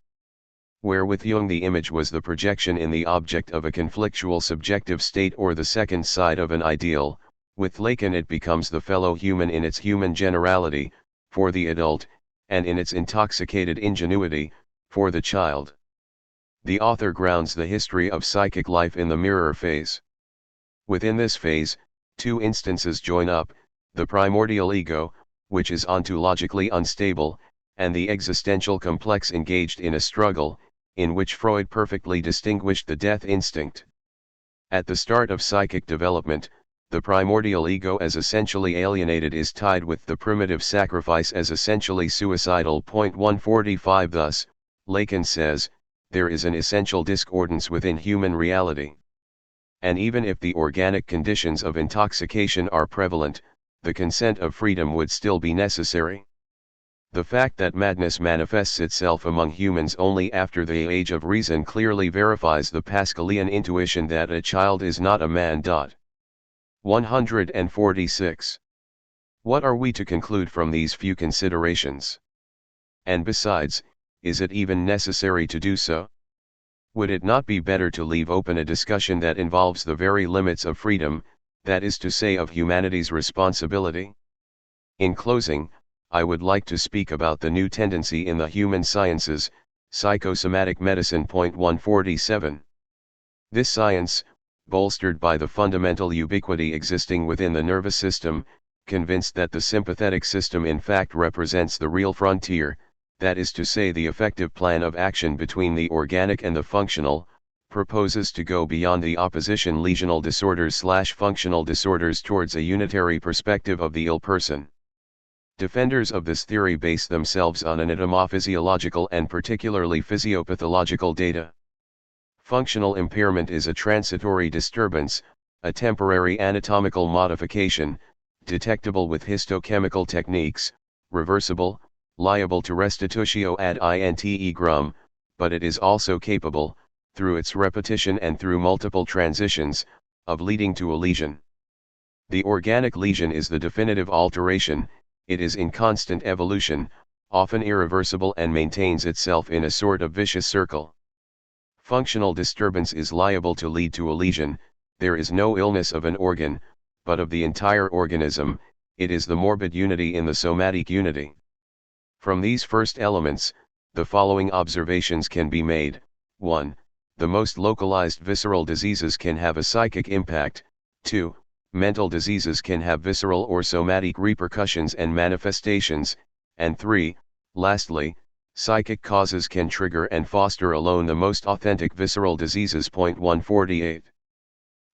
Where with Jung the image was the projection in the object of a conflictual subjective state or the second side of an ideal, with Lacan it becomes the fellow human in its human generality, for the adult, and in its intoxicated ingenuity, for the child. The author grounds the history of psychic life in the mirror phase. Within this phase, two instances join up: the primordial ego, which is ontologically unstable, and the existential complex engaged in a struggle, in which Freud perfectly distinguished the death instinct. At the start of psychic development, the primordial ego as essentially alienated is tied with the primitive sacrifice as essentially suicidal. 145 Thus, Lacan says, there is an essential discordance within human reality. And even if the organic conditions of intoxication are prevalent, the consent of freedom would still be necessary. The fact that madness manifests itself among humans only after the age of reason clearly verifies the Pascalian intuition that a child is not a man. 146. What are we to conclude from these few considerations? And besides, is it even necessary to do so? Would it not be better to leave open a discussion that involves the very limits of freedom, that is to say of humanity's responsibility? In closing, I would like to speak about the new tendency in the human sciences, psychosomatic medicine. 147. This science, bolstered by the fundamental ubiquity existing within the nervous system, convinced that the sympathetic system in fact represents the real frontier, that is to say the effective plan of action between the organic and the functional, proposes to go beyond the opposition lesional disorders/functional disorders towards a unitary perspective of the ill person. Defenders of this theory base themselves on anatomophysiological and particularly physiopathological data. Functional impairment is a transitory disturbance, a temporary anatomical modification, detectable with histochemical techniques, reversible, liable to restitutio ad integrum, but it is also capable, through its repetition and through multiple transitions, of leading to a lesion. The organic lesion is the definitive alteration, it is in constant evolution, often irreversible and maintains itself in a sort of vicious circle. Functional disturbance is liable to lead to a lesion, there is no illness of an organ, but of the entire organism, it is the morbid unity in the somatic unity. From these first elements, the following observations can be made. 1. The most localized visceral diseases can have a psychic impact. 2. Mental diseases can have visceral or somatic repercussions and manifestations. And 3. Lastly, psychic causes can trigger and foster alone the most authentic visceral diseases. 148.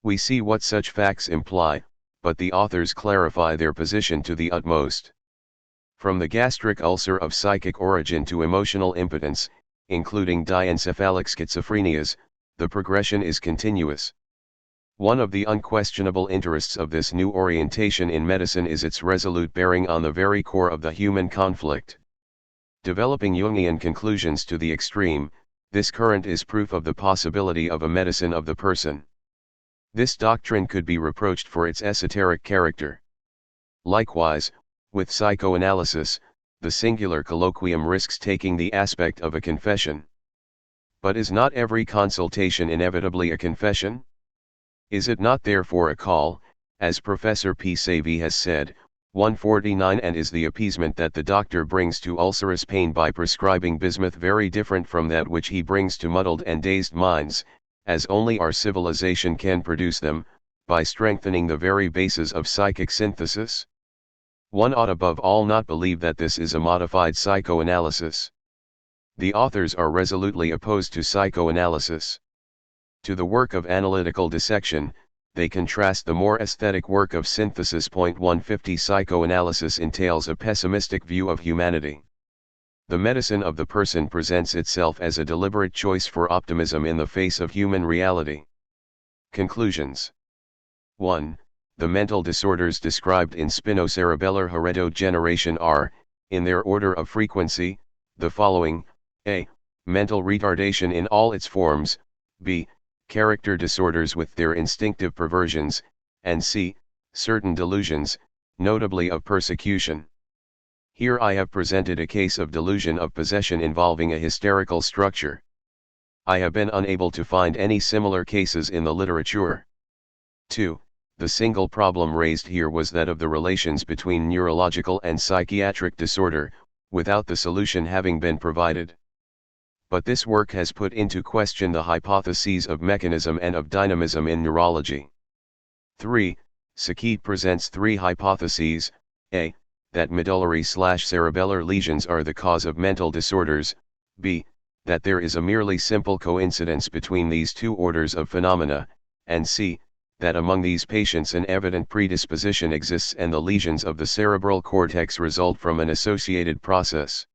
We see what such facts imply, but the authors clarify their position to the utmost. From the gastric ulcer of psychic origin to emotional impotence, including diencephalic schizophrenias, the progression is continuous. One of the unquestionable interests of this new orientation in medicine is its resolute bearing on the very core of the human conflict. Developing Jungian conclusions to the extreme, this current is proof of the possibility of a medicine of the person. This doctrine could be reproached for its esoteric character. Likewise, with psychoanalysis, the singular colloquium risks taking the aspect of a confession. But is not every consultation inevitably a confession? Is it not therefore a call, as Professor P. Savy has said, 149, and is the appeasement that the doctor brings to ulcerous pain by prescribing bismuth very different from that which he brings to muddled and dazed minds, as only our civilization can produce them, by strengthening the very bases of psychic synthesis? One ought above all not believe that this is a modified psychoanalysis. The authors are resolutely opposed to psychoanalysis. To the work of analytical dissection, they contrast the more aesthetic work of synthesis. 150 Psychoanalysis entails a pessimistic view of humanity. The medicine of the person presents itself as a deliberate choice for optimism in the face of human reality. Conclusions. 1. The mental disorders described in spinocerebellar heredogeneration are, in their order of frequency, the following: a. Mental retardation in all its forms, b. Character disorders with their instinctive perversions, and c. Certain delusions, notably of persecution. Here I have presented a case of delusion of possession involving a hysterical structure. I have been unable to find any similar cases in the literature. 2. The single problem raised here was that of the relations between neurological and psychiatric disorder, without the solution having been provided. But this work has put into question the hypotheses of mechanism and of dynamism in neurology. 3. Sakiet presents three hypotheses: a. That medullary/cerebellar lesions are the cause of mental disorders, b. That there is a merely simple coincidence between these two orders of phenomena, and c. That among these patients an evident predisposition exists and the lesions of the cerebral cortex result from an associated process.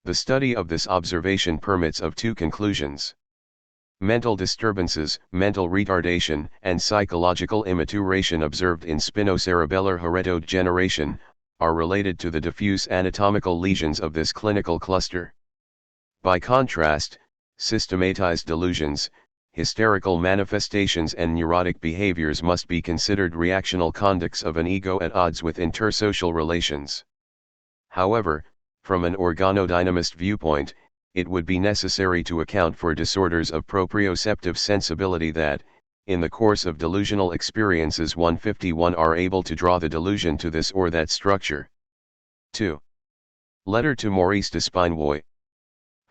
The study of this observation permits of two conclusions. Mental disturbances, mental retardation, and psychological immaturation observed in spinocerebellar heredodegeneration, are related to the diffuse anatomical lesions of this clinical cluster. By contrast, systematized delusions, hysterical manifestations and neurotic behaviors must be considered reactional conducts of an ego at odds with intersocial relations. However, from an organodynamist viewpoint, it would be necessary to account for disorders of proprioceptive sensibility that, in the course of delusional experiences 151 are able to draw the delusion to this or that structure. 2. Letter to Maurice Despinvoy.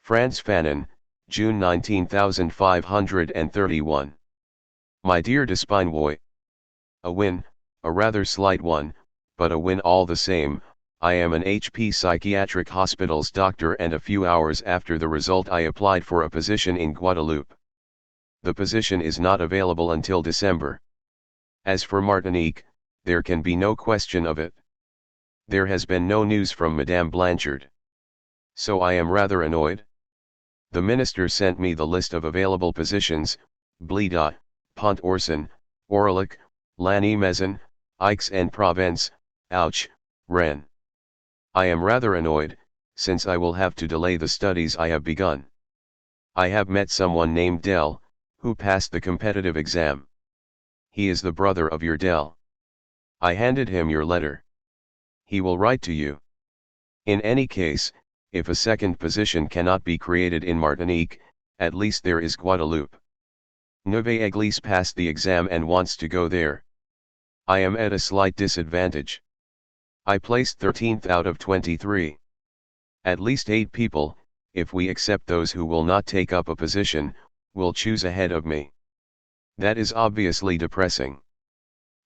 Frantz Fanon, June 19531. My dear Despinvoy. A win, a rather slight one, but a win all the same. I am an HP Psychiatric Hospital's doctor, and a few hours after the result I applied for a position in Guadeloupe. The position is not available until December. As for Martinique, there can be no question of it. There has been no news from Madame Blanchard. So I am rather annoyed. The minister sent me the list of available positions: Blida, Pont-Orson, Aurillac, Lannemezan, Aix-en-Provence, Auch, Rennes. I am rather annoyed, since I will have to delay the studies I have begun. I have met someone named Dell, who passed the competitive exam. He is the brother of your Dell. I handed him your letter. He will write to you. In any case, if a second position cannot be created in Martinique, at least there is Guadeloupe. Neve Église passed the exam and wants to go there. I am at a slight disadvantage. I placed 13th out of 23. At least 8 people, if we accept those who will not take up a position, will choose ahead of me. That is obviously depressing.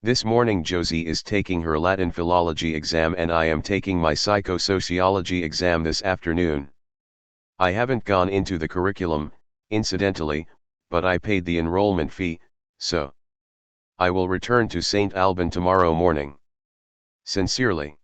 This morning Josie is taking her Latin philology exam and I am taking my psychosociology exam this afternoon. I haven't gone into the curriculum, incidentally, but I paid the enrollment fee, so I will return to St. Alban tomorrow morning. Sincerely.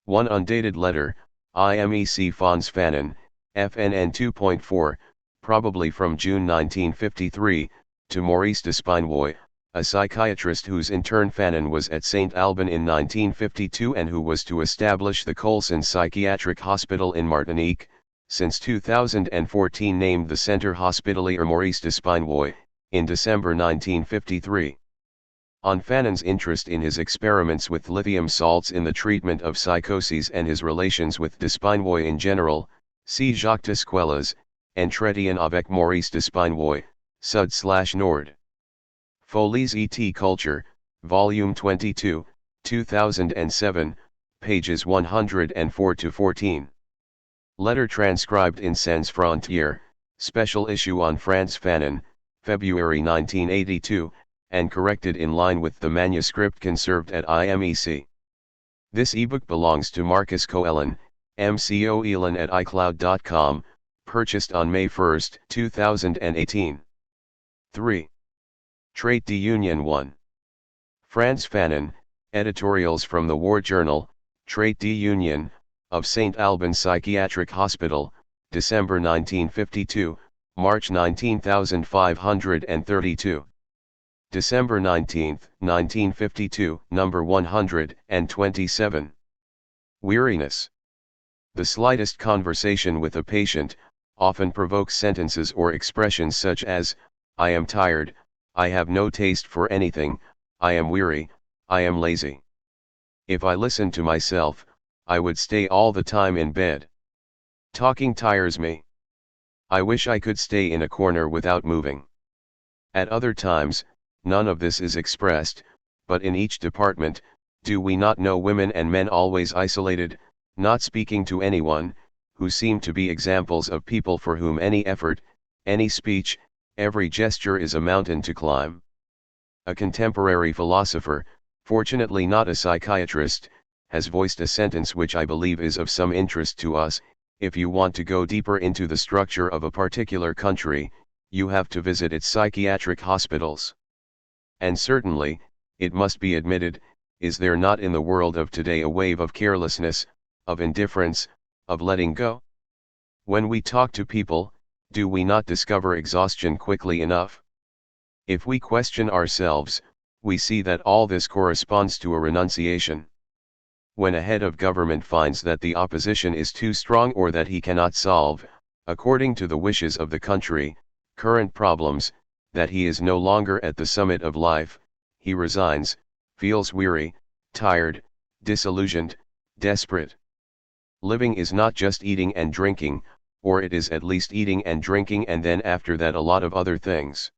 One undated letter, IMEC Fons Fanon, FNN 2.4, probably from June 1953, to Maurice Despinvoy, a psychiatrist whose intern Fanon was at St. Alban in 1952 and who was to establish the Colson Psychiatric Hospital in Martinique, since 2014 named the Centre Hospitalier Maurice Despinvoy, in December 1953. On Fanon's interest in his experiments with lithium salts in the treatment of psychoses and his relations with Despinvoy in general, see Jacques Desquelles, Entretien avec Maurice Despinvoy, Sud/Nord. Folies et Culture, Volume 22, 2007, pages 104-14. Letter transcribed in Sans Frontières, special issue on Frantz Fanon, February 1982, and corrected in line with the manuscript conserved at IMEC. This ebook belongs to Marcus Coelen, MCOELAN at iCloud.com, purchased on May 1, 2018. 3. Trait d'Union 1. Frantz Fanon, editorials from the War Journal, Trait d'Union, of St. Alban Psychiatric Hospital, December 1952, March 19532. December 19, 1952, number 127. Weariness. The slightest conversation with a patient often provokes sentences or expressions such as, I am tired, I have no taste for anything, I am weary, I am lazy. If I listened to myself, I would stay all the time in bed. Talking tires me. I wish I could stay in a corner without moving. At other times, none of this is expressed, but in each department, do we not know women and men always isolated, not speaking to anyone, who seem to be examples of people for whom any effort, any speech, every gesture is a mountain to climb? A contemporary philosopher, fortunately not a psychiatrist, has voiced a sentence which I believe is of some interest to us: if you want to go deeper into the structure of a particular country, you have to visit its psychiatric hospitals. And certainly, it must be admitted, is there not in the world of today a wave of carelessness, of indifference, of letting go? When we talk to people, Do we not discover exhaustion quickly enough? If we question ourselves, we see that all this corresponds to a renunciation. When a head of government finds that the opposition is too strong or that he cannot solve, according to the wishes of the country, current problems, that he is no longer at the summit of life, he resigns, feels weary, tired, disillusioned, desperate. Living is not just eating and drinking, or it is at least eating and drinking and then after that a lot of other things.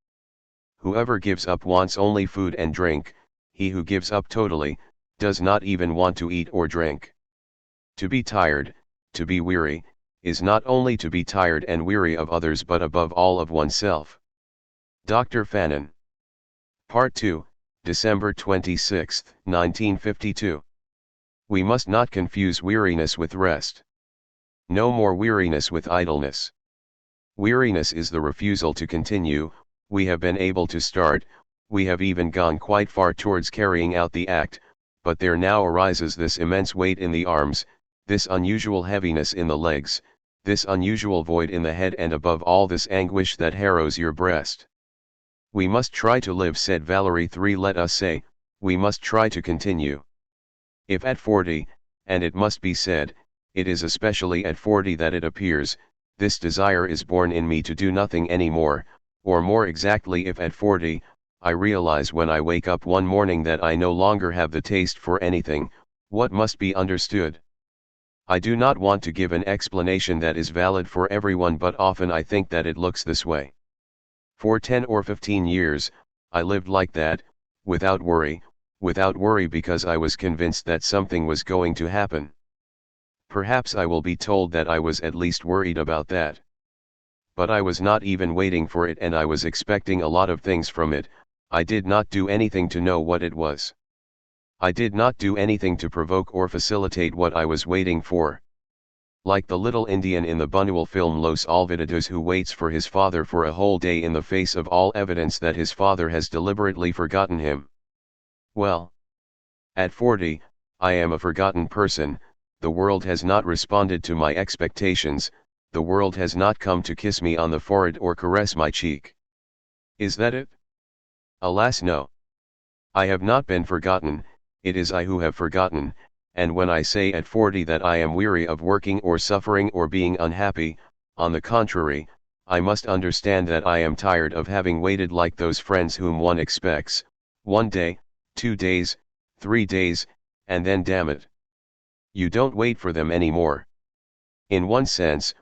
Whoever gives up wants only food and drink, he who gives up totally, does not even want to eat or drink. To be tired, to be weary, is not only to be tired and weary of others but above all of oneself. Dr. Fanon. Part 2, December 26, 1952. We must not confuse weariness with rest. No more weariness with idleness. Weariness is the refusal to continue. We have been able to start, we have even gone quite far towards carrying out the act, but there now arises this immense weight in the arms, this unusual heaviness in the legs, this unusual void in the head and above all this anguish that harrows your breast. We must try to live, said Valerie 3. Let us say, we must try to continue. If at 40, and it must be said, it is especially at 40 that it appears, this desire is born in me to do nothing any more, or more exactly if at 40, I realize when I wake up one morning that I no longer have the taste for anything, what must be understood. I do not want to give an explanation that is valid for everyone, but often I think that it looks this way. For 10 or 15 years, I lived like that, without worry because I was convinced that something was going to happen. Perhaps I will be told that I was at least worried about that. But I was not even waiting for it, and I was expecting a lot of things from it. I did not do anything to know what it was. I did not do anything to provoke or facilitate what I was waiting for. Like the little Indian in the Buñuel film Los Olvidados who waits for his father for a whole day in the face of all evidence that his father has deliberately forgotten him. Well, at 40, I am a forgotten person. The world has not responded to my expectations, the world has not come to kiss me on the forehead or caress my cheek. Is that it? Alas, no. I have not been forgotten, it is I who have forgotten, and when I say at 40 that I am weary of working or suffering or being unhappy, on the contrary, I must understand that I am tired of having waited like those friends whom one expects, 1 day, 2 days, 3 days, and then damn it. You don't wait for them anymore. In one sense,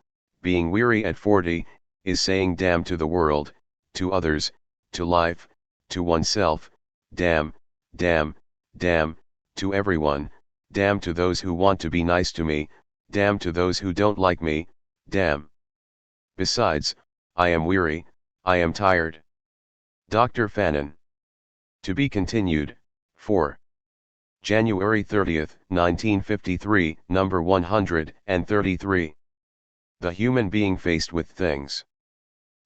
being weary at 40, is saying damn to the world, to others, to life, to oneself, damn, damn, damn, to everyone, damn to those who want to be nice to me, damn to those who don't like me, damn. Besides, I am weary, I am tired. Dr. Fanon. To be continued, 4. January 30, 1953, number 133. The human being faced with things.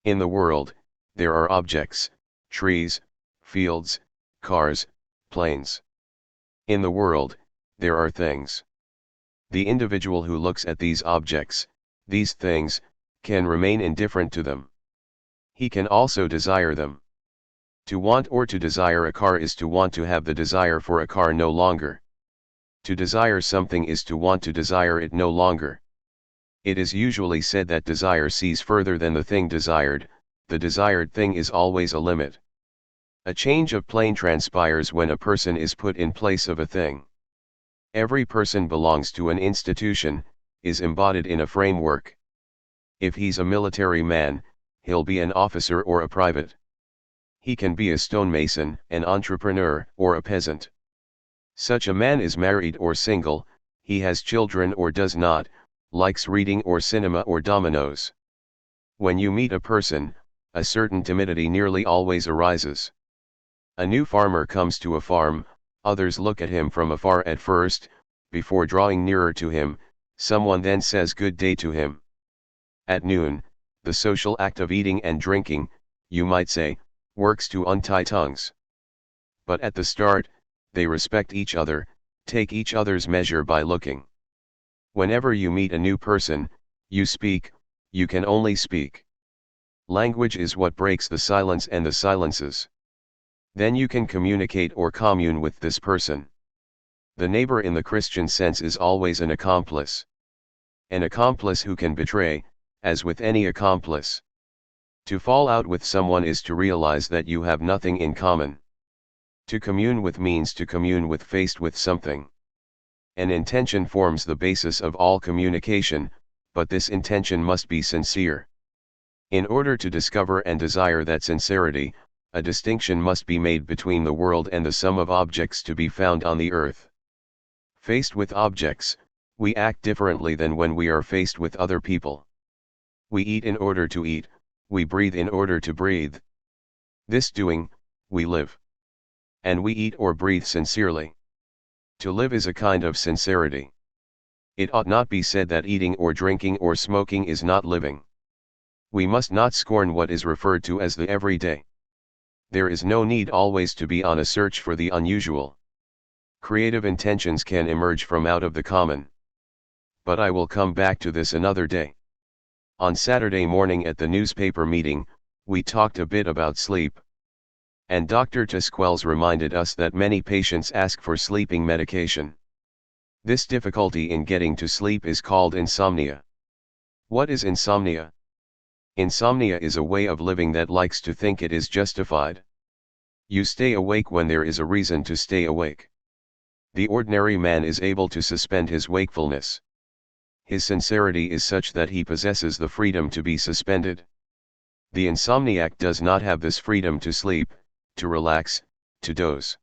In the world, there are objects, trees, fields, cars, planes. In the world, there are things. The individual who looks at these objects, these things, can remain indifferent to them. He can also desire them. To want or to desire a car is to want to have the desire for a car no longer. To desire something is to want to desire it no longer. It is usually said that desire sees further than the thing desired, the desired thing is always a limit. A change of plane transpires when a person is put in place of a thing. Every person belongs to an institution, is embodied in a framework. If he's a military man, he'll be an officer or a private. He can be a stonemason, an entrepreneur, or a peasant. Such a man is married or single, he has children or does not, likes reading or cinema or dominoes. When you meet a person, a certain timidity nearly always arises. A new farmer comes to a farm, others look at him from afar at first, before drawing nearer to him, someone then says good day to him. At noon, the social act of eating and drinking, you might say, works to untie tongues. But at the start, they respect each other, take each other's measure by looking. Whenever you meet a new person, you speak, you can only speak. Language is what breaks the silence and the silences. Then you can communicate or commune with this person. The neighbor in the Christian sense is always an accomplice. An accomplice who can betray, as with any accomplice. To fall out with someone is to realize that you have nothing in common. To commune with means to commune with faced with something. An intention forms the basis of all communication, but this intention must be sincere. In order to discover and desire that sincerity, a distinction must be made between the world and the sum of objects to be found on the earth. Faced with objects, we act differently than when we are faced with other people. We eat in order to eat, we breathe in order to breathe. This doing, we live. And we eat or breathe sincerely. To live is a kind of sincerity. It ought not be said that eating or drinking or smoking is not living. We must not scorn what is referred to as the everyday. There is no need always to be on a search for the unusual. Creative intentions can emerge from out of the common. But I will come back to this another day. On Saturday morning at the newspaper meeting, we talked a bit about sleep. And Dr. Tisquels reminded us that many patients ask for sleeping medication. This difficulty in getting to sleep is called insomnia. What is insomnia? Insomnia is a way of living that likes to think it is justified. You stay awake when there is a reason to stay awake. The ordinary man is able to suspend his wakefulness. His sincerity is such that he possesses the freedom to be suspended. The insomniac does not have this freedom to sleep, to relax, to doze.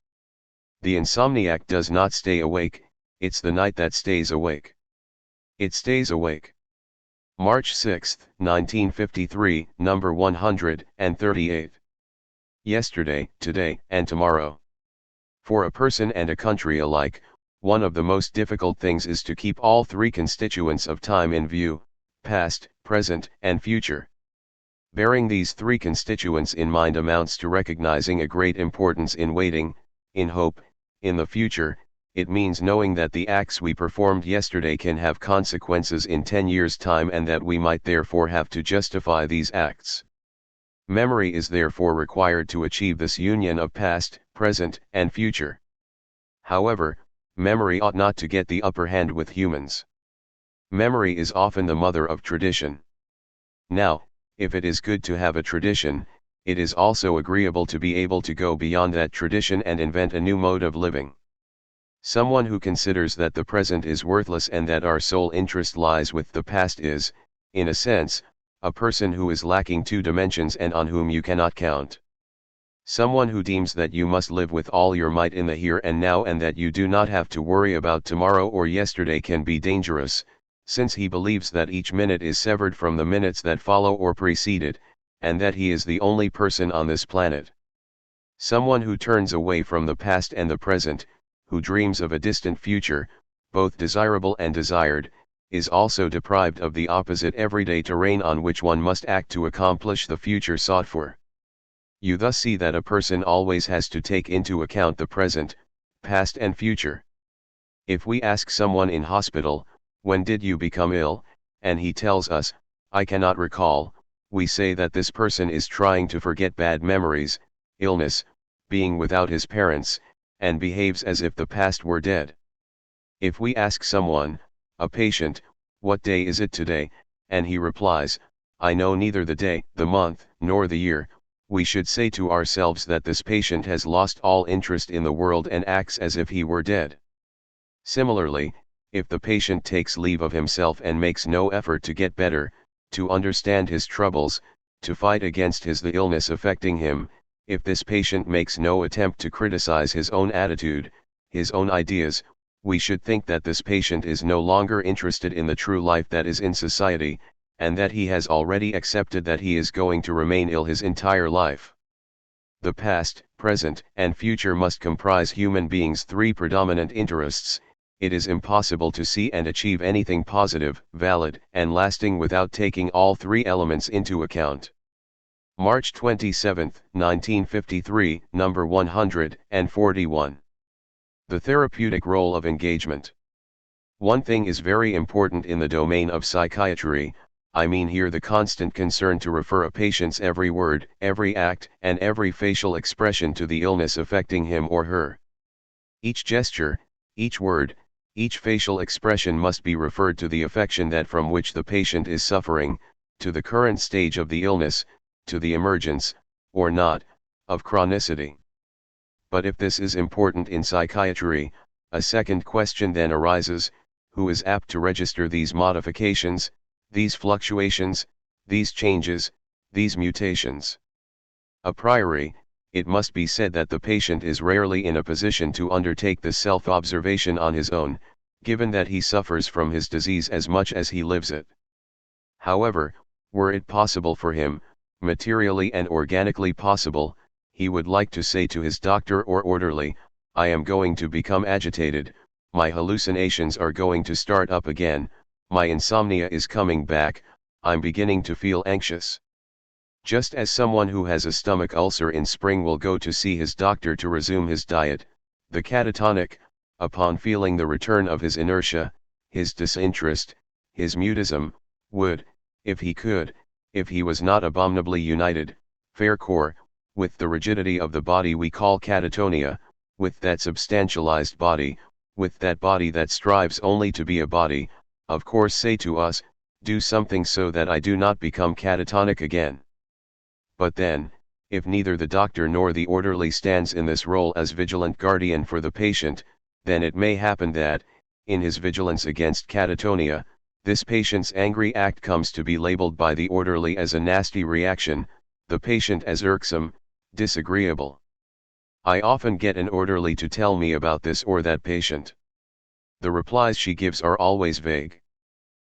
The insomniac does not stay awake, it's the night that stays awake. It stays awake. March 6, 1953, number 138. Yesterday, today, and tomorrow. For a person and a country alike, one of the most difficult things is to keep all three constituents of time in view: past, present, and future. Bearing these three constituents in mind amounts to recognizing a great importance in waiting, in hope, in the future. It means knowing that the acts we performed yesterday can have consequences in 10 years' time and that we might therefore have to justify these acts. Memory is therefore required to achieve this union of past, present, and future. However, memory ought not to get the upper hand with humans. Memory is often the mother of tradition. Now, if it is good to have a tradition, it is also agreeable to be able to go beyond that tradition and invent a new mode of living. Someone who considers that the present is worthless and that our sole interest lies with the past is, in a sense, a person who is lacking two dimensions and on whom you cannot count. Someone who deems that you must live with all your might in the here and now and that you do not have to worry about tomorrow or yesterday can be dangerous, since he believes that each minute is severed from the minutes that follow or precede it, and that he is the only person on this planet. Someone who turns away from the past and the present, who dreams of a distant future, both desirable and desired, is also deprived of the opposite everyday terrain on which one must act to accomplish the future sought for. You thus see that a person always has to take into account the present, past and future. If we ask someone in hospital, "When did you become ill?" and he tells us, "I cannot recall," we say that this person is trying to forget bad memories, illness, being without his parents, and behaves as if the past were dead. If we ask someone, a patient, "What day is it today?" and he replies, "I know neither the day, the month, nor the year," we should say to ourselves that this patient has lost all interest in the world and acts as if he were dead. Similarly, if the patient takes leave of himself and makes no effort to get better, to understand his troubles, to fight against the illness affecting him, if this patient makes no attempt to criticize his own attitude, his own ideas, we should think that this patient is no longer interested in the true life that is in society, and that he has already accepted that he is going to remain ill his entire life. The past, present, and future must comprise human beings' three predominant interests. It is impossible to see and achieve anything positive, valid, and lasting without taking all three elements into account. March 27, 1953, number 141. The therapeutic role of engagement. One thing is very important in the domain of psychiatry: I mean here the constant concern to refer a patient's every word, every act, and every facial expression to the illness affecting him or her. Each gesture, each word, each facial expression must be referred to the affection that from which the patient is suffering, to the current stage of the illness, to the emergence, or not, of chronicity. But if this is important in psychiatry, a second question then arises: who is apt to register these modifications, these fluctuations, these changes, these mutations? A priori, it must be said that the patient is rarely in a position to undertake this self-observation on his own, given that he suffers from his disease as much as he lives it. However, were it possible for him, materially and organically possible, he would like to say to his doctor or orderly, "I am going to become agitated, my hallucinations are going to start up again, my insomnia is coming back, I'm beginning to feel anxious." Just as someone who has a stomach ulcer in spring will go to see his doctor to resume his diet, the catatonic, upon feeling the return of his inertia, his disinterest, his mutism, would, if he could, if he was not abominably united, fair core, with the rigidity of the body we call catatonia, with that substantialized body, with that body that strives only to be a body, of course say to us, "Do something so that I do not become catatonic again." But then, if neither the doctor nor the orderly stands in this role as vigilant guardian for the patient, then it may happen that, in his vigilance against catatonia, this patient's angry act comes to be labeled by the orderly as a nasty reaction, the patient as irksome, disagreeable. I often get an orderly to tell me about this or that patient. The replies she gives are always vague.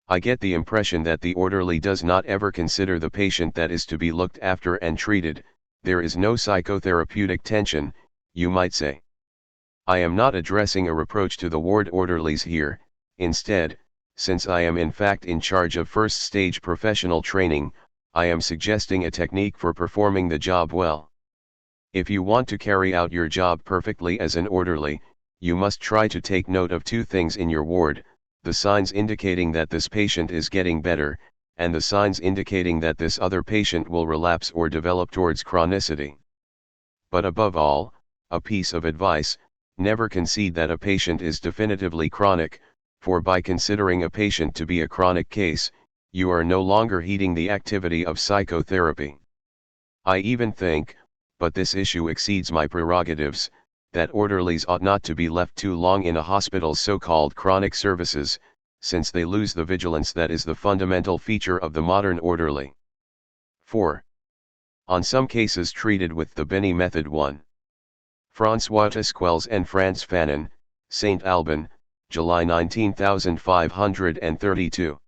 I get the impression that the orderly does not ever consider the patient that is to be looked after and treated. There is no psychotherapeutic tension, you might say. I am not addressing a reproach to the ward orderlies here. Instead, since I am in fact in charge of first-stage professional training, I am suggesting a technique for performing the job well. If you want to carry out your job perfectly as an orderly, you must try to take note of two things in your ward: the signs indicating that this patient is getting better, and the signs indicating that this other patient will relapse or develop towards chronicity. But above all, a piece of advice: never concede that a patient is definitively chronic, for by considering a patient to be a chronic case, you are no longer heeding the activity of psychotherapy. I even think, but this issue exceeds my prerogatives, that orderlies ought not to be left too long in a hospital's so-called chronic services, since they lose the vigilance that is the fundamental feature of the modern orderly. 4. On some cases treated with the Benny method. 1. François Tesquels and Frantz Fanon, St. Alban, July 19532.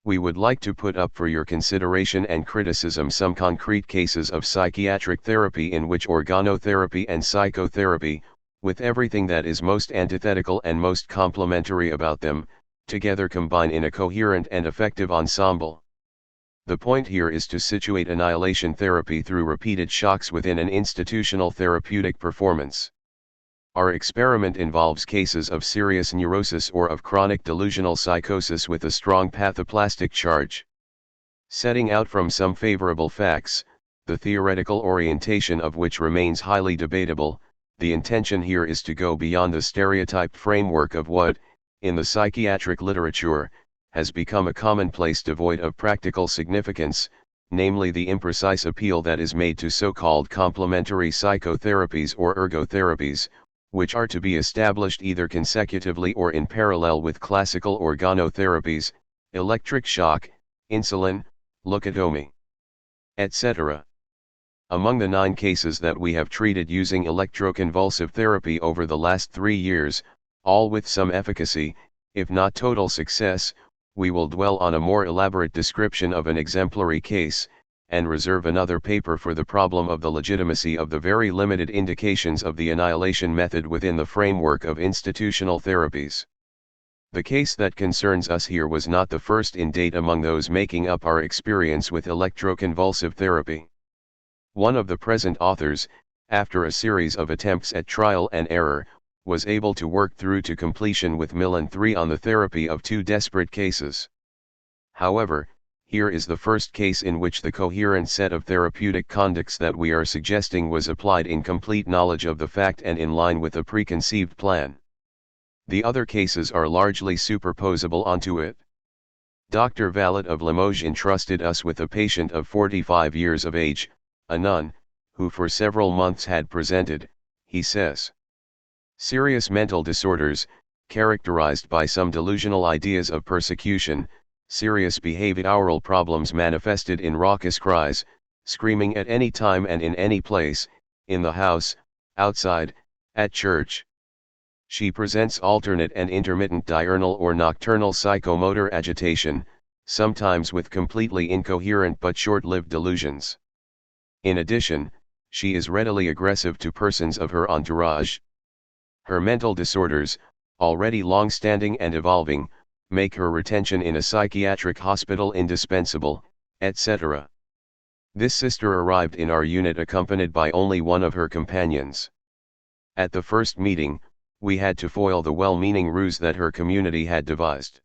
We would like to put up for your consideration and criticism some concrete cases of psychiatric therapy in which organotherapy and psychotherapy, with everything that is most antithetical and most complementary about them, together combine in a coherent and effective ensemble. The point here is to situate annihilation therapy through repeated shocks within an institutional therapeutic performance. Our experiment involves cases of serious neurosis or of chronic delusional psychosis with a strong pathoplastic charge. Setting out from some favorable facts, the theoretical orientation of which remains highly debatable, the intention here is to go beyond the stereotyped framework of what, in the psychiatric literature, has become a commonplace devoid of practical significance, namely the imprecise appeal that is made to so-called complementary psychotherapies or ergotherapies, which are to be established either consecutively or in parallel with classical organotherapies, electric shock, insulin, leucotomy, etc. Among the 9 cases that we have treated using electroconvulsive therapy over the last 3 years, all with some efficacy, if not total success, we will dwell on a more elaborate description of an exemplary case, and reserve another paper for the problem of the legitimacy of the very limited indications of the annihilation method within the framework of institutional therapies. The case that concerns us here was not the first in date among those making up our experience with electroconvulsive therapy. One of the present authors, after a series of attempts at trial and error, was able to work through to completion with Milan 3 on the therapy of 2 desperate cases. However, Here is the first case in which the coherent set of therapeutic conducts that we are suggesting was applied in complete knowledge of the fact and in line with a preconceived plan. The other cases are largely superposable onto it. Dr. Vallet of Limoges entrusted us with a patient of 45 years of age, a nun, who for several months had presented, he says, serious mental disorders, characterized by some delusional ideas of persecution, serious behavioral problems manifested in raucous cries, screaming at any time and in any place, in the house, outside, at church. She presents alternate and intermittent diurnal or nocturnal psychomotor agitation, sometimes with completely incoherent but short-lived delusions. In addition, she is readily aggressive to persons of her entourage. Her mental disorders, already long-standing and evolving, make her retention in a psychiatric hospital indispensable, etc. This sister arrived in our unit accompanied by only one of her companions. At the first meeting, we had to foil the well-meaning ruse that her community had devised.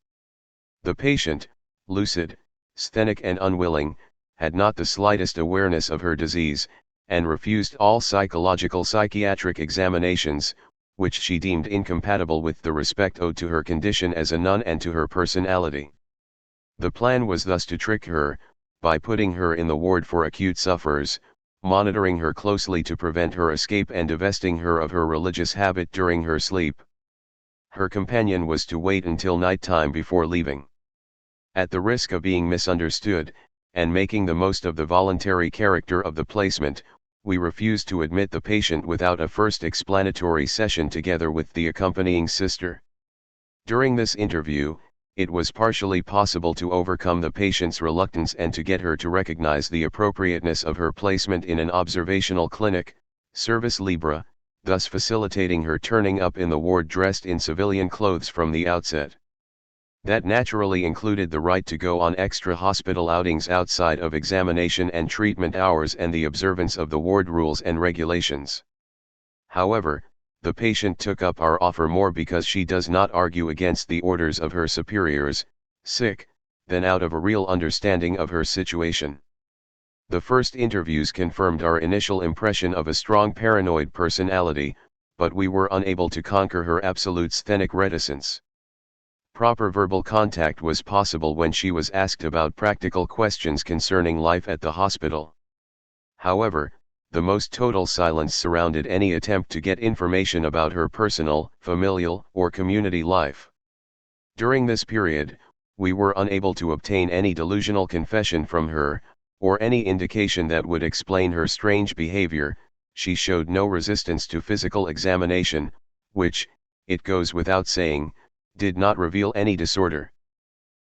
The patient, lucid, sthenic and unwilling, had not the slightest awareness of her disease, and refused all psychiatric examinations, which she deemed incompatible with the respect owed to her condition as a nun and to her personality. The plan was thus to trick her, by putting her in the ward for acute sufferers, monitoring her closely to prevent her escape and divesting her of her religious habit during her sleep. Her companion was to wait until nighttime before leaving. At the risk of being misunderstood, and making the most of the voluntary character of the placement, we refused to admit the patient without a first explanatory session together with the accompanying sister. During this interview, it was partially possible to overcome the patient's reluctance and to get her to recognize the appropriateness of her placement in an observational clinic, service libre, thus facilitating her turning up in the ward dressed in civilian clothes from the outset. That naturally included the right to go on extra hospital outings outside of examination and treatment hours and the observance of the ward rules and regulations. However, the patient took up our offer more because she does not argue against the orders of her superiors, than out of a real understanding of her situation. The first interviews confirmed our initial impression of a strong paranoid personality, but we were unable to conquer her absolute sthenic reticence. Proper verbal contact was possible when she was asked about practical questions concerning life at the hospital. However, the most total silence surrounded any attempt to get information about her personal, familial, or community life. During this period, we were unable to obtain any delusional confession from her, or any indication that would explain her strange behavior. She showed no resistance to physical examination, which, it goes without saying, did not reveal any disorder.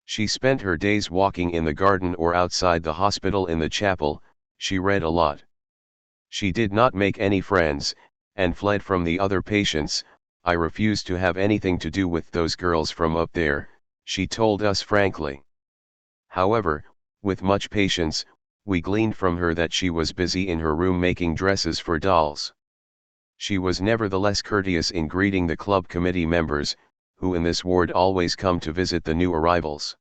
She spent her days walking in the garden or outside the hospital in the chapel. She read a lot. She did not make any friends, and fled from the other patients. I refused to have anything to do with those girls from up there, she told us frankly. However, with much patience, we gleaned from her that she was busy in her room making dresses for dolls. She was nevertheless courteous in greeting the club committee members, who in this ward always come to visit the new arrivals.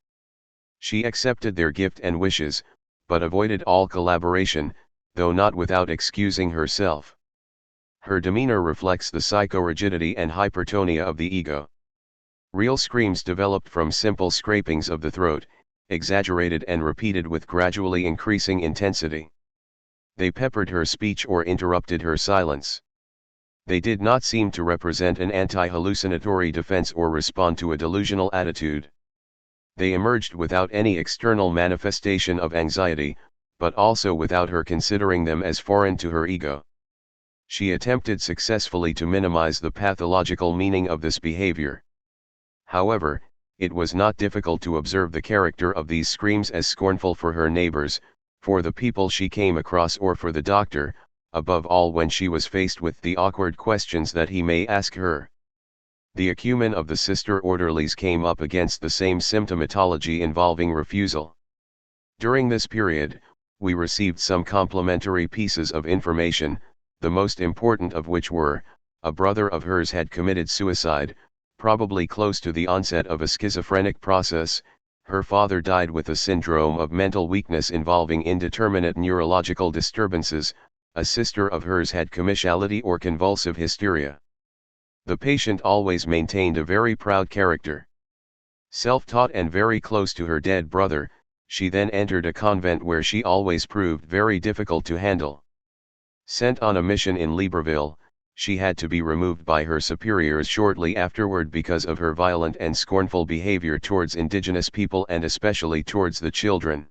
She accepted their gift and wishes, but avoided all collaboration, though not without excusing herself. Her demeanor reflects the psychorigidity and hypertonia of the ego. Real screams developed from simple scrapings of the throat, exaggerated and repeated with gradually increasing intensity. They peppered her speech or interrupted her silence. They did not seem to represent an anti-hallucinatory defense or respond to a delusional attitude. They emerged without any external manifestation of anxiety, but also without her considering them as foreign to her ego. She attempted successfully to minimize the pathological meaning of this behavior. However, it was not difficult to observe the character of these screams as scornful for her neighbors, for the people she came across, or for the doctor, above all when she was faced with the awkward questions that he may ask her. The acumen of the sister orderlies came up against the same symptomatology involving refusal. During this period, we received some complementary pieces of information, the most important of which were, a brother of hers had committed suicide, probably close to the onset of a schizophrenic process, Her father died with a syndrome of mental weakness involving indeterminate neurological disturbances. A sister of hers had commissality or convulsive hysteria. The patient always maintained a very proud character. Self-taught and very close to her dead brother, she then entered a convent where she always proved very difficult to handle. Sent on a mission in Libreville, she had to be removed by her superiors shortly afterward because of her violent and scornful behavior towards indigenous people and especially towards the children.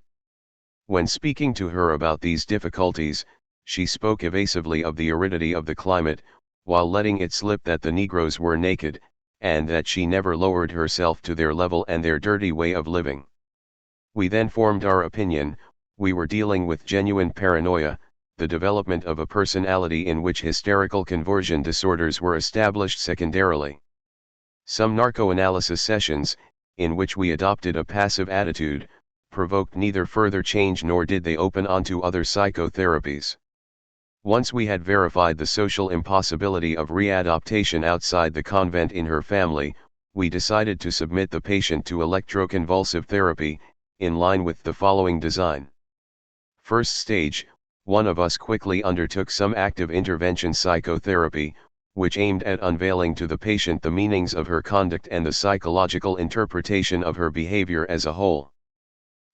When speaking to her about these difficulties, she spoke evasively of the aridity of the climate, while letting it slip that the Negroes were naked, and that she never lowered herself to their level and their dirty way of living. We then formed our opinion. We were dealing with genuine paranoia, the development of a personality in which hysterical conversion disorders were established secondarily. Some narcoanalysis sessions, in which we adopted a passive attitude, provoked neither further change nor did they open onto other psychotherapies. Once we had verified the social impossibility of readaptation outside the convent in her family, we decided to submit the patient to electroconvulsive therapy, in line with the following design. First stage, one of us quickly undertook some active intervention psychotherapy, which aimed at unveiling to the patient the meanings of her conduct and the psychological interpretation of her behavior as a whole.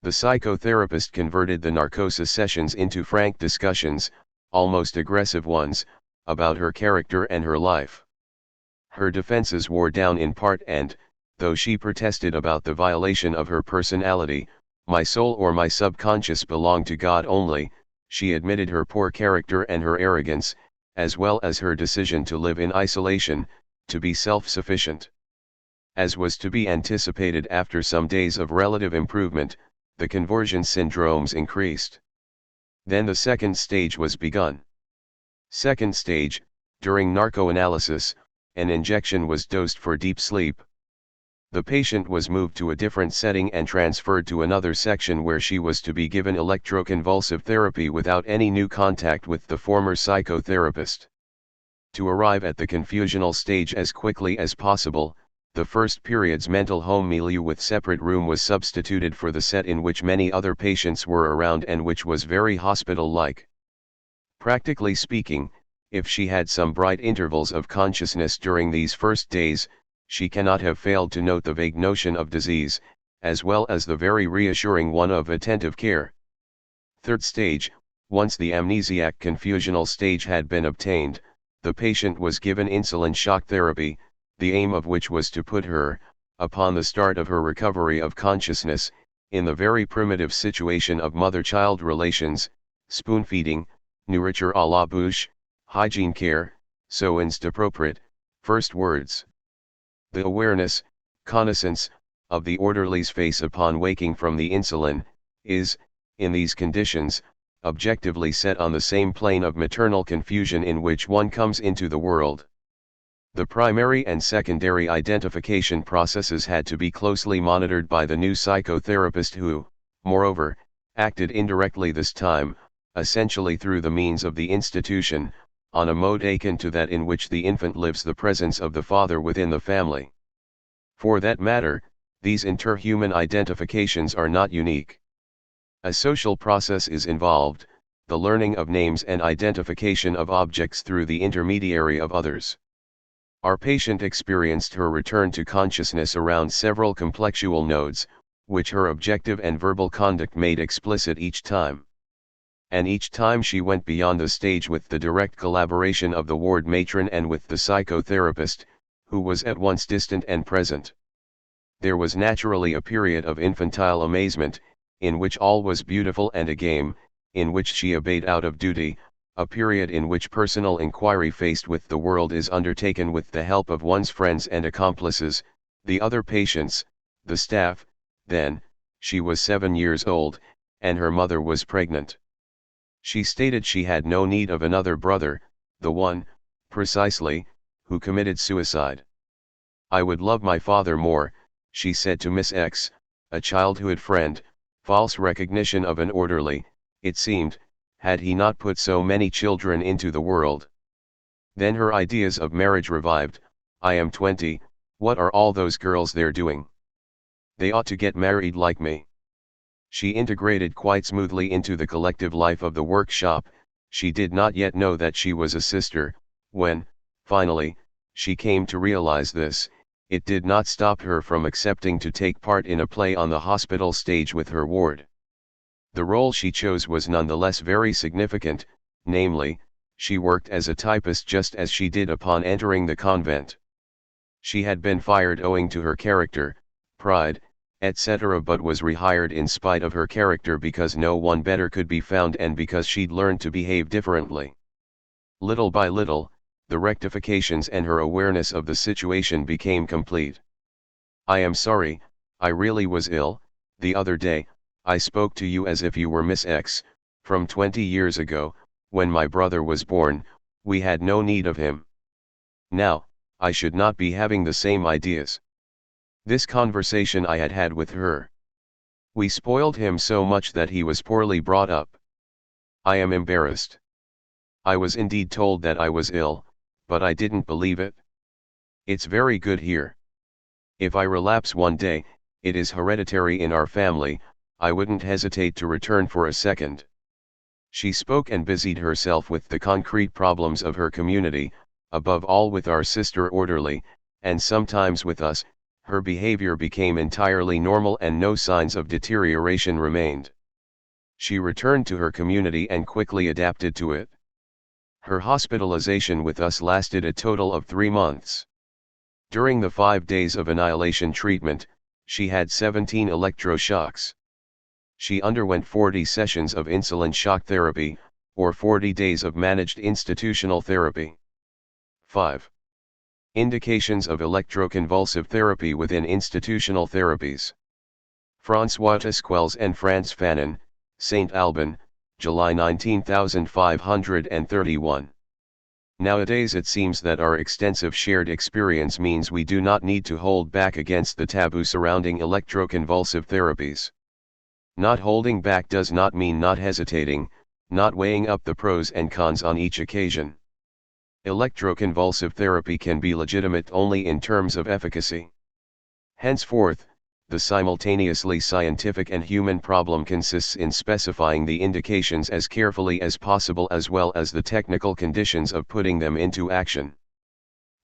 The psychotherapist converted the narcosis sessions into frank discussions, almost aggressive ones, about her character and her life. Her defenses wore down in part and, though she protested about the violation of her personality, my soul or my subconscious belonged to God only, she admitted her poor character and her arrogance, as well as her decision to live in isolation, to be self-sufficient. As was to be anticipated after some days of relative improvement, the conversion syndromes increased. Then the second stage was begun. Second stage, during narcoanalysis, an injection was dosed for deep sleep. The patient was moved to a different setting and transferred to another section where she was to be given electroconvulsive therapy without any new contact with the former psychotherapist. To arrive at the confusional stage as quickly as possible, the first period's mental home milieu with separate room was substituted for the set in which many other patients were around and which was very hospital-like. Practically speaking, if she had some bright intervals of consciousness during these first days, she cannot have failed to note the vague notion of disease, as well as the very reassuring one of attentive care. Third stage, once the amnesiac confusional stage had been obtained, the patient was given insulin shock therapy, the aim of which was to put her, upon the start of her recovery of consciousness, in the very primitive situation of mother-child relations, spoon-feeding, nourriture à la bouche, hygiene care, soins d'appropriate, first words. The awareness, connaissance, of the orderly's face upon waking from the insulin, is, in these conditions, objectively set on the same plane of maternal confusion in which one comes into the world. The primary and secondary identification processes had to be closely monitored by the new psychotherapist who, moreover, acted indirectly this time, essentially through the means of the institution, on a mode akin to that in which the infant lives the presence of the father within the family. For that matter, these interhuman identifications are not unique. A social process is involved, the learning of names and identification of objects through the intermediary of others. Our patient experienced her return to consciousness around several complexual nodes, which her objective and verbal conduct made explicit each time. And each time she went beyond the stage with the direct collaboration of the ward matron and with the psychotherapist, who was at once distant and present. There was naturally a period of infantile amazement, in which all was beautiful and a game, in which she obeyed out of duty, a period in which personal inquiry faced with the world is undertaken with the help of one's friends and accomplices, the other patients, the staff. Then, she was 7 years old, and her mother was pregnant. She stated she had no need of another brother, the one, precisely, who committed suicide. I would love my father more, she said to Miss X, a childhood friend. False recognition of an orderly, it seemed, had he not put so many children into the world. Then her ideas of marriage revived. I am 20, what are all those girls there doing? They ought to get married like me. She integrated quite smoothly into the collective life of the workshop. She did not yet know that she was a sister. When, finally, she came to realize this, it did not stop her from accepting to take part in a play on the hospital stage with her ward. The role she chose was nonetheless very significant, namely, she worked as a typist just as she did upon entering the convent. She had been fired owing to her character, pride, etc., but was rehired in spite of her character because no one better could be found and because she'd learned to behave differently. Little by little, the rectifications and her awareness of the situation became complete. I am sorry, I really was ill. The other day, I spoke to you as if you were Miss X. From 20 years ago, when my brother was born, we had no need of him. Now, I should not be having the same ideas. This conversation I had had with her. We spoiled him so much that he was poorly brought up. I am embarrassed. I was indeed told that I was ill, but I didn't believe it. It's very good here. If I relapse one day, it is hereditary in our family, I wouldn't hesitate to return for a second. She spoke and busied herself with the concrete problems of her community, above all with our sister orderly, and sometimes with us. Her behavior became entirely normal and no signs of deterioration remained. She returned to her community and quickly adapted to it. Her hospitalization with us lasted a total of 3 months. During the 5 days of annihilation treatment, she had 17 electroshocks. She underwent 40 sessions of insulin shock therapy, or 40 days of managed institutional therapy. 5. Indications of electroconvulsive therapy within institutional therapies. François and Frantz Fanon, St. Alban, July 19531. Nowadays it seems that our extensive shared experience means we do not need to hold back against the taboo surrounding electroconvulsive therapies. Not holding back does not mean not hesitating, not weighing up the pros and cons on each occasion. Electroconvulsive therapy can be legitimate only in terms of efficacy. Henceforth, the simultaneously scientific and human problem consists in specifying the indications as carefully as possible as well as the technical conditions of putting them into action.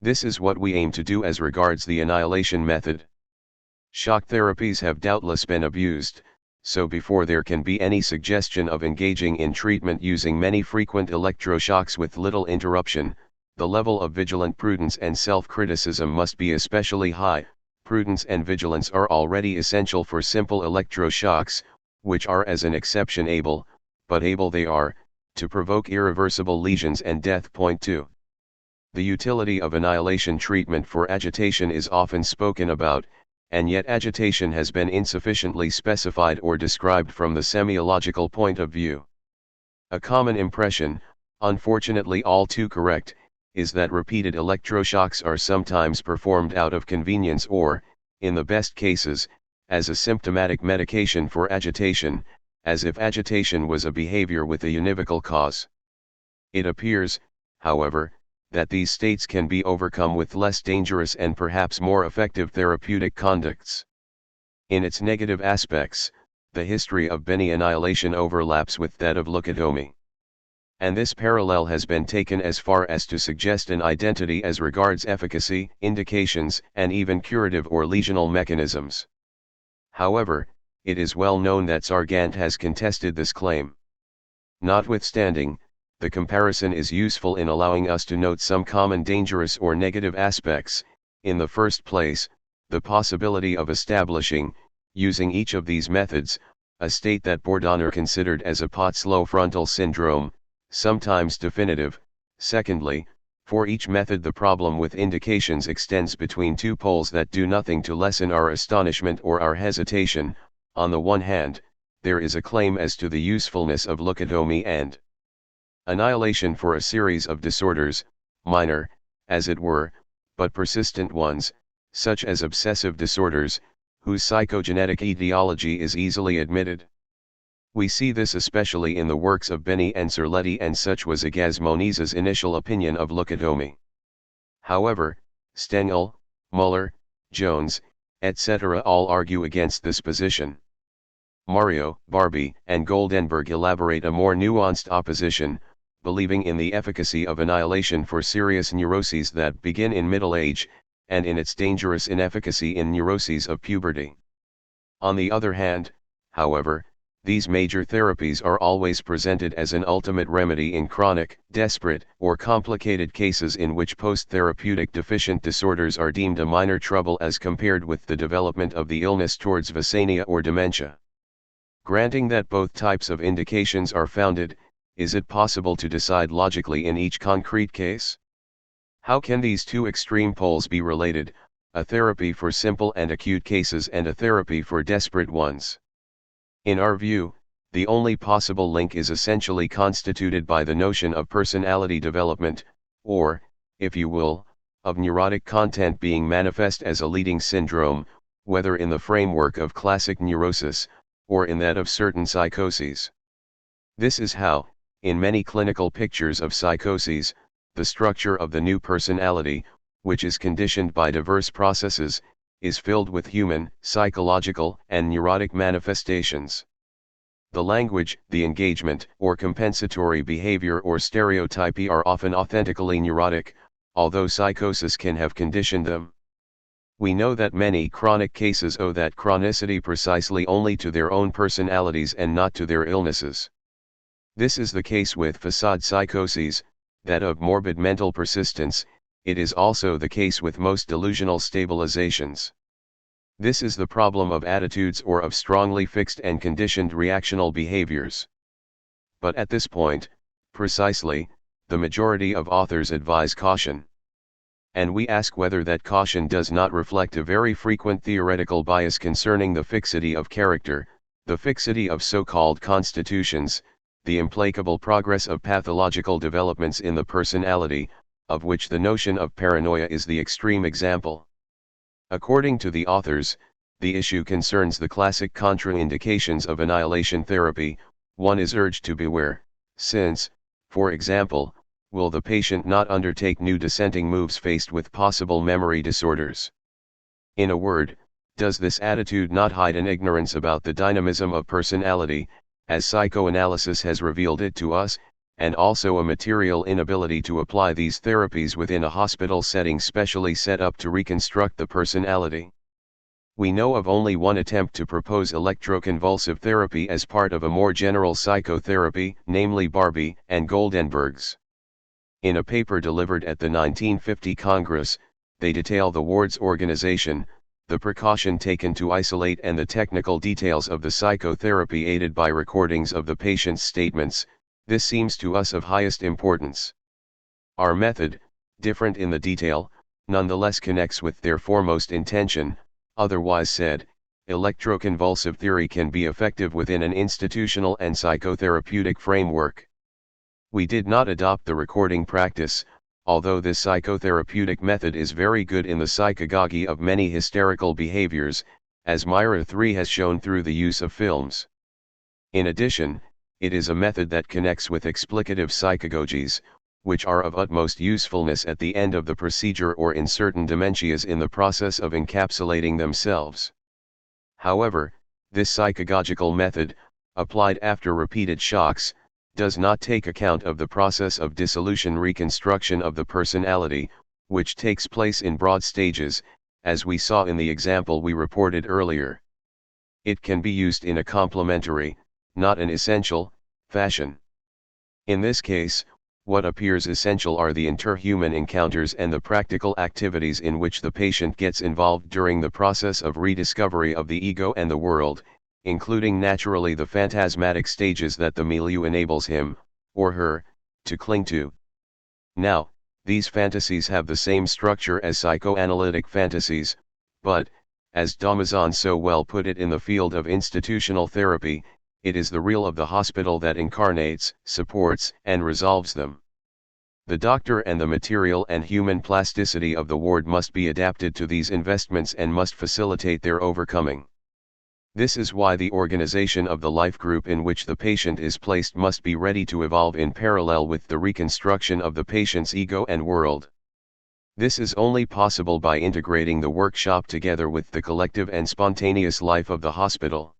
This is what we aim to do as regards the annihilation method. Shock therapies have doubtless been abused, so before there can be any suggestion of engaging in treatment using many frequent electroshocks with little interruption, the level of vigilant prudence and self-criticism must be especially high. Prudence and vigilance are already essential for simple electroshocks, which are as an exception able, but able they are, to provoke irreversible lesions and death. Point 2. The utility of annihilation treatment for agitation is often spoken about, and yet agitation has been insufficiently specified or described from the semiological point of view. A common impression, unfortunately all too correct, is that repeated electroshocks are sometimes performed out of convenience or, in the best cases, as a symptomatic medication for agitation, as if agitation was a behavior with a univocal cause. It appears, however, that these states can be overcome with less dangerous and perhaps more effective therapeutic conducts. In its negative aspects, the history of Beni annihilation overlaps with that of leucotomy. And this parallel has been taken as far as to suggest an identity as regards efficacy, indications, and even curative or lesional mechanisms. However, it is well known that Sargant has contested this claim. Notwithstanding, the comparison is useful in allowing us to note some common dangerous or negative aspects. In the first place, the possibility of establishing, using each of these methods, a state that Bourdonnais considered as a pot-slow frontal syndrome, sometimes definitive. Secondly, for each method the problem with indications extends between two poles that do nothing to lessen our astonishment or our hesitation. On the one hand, there is a claim as to the usefulness of leucotomy and annihilation for a series of disorders, minor, as it were, but persistent ones, such as obsessive disorders, whose psychogenetic etiology is easily admitted. We see this especially in the works of Beni and Serletti, and such was Agassiz Moniz's initial opinion of leucotomy. However, Stengel, Muller, Jones, etc. all argue against this position. Mario, Barbie, and Goldenberg elaborate a more nuanced opposition, believing in the efficacy of annihilation for serious neuroses that begin in middle age, and in its dangerous inefficacy in neuroses of puberty. On the other hand, however, these major therapies are always presented as an ultimate remedy in chronic, desperate, or complicated cases in which post-therapeutic deficient disorders are deemed a minor trouble as compared with the development of the illness towards vasania or dementia. Granting that both types of indications are founded, is it possible to decide logically in each concrete case? How can these two extreme poles be related, a therapy for simple and acute cases and a therapy for desperate ones? In our view, the only possible link is essentially constituted by the notion of personality development, or, if you will, of neurotic content being manifest as a leading syndrome, whether in the framework of classic neurosis, or in that of certain psychoses. This is how, in many clinical pictures of psychoses, the structure of the new personality, which is conditioned by diverse processes, is filled with human, psychological, and neurotic manifestations. The language, the engagement, or compensatory behavior or stereotypy are often authentically neurotic, although psychosis can have conditioned them. We know that many chronic cases owe that chronicity precisely only to their own personalities and not to their illnesses. This is the case with facade psychoses, that of morbid mental persistence. It is also the case with most delusional stabilizations. This is the problem of attitudes or of strongly fixed and conditioned reactional behaviors. But at this point, precisely, the majority of authors advise caution. And we ask whether that caution does not reflect a very frequent theoretical bias concerning the fixity of character, the fixity of so-called constitutions, the implacable progress of pathological developments in the personality, of which the notion of paranoia is the extreme example. According to the authors, the issue concerns the classic contraindications of annihilation therapy. One is urged to beware, since, for example, will the patient not undertake new dissenting moves faced with possible memory disorders? In a word, does this attitude not hide an ignorance about the dynamism of personality, as psychoanalysis has revealed it to us, and also a material inability to apply these therapies within a hospital setting specially set up to reconstruct the personality? We know of only one attempt to propose electroconvulsive therapy as part of a more general psychotherapy, namely Barbie and Goldenberg's. In a paper delivered at the 1950 Congress, they detail the ward's organization, the precaution taken to isolate and the technical details of the psychotherapy aided by recordings of the patient's statements. This seems to us of highest importance. Our method, different in the detail, nonetheless connects with their foremost intention. Otherwise said, electroconvulsive theory can be effective within an institutional and psychotherapeutic framework. We did not adopt the recording practice, although this psychotherapeutic method is very good in the psychagogy of many hysterical behaviors, as Myra 3 has shown through the use of films. In addition, it is a method that connects with explicative psychagogies, which are of utmost usefulness at the end of the procedure or in certain dementias in the process of encapsulating themselves. However, this psychagogical method, applied after repeated shocks, does not take account of the process of dissolution reconstruction of the personality, which takes place in broad stages, as we saw in the example we reported earlier. It can be used in a complementary, not an essential, fashion. In this case, what appears essential are the interhuman encounters and the practical activities in which the patient gets involved during the process of rediscovery of the ego and the world, including naturally the phantasmatic stages that the milieu enables him, or her, to cling to. Now, these fantasies have the same structure as psychoanalytic fantasies, but, as Damazan so well put it in the field of institutional therapy, it is the real of the hospital that incarnates, supports, and resolves them. The doctor and the material and human plasticity of the ward must be adapted to these investments and must facilitate their overcoming. This is why the organization of the life group in which the patient is placed must be ready to evolve in parallel with the reconstruction of the patient's ego and world. This is only possible by integrating the workshop together with the collective and spontaneous life of the hospital.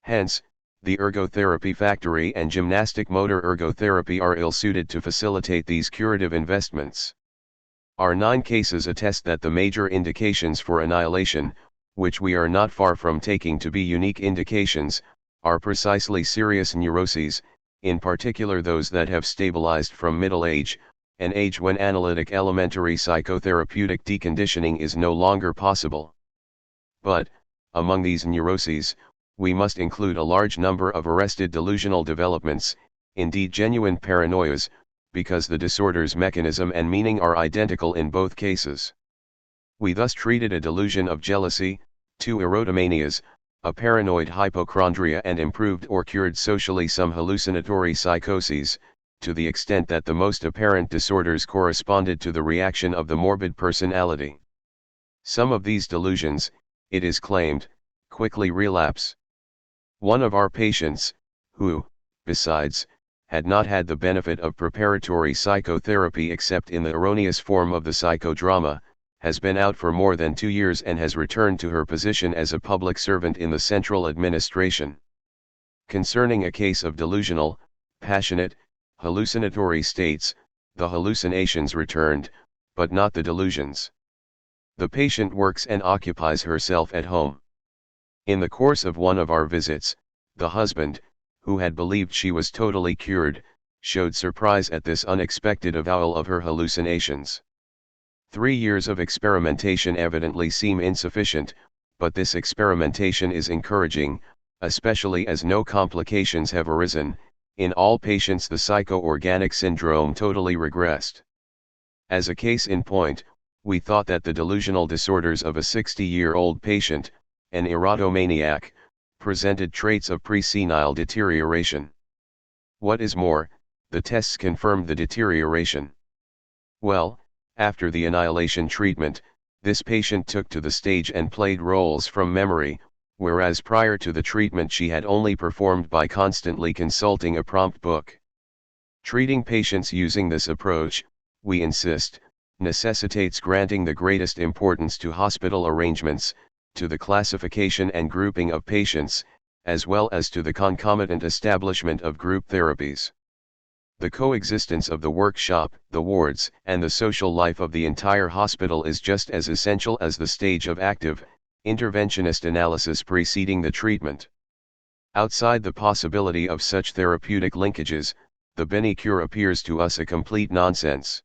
Hence, the ergotherapy factory and gymnastic motor ergotherapy are ill-suited to facilitate these curative investments. Our 9 cases attest that the major indications for annihilation, which we are not far from taking to be unique indications, are precisely serious neuroses, in particular those that have stabilized from middle age, an age when analytic elementary psychotherapeutic deconditioning is no longer possible. But, among these neuroses, we must include a large number of arrested delusional developments, indeed genuine paranoias, because the disorder's mechanism and meaning are identical in both cases. We thus treated a delusion of jealousy, 2 erotomanias, a paranoid hypochondria and improved or cured socially some hallucinatory psychoses, to the extent that the most apparent disorders corresponded to the reaction of the morbid personality. Some of these delusions, it is claimed, quickly relapse. One of our patients, who, besides, had not had the benefit of preparatory psychotherapy except in the erroneous form of the psychodrama, has been out for more than 2 years and has returned to her position as a public servant in the central administration. Concerning a case of delusional, passionate, hallucinatory states, the hallucinations returned, but not the delusions. The patient works and occupies herself at home. In the course of one of our visits, the husband, who had believed she was totally cured, showed surprise at this unexpected avowal of her hallucinations. 3 years of experimentation evidently seem insufficient, but this experimentation is encouraging, especially as no complications have arisen. In all patients the psycho-organic syndrome totally regressed. As a case in point, we thought that the delusional disorders of a 60-year-old patient, an erotomaniac, presented traits of pre-senile deterioration. What is more, the tests confirmed the deterioration. Well, after the annihilation treatment, this patient took to the stage and played roles from memory, whereas prior to the treatment she had only performed by constantly consulting a prompt book. Treating patients using this approach, we insist, necessitates granting the greatest importance to hospital arrangements, to the classification and grouping of patients, as well as to the concomitant establishment of group therapies. The coexistence of the workshop, the wards, and the social life of the entire hospital is just as essential as the stage of active, interventionist analysis preceding the treatment. Outside the possibility of such therapeutic linkages, the Beni cure appears to us a complete nonsense.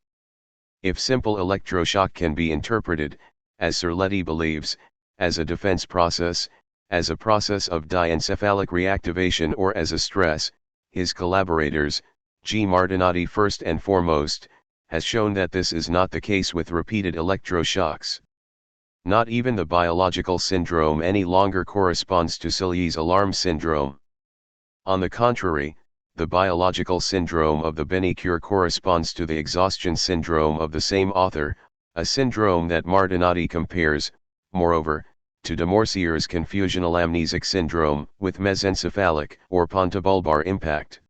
If simple electroshock can be interpreted, as Serletti believes, as a defense process, as a process of diencephalic reactivation or as a stress, his collaborators, G. Martinati first and foremost, has shown that this is not the case with repeated electroshocks. Not even the biological syndrome any longer corresponds to Silly's alarm syndrome. On the contrary, the biological syndrome of the Beni cure corresponds to the exhaustion syndrome of the same author, a syndrome that Martinati compares, moreover, to de Morcier's confusional amnesic syndrome with mesencephalic or pontobulbar impact.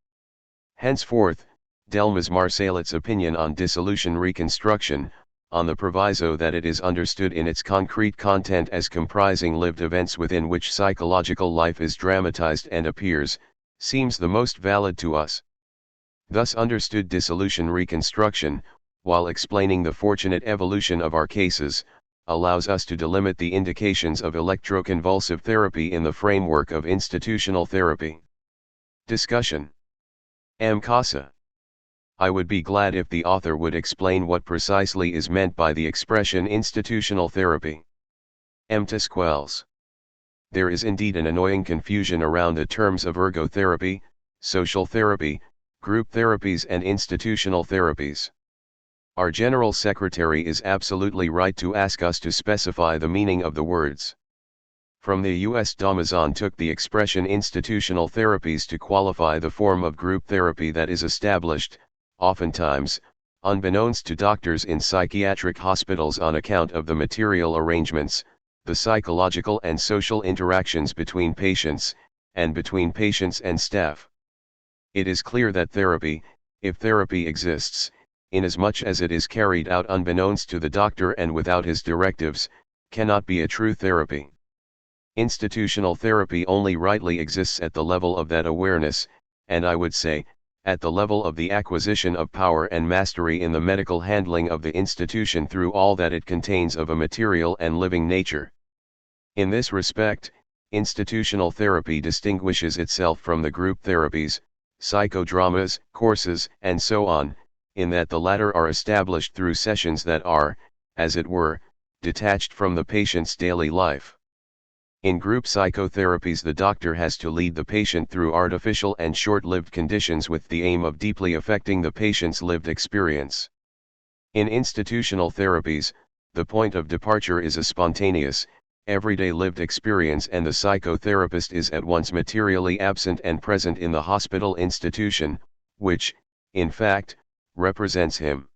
Henceforth, Delmas Marsalet's opinion on dissolution reconstruction, on the proviso that it is understood in its concrete content as comprising lived events within which psychological life is dramatized and appears, seems the most valid to us. Thus understood dissolution reconstruction, while explaining the fortunate evolution of our cases, allows us to delimit the indications of electroconvulsive therapy in the framework of institutional therapy. Discussion. M. Casa. I would be glad if the author would explain what precisely is meant by the expression institutional therapy. M. Tisquels. There is indeed an annoying confusion around the terms of ergotherapy, social therapy, group therapies and institutional therapies. Our General Secretary is absolutely right to ask us to specify the meaning of the words. From the U.S. D'Amazon took the expression institutional therapies to qualify the form of group therapy that is established, oftentimes, unbeknownst to doctors in psychiatric hospitals on account of the material arrangements, the psychological and social interactions between patients, and between patients and staff. It is clear that therapy, if therapy exists, inasmuch as it is carried out unbeknownst to the doctor and without his directives, cannot be a true therapy. Institutional therapy only rightly exists at the level of that awareness, and I would say, at the level of the acquisition of power and mastery in the medical handling of the institution through all that it contains of a material and living nature. In this respect, institutional therapy distinguishes itself from the group therapies, psychodramas, courses, and so on, in that the latter are established through sessions that are, as it were, detached from the patient's daily life. In group psychotherapies, the doctor has to lead the patient through artificial and short-lived conditions with the aim of deeply affecting the patient's lived experience. In institutional therapies, the point of departure is a spontaneous, everyday lived experience, and the psychotherapist is at once materially absent and present in the hospital institution, which, in fact, represents him.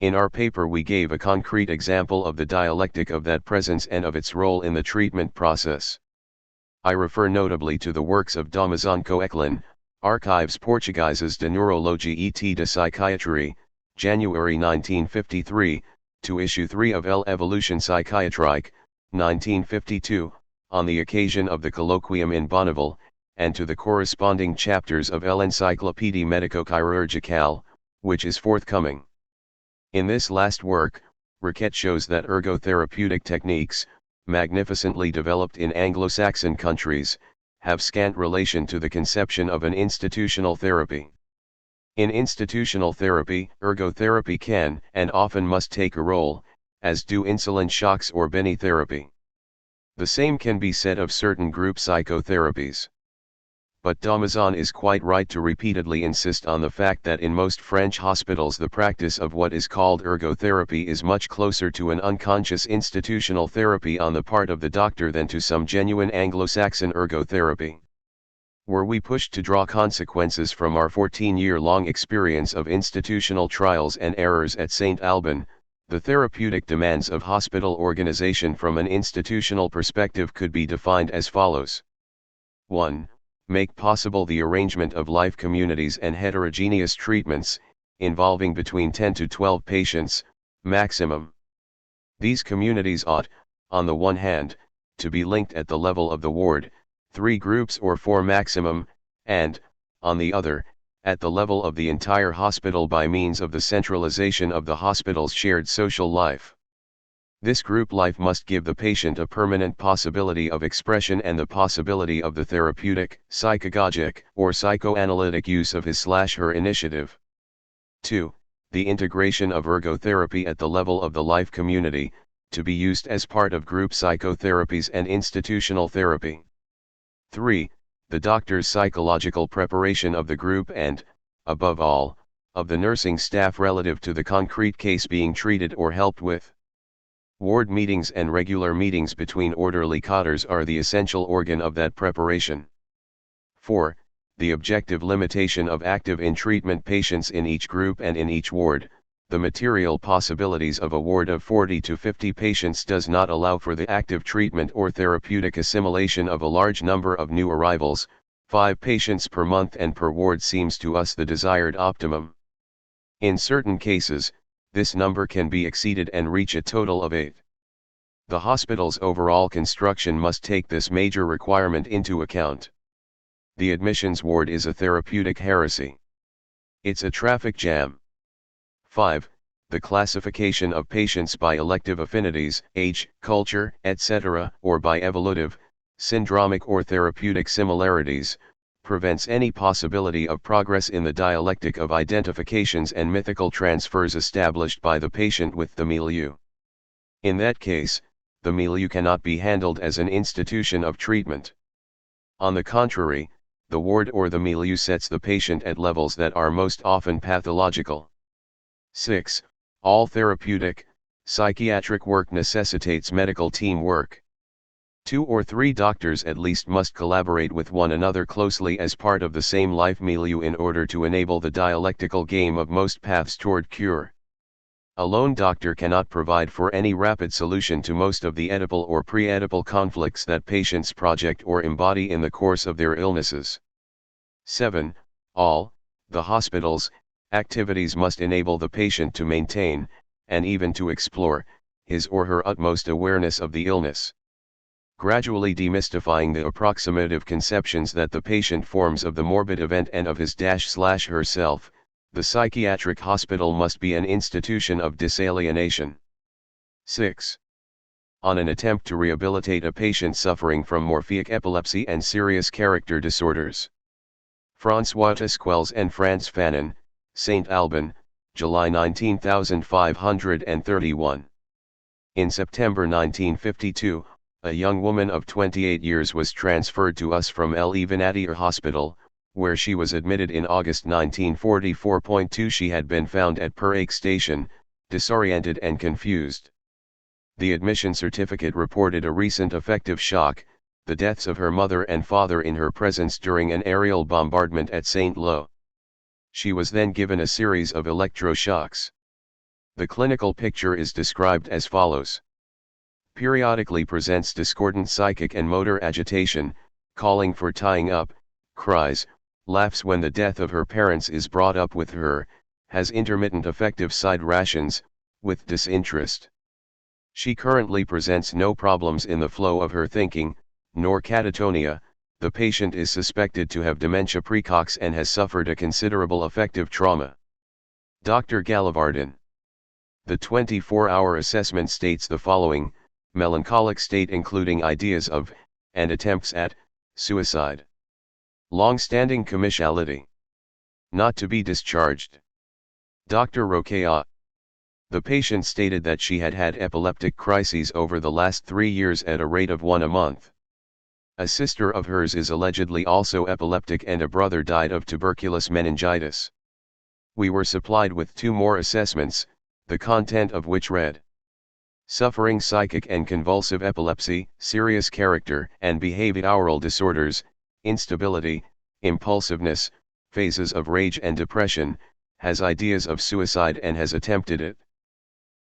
In our paper we gave a concrete example of the dialectic of that presence and of its role in the treatment process. I refer notably to the works of Damaso Coelho, Archives Portugueses de Neurologia et de Psychiatrie, January 1953, to issue 3 of L'Evolution Psychiatrique, 1952, on the occasion of the colloquium in Bonneville, and to the corresponding chapters of L'Encyclopédie Médico-Chirurgicale, which is forthcoming. In this last work, Riquet shows that ergotherapeutic techniques, magnificently developed in Anglo-Saxon countries, have scant relation to the conception of an institutional therapy. In institutional therapy, ergotherapy can and often must take a role, as do insulin shocks or Beni therapy. The same can be said of certain group psychotherapies. But Damaso is quite right to repeatedly insist on the fact that in most French hospitals the practice of what is called ergotherapy is much closer to an unconscious institutional therapy on the part of the doctor than to some genuine Anglo-Saxon ergotherapy. Were we pushed to draw consequences from our 14-year-long experience of institutional trials and errors at St. Alban, the therapeutic demands of hospital organization from an institutional perspective could be defined as follows. 1. Make possible the arrangement of life communities and heterogeneous treatments, involving between 10 to 12 patients, maximum. These communities ought, on the one hand, to be linked at the level of the ward, 3 groups or 4 maximum, and, on the other, at the level of the entire hospital by means of the centralization of the hospital's shared social life. This group life must give the patient a permanent possibility of expression and the possibility of the therapeutic, psychagogic, or psychoanalytic use of his/her initiative. 2. The integration of ergotherapy at the level of the life community, to be used as part of group psychotherapies and institutional therapy. 3. The doctor's psychological preparation of the group and, above all, of the nursing staff relative to the concrete case being treated or helped with. Ward meetings and regular meetings between orderly cotters are the essential organ of that preparation. 4. The objective limitation of active in-treatment patients in each group and in each ward. The material possibilities of a ward of 40 to 50 patients does not allow for the active treatment or therapeutic assimilation of a large number of new arrivals. 5 patients per month and per ward seems to us the desired optimum. In certain cases, this number can be exceeded and reach a total of 8. The hospital's overall construction must take this major requirement into account. The admissions ward is a therapeutic heresy. It's a traffic jam. 5. The classification of patients by elective affinities, age, culture, etc., or by evolutive, syndromic or therapeutic similarities, prevents any possibility of progress in the dialectic of identifications and mythical transfers established by the patient with the milieu. In that case, the milieu cannot be handled as an institution of treatment. On the contrary, the ward or the milieu sets the patient at levels that are most often pathological. 6. All therapeutic, psychiatric work necessitates medical teamwork. 2 or 3 doctors at least must collaborate with one another closely as part of the same life milieu in order to enable the dialectical game of most paths toward cure. A lone doctor cannot provide for any rapid solution to most of the Oedipal or pre-Oedipal conflicts that patients project or embody in the course of their illnesses. 7. All, the hospitals, Activities must enable the patient to maintain, and even to explore, his or her utmost awareness of the illness. Gradually demystifying the approximative conceptions that the patient forms of the morbid event and of his/herself, the psychiatric hospital must be an institution of disalienation. 6. On an attempt to rehabilitate a patient suffering from morphic epilepsy and serious character disorders. François Quelz and Frantz Fanon, St. Alban, July 19531. In September 1952, a young woman of 28 years was transferred to us from El-Evanati Hospital, where she was admitted in August 1944. She had been found at Purake Station, disoriented and confused. The admission certificate reported a recent affective shock, the deaths of her mother and father in her presence during an aerial bombardment at St. Lo. She was then given a series of electroshocks. The clinical picture is described as follows. Periodically presents discordant psychic and motor agitation, calling for tying up, cries, laughs when the death of her parents is brought up with her, has intermittent affective side rations, with disinterest. She currently presents no problems in the flow of her thinking, nor catatonia. The patient is suspected to have dementia precox and has suffered a considerable affective trauma. Dr. Gallavardin. The 24-hour assessment states the following: melancholic state including ideas of, and attempts at, suicide. Long-standing commissality. Not to be discharged. Dr. Roquea. The patient stated that she had had epileptic crises over the last 3 years at a rate of 1 a month. A sister of hers is allegedly also epileptic and a brother died of tuberculous meningitis. We were supplied with 2 more assessments, the content of which read: suffering psychic and convulsive epilepsy, serious character and behavioral disorders, instability, impulsiveness, phases of rage and depression, has ideas of suicide and has attempted it.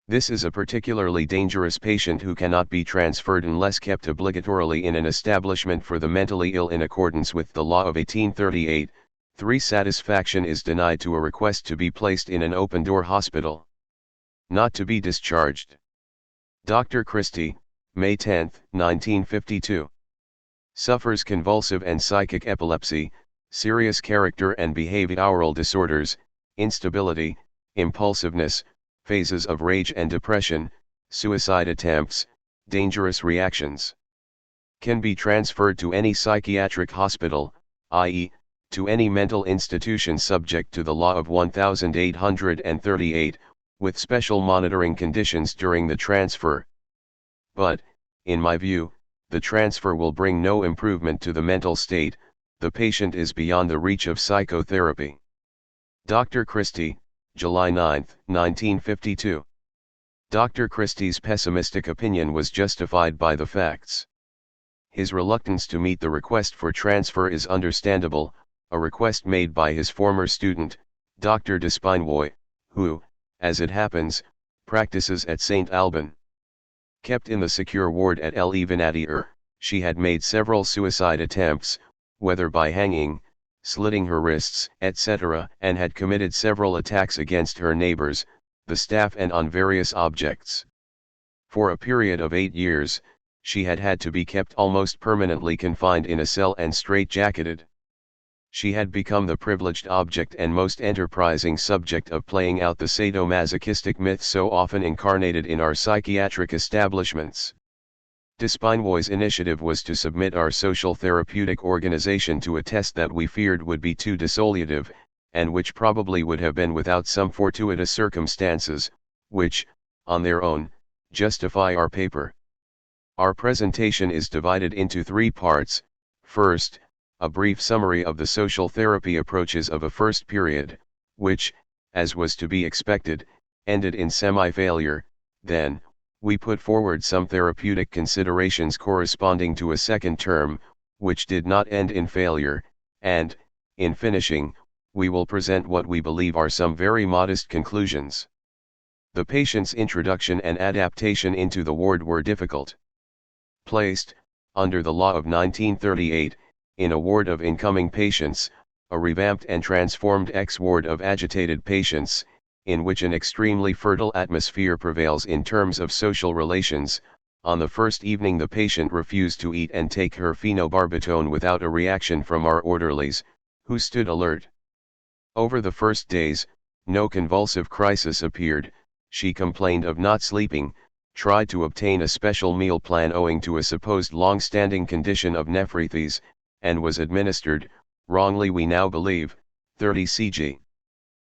This is a particularly dangerous patient who cannot be transferred unless kept obligatorily in an establishment for the mentally ill in accordance with the law of 1838. 3. Satisfaction is denied to a request to be placed in an open-door hospital. Not to be discharged. Dr. Christie, May 10, 1952. Suffers convulsive and psychic epilepsy, serious character and behavioral disorders, instability, impulsiveness, phases of rage and depression, suicide attempts, dangerous reactions. Can be transferred to any psychiatric hospital, i.e., to any mental institution subject to the law of 1838, with special monitoring conditions during the transfer. But, in my view, the transfer will bring no improvement to the mental state. The patient is beyond the reach of psychotherapy. Dr. Christie, July 9, 1952. Dr. Christie's pessimistic opinion was justified by the facts. His reluctance to meet the request for transfer is understandable, a request made by his former student, Dr. Despinoy, who, as it happens, practices at St. Alban. Kept in the secure ward at El-Evanati, she had made several suicide attempts, whether by hanging, slitting her wrists, etc., and had committed several attacks against her neighbors, the staff and on various objects. For a period of 8 years, she had had to be kept almost permanently confined in a cell and straitjacketed. She had become the privileged object and most enterprising subject of playing out the sadomasochistic myth so often incarnated in our psychiatric establishments. Despinoy's initiative was to submit our social therapeutic organization to a test that we feared would be too dissolutive, and which probably would have been without some fortuitous circumstances, which, on their own, justify our paper. Our presentation is divided into 3 parts. First, a brief summary of the social therapy approaches of a first period, which, as was to be expected, ended in semi-failure. Then, we put forward some therapeutic considerations corresponding to a second term, which did not end in failure, and, in finishing, we will present what we believe are some very modest conclusions. The patient's introduction and adaptation into the ward were difficult. Placed, under the law of 1938, in a ward of incoming patients, a revamped and transformed X-ward of agitated patients, in which an extremely fertile atmosphere prevails in terms of social relations. On the first evening the patient refused to eat and take her phenobarbital without a reaction from our orderlies, who stood alert. Over the first days, no convulsive crisis appeared. She complained of not sleeping, tried to obtain a special meal plan owing to a supposed long-standing condition of nephritis, and was administered, wrongly we now believe, 30 cg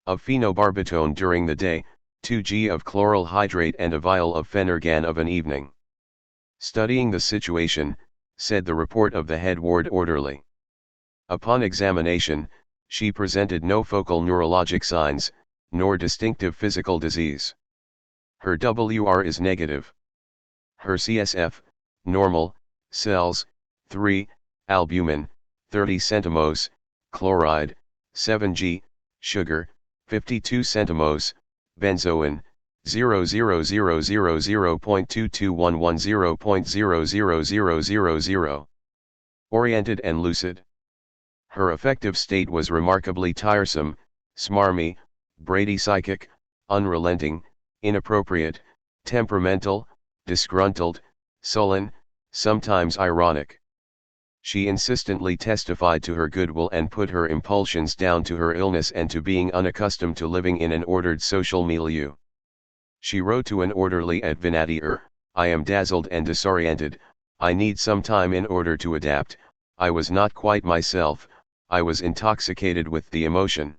of phenobarbital during the day, 2 g of chloral hydrate and a vial of Phenergan of an evening. Studying the situation, said the report of the head ward orderly. Upon examination, she presented no focal neurologic signs, nor distinctive physical disease. Her WR is negative. Her CSF, normal, cells, 3, albumin, 30 centimos, chloride, 7G, sugar, 52 centimos, benzoin, 0.221110.0000000. Oriented and lucid. Her affective state was remarkably tiresome, smarmy, bradypsychic, unrelenting, inappropriate, temperamental, disgruntled, sullen, sometimes ironic. She insistently testified to her goodwill and put her impulsions down to her illness and to being unaccustomed to living in an ordered social milieu. She wrote to an orderly at Vinatier, "I am dazzled and disoriented, I need some time in order to adapt, I was not quite myself, I was intoxicated with the emotion.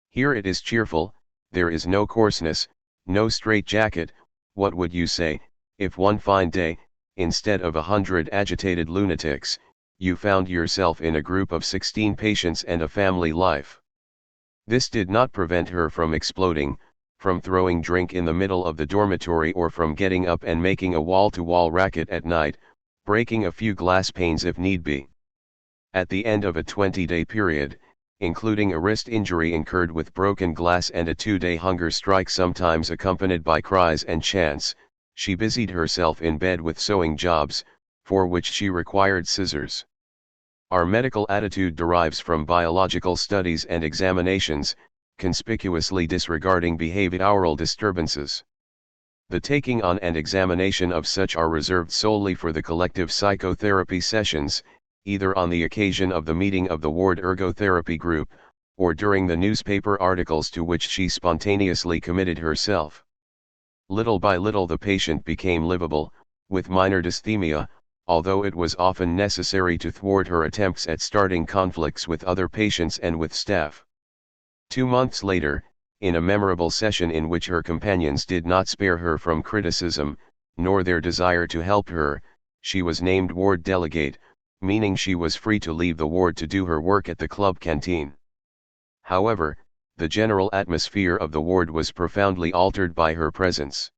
Here it is cheerful, there is no coarseness, no straitjacket. What would you say, if one fine day, instead of 100 agitated lunatics, you found yourself in a group of 16 patients and a family life?" This did not prevent her from exploding, from throwing drink in the middle of the dormitory, or from getting up and making a wall-to-wall racket at night, breaking a few glass panes if need be. At the end of a 20-day period, including a wrist injury incurred with broken glass and a 2-day hunger strike sometimes accompanied by cries and chants, she busied herself in bed with sewing jobs, for which she required scissors. Our medical attitude derives from biological studies and examinations, conspicuously disregarding behavioral disturbances. The taking on and examination of such are reserved solely for the collective psychotherapy sessions, either on the occasion of the meeting of the ward ergotherapy group, or during the newspaper articles to which she spontaneously committed herself. Little by little the patient became livable, with minor dysthymia, although it was often necessary to thwart her attempts at starting conflicts with other patients and with staff. 2 months later, in a memorable session in which her companions did not spare her from criticism, nor their desire to help her, she was named ward delegate, meaning she was free to leave the ward to do her work at the club canteen. However, the general atmosphere of the ward was profoundly altered by her presence.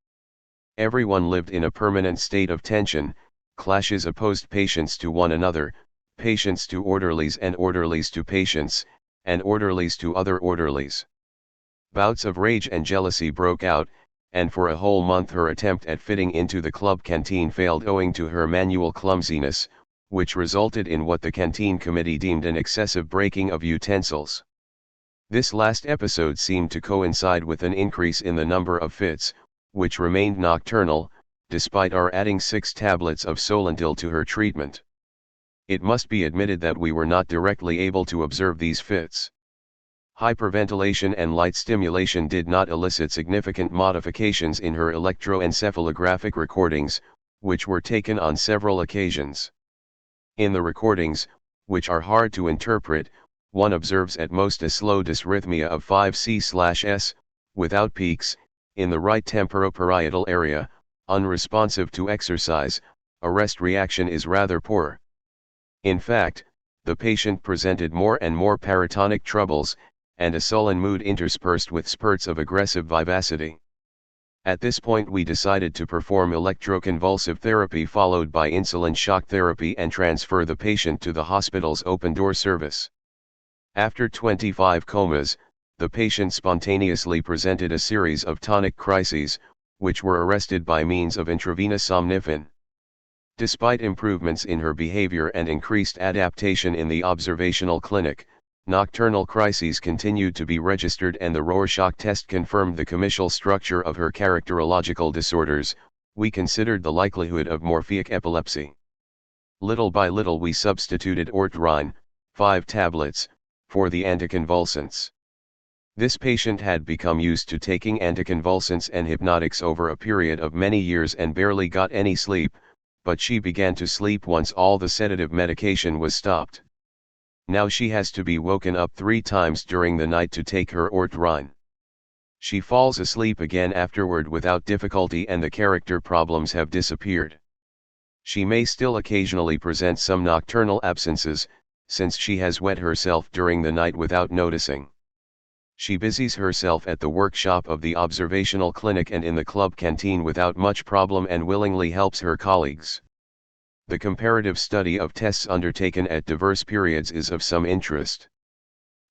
Everyone lived in a permanent state of tension, clashes opposed patients to one another, patients to orderlies and orderlies to patients, and orderlies to other orderlies. Bouts of rage and jealousy broke out, and for a whole month her attempt at fitting into the club canteen failed owing to her manual clumsiness, which resulted in what the canteen committee deemed an excessive breaking of utensils. This last episode seemed to coincide with an increase in the number of fits, which remained nocturnal, despite our adding 6 tablets of Solentil to her treatment. It must be admitted that we were not directly able to observe these fits. Hyperventilation and light stimulation did not elicit significant modifications in her electroencephalographic recordings, which were taken on several occasions. In the recordings, which are hard to interpret, one observes at most a slow dysrhythmia of 5C/S, without peaks, in the right temporoparietal area, unresponsive to exercise. A rest reaction is rather poor. In fact, the patient presented more and more paratonic troubles, and a sullen mood interspersed with spurts of aggressive vivacity. At this point we decided to perform electroconvulsive therapy followed by insulin shock therapy and transfer the patient to the hospital's open-door service. After 25 comas, the patient spontaneously presented a series of tonic crises, which were arrested by means of intravenous somnifin. Despite improvements in her behavior and increased adaptation in the observational clinic, Nocturnal crises continued to be registered, and the Rorschach test confirmed the chemical structure of her characterological disorders. We considered the likelihood of morphic epilepsy. Little by little we substituted ortrine, 5 tablets, for the anticonvulsants. This patient had become used to taking anticonvulsants and hypnotics over a period of many years and barely got any sleep, but she began to sleep once all the sedative medication was stopped. Now she has to be woken up 3 times during the night to take her ortrine. She falls asleep again afterward without difficulty, and the character problems have disappeared. She may still occasionally present some nocturnal absences, since she has wet herself during the night without noticing. She busies herself at the workshop of the observational clinic and in the club canteen without much problem, and willingly helps her colleagues. The comparative study of tests undertaken at diverse periods is of some interest.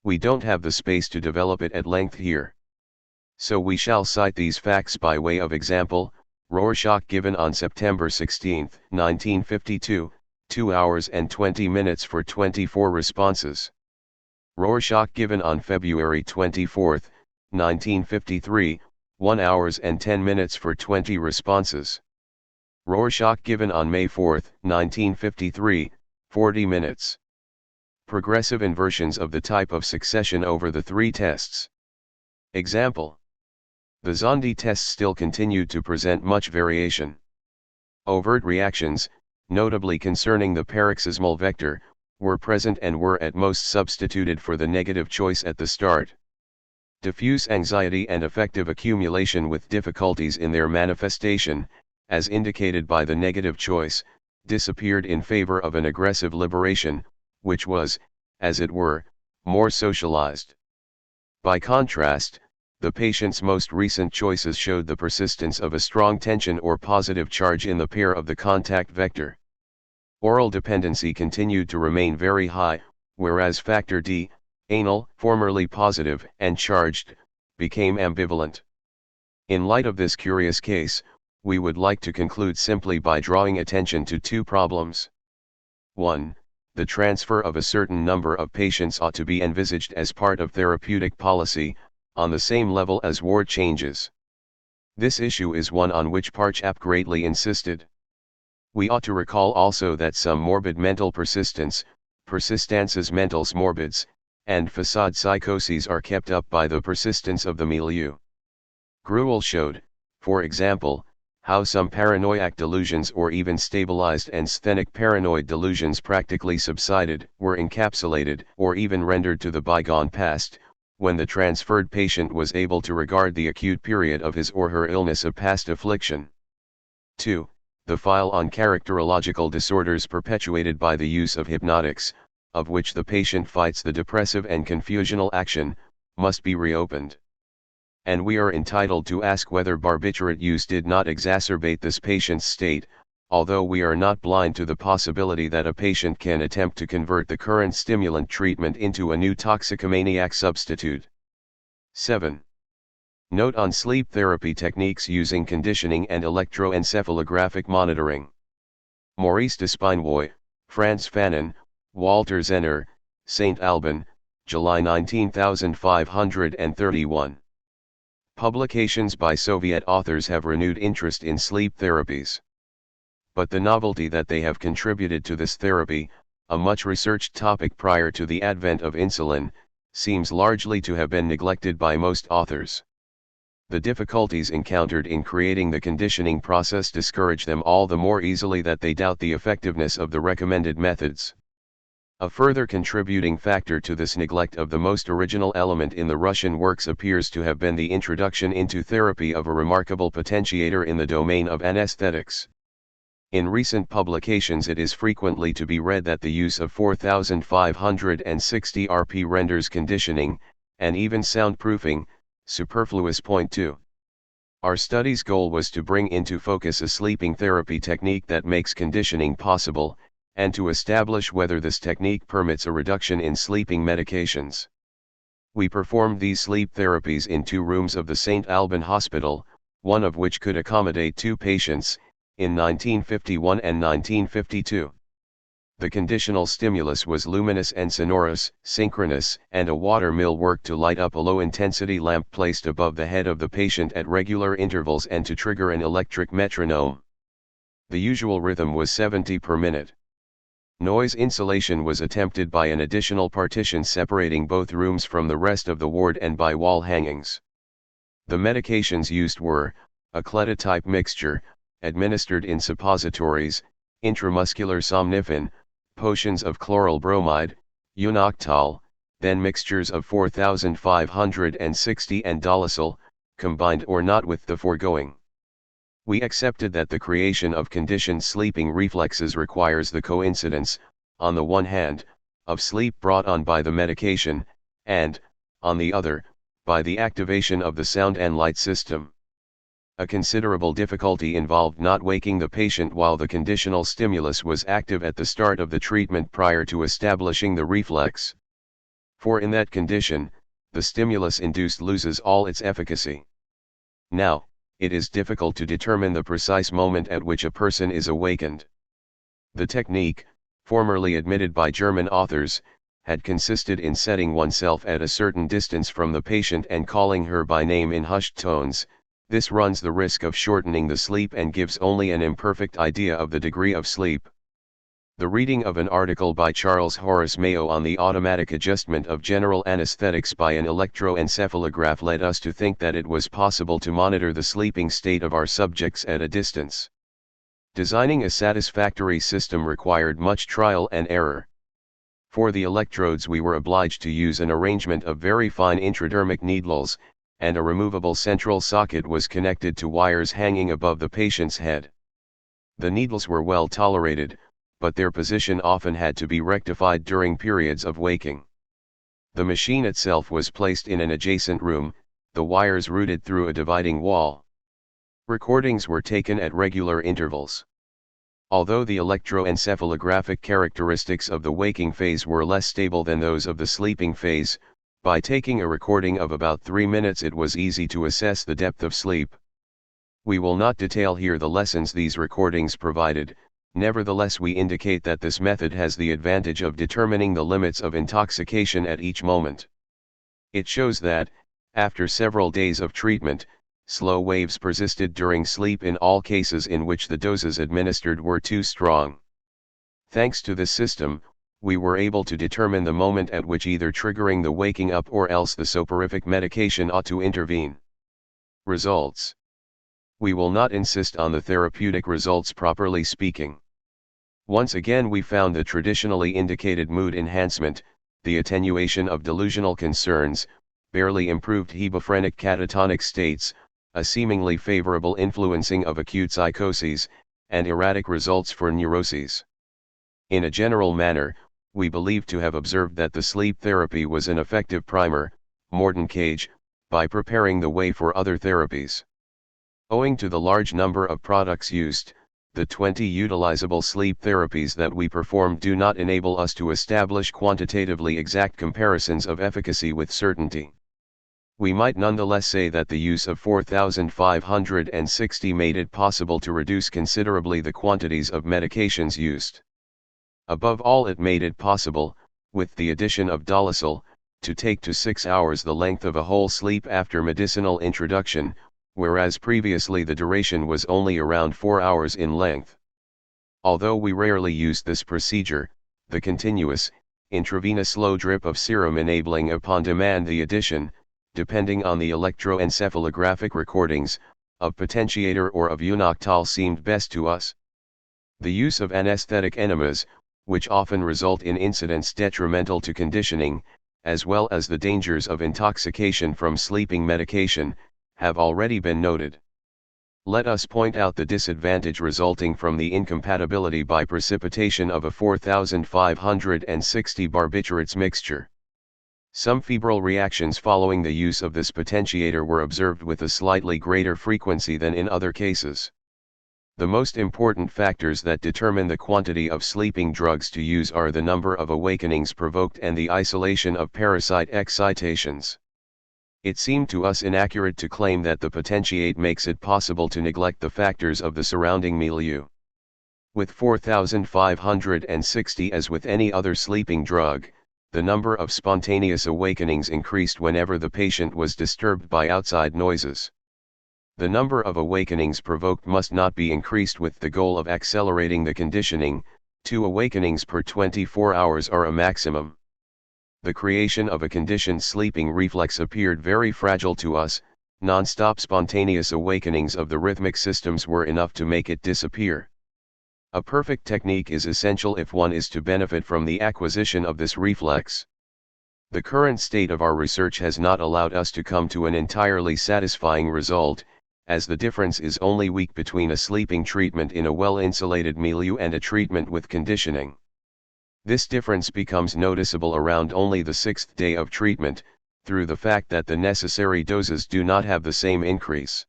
We don't have the space to develop it at length here. So we shall cite these facts by way of example. Rorschach given on September 16, 1952, 2 hours and 20 minutes for 24 responses. Rorschach given on February 24, 1953, 1 hours and 10 minutes for 20 responses. Rorschach given on May 4, 1953, 40 minutes. Progressive inversions of the type of succession over the 3 tests. Example. The Zondi tests still continued to present much variation. Overt reactions, notably concerning the paroxysmal vector, were present and were at most substituted for the negative choice at the start. Diffuse anxiety and affective accumulation with difficulties in their manifestation, as indicated by the negative choice, disappeared in favor of an aggressive liberation, which was, as it were, more socialized. By contrast, the patient's most recent choices showed the persistence of a strong tension or positive charge in the pair of the contact vector. Oral dependency continued to remain very high, whereas factor D, anal, formerly positive and charged, became ambivalent. In light of this curious case, we would like to conclude simply by drawing attention to 2 problems. 1. The transfer of a certain number of patients ought to be envisaged as part of therapeutic policy, on the same level as ward changes. This issue is one on which Parchap greatly insisted. We ought to recall also that some morbid mental persistances mentals morbids, and facade psychoses are kept up by the persistence of the milieu. Gruel showed, for example, how some paranoiac delusions or even stabilized and sthenic paranoid delusions practically subsided, were encapsulated, or even rendered to the bygone past, when the transferred patient was able to regard the acute period of his or her illness a past affliction. 2. The file on characterological disorders perpetuated by the use of hypnotics, of which the patient fights the depressive and confusional action, must be reopened. And we are entitled to ask whether barbiturate use did not exacerbate this patient's state, although we are not blind to the possibility that a patient can attempt to convert the current stimulant treatment into a new toxicomaniac substitute. 7. Note on sleep therapy techniques using conditioning and electroencephalographic monitoring. Maurice Despinoy, Frantz Fanon, Walter Zenner, St. Alban, July 19531. Publications by Soviet authors have renewed interest in sleep therapies. But the novelty that they have contributed to this therapy, a much researched topic prior to the advent of insulin, seems largely to have been neglected by most authors. The difficulties encountered in creating the conditioning process discourage them all the more easily that they doubt the effectiveness of the recommended methods. A further contributing factor to this neglect of the most original element in the Russian works appears to have been the introduction into therapy of a remarkable potentiator in the domain of anesthetics. In recent publications it is frequently to be read that the use of 4560 Rp renders conditioning, and even soundproofing, superfluous. Point 2. Our study's goal was to bring into focus a sleeping therapy technique that makes conditioning possible, and to establish whether this technique permits a reduction in sleeping medications. We performed these sleep therapies in 2 rooms of the St. Alban Hospital, one of which could accommodate 2 patients, in 1951 and 1952. The conditional stimulus was luminous and sonorous, synchronous, and a water mill worked to light up a low-intensity lamp placed above the head of the patient at regular intervals and to trigger an electric metronome. The usual rhythm was 70 per minute. Noise insulation was attempted by an additional partition separating both rooms from the rest of the ward and by wall hangings. The medications used were a cleta-type mixture, administered in suppositories, intramuscular somnifin, potions of chloral bromide, unoctol, then mixtures of 4560 and dolosol, combined or not with the foregoing. We accepted that the creation of conditioned sleeping reflexes requires the coincidence, on the one hand, of sleep brought on by the medication, and, on the other, by the activation of the sound and light system. A considerable difficulty involved not waking the patient while the conditional stimulus was active at the start of the treatment prior to establishing the reflex. For in that condition, the stimulus induced loses all its efficacy. Now, it is difficult to determine the precise moment at which a person is awakened. The technique, formerly admitted by German authors, had consisted in setting oneself at a certain distance from the patient and calling her by name in hushed tones. This runs the risk of shortening the sleep and gives only an imperfect idea of the degree of sleep. The reading of an article by Charles Horace Mayo on the automatic adjustment of general anesthetics by an electroencephalograph led us to think that it was possible to monitor the sleeping state of our subjects at a distance. Designing a satisfactory system required much trial and error. For the electrodes we were obliged to use an arrangement of very fine intradermic needles, and a removable central socket was connected to wires hanging above the patient's head. The needles were well tolerated, but their position often had to be rectified during periods of waking. The machine itself was placed in an adjacent room, the wires routed through a dividing wall. Recordings were taken at regular intervals. Although the electroencephalographic characteristics of the waking phase were less stable than those of the sleeping phase, by taking a recording of about 3 minutes it was easy to assess the depth of sleep. We will not detail here the lessons these recordings provided. Nevertheless, we indicate that this method has the advantage of determining the limits of intoxication at each moment. It shows that, after several days of treatment, slow waves persisted during sleep in all cases in which the doses administered were too strong. Thanks to this system, we were able to determine the moment at which either triggering the waking up or else the soporific medication ought to intervene. Results. We will not insist on the therapeutic results properly speaking. Once again we found the traditionally indicated mood enhancement, the attenuation of delusional concerns, barely improved hebephrenic catatonic states, a seemingly favorable influencing of acute psychoses, and erratic results for neuroses. In a general manner, we believe to have observed that the sleep therapy was an effective primer, Morton Cage, by preparing the way for other therapies. Owing to the large number of products used, the 20 utilizable sleep therapies that we performed do not enable us to establish quantitatively exact comparisons of efficacy with certainty. We might nonetheless say that the use of 4560 made it possible to reduce considerably the quantities of medications used. Above all, it made it possible, with the addition of dolosol, to take to 6 hours the length of a whole sleep after medicinal introduction, whereas previously the duration was only around 4 hours in length. Although we rarely used this procedure, the continuous, intravenous slow drip of serum enabling upon demand the addition, depending on the electroencephalographic recordings, of potentiator or of unoctol seemed best to us. The use of anesthetic enemas, which often result in incidents detrimental to conditioning, as well as the dangers of intoxication from sleeping medication, have already been noted. Let us point out the disadvantage resulting from the incompatibility by precipitation of a 4560 barbiturates mixture. Some febrile reactions following the use of this potentiator were observed with a slightly greater frequency than in other cases. The most important factors that determine the quantity of sleeping drugs to use are the number of awakenings provoked and the isolation of parasite excitations. It seemed to us inaccurate to claim that the potentiate makes it possible to neglect the factors of the surrounding milieu. With 4,560, as with any other sleeping drug, the number of spontaneous awakenings increased whenever the patient was disturbed by outside noises. The number of awakenings provoked must not be increased with the goal of accelerating the conditioning. 2 awakenings per 24 hours are a maximum. The creation of a conditioned sleeping reflex appeared very fragile to us. Non-stop spontaneous awakenings of the rhythmic systems were enough to make it disappear. A perfect technique is essential if one is to benefit from the acquisition of this reflex. The current state of our research has not allowed us to come to an entirely satisfying result, as the difference is only weak between a sleeping treatment in a well-insulated milieu and a treatment with conditioning. This difference becomes noticeable around only the 6th day of treatment, through the fact that the necessary doses do not have the same increase.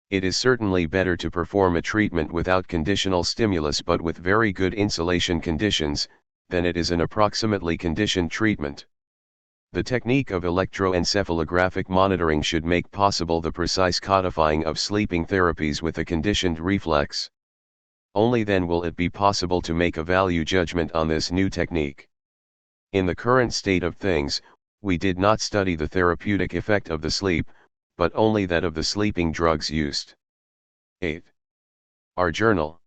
It is certainly better to perform a treatment without conditional stimulus but with very good insulation conditions, than it is an approximately conditioned treatment. The technique of electroencephalographic monitoring should make possible the precise codifying of sleeping therapies with a conditioned reflex. Only then will it be possible to make a value judgment on this new technique. In the current state of things, we did not study the therapeutic effect of the sleep, but only that of the sleeping drugs used. 8. Our journal.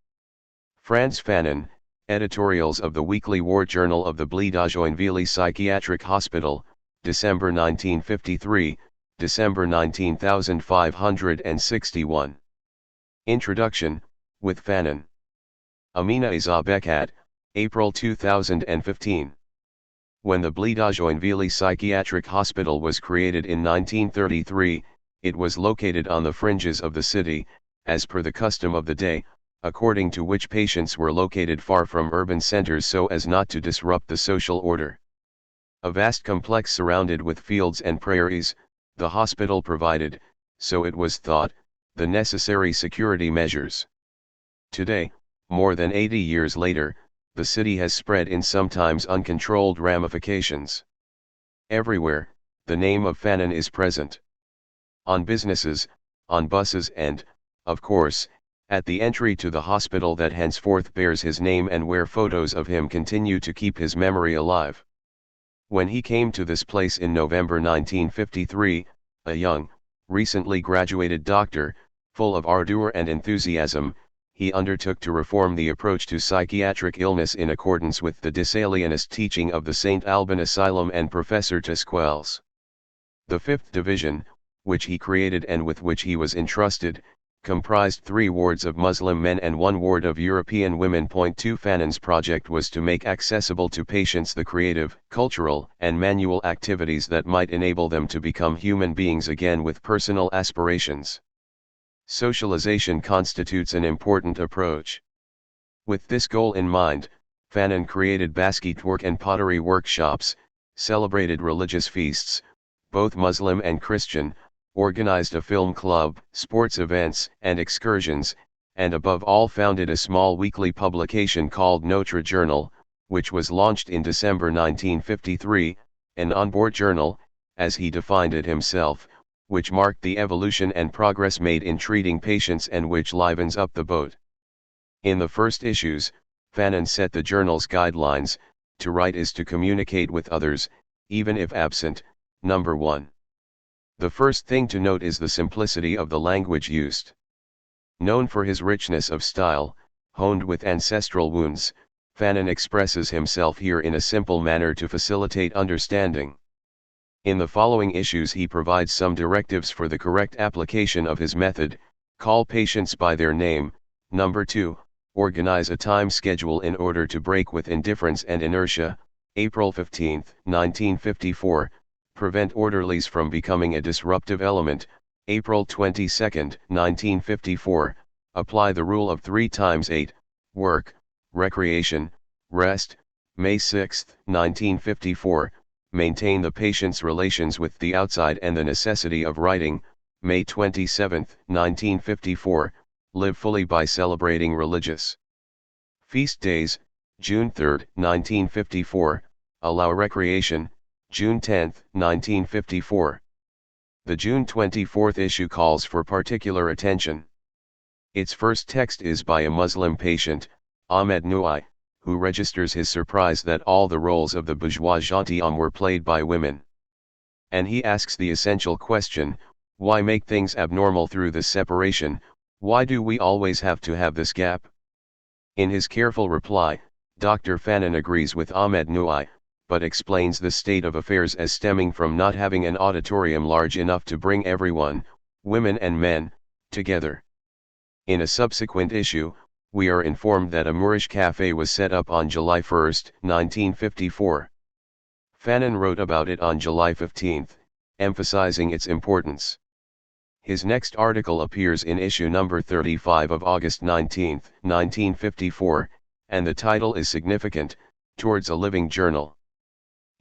Frantz Fanon, editorials of the Weekly War Journal of the Blédajoinville Psychiatric Hospital, December 1953, December 19561. Introduction, with Fanon. Amina Isabekat, April 2015. When the Blédajoinville Psychiatric Hospital was created in 1933, it was located on the fringes of the city, as per the custom of the day, according to which patients were located far from urban centers so as not to disrupt the social order. A vast complex surrounded with fields and prairies, the hospital provided, so it was thought, the necessary security measures. Today, more than 80 years later, the city has spread in sometimes uncontrolled ramifications. Everywhere, the name of Fanon is present. On businesses, on buses and, of course, at the entry to the hospital that henceforth bears his name and where photos of him continue to keep his memory alive. When he came to this place in November 1953, a young, recently graduated doctor, full of ardor and enthusiasm, he undertook to reform the approach to psychiatric illness in accordance with the disalienist teaching of the St. Alban Asylum and Professor Tesquelles. The 5th Division, which he created and with which he was entrusted, comprised 3 wards of Muslim men and 1 ward of European women. 2 Fanon's project was to make accessible to patients the creative, cultural, and manual activities that might enable them to become human beings again with personal aspirations. Socialization constitutes an important approach. With this goal in mind, Fanon created basketwork and pottery workshops, celebrated religious feasts, both Muslim and Christian, organized a film club, sports events and excursions, and above all founded a small weekly publication called Notre Journal, which was launched in December 1953, an on-board journal, as he defined it himself, which marked the evolution and progress made in treating patients and which livens up the boat. In the first issues, Fanon set the journal's guidelines: to write is to communicate with others, even if absent. Number 1. The first thing to note is the simplicity of the language used. Known for his richness of style, honed with ancestral wounds, Fanon expresses himself here in a simple manner to facilitate understanding. In the following issues he provides some directives for the correct application of his method: call patients by their name. Number 2, organize a time schedule in order to break with indifference and inertia. April 15, 1954, prevent orderlies from becoming a disruptive element. April 22, 1954, apply the rule of 3 times 8, work, recreation, rest. May 6, 1954, maintain the patient's relations with the outside and the necessity of writing. May 27, 1954, live fully by celebrating religious feast days. June 3, 1954, allow recreation. June 10, 1954. The June 24 issue calls for particular attention. Its first text is by a Muslim patient, Ahmed Nouai, who registers his surprise that all the roles of the bourgeois gentilhomme were played by women. And he asks the essential question, why make things abnormal through this separation, why do we always have to have this gap? In his careful reply, Dr. Fanon agrees with Ahmed Nouai, but explains the state of affairs as stemming from not having an auditorium large enough to bring everyone, women and men, together. In a subsequent issue, we are informed that a Moorish cafe was set up on July 1, 1954. Fanon wrote about it on July 15, emphasizing its importance. His next article appears in issue number 35 of August 19, 1954, and the title is significant, Towards a Living Journal.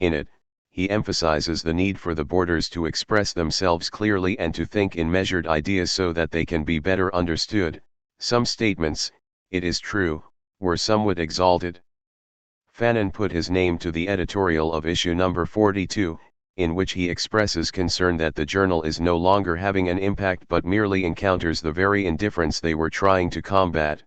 In it, he emphasizes the need for the boarders to express themselves clearly and to think in measured ideas so that they can be better understood. Some statements, it is true, were somewhat exalted. Fanon put his name to the editorial of issue number 42, in which he expresses concern that the journal is no longer having an impact but merely encounters the very indifference they were trying to combat.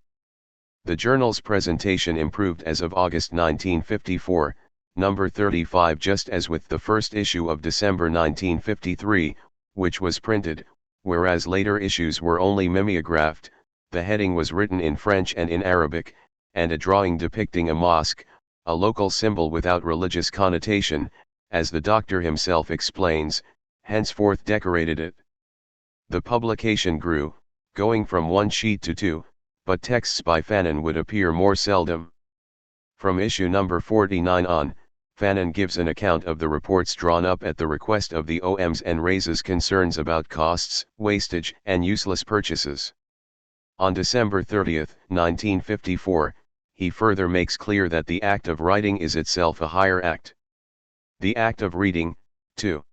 The journal's presentation improved as of August 1954, number 35, just as with the first issue of December 1953, which was printed, whereas later issues were only mimeographed. The heading was written in French and in Arabic, and a drawing depicting a mosque, a local symbol without religious connotation, as the doctor himself explains, henceforth decorated it. The publication grew, going from one sheet to two, but texts by Fanon would appear more seldom. From issue number 49 on, Fanon gives an account of the reports drawn up at the request of the OMs and raises concerns about costs, wastage, and useless purchases. On December 30, 1954, he further makes clear that the act of writing is itself a higher act. The act of reading, too.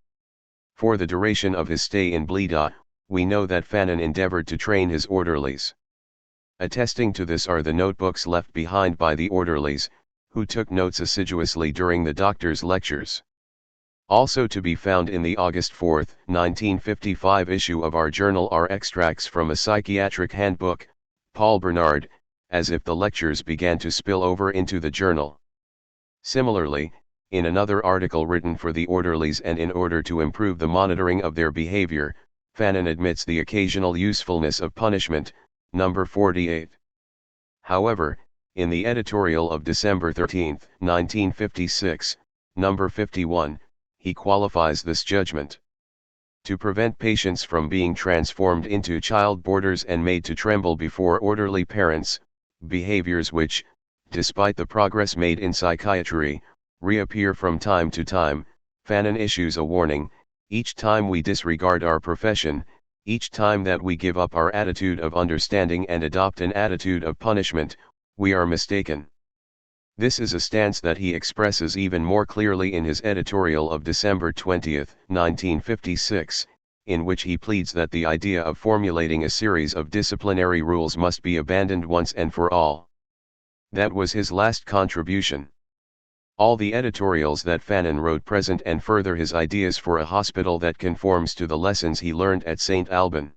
For the duration of his stay in Blida, we know that Fanon endeavored to train his orderlies. Attesting to this are the notebooks left behind by the orderlies, who took notes assiduously during the doctor's lectures. Also to be found in the August 4, 1955 issue of our journal are extracts from a psychiatric handbook, Paul Bernard, as if the lectures began to spill over into the journal. Similarly, in another article written for the orderlies and in order to improve the monitoring of their behavior, Fanon admits the occasional usefulness of punishment, number 48. However, in the editorial of December 13, 1956, number 51, he qualifies this judgment. To prevent patients from being transformed into child boarders and made to tremble before orderly parents, behaviors which, despite the progress made in psychiatry, reappear from time to time, Fanon issues a warning: each time we disregard our profession, each time that we give up our attitude of understanding and adopt an attitude of punishment, we are mistaken. This is a stance that he expresses even more clearly in his editorial of December 20, 1956, in which he pleads that the idea of formulating a series of disciplinary rules must be abandoned once and for all. That was his last contribution. All the editorials that Fanon wrote present and further his ideas for a hospital that conforms to the lessons he learned at St. Alban.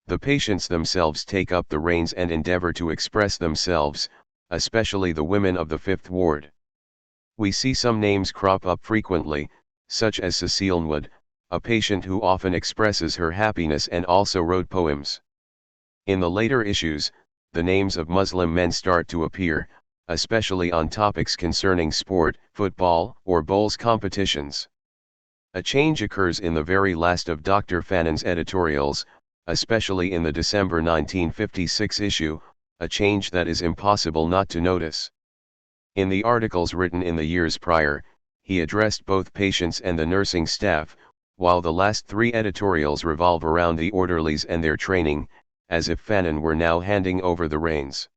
The patients themselves take up the reins and endeavor to express themselves, especially the women of the Fifth Ward. We see some names crop up frequently, such as Cecile Wood, a patient who often expresses her happiness and also wrote poems. In the later issues, the names of Muslim men start to appear, especially on topics concerning sport, football, or bowls competitions. A change occurs in the very last of Dr. Fanon's editorials, especially in the December 1956 issue, a change that is impossible not to notice. In the articles written in the years prior, he addressed both patients and the nursing staff, while the last three editorials revolve around the orderlies and their training, as if Fanon were now handing over the reins.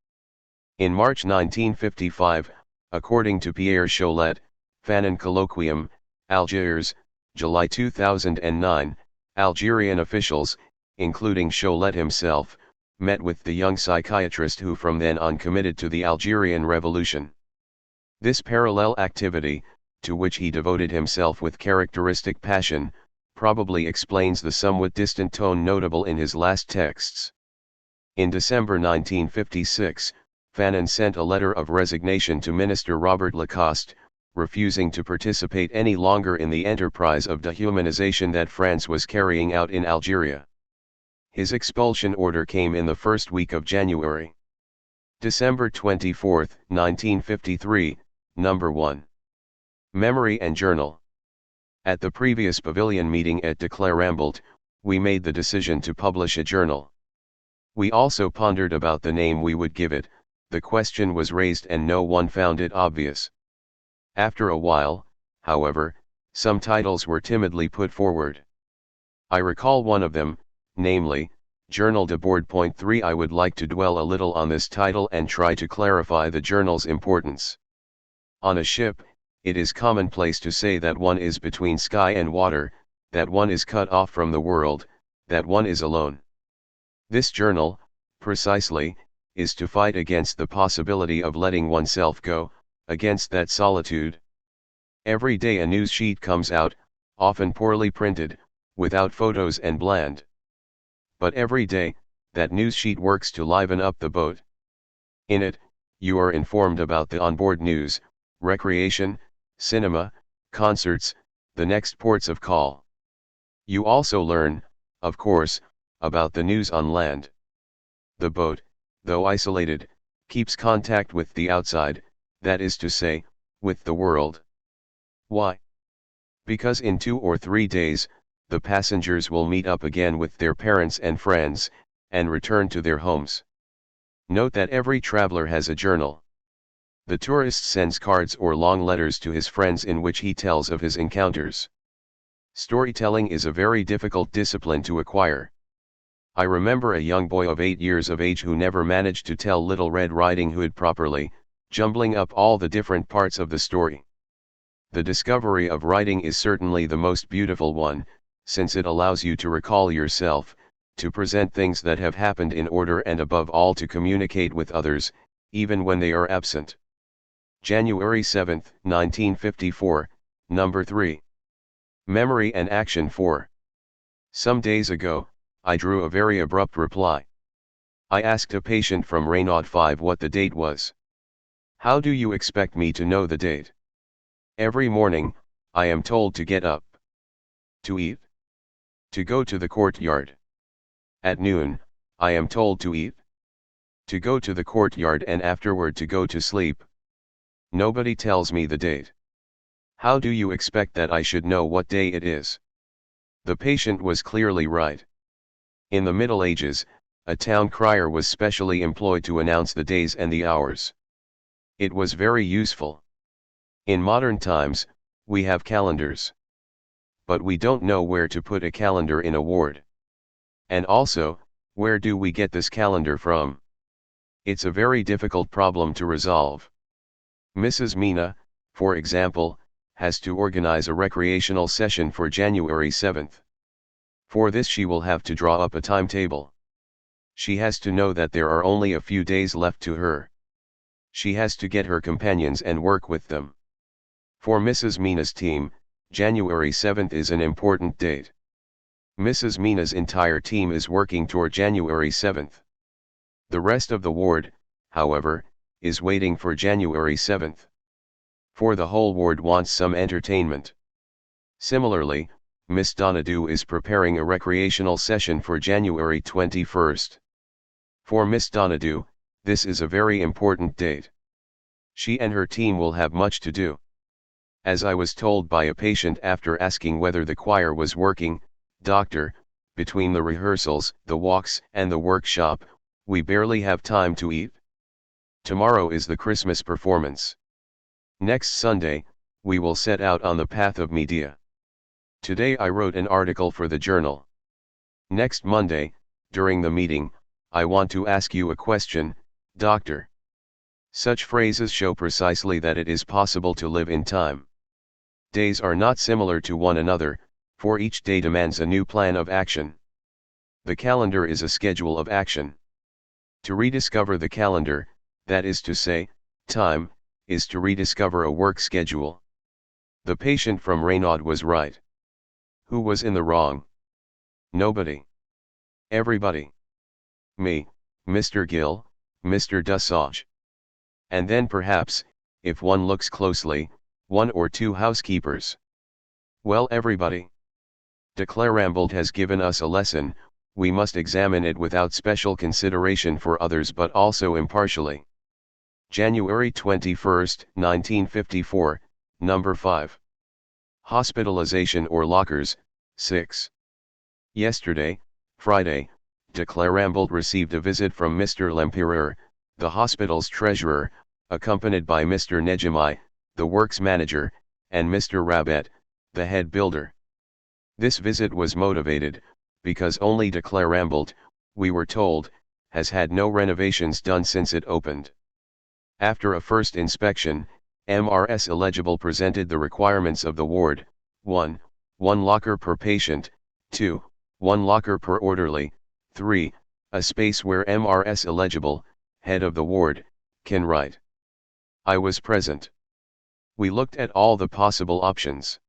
In March 1955, according to Pierre Cholet, Fanon Colloquium, Algiers, July 2009, Algerian officials, including Cholet himself, met with the young psychiatrist who from then on committed to the Algerian Revolution. This parallel activity, to which he devoted himself with characteristic passion, probably explains the somewhat distant tone notable in his last texts. In December 1956, Fanon sent a letter of resignation to Minister Robert Lacoste, refusing to participate any longer in the enterprise of dehumanization that France was carrying out in Algeria. His expulsion order came in the first week of January. December 24, 1953, Number 1. Memory and Journal. At the previous pavilion meeting at de Clermont, we made the decision to publish a journal. We also pondered about the name we would give it. The question was raised and no one found it obvious. After a while, however, some titles were timidly put forward. I recall one of them, namely, Journal de Bord. 3. I would like to dwell a little on this title and try to clarify the journal's importance. On a ship, it is commonplace to say that one is between sky and water, that one is cut off from the world, that one is alone. This journal, precisely, is to fight against the possibility of letting oneself go, against that solitude. Every day a news sheet comes out, often poorly printed, without photos and bland. But every day, that news sheet works to liven up the boat. In it, you are informed about the onboard news, recreation, cinema, concerts, the next ports of call. You also learn, of course, about the news on land. The boat, though isolated, keeps contact with the outside, that is to say, with the world. Why? Because in 2 or 3 days, the passengers will meet up again with their parents and friends, and return to their homes. Note that every traveler has a journal. The tourist sends cards or long letters to his friends in which he tells of his encounters. Storytelling is a very difficult discipline to acquire. I remember a young boy of 8 years of age who never managed to tell Little Red Riding Hood properly, jumbling up all the different parts of the story. The discovery of writing is certainly the most beautiful one, since it allows you to recall yourself, to present things that have happened in order and above all to communicate with others, even when they are absent. January 7, 1954, Number 3. Memory and Action. 4. Some days ago, I drew a very abrupt reply. I asked a patient from Renaud 5 what the date was. How do you expect me to know the date? Every morning, I am told to get up. To eat. To go to the courtyard. At noon, I am told to eat. To go to the courtyard and afterward to go to sleep. Nobody tells me the date. How do you expect that I should know what day it is? The patient was clearly right. In the Middle Ages, a town crier was specially employed to announce the days and the hours. It was very useful. In modern times, we have calendars. But we don't know where to put a calendar in a ward. And also, where do we get this calendar from? It's a very difficult problem to resolve. Mrs. Mina, for example, has to organize a recreational session for January 7th. For this she will have to draw up a timetable. She has to know that there are only a few days left to her. She has to get her companions and work with them. For Mrs. Mina's team, January 7th is an important date. Mrs. Mina's entire team is working toward January 7th. The rest of the ward, however, is waiting for January 7th. For the whole ward wants some entertainment. Similarly, Miss Donadue is preparing a recreational session for January 21st. For Miss Donadue, this is a very important date. She and her team will have much to do. As I was told by a patient after asking whether the choir was working, "Doctor, between the rehearsals, the walks, and the workshop, we barely have time to eat. Tomorrow is the Christmas performance. Next Sunday, we will set out on the path of media. Today I wrote an article for the journal. Next Monday, during the meeting, I want to ask you a question, Doctor." Such phrases show precisely that it is possible to live in time. Days are not similar to one another, for each day demands a new plan of action. The calendar is a schedule of action. To rediscover the calendar, that is to say, time, is to rediscover a work schedule. The patient from Renaud was right. Who was in the wrong? Nobody. Everybody. Me, Mr. Gill, Mr. Dussauge. And then perhaps, if one looks closely, one or two housekeepers. Well, everybody. De Clermont has given us a lesson, we must examine it without special consideration for others but also impartially. January 21, 1954, number 5. Hospitalization or lockers, 6. Yesterday, Friday, de Clermont received a visit from Mr. L'Empereur, the hospital's treasurer, accompanied by Mr. Nejami, the works manager, and Mr. Rabet, the head builder. This visit was motivated, because only de Clermont, we were told, has had no renovations done since it opened. After a first inspection, Mrs. Illegible presented the requirements of the ward: 1. 1 locker per patient, 2. 1 locker per orderly, 3. A space where Mrs. Illegible, head of the ward, can write. I was present. We looked at all the possible options.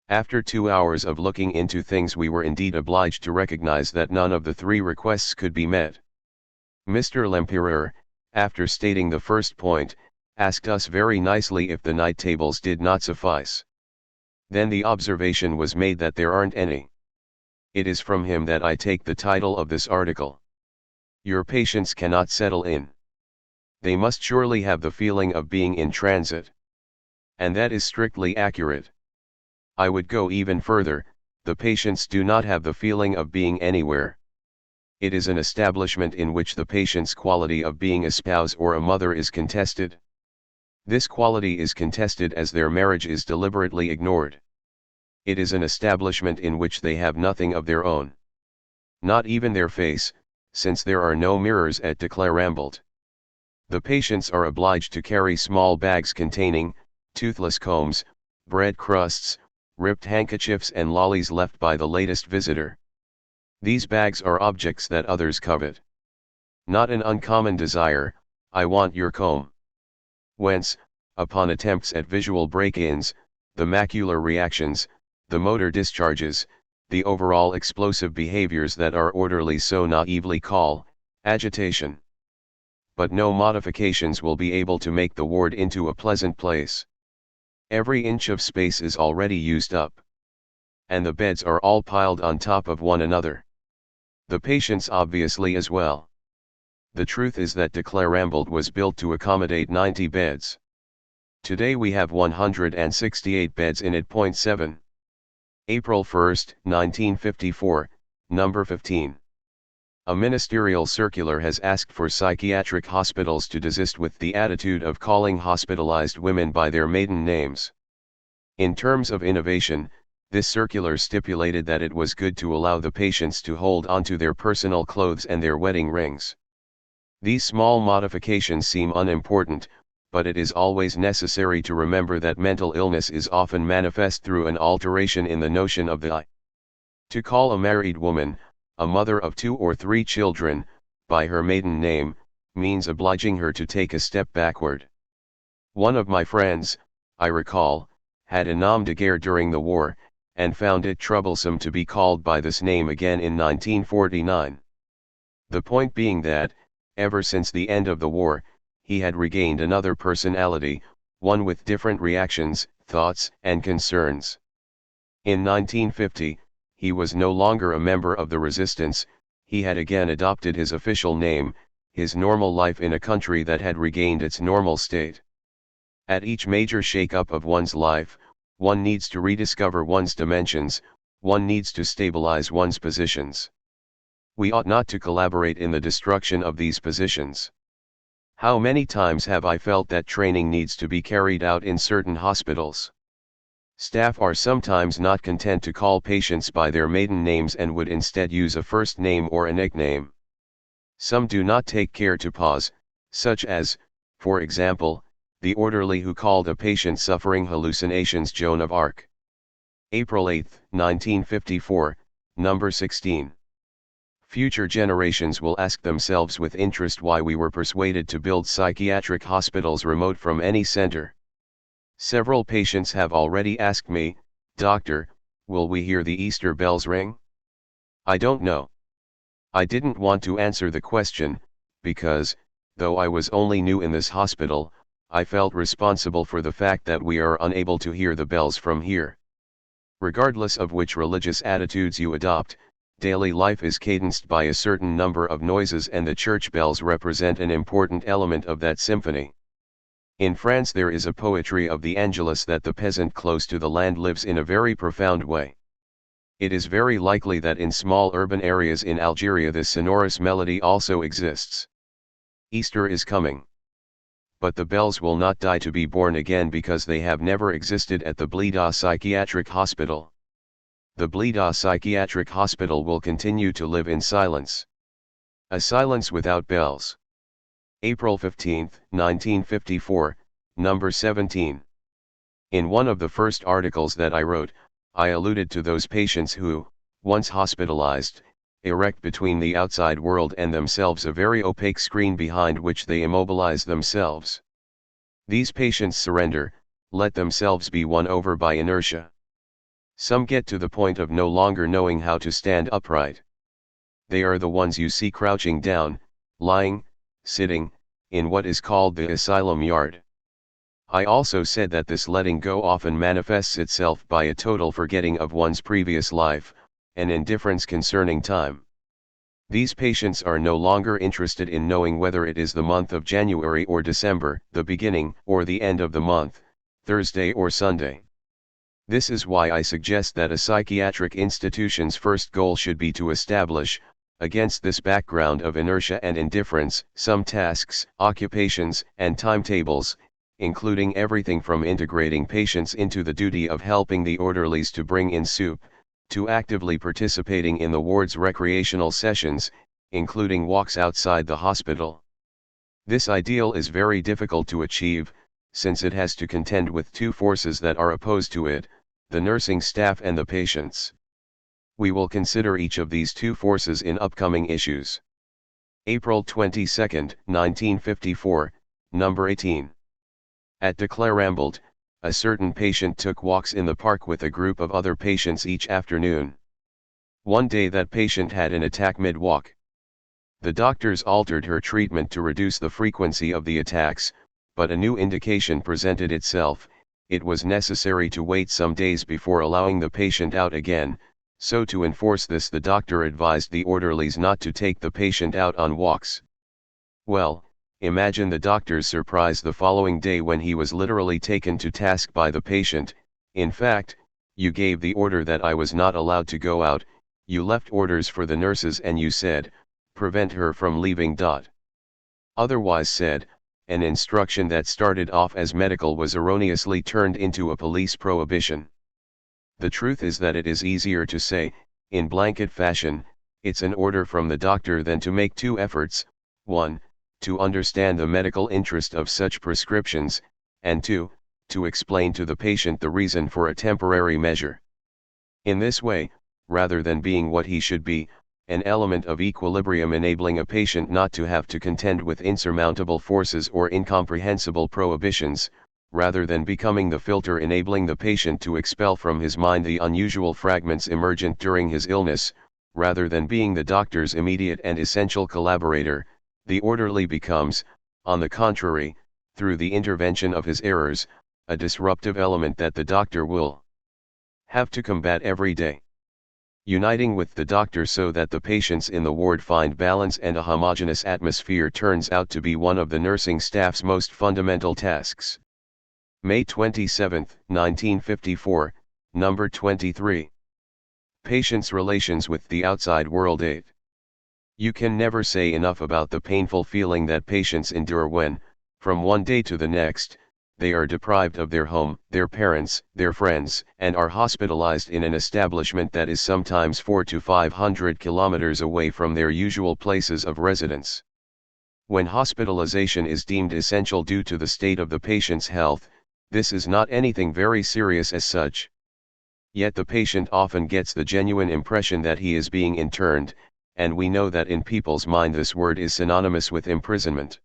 After 2 hours of looking into things, we were indeed obliged to recognize that none of the 3 requests could be met. Mr. L'Empereur, after stating the first point, asked us very nicely if the night tables did not suffice. Then the observation was made that there aren't any. It is from him that I take the title of this article. Your patients cannot settle in. They must surely have the feeling of being in transit. And that is strictly accurate. I would go even further, the patients do not have the feeling of being anywhere. It is an establishment in which the patient's quality of being a spouse or a mother is contested. This quality is contested as their marriage is deliberately ignored. It is an establishment in which they have nothing of their own. Not even their face, since there are no mirrors at de Clermont. The patients are obliged to carry small bags containing toothless combs, bread crusts, ripped handkerchiefs and lollies left by the latest visitor. These bags are objects that others covet. Not an uncommon desire: I want your comb. Whence, upon attempts at visual break-ins, the macular reactions, the motor discharges, the overall explosive behaviors that our orderlies so naively call agitation. But no modifications will be able to make the ward into a pleasant place. Every inch of space is already used up. And the beds are all piled on top of one another. The patients obviously as well. The truth is that de Clermont was built to accommodate 90 beds. Today we have 168 beds in it. 7. April 1, 1954, number 15. A ministerial circular has asked for psychiatric hospitals to desist with the attitude of calling hospitalized women by their maiden names. In terms of innovation, this circular stipulated that it was good to allow the patients to hold onto their personal clothes and their wedding rings. These small modifications seem unimportant, but it is always necessary to remember that mental illness is often manifest through an alteration in the notion of the I. To call a married woman, a mother of 2 or 3 children, by her maiden name, means obliging her to take a step backward. One of my friends, I recall, had a nom de guerre during the war, and found it troublesome to be called by this name again in 1949. The point being that, ever since the end of the war, he had regained another personality, one with different reactions, thoughts, and concerns. In 1950, he was no longer a member of the resistance, he had again adopted his official name, his normal life in a country that had regained its normal state. At each major shake-up of one's life, one needs to rediscover one's dimensions, one needs to stabilize one's positions. We ought not to collaborate in the destruction of these positions. How many times have I felt that training needs to be carried out in certain hospitals? Staff are sometimes not content to call patients by their maiden names and would instead use a first name or a nickname. Some do not take care to pause, such as, for example, the orderly who called a patient suffering hallucinations Joan of Arc. April 8, 1954, number 16. Future generations will ask themselves with interest why we were persuaded to build psychiatric hospitals remote from any center. Several patients have already asked me, "Doctor, will we hear the Easter bells ring?" I don't know. I didn't want to answer the question, because, Though I was only new in this hospital, I felt responsible for the fact that we are unable to hear the bells from here. Regardless of which religious attitudes you adopt, daily life is cadenced by a certain number of noises, and the church bells represent an important element of that symphony. In France there is a poetry of the Angelus that the peasant close to the land lives in a very profound way. It is very likely that in small urban areas in Algeria this sonorous melody also exists. Easter is coming. But the bells will not die to be born again because they have never existed at the Blida Psychiatric Hospital. The Blida Psychiatric Hospital will continue to live in silence. A silence without bells. April 15, 1954, number 17. In one of the first articles that I wrote, I alluded to those patients who, once hospitalized, erect between the outside world and themselves a very opaque screen behind which they immobilize themselves. These patients surrender, let themselves be won over by inertia. Some get to the point of no longer knowing how to stand upright. They are the ones you see crouching down, lying, sitting, in what is called the asylum yard. I also said that this letting go often manifests itself by a total forgetting of one's previous life, an indifference concerning time. These patients are no longer interested in knowing whether it is the month of January or December, the beginning or the end of the month, Thursday or Sunday. This is why I suggest that a psychiatric institution's first goal should be to establish, against this background of inertia and indifference, some tasks, occupations, and timetables, including everything from integrating patients into the duty of helping the orderlies to bring in soup, to actively participating in the ward's recreational sessions, including walks outside the hospital. This ideal is very difficult to achieve, since it has to contend with two forces that are opposed to it, the nursing staff and the patients. We will consider each of these two forces in upcoming issues. April 22, 1954, number 18. At de Clerambelt, a certain patient took walks in the park with a group of other patients each afternoon. One day that patient had an attack mid-walk. The doctors altered her treatment to reduce the frequency of the attacks, but a new indication presented itself. It was necessary to wait some days before allowing the patient out again, so to enforce this the doctor advised the orderlies not to take the patient out on walks. Well, imagine the doctor's surprise the following day when he was literally taken to task by the patient. In fact, you gave the order that I was not allowed to go out, you left orders for the nurses and you said, prevent her from leaving. Otherwise said, an instruction that started off as medical was erroneously turned into a police prohibition. The truth is that it is easier to say, in blanket fashion, it's an order from the doctor than to make two efforts, 1. To understand the medical interest of such prescriptions, and 2. To explain to the patient the reason for a temporary measure. In this way, rather than being what he should be, an element of equilibrium enabling a patient not to have to contend with insurmountable forces or incomprehensible prohibitions, rather than becoming the filter enabling the patient to expel from his mind the unusual fragments emergent during his illness, rather than being the doctor's immediate and essential collaborator, the orderly becomes, on the contrary, through the intervention of his errors, a disruptive element that the doctor will have to combat every day. Uniting with the doctor so that the patients in the ward find balance and a homogeneous atmosphere turns out to be one of the nursing staff's most fundamental tasks. May 27, 1954, number 23. Patients' relations with the outside world. 8. You can never say enough about the painful feeling that patients endure when, from one day to the next, they are deprived of their home, their parents, their friends, and are hospitalized in an establishment that is sometimes 400 to 500 kilometers away from their usual places of residence. When hospitalization is deemed essential due to the state of the patient's health, this is not anything very serious as such. Yet the patient often gets the genuine impression that he is being interned, and we know that in people's mind this word is synonymous with imprisonment.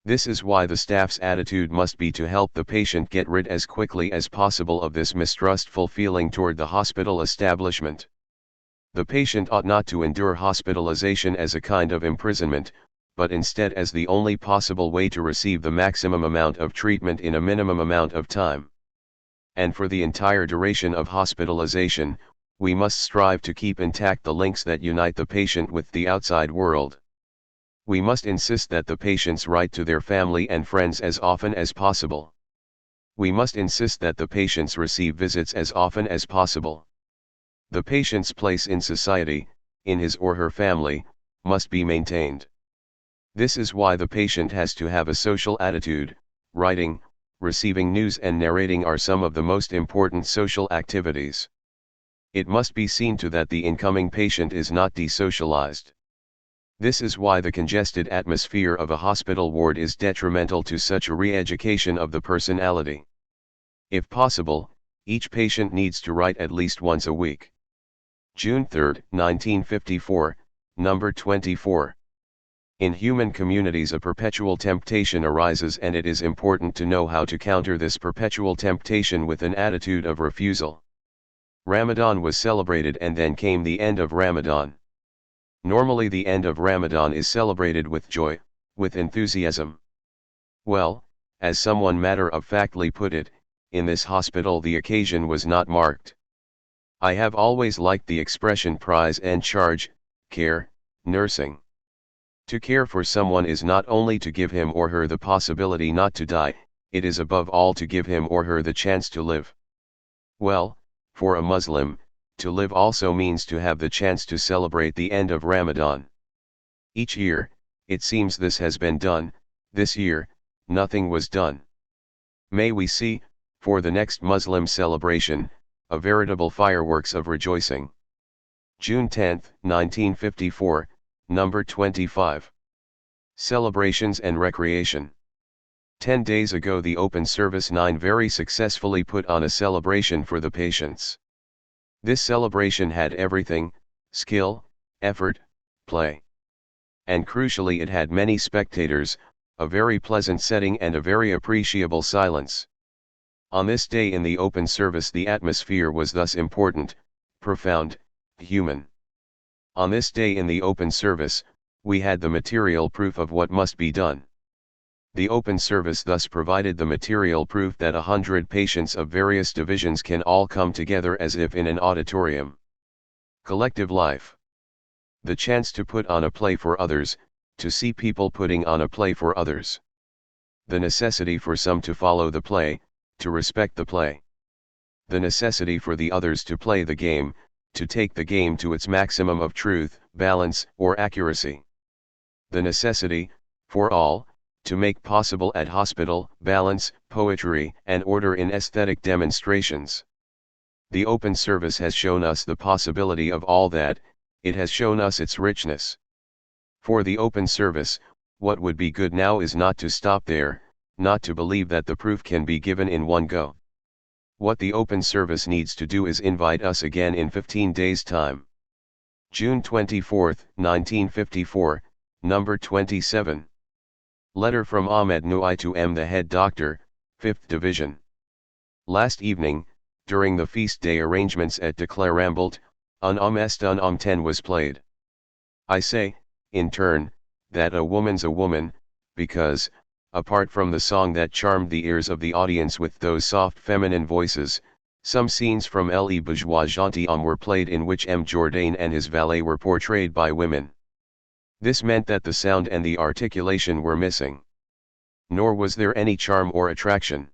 This is why the staff's attitude must be to help the patient get rid as quickly as possible of this mistrustful feeling toward the hospital establishment. The patient ought not to endure hospitalization as a kind of imprisonment, but instead as the only possible way to receive the maximum amount of treatment in a minimum amount of time. And for the entire duration of hospitalization, we must strive to keep intact the links that unite the patient with the outside world. We must insist that the patients write to their family and friends as often as possible. We must insist that the patients receive visits as often as possible. The patient's place in society, in his or her family, must be maintained. This is why the patient has to have a social attitude. Writing, receiving news and narrating are some of the most important social activities. It must be seen to that the incoming patient is not desocialized. This is why the congested atmosphere of a hospital ward is detrimental to such a re-education of the personality. If possible, each patient needs to write at least once a week. June 3, 1954, number 24. In human communities a perpetual temptation arises, and it is important to know how to counter this perpetual temptation with an attitude of refusal. Ramadan was celebrated and then came the end of Ramadan. Normally the end of Ramadan is celebrated with joy, with enthusiasm. Well, as someone matter-of-factly put it, in this hospital the occasion was not marked. I have always liked the expression prise and charge, care, nursing. To care for someone is not only to give him or her the possibility not to die, it is above all to give him or her the chance to live. Well, for a Muslim, to live also means to have the chance to celebrate the end of Ramadan. Each year, it seems this has been done. This year, nothing was done. May we see, for the next Muslim celebration, a veritable fireworks of rejoicing. June 10, 1954, number 25. Celebrations and recreation. 10 days ago the Open Service 9 very successfully put on a celebration for the patients. This celebration had everything: skill, effort, play. And crucially it had many spectators, a very pleasant setting and a very appreciable silence. On this day in the Open Service the atmosphere was thus important, profound, human. On this day in the Open Service, we had the material proof of what must be done. The Open Service thus provided the material proof that 100 patients of various divisions can all come together as if in an auditorium. Collective life. The chance to put on a play for others, to see people putting on a play for others. The necessity for some to follow the play, to respect the play. The necessity for the others to play the game, to take the game to its maximum of truth, balance, or accuracy. The necessity, for all, to make possible at hospital, balance, poetry, and order in aesthetic demonstrations. The Open Service has shown us the possibility of all that, it has shown us its richness. For the Open Service, what would be good now is not to stop there, not to believe that the proof can be given in one go. What the Open Service needs to do is invite us again in 15 days' time. June 24, 1954, number 27. Letter from Ahmed Nui to M. the head doctor, 5th Division. Last evening, during the feast day arrangements at de Clerambelt, Un Homme est un Homme 10 was played. I say, in turn, that a woman's a woman, because, apart from the song that charmed the ears of the audience with those soft feminine voices, some scenes from Le Bourgeois Gentilhomme were played in which M. Jourdain and his valet were portrayed by women. This meant that the sound and the articulation were missing. Nor was there any charm or attraction.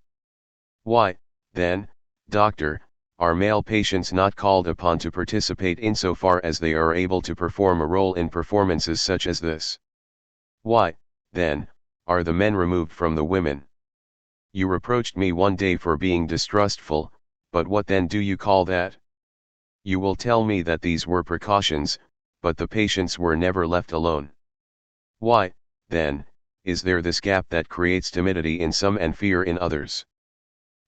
Why, then, doctor, are male patients not called upon to participate insofar as they are able to perform a role in performances such as this? Why, then, are the men removed from the women? You reproached me one day for being distrustful, but what then do you call that? You will tell me that these were precautions, but the patients were never left alone. Why, then, is there this gap that creates timidity in some and fear in others?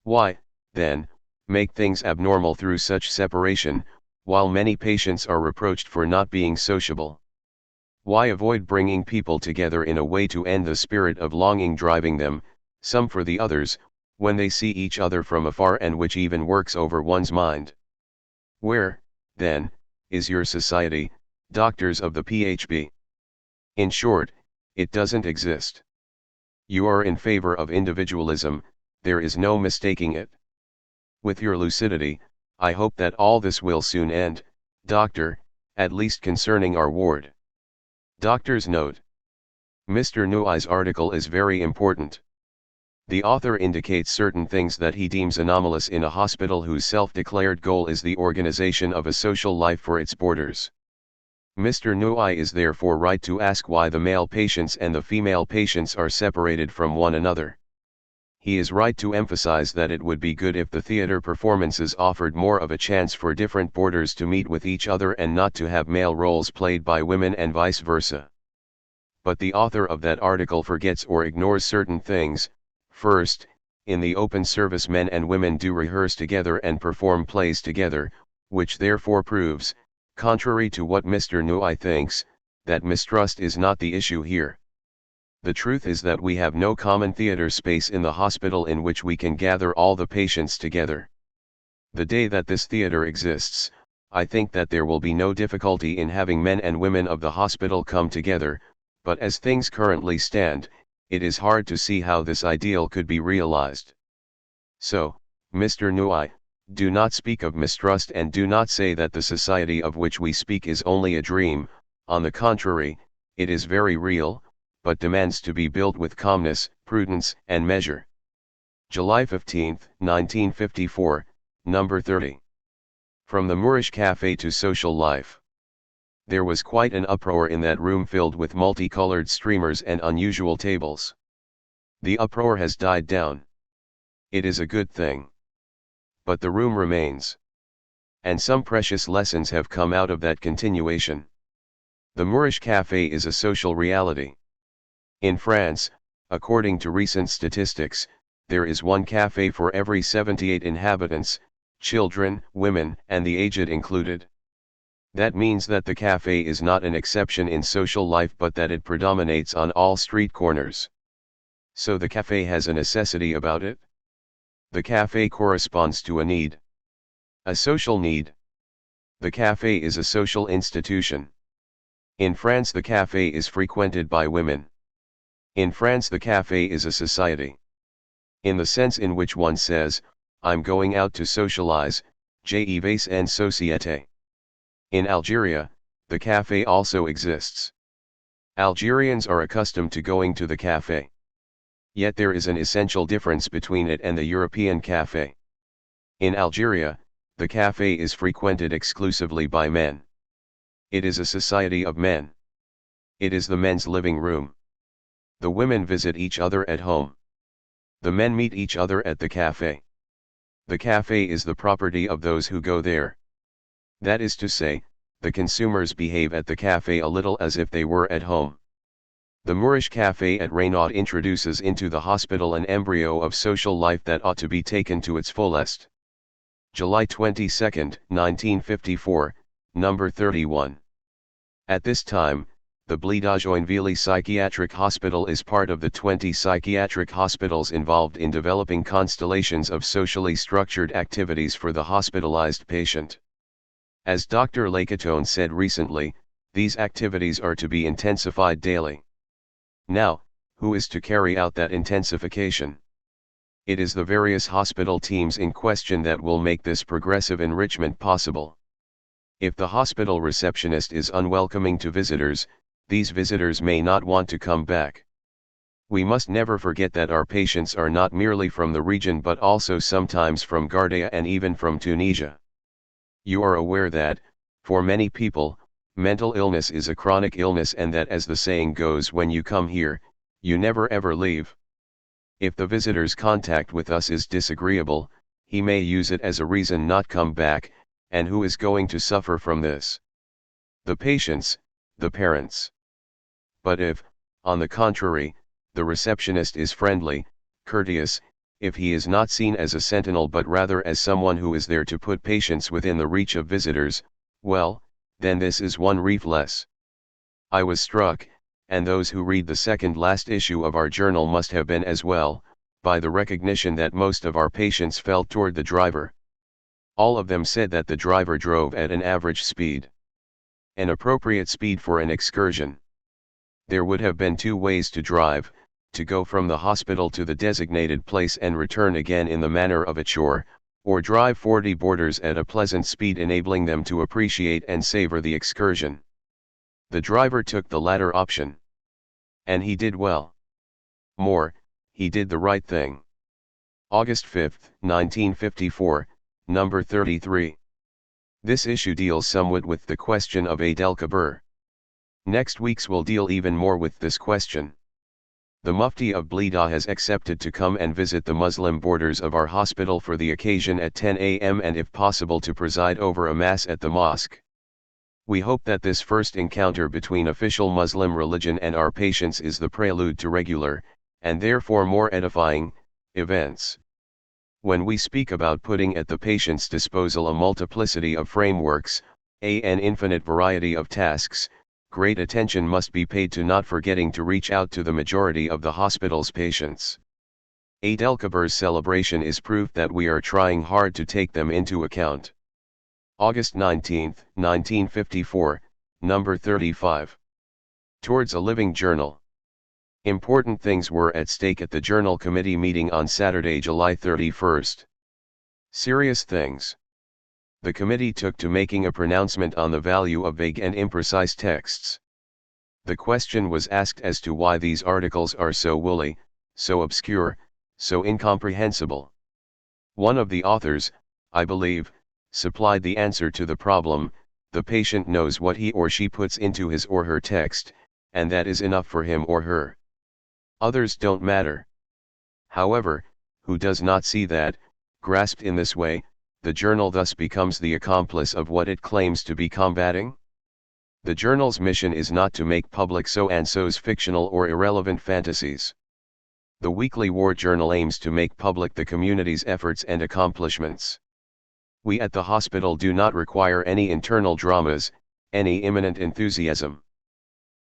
Why, then, make things abnormal through such separation, while many patients are reproached for not being sociable? Why avoid bringing people together in a way to end the spirit of longing driving them, some for the others, when they see each other from afar, and which even works over one's mind? Where, then, is your society, doctors of the PHB? In short, It doesn't exist. You are in favor of individualism, there is no mistaking it. With your lucidity, I hope that all this will soon end, doctor, at least concerning our ward. Doctor's note. Mr. Ngui's article is very important. The author indicates certain things that he deems anomalous in a hospital whose self-declared goal is the organization of a social life for its boarders. Mr. Ngui is therefore right to ask why the male patients and the female patients are separated from one another. He is right to emphasize that it would be good if the theater performances offered more of a chance for different boarders to meet with each other and not to have male roles played by women and vice versa. But the author of that article forgets or ignores certain things. First, in the open service men and women do rehearse together and perform plays together, which therefore proves, contrary to what Mr. Ngui thinks, that mistrust is not the issue here. The truth is that we have no common theater space in the hospital in which we can gather all the patients together. The day that this theater exists, I think that there will be no difficulty in having men and women of the hospital come together, but as things currently stand, it is hard to see how this ideal could be realized. So, Mr. Ngui, do not speak of mistrust and do not say that the society of which we speak is only a dream. On the contrary, it is very real, but demands to be built with calmness, prudence, and measure. July 15, 1954, number 30. From the Moorish Café to social life. There was quite an uproar in that room filled with multicolored streamers and unusual tables. The uproar has died down. It is a good thing. But the room remains. And some precious lessons have come out of that continuation. The Moorish Café is a social reality. In France, according to recent statistics, there is one café for every 78 inhabitants, children, women, and the aged included. That means that the café is not an exception in social life but that it predominates on all street corners. So the café has a necessity about it. The café corresponds to a need. A social need. The café is a social institution. In France the café is frequented by women. In France the café is a society. In the sense in which one says, I'm going out to socialize, je vais en société. In Algeria, the café also exists. Algerians are accustomed to going to the café. Yet there is an essential difference between it and the European café. In Algeria, the café is frequented exclusively by men. It is a society of men. It is the men's living room. The women visit each other at home. The men meet each other at the café. The café is the property of those who go there. That is to say, the consumers behave at the café a little as if they were at home. The Moorish Café at Reynaud introduces into the hospital an embryo of social life that ought to be taken to its fullest. July 22, 1954, number 31. At this time, the Blida-Joinville Psychiatric Hospital is part of the 20 psychiatric hospitals involved in developing constellations of socially structured activities for the hospitalized patient. As Dr. Lacatone said recently, these activities are to be intensified daily. Now, who is to carry out that intensification? It is the various hospital teams in question that will make this progressive enrichment possible. If the hospital receptionist is unwelcoming to visitors, these visitors may not want to come back. We must never forget that our patients are not merely from the region but also sometimes from Gardea and even from Tunisia. You are aware that, for many people, mental illness is a chronic illness and that as the saying goes, when you come here, you never ever leave. If the visitor's contact with us is disagreeable, he may use it as a reason not come back, and who is going to suffer from this? The patients, the parents. But if, on the contrary, the receptionist is friendly, courteous, if he is not seen as a sentinel but rather as someone who is there to put patients within the reach of visitors, well, then this is one reef less. I was struck, and those who read the second last issue of our journal must have been as well, by the recognition that most of our patients felt toward the driver. All of them said that the driver drove at an average speed. An appropriate speed for an excursion. There would have been 2 ways to drive, to go from the hospital to the designated place and return again in the manner of a chore, or drive 40 boarders at a pleasant speed, enabling them to appreciate and savor the excursion. The driver took the latter option. And he did well. More, he did the right thing. August 5, 1954, number 33. This issue deals somewhat with the question of Eid el-Kabir. Next week's will deal even more with this question. The Mufti of Bledah has accepted to come and visit the Muslim boarders of our hospital for the occasion at 10 a.m. and if possible to preside over a mass at the mosque. We hope that this first encounter between official Muslim religion and our patients is the prelude to regular, and therefore more edifying, events. When we speak about putting at the patient's disposal a multiplicity of frameworks, an infinite variety of tasks, great attention must be paid to not forgetting to reach out to the majority of the hospital's patients. Eid el-Kabir's celebration is proof that we are trying hard to take them into account. August 19, 1954, number 35. Towards a Living Journal. Important things were at stake at the Journal Committee meeting on Saturday, July 31. Serious things. The committee took to making a pronouncement on the value of vague and imprecise texts. The question was asked as to why these articles are so woolly, so obscure, so incomprehensible. One of the authors, I believe, supplied the answer to the problem: the patient knows what he or she puts into his or her text, and that is enough for him or her. Others don't matter. However, who does not see that, grasped in this way, the journal thus becomes the accomplice of what it claims to be combating? The journal's mission is not to make public so-and-so's fictional or irrelevant fantasies. The weekly war journal aims to make public the community's efforts and accomplishments. We at the hospital do not require any internal dramas, any imminent enthusiasm.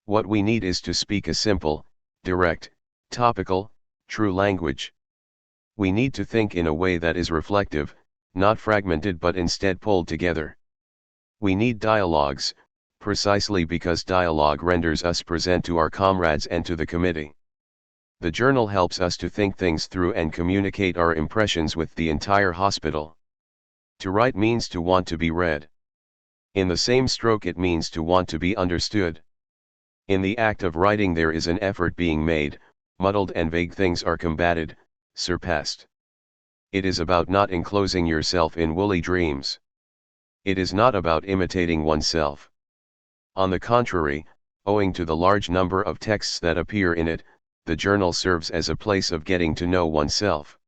What we need is to speak a simple, direct, topical, true language. We need to think in a way that is reflective, not fragmented but instead pulled together. We need dialogues, precisely because dialogue renders us present to our comrades and to the committee. The journal helps us to think things through and communicate our impressions with the entire hospital. To write means to want to be read. In the same stroke it means to want to be understood. In the act of writing there is an effort being made, muddled and vague things are combated, surpassed. It is about not enclosing yourself in woolly dreams. It is not about imitating oneself. On the contrary, owing to the large number of texts that appear in it, the journal serves as a place of getting to know oneself.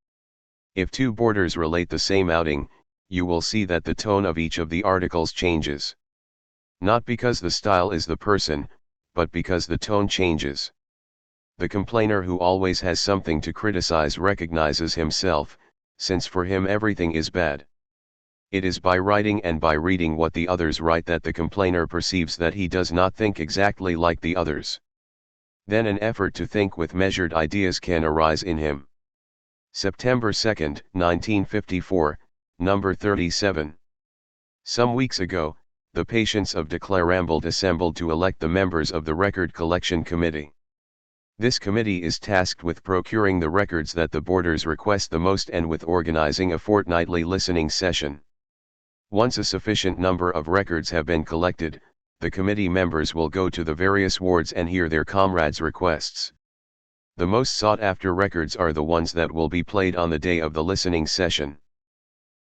If 2 boarders relate the same outing, you will see that the tone of each of the articles changes. Not because the style is the person, but because the tone changes. The complainer who always has something to criticize recognizes himself, since for him everything is bad. It is by writing and by reading what the others write that the complainer perceives that he does not think exactly like the others. Then an effort to think with measured ideas can arise in him. September 2, 1954, number 37. Some weeks ago, the patients of de Clermont assembled to elect the members of the Record Collection Committee. This committee is tasked with procuring the records that the boarders request the most and with organizing a fortnightly listening session. Once a sufficient number of records have been collected, the committee members will go to the various wards and hear their comrades' requests. The most sought-after records are the ones that will be played on the day of the listening session.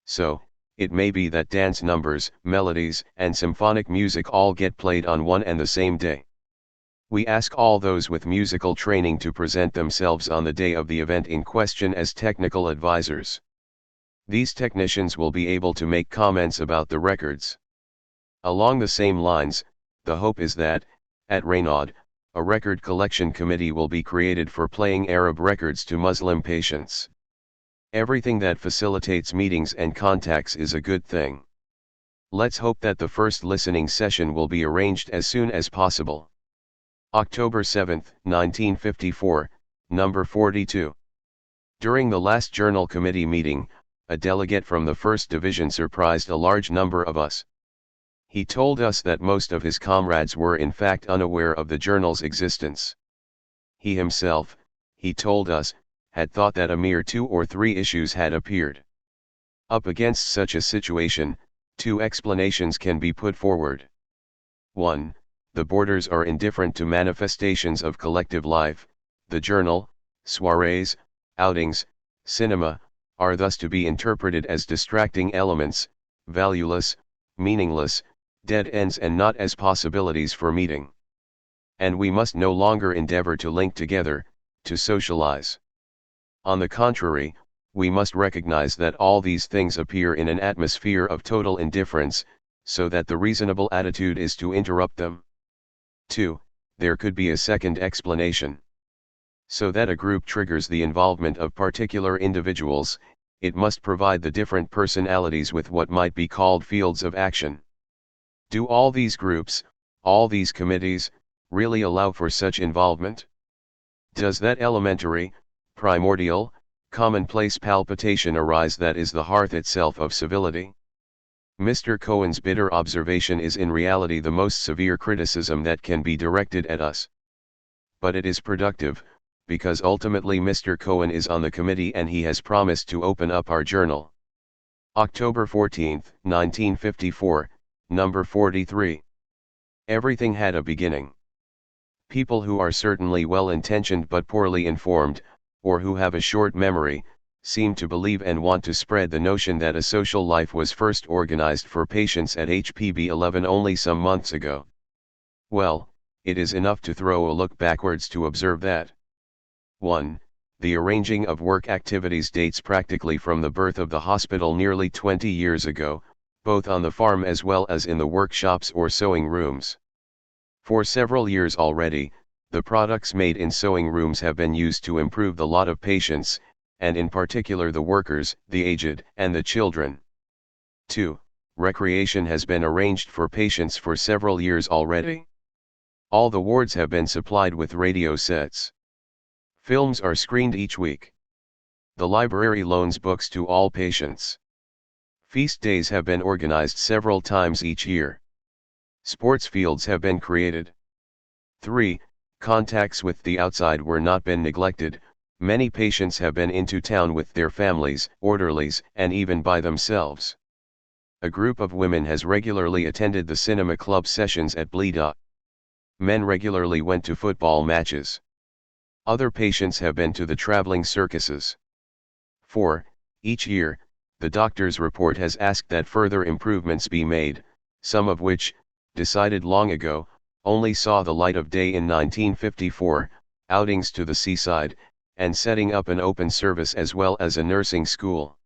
So, it may be that dance numbers, melodies, and symphonic music all get played on one and the same day. We ask all those with musical training to present themselves on the day of the event in question as technical advisors. These technicians will be able to make comments about the records. Along the same lines, the hope is that, at Renaud, a record collection committee will be created for playing Arab records to Muslim patients. Everything that facilitates meetings and contacts is a good thing. Let's hope that the first listening session will be arranged as soon as possible. October 7, 1954, number 42. During the last Journal Committee meeting, a delegate from the 1st Division surprised a large number of us. He told us that most of his comrades were in fact unaware of the journal's existence. He himself, he told us, had thought that a mere 2 or 3 issues had appeared. Up against such a situation, 2 explanations can be put forward. 1. The boarders are indifferent to manifestations of collective life. The journal, soirees, outings, cinema, are thus to be interpreted as distracting elements, valueless, meaningless, dead ends, and not as possibilities for meeting. And we must no longer endeavor to link together, to socialize. On the contrary, we must recognize that all these things appear in an atmosphere of total indifference, so that the reasonable attitude is to interrupt them. 2. There could be a second explanation. So that a group triggers the involvement of particular individuals, it must provide the different personalities with what might be called fields of action. Do all these groups, all these committees, really allow for such involvement? Does that elementary, primordial, commonplace palpitation arise that is the hearth itself of civility? Mr. Cohen's bitter observation is in reality the most severe criticism that can be directed at us. But it is productive, because ultimately Mr. Cohen is on the committee and he has promised to open up our journal. October 14, 1954, number 43. Everything had a beginning. People who are certainly well-intentioned but poorly informed, or who have a short memory, seem to believe and want to spread the notion that a social life was first organized for patients at HPB 11 only some months ago. Well, it is enough to throw a look backwards to observe that. 1. The arranging of work activities dates practically from the birth of the hospital nearly 20 years ago, both on the farm as well as in the workshops or sewing rooms. For several years already, the products made in sewing rooms have been used to improve the lot of patients, and in particular the workers, the aged, and the children. 2. Recreation has been arranged for patients for several years already. All the wards have been supplied with radio sets. Films are screened each week. The library loans books to all patients. Feast days have been organized several times each year. Sports fields have been created. 3. Contacts with the outside were not been neglected. Many patients have been into town with their families, orderlies, and even by themselves. A group of women has regularly attended the cinema club sessions at Blida. Men regularly went to football matches. Other patients have been to the traveling circuses. 4. Each year, the doctor's report has asked that further improvements be made, some of which, decided long ago, only saw the light of day in 1954, outings to the seaside, and setting up an open service as well as a nursing school.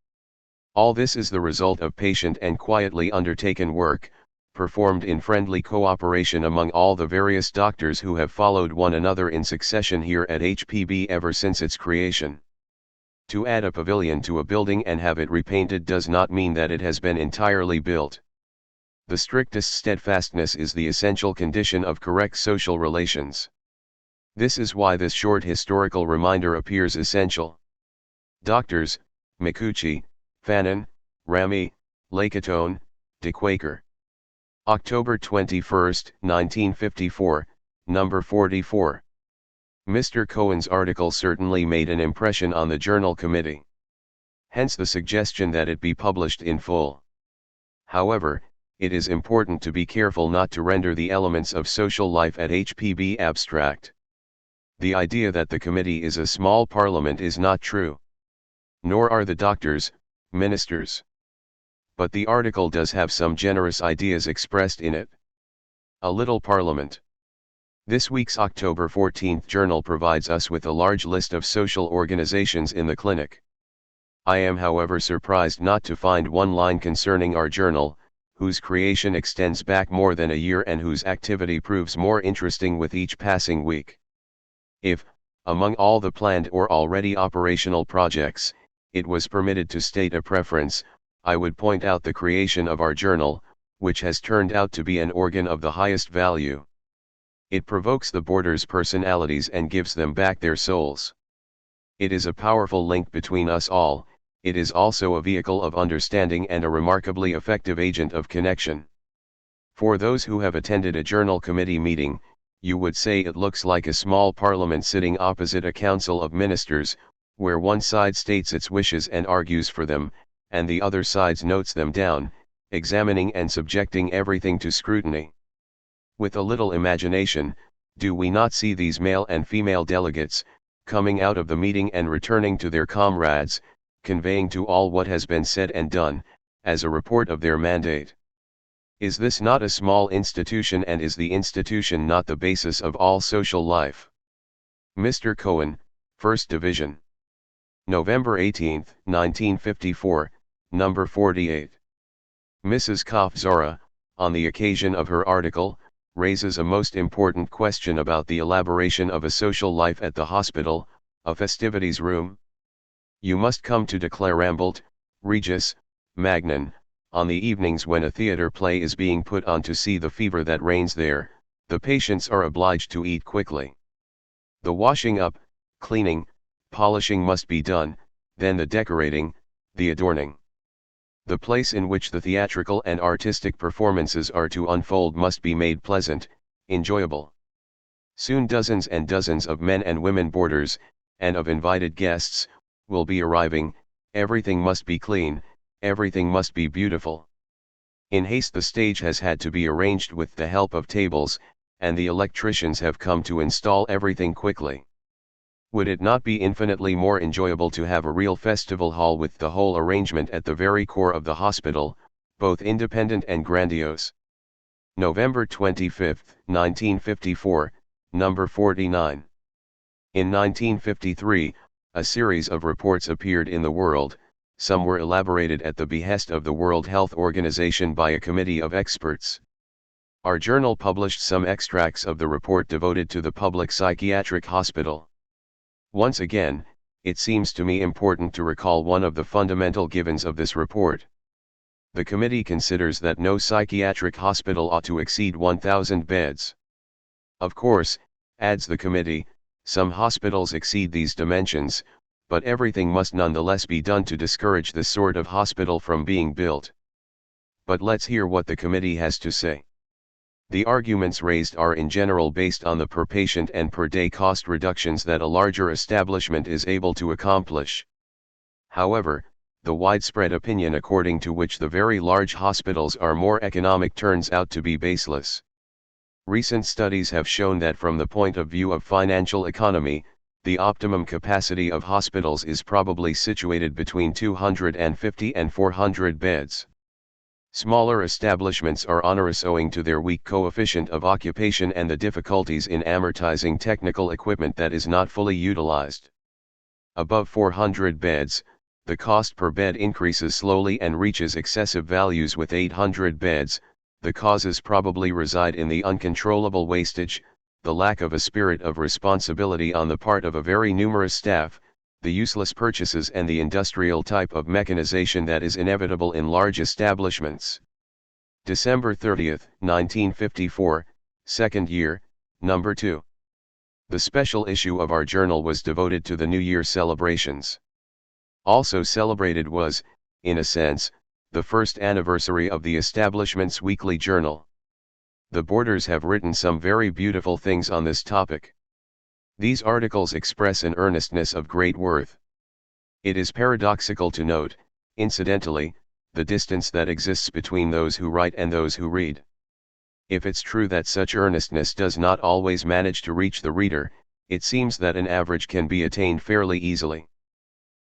All this is the result of patient and quietly undertaken work, performed in friendly cooperation among all the various doctors who have followed one another in succession here at HPB ever since its creation. To add a pavilion to a building and have it repainted does not mean that it has been entirely built. The strictest steadfastness is the essential condition of correct social relations. This is why this short historical reminder appears essential. Doctors, Micucci, Fanon, Ramy, Lacatone, de Quaker. October 21, 1954, number 44. Mr. Cohen's article certainly made an impression on the journal committee. Hence the suggestion that it be published in full. However, it is important to be careful not to render the elements of social life at HPB abstract. The idea that the committee is a small parliament is not true. Nor are the doctors, ministers. But the article does have some generous ideas expressed in it. A little parliament. This week's October 14th journal provides us with a large list of social organizations in the clinic. I am however surprised not to find one line concerning our journal, whose creation extends back more than a year and whose activity proves more interesting with each passing week. If, among all the planned or already operational projects, it was permitted to state a preference, I would point out the creation of our journal, which has turned out to be an organ of the highest value. It provokes the boarders' personalities and gives them back their souls. It is a powerful link between us all. It is also a vehicle of understanding and a remarkably effective agent of connection. For those who have attended a journal committee meeting, you would say it looks like a small parliament sitting opposite a council of ministers, where one side states its wishes and argues for them, and the other side notes them down, examining and subjecting everything to scrutiny. With a little imagination, do we not see these male and female delegates, coming out of the meeting and returning to their comrades, conveying to all what has been said and done, as a report of their mandate? Is this not a small institution, and is the institution not the basis of all social life? Mr. Cohen, 1st Division. November 18, 1954, number 48. Mrs. Khalfa, on the occasion of her article, raises a most important question about the elaboration of a social life at the hospital, a festivities room. You must come to declare Rambelt, Regis, Magnan, on the evenings when a theatre play is being put on to see the fever that reigns there. The patients are obliged to eat quickly. The washing up, cleaning, polishing must be done, then the decorating, the adorning. The place in which the theatrical and artistic performances are to unfold must be made pleasant, enjoyable. Soon dozens and dozens of men and women boarders, and of invited guests, will be arriving. Everything must be clean, everything must be beautiful. In haste the stage has had to be arranged with the help of tables, and the electricians have come to install everything quickly. Would it not be infinitely more enjoyable to have a real festival hall with the whole arrangement at the very core of the hospital, both independent and grandiose? November 25, 1954, number 49. In 1953, a series of reports appeared in the World. Some were elaborated at the behest of the World Health Organization by a committee of experts. Our journal published some extracts of the report devoted to the public psychiatric hospital. Once again, it seems to me important to recall one of the fundamental givens of this report. The committee considers that no psychiatric hospital ought to exceed 1,000 beds. Of course, adds the committee, some hospitals exceed these dimensions, but everything must nonetheless be done to discourage this sort of hospital from being built. But let's hear what the committee has to say. The arguments raised are in general based on the per patient and per day cost reductions that a larger establishment is able to accomplish. However, the widespread opinion according to which the very large hospitals are more economic turns out to be baseless. Recent studies have shown that from the point of view of financial economy, the optimum capacity of hospitals is probably situated between 250 and 400 beds. Smaller establishments are onerous owing to their weak coefficient of occupation and the difficulties in amortizing technical equipment that is not fully utilized. Above 400 beds, the cost per bed increases slowly and reaches excessive values. With 800 beds, the causes probably reside in the uncontrollable wastage, the lack of a spirit of responsibility on the part of a very numerous staff, the useless purchases and the industrial type of mechanization that is inevitable in large establishments. December 30, 1954, second year, number 2. The special issue of our journal was devoted to the New Year celebrations. Also celebrated was, in a sense, the first anniversary of the establishment's weekly journal. The boarders have written some very beautiful things on this topic. These articles express an earnestness of great worth. It is paradoxical to note, incidentally, the distance that exists between those who write and those who read. If it's true that such earnestness does not always manage to reach the reader, it seems that an average can be attained fairly easily.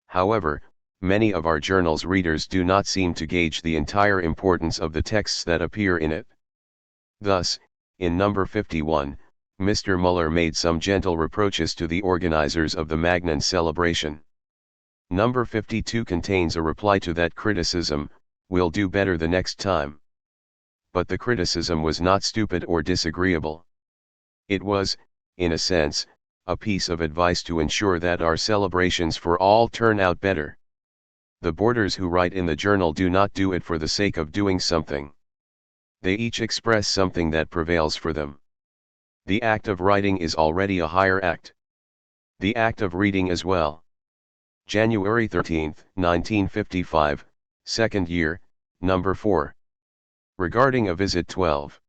However, many of our journal's readers do not seem to gauge the entire importance of the texts that appear in it. Thus, in number 51, Mr. Muller made some gentle reproaches to the organizers of the Magnan celebration. Number 52 contains a reply to that criticism, "We'll do better the next time." But the criticism was not stupid or disagreeable. It was, in a sense, a piece of advice to ensure that our celebrations for all turn out better. The boarders who write in the journal do not do it for the sake of doing something. They each express something that prevails for them. The act of writing is already a higher act. The act of reading as well. January 13, 1955, second year, number 4. Regarding a visit 12.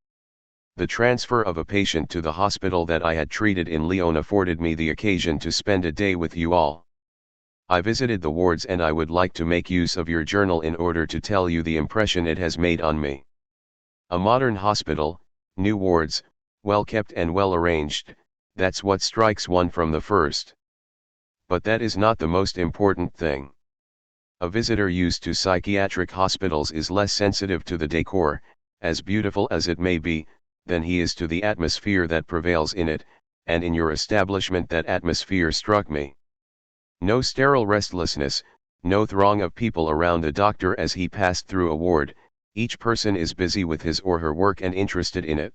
The transfer of a patient to the hospital that I had treated in Lyon afforded me the occasion to spend a day with you all. I visited the wards and I would like to make use of your journal in order to tell you the impression it has made on me. A modern hospital, new wards, well kept and well arranged, that's what strikes one from the first. But that is not the most important thing. A visitor used to psychiatric hospitals is less sensitive to the decor, as beautiful as it may be, than he is to the atmosphere that prevails in it, and in your establishment that atmosphere struck me. No sterile restlessness, no throng of people around the doctor as he passed through a ward, each person is busy with his or her work and interested in it.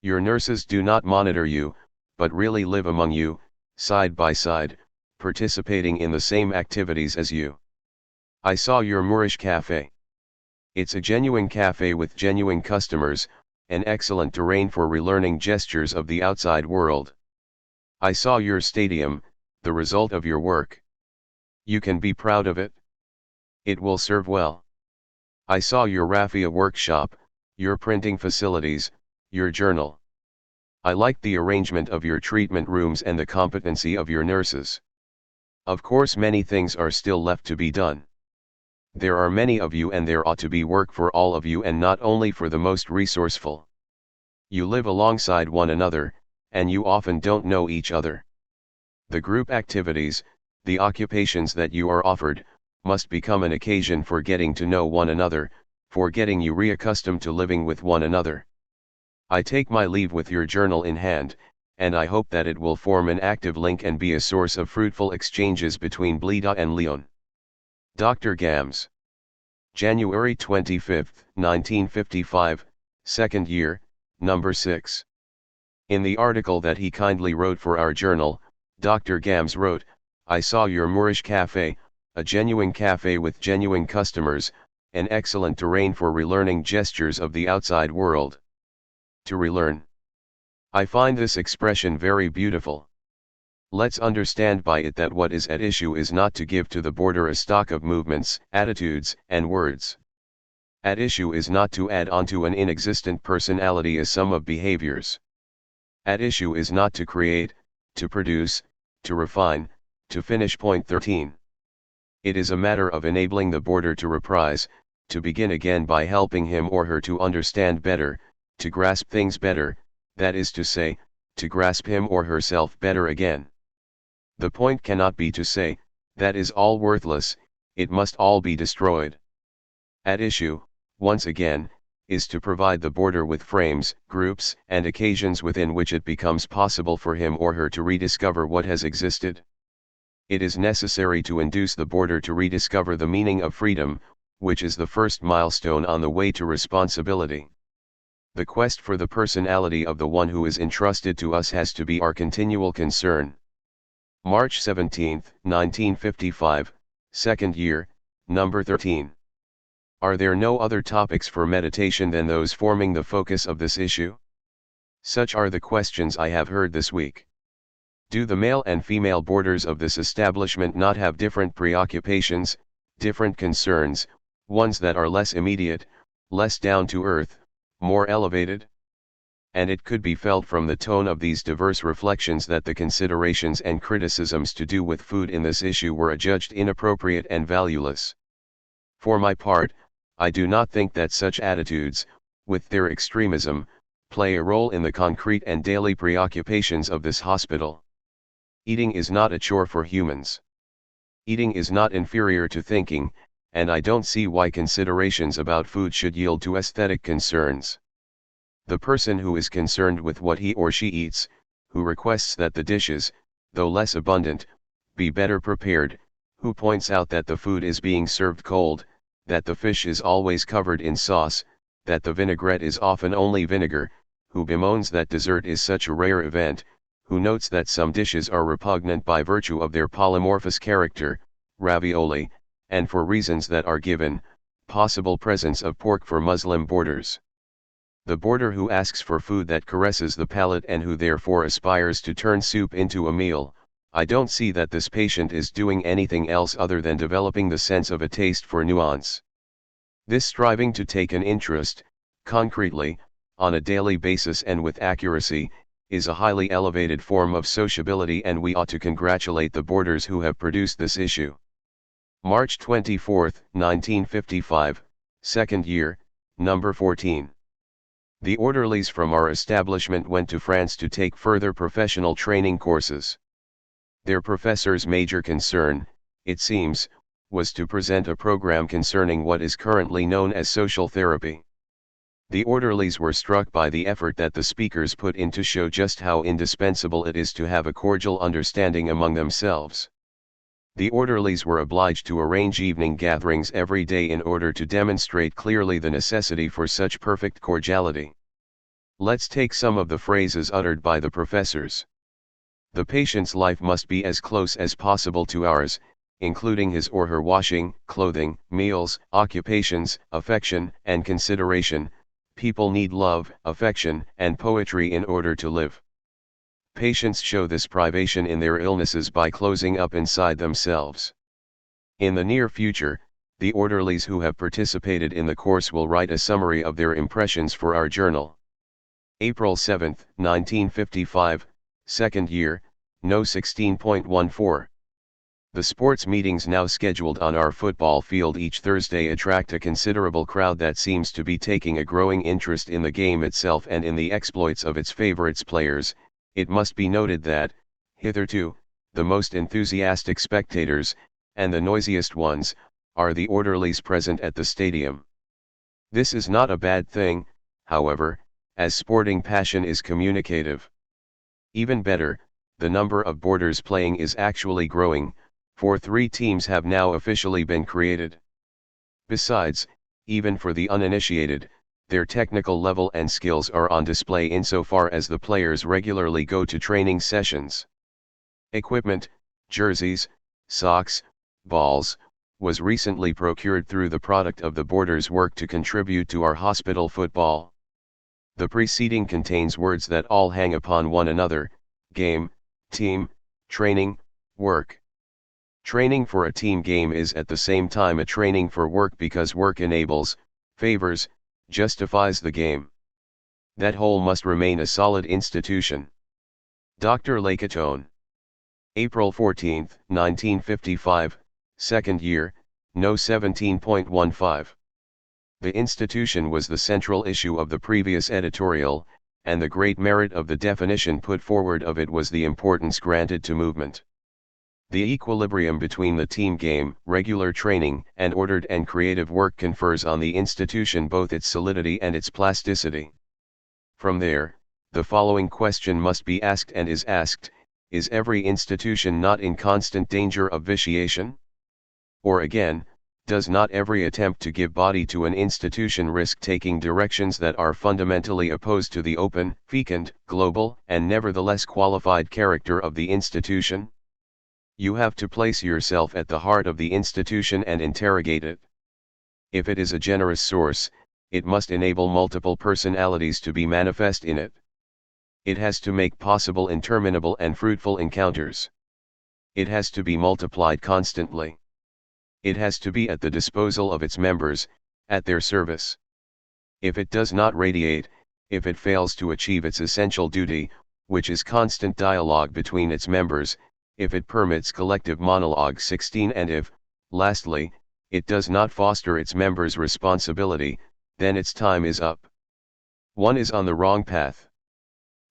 Your nurses do not monitor you, but really live among you, side by side, participating in the same activities as you. I saw your Moorish cafe. It's a genuine cafe with genuine customers, an excellent terrain for relearning gestures of the outside world. I saw your stadium, the result of your work. You can be proud of it. It will serve well. I saw your raffia workshop, your printing facilities, your journal. I liked the arrangement of your treatment rooms and the competency of your nurses. Of course, many things are still left to be done. There are many of you and there ought to be work for all of you and not only for the most resourceful. You live alongside one another, and you often don't know each other. The group activities, the occupations that you are offered, must become an occasion for getting to know one another, for getting you reaccustomed to living with one another. I take my leave with your journal in hand, and I hope that it will form an active link and be a source of fruitful exchanges between Blida and Lyon. Dr. Gams. January 25, 1955, second year, number 6. In the article that he kindly wrote for our journal, Dr. Gams wrote, I saw your Moorish cafe, a genuine cafe with genuine customers, an excellent terrain for relearning gestures of the outside world. To relearn. I find this expression very beautiful. Let's understand by it that what is at issue is not to give to the boarder a stock of movements, attitudes, and words. At issue is not to add onto an inexistent personality a sum of behaviors. At issue is not to create, to produce, to refine, to finish. Point 13. It is a matter of enabling the boarder to reprise, to begin again by helping him or her to understand better, to grasp things better, that is to say, to grasp him or herself better again. The point cannot be to say, that is all worthless, it must all be destroyed. At issue, once again, is to provide the boarder with frames, groups, and occasions within which it becomes possible for him or her to rediscover what has existed. It is necessary to induce the boarder to rediscover the meaning of freedom, which is the first milestone on the way to responsibility. The quest for the personality of the one who is entrusted to us has to be our continual concern. March 17, 1955, second year, number 13. Are there no other topics for meditation than those forming the focus of this issue? Such are the questions I have heard this week. Do the male and female boarders of this establishment not have different preoccupations, different concerns, ones that are less immediate, less down to earth, more elevated? And it could be felt from the tone of these diverse reflections that the considerations and criticisms to do with food in this issue were adjudged inappropriate and valueless. For my part, I do not think that such attitudes, with their extremism, play a role in the concrete and daily preoccupations of this hospital. Eating is not a chore for humans. Eating is not inferior to thinking, and I don't see why considerations about food should yield to aesthetic concerns. The person who is concerned with what he or she eats, who requests that the dishes, though less abundant, be better prepared, who points out that the food is being served cold, that the fish is always covered in sauce, that the vinaigrette is often only vinegar, who bemoans that dessert is such a rare event, who notes that some dishes are repugnant by virtue of their polymorphous character, ravioli, and for reasons that are given, possible presence of pork for Muslim boarders. The boarder who asks for food that caresses the palate and who therefore aspires to turn soup into a meal, I don't see that this patient is doing anything else other than developing the sense of a taste for nuance. This striving to take an interest, concretely, on a daily basis and with accuracy, is a highly elevated form of sociability, and we ought to congratulate the boarders who have produced this issue. March 24, 1955, second year, number 14. The orderlies from our establishment went to France to take further professional training courses. Their professor's major concern, it seems, was to present a program concerning what is currently known as social therapy. The orderlies were struck by the effort that the speakers put in to show just how indispensable it is to have a cordial understanding among themselves. The orderlies were obliged to arrange evening gatherings every day in order to demonstrate clearly the necessity for such perfect cordiality. Let's take some of the phrases uttered by the professors. The patient's life must be as close as possible to ours, including his or her washing, clothing, meals, occupations, affection, and consideration. People need love, affection, and poetry in order to live. Patients show this privation in their illnesses by closing up inside themselves. In the near future, the orderlies who have participated in the course will write a summary of their impressions for our journal. April 7, 1955, second year, No. 16.14. The sports meetings now scheduled on our football field each Thursday attract a considerable crowd that seems to be taking a growing interest in the game itself and in the exploits of its favorites players. It must be noted that, hitherto, the most enthusiastic spectators, and the noisiest ones, are the orderlies present at the stadium. This is not a bad thing, however, as sporting passion is communicative. Even better, the number of boarders playing is actually growing, for 3 teams have now officially been created. Besides, even for the uninitiated, their technical level and skills are on display insofar as the players regularly go to training sessions. Equipment, jerseys, socks, balls, was recently procured through the product of the boarders' work to contribute to our hospital football. The preceding contains words that all hang upon one another: game, team, training, work. Training for a team game is at the same time a training for work, because work enables, favors, justifies the game. That whole must remain a solid institution. Dr. Lacaton. April 14, 1955, second year, No. 17.15. The institution was the central issue of the previous editorial, and the great merit of the definition put forward of it was the importance granted to movement. The equilibrium between the team game, regular training, and ordered and creative work confers on the institution both its solidity and its plasticity. From there, the following question must be asked and is asked: is every institution not in constant danger of vitiation? Or again, does not every attempt to give body to an institution risk taking directions that are fundamentally opposed to the open, fecund, global, and nevertheless qualified character of the institution? You have to place yourself at the heart of the institution and interrogate it. If it is a generous source, it must enable multiple personalities to be manifest in it. It has to make possible interminable and fruitful encounters. It has to be multiplied constantly. It has to be at the disposal of its members, at their service. If it does not radiate, if it fails to achieve its essential duty, which is constant dialogue between its members, if it permits collective monologue 16, and if, lastly, it does not foster its members' responsibility, then its time is up. One is on the wrong path.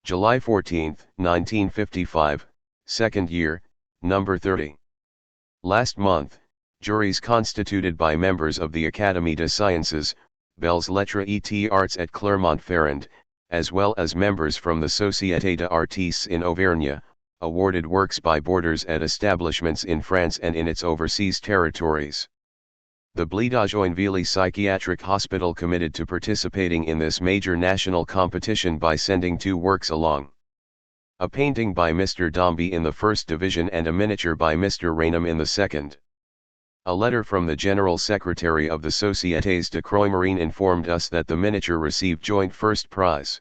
July 14, 1955, second year, number 30. Last month, juries constituted by members of the Académie des Sciences, Belles Lettres et Arts at Clermont-Ferrand, as well as members from the Société d'Artistes in Auvergne, awarded works by boarders at establishments in France and in its overseas territories. The Blida-Joinville Psychiatric Hospital committed to participating in this major national competition by sending 2 works along. A painting by Mr. Dombey in the first division and a miniature by Mr. Raynham in the second. A letter from the General Secretary of the Sociétés de Croix-Marine informed us that the miniature received joint first prize.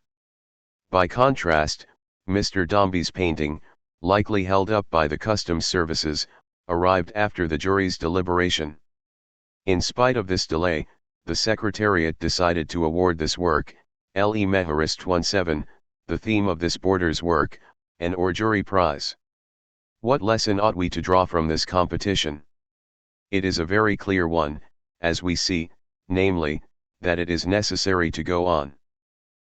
By contrast, Mr. Dombey's painting, likely held up by the customs services, arrived after the jury's deliberation. In spite of this delay, the Secretariat decided to award this work, Le Meharist 17, the theme of this boarder's work, an Orjury Prize. What lesson ought we to draw from this competition? It is a very clear one, as we see, namely, that it is necessary to go on.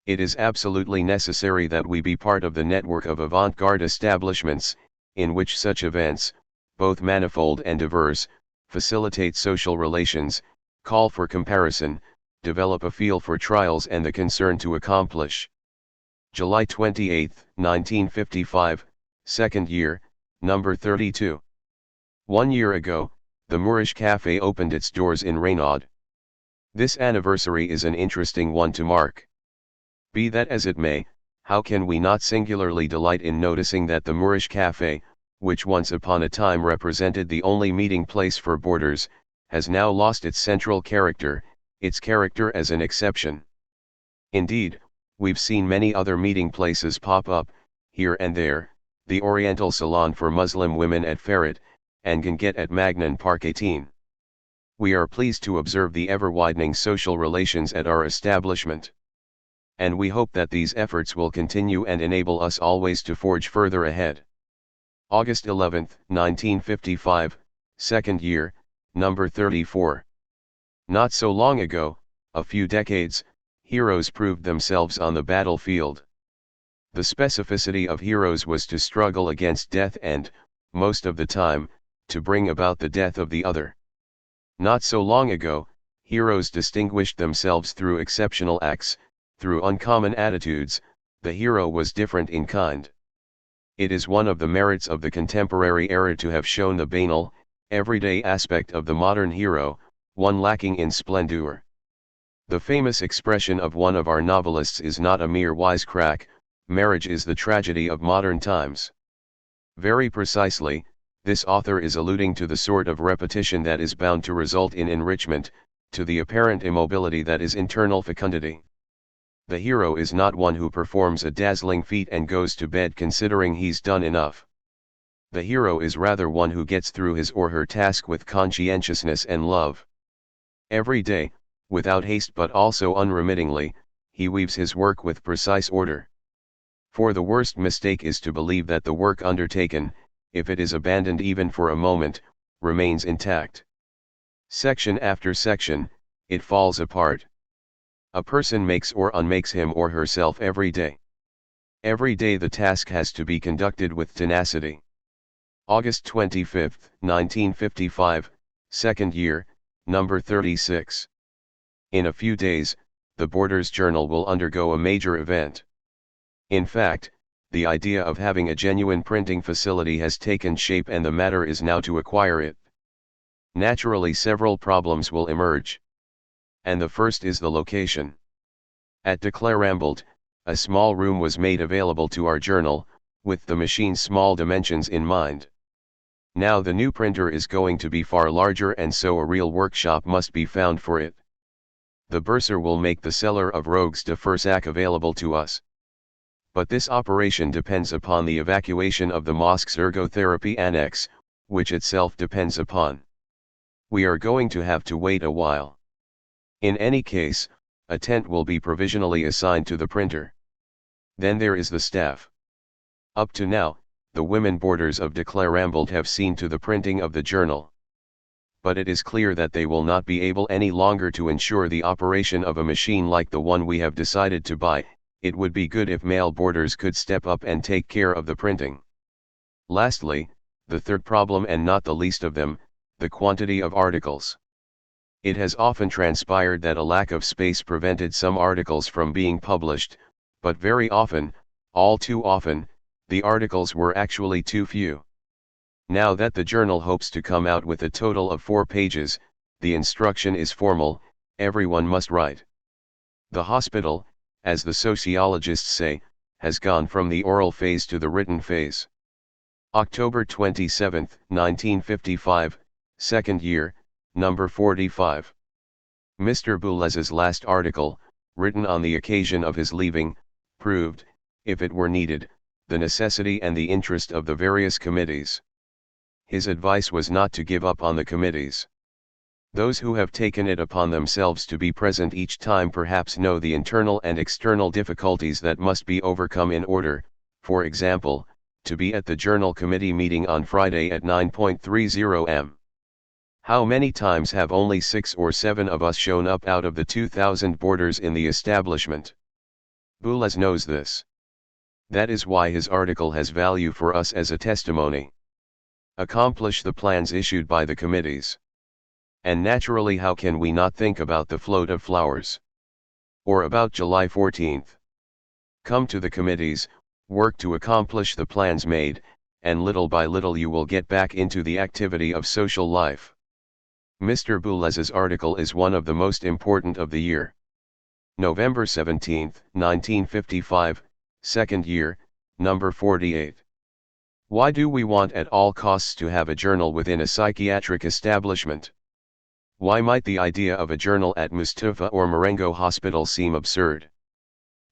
It is absolutely necessary that we be part of the network of avant-garde establishments, in which such events, both manifold and diverse, facilitate social relations, call for comparison, develop a feel for trials and the concern to accomplish. July 28, 1955, second year, number 32. 1 year ago, the Moorish Café opened its doors in Renaud. This anniversary is an interesting one to mark. Be that as it may, how can we not singularly delight in noticing that the Moorish Café, which once upon a time represented the only meeting place for boarders, has now lost its central character, its character as an exception. Indeed, we've seen many other meeting places pop up, here and there, the Oriental Salon for Muslim women at Ferret, and Ganget at Magnan Park 18. We are pleased to observe the ever-widening social relations at our establishment. And we hope that these efforts will continue and enable us always to forge further ahead. August 11, 1955, second year, number 34. Not so long ago, a few decades, heroes proved themselves on the battlefield. The specificity of heroes was to struggle against death and, most of the time, to bring about the death of the other. Not so long ago, heroes distinguished themselves through exceptional acts, through uncommon attitudes. The hero was different in kind. It is one of the merits of the contemporary era to have shown the banal, everyday aspect of the modern hero, one lacking in splendor. The famous expression of one of our novelists is not a mere wisecrack: marriage is the tragedy of modern times. Very precisely, this author is alluding to the sort of repetition that is bound to result in enrichment, to the apparent immobility that is internal fecundity. The hero is not one who performs a dazzling feat and goes to bed considering he's done enough. The hero is rather one who gets through his or her task with conscientiousness and love. Every day, without haste but also unremittingly, he weaves his work with precise order. For the worst mistake is to believe that the work undertaken, if it is abandoned even for a moment, remains intact. Section after section, it falls apart. A person makes or unmakes him or herself every day. Every day the task has to be conducted with tenacity. August 25, 1955, second year, number 36. In a few days, the Boarders' Journal will undergo a major event. In fact, the idea of having a genuine printing facility has taken shape and the matter is now to acquire it. Naturally, several problems will emerge. And the first is the location. At de Clermont, a small room was made available to our journal, with the machine's small dimensions in mind. Now the new printer is going to be far larger, and so a real workshop must be found for it. The bursar will make the cellar of Rogues de Fursac available to us. But this operation depends upon the evacuation of the mosque's ergotherapy annex, which itself depends upon. We are going to have to wait a while. In any case, a tent will be provisionally assigned to the printer. Then there is the staff. Up to now, the women boarders of de Clermont have seen to the printing of the journal. But it is clear that they will not be able any longer to ensure the operation of a machine like the one we have decided to buy. It would be good if male boarders could step up and take care of the printing. Lastly, the third problem, and not the least of them, the quantity of articles. It has often transpired that a lack of space prevented some articles from being published, but very often, all too often, the articles were actually too few. Now that the journal hopes to come out with a total of 4 pages, the instruction is formal: everyone must write. The hospital, as the sociologists say, has gone from the oral phase to the written phase. October 27, 1955, second year, number 45. Mr. Bouleze's last article, written on the occasion of his leaving, proved, if it were needed, the necessity and the interest of the various committees. His advice was not to give up on the committees. Those who have taken it upon themselves to be present each time perhaps know the internal and external difficulties that must be overcome in order, for example, to be at the Journal Committee meeting on Friday at 9:30 am. How many times have only 6 or 7 of us shown up out of the 2,000 boarders in the establishment? Boulez knows this. That is why his article has value for us as a testimony. Accomplish the plans issued by the committees. And naturally, how can we not think about the float of flowers? Or about July 14th? Come to the committees, work to accomplish the plans made, and little by little you will get back into the activity of social life. Mr. Boulez's article is one of the most important of the year. November 17, 1955, second year, number 48. Why do we want at all costs to have a journal within a psychiatric establishment? Why might the idea of a journal at Mustafa or Marengo Hospital seem absurd?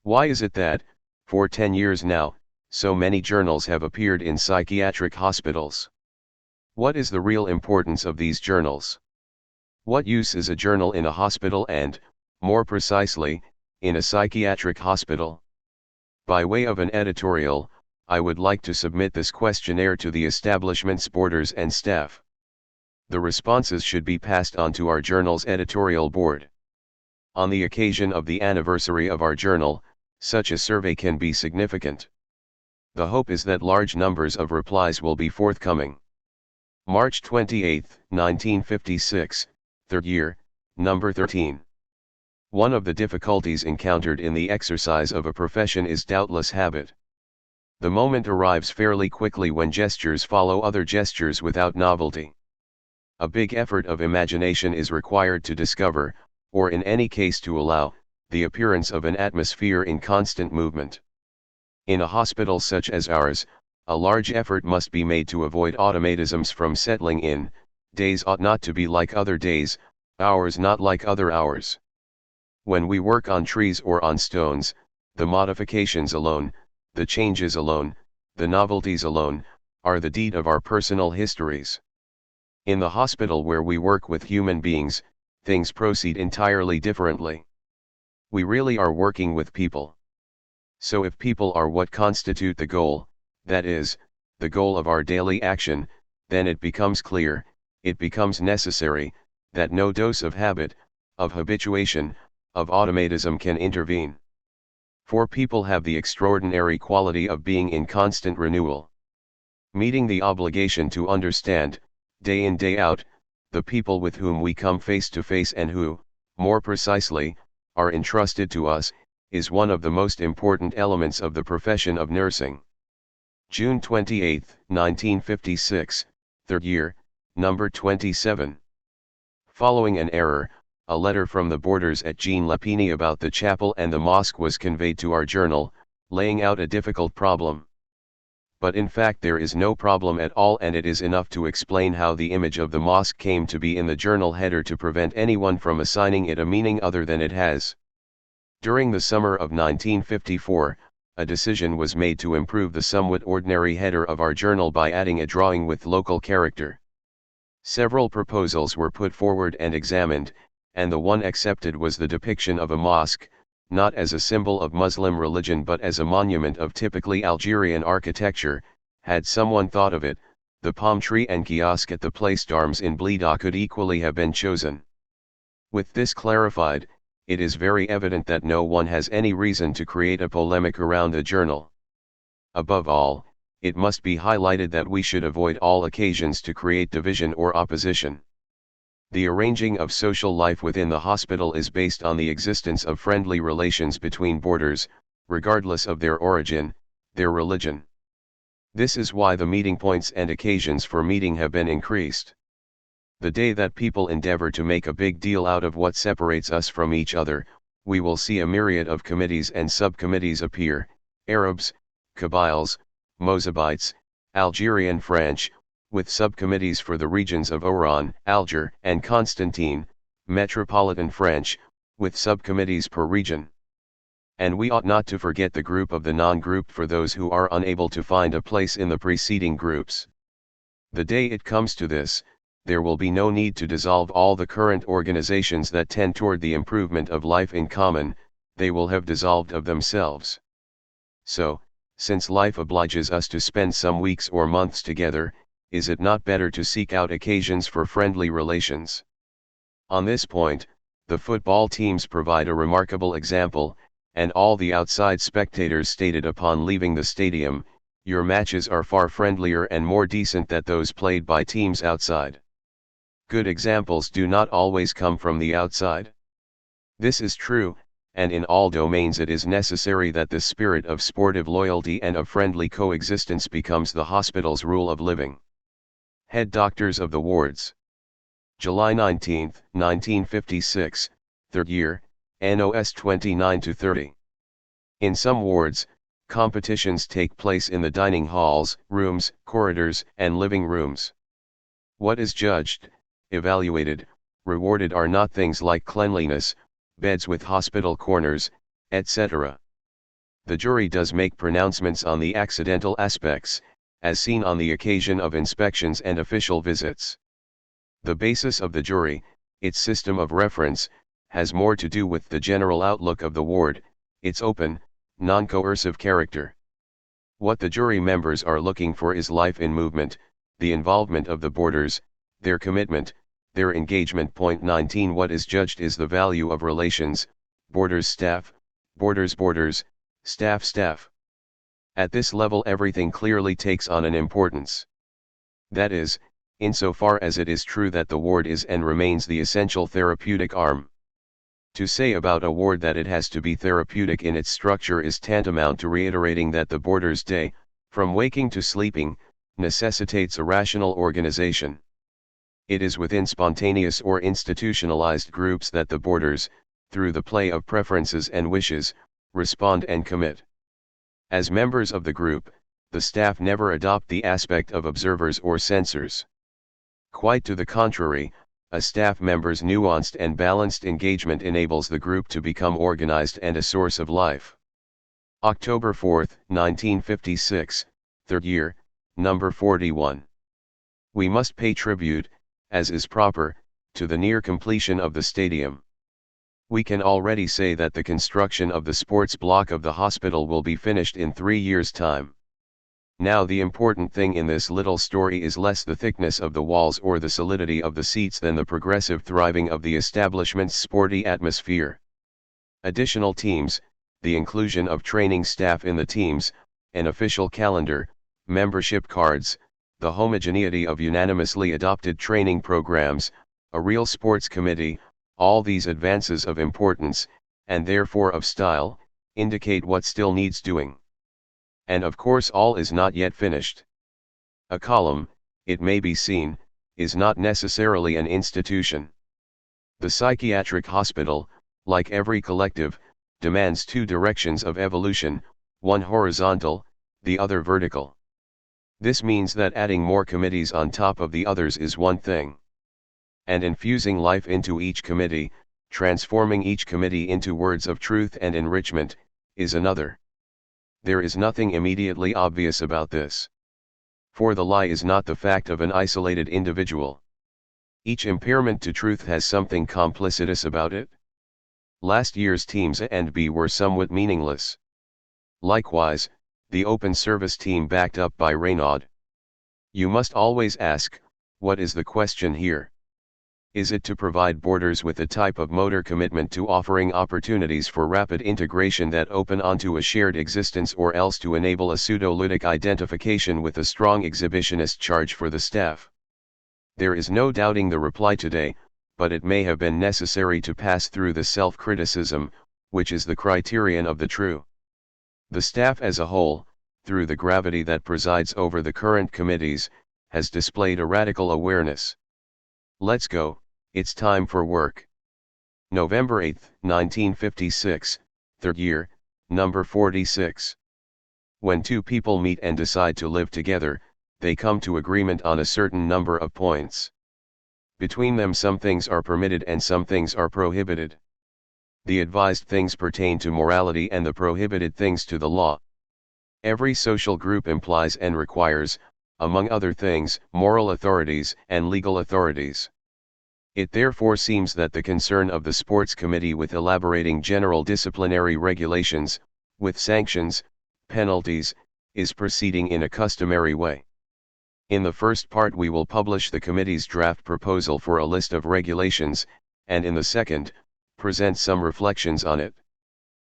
Why is it that, for 10 years now, so many journals have appeared in psychiatric hospitals? What is the real importance of these journals? What use is a journal in a hospital and, more precisely, in a psychiatric hospital? By way of an editorial, I would like to submit this questionnaire to the establishment's boarders and staff. The responses should be passed on to our journal's editorial board. On the occasion of the anniversary of our journal, such a survey can be significant. The hope is that large numbers of replies will be forthcoming. March 28, 1956, third year, number 13. One of the difficulties encountered in the exercise of a profession is doubtless habit. The moment arrives fairly quickly when gestures follow other gestures without novelty. A big effort of imagination is required to discover, or in any case to allow, the appearance of an atmosphere in constant movement. In a hospital such as ours, a large effort must be made to avoid automatisms from settling in. Days ought not to be like other days, hours not like other hours. When we work on trees or on stones, the modifications alone, the changes alone, the novelties alone, are the deed of our personal histories. In the hospital where we work with human beings, things proceed entirely differently. We really are working with people. So if people are what constitute the goal, that is, the goal of our daily action, then it becomes clear, it becomes necessary, that no dose of habit, of habituation, of automatism can intervene. For people have the extraordinary quality of being in constant renewal. Meeting the obligation to understand, day in day out, the people with whom we come face to face and who, more precisely, are entrusted to us, is one of the most important elements of the profession of nursing. June 28, 1956, third year, number 27. Following an error, a letter from the boarders at Jean Lapini about the chapel and the mosque was conveyed to our journal, laying out a difficult problem. But in fact there is no problem at all, and it is enough to explain how the image of the mosque came to be in the journal header to prevent anyone from assigning it a meaning other than it has. During the summer of 1954, a decision was made to improve the somewhat ordinary header of our journal by adding a drawing with local character. Several proposals were put forward and examined, and the one accepted was the depiction of a mosque, not as a symbol of Muslim religion but as a monument of typically Algerian architecture. Had someone thought of it, the palm tree and kiosk at the Place d'Armes in Blida could equally have been chosen. With this clarified, it is very evident that no one has any reason to create a polemic around the journal. Above all, it must be highlighted that we should avoid all occasions to create division or opposition. The arranging of social life within the hospital is based on the existence of friendly relations between boarders, regardless of their origin, their religion. This is why the meeting points and occasions for meeting have been increased. The day that people endeavor to make a big deal out of what separates us from each other, we will see a myriad of committees and subcommittees appear: Arabs, Kabyles, Mozabites, Algerian French, with subcommittees for the regions of Oran, Alger, and Constantine, Metropolitan French, with subcommittees per region. And we ought not to forget the group of the non-grouped for those who are unable to find a place in the preceding groups. The day it comes to this, there will be no need to dissolve all the current organizations that tend toward the improvement of life in common, they will have dissolved of themselves. So, since life obliges us to spend some weeks or months together, is it not better to seek out occasions for friendly relations? On this point, the football teams provide a remarkable example, and all the outside spectators stated upon leaving the stadium, your matches are far friendlier and more decent than those played by teams outside. Good examples do not always come from the outside. This is true, and in all domains it is necessary that the spirit of sportive loyalty and of friendly coexistence becomes the hospital's rule of living. Head Doctors of the Wards. July 19, 1956, third year, NOS 29-30. In some wards, competitions take place in the dining halls, rooms, corridors, and living rooms. What is judged, evaluated, rewarded are not things like cleanliness, beds with hospital corners, etc. The jury does make pronouncements on the accidental aspects, as seen on the occasion of inspections and official visits. The basis of the jury, its system of reference, has more to do with the general outlook of the ward, its open, non-coercive character. What the jury members are looking for is life in movement, the involvement of the boarders, their commitment, their engagement. Point 19. What is judged is the value of relations, boarders staff, boarders, staff. At this level everything clearly takes on an importance. That is, insofar as it is true that the ward is and remains the essential therapeutic arm. To say about a ward that it has to be therapeutic in its structure is tantamount to reiterating that the boarder's day, from waking to sleeping, necessitates a rational organization. It is within spontaneous or institutionalized groups that the boarders, through the play of preferences and wishes, respond and commit. As members of the group, the staff never adopt the aspect of observers or censors. Quite to the contrary, a staff member's nuanced and balanced engagement enables the group to become organized and a source of life. October 4, 1956, third year, number 41. We must pay tribute, as is proper, to the near completion of the stadium. We can already say that the construction of the sports block of the hospital will be finished in 3 years' time. Now the important thing in this little story is less the thickness of the walls or the solidity of the seats than the progressive thriving of the establishment's sporty atmosphere. Additional teams, the inclusion of training staff in the teams, an official calendar, membership cards, the homogeneity of unanimously adopted training programs, a real sports committee, all these advances of importance, and therefore of style, indicate what still needs doing. And of course all is not yet finished. A column, it may be seen, is not necessarily an institution. The psychiatric hospital, like every collective, demands 2 directions of evolution, one horizontal, the other vertical. This means that adding more committees on top of the others is one thing. And infusing life into each committee, transforming each committee into words of truth and enrichment, is another. There is nothing immediately obvious about this. For the lie is not the fact of an isolated individual. Each impairment to truth has something complicitous about it. Last year's teams A and B were somewhat meaningless. Likewise, the open service team backed up by Raynaud. You must always ask, what is the question here? Is it to provide boarders with a type of motor commitment to offering opportunities for rapid integration that open onto a shared existence, or else to enable a pseudolytic identification with a strong exhibitionist charge for the staff? There is no doubting the reply today, but it may have been necessary to pass through the self-criticism, which is the criterion of the true. The staff as a whole, through the gravity that presides over the current committees, has displayed a radical awareness. Let's go, it's time for work. November 8, 1956, third year, number 46. When 2 people meet and decide to live together, they come to agreement on a certain number of points. Between them some things are permitted and some things are prohibited. The advised things pertain to morality and the prohibited things to the law. Every social group implies and requires, among other things, moral authorities and legal authorities. It therefore seems that the concern of the Sports Committee with elaborating general disciplinary regulations, with sanctions, penalties, is proceeding in a customary way. In the first part we will publish the committee's draft proposal for a list of regulations, and in the second, present some reflections on it.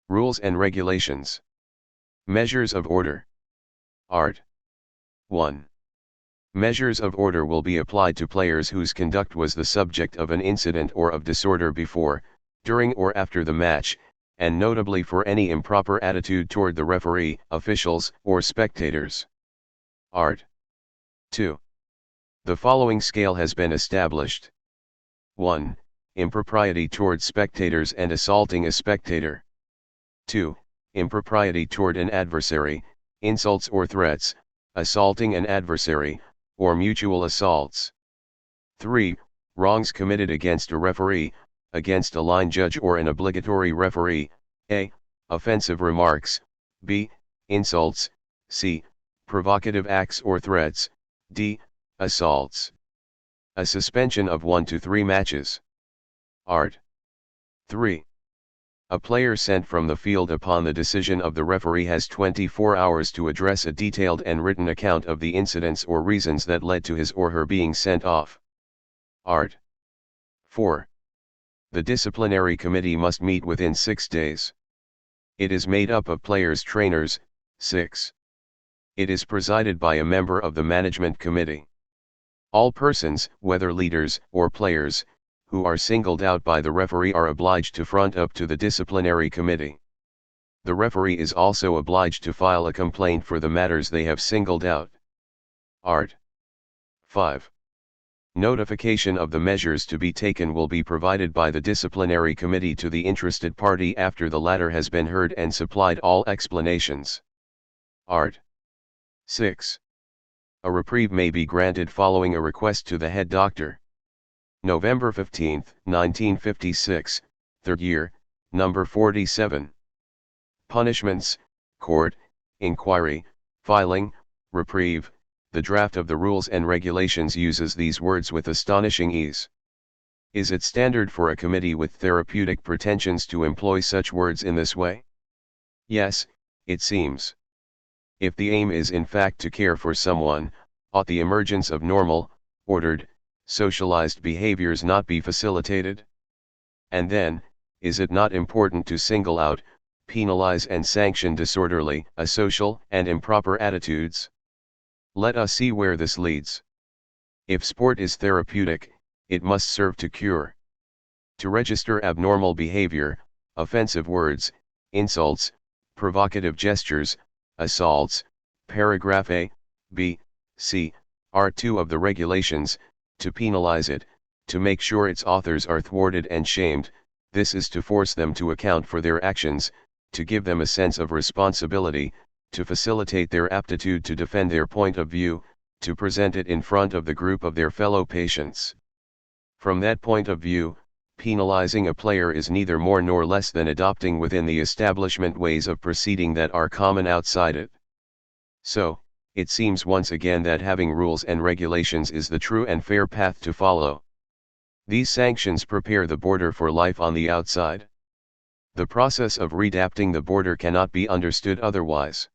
Rules and Regulations. Measures of Order. Art. 1. Measures of order will be applied to players whose conduct was the subject of an incident or of disorder before, during or after the match, and notably for any improper attitude toward the referee, officials, or spectators. Art. 2. The following scale has been established. 1. Impropriety toward spectators and assaulting a spectator. 2. Impropriety toward an adversary, insults or threats, assaulting an adversary, or mutual assaults. 3. Wrongs committed against a referee, against a line judge or an obligatory referee, a. Offensive remarks, b. Insults, c. Provocative acts or threats, d. Assaults. A suspension of 1 to 3 matches. Art. 3. A player sent from the field upon the decision of the referee has 24 hours to address a detailed and written account of the incidents or reasons that led to his or her being sent off. Art. 4. The disciplinary committee must meet within 6 days. It is made up of players' trainers, 6. It is presided by a member of the management committee. All persons, whether leaders or players, who are singled out by the referee are obliged to front up to the disciplinary committee. The referee is also obliged to file a complaint for the matters they have singled out. Art. 5. Notification of the measures to be taken will be provided by the disciplinary committee to the interested party after the latter has been heard and supplied all explanations. Art. 6. A reprieve may be granted following a request to the head doctor. November 15, 1956, third year, number 47. Punishments, court, inquiry, filing, reprieve. The draft of the rules and regulations uses these words with astonishing ease. Is it standard for a committee with therapeutic pretensions to employ such words in this way? Yes, it seems. If the aim is in fact to care for someone, ought the emergence of normal, ordered, socialized behaviors not be facilitated? And then, is it not important to single out, penalize and sanction disorderly, asocial and improper attitudes? Let us see where this leads. If sport is therapeutic, it must serve to cure. To register abnormal behavior, offensive words, insults, provocative gestures, assaults, paragraph A, B, C, are 2 of the regulations. To penalize it, to make sure its authors are thwarted and shamed, this is to force them to account for their actions, to give them a sense of responsibility, to facilitate their aptitude to defend their point of view, to present it in front of the group of their fellow patients. From that point of view, penalizing a player is neither more nor less than adopting within the establishment ways of proceeding that are common outside it. So, it seems once again that having rules and regulations is the true and fair path to follow. These sanctions prepare the border for life on the outside. The process of redapting the border cannot be understood otherwise.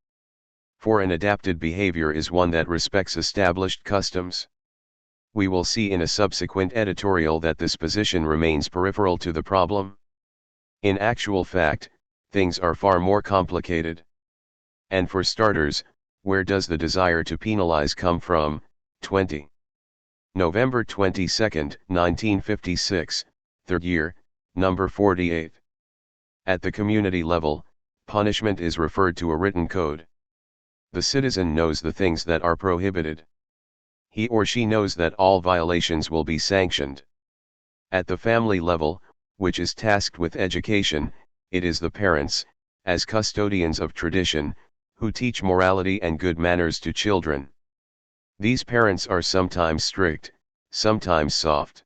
For an adapted behavior is one that respects established customs. We will see in a subsequent editorial that this position remains peripheral to the problem. In actual fact, things are far more complicated. And for starters, where does the desire to penalize come from? 20. November 22, 1956, third year, number 48. At the community level, punishment is referred to a written code. The citizen knows the things that are prohibited. He or she knows that all violations will be sanctioned. At the family level, which is tasked with education, it is the parents, as custodians of tradition, who teach morality and good manners to children. These parents are sometimes strict, sometimes soft.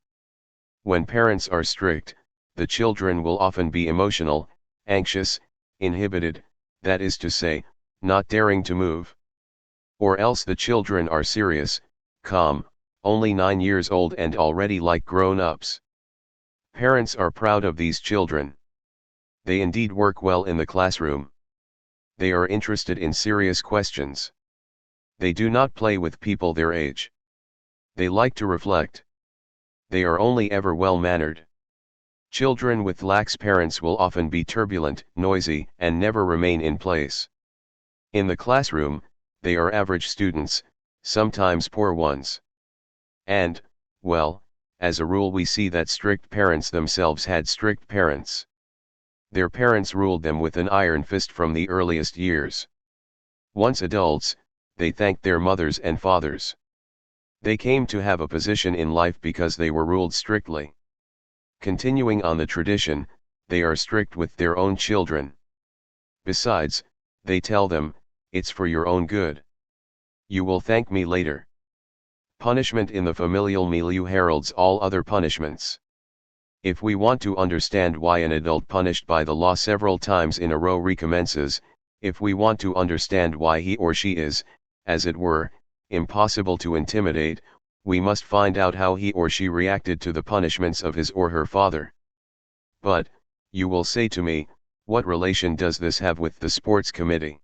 When parents are strict, the children will often be emotional, anxious, inhibited, that is to say, not daring to move. Or else the children are serious, calm, only 9 years old and already like grown-ups. Parents are proud of these children. They indeed work well in the classroom. They are interested in serious questions. They do not play with people their age. They like to reflect. They are only ever well-mannered. Children with lax parents will often be turbulent, noisy, and never remain in place. In the classroom, they are average students, sometimes poor ones. And, well, as a rule we see that strict parents themselves had strict parents. Their parents ruled them with an iron fist from the earliest years. Once adults, they thanked their mothers and fathers. They came to have a position in life because they were ruled strictly. Continuing on the tradition, they are strict with their own children. Besides, they tell them, it's for your own good. You will thank me later. Punishment in the familial milieu heralds all other punishments. If we want to understand why an adult punished by the law several times in a row recommences, if we want to understand why he or she is, as it were, impossible to intimidate, we must find out how he or she reacted to the punishments of his or her father. But, you will say to me, what relation does this have with the sports committee?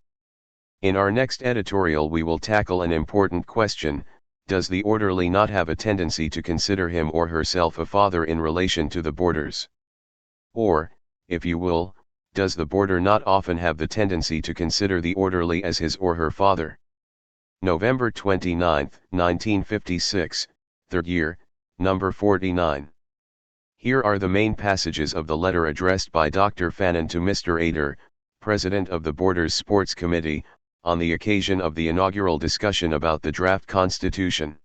In our next editorial we will tackle an important question: does the orderly not have a tendency to consider him or herself a father in relation to the boarders? Or, if you will, does the boarder not often have the tendency to consider the orderly as his or her father? November 29, 1956, 3rd year, number 49. Here are the main passages of the letter addressed by Dr. Fanon to Mr. Ader, President of the Boarders' Sports Committee, on the occasion of the inaugural discussion about the draft constitution.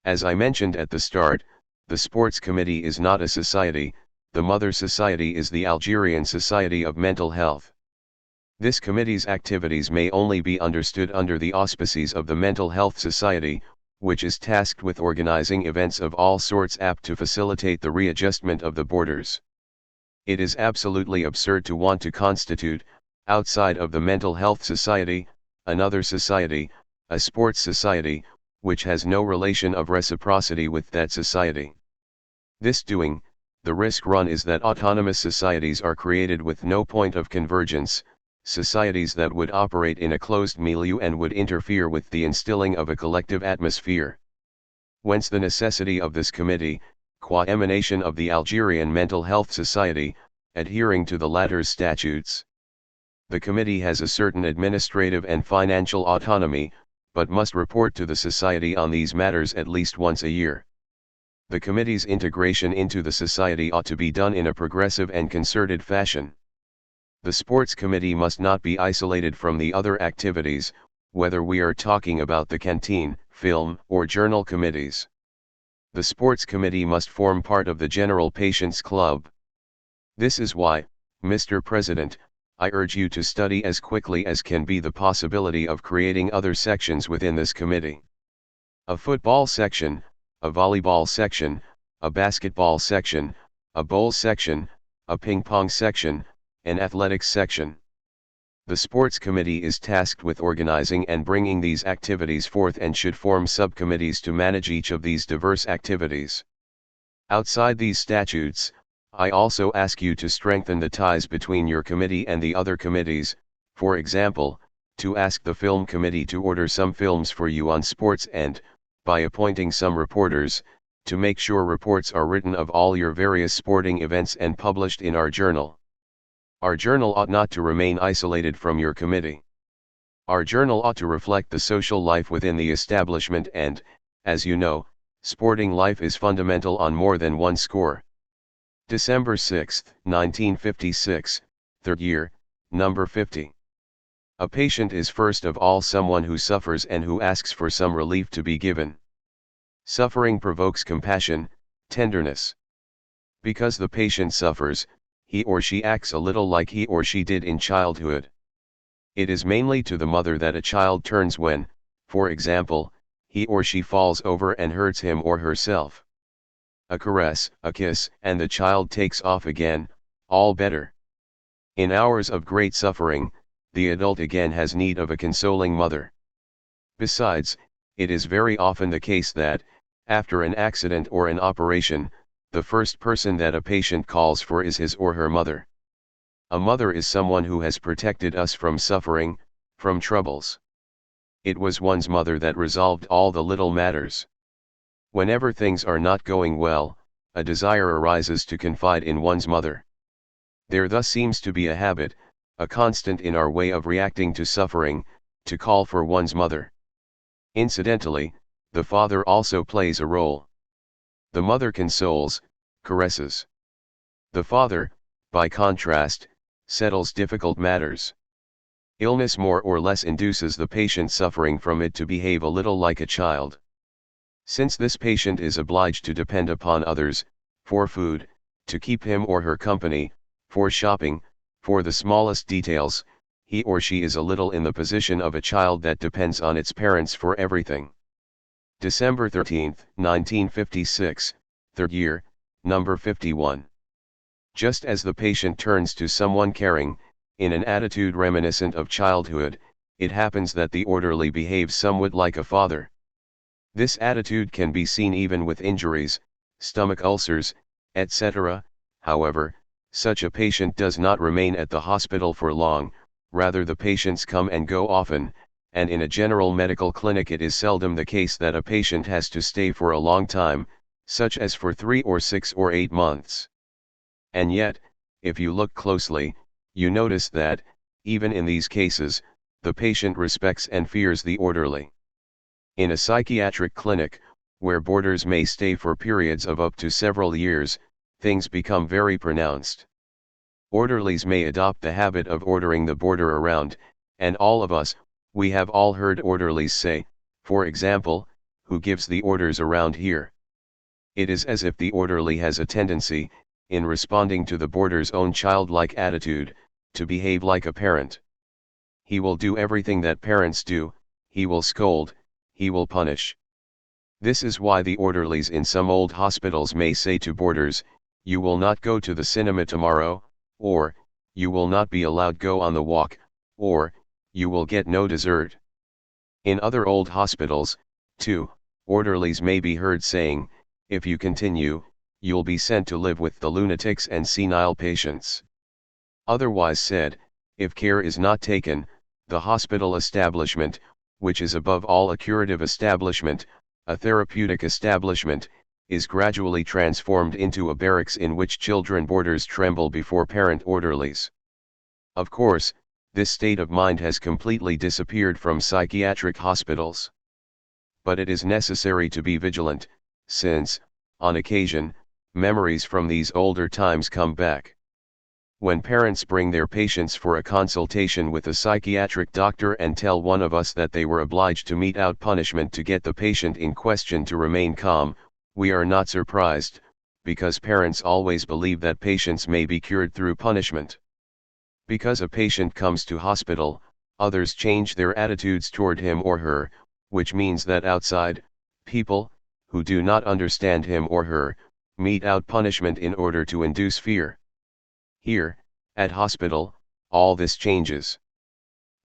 As I mentioned at the start, the Sports Committee is not a society, the mother society is the Algerian Society of Mental Health. This committee's activities may only be understood under the auspices of the Mental Health Society, which is tasked with organizing events of all sorts apt to facilitate the readjustment of the boarders. It is absolutely absurd to want to constitute, outside of the Mental Health Society, another society, a sports society, which has no relation of reciprocity with that society. This doing, the risk run is that autonomous societies are created with no point of convergence, societies that would operate in a closed milieu and would interfere with the instilling of a collective atmosphere. Whence the necessity of this committee, qua emanation of the Algerian Mental Health Society, adhering to the latter's statutes. The committee has a certain administrative and financial autonomy, but must report to the society on these matters at least once a year. The committee's integration into the society ought to be done in a progressive and concerted fashion. The sports committee must not be isolated from the other activities, whether we are talking about the canteen, film, or journal committees. The sports committee must form part of the General Patients Club. This is why, Mr. President, I urge you to study as quickly as can be the possibility of creating other sections within this committee. A football section, a volleyball section, a basketball section, a bowl section, a ping-pong section, an athletics section. The sports committee is tasked with organizing and bringing these activities forth and should form subcommittees to manage each of these diverse activities. Outside these statutes, I also ask you to strengthen the ties between your committee and the other committees, for example, to ask the film committee to order some films for you on sports and, by appointing some reporters, to make sure reports are written of all your various sporting events and published in our journal. Our journal ought not to remain isolated from your committee. Our journal ought to reflect the social life within the establishment and, as you know, sporting life is fundamental on more than one score. December 6, 1956, 3rd year, number 50. A patient is first of all someone who suffers and who asks for some relief to be given. Suffering provokes compassion, tenderness. Because the patient suffers, he or she acts a little like he or she did in childhood. It is mainly to the mother that a child turns when, for example, he or she falls over and hurts him or herself. A caress, a kiss, and the child takes off again, all better. In hours of great suffering, the adult again has need of a consoling mother. Besides, it is very often the case that, after an accident or an operation, the first person that a patient calls for is his or her mother. A mother is someone who has protected us from suffering, from troubles. It was one's mother that resolved all the little matters. Whenever things are not going well, a desire arises to confide in one's mother. There thus seems to be a habit, a constant in our way of reacting to suffering, to call for one's mother. Incidentally, the father also plays a role. The mother consoles, caresses. The father, by contrast, settles difficult matters. Illness more or less induces the patient suffering from it to behave a little like a child. Since this patient is obliged to depend upon others, for food, to keep him or her company, for shopping, for the smallest details, he or she is a little in the position of a child that depends on its parents for everything. December 13, 1956, third year, number 51. Just as the patient turns to someone caring, in an attitude reminiscent of childhood, it happens that the orderly behaves somewhat like a father. This attitude can be seen even with injuries, stomach ulcers, etc. However, such a patient does not remain at the hospital for long, rather the patients come and go often, and in a general medical clinic it is seldom the case that a patient has to stay for a long time, such as for 3 or 6 or 8 months. And yet, if you look closely, you notice that, even in these cases, the patient respects and fears the orderly. In a psychiatric clinic, where boarders may stay for periods of up to several years, things become very pronounced. Orderlies may adopt the habit of ordering the boarder around, and all of us, we have all heard orderlies say, for example, "Who gives the orders around here?" It is as if the orderly has a tendency, in responding to the boarder's own childlike attitude, to behave like a parent. He will do everything that parents do, he will scold, he will punish. This is why the orderlies in some old hospitals may say to boarders, "You will not go to the cinema tomorrow," or, "You will not be allowed go on the walk," or, "You will get no dessert." In other old hospitals, too, orderlies may be heard saying, "If you continue, you'll be sent to live with the lunatics and senile patients." Otherwise said, if care is not taken, the hospital establishment, which is above all a curative establishment, a therapeutic establishment, is gradually transformed into a barracks in which children boarders tremble before parent orderlies. Of course, this state of mind has completely disappeared from psychiatric hospitals. But it is necessary to be vigilant, since, on occasion, memories from these older times come back. When parents bring their patients for a consultation with a psychiatric doctor and tell one of us that they were obliged to mete out punishment to get the patient in question to remain calm, we are not surprised, because parents always believe that patients may be cured through punishment. Because a patient comes to hospital, others change their attitudes toward him or her, which means that outside people, who do not understand him or her, mete out punishment in order to induce fear. Here, at hospital, all this changes.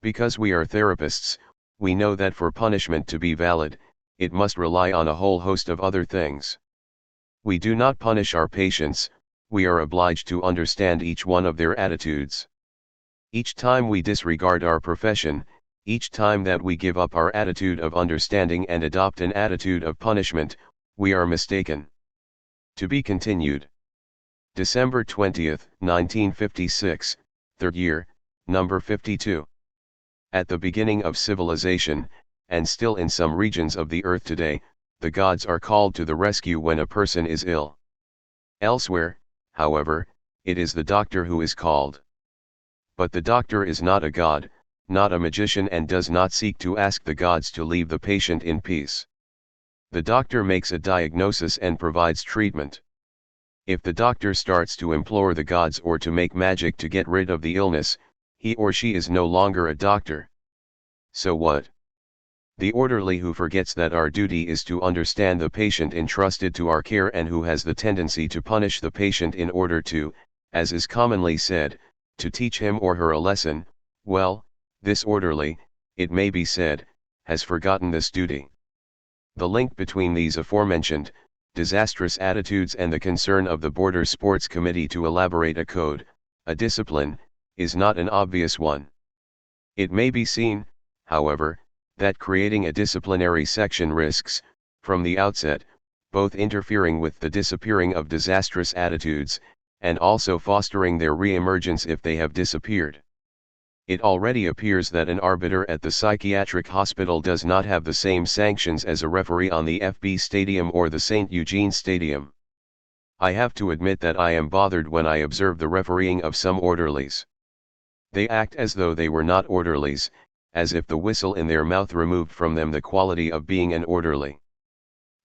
Because we are therapists, we know that for punishment to be valid, it must rely on a whole host of other things. We do not punish our patients, we are obliged to understand each one of their attitudes. Each time we disregard our profession, each time that we give up our attitude of understanding and adopt an attitude of punishment, we are mistaken. To be continued. December 20, 1956, third year, number 52. At the beginning of civilization, and still in some regions of the earth today, the gods are called to the rescue when a person is ill. Elsewhere, however, it is the doctor who is called. But the doctor is not a god, not a magician, and does not seek to ask the gods to leave the patient in peace. The doctor makes a diagnosis and provides treatment. If the doctor starts to implore the gods or to make magic to get rid of the illness, he or she is no longer a doctor. So what? The orderly who forgets that our duty is to understand the patient entrusted to our care and who has the tendency to punish the patient in order to, as is commonly said, to teach him or her a lesson, well, this orderly, it may be said, has forgotten this duty. The link between these aforementioned, disastrous attitudes and the concern of the Border Sports Committee to elaborate a code, a discipline, is not an obvious one. It may be seen, however, that creating a disciplinary section risks, from the outset, both interfering with the disappearing of disastrous attitudes, and also fostering their re-emergence if they have disappeared. It already appears that an arbiter at the psychiatric hospital does not have the same sanctions as a referee on the FB Stadium or the St. Eugene Stadium. I have to admit that I am bothered when I observe the refereeing of some orderlies. They act as though they were not orderlies, as if the whistle in their mouth removed from them the quality of being an orderly.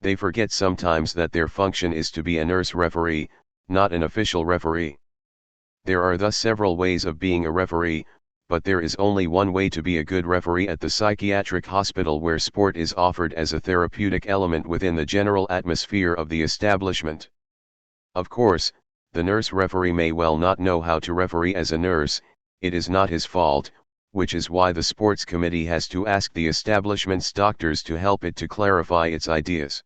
They forget sometimes that their function is to be a nurse referee, not an official referee. There are thus several ways of being a referee, but there is only one way to be a good referee at the psychiatric hospital where sport is offered as a therapeutic element within the general atmosphere of the establishment. Of course, the nurse referee may well not know how to referee as a nurse, it is not his fault, which is why the sports committee has to ask the establishment's doctors to help it to clarify its ideas.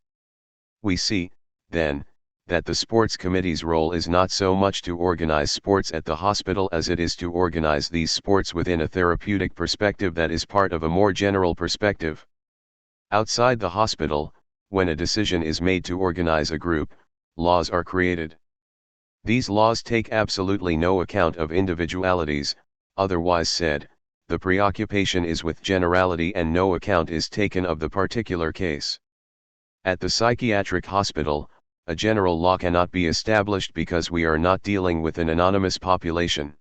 We see, then, that the sports committee's role is not so much to organize sports at the hospital as it is to organize these sports within a therapeutic perspective that is part of a more general perspective. Outside the hospital, when a decision is made to organize a group, laws are created. These laws take absolutely no account of individualities, otherwise said, the preoccupation is with generality and no account is taken of the particular case. At the psychiatric hospital, a general law cannot be established because we are not dealing with an anonymous population.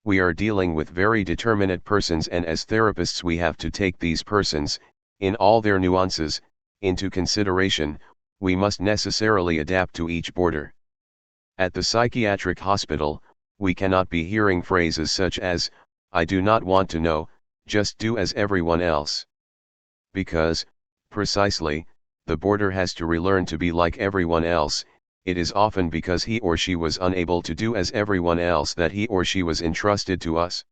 We are dealing with very determinate persons, and as therapists we have to take these persons, in all their nuances, into consideration. We must necessarily adapt to each border. At the psychiatric hospital, we cannot be hearing phrases such as, "I do not want to know, just do as everyone else." Because, precisely, the boarder has to relearn to be like everyone else. It is often because he or she was unable to do as everyone else that he or she was entrusted to us.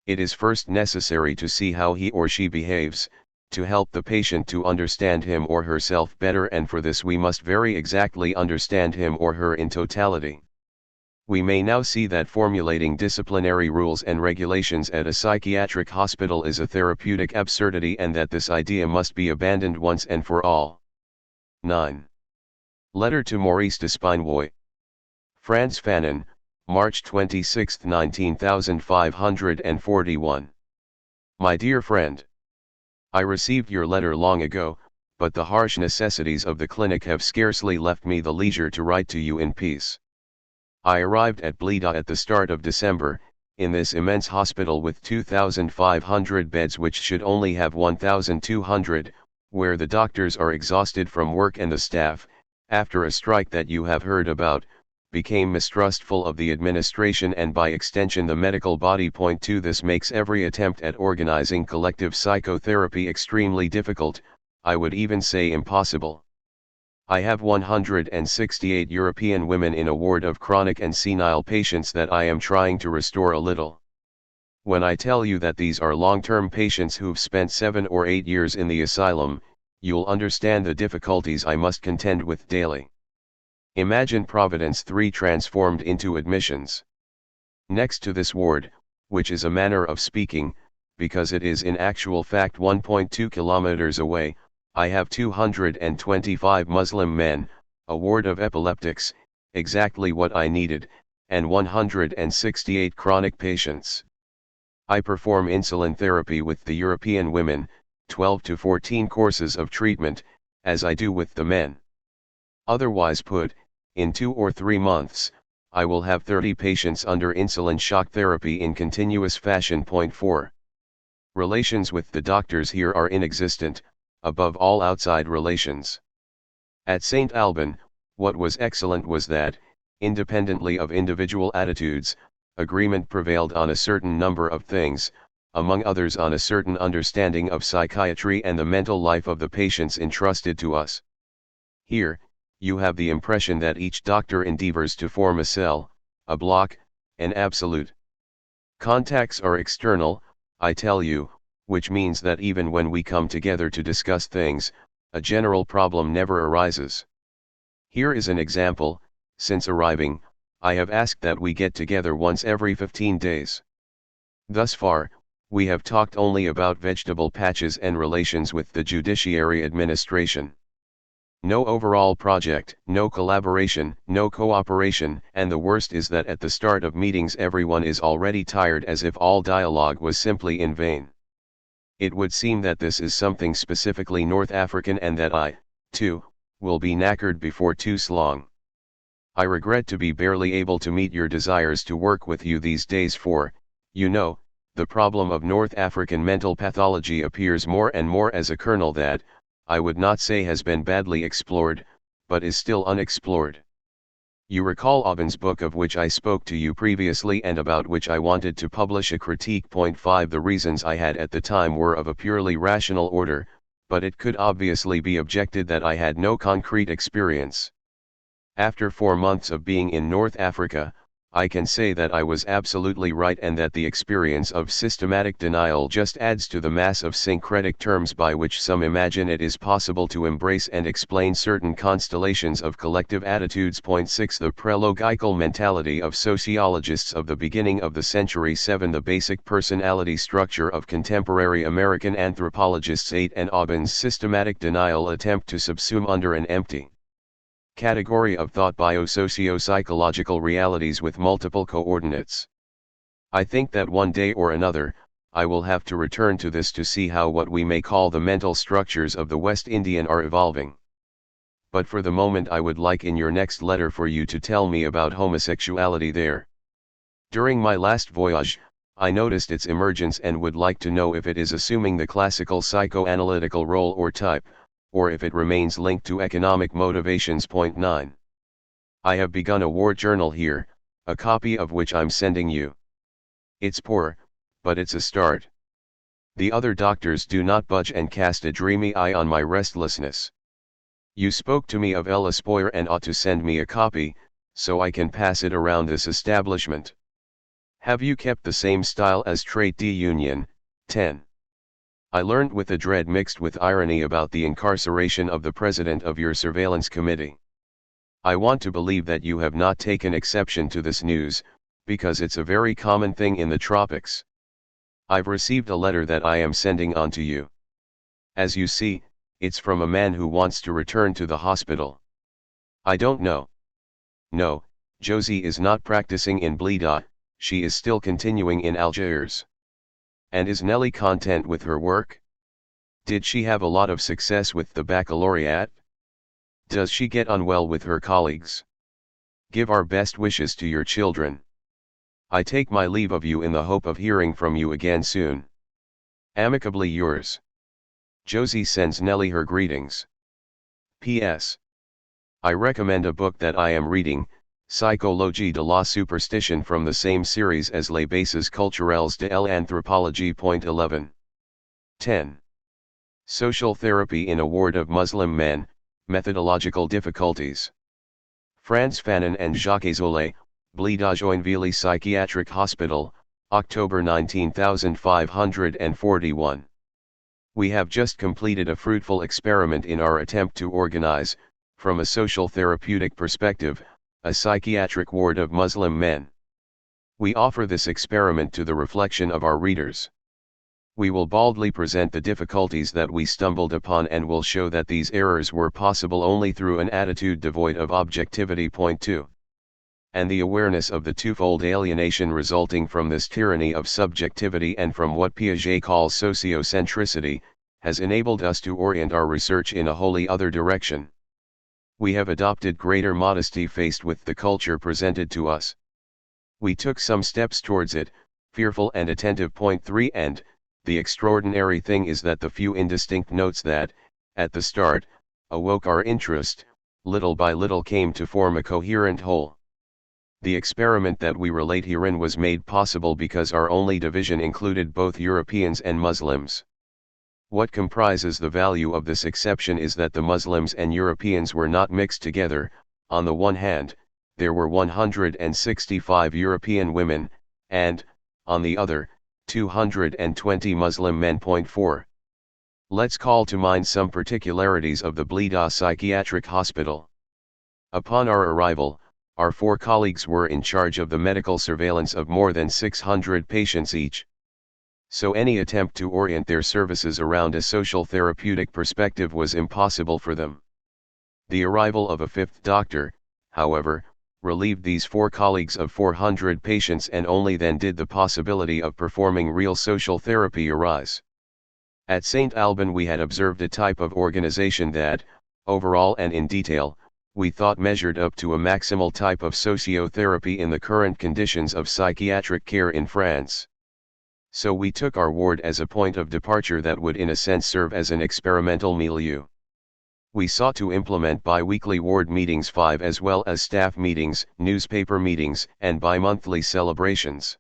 It is first necessary to see how he or she behaves, to help the patient to understand him or herself better, and for this we must very exactly understand him or her in totality. We may now see that formulating disciplinary rules and regulations at a psychiatric hospital is a therapeutic absurdity, and that this idea must be abandoned once and for all. 9. Letter to Maurice Despinvoy. Frantz Fanon, March 26, 19541. My dear friend, I received your letter long ago, but the harsh necessities of the clinic have scarcely left me the leisure to write to you in peace. I arrived at Blida at the start of December, in this immense hospital with 2,500 beds which should only have 1,200, where the doctors are exhausted from work and the staff, after a strike that you have heard about, became mistrustful of the administration and by extension the medical body. Point 2. This makes every attempt at organizing collective psychotherapy extremely difficult, I would even say impossible. I have 168 European women in a ward of chronic and senile patients that I am trying to restore a little. When I tell you that these are long-term patients who've spent 7 or 8 years in the asylum, you'll understand the difficulties I must contend with daily. Imagine Providence 3 transformed into admissions. Next to this ward, which is a manner of speaking, because it is in actual fact 1.2 kilometers away, I have 225 Muslim men, a ward of epileptics, exactly what I needed, and 168 chronic patients. I perform insulin therapy with the European women, 12 to 14 courses of treatment, as I do with the men. Otherwise put, in 2 or 3 months, I will have 30 patients under insulin shock therapy in continuous fashion. Point 4. Relations with the doctors here are inexistent, above all outside relations. At St. Alban, what was excellent was that, independently of individual attitudes, agreement prevailed on a certain number of things, among others on a certain understanding of psychiatry and the mental life of the patients entrusted to us. Here, you have the impression that each doctor endeavors to form a cell, a block, an absolute. Contacts are external, I tell you, which means that even when we come together to discuss things, a general problem never arises. Here is an example: since arriving, I have asked that we get together once every 15 days. Thus far, we have talked only about vegetable patches and relations with the judiciary administration. No overall project, no collaboration, no cooperation, and the worst is that at the start of meetings everyone is already tired, as if all dialogue was simply in vain. It would seem that this is something specifically North African, and that I, too, will be knackered before too long. I regret to be barely able to meet your desires to work with you these days, for, you know, the problem of North African mental pathology appears more and more as a kernel that, I would not say has been badly explored, but is still unexplored. You recall Aubin's book, of which I spoke to you previously and about which I wanted to publish a critique. 5 The reasons I had at the time were of a purely rational order, but it could obviously be objected that I had no concrete experience. After 4 months of being in North Africa, I can say that I was absolutely right, and that the experience of systematic denial just adds to the mass of syncretic terms by which some imagine it is possible to embrace and explain certain constellations of collective attitudes. 6 The prelogical mentality of sociologists of the beginning of the century. 7 The basic personality structure of contemporary American anthropologists. 8 And Aubin's systematic denial attempt to subsume under an empty category of thought biosocio-psychological realities with multiple coordinates. I think that one day or another, I will have to return to this to see how what we may call the mental structures of the West Indian are evolving. But for the moment I would like in your next letter for you to tell me about homosexuality there. During my last voyage, I noticed its emergence and would like to know if it is assuming the classical psychoanalytical role or type, or if it remains linked to economic motivations. 9. I have begun a war journal here, a copy of which I'm sending you. It's poor, but it's a start. The other doctors do not budge and cast a dreamy eye on my restlessness. You spoke to me of El Espoir and ought to send me a copy, so I can pass it around this establishment. Have you kept the same style as Trait d'Union? 10. I learned with a dread mixed with irony about the incarceration of the president of your surveillance committee. I want to believe that you have not taken exception to this news, because it's a very common thing in the tropics. I've received a letter that I am sending on to you. As you see, it's from a man who wants to return to the hospital. I don't know. No, Josie is not practicing in Blida, she is still continuing in Algiers. And is Nellie content with her work? Did she have a lot of success with the baccalaureate? Does she get on well with her colleagues? Give our best wishes to your children. I take my leave of you in the hope of hearing from you again soon. Amicably yours. Josie sends Nellie her greetings. P.S. I recommend a book that I am reading, Psychologie de la Superstition, from the same series as Les Bases Culturelles de l'Anthropologie. 11. 10. Social Therapy in a Ward of Muslim Men, Methodological Difficulties. Frantz, Fanon and Jacques Zolé, Blida Joinville Psychiatric Hospital, October 19541. We have just completed a fruitful experiment in our attempt to organize, from a social therapeutic perspective, a psychiatric ward of Muslim men. We offer this experiment to the reflection of our readers. We will baldly present the difficulties that we stumbled upon and will show that these errors were possible only through an attitude devoid of objectivity. 2. And the awareness of the twofold alienation resulting from this tyranny of subjectivity and from what Piaget calls sociocentricity, has enabled us to orient our research in a wholly other direction. We have adopted greater modesty faced with the culture presented to us. We took some steps towards it, fearful and attentive. 3 And, the extraordinary thing is that the few indistinct notes that, at the start, awoke our interest, little by little came to form a coherent whole. The experiment that we relate herein was made possible because our only division included both Europeans and Muslims. What comprises the value of this exception is that the Muslims and Europeans were not mixed together. On the one hand, there were 165 European women, and, on the other, 220 Muslim men. 4. Let's call to mind some particularities of the Blida Psychiatric Hospital. Upon our arrival, our 4 colleagues were in charge of the medical surveillance of more than 600 patients each. So any attempt to orient their services around a social therapeutic perspective was impossible for them. The arrival of a 5th doctor, however, relieved these 4 colleagues of 400 patients, and only then did the possibility of performing real social therapy arise. At St. Alban we had observed a type of organization that, overall and in detail, we thought measured up to a maximal type of sociotherapy in the current conditions of psychiatric care in France. So we took our ward as a point of departure that would in a sense serve as an experimental milieu. We sought to implement bi-weekly ward meetings 5 as well as staff meetings, newspaper meetings, and bi-monthly celebrations.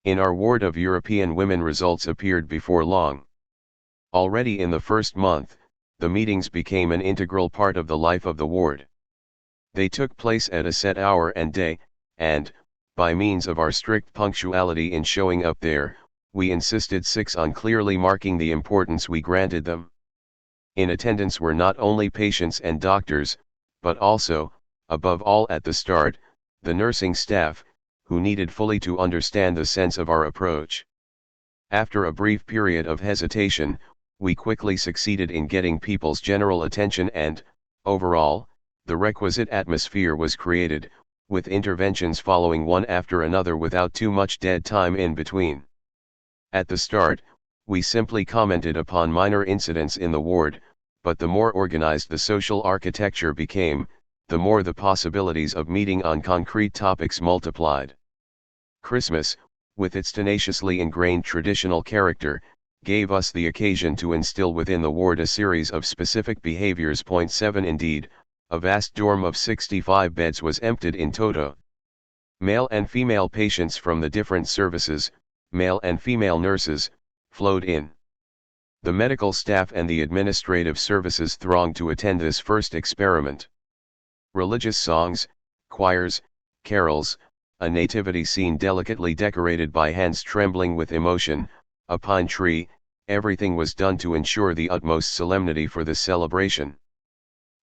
In our ward of European women results appeared before long. Already in the first month, the meetings became an integral part of the life of the ward. They took place at a set hour and day, and, by means of our strict punctuality in showing up there, we insisted 6 on clearly marking the importance we granted them. In attendance were not only patients and doctors, but also, above all at the start, the nursing staff, who needed fully to understand the sense of our approach. After a brief period of hesitation, we quickly succeeded in getting people's general attention and, overall, the requisite atmosphere was created, with interventions following one after another without too much dead time in between. At the start, we simply commented upon minor incidents in the ward, but the more organized the social architecture became, the more the possibilities of meeting on concrete topics multiplied. Christmas, with its tenaciously ingrained traditional character, gave us the occasion to instill within the ward a series of specific behaviors. 7 Indeed, a vast dorm of 65 beds was emptied in toto. Male and female patients from the different services, male and female nurses, flowed in. The medical staff and the administrative services thronged to attend this first experiment. Religious songs, choirs, carols, a nativity scene delicately decorated by hands trembling with emotion, a pine tree, everything was done to ensure the utmost solemnity for this celebration.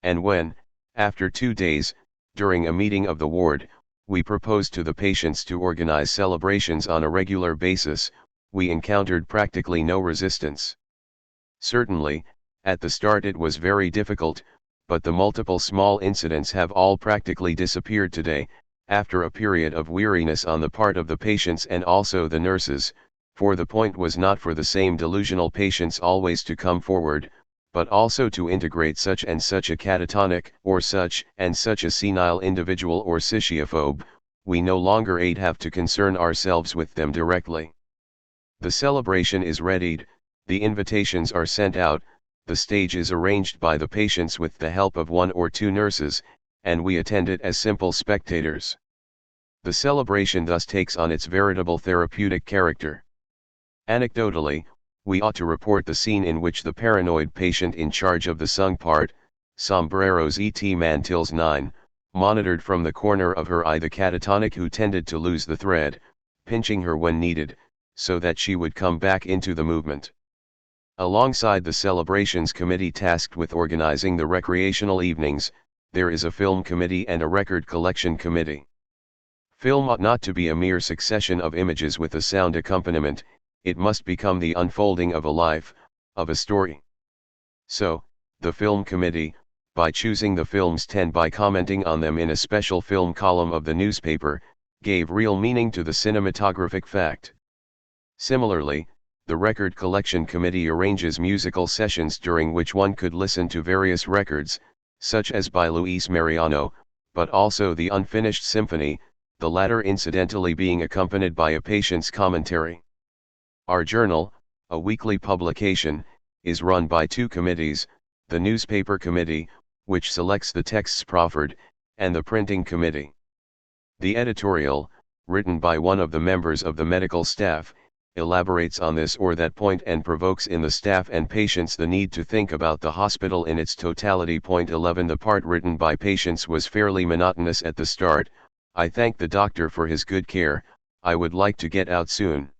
And when, after 2 days, during a meeting of the ward, we proposed to the patients to organize celebrations on a regular basis, we encountered practically no resistance. Certainly, at the start it was very difficult, but the multiple small incidents have all practically disappeared today, after a period of weariness on the part of the patients and also the nurses, for the point was not for the same delusional patients always to come forward, but also to integrate such and such a catatonic or such and such a senile individual or schiaphobe. We no longer have to concern ourselves with them directly. The celebration is readied, the invitations are sent out, the stage is arranged by the patients with the help of 1 or 2 nurses, and we attend it as simple spectators. The celebration thus takes on its veritable therapeutic character. Anecdotally, we ought to report the scene in which the paranoid patient in charge of the sung part, sombreros et mantils 9, monitored from the corner of her eye the catatonic who tended to lose the thread, pinching her when needed, so that she would come back into the movement. Alongside the celebrations committee tasked with organizing the recreational evenings, there is a film committee and a record collection committee. Film ought not to be a mere succession of images with a sound accompaniment, it must become the unfolding of a life, of a story. So, the film committee, by choosing the films 10 by commenting on them in a special film column of the newspaper, gave real meaning to the cinematographic fact. Similarly, the record collection committee arranges musical sessions during which one could listen to various records, such as by Luis Mariano, but also the unfinished symphony, the latter incidentally being accompanied by a patient's commentary. Our journal, a weekly publication, is run by 2 committees, the newspaper committee, which selects the texts proffered, and the printing committee. The editorial, written by one of the members of the medical staff, elaborates on this or that point and provokes in the staff and patients the need to think about the hospital in its totality. 11 The part written by patients was fairly monotonous at the start. I thank the doctor for his good care, I would like to get out soon.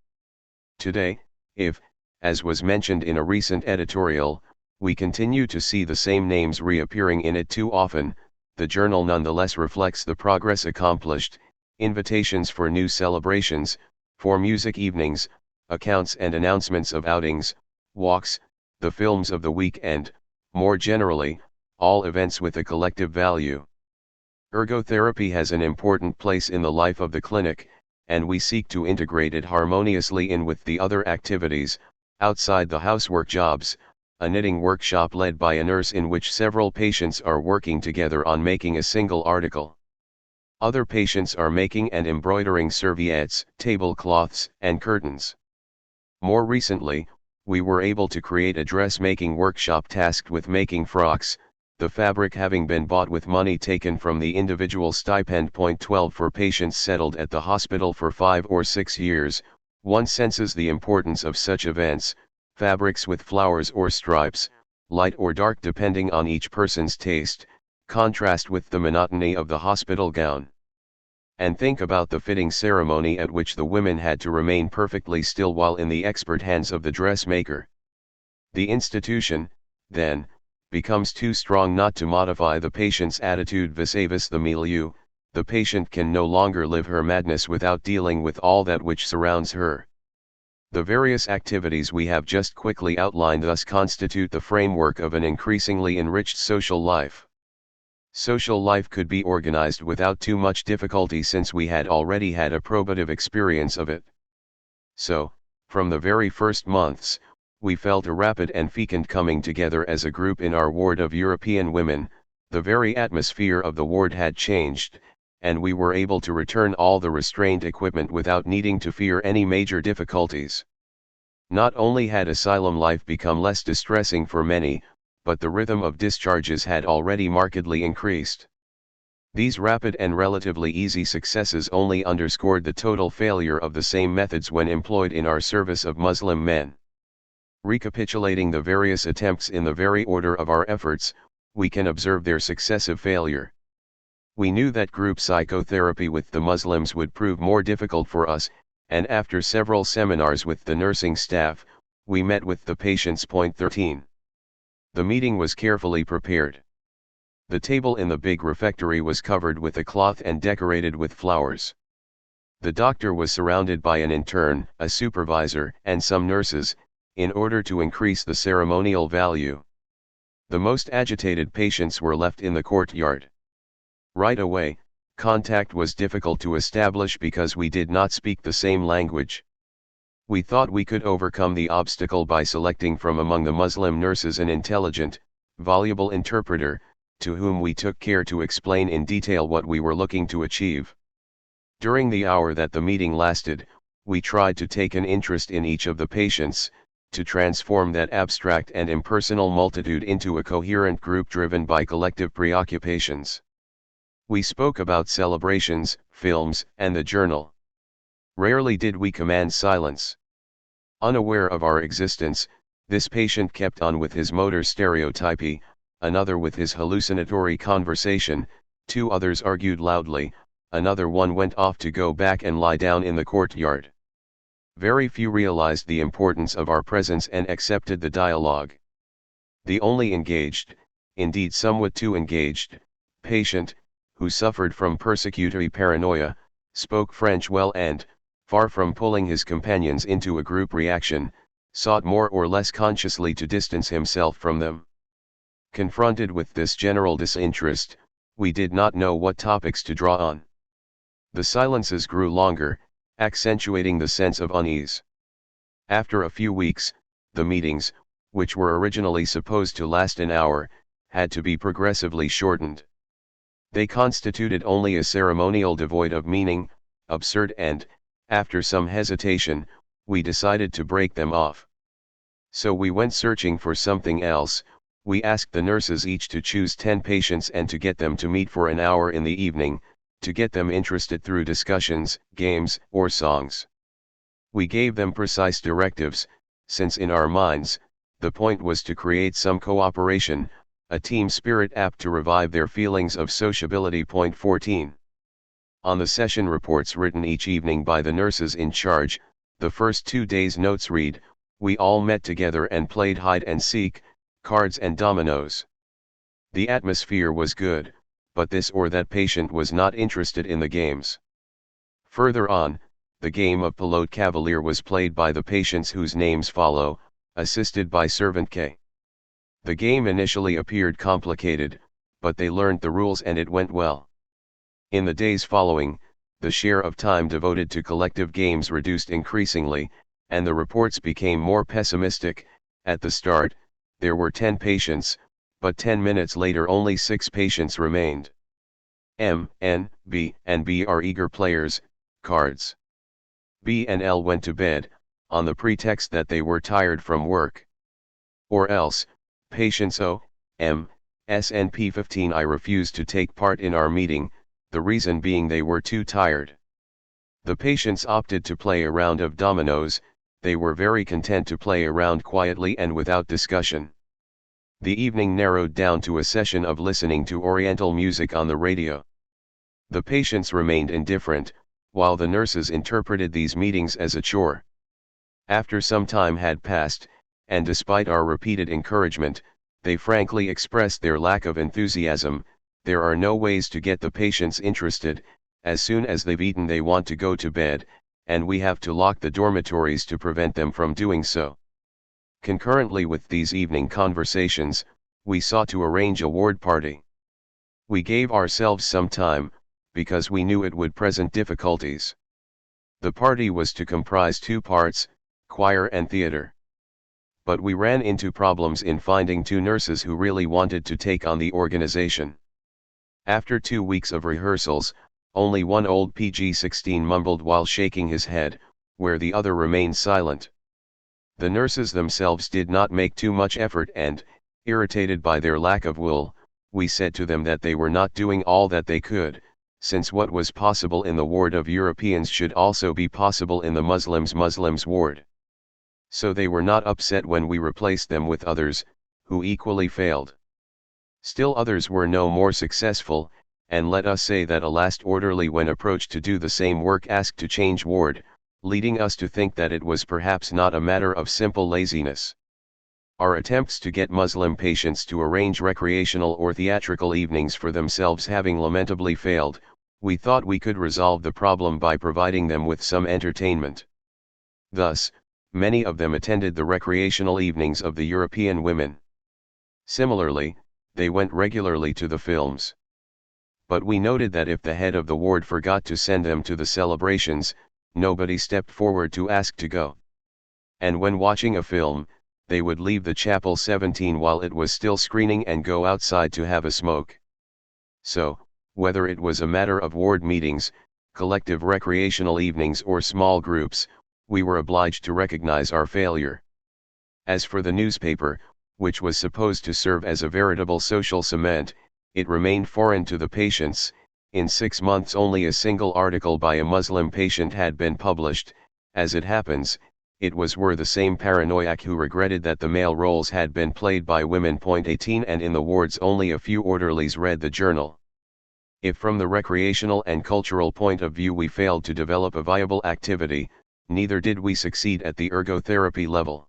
Today, if, as was mentioned in a recent editorial, we continue to see the same names reappearing in it too often, the journal nonetheless reflects the progress accomplished, invitations for new celebrations, for music evenings, accounts and announcements of outings, walks, the films of the week and, more generally, all events with a collective value. Ergotherapy has an important place in the life of the clinic, and we seek to integrate it harmoniously in with the other activities, outside the housework jobs, a knitting workshop led by a nurse in which several patients are working together on making a single article. Other patients are making and embroidering serviettes, tablecloths, and curtains. More recently, we were able to create a dressmaking workshop tasked with making frocks, the fabric having been bought with money taken from the individual stipend. 12 For patients settled at the hospital for 5 or 6 years, one senses the importance of such events, fabrics with flowers or stripes, light or dark depending on each person's taste, contrast with the monotony of the hospital gown. And think about the fitting ceremony at which the women had to remain perfectly still while in the expert hands of the dressmaker. The institution, then, becomes too strong not to modify the patient's attitude vis-a-vis the milieu. The patient can no longer live her madness without dealing with all that which surrounds her. The various activities we have just quickly outlined thus constitute the framework of an increasingly enriched social life. Social life could be organized without too much difficulty since we had already had a probative experience of it. So, from the very first months, we felt a rapid and fecund coming together as a group in our ward of European women. The very atmosphere of the ward had changed, and we were able to return all the restraint equipment without needing to fear any major difficulties. Not only had asylum life become less distressing for many, but the rhythm of discharges had already markedly increased. These rapid and relatively easy successes only underscored the total failure of the same methods when employed in our service of Muslim men. Recapitulating the various attempts in the very order of our efforts, we can observe their successive failure. We knew that group psychotherapy with the Muslims would prove more difficult for us, and after several seminars with the nursing staff, we met with the patients. 13. The meeting was carefully prepared. The table in the big refectory was covered with a cloth and decorated with flowers. The doctor was surrounded by an intern, a supervisor, and some nurses, in order to increase the ceremonial value. The most agitated patients were left in the courtyard. Right away, contact was difficult to establish because we did not speak the same language. We thought we could overcome the obstacle by selecting from among the Muslim nurses an intelligent, voluble interpreter, to whom we took care to explain in detail what we were looking to achieve. During the hour that the meeting lasted, we tried to take an interest in each of the patients, to transform that abstract and impersonal multitude into a coherent group driven by collective preoccupations. We spoke about celebrations, films, and the journal. Rarely did we command silence. Unaware of our existence, this patient kept on with his motor stereotypy, another with his hallucinatory conversation, 2 others argued loudly, another one went off to go back and lie down in the courtyard. Very few realized the importance of our presence and accepted the dialogue. The only engaged, indeed somewhat too engaged, patient, who suffered from persecutory paranoia, spoke French well and, far from pulling his companions into a group reaction, sought more or less consciously to distance himself from them. Confronted with this general disinterest, we did not know what topics to draw on. The silences grew longer, accentuating the sense of unease. After a few weeks, the meetings, which were originally supposed to last an hour, had to be progressively shortened. They constituted only a ceremonial devoid of meaning, absurd and, after some hesitation, we decided to break them off. So we went searching for something else. We asked the nurses each to choose 10 patients and to get them to meet for an hour in the evening, to get them interested through discussions, games, or songs. We gave them precise directives, since in our minds, the point was to create some cooperation, a team spirit apt to revive their feelings of sociability. 14. On the session reports written each evening by the nurses in charge, The first 2 days notes read, we all met together and played hide and seek, cards and dominoes. The atmosphere was good, but this or that patient was not interested in the games. Further on, the game of Pilote Cavalier was played by the patients whose names follow, assisted by Servant K. The game initially appeared complicated, but they learned the rules and it went well. In the days following, the share of time devoted to collective games reduced increasingly, and the reports became more pessimistic. At the start, there were 10 patients, but 10 minutes later only 6 patients remained. M, N, B, and B are eager players, cards. B and L went to bed, on the pretext that they were tired from work. Or else, patients O, M, S and P15I refused to take part in our meeting, the reason being they were too tired. The patients opted to play a round of dominoes, they were very content to play around quietly and without discussion. The evening narrowed down to a session of listening to Oriental music on the radio. The patients remained indifferent, while the nurses interpreted these meetings as a chore. After some time had passed, and despite our repeated encouragement, they frankly expressed their lack of enthusiasm. There are no ways to get the patients interested, as soon as they've eaten they want to go to bed, and we have to lock the dormitories to prevent them from doing so. Concurrently with these evening conversations, we sought to arrange a ward party. We gave ourselves some time, because we knew it would present difficulties. The party was to comprise 2 parts, choir and theater. But we ran into problems in finding 2 nurses who really wanted to take on the organization. After 2 weeks of rehearsals, only one old PG-16 mumbled while shaking his head, where the other remained silent. The nurses themselves did not make too much effort and, irritated by their lack of will, we said to them that they were not doing all that they could, since what was possible in the ward of Europeans should also be possible in the Muslims ward. So they were not upset when we replaced them with others, who equally failed. Still others were no more successful, and let us say that a last orderly when approached to do the same work asked to change ward, leading us to think that it was perhaps not a matter of simple laziness. Our attempts to get Muslim patients to arrange recreational or theatrical evenings for themselves having lamentably failed, we thought we could resolve the problem by providing them with some entertainment. Thus, many of them attended the recreational evenings of the European women. Similarly, they went regularly to the films. But we noted that if the head of the ward forgot to send them to the celebrations, nobody stepped forward to ask to go. And when watching a film, they would leave the chapel 17 while it was still screening and go outside to have a smoke. So, whether it was a matter of ward meetings, collective recreational evenings or small groups, we were obliged to recognize our failure. As for the newspaper, which was supposed to serve as a veritable social cement, it remained foreign to the patients. In 6 months only a single article by a Muslim patient had been published. As it happens, it was the same paranoiac who regretted that the male roles had been played by women. 18 And in the wards only a few orderlies read the journal. If from the recreational and cultural point of view we failed to develop a viable activity, neither did we succeed at the ergotherapy level.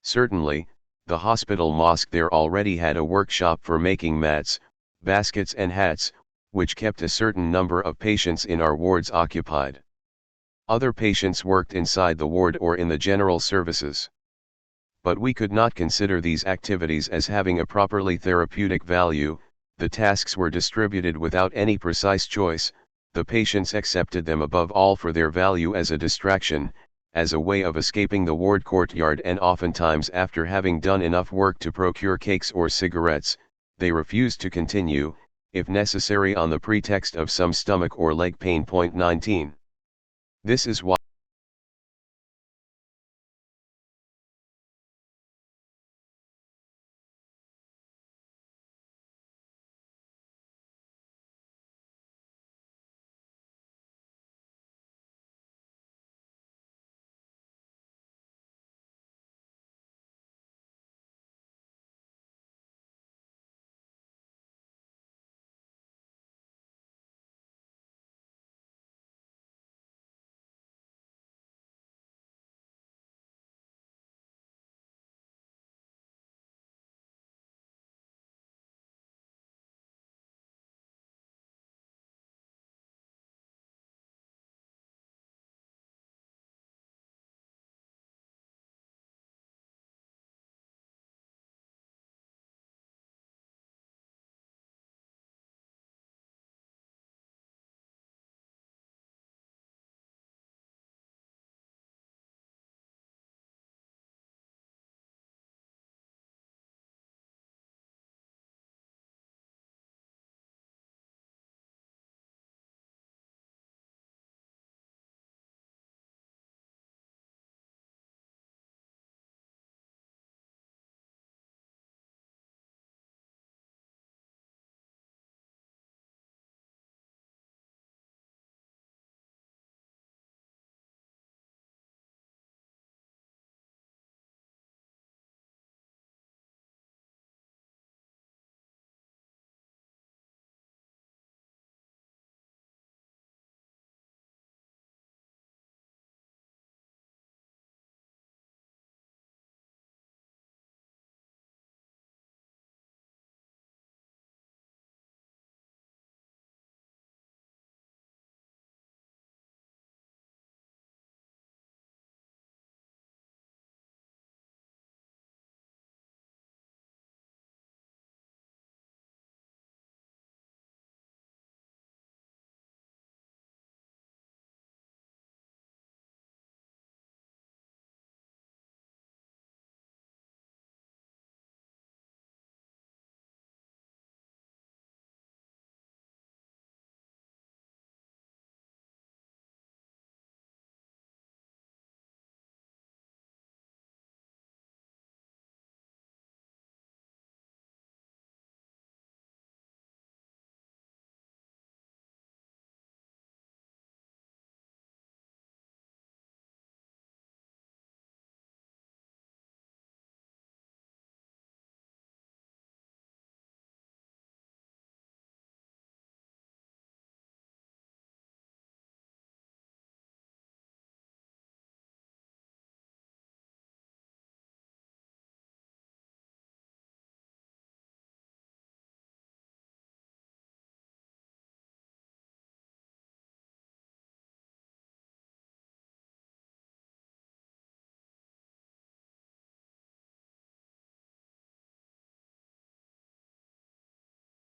Certainly, the hospital mosque there already had a workshop for making mats, baskets and hats, which kept a certain number of patients in our wards occupied. Other patients worked inside the ward or in the general services. But we could not consider these activities as having a properly therapeutic value. The tasks were distributed without any precise choice, the patients accepted them above all for their value as a distraction, as a way of escaping the ward courtyard, and oftentimes after having done enough work to procure cakes or cigarettes, they refused to continue, if necessary on the pretext of some stomach or leg pain. 19. This is why